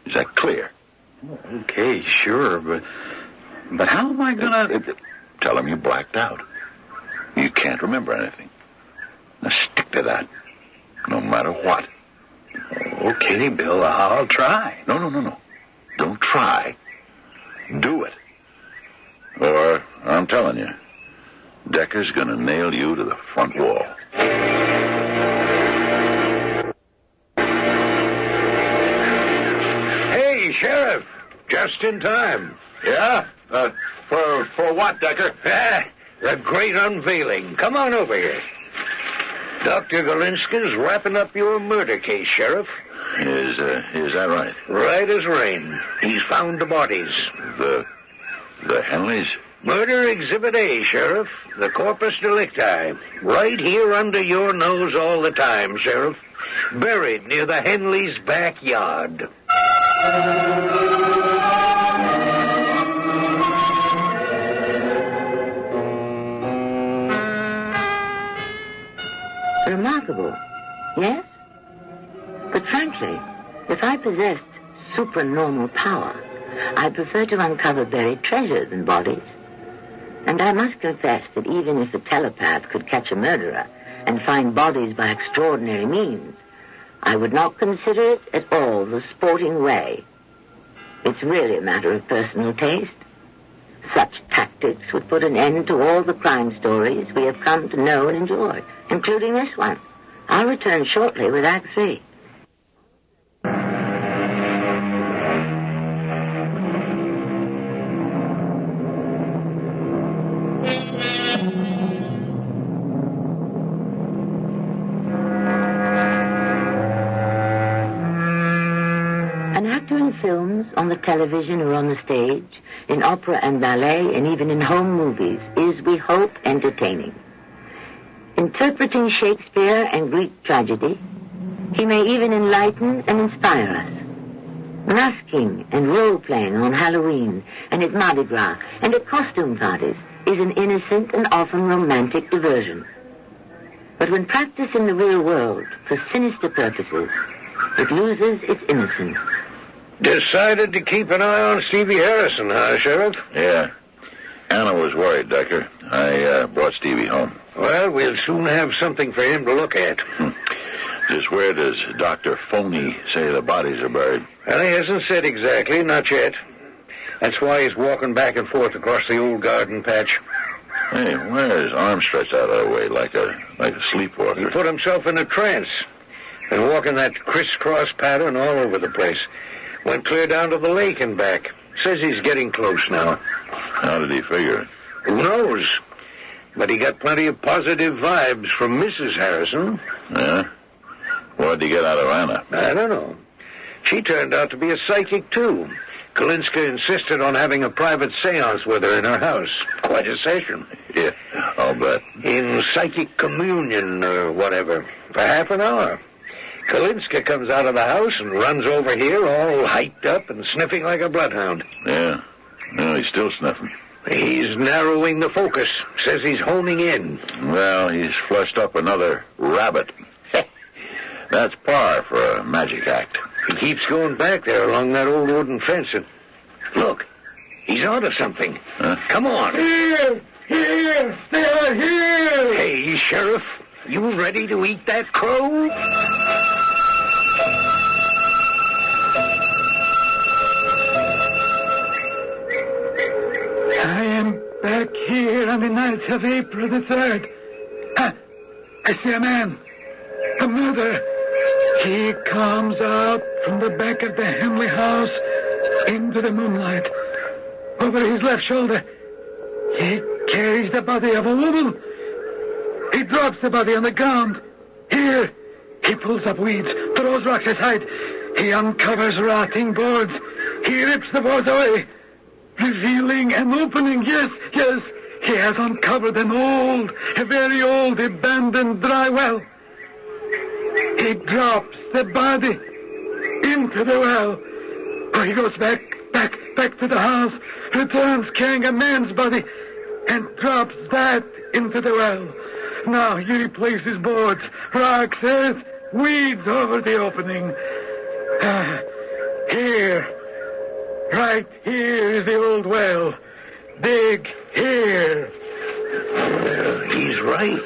is that clear? Okay, sure, but how am I going to... Tell them you blacked out. You can't remember anything. Now stick to that, no matter what. Okay, Bill, I'll try. No. Don't try. Do it. Or, I'm telling you, Decker's going to nail you to the front wall. Hey, Sheriff, just in time. Yeah? For what, Decker? The great unveiling. Come on over here. Dr. Galinska's wrapping up your murder case, Sheriff. Is that right? Right as rain. He's found the bodies. The Henleys? Murder Exhibit A, Sheriff. The corpus delicti. Right here under your nose all the time, Sheriff. Buried near the Henleys' backyard. Remarkable, yes? But frankly, if I possessed supernormal power, I'd prefer to uncover buried treasure than bodies. And I must confess that even if a telepath could catch a murderer and find bodies by extraordinary means, I would not consider it at all the sporting way. It's really a matter of personal taste. Such tactics would put an end to all the crime stories we have come to know and enjoy, including this one. I'll return shortly with Act 3. An actor in films, on the television or on the stage, in opera and ballet, and even in home movies, is, we hope, entertaining. Interpreting Shakespeare and Greek tragedy, he may even enlighten and inspire us. Masking and role-playing on Halloween and at Mardi Gras and at costume parties is an innocent and often romantic diversion. But when practiced in the real world for sinister purposes, it loses its innocence. Decided to keep an eye on Stevie Harrison, huh, Sheriff? Yeah. Anna was worried, Decker. I brought Stevie home. Well, we'll soon have something for him to look at. Just where does Dr. Phoney say the bodies are buried? Well, he hasn't said exactly, not yet. That's why he's walking back and forth across the old garden patch. Hey, why are his arms stretched out of the way like a sleepwalker? He put himself in a trance and walking that crisscross pattern all over the place. Went clear down to the lake and back. Says he's getting close now. How did he figure it? Who knows? But he got plenty of positive vibes from Mrs. Harrison. Yeah? What'd he get out of Anna? I don't know. She turned out to be a psychic, too. Kalinska insisted on having a private seance with her in her house. Quite a session. Yeah, I'll bet. In psychic communion or whatever. For half an hour. Kalinska comes out of the house and runs over here all hyped up and sniffing like a bloodhound. Yeah. No, he's still sniffing. He's narrowing the focus. Says he's honing in. Well, he's flushed up another rabbit. That's par for a magic act. He keeps going back there along that old wooden fence and... Look, he's onto something. Huh? Come on. Here! They are here! Hey, Sheriff, you ready to eat that crow? I am back here on the night of April the 3rd. I see a man. A murderer. He comes out from the back of the Henley house into the moonlight. Over his left shoulder, he carries the body of a woman. He drops the body on the ground. Here, he pulls up weeds, throws rocks aside. He uncovers rotting boards. He rips the boards away, revealing an opening. Yes, he has uncovered a very old, abandoned dry well. He drops the body into the well. Oh, he goes back to the house, returns carrying a man's body, and drops that into the well. Now he replaces boards, rocks, earth, weeds over the opening. Right here is the old well. Dig here. He's right.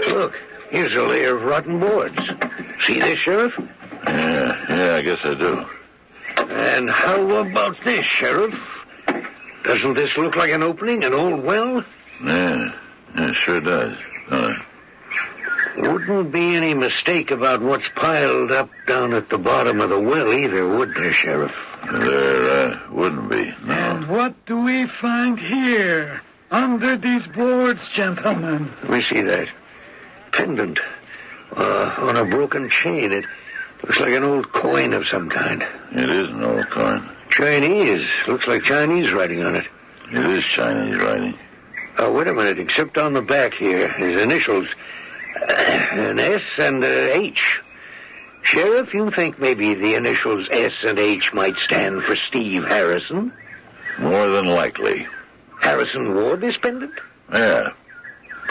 Look, here's a layer of rotten boards. See this, Sheriff? Yeah, I guess I do. And how about this, Sheriff? Doesn't this look like an opening, an old well? Yeah, it sure does. Wouldn't be any mistake about what's piled up down at the bottom of the well either, would there, Sheriff? There wouldn't be, no. And what do we find here, under these boards, gentlemen? Let me see that. Pendant. On a broken chain. It looks like an old coin of some kind. It is an old coin. Chinese. Looks like Chinese writing on it. It is Chinese writing. Oh, wait a minute. Except on the back here, his initials. An S and a H. Sheriff, you think maybe the initials S and H might stand for Steve Harrison? More than likely. Harrison wore this pendant? Yeah.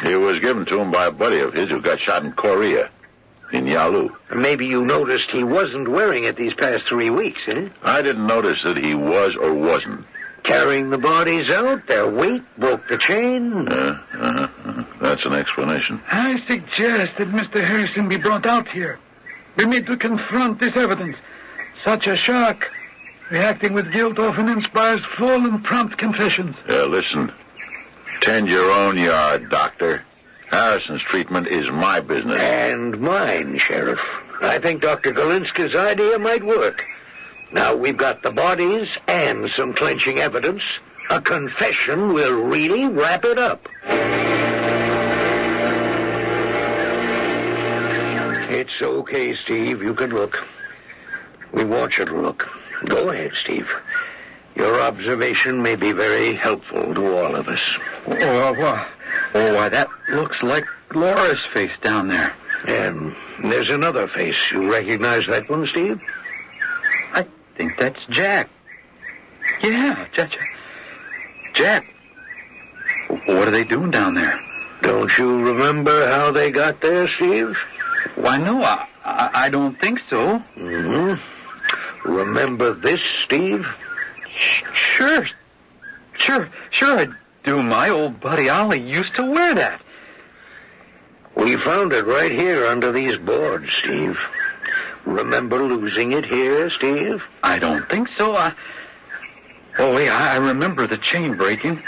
It was given to him by a buddy of his who got shot in Korea, in Yalu. Maybe you noticed he wasn't wearing it these past 3 weeks, eh? I didn't notice that he was or wasn't. Carrying the bodies out, their weight broke the chain. That's an explanation. I suggest that Mr. Harrison be brought out here. We need to confront this evidence. Such a shock, reacting with guilt, often inspires full and prompt confessions. Listen. Tend your own yard, Doctor. Harrison's treatment is my business. And mine, Sheriff. I think Dr. Golinska's idea might work. Now we've got the bodies and some clinching evidence. A confession will really wrap it up. It's okay, Steve. You can look. We want you to look. Go ahead, Steve. Your observation may be very helpful to all of us. Why, that looks like Laura's face down there. And there's another face. You recognize that one, Steve? I think that's Jack. Yeah, Jack. What are they doing down there? Don't you remember how they got there, Steve? Why, no, I don't think so. Mm-hmm. Remember this, Steve? Sure I do. My old buddy Ollie used to wear that. We found it right here under these boards, Steve. Remember losing it here, Steve? I don't think so. I remember the chain breaking.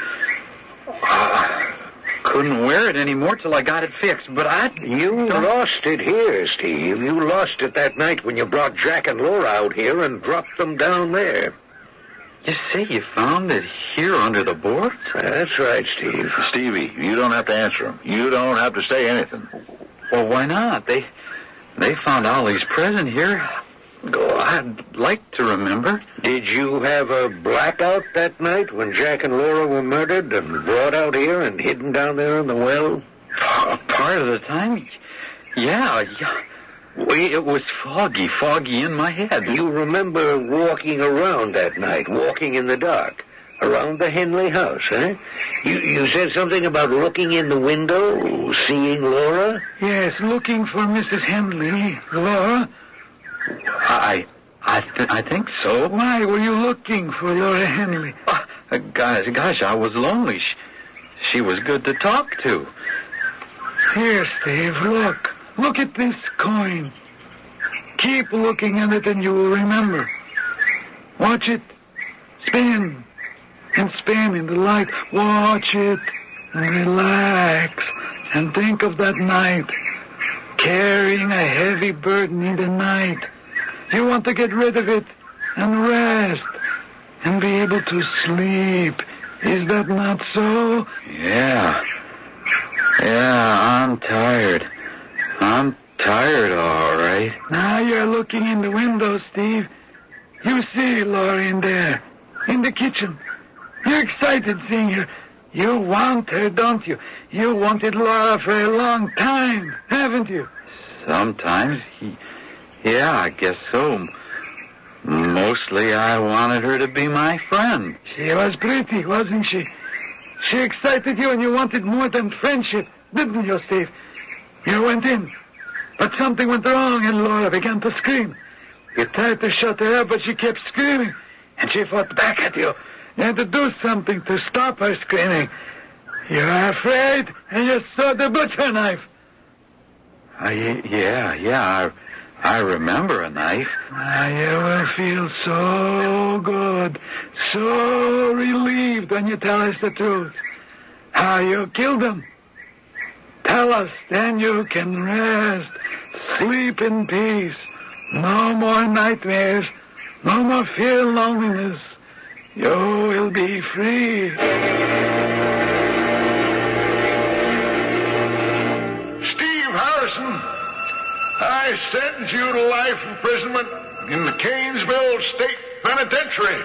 Couldn't wear it anymore till I got it fixed, but You lost it here, Steve. You lost it that night when you brought Jack and Laura out here and dropped them down there. You say you found it here under the boards? That's right, Steve. Stevie, you don't have to answer him. You don't have to say anything. Well, why not? They found Ollie's present here. I'd like to remember. Did you have a blackout that night when Jack and Laura were murdered and brought out here and hidden down there in the well? Part of the time, yeah. It was foggy in my head. You remember walking around that night, walking in the dark, around the Henley house, eh? You said something about looking in the window, seeing Laura? Yes, looking for Mrs. Henley. Laura? I think so. Why were you looking for Laura Henley? Gosh, I was lonely. She was good to talk to. Here, Steve, look. Look at this coin. Keep looking at it and you will remember. Watch it. Spin. And spin in the light. Watch it. And relax. And think of that night. Carrying a heavy burden in the night. You want to get rid of it. And rest. And be able to sleep. Is that not so? Yeah, I'm tired. I'm tired, all right. Now you're looking in the window, Steve. You see Laura in there, in the kitchen. You're excited seeing her. You want her, don't you? You wanted Laura for a long time, haven't you? Sometimes, yeah, I guess so. Mostly I wanted her to be my friend. She was pretty, wasn't she? She excited you and you wanted more than friendship, didn't you, Steve? You went in, but something went wrong and Laura began to scream. You tried to shut her up, but she kept screaming, and she fought back at you. You had to do something to stop her screaming. You were afraid, and you saw the butcher knife. Yeah, I remember a knife. You will feel so good, so relieved when you tell us the truth. How you killed them. Tell us, then you can rest, sleep in peace. No more nightmares, no more fear and loneliness. You will be free. Steve Harrison, I sentence you to life imprisonment in the Canesville State Penitentiary.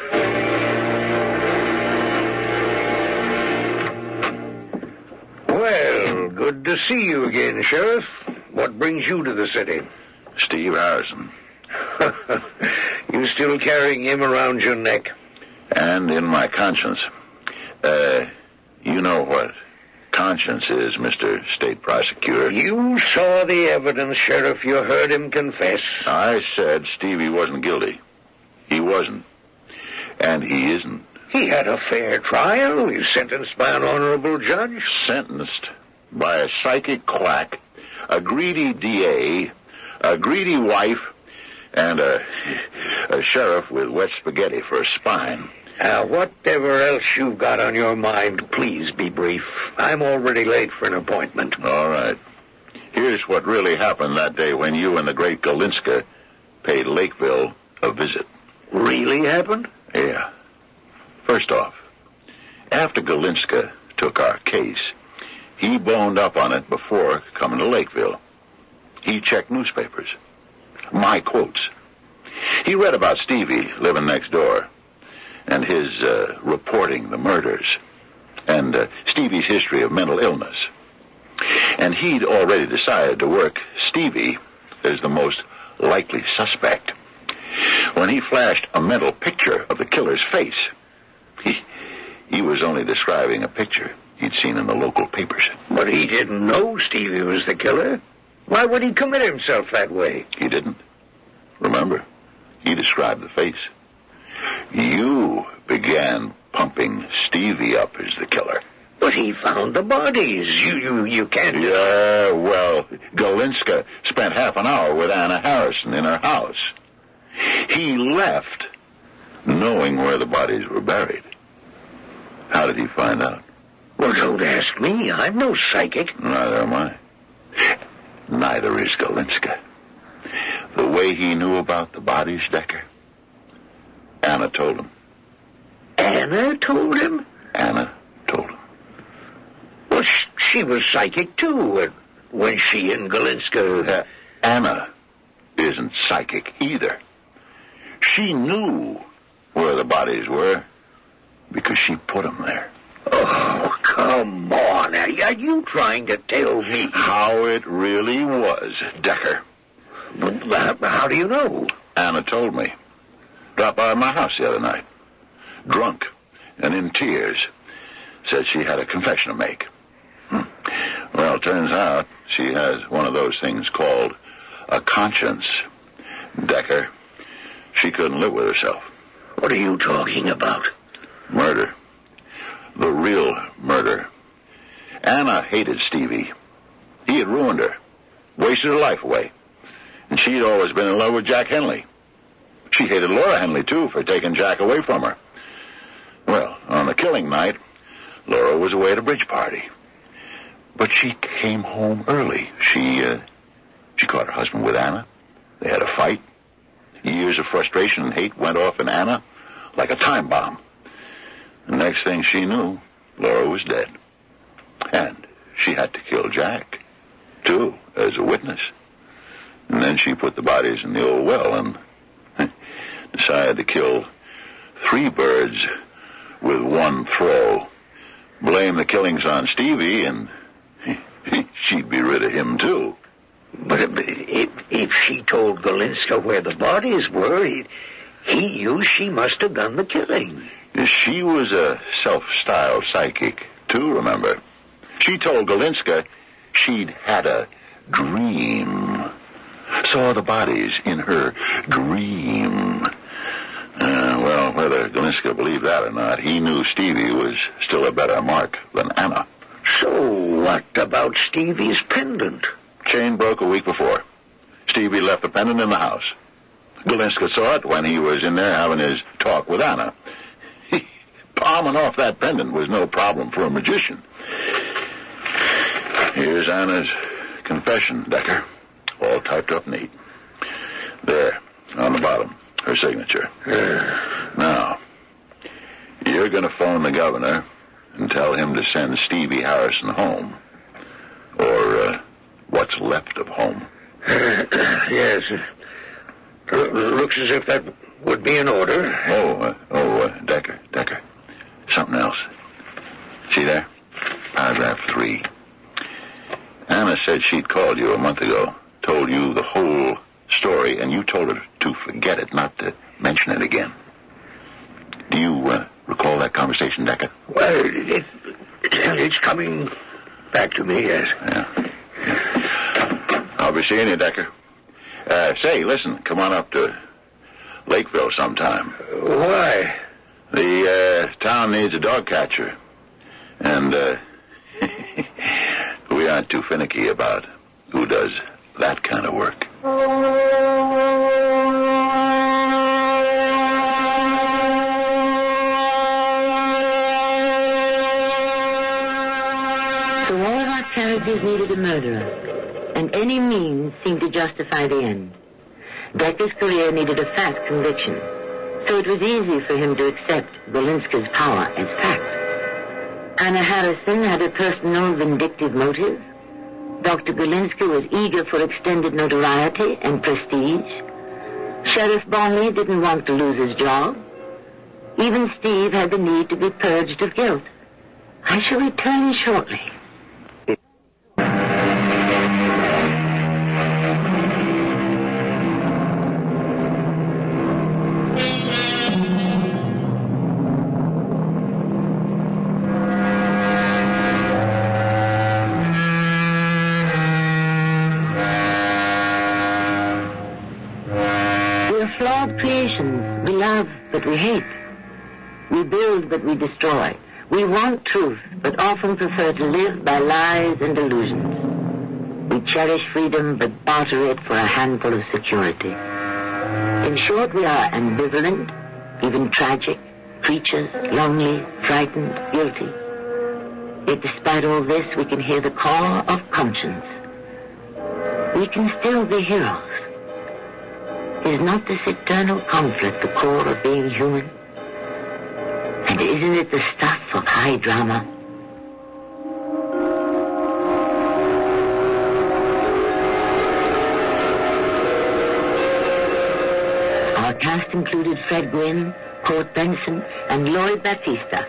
Well, good to see you again, Sheriff. What brings you to the city? Steve Harrison. You still carrying him around your neck? And in my conscience. You know what conscience is, Mr. State Prosecutor. You saw the evidence, Sheriff. You heard him confess. I said Stevie wasn't guilty. He wasn't. And he isn't. He had a fair trial. He was sentenced by an honorable judge. Sentenced by a psychic quack, a greedy DA, a greedy wife, and a sheriff with wet spaghetti for a spine. Whatever else you've got on your mind, please be brief. I'm already late for an appointment. All right. Here's what really happened that day when you and the great Galinska paid Lakeville a visit. Really happened? Yeah. First off, after Galinska took our case, he boned up on it before coming to Lakeville. He checked newspapers. My quotes. He read about Stevie living next door and his reporting the murders and Stevie's history of mental illness. And he'd already decided to work Stevie as the most likely suspect. When he flashed a mental picture of the killer's face, he was only describing a picture he'd seen in the local papers. But he didn't know Stevie was the killer. Why would he commit himself that way? He didn't. Remember, he described the face. You began pumping Stevie up as the killer. But he found the bodies. You can't... Yeah, well, Galinska spent half an hour with Anna Harrison in her house. He left knowing where the bodies were buried. How did he find out? Well, don't ask me. I'm no psychic. Neither am I. Neither is Galinska. The way he knew about the bodies, Decker, Anna told him. Anna told him? Anna told him. Well, she was psychic, too, when she and Galinska... Anna isn't psychic either. She knew where the bodies were because she put them there. Oh, come on. Are you trying to tell me how it really was, Decker? How do you know? Anna told me. Dropped by my house the other night. Drunk and in tears. Said she had a confession to make. Well, turns out she has one of those things called a conscience. Decker, she couldn't live with herself. What are you talking about? Murder. The real murder. Anna hated Stevie. He had ruined her. Wasted her life away. And she'd always been in love with Jack Henley. She hated Laura Henley, too, for taking Jack away from her. Well, on the killing night, Laura was away at a bridge party. But she came home early. She caught her husband with Anna. They had a fight. Years of frustration and hate went off in Anna like a time bomb. The next thing she knew, Laura was dead. And she had to kill Jack, too, as a witness. And then she put the bodies in the old well and decided to kill 3 birds with one throw. Blame the killings on Stevie, and she'd be rid of him, too. But if she told Galinska where the bodies were, he knew she must have done the killing. She was a self-styled psychic, too, remember? She told Galinska she'd had a dream. Saw the bodies in her dream. Well, whether Galinska believed that or not, he knew Stevie was still a better mark than Anna. So what about Stevie's pendant? Chain broke a week before. Stevie left the pendant in the house. Galinska saw it when he was in there having his talk with Anna. Palming off that pendant was no problem for a magician. Here's Anna's confession, Decker. All typed up neat. There, on the bottom, her signature. Now, you're going to phone the governor and tell him to send Stevie Harrison home. Or what's left of home. Yes. Looks as if that would be in order. Decker. Something else. See there? Paragraph 3. Anna said she'd called you a month ago, told you the whole story, and you told her to forget it, not to mention it again. Do you recall that conversation, Decker? Well, it's coming back to me, yes. Yeah. I'll be seeing you, Decker. Say, listen, come on up to Lakeville sometime. Why? The town needs a dog catcher. And we aren't too finicky about who does that kind of work. So all of our characters needed a murderer, and any means seemed to justify the end. Decker's career needed a fast conviction, so it was easy for him to accept Belinsky's power as fact. Anna Harrison had a personal vindictive motive. Dr. Belinsky was eager for extended notoriety and prestige. Sheriff Bonley didn't want to lose his job. Even Steve had the need to be purged of guilt. I shall return shortly. Flawed creations. We love, but we hate. We build, but we destroy. We want truth, but often prefer to live by lies and illusions. We cherish freedom, but barter it for a handful of security. In short, we are ambivalent, even tragic, creatures, lonely, frightened, guilty. Yet despite all this, we can hear the call of conscience. We can still be heroes. Is not this eternal conflict the core of being human? And isn't it the stuff of high drama? Our cast included Fred Gwynne, Court Benson, and Lloyd Baptista.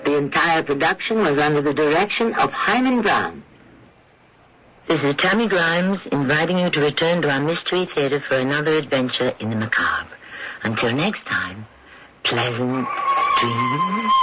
The entire production was under the direction of Hyman Brown. This is Tammy Grimes inviting you to return to our Mystery Theater for another adventure in the macabre. Until next time, pleasant dreams.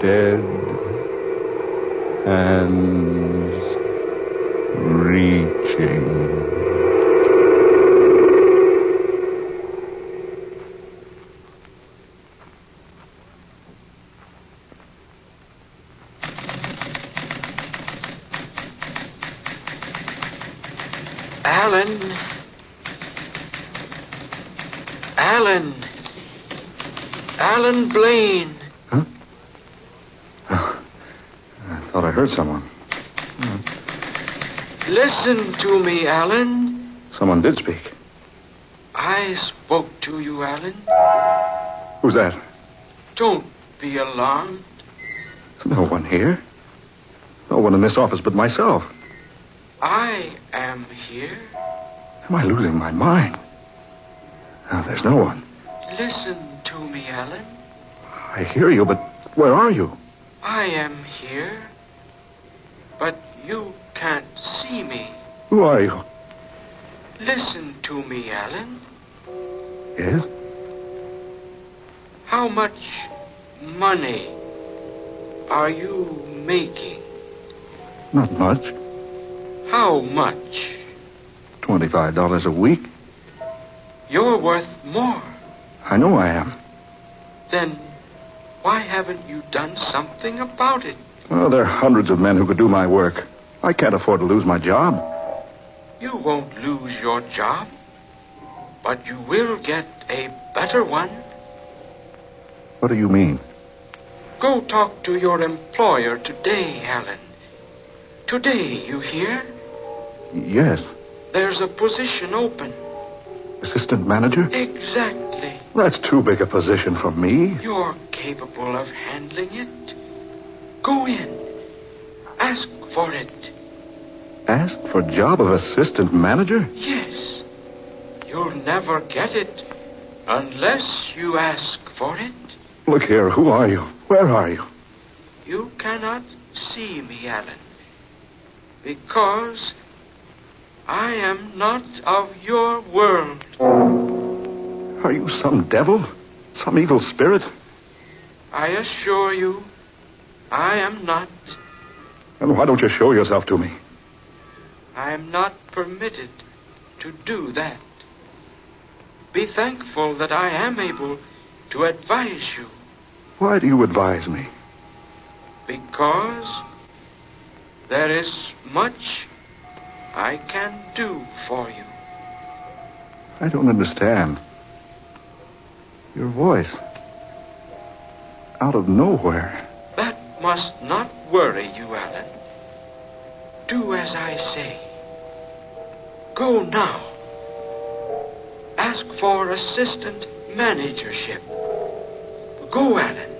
Dead hands reaching. Alan. Alan Blaine. I thought I heard someone. Listen to me, Alan. Someone did speak. I spoke to you, Alan. Who's that? Don't be alarmed. There's no one here. No one in this office but myself. I am here. Am I losing my mind? No, there's no one. Listen to me, Alan. I hear you, but where are you? I am here, but you can't see me. Who are you? Listen to me, Alan. Yes? How much money are you making? Not much. How much? $25 a week. You're worth more. I know I am. Then why haven't you done something about it? Well, there are hundreds of men who could do my work. I can't afford to lose my job. You won't lose your job, but you will get a better one. What do you mean? Go talk to your employer today, Alan. Today, you hear? Yes. There's a position open. Assistant manager? Exactly. That's too big a position for me. You're capable of handling it. Go in. Ask for it. Ask for job of assistant manager? Yes. You'll never get it unless you ask for it. Look here, who are you? Where are you? You cannot see me, Alan. Because I am not of your world. Are you some devil? Some evil spirit? I assure you, I am not. Then why don't you show yourself to me? I am not permitted to do that. Be thankful that I am able to advise you. Why do you advise me? Because there is much I can do for you. I don't understand. Your voice. Out of nowhere. That must not worry you, Alan. Do as I say. Go now. Ask for assistant managership. Go, Alan.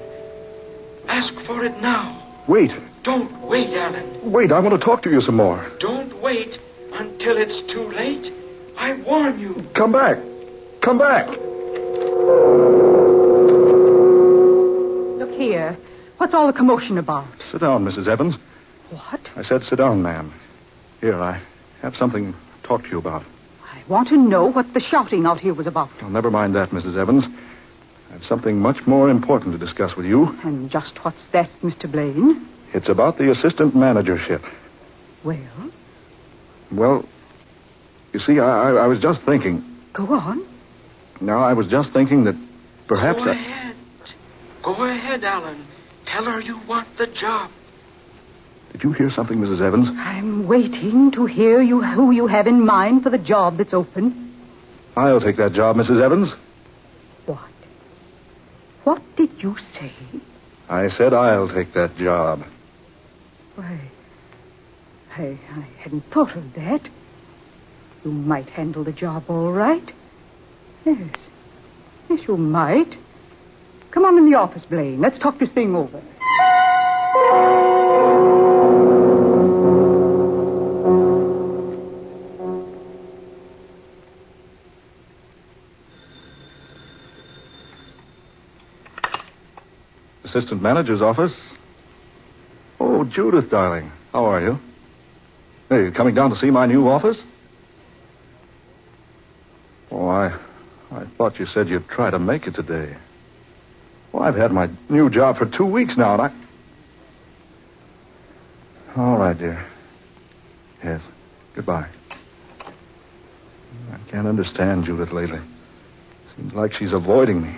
Ask for it now. Wait. Don't wait, Alan. Wait, I want to talk to you some more. Don't wait until it's too late. I warn you. Come back. Come back. Look here. What's all the commotion about? Sit down, Mrs. Evans. What? I said sit down, ma'am. Here, I have something to talk to you about. I want to know what the shouting out here was about. Oh, never mind that, Mrs. Evans. I have something much more important to discuss with you. And just what's that, Mr. Blaine? It's about the assistant managership. Well? Well, you see, I was just thinking. Go on. No, I was just thinking that perhaps Go ahead. Go ahead, Alan. Tell her you want the job. Did you hear something, Mrs. Evans? I'm waiting to hear who you have in mind for the job that's open. I'll take that job, Mrs. Evans. What? What did you say? I said I'll take that job. Why, I hadn't thought of that. You might handle the job all right. Yes. Yes, you might. Come on in the office, Blaine. Let's talk this thing over. Assistant manager's office? Oh, Judith, darling. How are you? Hey, you coming down to see my new office? Oh, I thought you said you'd try to make it today. Well, I've had my new job for 2 weeks now, and All right, dear. Yes. Goodbye. I can't understand Judith lately. Seems like she's avoiding me.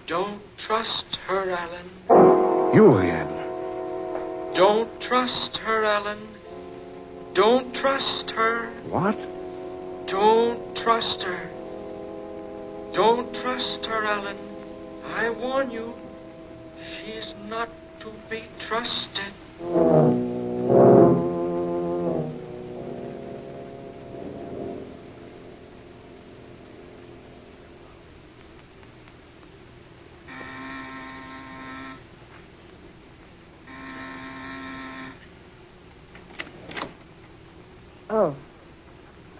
Don't trust her, Alan. You again. Don't trust her, Alan. Don't trust her. What? Don't trust her. Don't trust her, Alan. I warn you, she's not to be trusted.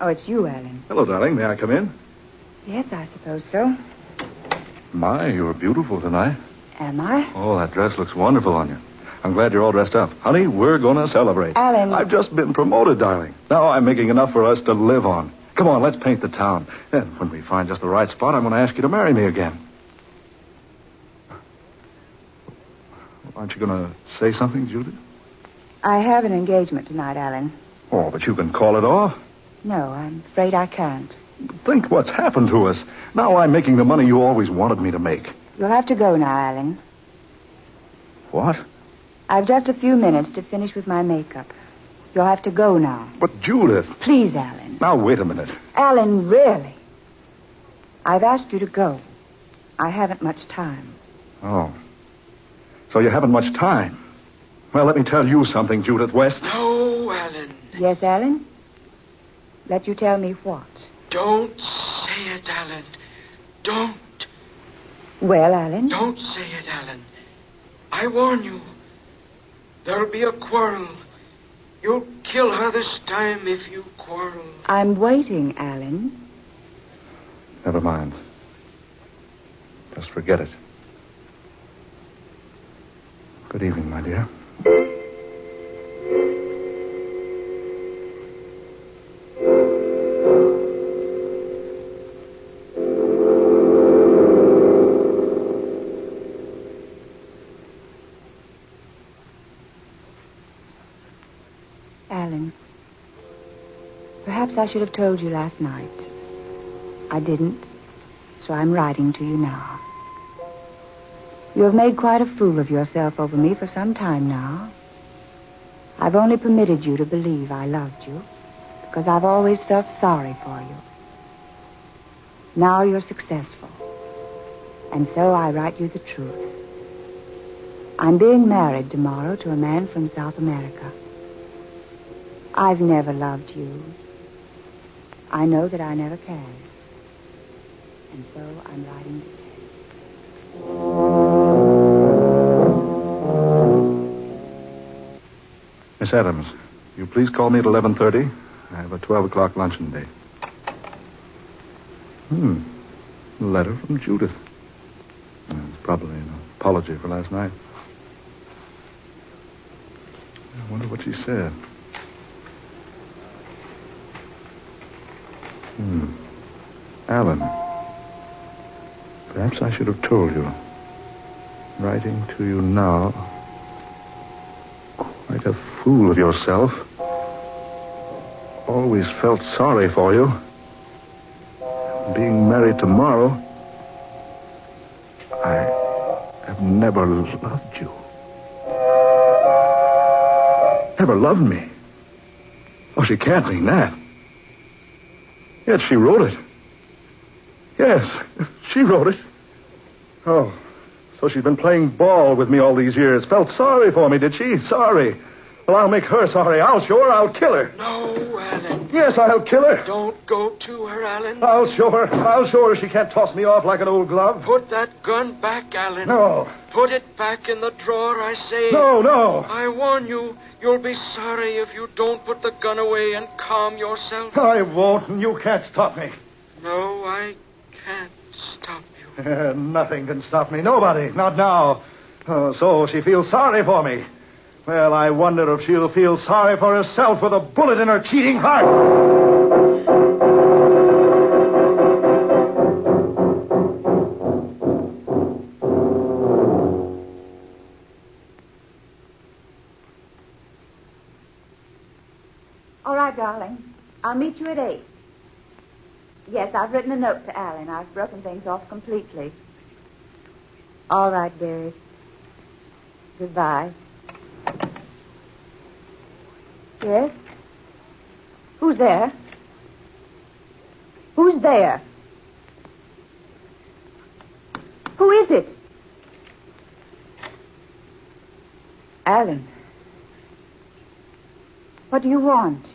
Oh, it's you, Alan. Hello, darling. May I come in? Yes, I suppose so. My, you're beautiful tonight. Am I? Oh, that dress looks wonderful on you. I'm glad you're all dressed up. Honey, we're going to celebrate. Alan. I've just been promoted, darling. Now I'm making enough for us to live on. Come on, let's paint the town. And when we find just the right spot, I'm going to ask you to marry me again. Aren't you going to say something, Judith? I have an engagement tonight, Alan. Oh, but you can call it off. No, I'm afraid I can't. Think what's happened to us. Now I'm making the money you always wanted me to make. You'll have to go now, Alan. What? I've just a few minutes to finish with my makeup. You'll have to go now. But, Judith... Please, Alan. Now, wait a minute. Alan, really? I've asked you to go. I haven't much time. Oh. So you haven't much time. Well, let me tell you something, Judith West. No, Alan. Yes, Alan? Let you tell me what? Don't say it, Alan. Don't. Well, Alan? Don't say it, Alan. I warn you. There'll be a quarrel. You'll kill her this time if you quarrel. I'm waiting, Alan. Never mind. Just forget it. Good evening, my dear. Alan, perhaps I should have told you last night. I didn't, so I'm writing to you now. You have made quite a fool of yourself over me for some time now. I've only permitted you to believe I loved you because I've always felt sorry for you. Now you're successful, and so I write you the truth. I'm being married tomorrow to a man from South America. I've never loved you. I know that I never can. And so I'm writing to tell you. Miss Adams, will you please call me at 11:30? I have a 12 o'clock luncheon date. A letter from Judith. It's probably an apology for last night. I wonder what she said. Alan, perhaps I should have told you. Writing to you now. Quite a fool of yourself. Always felt sorry for you. Being married tomorrow. I have never loved you. Never loved me. Oh, she can't mean that. Yet she wrote it. Yes, she wrote it. Oh, so she's been playing ball with me all these years. Felt sorry for me, did she? Sorry. Well, I'll make her sorry. I'll show her. I'll kill her. No, Alan. Yes, I'll kill her. Don't go to her, Alan. I'll show her. I'll show her she can't toss me off like an old glove. Put that gun back, Alan. No. Put it back in the drawer, I say. No. I warn you, you'll be sorry if you don't put the gun away and calm yourself. I won't, and you can't stop me. No, I can't stop you. Nothing can stop me. Nobody. Not now. Oh, so she feels sorry for me. Well, I wonder if she'll feel sorry for herself with a bullet in her cheating heart. All right, darling. I'll meet you at 8. Yes, I've written a note to Alan. I've broken things off completely. All right, dearie. Goodbye. Yes? Who's there? Who's there? Who is it? Alan. What do you want?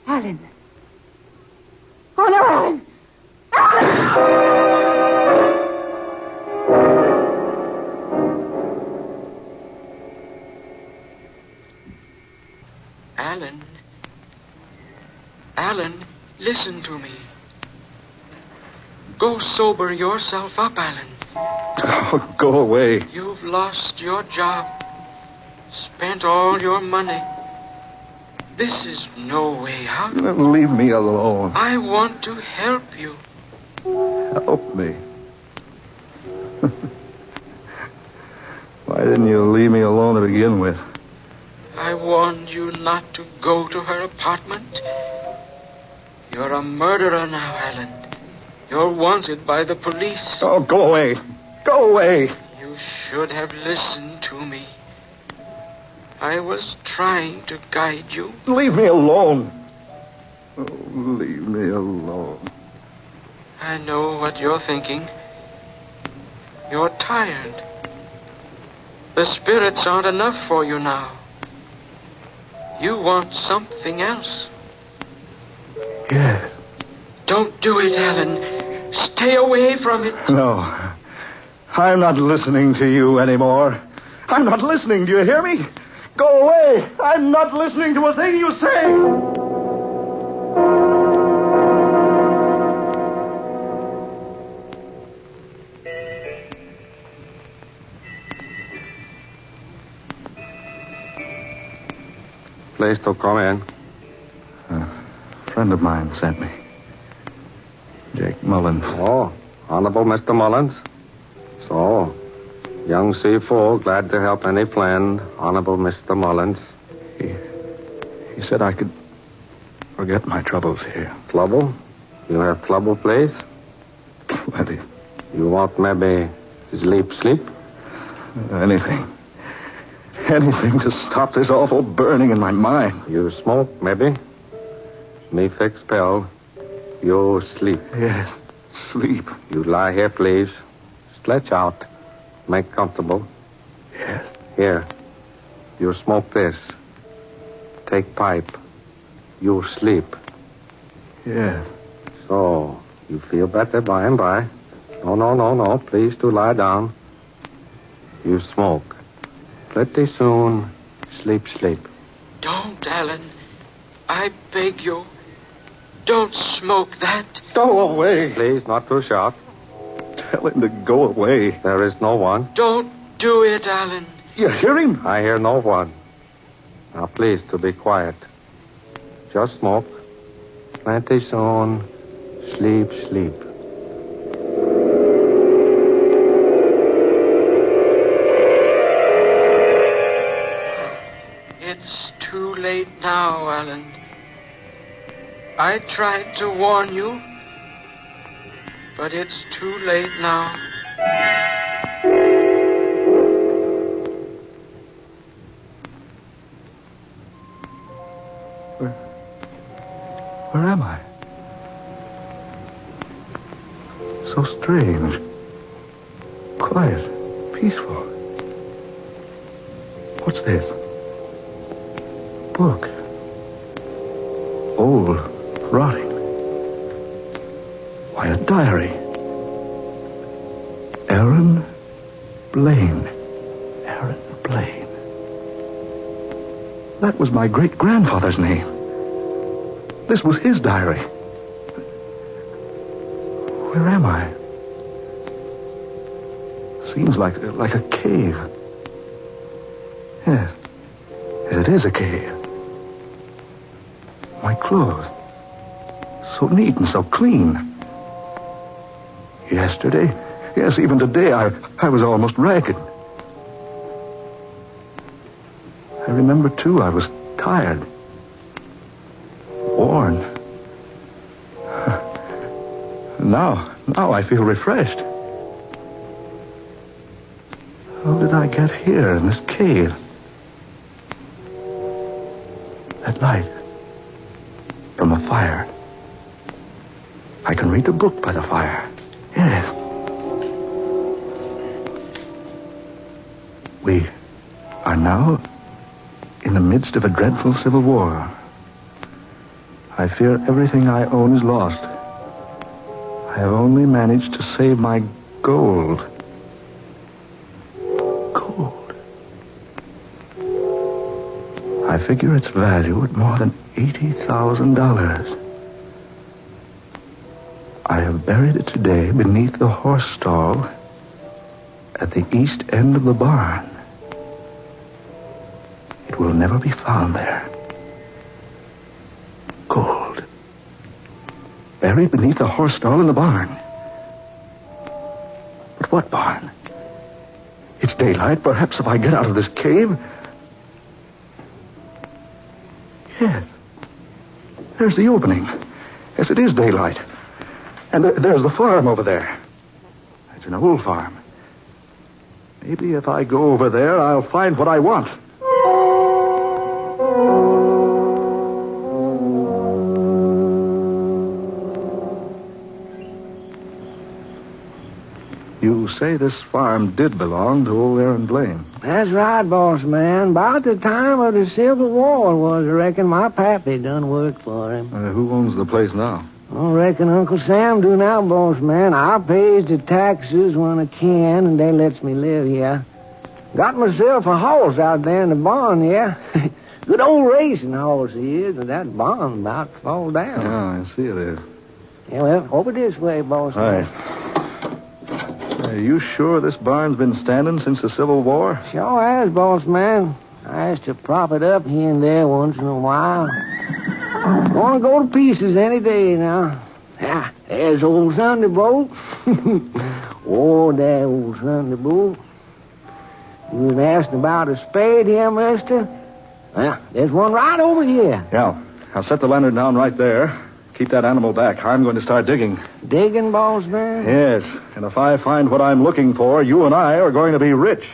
Alan. Oh, no, Alan! Alan. Alan, listen to me. Go sober yourself up, Alan. Oh, go away. You've lost your job. Spent all your money. This is no way out. Leave me alone. I want to help you. Help me. Why didn't you leave me alone to begin with? I warned you not to go to her apartment. You're a murderer now, Alan. You're wanted by the police. Oh, go away. Go away. You should have listened to me. I was trying to guide you. Leave me alone. Oh, leave me alone. I know what you're thinking. You're tired. The spirits aren't enough for you now. You want something else. Yes. Don't do it, Alan. Stay away from it. No. I'm not listening to you anymore. I'm not listening. Do you hear me? Go away. I'm not listening to a thing you say. Please to come in. A friend of mine sent me. Jake Mullins. Oh, Honorable Mr. Mullins. So, Young C4, glad to help any friend. Honorable Mr. Mullins. He said I could forget my troubles here. Trouble? You have trouble, please? Plenty. You want maybe sleep? Anything. Anything to stop this awful burning in my mind. You smoke, maybe? Me fix pill. You sleep. Yes, sleep. You lie here, please. Stretch out. Make comfortable. Yes. Here. You smoke this. Take pipe. You sleep. Yes. So, you feel better by and by. No. Please to lie down. You smoke. Pretty soon, sleep. Don't, Alan. I beg you. Don't smoke that. Go away. Please, not too sharp. Tell him to go away. There is no one. Don't do it, Alan. You hear him? I hear no one. Now, please, to be quiet. Just smoke. Plenty soon, sleep. It's too late now, Alan. I tried to warn you, but it's too late now. Where am I? So strange. Quiet. Peaceful. What's this? Book. Old. Rotting. Why, a diary. Aaron Blaine. That was my great-grandfather's name. This was his diary. Where am I? Seems like a cave. Yes, it is a cave. My clothes. So neat and so clean. Yesterday, yes, even today, I was almost ragged. I remember, too, I was tired. Worn. Now I feel refreshed. How did I get here in this cave? That light. From a fire. I can read the book by the fire. Yes. We are now in the midst of a dreadful civil war. I fear everything I own is lost. I have only managed to save my gold. Gold. I figure its value at more than $80,000. I have buried it today beneath the horse stall at the east end of the barn. It will never be found there. Gold. Buried beneath the horse stall in the barn. But what barn? It's daylight. Perhaps if I get out of this cave... Yes. There's the opening. Yes, it is daylight. And there's the farm over there. It's an old farm. Maybe if I go over there, I'll find what I want. You say this farm did belong to old Aaron Blaine. That's right, boss man. About the time of the Civil War was, I reckon my pappy done worked for him. Who owns the place now? I reckon Uncle Sam do now, boss man. I pays the taxes when I can, and they lets me live here. Got myself a horse out there in the barn, yeah. Good old racing horse he is, and that barn about to fall down. Yeah, I see it is. Yeah, well, over this way, boss man. Are you sure this barn's been standing since the Civil War? Sure has, boss man. I has to prop it up here and there once in a while. Gonna go to pieces any day now. Ah, there's old Thunderbolt. Oh, that old Thunderbolt. You was asking about a spade here, mister? Well, there's one right over here. Yeah. I'll set the lantern down right there. Keep that animal back. I'm going to start digging. Digging, boss man? Yes. And if I find what I'm looking for, you and I are going to be rich.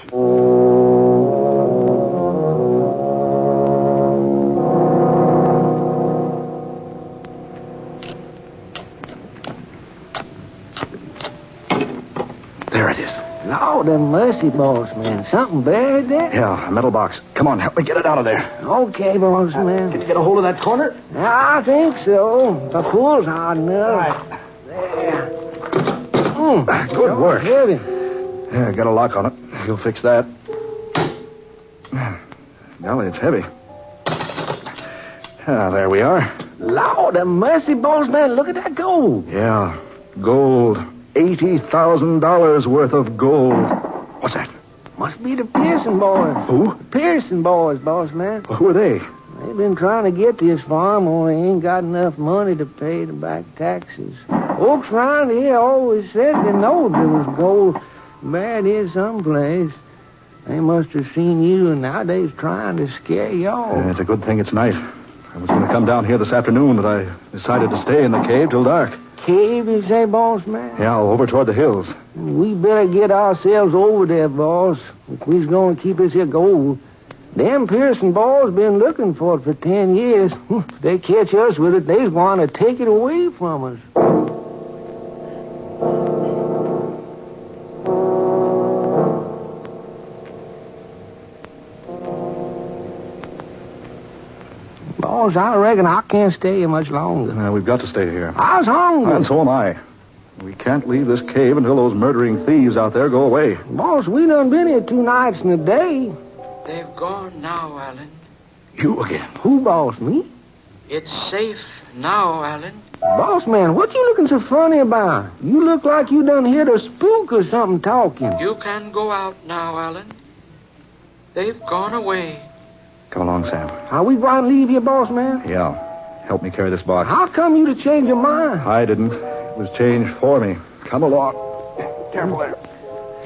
There it is. Lord have mercy, boss man. Something buried there? Yeah, a metal box. Come on, help me get it out of there. Okay, boss man. Did you get a hold of that corner? I think so. The pull's hard enough. Right. There. Good work. Heavy. Yeah, got a lock on it. You'll fix that. Golly, it's heavy. Ah, there we are. Lord have mercy, boss man. Look at that gold. Yeah, gold. $80,000 worth of gold. What's that? Must be the Pearson boys. Who? Pearson boys, boss man. Who are they? They've been trying to get this farm, only ain't got enough money to pay the back taxes. Folks around here always said they knowed there was gold buried here someplace. They must have seen you, and now they's trying to scare y'all. It's a good thing it's night. I was going to come down here this afternoon, but I decided to stay in the cave till dark. Cave, you say, boss man? Yeah, over toward the hills. We better get ourselves over there, boss, if we's going to keep this here gold. Them Pearson boys been looking for it for 10 years. If they catch us with it, they's going to take it away from us. Boss, I reckon I can't stay here much longer. We've got to stay here. I was hungry. And so am I. We can't leave this cave until those murdering thieves out there go away. Boss, we done been here 2 nights and a day. They've gone now, Alan. You again? Who, boss, me? It's safe now, Alan. Boss man, what you looking so funny about? You look like you done heard a spook or something talking. You can go out now, Alan. They've gone away. Come along, Sam. Are we going to leave here, boss man? Yeah. Help me carry this box. How come you to change your mind? I didn't. It was changed for me. Come along. Careful there.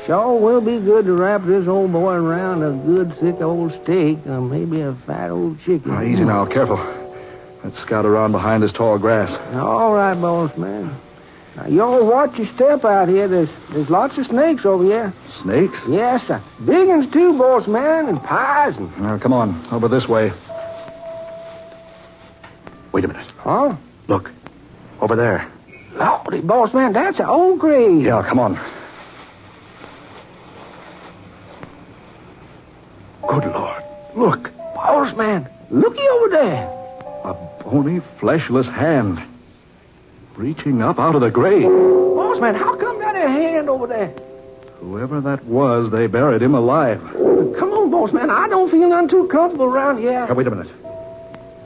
Sure will be good to wrap this old boy around a good thick old steak or maybe a fat old chicken. Now, easy now. Careful. Let's scout around behind this tall grass. All right, boss man. Now, you all watch your step out here. There's lots of snakes over here. Snakes? Yes, sir. Big ones, too, boss man, and poison. Now, come on. Over this way. Wait a minute. Huh? Look. Over there. Lordy, boss man, that's an old grave. Yeah, come on. Good Lord. Look. Boss man, looky over there. A bony, fleshless hand. Reaching up out of the grave. Boss man, how come that a hand over there? Whoever that was, they buried him alive. Come on, boss man. I don't feel none too comfortable around here. Now, wait a minute.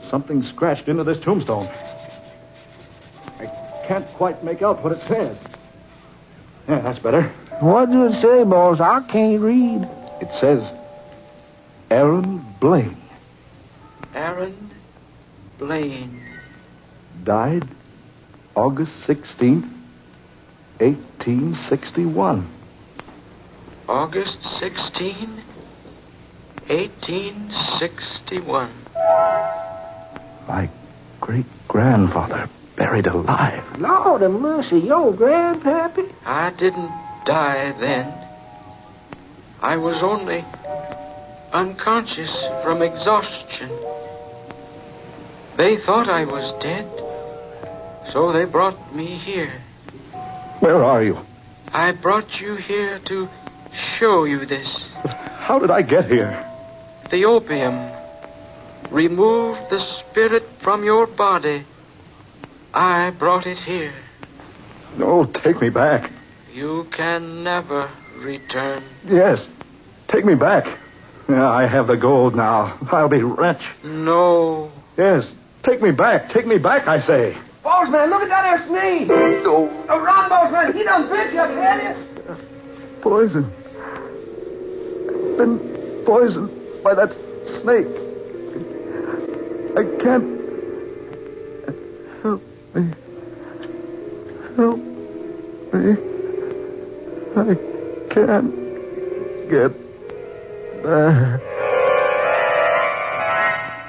Something scratched into this tombstone. I can't quite make out what it says. Yeah, that's better. What does it say, boss? I can't read. It says, Aaron Blaine. Aaron Blaine. Died August 16th, 1861. August 16, 1861. My great-grandfather buried alive. Lord of mercy, your grandpappy? I didn't die then. I was only unconscious from exhaustion. They thought I was dead, so they brought me here. Where are you? I brought you here to show you this. How did I get here? The opium removed the spirit from your body. I brought it here. No, take me back. You can never return. Yes, take me back. Yeah, I have the gold now. I'll be rich. No. Yes, take me back. Take me back, I say. Boss man, look at that there snake. No. Run, boss man. He done bit you, I tell you. Poison. Been poisoned by that snake. I can't. Help me. Help me. I can't get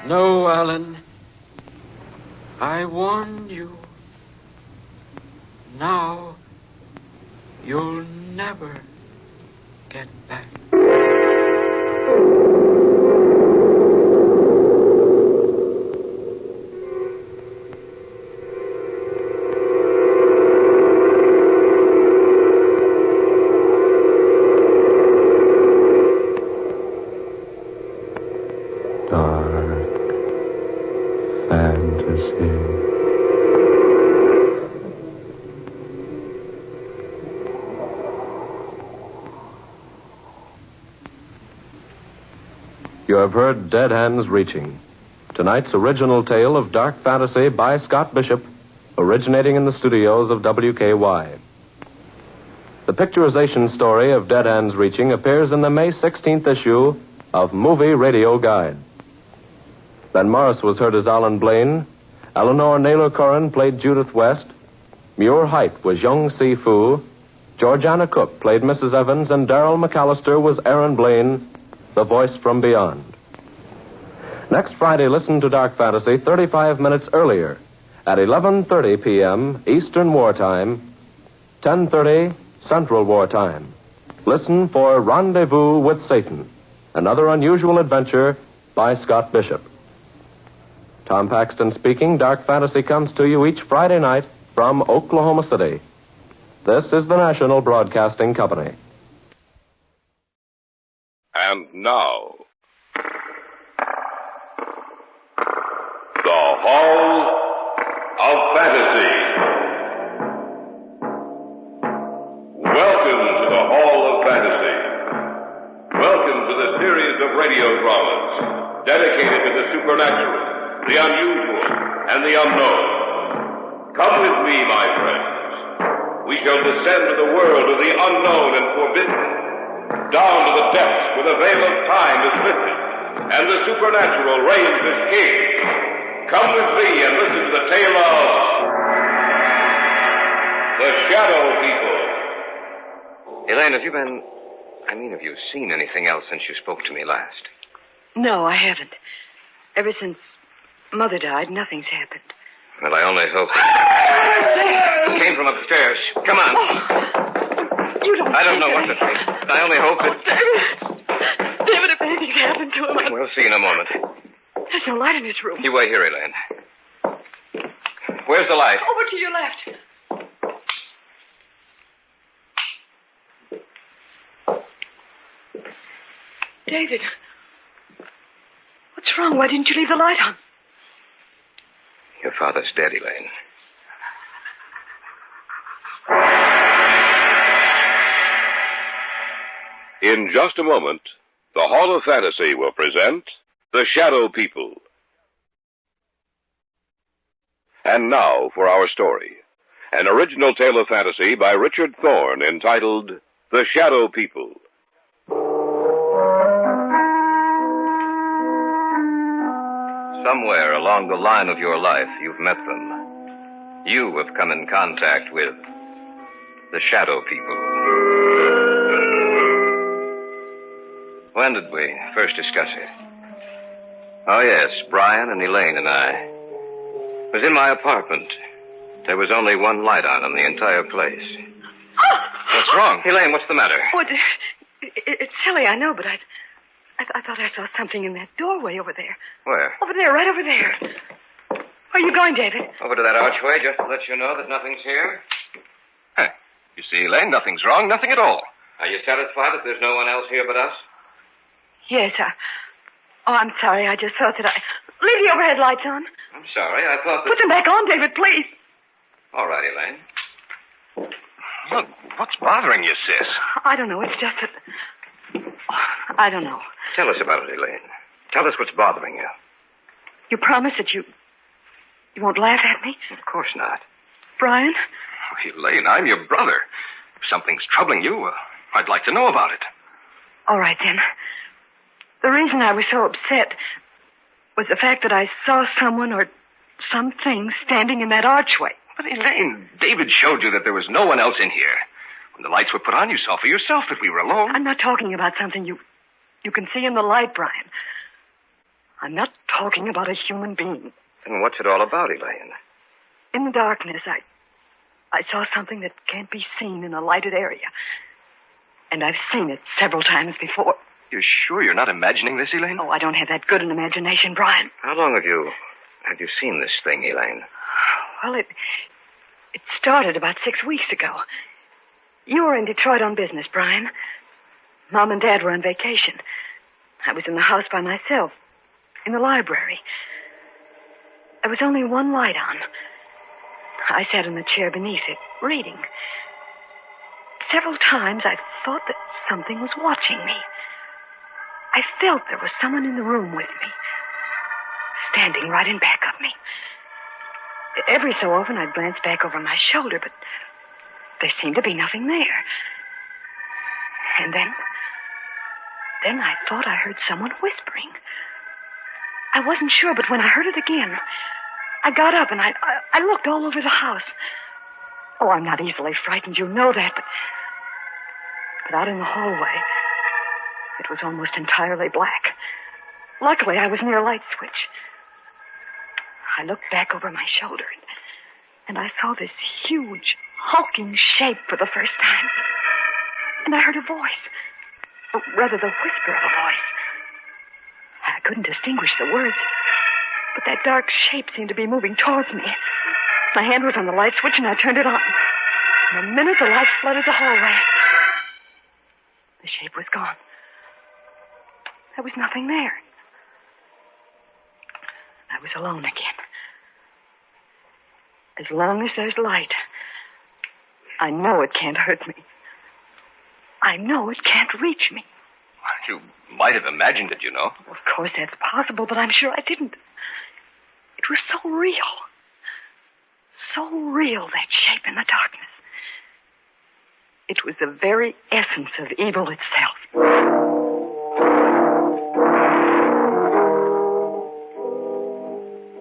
No, Alan. I warned you. Now, you'll never get back. You have heard Dead Hands Reaching, tonight's original tale of dark fantasy by Scott Bishop, originating in the studios of WKY. The picturization story of Dead Hands Reaching appears in the May 16th issue of Movie Radio Guide. Ben Morris was heard as Alan Blaine. Eleanor Naylor Corrin played Judith West. Muir Height was Young Si Fu. Georgiana Cook played Mrs. Evans, and Darrell McAllister was Aaron Blaine, the voice from beyond. Next Friday, listen to Dark Fantasy 35 minutes earlier at 11:30 p.m. Eastern Wartime, 10:30 Central Wartime. Listen for Rendezvous with Satan, another unusual adventure by Scott Bishop. Tom Paxton speaking. Dark Fantasy comes to you each Friday night from Oklahoma City. This is the National Broadcasting Company. And now, the Hall of Fantasy. Welcome to the Hall of Fantasy. Welcome to the series of radio dramas dedicated to the supernatural, the unusual, and the unknown. Come with me, my friends. We shall descend to the world of the unknown and forbidden, down to the depths where the veil of time is lifted and the supernatural reigns as king. Come with me and listen to the tale of the Shadow People. Elaine, have you seen anything else since you spoke to me last? No, I haven't. Ever since Mother died, nothing's happened. Well, I only hope... It came from upstairs. Come on. You don't I don't know what to think. I only hope that... David, if anything's happened to him, We'll see in a moment. There's no light in his room. You wait here, Elaine. Where's the light? Over to your left. David, what's wrong? Why didn't you leave the light on? Your father's dead, Elaine. In just a moment, the Hall of Fantasy will present The Shadow People. And now for our story. An original tale of fantasy by Richard Thorne entitled The Shadow People. Somewhere along the line of your life, you've met them. You have come in contact with the Shadow People. When did we first discuss it? Oh, yes, Brian and Elaine and I. It was in my apartment. There was only one light on in the entire place. What's wrong? Elaine, what's the matter? Oh, it's silly, I know, but I thought I saw something in that doorway over there. Where? Over there, right over there. Where are you going, David? Over to that archway, just to let you know that nothing's here. Huh. You see, Elaine, nothing's wrong, nothing at all. Are you satisfied that there's no one else here but us? Yes, I'm sorry. I just thought that Leave the overhead lights on. I'm sorry. I thought that... Put them back on, David, please. All right, Elaine. Look, what's bothering you, sis? I don't know. It's just that... I don't know. Tell us about it, Elaine. Tell us what's bothering you. You promise that you won't laugh at me? Of course not. Brian? Oh, Elaine, I'm your brother. If something's troubling you, I'd like to know about it. All right, then. The reason I was so upset was the fact that I saw someone or something standing in that archway. But, Elaine, David showed you that there was no one else in here. When the lights were put on, you saw for yourself that we were alone. I'm not talking about something you You can see in the light, Brian. I'm not talking about a human being. Then what's it all about, Elaine? In the darkness, I saw something that can't be seen in a lighted area. And I've seen it several times before. You're sure you're not imagining this, Elaine? Oh, I don't have that good an imagination, Brian. How long have you seen this thing, Elaine? Well, it started about 6 weeks ago. You were in Detroit on business, Brian. Mom and Dad were on vacation. I was in the house by myself, in the library. There was only one light on. I sat in the chair beneath it, reading. Several times I thought that something was watching me. I felt there was someone in the room with me, standing right in back of me. Every so often I'd glance back over my shoulder, but there seemed to be nothing there. And then I thought I heard someone whispering. I wasn't sure, but when I heard it again, I got up and I looked all over the house. Oh, I'm not easily frightened, you know that, but out in the hallway, it was almost entirely black. Luckily, I was near a light switch. I looked back over my shoulder, and I saw this huge, hulking shape for the first time. And I heard a voice. Or rather, the whisper of a voice. I couldn't distinguish the words, but that dark shape seemed to be moving towards me. My hand was on the light switch, and I turned it on. In a minute, the light flooded the hallway. The shape was gone. There was nothing there. I was alone again. As long as there's light, I know it can't hurt me. I know it can't reach me. You might have imagined it, you know. Of course, that's possible, but I'm sure I didn't. It was so real. So real, that shape in the darkness. It was the very essence of evil itself.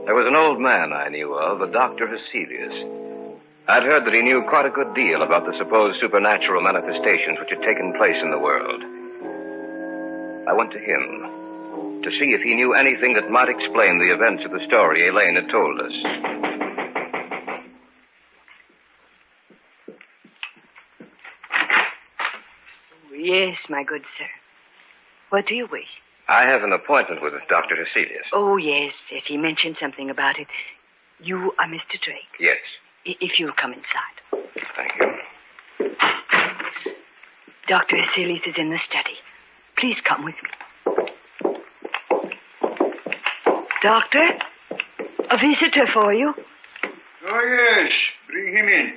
There was an old man I knew of, a Dr. Heselius. I'd heard that he knew quite a good deal about the supposed supernatural manifestations which had taken place in the world. I went to him to see if he knew anything that might explain the events of the story Elaine had told us. Yes, my good sir. What do you wish? I have an appointment with Dr. Heselius. Oh, yes. He mentioned something about it. You are Mr. Drake. Yes. If you'll come inside. Thank you. Dr. Heselius is in the study. Please come with me. Doctor, a visitor for you. Oh, yes. Bring him in.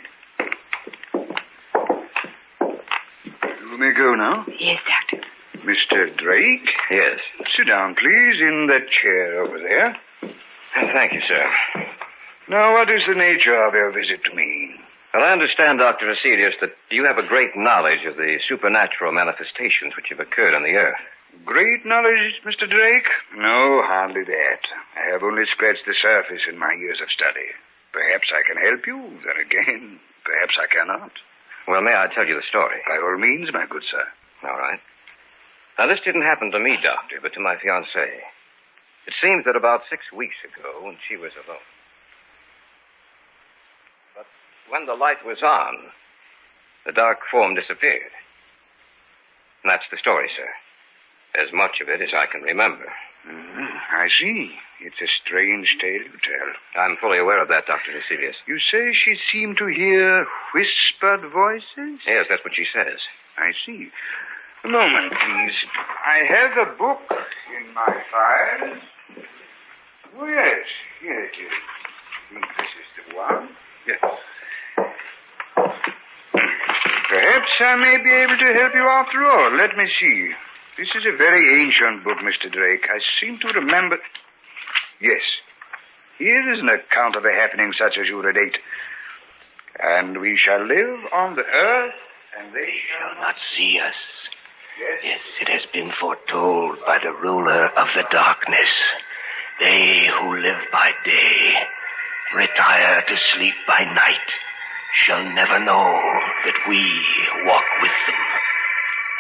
You may go now. Yes, Doctor. Mr. Drake? Yes. Sit down, please, in that chair over there. Thank you, sir. Now, what is the nature of your visit to me? Well, I understand, Dr. Heselius, that you have a great knowledge of the supernatural manifestations which have occurred on the earth. Great knowledge, Mr. Drake? No, hardly that. I have only scratched the surface in my years of study. Perhaps I can help you, then again, perhaps I cannot. Well, may I tell you the story? By all means, my good sir. All right. Now, this didn't happen to me, Doctor, but to my fiancée. It seems that about 6 weeks ago, when she was alone. But when the light was on, the dark form disappeared. And that's the story, sir. As much of it as I can remember. I see. It's a strange tale you tell. I'm fully aware of that, Dr. Heselius. You say she seemed to hear whispered voices? Yes, that's what she says. I see. A moment, please. I have a book in my files. Oh, yes. Here it is. I think this is the one. Yes. Perhaps I may be able to help you after all. Let me see. This is a very ancient book, Mr. Drake. I seem to remember... Yes. Here is an account of a happening such as you relate. And we shall live on the earth, and they shall not see us. Yes, it has been foretold by the ruler of the darkness. They who live by day, retire to sleep by night, shall never know that we walk with them,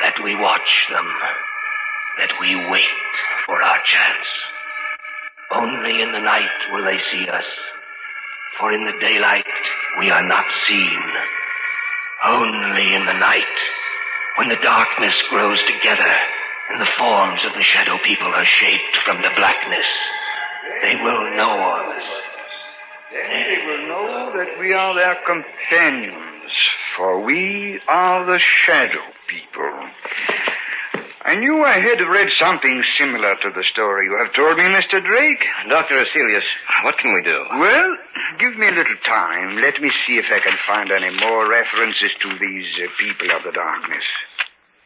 that we watch them, that we wait for our chance. Only in the night will they see us, for in the daylight we are not seen. Only in the night, when the darkness grows together and the forms of the shadow people are shaped from the blackness, they will know of us. They will know that we are their companions, for we are the shadow people. I knew I had read something similar to the story you have told me, Mr. Drake. Dr. Aselius, what can we do? Well, give me a little time. Let me see if I can find any more references to these people of the darkness.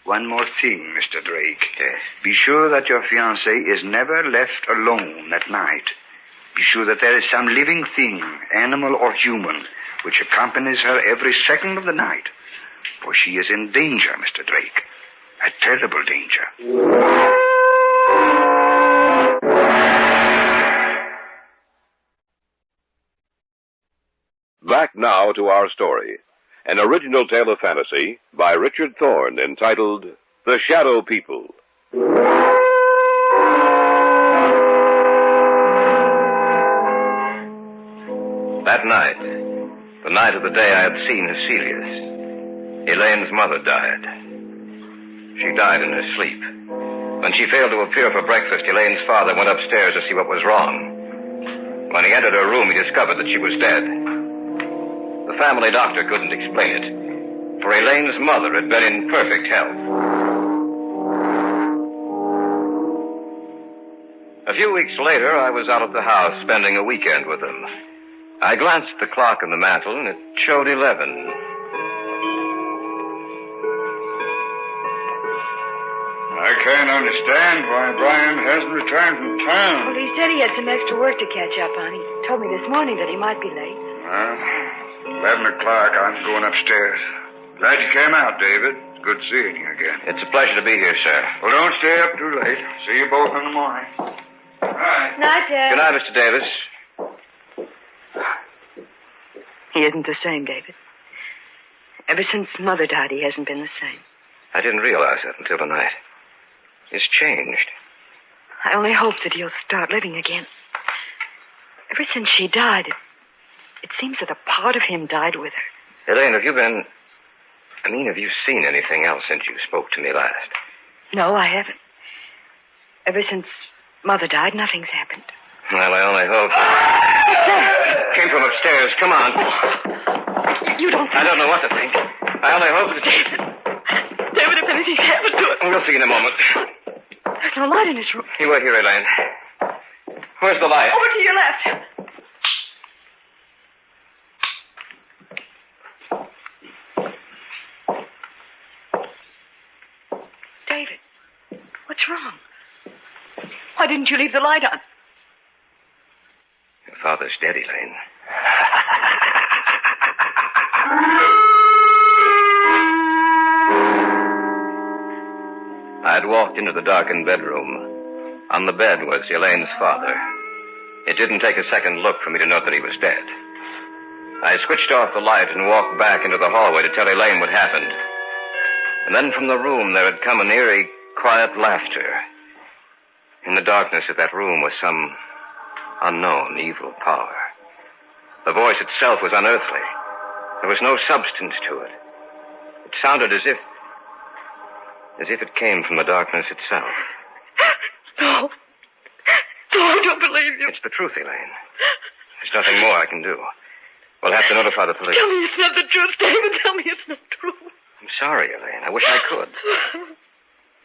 One more thing, Mr. Drake. Yes. Be sure that your fiancée is never left alone at night. Be sure that there is some living thing, animal or human, which accompanies her every second of the night. For she is in danger, Mr. Drake. A terrible danger. Back now to our story. An original tale of fantasy by Richard Thorne entitled The Shadow People. That night, the night of the day I had seen Aselius, Elaine's mother died. She died in her sleep. When she failed to appear for breakfast, Elaine's father went upstairs to see what was wrong. When he entered her room, he discovered that she was dead. The family doctor couldn't explain it, for Elaine's mother had been in perfect health. A few weeks later, I was out at the house spending a weekend with them. I glanced at the clock on the mantel, and it showed 11. I can't understand why Brian hasn't returned from town. Well, he said he had some extra work to catch up on. He told me this morning that he might be late. Well, 11 o'clock, I'm going upstairs. Glad you came out, David. It's good seeing you again. It's a pleasure to be here, sir. Well, don't stay up too late. See you both in the morning. All right. Night, Dad. Good night, Mr. Davis. He isn't the same, David. Ever since Mother died, he hasn't been the same. I didn't realize that until tonight. He's changed. I only hope that he'll start living again. Ever since she died, it seems that a part of him died with her. Elaine, have you seen anything else since you spoke to me last? No, I haven't. Ever since Mother died, nothing's happened. Well, I only hope. Came from upstairs. Come on. You don't think... I don't know what to think. I only hope that... David, if anything's happened to it... We'll see in a moment. There's no light in his room. You wait here, Elaine. Where's the light? Over to your left. David, what's wrong? Why didn't you leave the light on? Your father's dead, Elaine. I had walked into the darkened bedroom. On the bed was Elaine's father. It didn't take a second look for me to know that he was dead. I switched off the light and walked back into the hallway to tell Elaine what happened. And then from the room there had come an eerie, quiet laughter. In the darkness of that room was some unknown evil power. The voice itself was unearthly. There was no substance to it. It sounded as if it came from the darkness itself. No. No, I don't believe you. It's the truth, Elaine. There's nothing more I can do. We'll have to notify the police. Tell me it's not the truth, David. Tell me it's not true. I'm sorry, Elaine. I wish I could.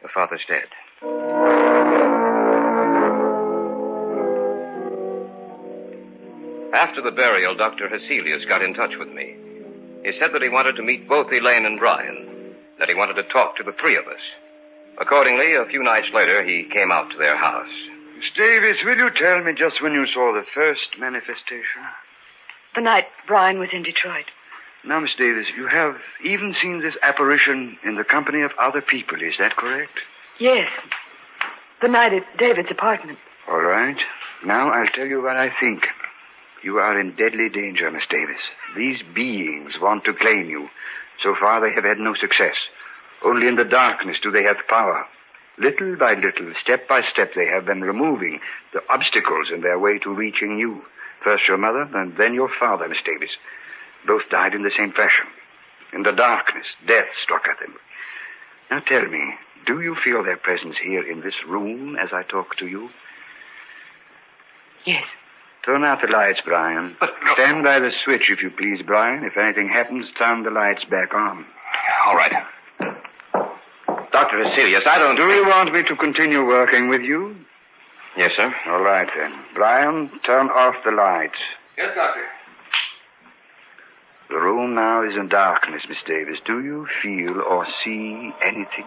Your father's dead. After the burial, Dr. Aselius got in touch with me. He said that he wanted to meet both Elaine and Brian, that he wanted to talk to the three of us. Accordingly, a few nights later, he came out to their house. Miss Davis, will you tell me just when you saw the first manifestation? The night Brian was in Detroit. Now, Miss Davis, you have even seen this apparition in the company of other people, is that correct? Yes. The night at David's apartment. All right. Now I'll tell you what I think. You are in deadly danger, Miss Davis. These beings want to claim you. So far, they have had no success. Only in the darkness do they have power. Little by little, step by step, they have been removing the obstacles in their way to reaching you. First your mother, and then your father, Miss Davis. Both died in the same fashion. In the darkness, death struck at them. Now tell me, do you feel their presence here in this room as I talk to you? Yes. Turn out the lights, Brian. Stand by the switch, if you please, Brian. If anything happens, turn the lights back on. All right. Dr. Heselius, I don't... Do you want me to continue working with you? Yes, sir. All right, then. Brian, turn off the lights. Yes, Doctor. The room now is in darkness, Miss Davis. Do you feel or see anything?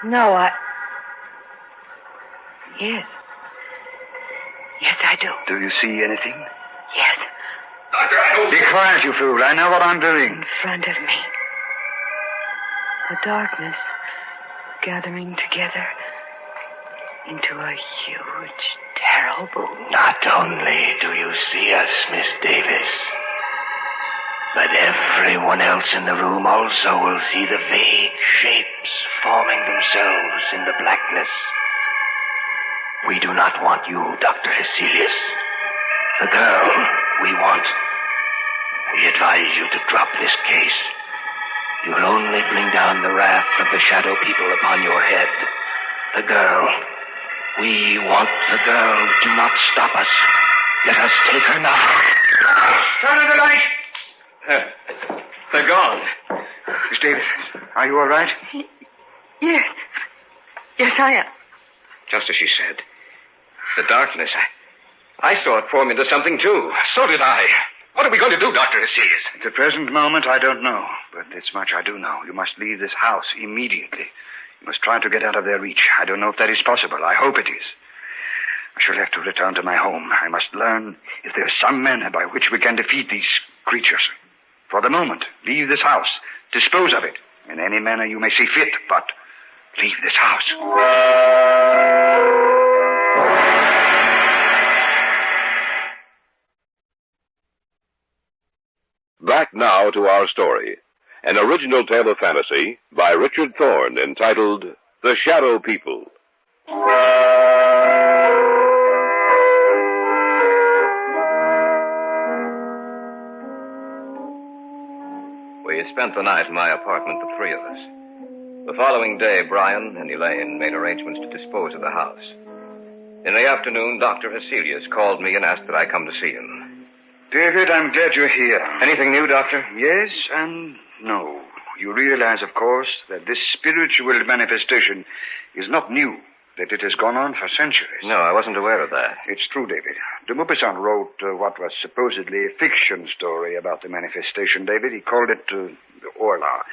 No, Yes. Yes, I do. Do you see anything? Yes. Doctor, I don't... Be quiet, you fool. I know what I'm doing. In front of me. The darkness gathering together into a huge, terrible... Not only do you see us, Miss Davis, but everyone else in the room also will see the vague shapes forming themselves in the blackness. We do not want you, Dr. Heselius. The girl we want. We advise you to drop this case. You'll only bring down the wrath of the shadow people upon your head. The girl. We want the girl. Do not stop us. Let us take her now. Turn on the light. They're gone. Miss Davis, are you all right? Yes. Yes, I am. Just as she said. The darkness. I saw it form into something, too. So did I. What are we going to do, Dr. Heselius? At the present moment, I don't know. But this much I do know. You must leave this house immediately. You must try to get out of their reach. I don't know if that is possible. I hope it is. I shall have to return to my home. I must learn if there is some manner by which we can defeat these creatures. For the moment, leave this house. Dispose of it in any manner you may see fit, but leave this house. Back now to our story. An original tale of fantasy by Richard Thorne entitled The Shadow People. We spent the night in my apartment, the three of us. The following day, Brian and Elaine made arrangements to dispose of the house. In the afternoon, Dr. Heselius called me and asked that I come to see him. David, I'm glad you're here. Anything new, Doctor? Yes and no. You realize, of course, that this spiritual manifestation is not new, that it has gone on for centuries. No, I wasn't aware of that. It's true, David. De Maupassant wrote what was supposedly a fiction story about the manifestation, David. He called it the Orla.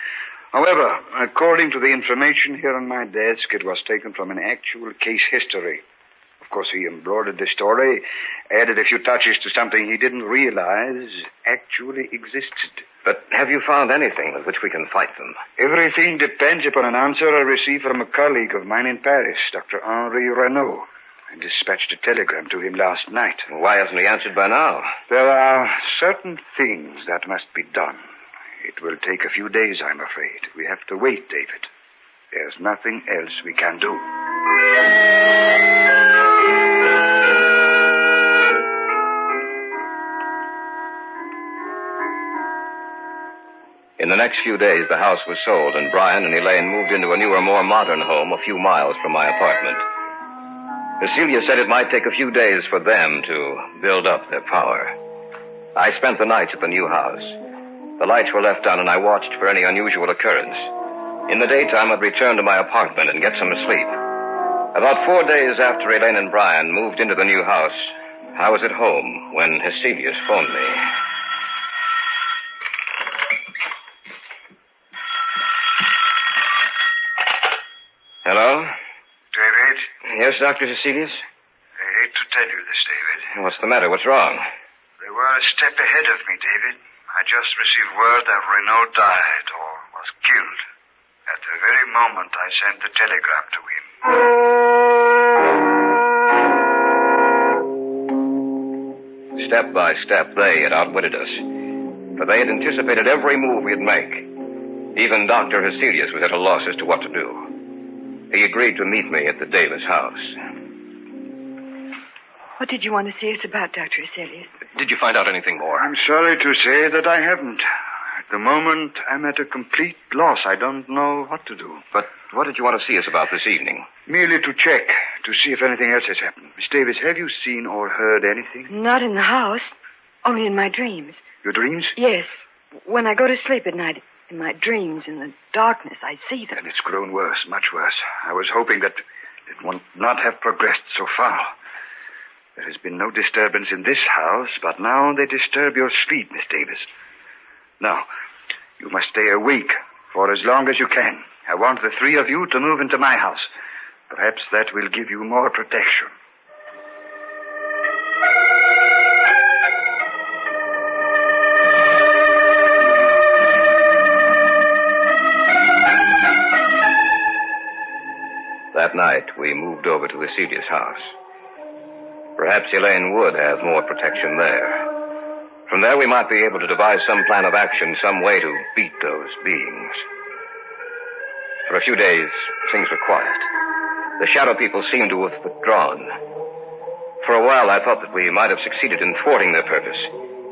However, according to the information here on my desk, it was taken from an actual case history. Of course, he embroidered the story, added a few touches to something he didn't realize actually existed. But have you found anything with which we can fight them? Everything depends upon an answer I received from a colleague of mine in Paris, Dr. Henri Renaud. I dispatched a telegram to him last night. Why hasn't he answered by now? There are certain things that must be done. It will take a few days, I'm afraid. We have to wait, David. There's nothing else we can do. In the next few days, the house was sold, and Brian and Elaine moved into a newer, more modern home a few miles from my apartment. Cecilia said it might take a few days for them to build up their power. I spent the nights at the new house. The lights were left on, and I watched for any unusual occurrence. In the daytime, I'd return to my apartment and get some sleep. About 4 days after Elaine and Brian moved into the new house, I was at home when Heselius phoned me. Hello? David? Yes, Dr. Heselius? I hate to tell you this, David. What's the matter? What's wrong? They were a step ahead of me, David. I just received word that Renaud died or was killed. At the very moment I sent the telegram to him. Step by step, they had outwitted us. For they had anticipated every move we'd make. Even Dr. Hecelius was at a loss as to what to do. He agreed to meet me at the Davis house. What did you want to see us about, Dr. Hecelius? Did you find out anything more? I'm sorry to say that I haven't. At the moment, I'm at a complete loss. I don't know what to do. But what did you want to see us about this evening? Merely to check, to see if anything else has happened. Miss Davis, have you seen or heard anything? Not in the house, only in my dreams. Your dreams? Yes. When I go to sleep at night, in my dreams, in the darkness, I see them. And it's grown worse, much worse. I was hoping that it would not have progressed so far. There has been no disturbance in this house, but now they disturb your sleep, Miss Davis. Now, you must stay awake for as long as you can. I want the three of you to move into my house. Perhaps that will give you more protection. That night, we moved over to Hecelius' house. Perhaps Elaine would have more protection there. From there, we might be able to devise some plan of action, some way to beat those beings. For a few days, things were quiet. The shadow people seemed to have withdrawn. For a while, I thought that we might have succeeded in thwarting their purpose.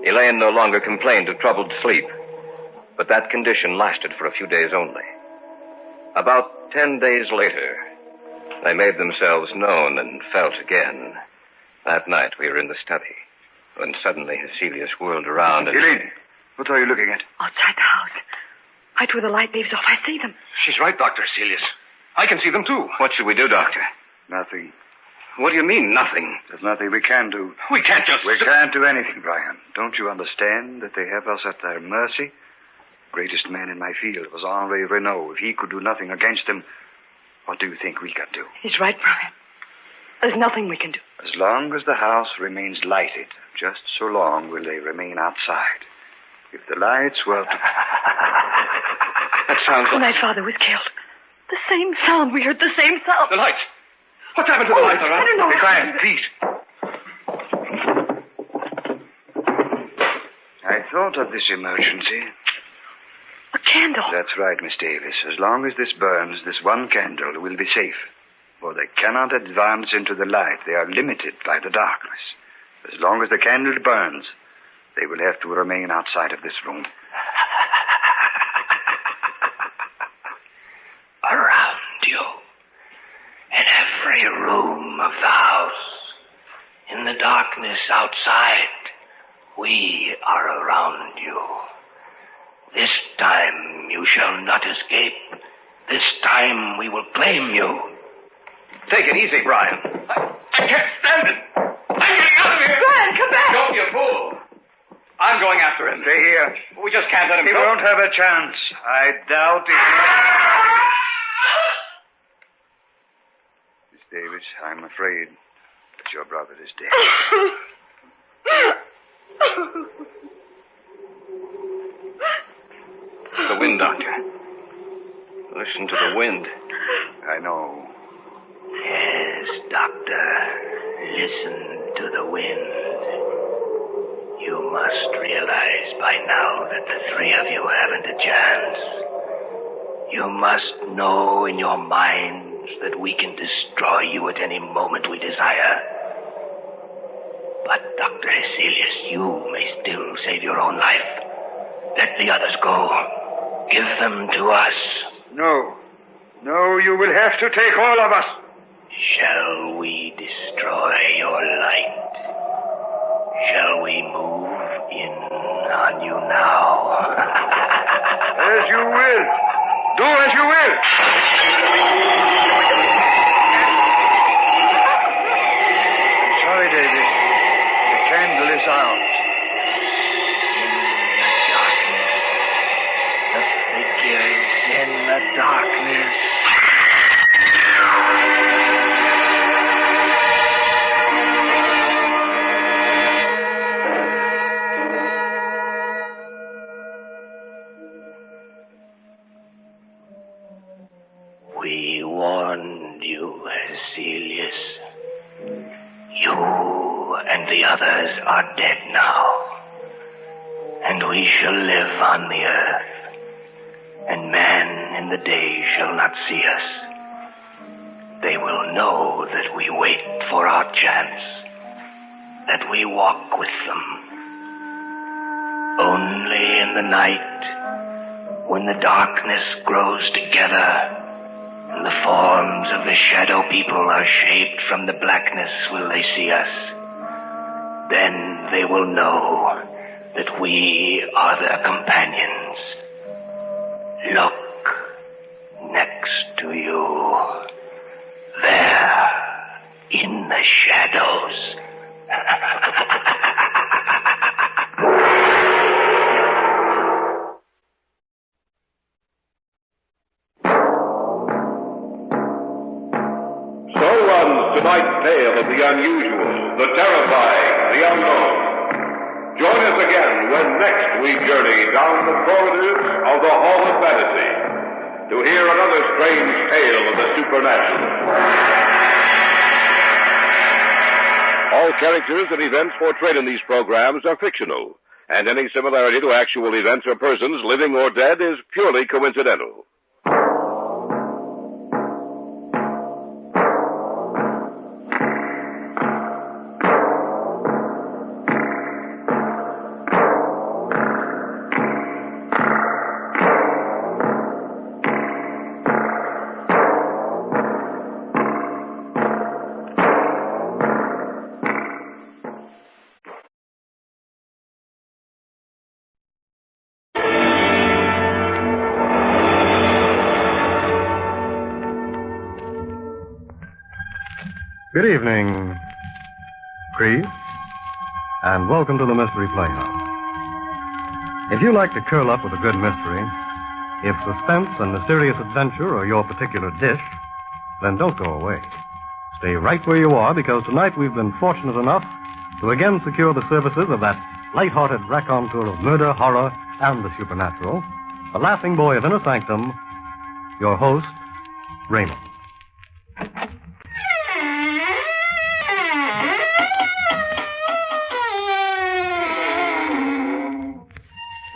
Elaine no longer complained of troubled sleep. But that condition lasted for a few days only. About 10 days later, they made themselves known and felt again. That night, we were in the study, when suddenly Hecelius whirled around and... Elaine, what are you looking at? Outside the house. Right where the light leaves off, I see them. She's right, Dr. Hecelius. I can see them, too. What should we do, Doctor? Nothing. What do you mean, nothing? There's nothing we can do. We can't just... We can't do anything, Brian. Don't you understand that they have us at their mercy? The greatest man in my field was Henri Renault. If he could do nothing against them, what do you think we can do? He's right, Brian. There's nothing we can do. As long as the house remains lighted, just so long will they remain outside. If the lights were to... That sounds When like... my father was killed, the same sound. We heard the same sound. The lights. What's happened to the lights, I don't know. Be quiet, please. I thought of this emergency. A candle. That's right, Miss Davis. As long as this burns, this one candle will be safe. For they cannot advance into the light. They are limited by the darkness. As long as the candle burns, they will have to remain outside of this room. Around you, in every room of the house, in the darkness outside, we are around you. This time you shall not escape. This time we will claim you. Take it easy, Brian. I can't stand it. I'm getting out of here. Brian, come back. Don't be a fool. I'm going after him. Stay here. We just can't let him He go. won't have a chance. I doubt it. Miss Davis, I'm afraid that your brother is dead. The wind, Doctor. Listen to the wind. I know. Yes, Doctor. Listen to the wind. You must realize by now that the three of you haven't a chance. You must know in your minds that we can destroy you at any moment we desire. But, Dr. Hecelius, you may still save your own life. Let the others go. Give them to us. No. No, you will have to take all of us. Shall we destroy your light? Shall we move in on you now? As you will. Do as you will. Sorry, David. The candle is out. In the darkness. We warned you, Hecelius. You and the others are dead now, and we shall live on the earth. and man in the day shall not see us. They will know that we wait for our chance, that we walk with them. Only in the night, when the darkness grows together, and the forms of the shadow people are shaped from the blackness, will they see us. Then they will know that we are their companions. Look next to you, there in the shadows. So runs tonight's tale of the unusual, the terrifying, the unknown. Join us again when next we journey down the corridors of the Hall of Fantasy to hear another strange tale of the supernatural. All characters and events portrayed in these programs are fictional, and any similarity to actual events or persons, living or dead, is purely coincidental. Good evening, Creed, and welcome to the Mystery Playhouse. If you like to curl up with a good mystery, if suspense and mysterious adventure are your particular dish, then don't go away. Stay right where you are, because tonight we've been fortunate enough to again secure the services of that light-hearted raconteur of murder, horror, and the supernatural, the laughing boy of Inner Sanctum, your host, Raymond.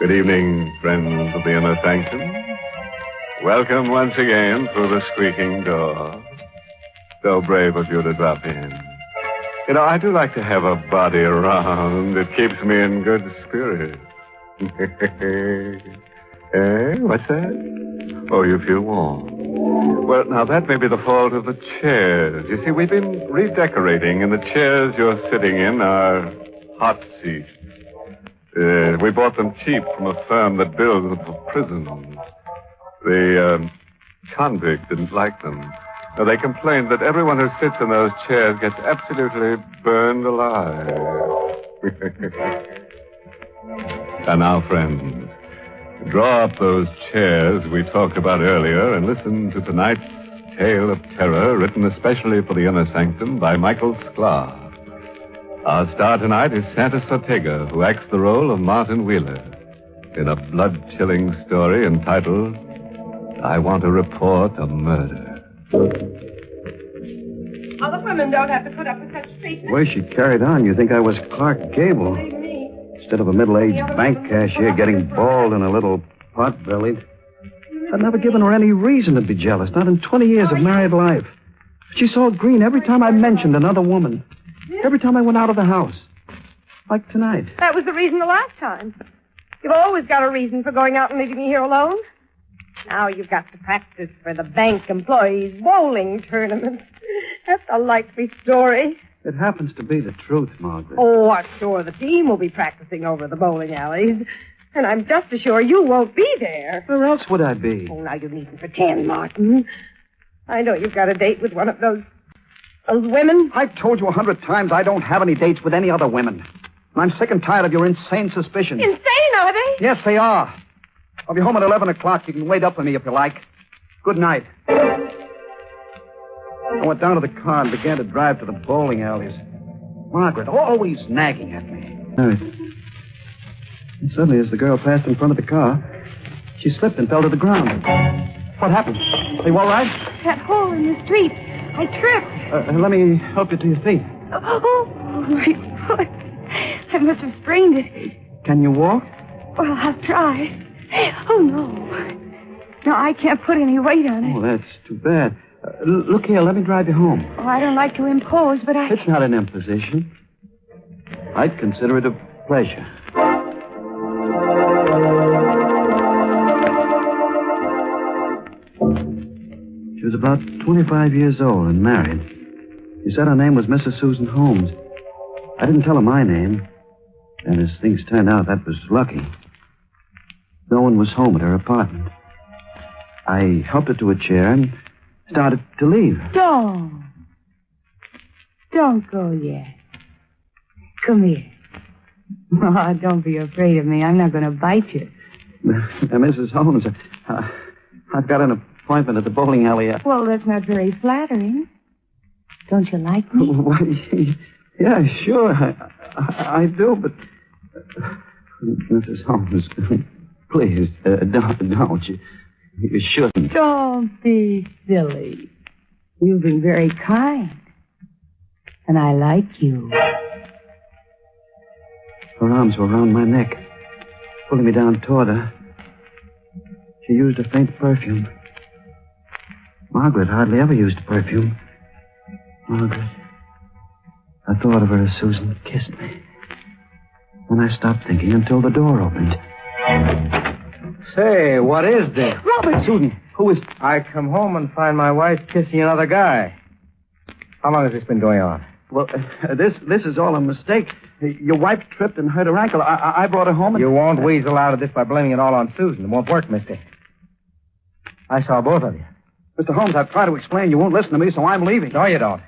Good evening, friends of the Inner Sanctum. Welcome once again through the squeaking door. So brave of you to drop in. You know, I do like to have a body around. It keeps me in good spirits. What's that? Oh, you feel warm. Well, now, that may be the fault of the chairs. You see, we've been redecorating, and the chairs you're sitting in are hot seats. We bought them cheap from a firm that builds them for prisons. The convict didn't like them. Now, they complained that everyone who sits in those chairs gets absolutely burned alive. And now, friends, draw up those chairs we talked about earlier and listen to tonight's tale of terror, written especially for the Inner Sanctum by Michael Sklar. Our star tonight is Santos Ortega, who acts the role of Martin Wheeler in a blood-chilling story entitled, I Want to Report a Murder. Other women don't have to put up with such treatment. The way she carried on, you think I was Clark Gable. Believe me. Instead of a middle-aged bank cashier getting bald and a little pot-bellied. I'd never given her any reason to be jealous, not in 20 years of married life. She saw green every time I mentioned another woman. Every time I went out of the house. Like tonight. That was the reason the last time. You've always got a reason for going out and leaving me here alone. Now you've got to practice for the bank employees' bowling tournament. That's a likely story. It happens to be the truth, Margaret. Oh, I'm sure the team will be practicing over the bowling alleys. And I'm just as sure you won't be there. Where else would I be? Oh, now you needn't pretend, Martin. I know you've got a date with one of those women. I've told you 100 times I don't have any dates with any other women. And I'm sick and tired of your insane suspicions. Insane, are they? Yes, they are. I'll be home at 11 o'clock. You can wait up for me if you like. Good night. I went down to the car and began to drive to the bowling alleys. Margaret, always nagging at me. And suddenly, as the girl passed in front of the car, she slipped and fell to the ground. What happened? Are you all right? That hole in the street. I tripped. Let me help you to your feet. Oh, my foot. I must have sprained it. Can you walk? Well, I'll try. Oh, no. No, I can't put any weight on it. Oh, that's too bad. Look here, let me drive you home. Oh, I don't like to impose, but I... It's not an imposition. I'd consider it a pleasure. She was about 25 years old and married. She said her name was Mrs. Susan Holmes. I didn't tell her my name. And as things turned out, that was lucky. No one was home at her apartment. I helped her to a chair and started to leave. Don't go yet. Come here. Oh, don't be afraid of me. I'm not going to bite you. Mrs. Holmes, I've got an appointment at the bowling alley. Well, that's not very flattering. Don't you like me? Why, yeah, sure. I do, but... Mrs. Holmes, please, don't. You shouldn't. Don't be silly. You've been very kind. And I like you. Her arms were around my neck, pulling me down toward her. She used a faint perfume. Margaret hardly ever used perfume. Margaret. I thought of her as Susan kissed me. Then I stopped thinking until the door opened. Say, what is this? Robert! Susan, who is... I come home and find my wife kissing another guy. How long has this been going on? Well, this is all a mistake. Your wife tripped and hurt her ankle. I brought her home and... You won't weasel out of this by blaming it all on Susan. It won't work, mister. I saw both of you. Mr. Holmes, I've tried to explain. You won't listen to me, so I'm leaving. No, you don't.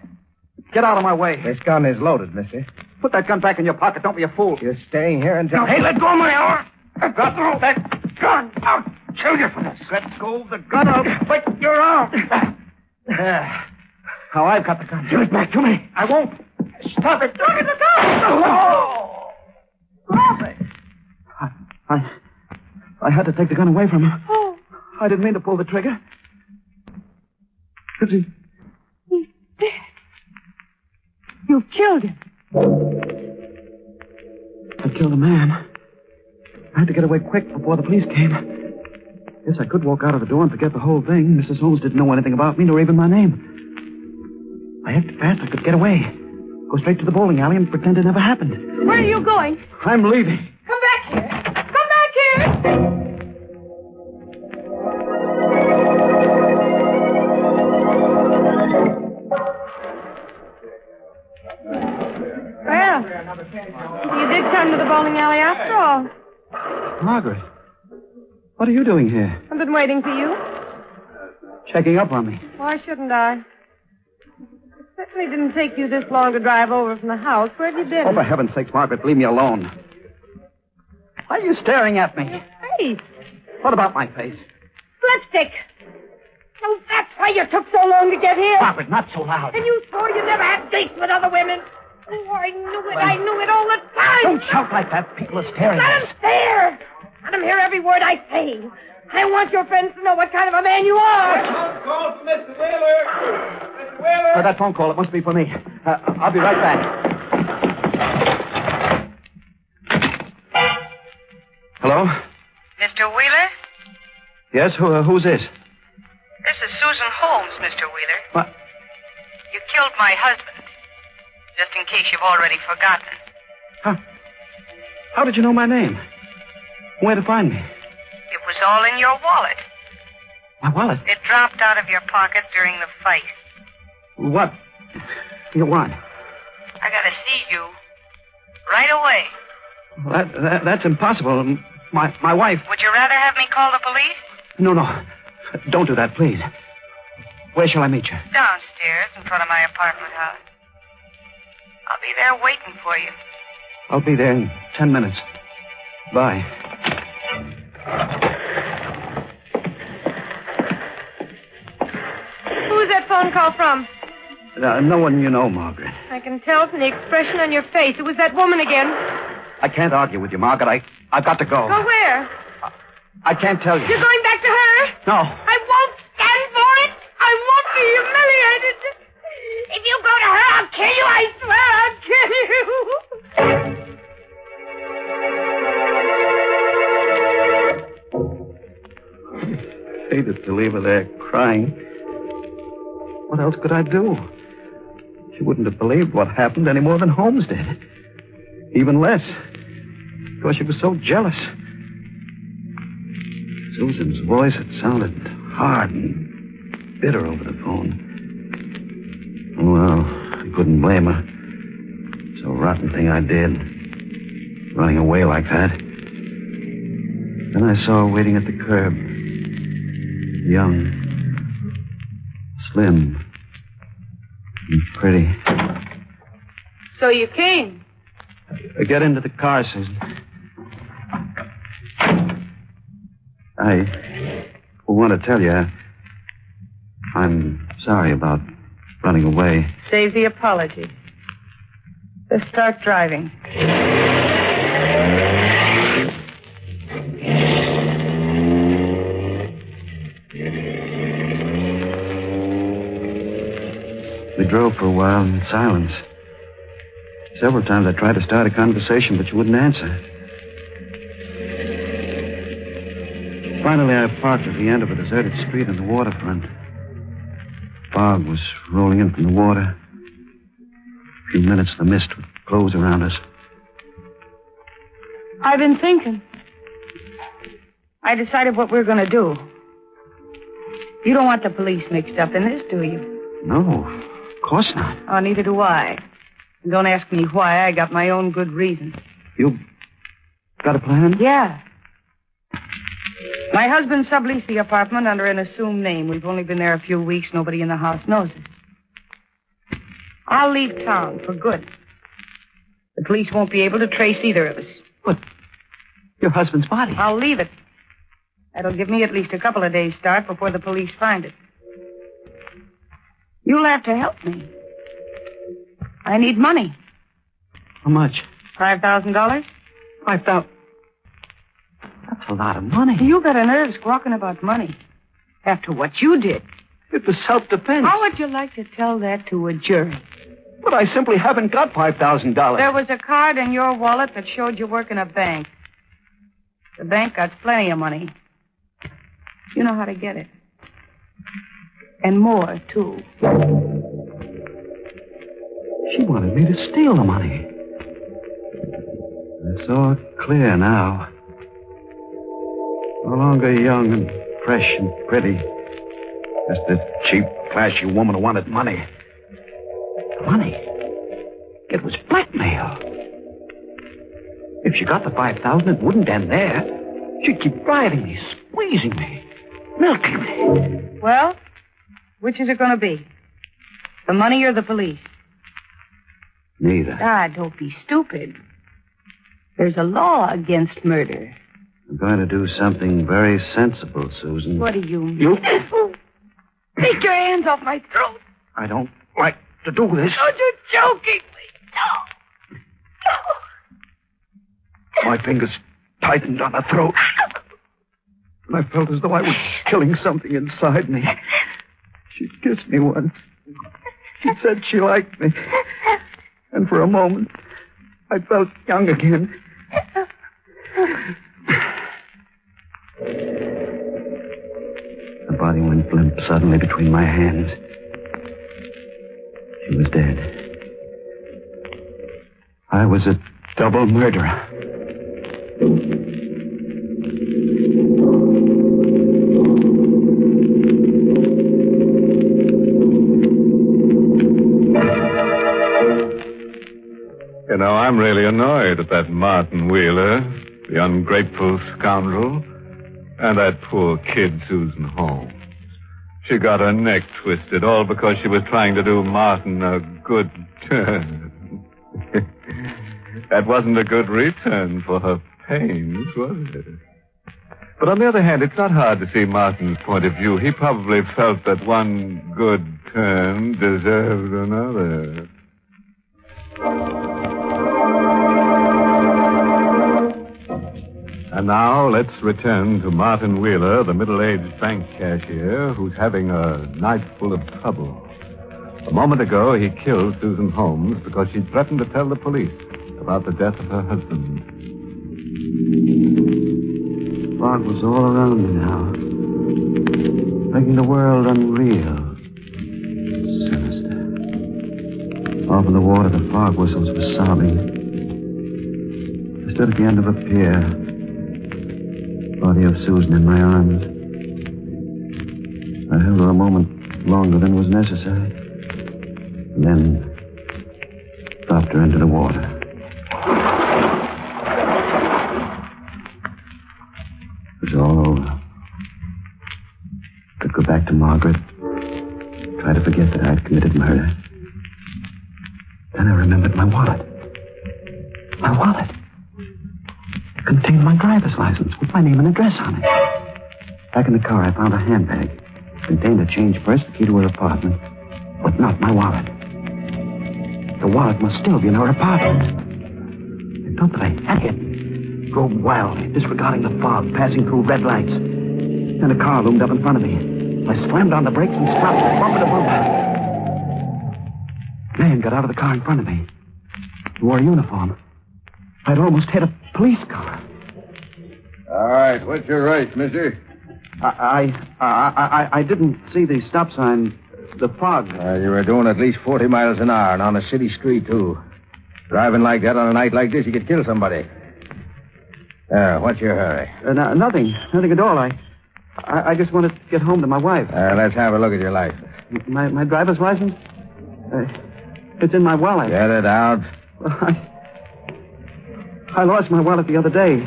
Get out of my way. This gun is loaded, mister. Put that gun back in your pocket. Don't be a fool. You're staying here until... Hey, let go of my arm. Let go of that gun. I'll kill you for this. Let go of the gun. I'll break your arm. Now I've got the gun. Give it back to me. I won't. Stop it. Look at the gun. Oh. Robert. I had to take the gun away from her. Oh. I didn't mean to pull the trigger. He's dead. You've killed him. I killed a man. I had to get away quick before the police came. Yes, I could walk out of the door and forget the whole thing. Mrs. Holmes didn't know anything about me, nor even my name. I acted fast. I could get away. Go straight to the bowling alley and pretend it never happened. Where are you going? I'm leaving. Come back here. Come back here. Well, you did come to the bowling alley after all. Margaret, what are you doing here? I've been waiting for you. Checking up on me. Why shouldn't I? It certainly didn't take you this long to drive over from the house. Where have you been? Oh, for heaven's sakes, Margaret, leave me alone. Why are you staring at me? Your face. What about my face? Lipstick. Oh, that's why you took so long to get here. Margaret, not so loud. And you swore you never had dates with other women. Oh, I knew it. I knew it all the time. Don't shout like that. People are staring Let at them us. stare. Let them hear every word I say. I want your friends to know what kind of a man you are. Call for Mr. Wheeler. Mr. Wheeler. That phone call, it must be for me. I'll be right back. Hello? Mr. Wheeler? Yes, who's this? This is Susan Holmes, Mr. Wheeler. What? You killed my husband. Just in case you've already forgotten. How did you know my name? Where to find me? It was all in your wallet. My wallet? It dropped out of your pocket during the fight. What? You want? I gotta see you right away. That's impossible. My wife... Would you rather have me call the police? No. Don't do that, please. Where shall I meet you? Downstairs in front of my apartment house. I'll be there waiting for you. I'll be there in 10 minutes. Bye. Who's that phone call from? No one you know, Margaret. I can tell from the expression on your face. It was that woman again. I can't argue with you, Margaret. I've got to go. Go where? I can't tell you. You're going back to her? No. I won't stand for it. I won't be humiliated. If you go to her, I'll kill you. I swear I'll kill you. Fate hated to leave her there crying. What else could I do? She wouldn't have believed what happened any more than Holmes did. Even less. Because she was so jealous. Susan's voice had sounded hard and bitter over the phone. Well, I couldn't blame her. It's a rotten thing I did. Running away like that. Then I saw her waiting at the curb. Young. Slim. And pretty. So you came? Get into the car, Susan. I want to tell you, I'm sorry about running away. Save the apology. Let's start driving. We drove for a while in silence. Several times I tried to start a conversation, but she wouldn't answer. Finally, I parked at the end of a deserted street on the waterfront. Fog was rolling in from the water. A few minutes, the mist would close around us. I've been thinking. I decided what we're going to do. You don't want the police mixed up in this, do you? No, of course not. Oh, neither do I. And don't ask me why. I got my own good reasons. You got a plan? Yeah. My husband subleased the apartment under an assumed name. We've only been there a few weeks. Nobody in the house knows us. I'll leave town for good. The police won't be able to trace either of us. What? Your husband's body? I'll leave it. That'll give me at least a couple of days' start before the police find it. You'll have to help me. I need money. How much? $5,000? $5,000. That's a lot of money. You got a nerve squawking about money. After what you did. It was self-defense. How would you like to tell that to a jury? But I simply haven't got $5,000. There was a card in your wallet that showed you work in a bank. The bank got plenty of money. You know how to get it. And more, too. She wanted me to steal the money. It's all clear now. No longer young and fresh and pretty. Just a cheap, flashy woman who wanted money. Money? It was blackmail. If she got the $5,000, it wouldn't end there. She'd keep riding me, squeezing me, milking me. Well, which is it going to be? The money or the police? Neither. Ah, don't be stupid. There's a law against murder. I'm going to do something very sensible, Susan. What do you mean? You? Take your hands off my throat. I don't like to do this. Oh, you're joking me. No. My fingers tightened on her throat. And I felt as though I was killing something inside me. She kissed me once. She said she liked me. And for a moment, I felt young again. The body went limp suddenly between my hands. She was dead. I was a double murderer. You know, I'm really annoyed at that Martin Wheeler, the ungrateful scoundrel, and that poor kid, Susan Holmes. She got her neck twisted, all because she was trying to do Martin a good turn. That wasn't a good return for her pains, was it? But on the other hand, it's not hard to see Martin's point of view. He probably felt that one good turn deserved another. And now let's return to Martin Wheeler, the middle-aged bank cashier who's having a night full of trouble. A moment ago, he killed Susan Holmes because she threatened to tell the police about the death of her husband. Fog was all around me now. making the world unreal. Sinister. Off in the water, the fog whistles were sobbing. I stood at the end of a pier, body of Susan in my arms. I held her a moment longer than was necessary, and then dropped her into the water. It was all over. Could go back to Margaret, try to forget that I'd committed murder. Then I remembered my wallet. My wallet. It contained my driver's license with my name and address on it. Back in the car, I found a handbag. It contained a change purse, the key to her apartment, but not my wallet. The wallet must still be in her apartment. I thought that I had it. Drove wildly, disregarding the fog, passing through red lights. Then a car loomed up in front of me. I slammed on the brakes and stopped, bumper to bumper. A man got out of the car in front of me. He wore a uniform. I'd almost hit a police car. All right, what's your race, mister? I didn't see the stop sign. The fog. You were doing at least 40 miles an hour and on a city street, too. Driving like that on a night like this, you could kill somebody. What's your hurry? Nothing at all. I just wanted to get home to my wife. Let's have a look at your license. My driver's license? It's in my wallet. Get it out. I lost my wallet the other day.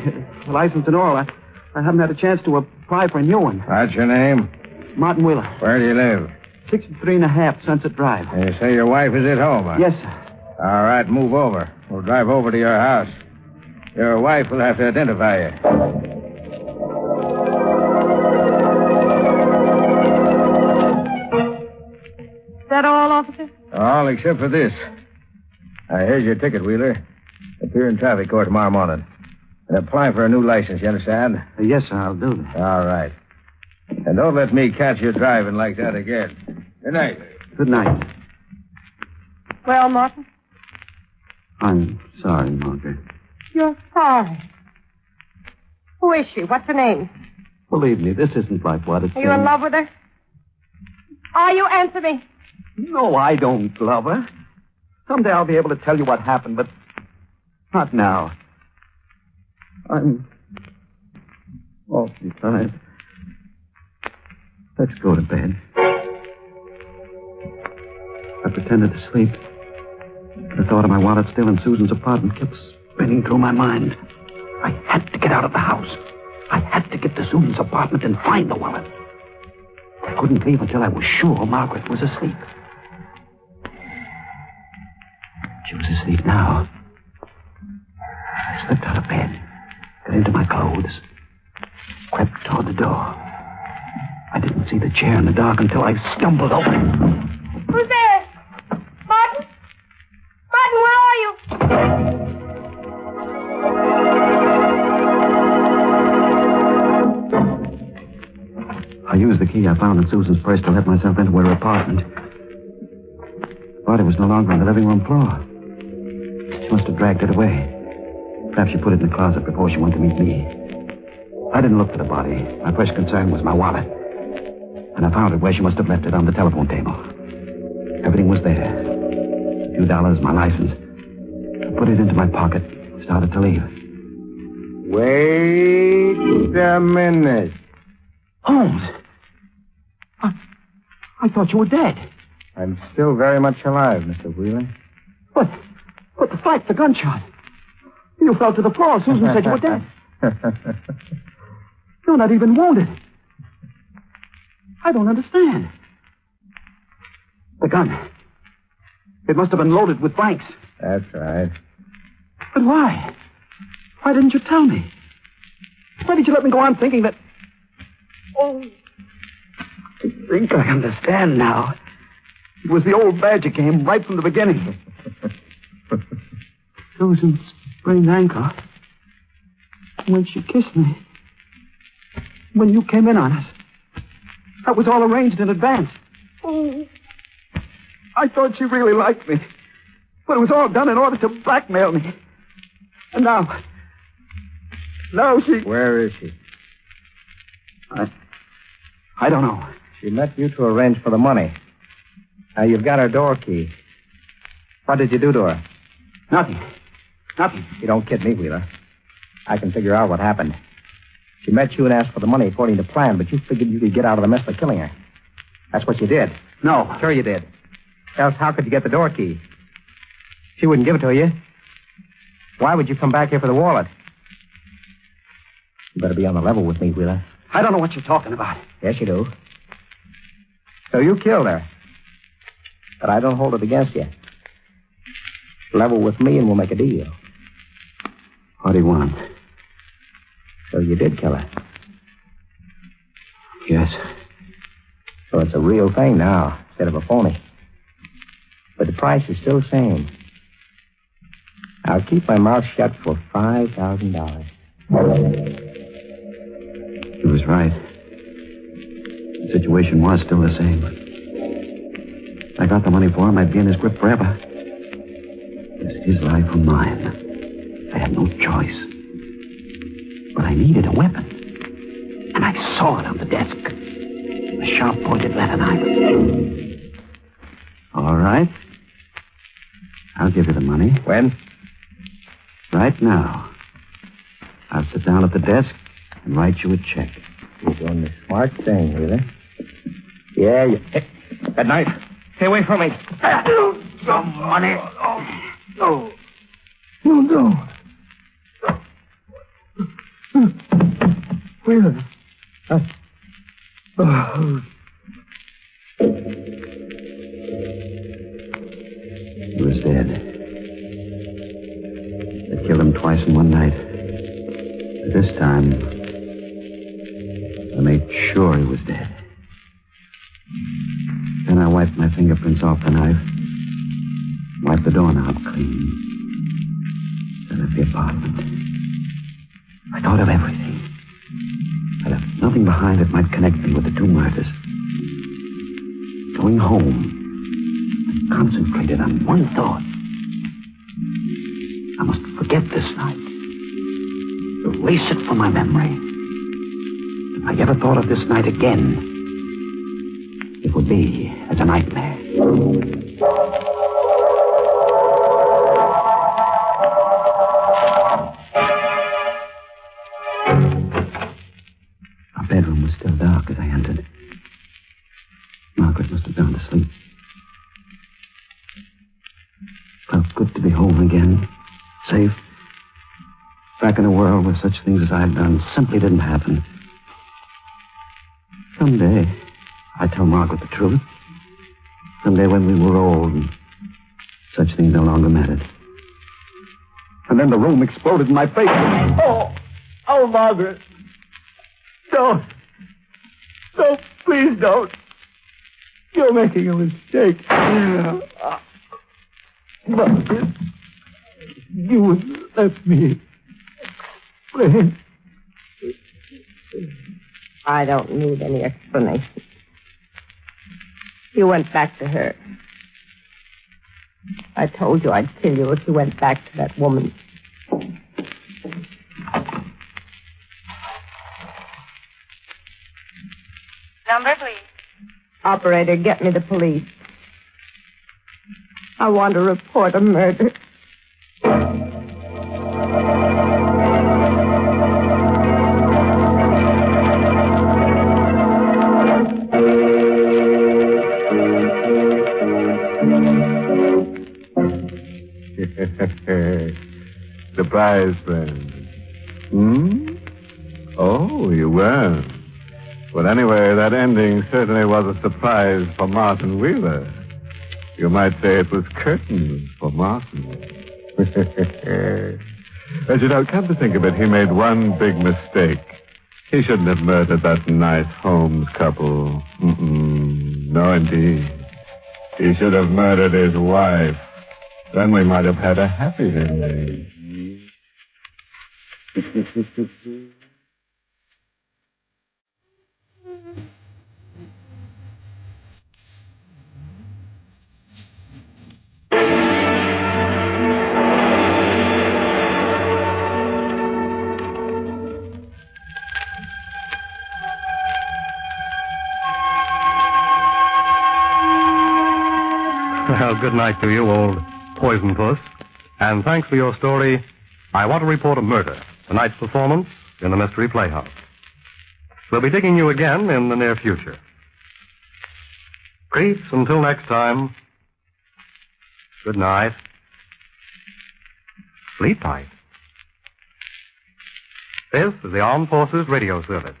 The license and all. I haven't had a chance to apply for a new one. What's your name? Martin Wheeler. Where do you live? 63.5 Sunset Drive. You say your wife is at home, huh? Yes, sir. All right, move over. We'll drive over to your house. Your wife will have to identify you. Is that all, officer? All except for this. Here's your ticket, Wheeler. Appear in traffic court tomorrow morning. And apply for a new license, you understand? Yes, sir, I'll do that. All right. And don't let me catch you driving like that again. Good night. Good night. Well, Martin? I'm sorry, Margaret. You're sorry. Who is she? What's her name? Believe me, this isn't like what it Are you in love with her? Are you? Answer me. No, I don't love her. Someday I'll be able to tell you what happened, but not now. I'm awfully tired. Let's go to bed. I pretended to sleep. The thought of my wallet still in Susan's apartment kept spinning through my mind. I had to get out of the house. I had to get to Susan's apartment and find the wallet. I couldn't leave until I was sure Margaret was asleep. She was asleep now. I slipped out of bed, got into my clothes, crept toward the door. I didn't see the chair in the dark until I stumbled over it. Who's there? Martin? Martin, where are you? I used the key I found in Susan's purse to let myself into her apartment. The body was no longer on the living room floor. She must have dragged it away. Perhaps she put it in the closet before she went to meet me. I didn't look for the body. My first concern was my wallet. And I found it where she must have left it on the telephone table. Everything was there. A few dollars, my license. I put it into my pocket, started to leave. Wait a minute. Holmes! I thought you were dead. I'm still very much alive, Mr. Wheeler. But the fight, the gunshot. You fell to the floor. Susan said you were dead. You're not even wounded. I don't understand. The gun. It must have been loaded with blanks. That's right. But why? Why didn't you tell me? Why did you let me go on thinking that... Oh, I think I understand now. It was the old Badger game right from the beginning. Susan's sprained ankle. When she kissed me. When you came in on us. That was all arranged in advance. Oh, I thought she really liked me. But it was all done in order to blackmail me. And now she... Where is she? I don't know. She met you to arrange for the money. Now, you've got her door key. What did you do to her? Nothing. Nothing. You don't kid me, Wheeler. I can figure out what happened. She met you and asked for the money according to plan, but you figured you could get out of the mess by killing her. That's what you did. No. Sure you did. Else, how could you get the door key? She wouldn't give it to you. Why would you come back here for the wallet? You better be on the level with me, Wheeler. I don't know what you're talking about. Yes, you do. So you killed her. But I don't hold it against you. Level with me and we'll make a deal. What do you want? So you did kill her. Yes. So it's a real thing now, instead of a phony. But the price is still the same. I'll keep my mouth shut for $5,000. He was right. The situation was still the same. If I got the money for him, I'd be in his grip forever. It's his life or mine. I had no choice. But I needed a weapon. And I saw it on the desk. A sharp-pointed letter knife. All right. I'll give you the money. When? Right now. I'll sit down at the desk and write you a check. You're doing the smart thing, Wheeler. Yeah, you... Hey, that knife. Stay away from me. Some money. No. No. Wheeler. He was dead. They killed him twice in one night. But this time, I made sure he was dead. Then I wiped my fingerprints off the knife. Wiped the doorknob clean. Then left the apartment. I thought of everything. I left nothing behind that might connect me with the two murders. Going home, I concentrated on one thought. I must forget this night. Erase it from my memory. If I ever thought of this night again, it would be as a nightmare. Our bedroom was still dark as I entered. Margaret must have gone to sleep. Felt good to be home again. Safe. Back in a world where such things as I'd done simply didn't happen. Someday, I'd tell Margaret the truth. Someday when we were old and such things no longer mattered. And then the room exploded in my face. Oh, Margaret. Don't. No, please don't. You're making a mistake. Margaret, you wouldn't let me explain. I don't need any explanation. You went back to her. I told you I'd kill you if you went back to that woman. Number, please. Operator, get me the police. I want to report a murder. Surprise, friend. Oh, you weren't. Well, anyway, that ending certainly was a surprise for Martin Wheeler. You might say it was curtains for Martin. As you know, come to think of it, he made one big mistake. He shouldn't have murdered that nice Holmes couple. No, indeed. He should have murdered his wife. Then we might have had a happy ending. Well, good night to you, old poison puss. And thanks for your story, I Want to Report a Murder, tonight's performance in the Mystery Playhouse. We'll be digging you again in the near future. Creeps, until next time, good night. Sleep tight. This is the Armed Forces Radio Service.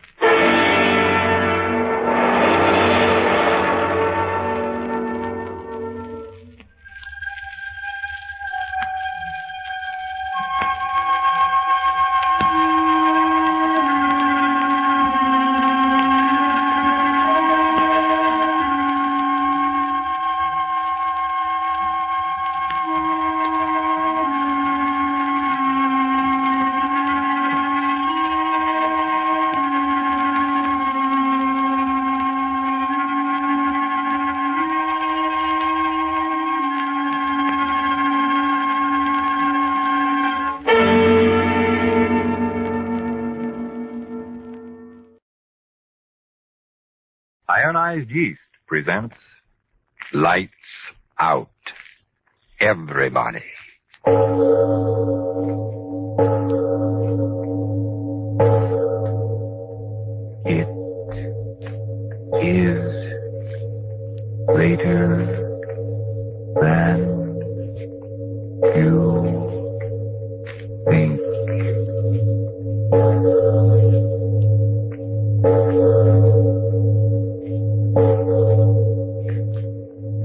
Ironized Yeast presents Lights Out. Everybody. It is later than you think.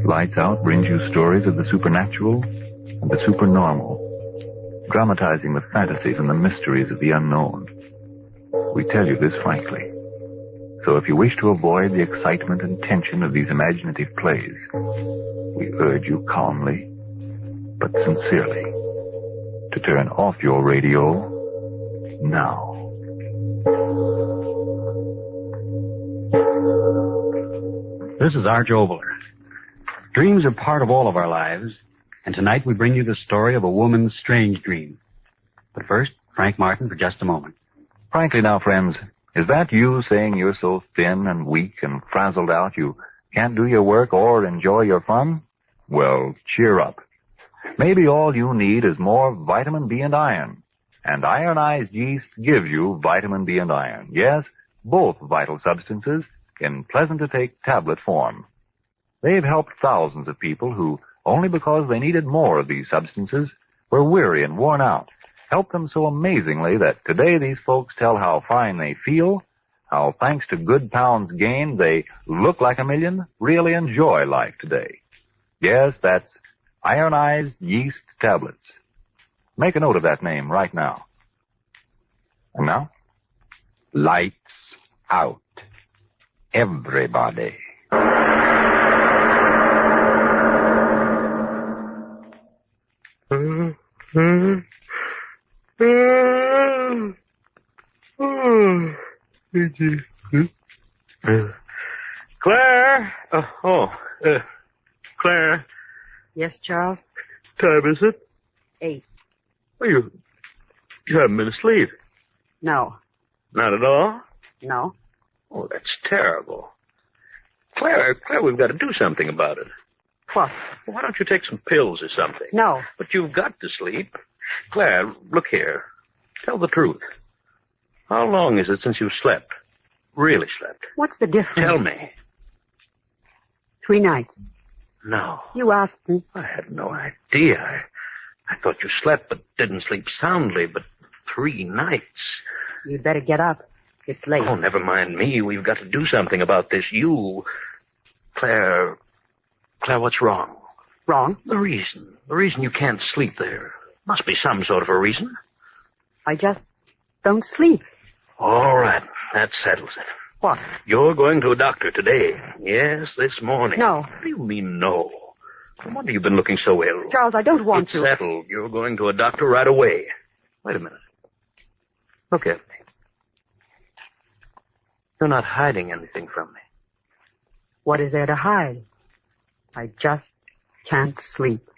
Lights Out brings you stories of the supernatural and the supernormal, dramatizing the fantasies and the mysteries of the unknown. We tell you this frankly. So if you wish to avoid the excitement and tension of these imaginative plays, we urge you calmly, but sincerely, to turn off your radio now. This is Arch Oboler. Dreams are part of all of our lives, and tonight we bring you the story of a woman's strange dream. But first, Frank Martin for just a moment. Frankly now, friends, is that you saying you're so thin and weak and frazzled out you can't do your work or enjoy your fun? Well, cheer up. Maybe all you need is more vitamin B and iron. And ironized yeast gives you vitamin B and iron. Yes, both vital substances in pleasant-to-take tablet form. They've helped thousands of people who, only because they needed more of these substances, were weary and worn out. Helped them so amazingly that today these folks tell how fine they feel, how thanks to good pounds gained they look like a million, really enjoy life today. Yes, that's ironized yeast tablets. Make a note of that name right now. And now, Lights Out. Everybody. Claire? Claire. Yes, Charles? Time is it? 8. Well, you haven't been asleep. No. Not at all? No. Oh, that's terrible. Claire, we've got to do something about it. What? Why don't you take some pills or something? No. But you've got to sleep. Claire, look here. Tell the truth. How long is it since you've slept? Really slept? What's the difference? Tell me. 3 nights. No. You asked me. I had no idea. I thought you slept but didn't sleep soundly, but 3 nights. You'd better get up. It's late. Oh, never mind me. We've got to do something about this. Claire, what's wrong? Wrong? The reason you can't sleep there. Must be some sort of a reason. I just don't sleep. All right, that settles it. What? You're going to a doctor today. Yes, this morning. No. What do you mean, no? No wonder you've been looking so ill. Charles, I don't want It's to. settled. You're going to a doctor right away. Wait a minute. Look at me. You're not hiding anything from me. What is there to hide? I just can't sleep.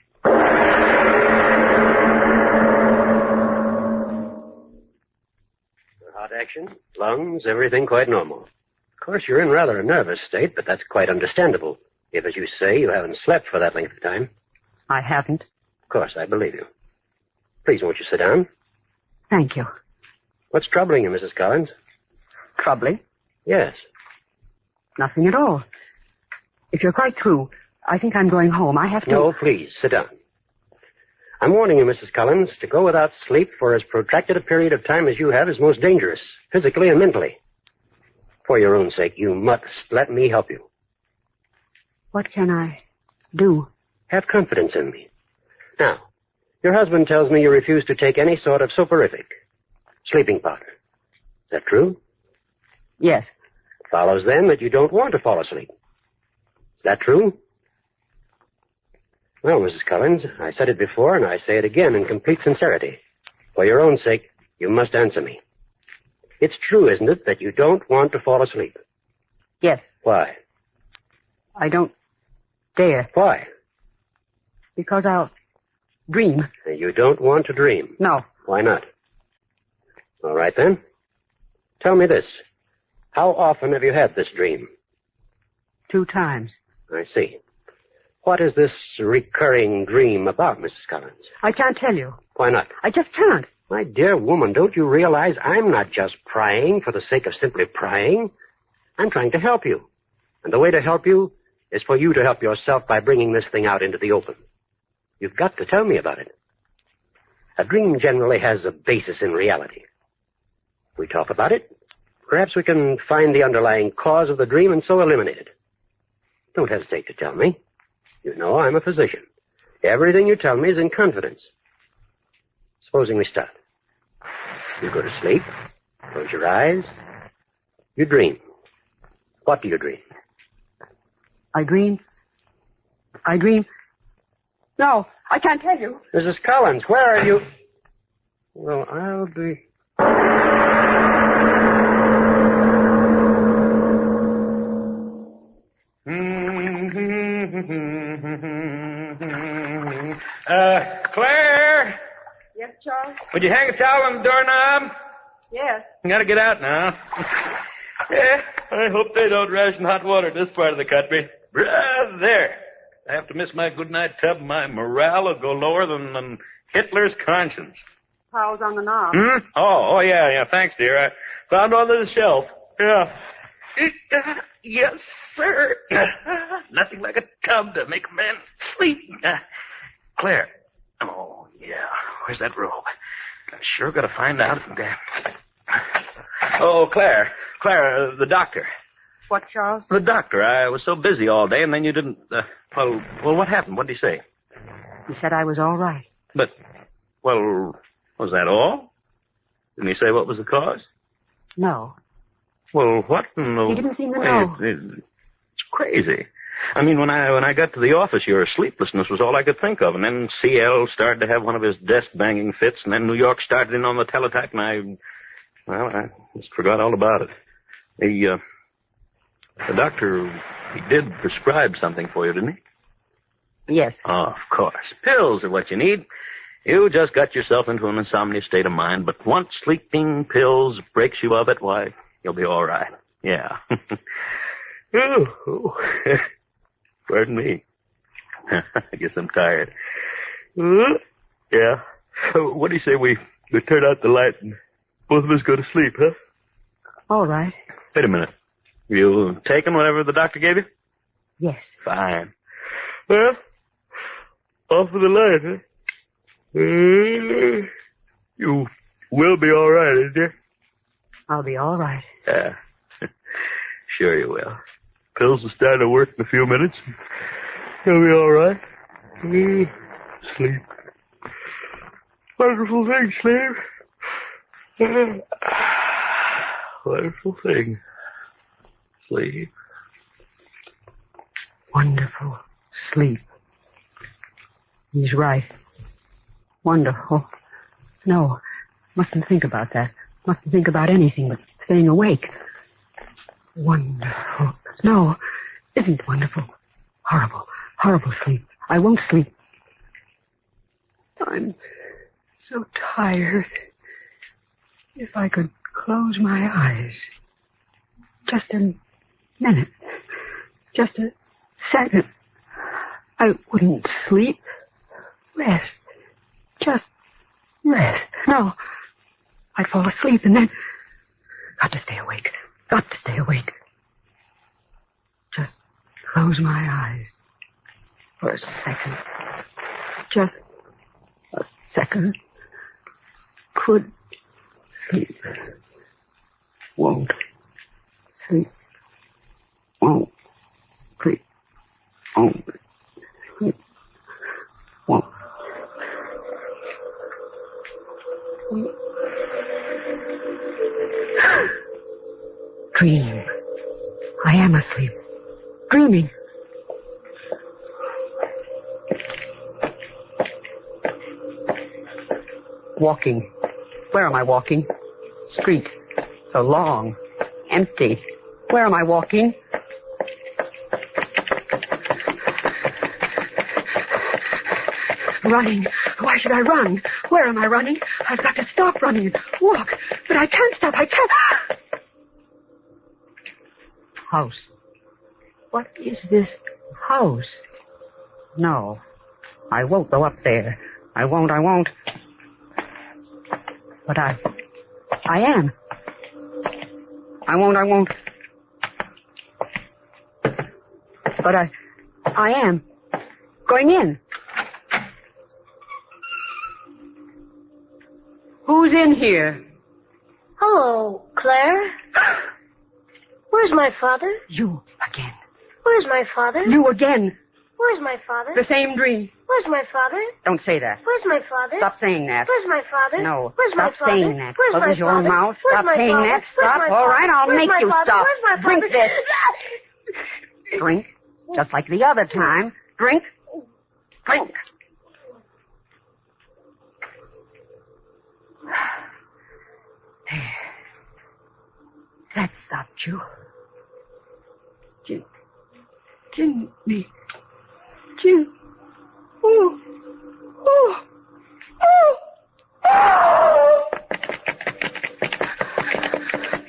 Heart action, lungs, everything quite normal. Of course, you're in rather a nervous state, but that's quite understandable. If, as you say, you haven't slept for that length of time. I haven't. Of course, I believe you. Please, won't you sit down? Thank you. What's troubling you, Mrs. Collins? Troubling? Yes. Nothing at all. If you're quite through, I think I'm going home. I have to... No, please, sit down. I'm warning you, Mrs. Collins, to go without sleep for as protracted a period of time as you have is most dangerous, physically and mentally. For your own sake, you must let me help you. What can I do? Have confidence in me. Now, your husband tells me you refuse to take any sort of soporific, sleeping powder. Is that true? Yes. Follows then that you don't want to fall asleep. Is that true? Well, Mrs. Collins, I said it before, and I say it again in complete sincerity. For your own sake, you must answer me. It's true, isn't it, that you don't want to fall asleep? Yes. Why? I don't dare. Why? Because I'll dream. You don't want to dream? No. Why not? All right, then. Tell me this. How often have you had this dream? 2 times. I see. What is this recurring dream about, Mrs. Collins? I can't tell you. Why not? I just can't. My dear woman, don't you realize I'm not just prying for the sake of simply prying? I'm trying to help you. And the way to help you is for you to help yourself by bringing this thing out into the open. You've got to tell me about it. A dream generally has a basis in reality. If we talk about it, perhaps we can find the underlying cause of the dream and so eliminate it. Don't hesitate to tell me. You know I'm a physician. Everything you tell me is in confidence. Supposing we start. You go to sleep, close your eyes, you dream. What do you dream? I dream. No, I can't tell you. Mrs. Collins, where are you? Well, I'll be... Claire! Yes, Charles? Would you hang a towel on the doorknob? Yes. You gotta get out now. Yeah, I hope they don't ration hot water in this part of the country. There. I have to miss my goodnight tub. My morale will go lower than Hitler's conscience. Towels on the knob. Oh, yeah. Thanks, dear. I found one on the shelf. Yeah. Yes, sir. Nothing like a tub to make a man sleep. Claire. Oh, yeah. Where's that robe? I sure got to find out. Oh, Claire. Claire, the doctor. What, Charles? The doctor. I was so busy all day, and then you didn't... Well, what happened? What did he say? He said I was all right. But, well, was that all? Didn't he say what was the cause? No. Well, what in the... He didn't seem to know. It's crazy. I mean, when I got to the office, your sleeplessness was all I could think of. And then CL started to have one of his desk-banging fits, and then New York started in on the teletype, and I just forgot all about it. The doctor, he did prescribe something for you, didn't he? Yes. Oh, of course. Pills are what you need. You just got yourself into an insomnia state of mind, but once sleeping pills breaks you of it, why, you'll be all right. Yeah. Pardon me. I guess I'm tired. Yeah. What do you say we turn out the light and both of us go to sleep, huh? All right. Wait a minute. You taken whatever the doctor gave you? Yes. Fine. Well, off with the light, huh? You will be all right, isn't you? I'll be all right. Yeah. Sure you will. Pills will start to work in a few minutes. You'll be all right. Sleep. Wonderful thing, sleep. Wonderful thing. Sleep. Wonderful sleep. He's right. Wonderful. No, mustn't think about that. Mustn't think about anything but staying awake. Wonderful. No, isn't wonderful. Horrible, horrible sleep. I won't sleep. I'm so tired. If I could close my eyes. Just a minute. Just a second, I wouldn't sleep. Rest. Just rest. No. I'd fall asleep and then... Got to stay awake. Got to stay awake. Just close my eyes. For a second. Just a second. Could sleep. Won't sleep. Won't sleep. Won't sleep. Won't. Dream. I am asleep. Dreaming. Walking. Where am I walking? Street. So long. Empty. Where am I walking? Running. Why should I run? Where am I running? I've got to stop running and walk. But I can't stop. I can't. House. What is this house? No. I won't go up there. I won't. But I am. I won't. But I am. Going in. Who's in here? Hello, Claire. Where's my father? You again. Where's my father? You again. Where's my father? The same dream. Where's my father? Don't say that. Where's my father? Stop saying that. Where's my father? No. Where's my Stop father? saying that. Where's Close my your father? mouth. Where's Stop my saying father? that. Where's Stop. my All right, I'll Where's make my you father? stop. Where's my Drink father? this. Drink. Just like the other time. Drink. Drink. There. That stopped you. Jimmy. Jim. Oh.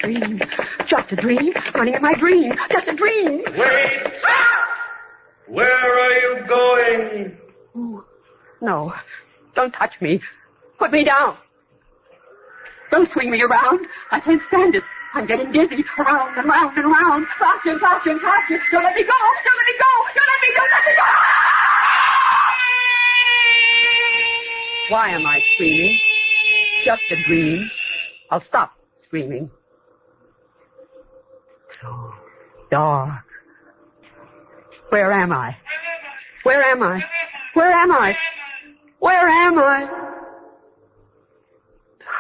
Dream. Just a dream. Running in my dream. Just a dream. Wait! Where are you going? Ooh. No. Don't touch me. Put me down. Don't swing me around. I can't stand it. I'm getting dizzy. Around and round and round. Faster. Don't let me go. Don't let me go. Why am I screaming? Just a dream. I'll stop screaming. So dark. Where am I?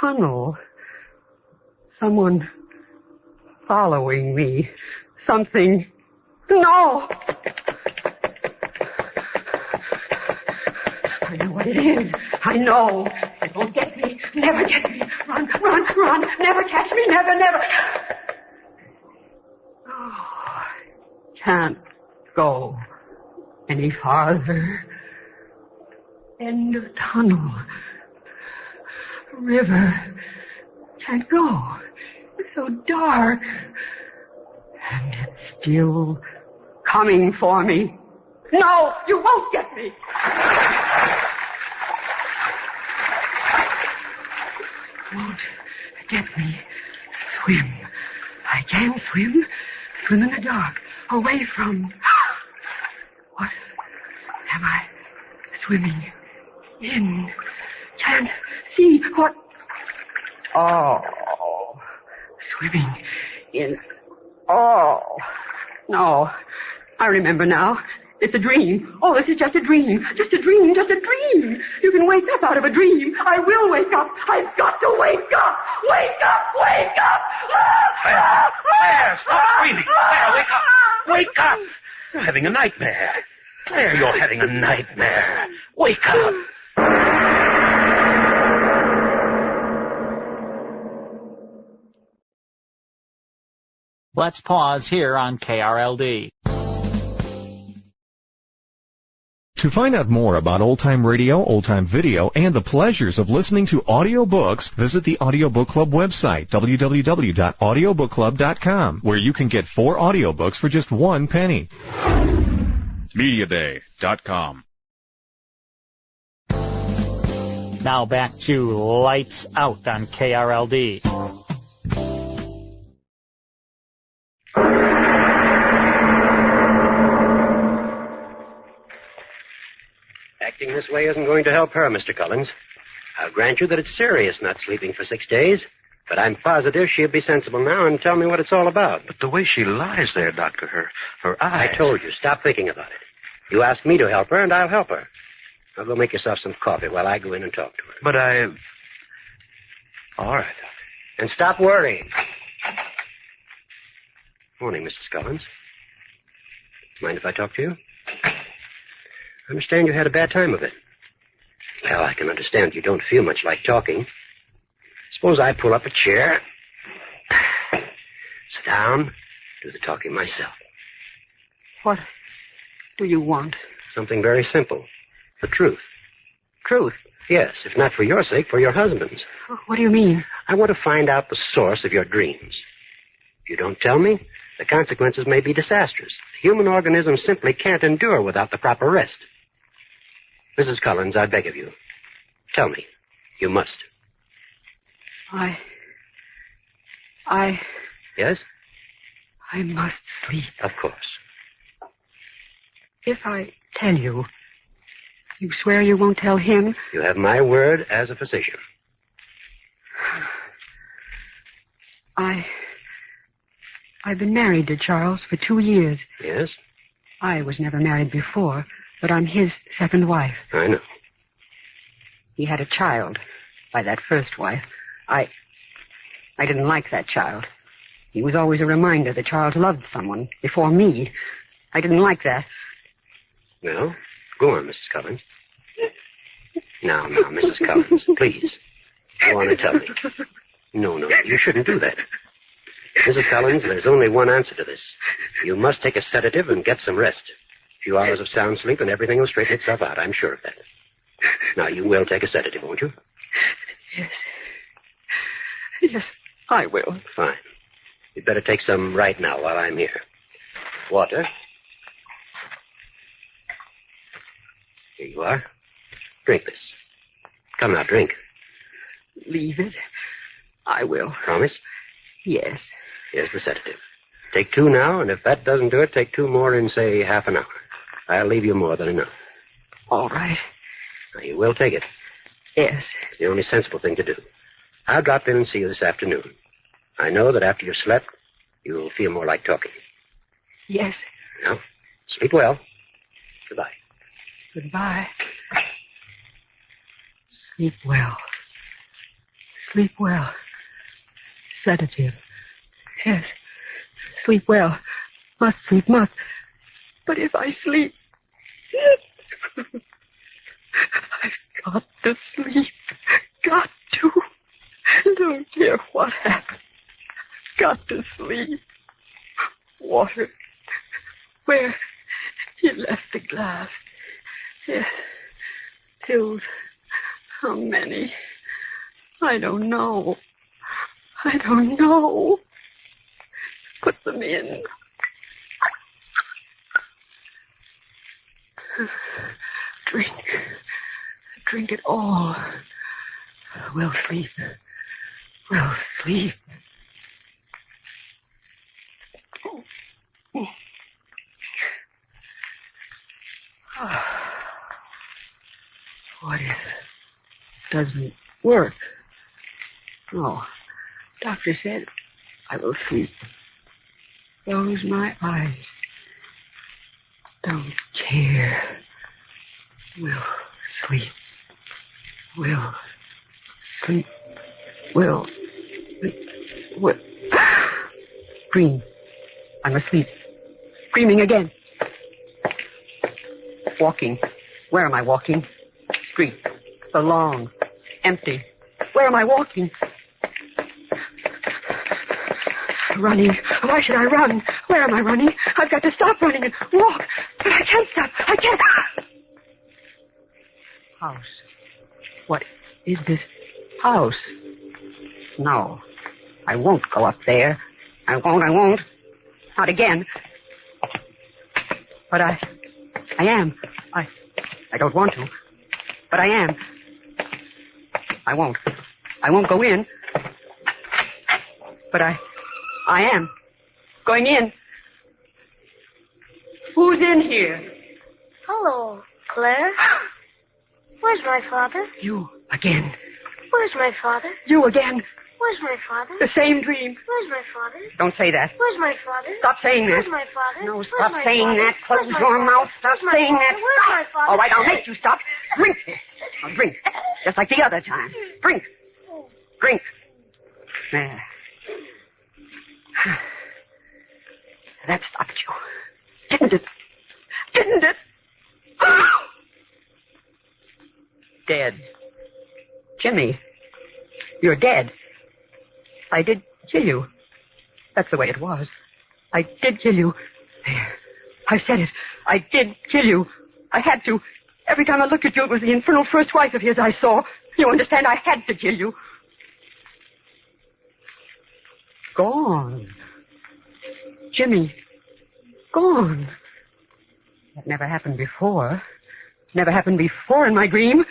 Tunnel. Someone following me. Something. No! I know what it is. I know. It won't get me. Never get me. Run. Never catch me. Never. Oh, can't go any farther. End of tunnel. River. Can't go. It's so dark. And it's still coming for me. No, you won't get me. Won't get me. Swim. I can swim. Swim in the dark. Away from... What am I swimming in? Can't see what... Oh, swimming in... Oh, no. I remember now. It's a dream. Oh, this is just a dream. Just a dream. You can wake up out of a dream. I will wake up. I've got to wake up. Wake up. Claire, stop screaming. Claire, wake up. You're having a nightmare. Claire, you're having a nightmare. Wake up. Let's pause here on KRLD. To find out more about old-time radio, old-time video, and the pleasures of listening to audiobooks, visit the Audiobook Club website, www.audiobookclub.com, where you can get 4 audiobooks for just 1 penny. MediaDay.com. Now back to Lights Out on KRLD. Acting this way isn't going to help her, Mr. Collins. I'll grant you that it's serious not sleeping for 6 days, but I'm positive she'll be sensible now and tell me what it's all about. But the way she lies there, Doctor, her eyes... I told you, stop thinking about it. You asked me to help her, and I'll help her. Now go make yourself some coffee while I go in and talk to her. But I... All right. And stop worrying. Morning, Mrs. Collins. Mind if I talk to you? I understand you had a bad time of it. Well, I can understand you don't feel much like talking. Suppose I pull up a chair, sit down, do the talking myself. What do you want? Something very simple. The truth. Truth? Yes, if not for your sake, for your husband's. What do you mean? I want to find out the source of your dreams. If you don't tell me, the consequences may be disastrous. The human organism simply can't endure without the proper rest. Mrs. Collins, I beg of you, tell me. You must. Yes? I must sleep. Of course. If I tell you, you swear you won't tell him? You have my word as a physician. I've been married to Charles for 2 years. Yes? I was never married before, but I'm his second wife. I know. He had a child by that first wife. I didn't like that child. He was always a reminder that Charles loved someone before me. I didn't like that. Well, go on, Mrs. Collins. Now, Mrs. Collins, please. Go on and tell me. No, you shouldn't do that. Mrs. Collins, there's only one answer to this. You must take a sedative and get some rest. A few hours of sound sleep and everything will straighten itself out. I'm sure of that. Now, you will take a sedative, won't you? Yes. Yes, I will. Fine. You'd better take some right now while I'm here. Water. Here you are. Drink this. Come now, drink. Leave it. I will. Promise? Yes. Here's the sedative. Take 2 now, and if that doesn't do it, take 2 more in, say, half an hour. I'll leave you more than enough. All right. Now, you will take it. Yes. It's the only sensible thing to do. I'll drop in and see you this afternoon. I know that after you've slept, you'll feel more like talking. Yes. Now, sleep well. Goodbye. Goodbye. Sleep well. Sleep well. Sedative. Yes. Sleep well. Must sleep, must. But if I sleep... I've got to sleep. Got to. Don't care what happens. Got to sleep. Water. Where? He left the glass. Yes. Pills. How many? I don't know. I don't know. Put them in. Drink. Drink it all. We'll sleep. We'll sleep. What if it doesn't work? No. Doctor said I will sleep. Close my eyes. Don't care. We'll sleep. We'll sleep. We'll dream. I'm asleep. Dreaming again. Walking. Where am I walking? Street. The lawn. Empty. Where am I walking? Running. Why should I run? Where am I running? I've got to stop running and walk. But I can't stop. I can't. House. What is this house? No. I won't go up there. I won't. Not again. But I I am. I don't want to. But I am. I won't go in. But I am. Going in. Who's in here? Hello, Claire. Where's my father? You again. Where's my father? You again. Where's my father? The same dream. Where's my father? Don't say that. Where's my father? Stop saying that. Where's my father? No, Where's stop my saying father? that. Close Where's my your father? mouth. Stop Where's my saying father? that. Where's my father? All right, I'll make you stop. Drink this. Now drink. Just like the other time. Drink. Drink. There. That stopped you. Didn't it? Didn't it? Dead. Jimmy, you're dead. I did kill you. That's the way it was. I did kill you. There. I said it. I did kill you. I had to. Every time I looked at you, it was the infernal first wife of his I saw. You understand? I had to kill you. Gone. Jimmy. Gone. That never happened before. Never happened before in my dream.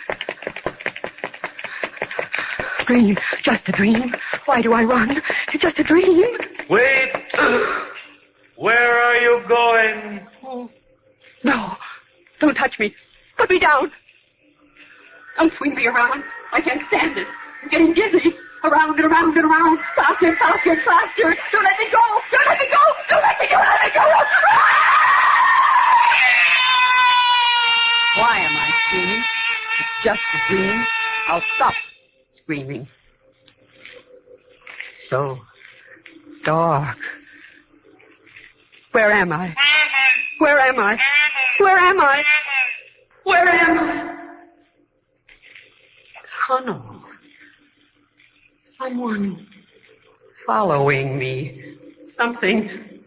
Dream. Just a dream. Why do I run? It's just a dream. Wait. Where are you going? Oh. No. Don't touch me. Put me down. Don't swing me around. I can't stand it. I'm getting dizzy. Around and around and around. Faster and faster and faster. Don't let me go. Don't let me go. Don't let me go. Let me go. Why am I screaming? It's just a dream. I'll stop screaming. So dark. Where am I? Where am I? Where am I? Where am I? Tunnel. Someone following me. Something.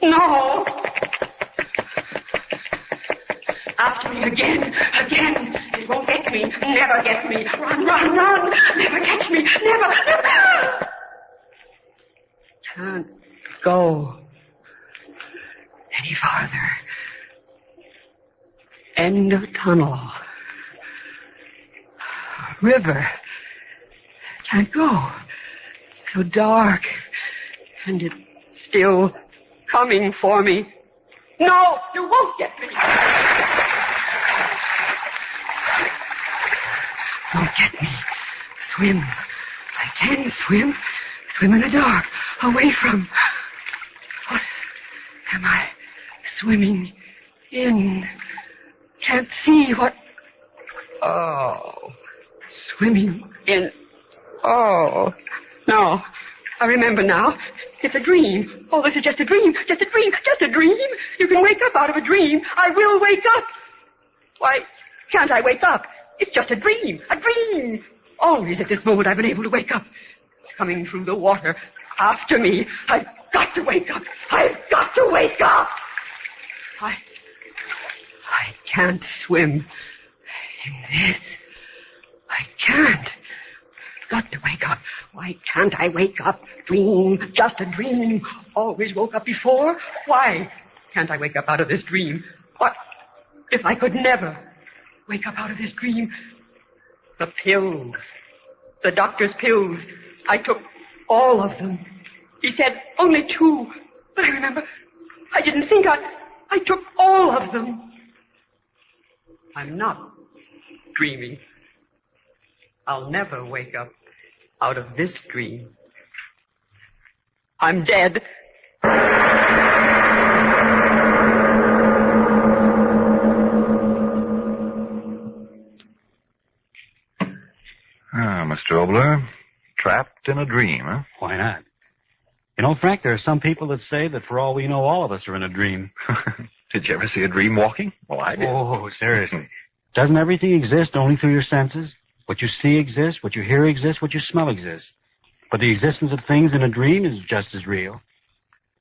No! After me again. Again. It won't get me. Never get me. Run, run, run. Never catch me. Never. Can't go any farther. End of tunnel. River. Can't go. So dark. And it's still coming for me. No, you won't get me. Don't get me. Swim. I can swim. Swim in the dark. Away from. What am I swimming in? Can't see what. Oh. Swimming in. Oh. No. I remember now. It's a dream. Oh, this is just a dream. Just a dream. Just a dream. You can wake up out of a dream. I will wake up. Why can't I wake up? It's just a dream. A dream. Always at this moment I've been able to wake up. It's coming through the water. After me. I've got to wake up. I've got to wake up. I can't swim in this. I can't. Got to wake up. Why can't I wake up? Dream. Just a dream. Always woke up before. Why can't I wake up out of this dream? What if I could never wake up out of this dream? The pills. The doctor's pills. I took all of them. He said only 2. But I remember, I didn't think I took all of them. I'm not dreaming. I'll never wake up out of this dream. I'm dead. Mr. Obler, trapped in a dream, huh? Why not? You know, Frank, there are some people that say that for all we know, all of us are in a dream. Did you ever see a dream walking? Well, I did. Oh, seriously. Doesn't everything exist only through your senses? What you see exists, what you hear exists, what you smell exists. But the existence of things in a dream is just as real.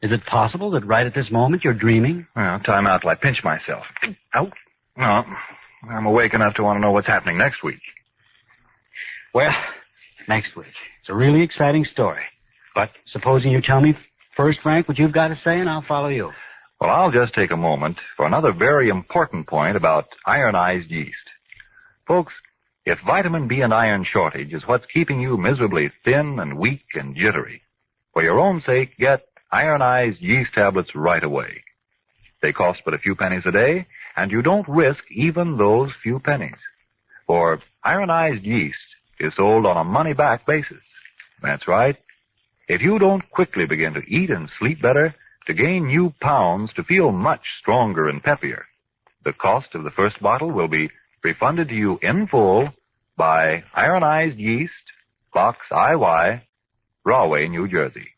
Is it possible that right at this moment you're dreaming? Well, time out till I pinch myself. Out? No, I'm awake enough to want to know what's happening next week. Well, next week. It's a really exciting story. But supposing you tell me first, Frank, what you've got to say, and I'll follow you. Well, I'll just take a moment for another very important point about ironized yeast. Folks, if vitamin B and iron shortage is what's keeping you miserably thin and weak and jittery, for your own sake, get ironized yeast tablets right away. They cost but a few pennies a day, and you don't risk even those few pennies. For ironized yeast is sold on a money-back basis. That's right. If you don't quickly begin to eat and sleep better, to gain new pounds, to feel much stronger and peppier, the cost of the first bottle will be refunded to you in full by ironized yeast, Box IY, Rahway, New Jersey.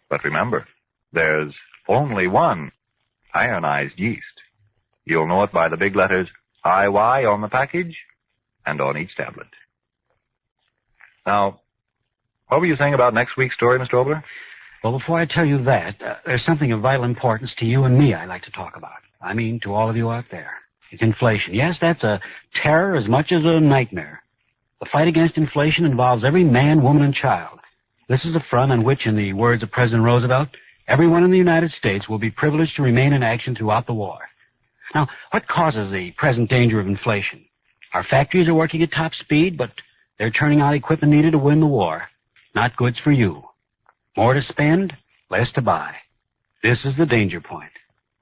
But remember, there's only one ironized yeast. You'll know it by the big letters IY on the package and on each tablet. Now, what were you saying about next week's story, Mr. Obler? Well, before I tell you that, there's something of vital importance to you and me I'd like to talk about. I mean, to all of you out there. It's inflation. Yes, that's a terror as much as a nightmare. The fight against inflation involves every man, woman, and child. This is a front on which, in the words of President Roosevelt, everyone in the United States will be privileged to remain in action throughout the war. Now, what causes the present danger of inflation? Our factories are working at top speed, but they're turning out equipment needed to win the war. Not goods for you. More to spend, less to buy. This is the danger point.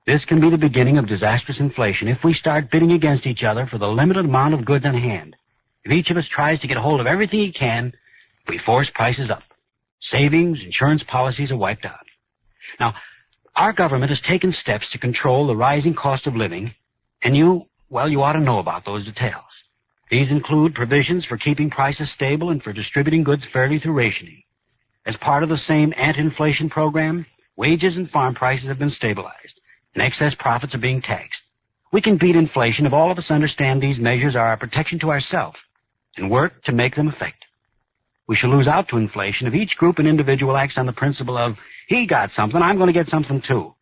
This can be the beginning of disastrous inflation if we start bidding against each other for the limited amount of goods on hand. If each of us tries to get a hold of everything he can, we force prices up. Savings, insurance policies are wiped out. Now, our government has taken steps to control the rising cost of living, and you ought to know about those details. These include provisions for keeping prices stable and for distributing goods fairly through rationing. As part of the same anti-inflation program, wages and farm prices have been stabilized, and excess profits are being taxed. We can beat inflation if all of us understand these measures are a protection to ourselves and work to make them effective. We shall lose out to inflation if each group and individual acts on the principle of, he got something, I'm going to get something too.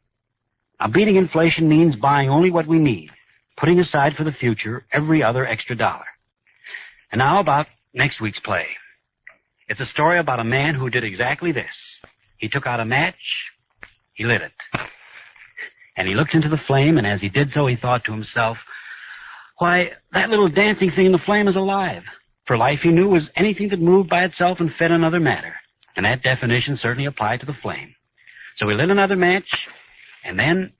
Now, beating inflation means buying only what we need, putting aside for the future every other extra dollar. And now about next week's play. It's a story about a man who did exactly this. He took out a match, he lit it. And he looked into the flame, and as he did so, he thought to himself, why, that little dancing thing in the flame is alive. For life, he knew, was anything that moved by itself and fed another matter. And that definition certainly applied to the flame. So he lit another match, and then,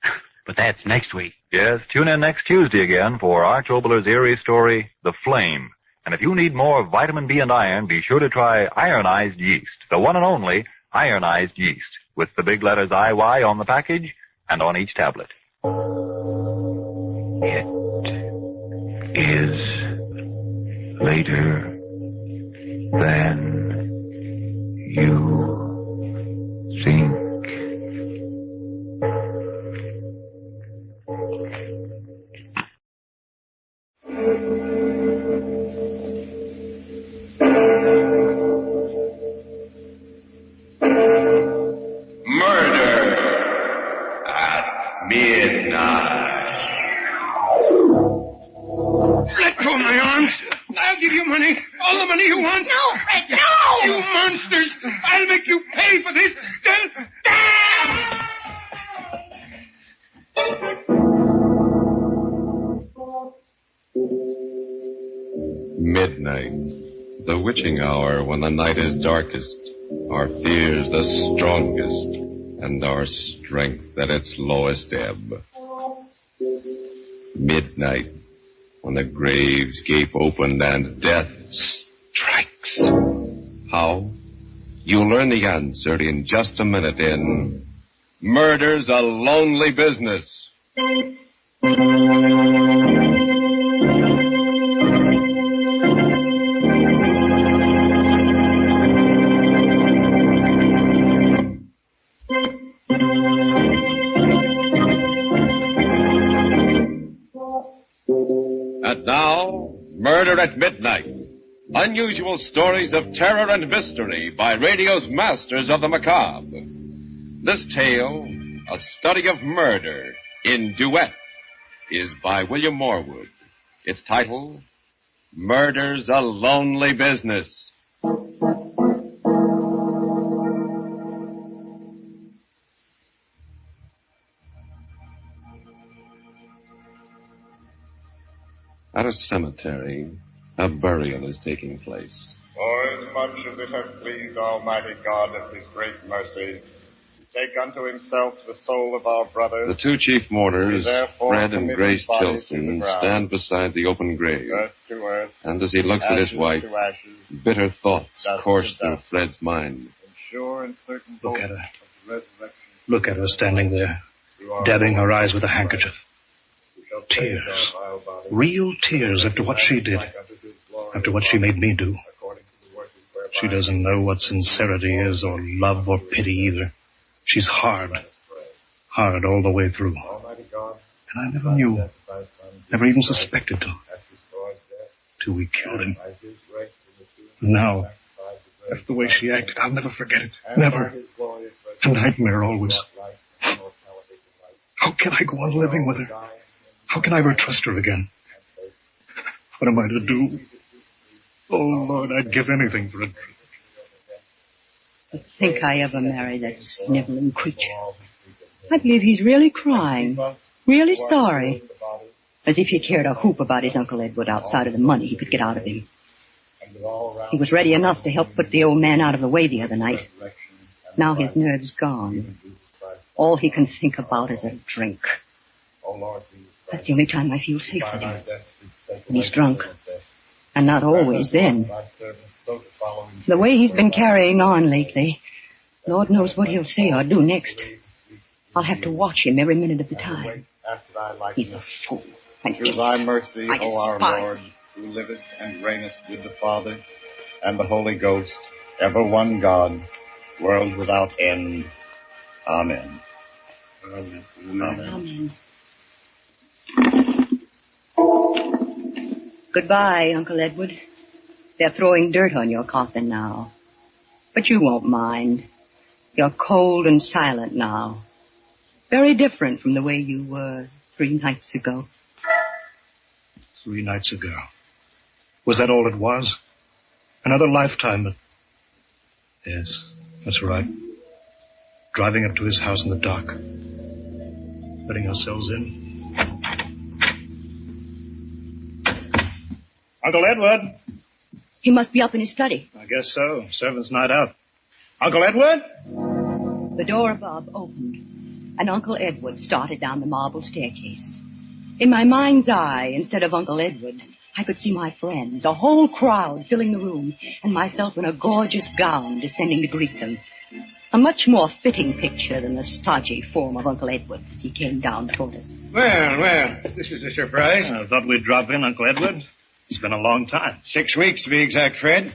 but that's next week. Yes, tune in next Tuesday again for Arch Obler's eerie story, The Flame. And if you need more vitamin B and iron, be sure to try ironized yeast, the one and only ironized yeast, with the big letters IY on the package and on each tablet. It is later than you think. Let go of my arms. I'll give you money. All the money you want. No, Fred, no! You monsters. I'll make you pay for this. Midnight, the witching hour when the night is darkest, our fears the strongest, and our strength at its lowest ebb. Midnight, when the graves gape open and death strikes. How? You'll learn the answer in just a minute in Murder's a Lonely Business. And now, Murder at Midnight. Unusual stories of terror and mystery by radio's masters of the macabre. This tale, a study of murder in duet, is by William Morwood. Its title, Murder's a Lonely Business. a cemetery, a burial is taking place. Forasmuch as it hath pleased Almighty God of his great mercy to take unto himself the soul of our brother. The two chief mourners, Therefore Fred and commit Grace his body to the Tilson, ground. stand beside the open grave. Earth to earth, And as he looks at his ashes wife, to ashes, bitter thoughts dust course to through dust. Fred's mind. and sure and certain Look hope at her. of the resurrection. Look at her standing there, through our dabbing her Lord eyes with a Jesus handkerchief. Christ, who shall take Tears. our vile bodies, Real tears after what she did, like unto his glory after what she made me do. according to the working whereby She doesn't know what sincerity is, or love, or pity either. She's hard. Hard all the way through. Almighty God, And I never knew, never even suspected to, hath restored death till we killed him. by his grace in the tomb. Now, that's the way she acted. I'll never forget it. Never. A nightmare always. How can I go on living with her? How can I ever trust her again? What am I to do? Oh, Lord, I'd give anything for it. To think I ever married that sniveling creature. I believe he's really crying. Really sorry. As if he cared a hoop about his Uncle Edward outside of the money he could get out of him. He was ready enough to help put the old man out of the way the other night. Now his nerve's gone. All he can think about is a drink. That's the only time I feel safe with him. When he's drunk. And not always then. The way he's been carrying on lately, Lord knows what he'll say or do next. I'll have to watch him every minute of the time. He's a fool. Through thy mercy, I O our despise Lord, who livest and reignest with the Father and the Holy Ghost, ever one God, world without end. Amen. Amen. Amen. Goodbye, Uncle Edward. They're throwing dirt on your coffin now. But you won't mind. You're cold and silent now. Very different from the way you were 3 nights ago. 3 nights ago. Was that all it was? Another lifetime, but... Yes, that's right. Driving up to his house in the dark. Letting ourselves in. Uncle Edward! He must be up in his study. I guess so. Servant's night out. Uncle Edward? The door above opened, and Uncle Edward started down the marble staircase. In my mind's eye, instead of Uncle Edward, I could see my friends, a whole crowd filling the room, and myself in a gorgeous gown descending to greet them. A much more fitting picture than the stodgy form of Uncle Edward as he came down toward us. Well, this is a surprise. I thought we'd drop in, Uncle Edward. It's been a long time. 6 weeks to be exact, Fred.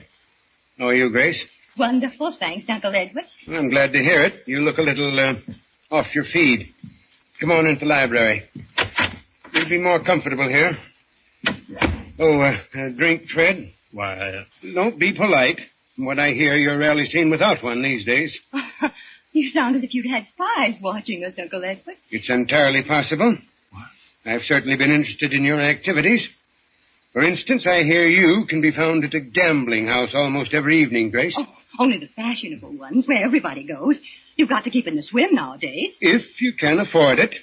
How are you, Grace? Wonderful, thanks, Uncle Edward. I'm glad to hear it. You look a little off your feed. Come on into the library. You'll be more comfortable here. Oh, drink, Fred? Why, Don't be polite. From what I hear, you're rarely seen without one these days. You sound as if you'd had spies watching us, Uncle Edward. It's entirely possible. I've certainly been interested in your activities. For instance, I hear you can be found at a gambling house almost every evening, Grace. Oh, only the fashionable ones, where everybody goes. You've got to keep in the swim nowadays. If you can afford it.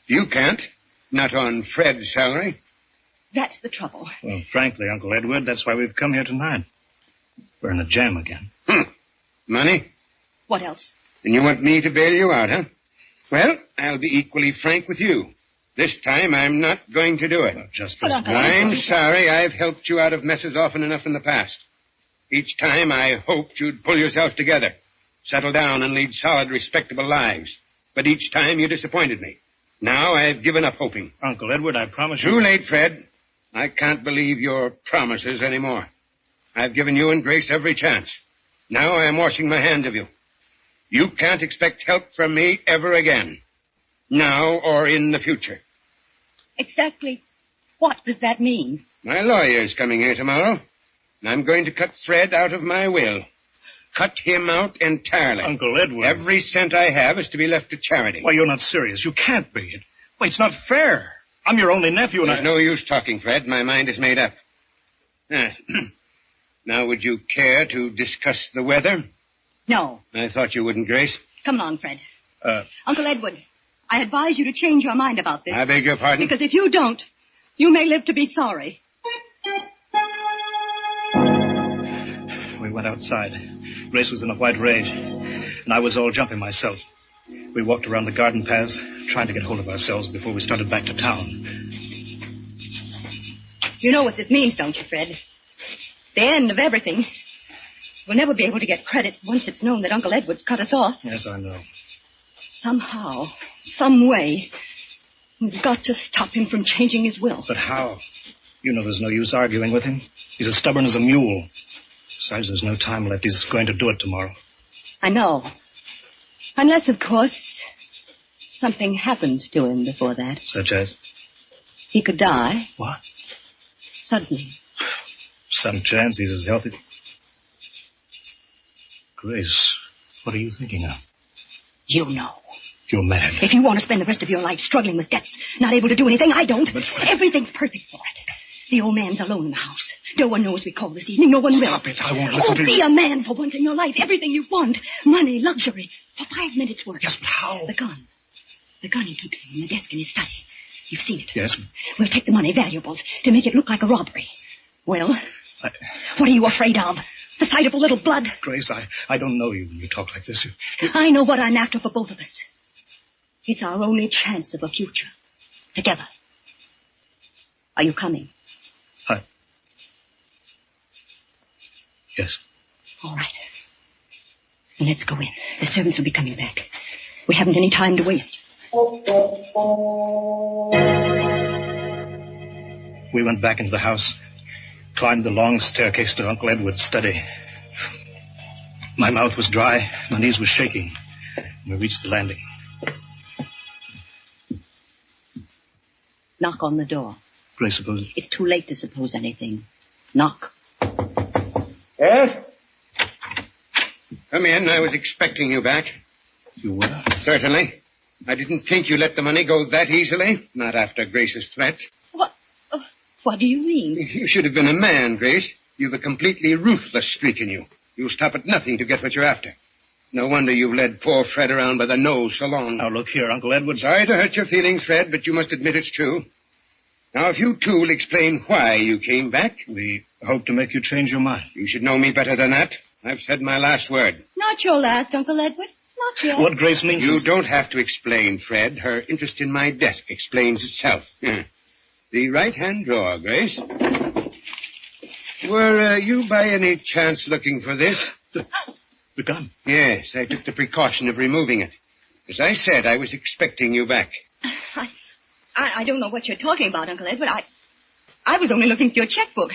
You can't. Not on Fred's salary. That's the trouble. well, frankly, Uncle Edward, that's why we've come here tonight. We're in a jam again. Money? What else? And you want me to bail you out, huh? Well, I'll be equally frank with you. This time, I'm not going to do it. Just But this Uncle I'm Edward- sorry I've helped you out of messes often enough in the past. Each time I hoped you'd pull yourself together, settle down and lead solid, respectable lives. But each time you disappointed me. Now I've given up hoping. Uncle Edward, I promise you... Too late, Fred. I can't believe your promises anymore. I've given you and Grace every chance. Now I'm washing my hand of you. You can't expect help from me ever again. Now or in the future. Exactly what does that mean? My lawyer's coming here tomorrow, and I'm going to cut Fred out of my will. Cut him out entirely. Uncle Edward... Every cent I have is to be left to charity. Why, you're not serious. You can't be. Why, it's not fair. I'm your only nephew, and There's no use talking, Fred. My mind is made up. Now, would you care to discuss the weather? No. I thought you wouldn't, Grace. Come along, Fred. Uncle Edward, I advise you to change your mind about this. I beg your pardon? Because if you don't, you may live to be sorry. went outside. Grace was in a white rage, and I was all jumping myself. We walked around the garden paths, trying to get hold of ourselves before we started back to town. You know what this means, don't you, Fred? The end of everything. We'll never be able to get credit once it's known that Uncle Edward's cut us off. Yes, I know. Somehow, some way, we've got to stop him from changing his will. But how? You know there's no use arguing with him. He's as stubborn as a mule. Besides, there's no time left. He's going to do it tomorrow. I know. Unless, of course, something happens to him before that. Such as? He could die. What? Suddenly. Some chance he's as healthy. Grace, what are you thinking of? You know. You're mad. If you want to spend the rest of your life struggling with debts, not able to do anything, I don't. But everything's perfect for it. The old man's alone in the house. No one knows we called this evening. No one will. Stop it. I won't listen to you. Be a man for once in your life. Everything you want. Money, luxury. For 5 minutes' work. Yes, but how? The gun. The gun he keeps in the desk in his study. You've seen it. Yes. We'll take the money, valuables, to make it look like a robbery. Well, what are you afraid of? The sight of a little blood? Grace, I don't know you when you talk like this. I know what I'm after for both of us. It's our only chance of a future. Together. Are you coming? Yes. All right. Let's go in. The servants will be coming back. We haven't any time to waste. We went back into the house, climbed the long staircase to Uncle Edward's study. My mouth was dry, my knees were shaking. We reached the landing. Knock on the door. Grace supposes. It's too late to suppose anything. Knock. Yes? Come in. I was expecting you back. You were? Certainly. I didn't think you let the money go that easily. Not after Grace's threat. What do you mean? You should have been a man, Grace. You've a completely ruthless streak in you. You'll stop at nothing to get what you're after. No wonder you've led poor Fred around by the nose so long. Now, look here, Uncle Edward. Sorry to hurt your feelings, Fred, but you must admit it's true. Now, if you two will explain why you came back. We hope to make you change your mind. You should know me better than that. I've said my last word. Not your last, Uncle Edward. Not yet. What Grace means You is... don't have to explain, Fred. Her interest in my desk explains itself. The right-hand drawer, Grace. Were you by any chance looking for this? The gun? Yes, I took the precaution of removing it. As I said, I was expecting you back. I don't know what you're talking about, Uncle Edward. I was only looking for your checkbook.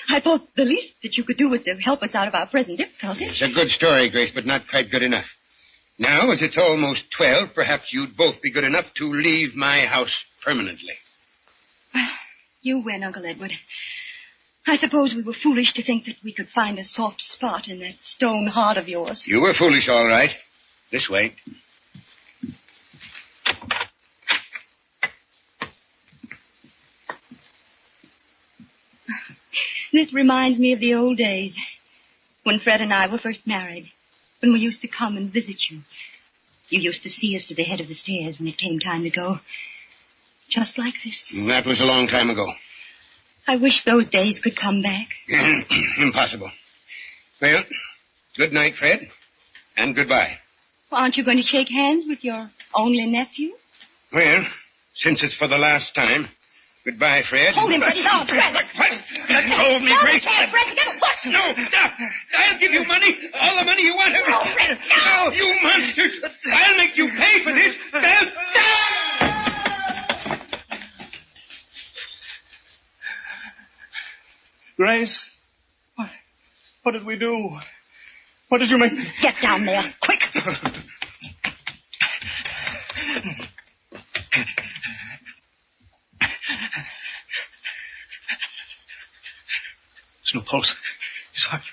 I thought the least that you could do was to help us out of our present difficulties. It's a good story, Grace, but not quite good enough. Now, as it's almost 12, perhaps you'd both be good enough to leave my house permanently. You win, Uncle Edward. I suppose we were foolish to think that we could find a soft spot in that stone heart of yours. You were foolish, all right. This way. This reminds me of the old days, when Fred and I were first married, when we used to come and visit you. You used to see us to the head of the stairs when it came time to go. Just like this. That was a long time ago. I wish those days could come back. Impossible. Well, good night, Fred, and goodbye. Aren't you going to shake hands with your only nephew? Well, since it's for the last time, goodbye, Fred. Hold him, Fred. No, Fred. Let go of me, Grace. Fred, you got what? No. I'll give you money. All the money you want. No, Fred, no. You monsters. I'll make you pay for this. Grace, what did we do? What did you make me... Get down there, quick. There's no pulse. His heart.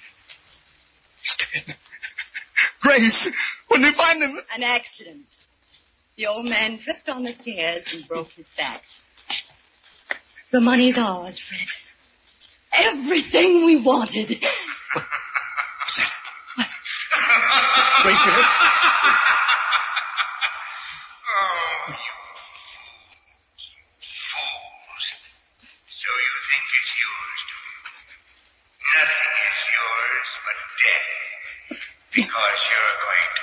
He's dead. Grace, when they find him... An accident. The old man tripped on the stairs and broke his back. The money's ours, Fred. Everything we wanted. What's that? Grace, you hurt? Oh, you fools. So you think it's yours, do you? Nothing is yours but Because you're going to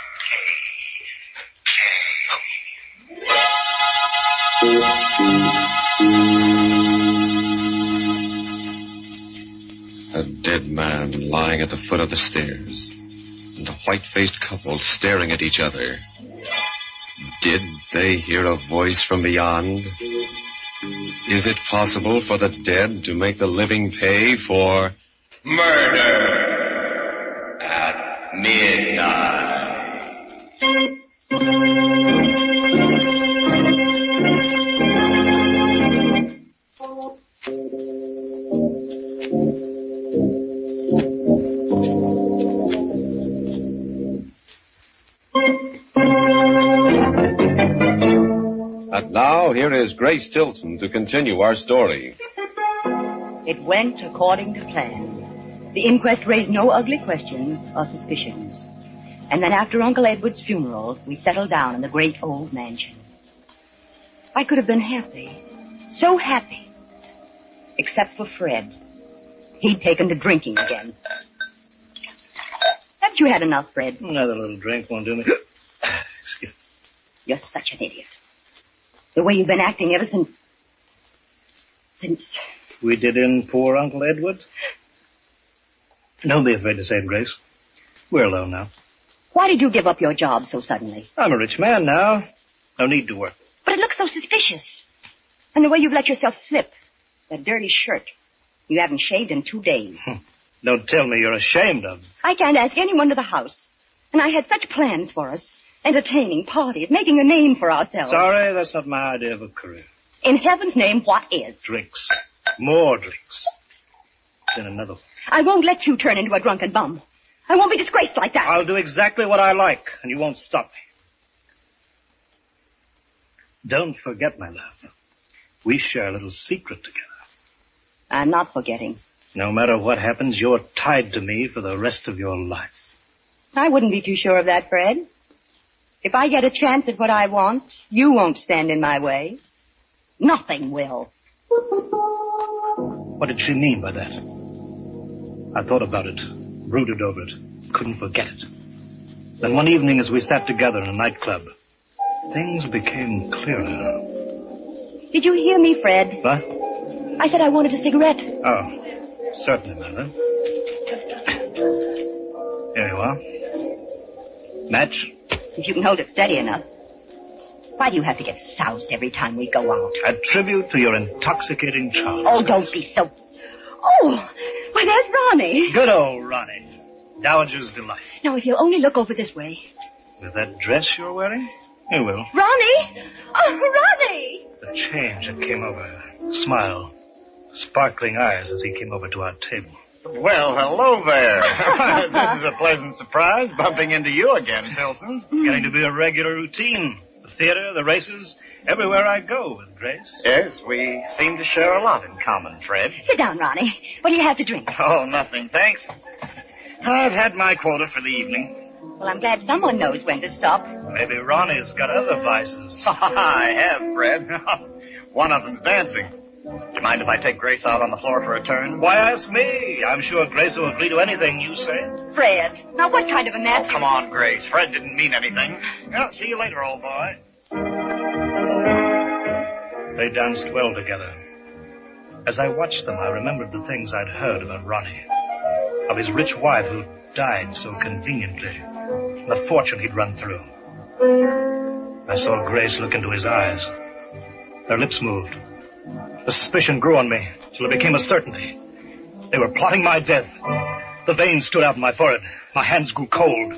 A dead man lying at the foot of the stairs, and a white-faced couple staring at each other. Did they hear a voice from beyond? Is it possible for the dead to make the living pay for murder at midnight? And now, here is Grace Tilton to continue our story. It went according to plan. The inquest raised no ugly questions or suspicions. And then after Uncle Edward's funeral, we settled down in the great old mansion. I could have been happy. So happy. Except for Fred. He'd taken to drinking again. Haven't you had enough, Fred? Another little drink won't do me. Excuse me. You're such an idiot. The way you've been acting ever since... We did in poor Uncle Edward? Don't be afraid to say it, Grace. We're alone now. Why did you give up your job so suddenly? I'm a rich man now. No need to work. But it looks so suspicious. And the way you've let yourself slip. That dirty shirt. You haven't shaved in 2 days. Don't tell me you're ashamed of me. I can't ask anyone to the house. And I had such plans for us. Entertaining, parties, making a name for ourselves. Sorry, that's not my idea of a career. In heaven's name, what is? Drinks. More drinks. Then another one. I won't let you turn into a drunken bum. I won't be disgraced like that. I'll do exactly what I like, and you won't stop me. Don't forget, my love. We share a little secret together. I'm not forgetting. No matter what happens, you're tied to me for the rest of your life. I wouldn't be too sure of that, Fred. If I get a chance at what I want, you won't stand in my way. Nothing will. What did she mean by that? I thought about it, brooded over it, couldn't forget it. Then one evening as we sat together in a nightclub, things became clearer. Did you hear me, Fred? What? I said I wanted a cigarette. Oh, certainly, Mother. Here you are. Match? If you can hold it steady enough. Why do you have to get soused every time we go out? A tribute to your intoxicating charms. Oh, don't be so... Oh, why, there's Ronnie. Good old Ronnie. Dowager's delight. Now, if you'll only look over this way. With that dress you're wearing? You will. Ronnie! Oh, Ronnie! The change that came over her. Smile. Sparkling eyes as he came over to our table. Well, hello there. This is a pleasant surprise, bumping into you again, Tilson. Getting to be a regular routine. The theater, the races, everywhere I go with Grace. Yes, we seem to share a lot in common, Fred. Sit down, Ronnie. What do you have to drink? Oh, nothing, thanks. I've had my quota for the evening. Well, I'm glad someone knows when to stop. Maybe Ronnie's got other vices. I have, Fred. One of them's dancing. Do you mind if I take Grace out on the floor for a turn? Why ask me? I'm sure Grace will agree to anything you say. Fred, now what kind of a man... Oh, come on, Grace. Fred didn't mean anything. Yeah, see you later, old boy. They danced well together. As I watched them, I remembered the things I'd heard about Ronnie. Of his rich wife who died so conveniently. The fortune he'd run through. I saw Grace look into his eyes. Their lips moved. The suspicion grew on me till it became a certainty. They were plotting my death. The veins stood out in my forehead. My hands grew cold.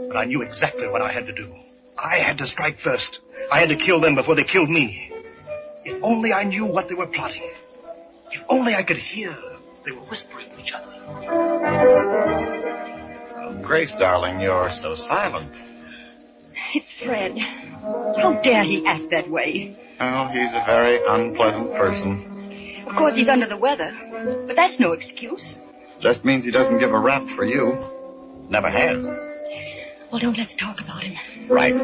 But I knew exactly what I had to do. I had to strike first. I had to kill them before they killed me. If only I knew what they were plotting. If only I could hear. They were whispering to each other. Oh, Grace, darling, you're so silent. It's Fred. How dare he act that way? Oh, he's a very unpleasant person. Of course, he's under the weather. But that's no excuse. Just means he doesn't give a rap for you. Never has. Well, don't let's talk about him. Right.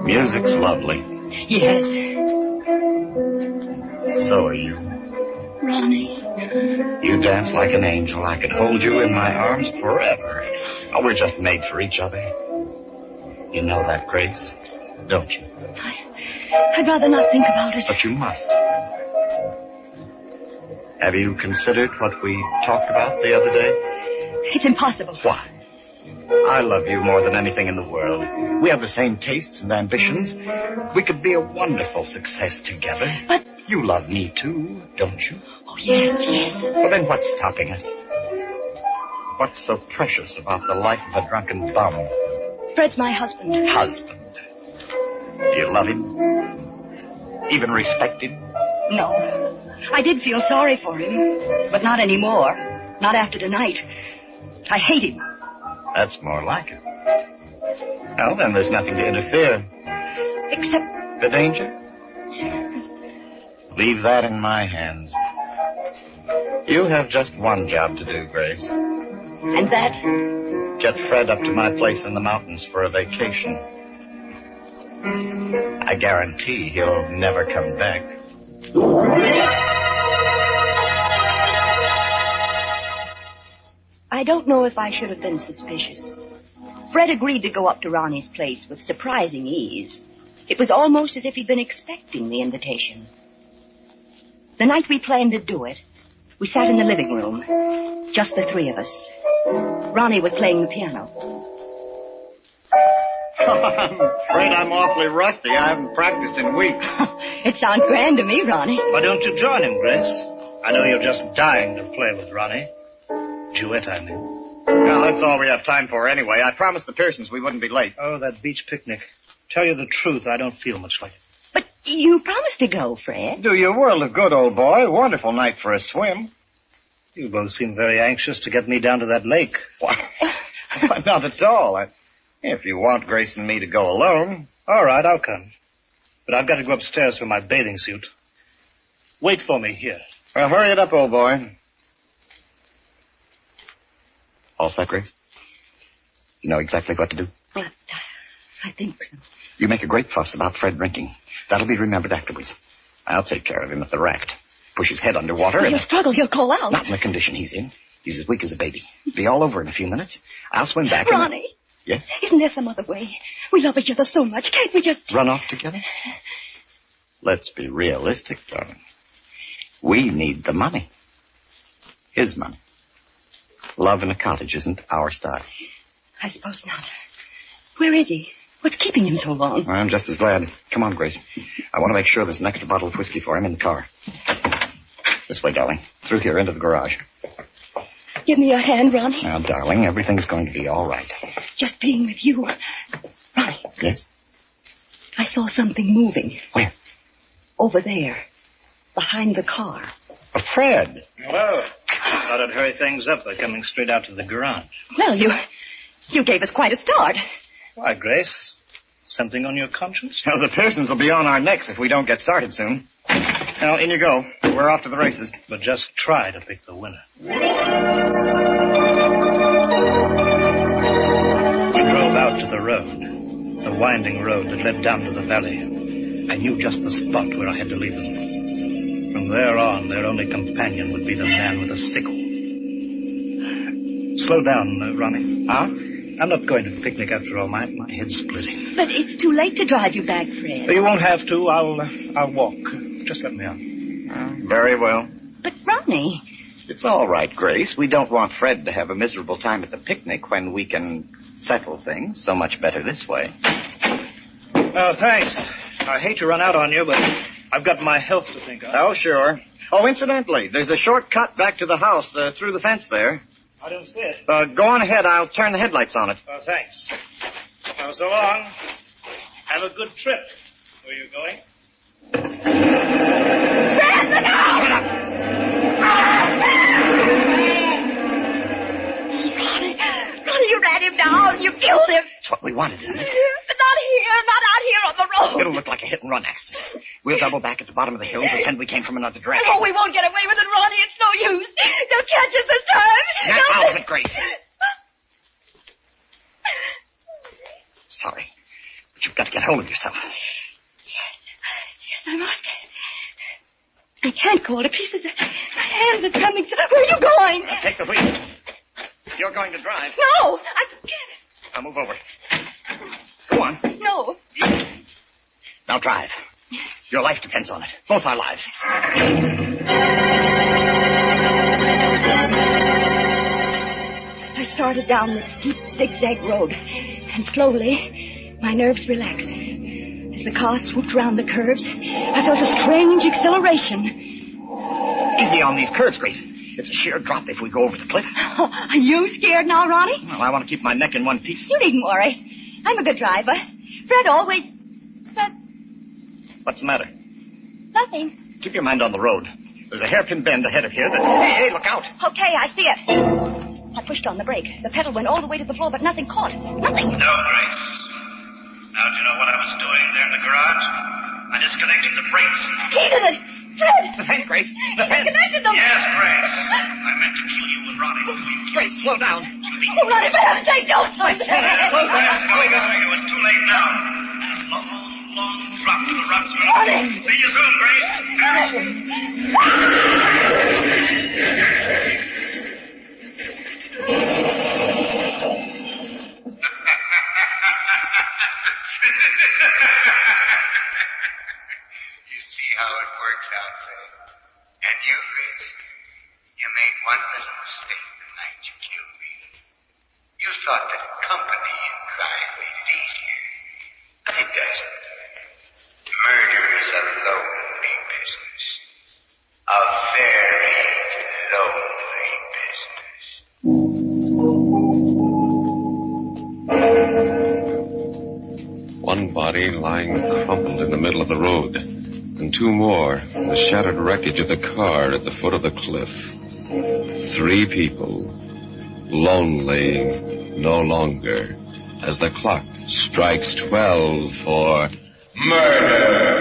Music's lovely. Yes. So are you. Ronnie. You dance like an angel. I could hold you in my arms forever. Oh, we're just made for each other. You know that, Grace, don't you? I'd rather not think about it. But you must. Have you considered what we talked about the other day? It's impossible. Why? I love you more than anything in the world. We have the same tastes and ambitions. We could be a wonderful success together. But... You love me, too, don't you? Oh, yes, yes. Well, then what's stopping us? What's so precious about the life of a drunken bum? Fred's my husband. Husband? Do you love him? Even respect him? No. I did feel sorry for him, but not anymore. Not after tonight. I hate him. That's more like it. Well, then there's nothing to interfere. Except... The danger? Leave that in my hands. You have just one job to do, Grace. And that? Get Fred up to my place in the mountains for a vacation. I guarantee he'll never come back. I don't know if I should have been suspicious. Fred agreed to go up to Ronnie's place with surprising ease. It was almost as if he'd been expecting the invitation. The night we planned to do it, we sat in the living room, just the three of us. Ronnie was playing the piano. I'm afraid I'm awfully rusty. I haven't practiced in weeks. It sounds grand to me, Ronnie. Why don't you join him, Grace? I know you're just dying to play with Ronnie. Duet, I mean. Well, that's all we have time for anyway. I promised the Pearsons we wouldn't be late. Oh, that beach picnic. Tell you the truth, I don't feel much like it. But you promised to go, Fred. Do you a world of good, old boy. Wonderful night for a swim. You both seem very anxious to get me down to that lake. Why, not at all. If you want Grace and me to go alone. All right, I'll come. But I've got to go upstairs for my bathing suit. Wait for me here. Well, hurry it up, old boy. All set, Grace? You know exactly what to do? I think so. You make a great fuss about Fred drinking. That'll be remembered afterwards. I'll take care of him at the raft. Push his head underwater. He'll struggle. He'll call out. Not in the condition he's in. He's as weak as a baby. Be all over in a few minutes. I'll swim back. Ronnie. Yes? Isn't there some other way? We love each other so much. Can't we just... Run off together? Let's be realistic, darling. We need the money. His money. Love in a cottage isn't our style. I suppose not. Where is he? What's keeping him so long? I'm just as glad. Come on, Grace. I want to make sure there's an extra bottle of whiskey for him in the car. This way, darling. Through here into the garage. Give me your hand, Ronnie. Now, darling, everything's going to be all right. Just being with you. Ronnie. Yes? I saw something moving. Where? Over there. Behind the car. Fred. Hello. Thought I'd hurry things up by coming straight out to the garage. Well, you gave us quite a start. Why, Grace? Something on your conscience? Well, the Pearsons will be on our necks if we don't get started soon. Now, in you go. We're off to the races. But just try to pick the winner. We drove out to the road. The winding road that led down to the valley. I knew just the spot where I had to leave them. From there on, their only companion would be the man with a sickle. Slow down, Ronnie. Huh? I'm not going to the picnic after all. My head's splitting. But it's too late to drive you back, Fred. You won't have to. I'll walk. Just let me on. Very well. But, Ronnie... It's all right, Grace. We don't want Fred to have a miserable time at the picnic when we can settle things so much better this way. Oh, thanks. I hate to run out on you, but I've got my health to think of. Oh, sure. Oh, incidentally, there's a short cut back to the house through the fence there. I don't see it. Go on ahead. I'll turn the headlights on it. Oh, thanks. Well, so long. Have a good trip. Where are you going? Fred, look out! Ronnie, you ran him down. You killed him. That's what we wanted, isn't it? But not here. Not out here on the road. It'll look like a hit-and-run accident. We'll double back at the bottom of the hill and pretend we came from another direction. Oh, we won't get away with it, Ronnie. It's no use. They'll catch us this time. Snap out of it, Grace. Sorry, but you've got to get hold of yourself. Yes, I must. I can't go to pieces. Where's it coming? Where are you going? Take the wheel. You're going to drive. No, I can't. Now move over. Go on. No. Now drive. Your life depends on it. Both our lives. I started down the steep zigzag road, and slowly my nerves relaxed. As the car swooped around the curves, I felt a strange acceleration. Easy on these curves, Grace. It's a sheer drop if we go over the cliff. Are you scared now, Ronnie? Well, I want to keep my neck in one piece. You needn't worry. I'm a good driver. Fred always... Fred... What's the matter? Nothing. Keep your mind on the road. There's a hairpin bend ahead of here that... Hey, look out. Okay, I see it. I pushed on the brake. The pedal went all the way to the floor, but nothing caught. Nothing. No, Grace. Now, do you know what I was doing there in the garage? I disconnected the brakes. He did it! Fred! The fence, Grace. He disconnected them! Yes, Grace. I meant to kill you and Ronnie. Grace, slow down. Oh, Ronnie, Fred, I know something. Slow down. It was too late now. Long drop to the rocks. Ronnie! See you soon, Grace. You see how it works out, Fred. And you, Grace, you made one little mistake the night you killed me. You thought that company in crime made it easier. But it doesn't. Murder is a lonely business. A very lonely business. One body lying crumpled in the middle of the road, and two more in the shattered wreckage of the car at the foot of the cliff. 3 people, lonely no longer, as the clock strikes 12 for murder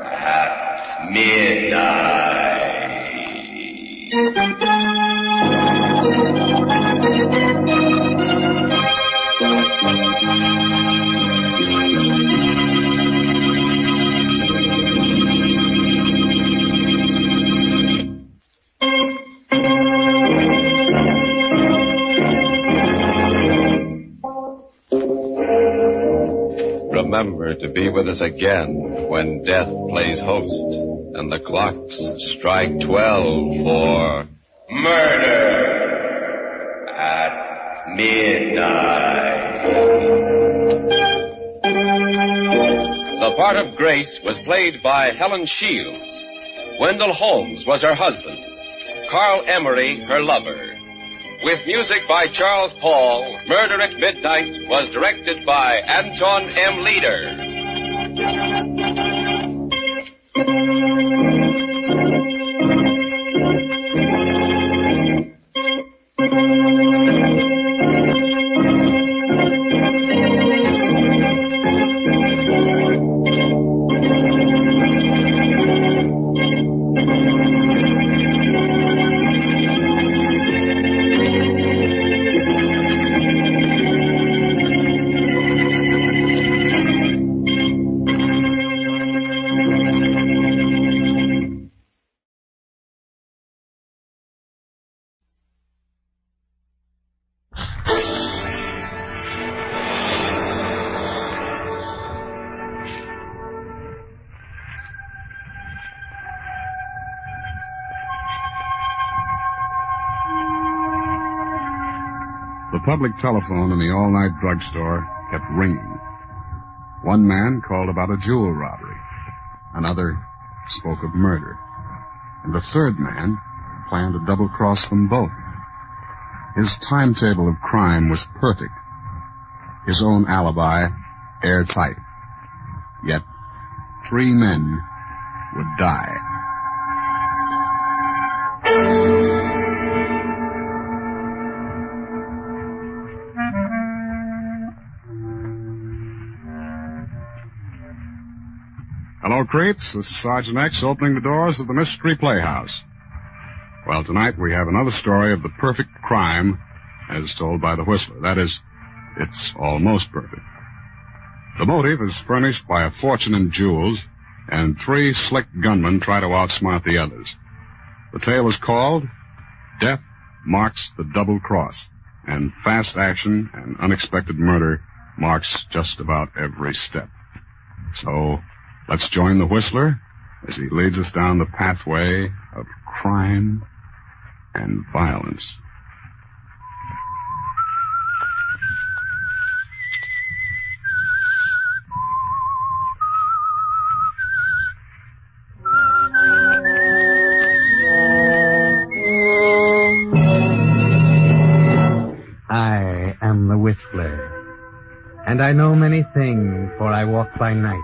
at midnight. Remember to be with us again when death plays host and the clocks strike 12 for murder at midnight. The part of Grace was played by Helen Shields. Wendell Holmes was her husband. Carl Emery, her lover. With music by Charles Paul, Murder at Midnight was directed by Anton M. Leader. The public telephone in the all-night drugstore kept ringing. One man called about a jewel robbery. Another spoke of murder. And the third man planned to double-cross them both. His timetable of crime was perfect. His own alibi airtight. Yet 3 men would die. Hello, Creeps. This is Sergeant X opening the doors of the Mystery Playhouse. Well, tonight we have another story of the perfect crime as told by the Whistler. That is, it's almost perfect. The motive is furnished by a fortune in jewels, and 3 slick gunmen try to outsmart the others. The tale is called Death Marks the Double Cross, and fast action and unexpected murder marks just about every step. So, let's join the Whistler as he leads us down the pathway of crime and violence. I am the Whistler, and I know many things, for I walk by night.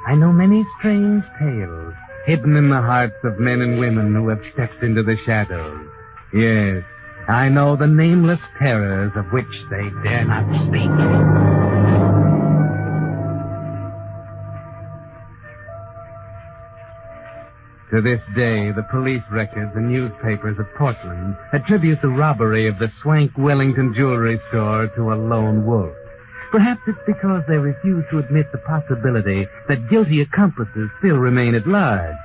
I know many strange tales, hidden in the hearts of men and women who have stepped into the shadows. Yes, I know the nameless terrors of which they dare not speak. To this day, the police records and newspapers of Portland attribute the robbery of the swank Wellington jewelry store to a lone wolf. Perhaps it's because they refuse to admit the possibility that guilty accomplices still remain at large.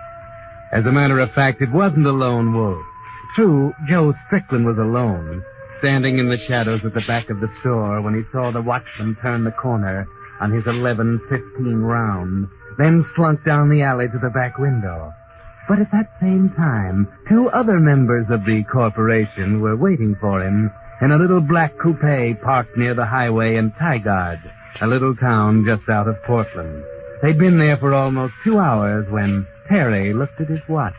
As a matter of fact, it wasn't a lone wolf. True, Joe Strickland was alone, standing in the shadows at the back of the store when he saw the watchman turn the corner on his 11:15 round, then slunk down the alley to the back window. But at that same time, 2 other members of the corporation were waiting for him in a little black coupe parked near the highway in Tigard, a little town just out of Portland. They'd been there for almost 2 hours when Terry looked at his watch.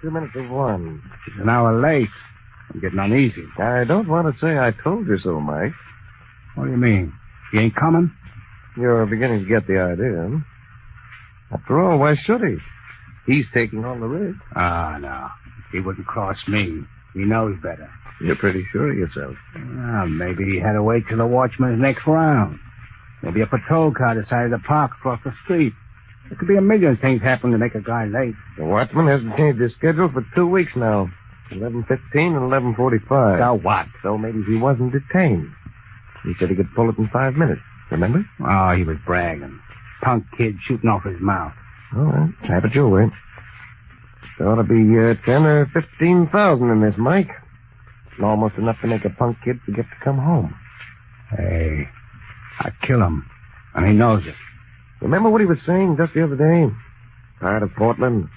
2 minutes of 1. It's an hour late. I'm getting uneasy. I don't want to say I told you so, Mike. What do you mean? He ain't coming? You're beginning to get the idea. After all, why should he? He's taking all the risk. Ah, no. He wouldn't cross me. He knows better. You're pretty sure of yourself. Well, maybe he had to wait till the watchman's next round. Maybe a patrol car decided to park across the street. There could be a million things happen to make a guy late. The watchman hasn't changed his schedule for 2 weeks now. 11:15 and 11:45. So what? So maybe he wasn't detained. He said he could pull it in 5 minutes. Remember? Oh, he was bragging. Punk kid shooting off his mouth. All right. Have it your way. There ought to be 10 or 15,000 in this, Mike. Almost enough to make a punk kid forget to come home. Hey, I'd kill him. And he knows it. Remember what he was saying just the other day? Tired of Portland,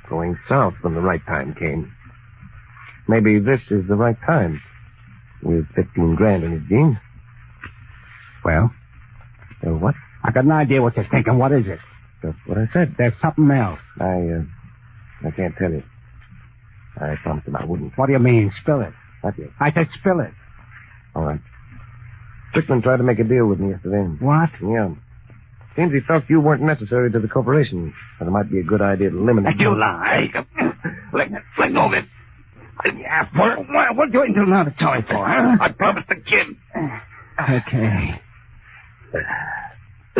going south when the right time came. Maybe this is the right time. With 15 grand in his jeans. Well? What? I got an idea what you're thinking. What is it? That's what I said. There's something else. I can't tell you. I promised him I wouldn't. What do you mean? Spill it. Not yet. I said spill it. All right. Strickland tried to make a deal with me yesterday. What? Yeah. Seems he felt you weren't necessary to the corporation. And it might be a good idea to eliminate... You lie. Let go of it. You asked for it. What are you waiting till now to tell me for, huh? I promised the kid. Okay. I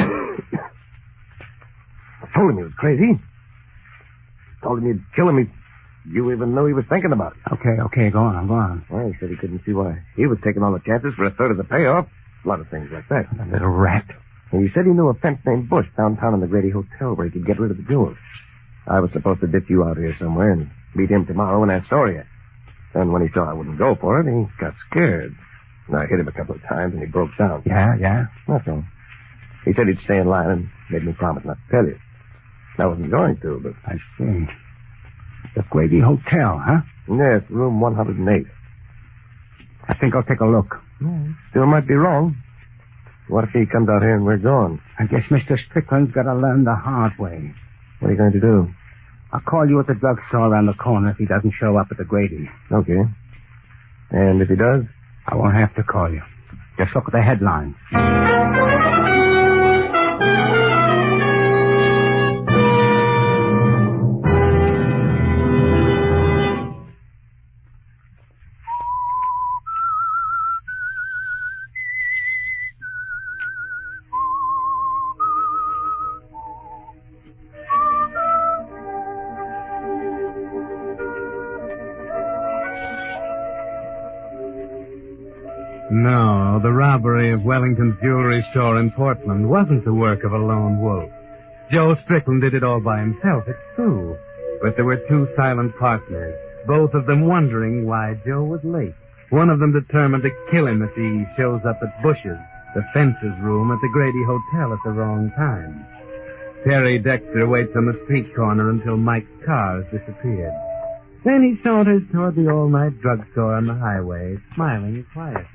told him he was crazy. Told him you'd kill him if you even knew he was thinking about it. Okay, go on. Well, he said he couldn't see why. He was taking all the chances for a third of the payoff. A lot of things like that. The little rat. And he said he knew a fence named Bush downtown in the Grady Hotel where he could get rid of the jewels. I was supposed to ditch you out here somewhere and meet him tomorrow in Astoria. Then when he saw I wouldn't go for it, he got scared. And I hit him a couple of times and he broke down. Yeah? That's all. He said he'd stay in line and made me promise not to tell you. I wasn't going to, but... I see. The Grady Hotel, huh? Yes, room 108. I think I'll take a look. Still might be wrong. What if he comes out here and we're gone? I guess Mr. Strickland's got to learn the hard way. What are you going to do? I'll call you at the drugstore around the corner if he doesn't show up at the Grady. Okay. And if he does? I won't have to call you. Just look at the headlines. No, the robbery of Wellington's jewelry store in Portland wasn't the work of a lone wolf. Joe Strickland did it all by himself, it's true. But there were two silent partners, both of them wondering why Joe was late. One of them determined to kill him if he shows up at Bush's, the fencer's room at the Grady Hotel at the wrong time. Terry Dexter waits on the street corner until Mike's car has disappeared. Then he saunters toward the all-night drugstore on the highway, smiling and quiet.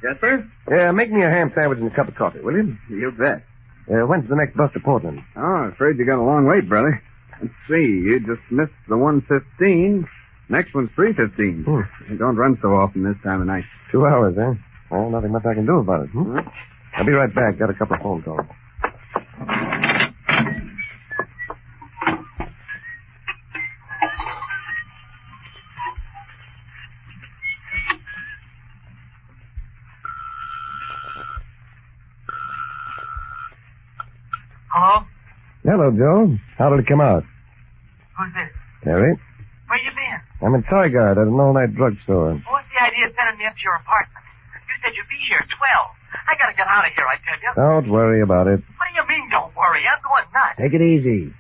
Yes, sir? Yeah, make me a ham sandwich and a cup of coffee, will you? You bet. When's the next bus to Portland? Oh, I'm afraid you got a long wait, brother. Let's see, you just missed the 1:15. Next one's 3:15. It don't run so often this time of night. 2 hours, eh? Well, nothing much I can do about it. I'll be right back. Got a couple of phone calls. Hello? Hello, Joe. How did it come out? Who's this? Terry? Where you been? I'm in Toy Guard at an all-night drugstore. What's the idea of sending me up to your apartment? You said you'd be here at 12. I gotta get out of here, I tell you. Don't worry about it. What do you mean, don't worry? I'm going nuts. Take it easy.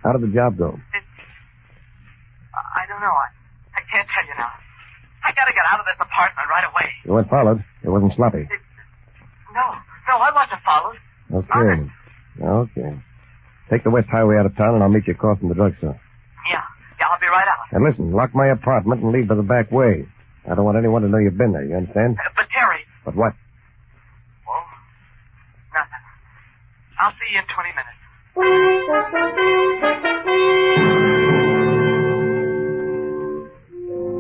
How did the job go? I don't know. I can't tell you now. I gotta get out of this apartment right away. You weren't followed. It wasn't sloppy. No, I wasn't followed. Okay. Okay. Take the West Highway out of town, and I'll meet you across from the drugstore. Yeah, I'll be right out. And listen, lock my apartment and leave by the back way. I don't want anyone to know you've been there, you understand? But Terry... But what? Well, nothing. I'll see you in 20 minutes.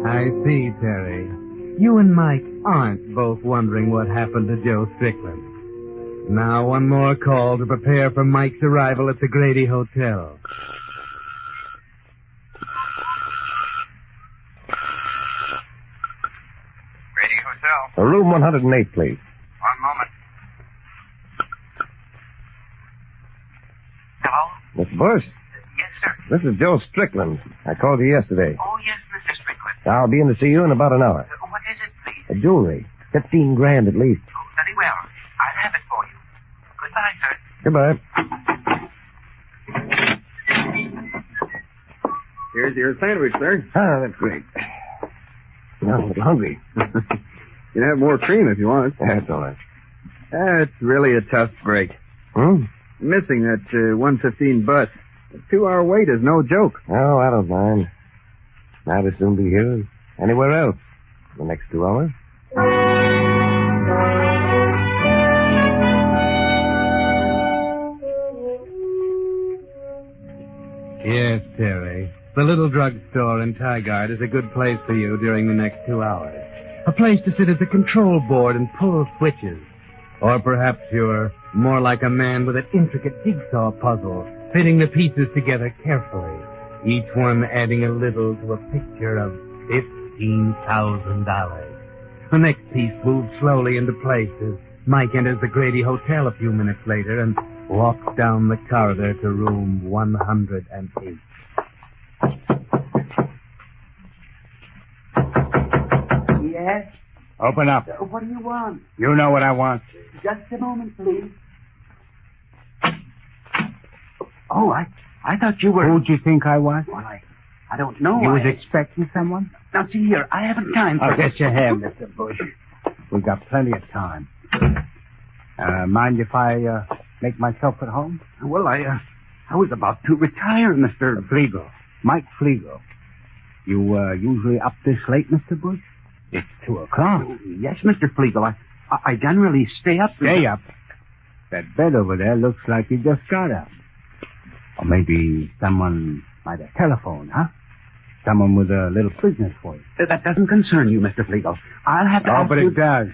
I see, Terry. You and Mike aren't both wondering what happened to Joe Strickland. Now one more call to prepare for Mike's arrival at the Grady Hotel. Grady Hotel. Room 108, please. One moment. Hello? Miss Bush? Yes, sir. This is Joe Strickland. I called you yesterday. Oh, yes, Mr. Strickland. I'll be in to see you in about an hour. What is it, please? Jewelry. 15 grand at least. Oh, very well. I'll have it for you. Goodbye, sir. Goodbye. Here's your sandwich, sir. Ah, that's great. I'm a little hungry. You can have more cream if you want. That's all right. It's really a tough break. Missing that 1:15 bus. A 2-hour wait is no joke. Oh, I don't mind. I'd as soon be here as anywhere else the next 2 hours. Yes, Terry. The little drugstore in Tigard is a good place for you during the next 2 hours. A place to sit at the control board and pull switches. Or perhaps you're more like a man with an intricate jigsaw puzzle, fitting the pieces together carefully, each one adding a little to a picture of $15,000. The next piece moves slowly into place as Mike enters the Grady Hotel a few minutes later and walks down the corridor to room 108. Yes? Open up. What do you want? You know what I want. Just a moment, please. Oh, I thought you were... Who'd you think I was? Well, I don't know. You was expecting someone? Now, see here, I haven't time for... I'll get your hand, Mr. Bush. We've got plenty of time. Mind if I make myself at home? Well, I was about to retire, Mr. Flegel. Mike Flegel. You usually up this late, Mr. Bush? It's 2 o'clock. Yes, Mr. Flegel. I generally stay up. Stay up? That bed over there looks like you just got up. Or maybe someone might have telephoned, huh? Someone with a little business for you. That doesn't concern you, Mr. Flegel. I'll have to ask but you... it does.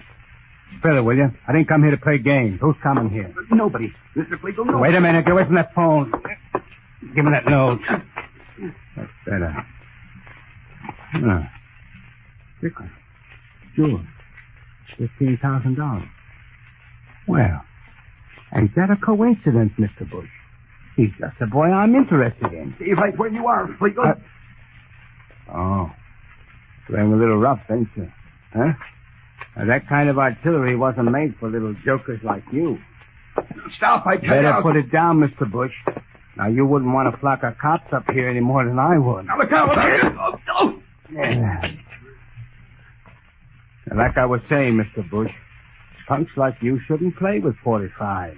Spill it, will you? I didn't come here to play games. Who's coming here? Nobody. Mr. Flegel, nobody. Wait a minute. Get away from that phone. Give me that note. That's better. Strickland. Sure. $15,000. Well, ain't that a coincidence, Mr. Bush? He's just the boy I'm interested in. Stay right where you are, Flegel. Oh. Playing a little rough, ain't you? Huh? Now, that kind of artillery wasn't made for little jokers like you. Stop, I tell you. Better put it down, Mr. Bush. Now, you wouldn't want a flock of cops up here any more than I would. Now, look out. Oh. Yeah. Like I was saying, Mr. Bush, punks like you shouldn't play with 45.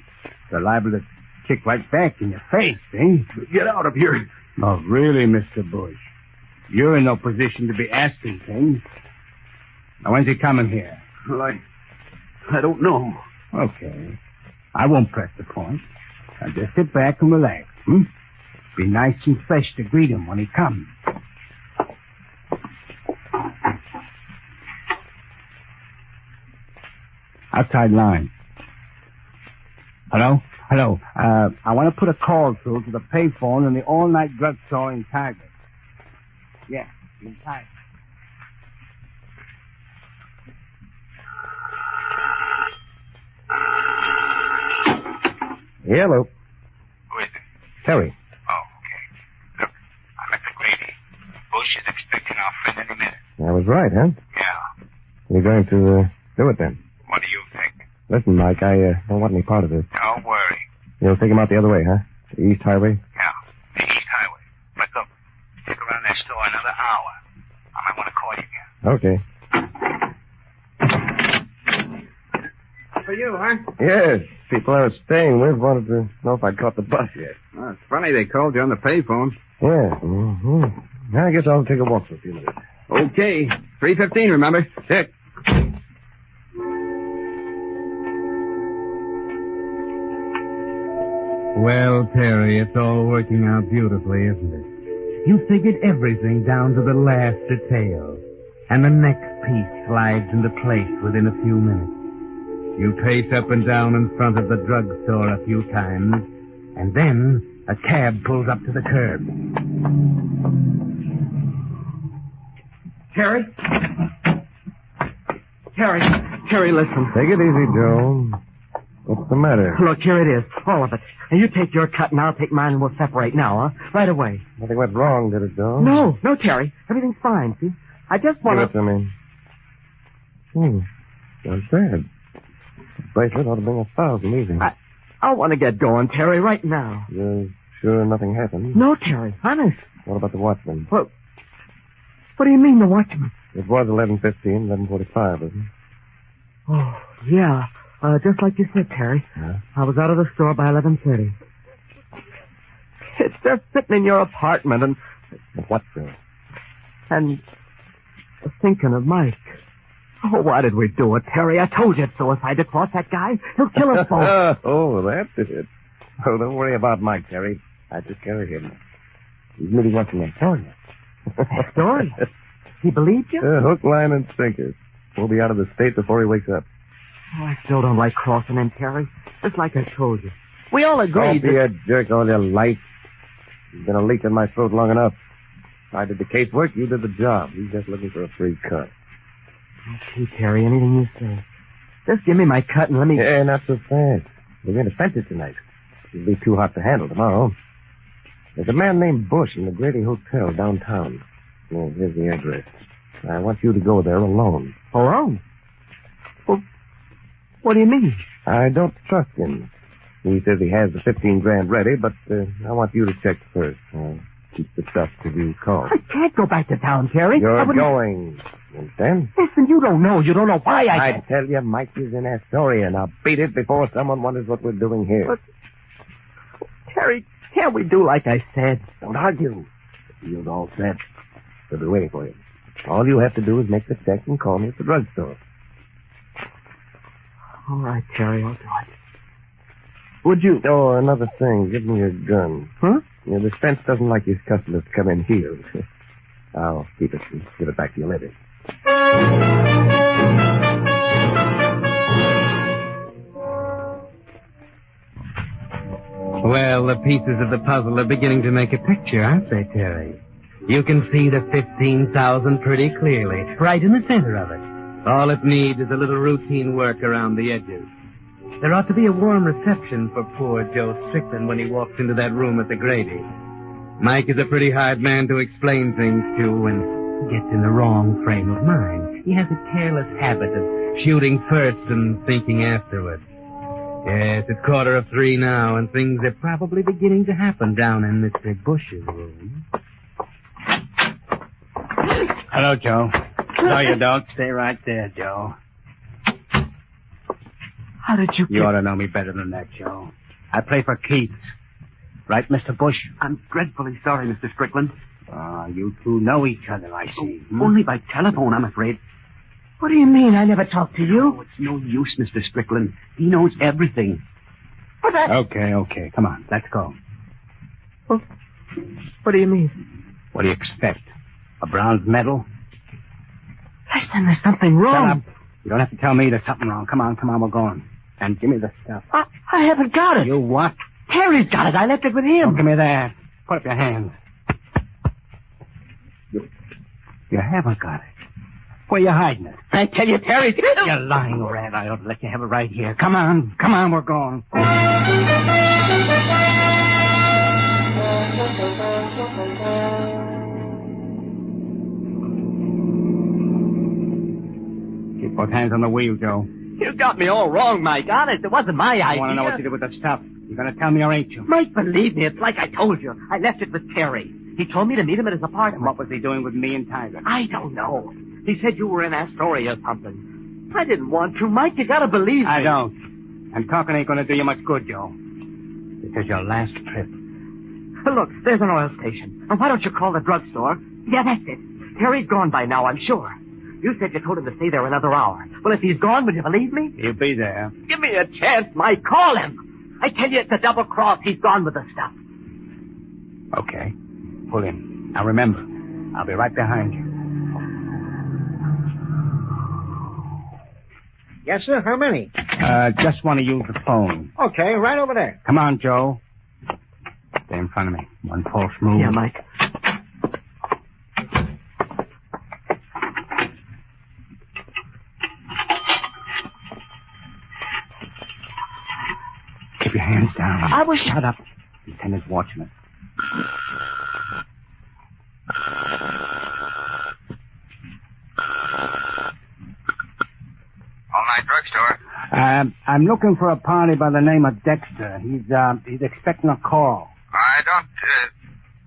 They're liable to kick right back in your face, eh? Get out of here. Oh, really, Mr. Bush? You're in no position to be asking things. Now, when's he coming here? Well, I don't know. Okay. I won't press the point. Now, just sit back and relax, Be nice and fresh to greet him when he comes. Outside line. Hello? Hello. I want to put a call through to the payphone in the all-night drugstore in Target. Yeah, in Target. Hello. Who is it? Terry. Oh, okay. Look, I'm at the Grady. Bush is expecting our friend any minute. I was right, huh? Yeah. You're going to do it then? What do you think? Listen, Mike, I don't want any part of this. Don't worry. You'll take him out the other way, huh? The East Highway? Yeah, the East Highway. But look, stick around that store another hour. I might want to call you again. Okay. For you, huh? Yes. People I was staying with wanted to know if I'd caught the bus yet. Well, it's funny they called you on the payphone. Yeah. Mm-hmm. I guess I'll take a walk for a few minutes. Okay. 3:15, remember? Check. Well, Terry, it's all working out beautifully, isn't it? You figured everything down to the last detail. And the next piece slides into place within a few minutes. You pace up and down in front of the drugstore a few times, and then a cab pulls up to the curb. Terry? Terry, listen. Take it easy, Joe. What's the matter? Look, here it is. All of it. Now, you take your cut and I'll take mine and we'll separate now, huh? Right away. Nothing went wrong, did it, Joe? No, Terry. Everything's fine, see? I just want Give it to me. Not bad. The bracelet ought to bring 1,000 easy. I want to get going, Terry, right now. You're sure nothing happened? No, Terry. Honest. What about the watchman? What do you mean, the watchman? It was 11:15, 11:45, isn't it? Oh, yeah. Just like you said, Terry. Yeah? I was out of the store by 11:30. It's just sitting in your apartment and... What, Joe? And thinking of Mike. Oh, why did we do it, Terry? I told you it's suicide to cross that guy. He'll kill us both. Oh, that's it. Oh, don't worry about Mike, Terry. I took care of him. He's meeting once in Antonia. Story? He believed you? Hook, line, and sinker. We'll be out of the state before he wakes up. Oh, I still don't like crossing him, Terry. Just like I told you. We all agreed Don't be a jerk all your life. You've been a leak in my throat long enough. I did the casework, you did the job. He's just looking for a free cut. Okay, Terry, anything you say. Just give me my cut and let me... Yeah, not so fast. We're going to fence it tonight. It'll be too hot to handle tomorrow. There's a man named Bush in the Grady Hotel downtown. Oh, here's the address. I want you to go there alone. Alone? Well, what do you mean? I don't trust him. He says he has the 15 grand ready, but I want you to check first. Keep the stuff till you call. I can't go back to town, Terry. You're going. You understand? Listen, you don't know. You don't know why I tell you, Mike is in Astoria, and I'll beat it before someone wonders what we're doing here. But, Terry, can't we do like I said? Don't argue. The deal's all set. We'll be waiting for you. All you have to do is make the check and call me at the drugstore. All right, Terry, I'll do it. Would you... Oh, another thing. Give me your gun. Huh? Yeah, the fence doesn't like his customers to come in here. I'll keep it and give it back to you later. Well, the pieces of the puzzle are beginning to make a picture, aren't they, Terry? You can see the 15,000 pretty clearly, right in the center of it. All it needs is a little routine work around the edges. There ought to be a warm reception for poor Joe Strickland when he walks into that room at the Grady. Mike is a pretty hard man to explain things to when he gets in the wrong frame of mind. He has a careless habit of shooting first and thinking afterward. Yes, it's 2:45 now, and things are probably beginning to happen down in Mr. Bush's room. Hello, Joe. No, you don't. Stay right there, Joe. How did you... You ought to know me better than that, Joe. I play for Keats. Right, Mr. Bush? I'm dreadfully sorry, Mr. Strickland. You two know each other, I see. Only by telephone, I'm afraid. What do you mean? I never talked to you? Oh, it's no use, Mr. Strickland. He knows everything. But that... Okay. Come on, let's go. Well, what do you mean? What do you expect? A bronze medal? Listen, there's something wrong. Shut up. You don't have to tell me there's something wrong. Come on, we're going. And give me the stuff. I haven't got it. You what? Terry's got it. I left it with him. Don't give me that. Put up your hands. You haven't got it. Where you hiding it? I tell you, Terry... You lying rat. I ought to let you have it right here. Come on, we're going. Keep both hands on the wheel, Joe. You got me all wrong, Mike. Honest, it wasn't my idea. I want to know what you did with the stuff. You gonna tell me or ain't you? Mike, believe me, it's like I told you. I left it with Terry. He told me to meet him at his apartment. And what was he doing with me and Tiger? I don't know. He said you were in Astoria or something. I didn't want to. Mike, you gotta believe me. I don't. And talking ain't gonna do you much good, Joe. This is your last trip. Look, there's an oil station. And why don't you call the drugstore? Yeah, that's it. Terry's gone by now, I'm sure. You said you told him to stay there another hour. Well, if he's gone, will you believe me? He'll be there. Give me a chance, Mike. Call him. I tell you, it's a double cross. He's gone with the stuff. Okay. Pull in. Now remember, I'll be right behind you. Yes, sir. How many? Just want to use the phone. Okay, right over there. Come on, Joe. Stay in front of me. One false move. Yeah, Mike. Keep your hands down. I was... Shut up. Lieutenant's watching it. All-night drugstore. I'm looking for a party by the name of Dexter. He's expecting a call. I don't,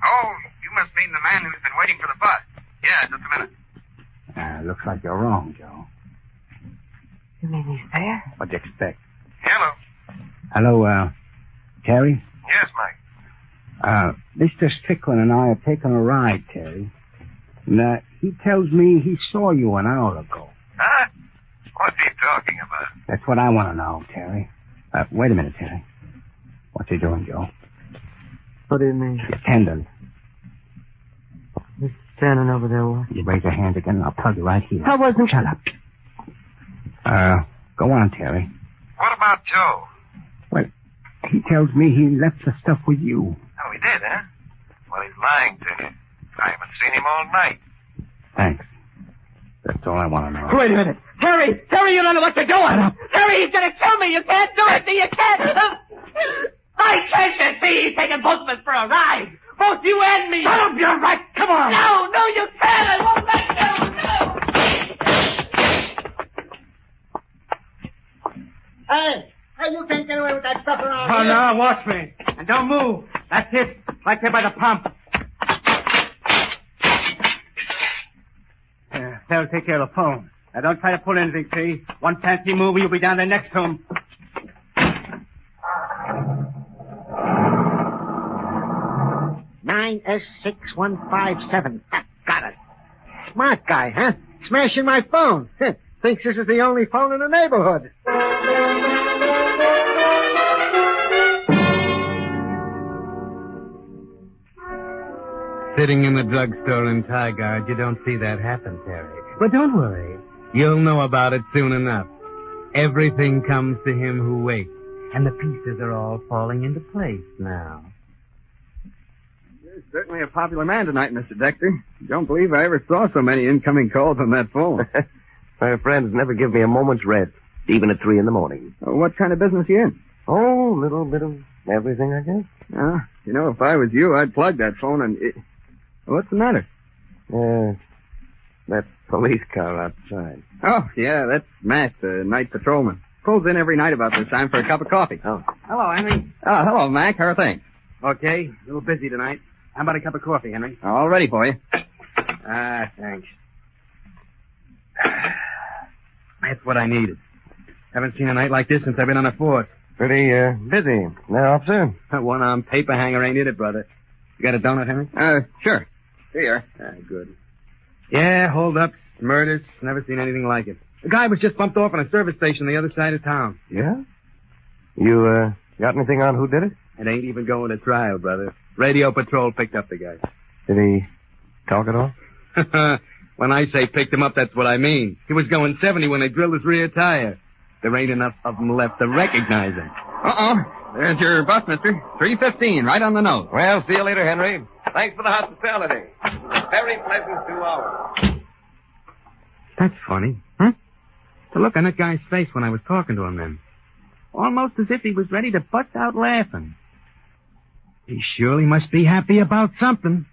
Oh, you must mean the man who's been waiting for the bus. Yeah, just a minute. Looks like you're wrong, Joe. You mean he's there? What'd you expect? Hello. Hello, Terry? Yes, Mike. Mr. Strickland and I have taken a ride, Terry. And, he tells me he saw you an hour ago. Huh? What's he talking about? That's what I want to know, Terry. Wait a minute, Terry. What's he doing, Joe? What do you mean? The attendant. He's standing over there. What? You raise your hand again and I'll plug you right here. I wasn't... Shut up. Go on, Terry. What about Joe? Well, he tells me he left the stuff with you. Oh, he did, huh? Well, he's lying to you. I haven't seen him all night. Thanks. That's all I want to know. Wait a minute. Terry, you don't know what you're doing. Terry, he's going to kill me. You can't do it. You can't. I can't you see he's taking both of us for a ride. Both you and me. Shut up, you're right. Come on. No, you can't. I won't let you. No. Hey, you can't get away with that stuff around Oh, here. no, watch me. And don't move. That's it. Right there by the pump. They'll take care of the phone. Now, don't try to pull anything, see? One fancy move and you'll be down there next to him. 9S6157. Got it. Smart guy, huh? Smashing my phone. Thinks this is the only phone in the neighborhood. Sitting in the drugstore in Tigard, you don't see that happen, Terry. But don't worry. You'll know about it soon enough. Everything comes to him who waits, and the pieces are all falling into place now. You're certainly a popular man tonight, Mr. Dexter. Don't believe I ever saw so many incoming calls on that phone. My friends never give me a moment's rest, even at 3 in the morning. What kind of business you in? Oh, a little bit of everything, I guess. You know, if I was you, I'd plug that phone and... What's the matter? That police car outside. Oh, yeah, that's Matt, the night patrolman. Pulls in every night about this time for a cup of coffee. Oh. Hello, Henry. Oh, hello, Mac. How are things? Okay, a little busy tonight. How about a cup of coffee, Henry? All ready for you. Thanks. That's what I needed. Haven't seen a night like this since I've been on the force. Pretty, busy. Now, officer? That one-armed paper hanger ain't it, brother. You got a donut, Henry? Sure. Here. Good. Yeah, hold-ups, murders. Never seen anything like it. The guy was just bumped off on a service station on the other side of town. Yeah? You, got anything on who did it? It ain't even going to trial, brother. Radio patrol picked up the guy. Did he talk at all? When I say picked him up, that's what I mean. He was going 70 when they drilled his rear tire. There ain't enough of them left to recognize him. Uh-oh. There's your bus, mister. 3:15, right on the nose. Well, see you later, Henry. Thanks for the hospitality. Very pleasant 2 hours. That's funny. Huh? The look on that guy's face when I was talking to him then. Almost as if he was ready to bust out laughing. He surely must be happy about something.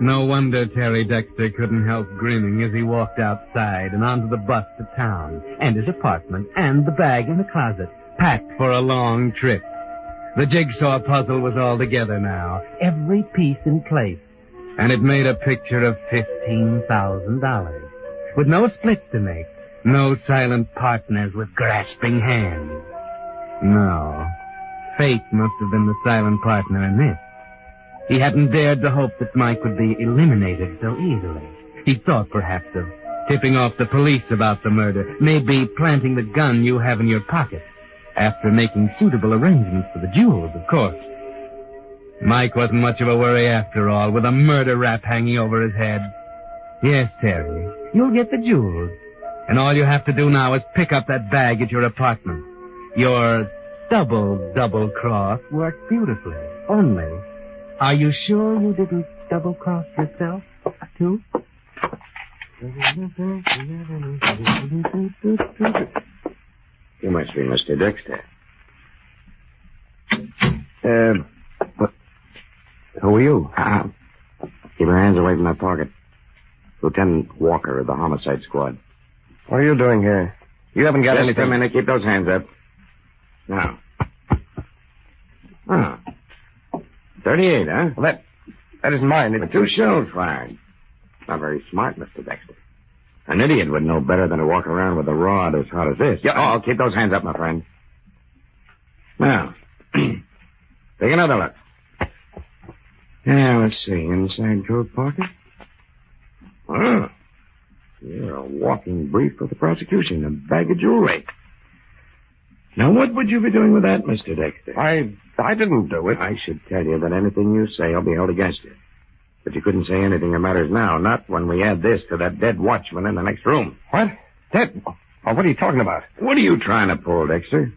No wonder Terry Dexter couldn't help grinning as he walked outside and onto the bus to town, and his apartment, and the bag in the closet, packed for a long trip. The jigsaw puzzle was all together now, every piece in place, and it made a picture of $15,000, with no splits to make, no silent partners with grasping hands. No, fate must have been the silent partner in this. He hadn't dared to hope that Mike would be eliminated so easily. He thought perhaps of tipping off the police about the murder, maybe planting the gun you have in your pocket, after making suitable arrangements for the jewels, of course. Mike wasn't much of a worry after all, with a murder rap hanging over his head. Yes, Terry, you'll get the jewels, and all you have to do now is pick up that bag at your apartment. Your double cross worked beautifully. Only, are you sure you didn't double-cross yourself, too? You must be Mr. Dexter. Who are you? Keep your hands away from that pocket. Lieutenant Walker of the Homicide Squad. What are you doing here? You haven't got anything. Just a minute. Keep those hands up. Now. 38, huh? Well, that isn't mine. It's 2 shells fired. Not very smart, Mr. Dexter. An idiot would know better than to walk around with a rod as hot as this. Yeah, keep those hands up, my friend. Now, take another look. Now, let's see. Inside coat pocket. Oh, you're a walking brief for the prosecution. A bag of jewelry. Now, what would you be doing with that, Mr. Dexter? I didn't do it. I should tell you that anything you say will be held against you. But you couldn't say anything that matters now, not when we add this to that dead watchman in the next room. What? Dead? Oh, what are you talking about? What are you trying to pull, Dexter?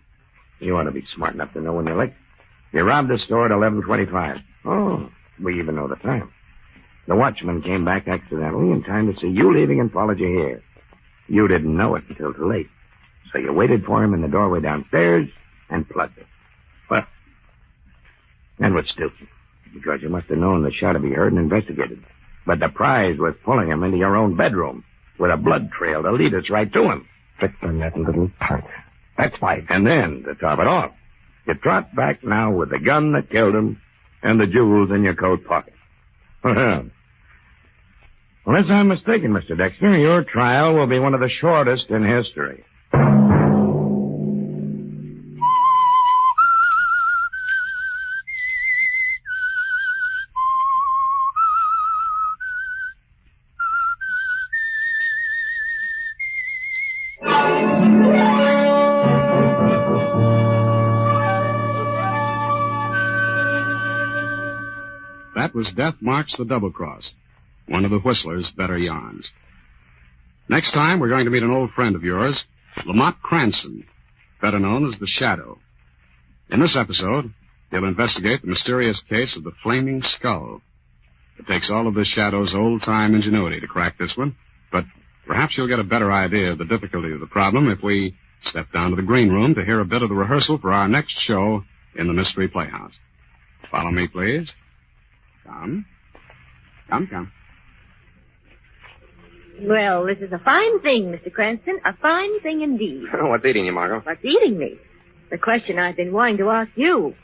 You ought to be smart enough to know when you're licked. You robbed the store at 11:25. Oh, we even know the time. The watchman came back accidentally in time to see you leaving and followed you here. You didn't know it until too late. So you waited for him in the doorway downstairs and plugged it. Well, that was stupid, because you must have known the shot would be heard and investigated. But the prize was pulling him into your own bedroom with a blood trail to lead us right to him. Victor, that little punk. That's why. And then, to top it off, you trot back now with the gun that killed him and the jewels in your coat pocket. Unless I'm mistaken, Mr. Dexter, your trial will be one of the shortest in history. That was Death March the Double Cross, one of the Whistler's better yarns. Next time, we're going to meet an old friend of yours, Lamont Cranston, better known as the Shadow. In this episode, he'll investigate the mysterious case of the Flaming Skull. It takes all of this Shadow's old-time ingenuity to crack this one, but perhaps you'll get a better idea of the difficulty of the problem if we step down to the green room to hear a bit of the rehearsal for our next show in the Mystery Playhouse. Follow me, please. Come. Come. Well, this is a fine thing, Mr. Cranston. A fine thing indeed. What's eating you, Margot? What's eating me? The question I've been wanting to ask you.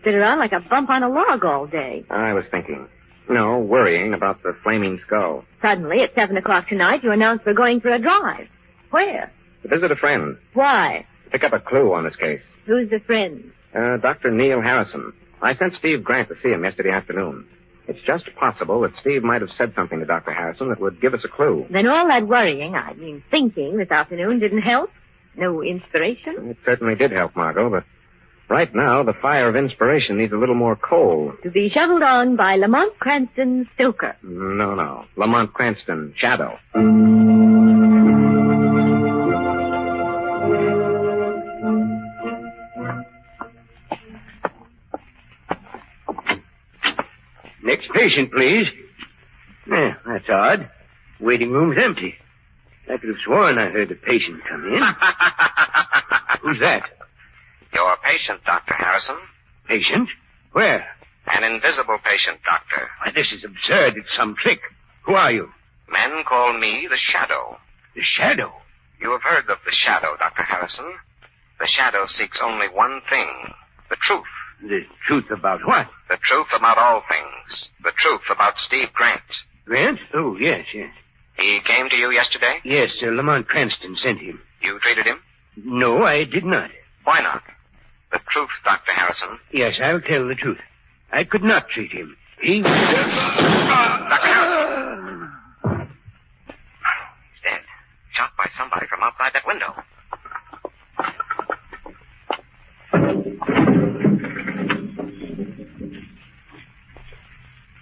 Sit around like a bump on a log all day. I was thinking. No, worrying about the flaming skull. Suddenly, at 7 o'clock tonight, you announce we're going for a drive. Where? To visit a friend. Why? Pick up a clue on this case. Who's the friend? Dr. Neil Harrison. I sent Steve Grant to see him yesterday afternoon. It's just possible that Steve might have said something to Dr. Harrison that would give us a clue. Then all that worrying, thinking this afternoon didn't help? No inspiration? It certainly did help, Margot, but right now the fire of inspiration needs a little more coal. To be shoveled on by Lamont Cranston Stoker. No. Lamont Cranston, Shadow. Next patient, please. That's odd. Waiting room's empty. I could have sworn I heard a patient come in. Who's that? Your patient, Dr. Harrison. Patient? Where? An invisible patient, Doctor. Why, this is absurd. It's some trick. Who are you? Men call me the Shadow. The Shadow? You have heard of the Shadow, Dr. Harrison. The Shadow seeks only one thing, the truth. The truth about what? The truth about all things. The truth about Steve Grant. Grant? Oh, yes. He came to you yesterday? Yes, Lamont Cranston sent him. You treated him? No, I did not. Why not? The truth, Dr. Harrison. Yes, I'll tell the truth. I could not treat him. He was... Dr. Harrison! He's dead. Shot by somebody from outside that window.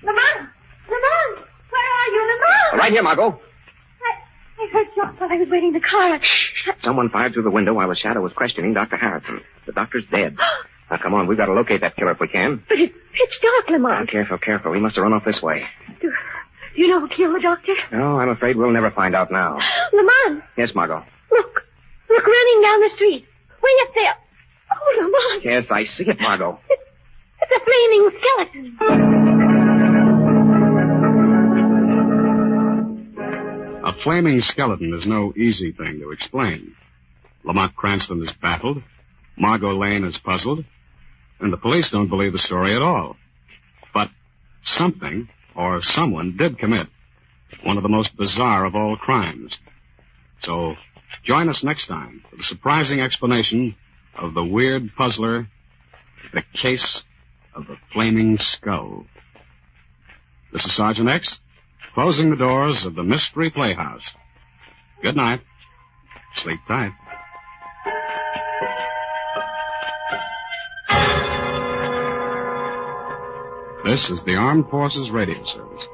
Lamont! Where are you, Lamont? Right here, Margot. I heard shots while I was waiting in the car. Someone fired through the window while the Shadow was questioning Dr. Harrison. The doctor's dead. Now, come on. We've got to locate that killer if we can. But it's pitch dark, Lamont. Careful. He must have run off this way. Do you know who killed the doctor? No, I'm afraid we'll never find out now. Lamont! Yes, Margot. Look, running down the street. Way up there. Oh, Lamont. Yes, I see it, Margot. It's a flaming skeleton. A flaming skeleton is no easy thing to explain. Lamont Cranston is baffled, Margot Lane is puzzled, and the police don't believe the story at all. But something or someone did commit one of the most bizarre of all crimes. So join us next time for the surprising explanation of the weird puzzler, the case of the flaming skull. This is Sergeant X, closing the doors of the Mystery Playhouse. Good night. Sleep tight. This is the Armed Forces Radio Service.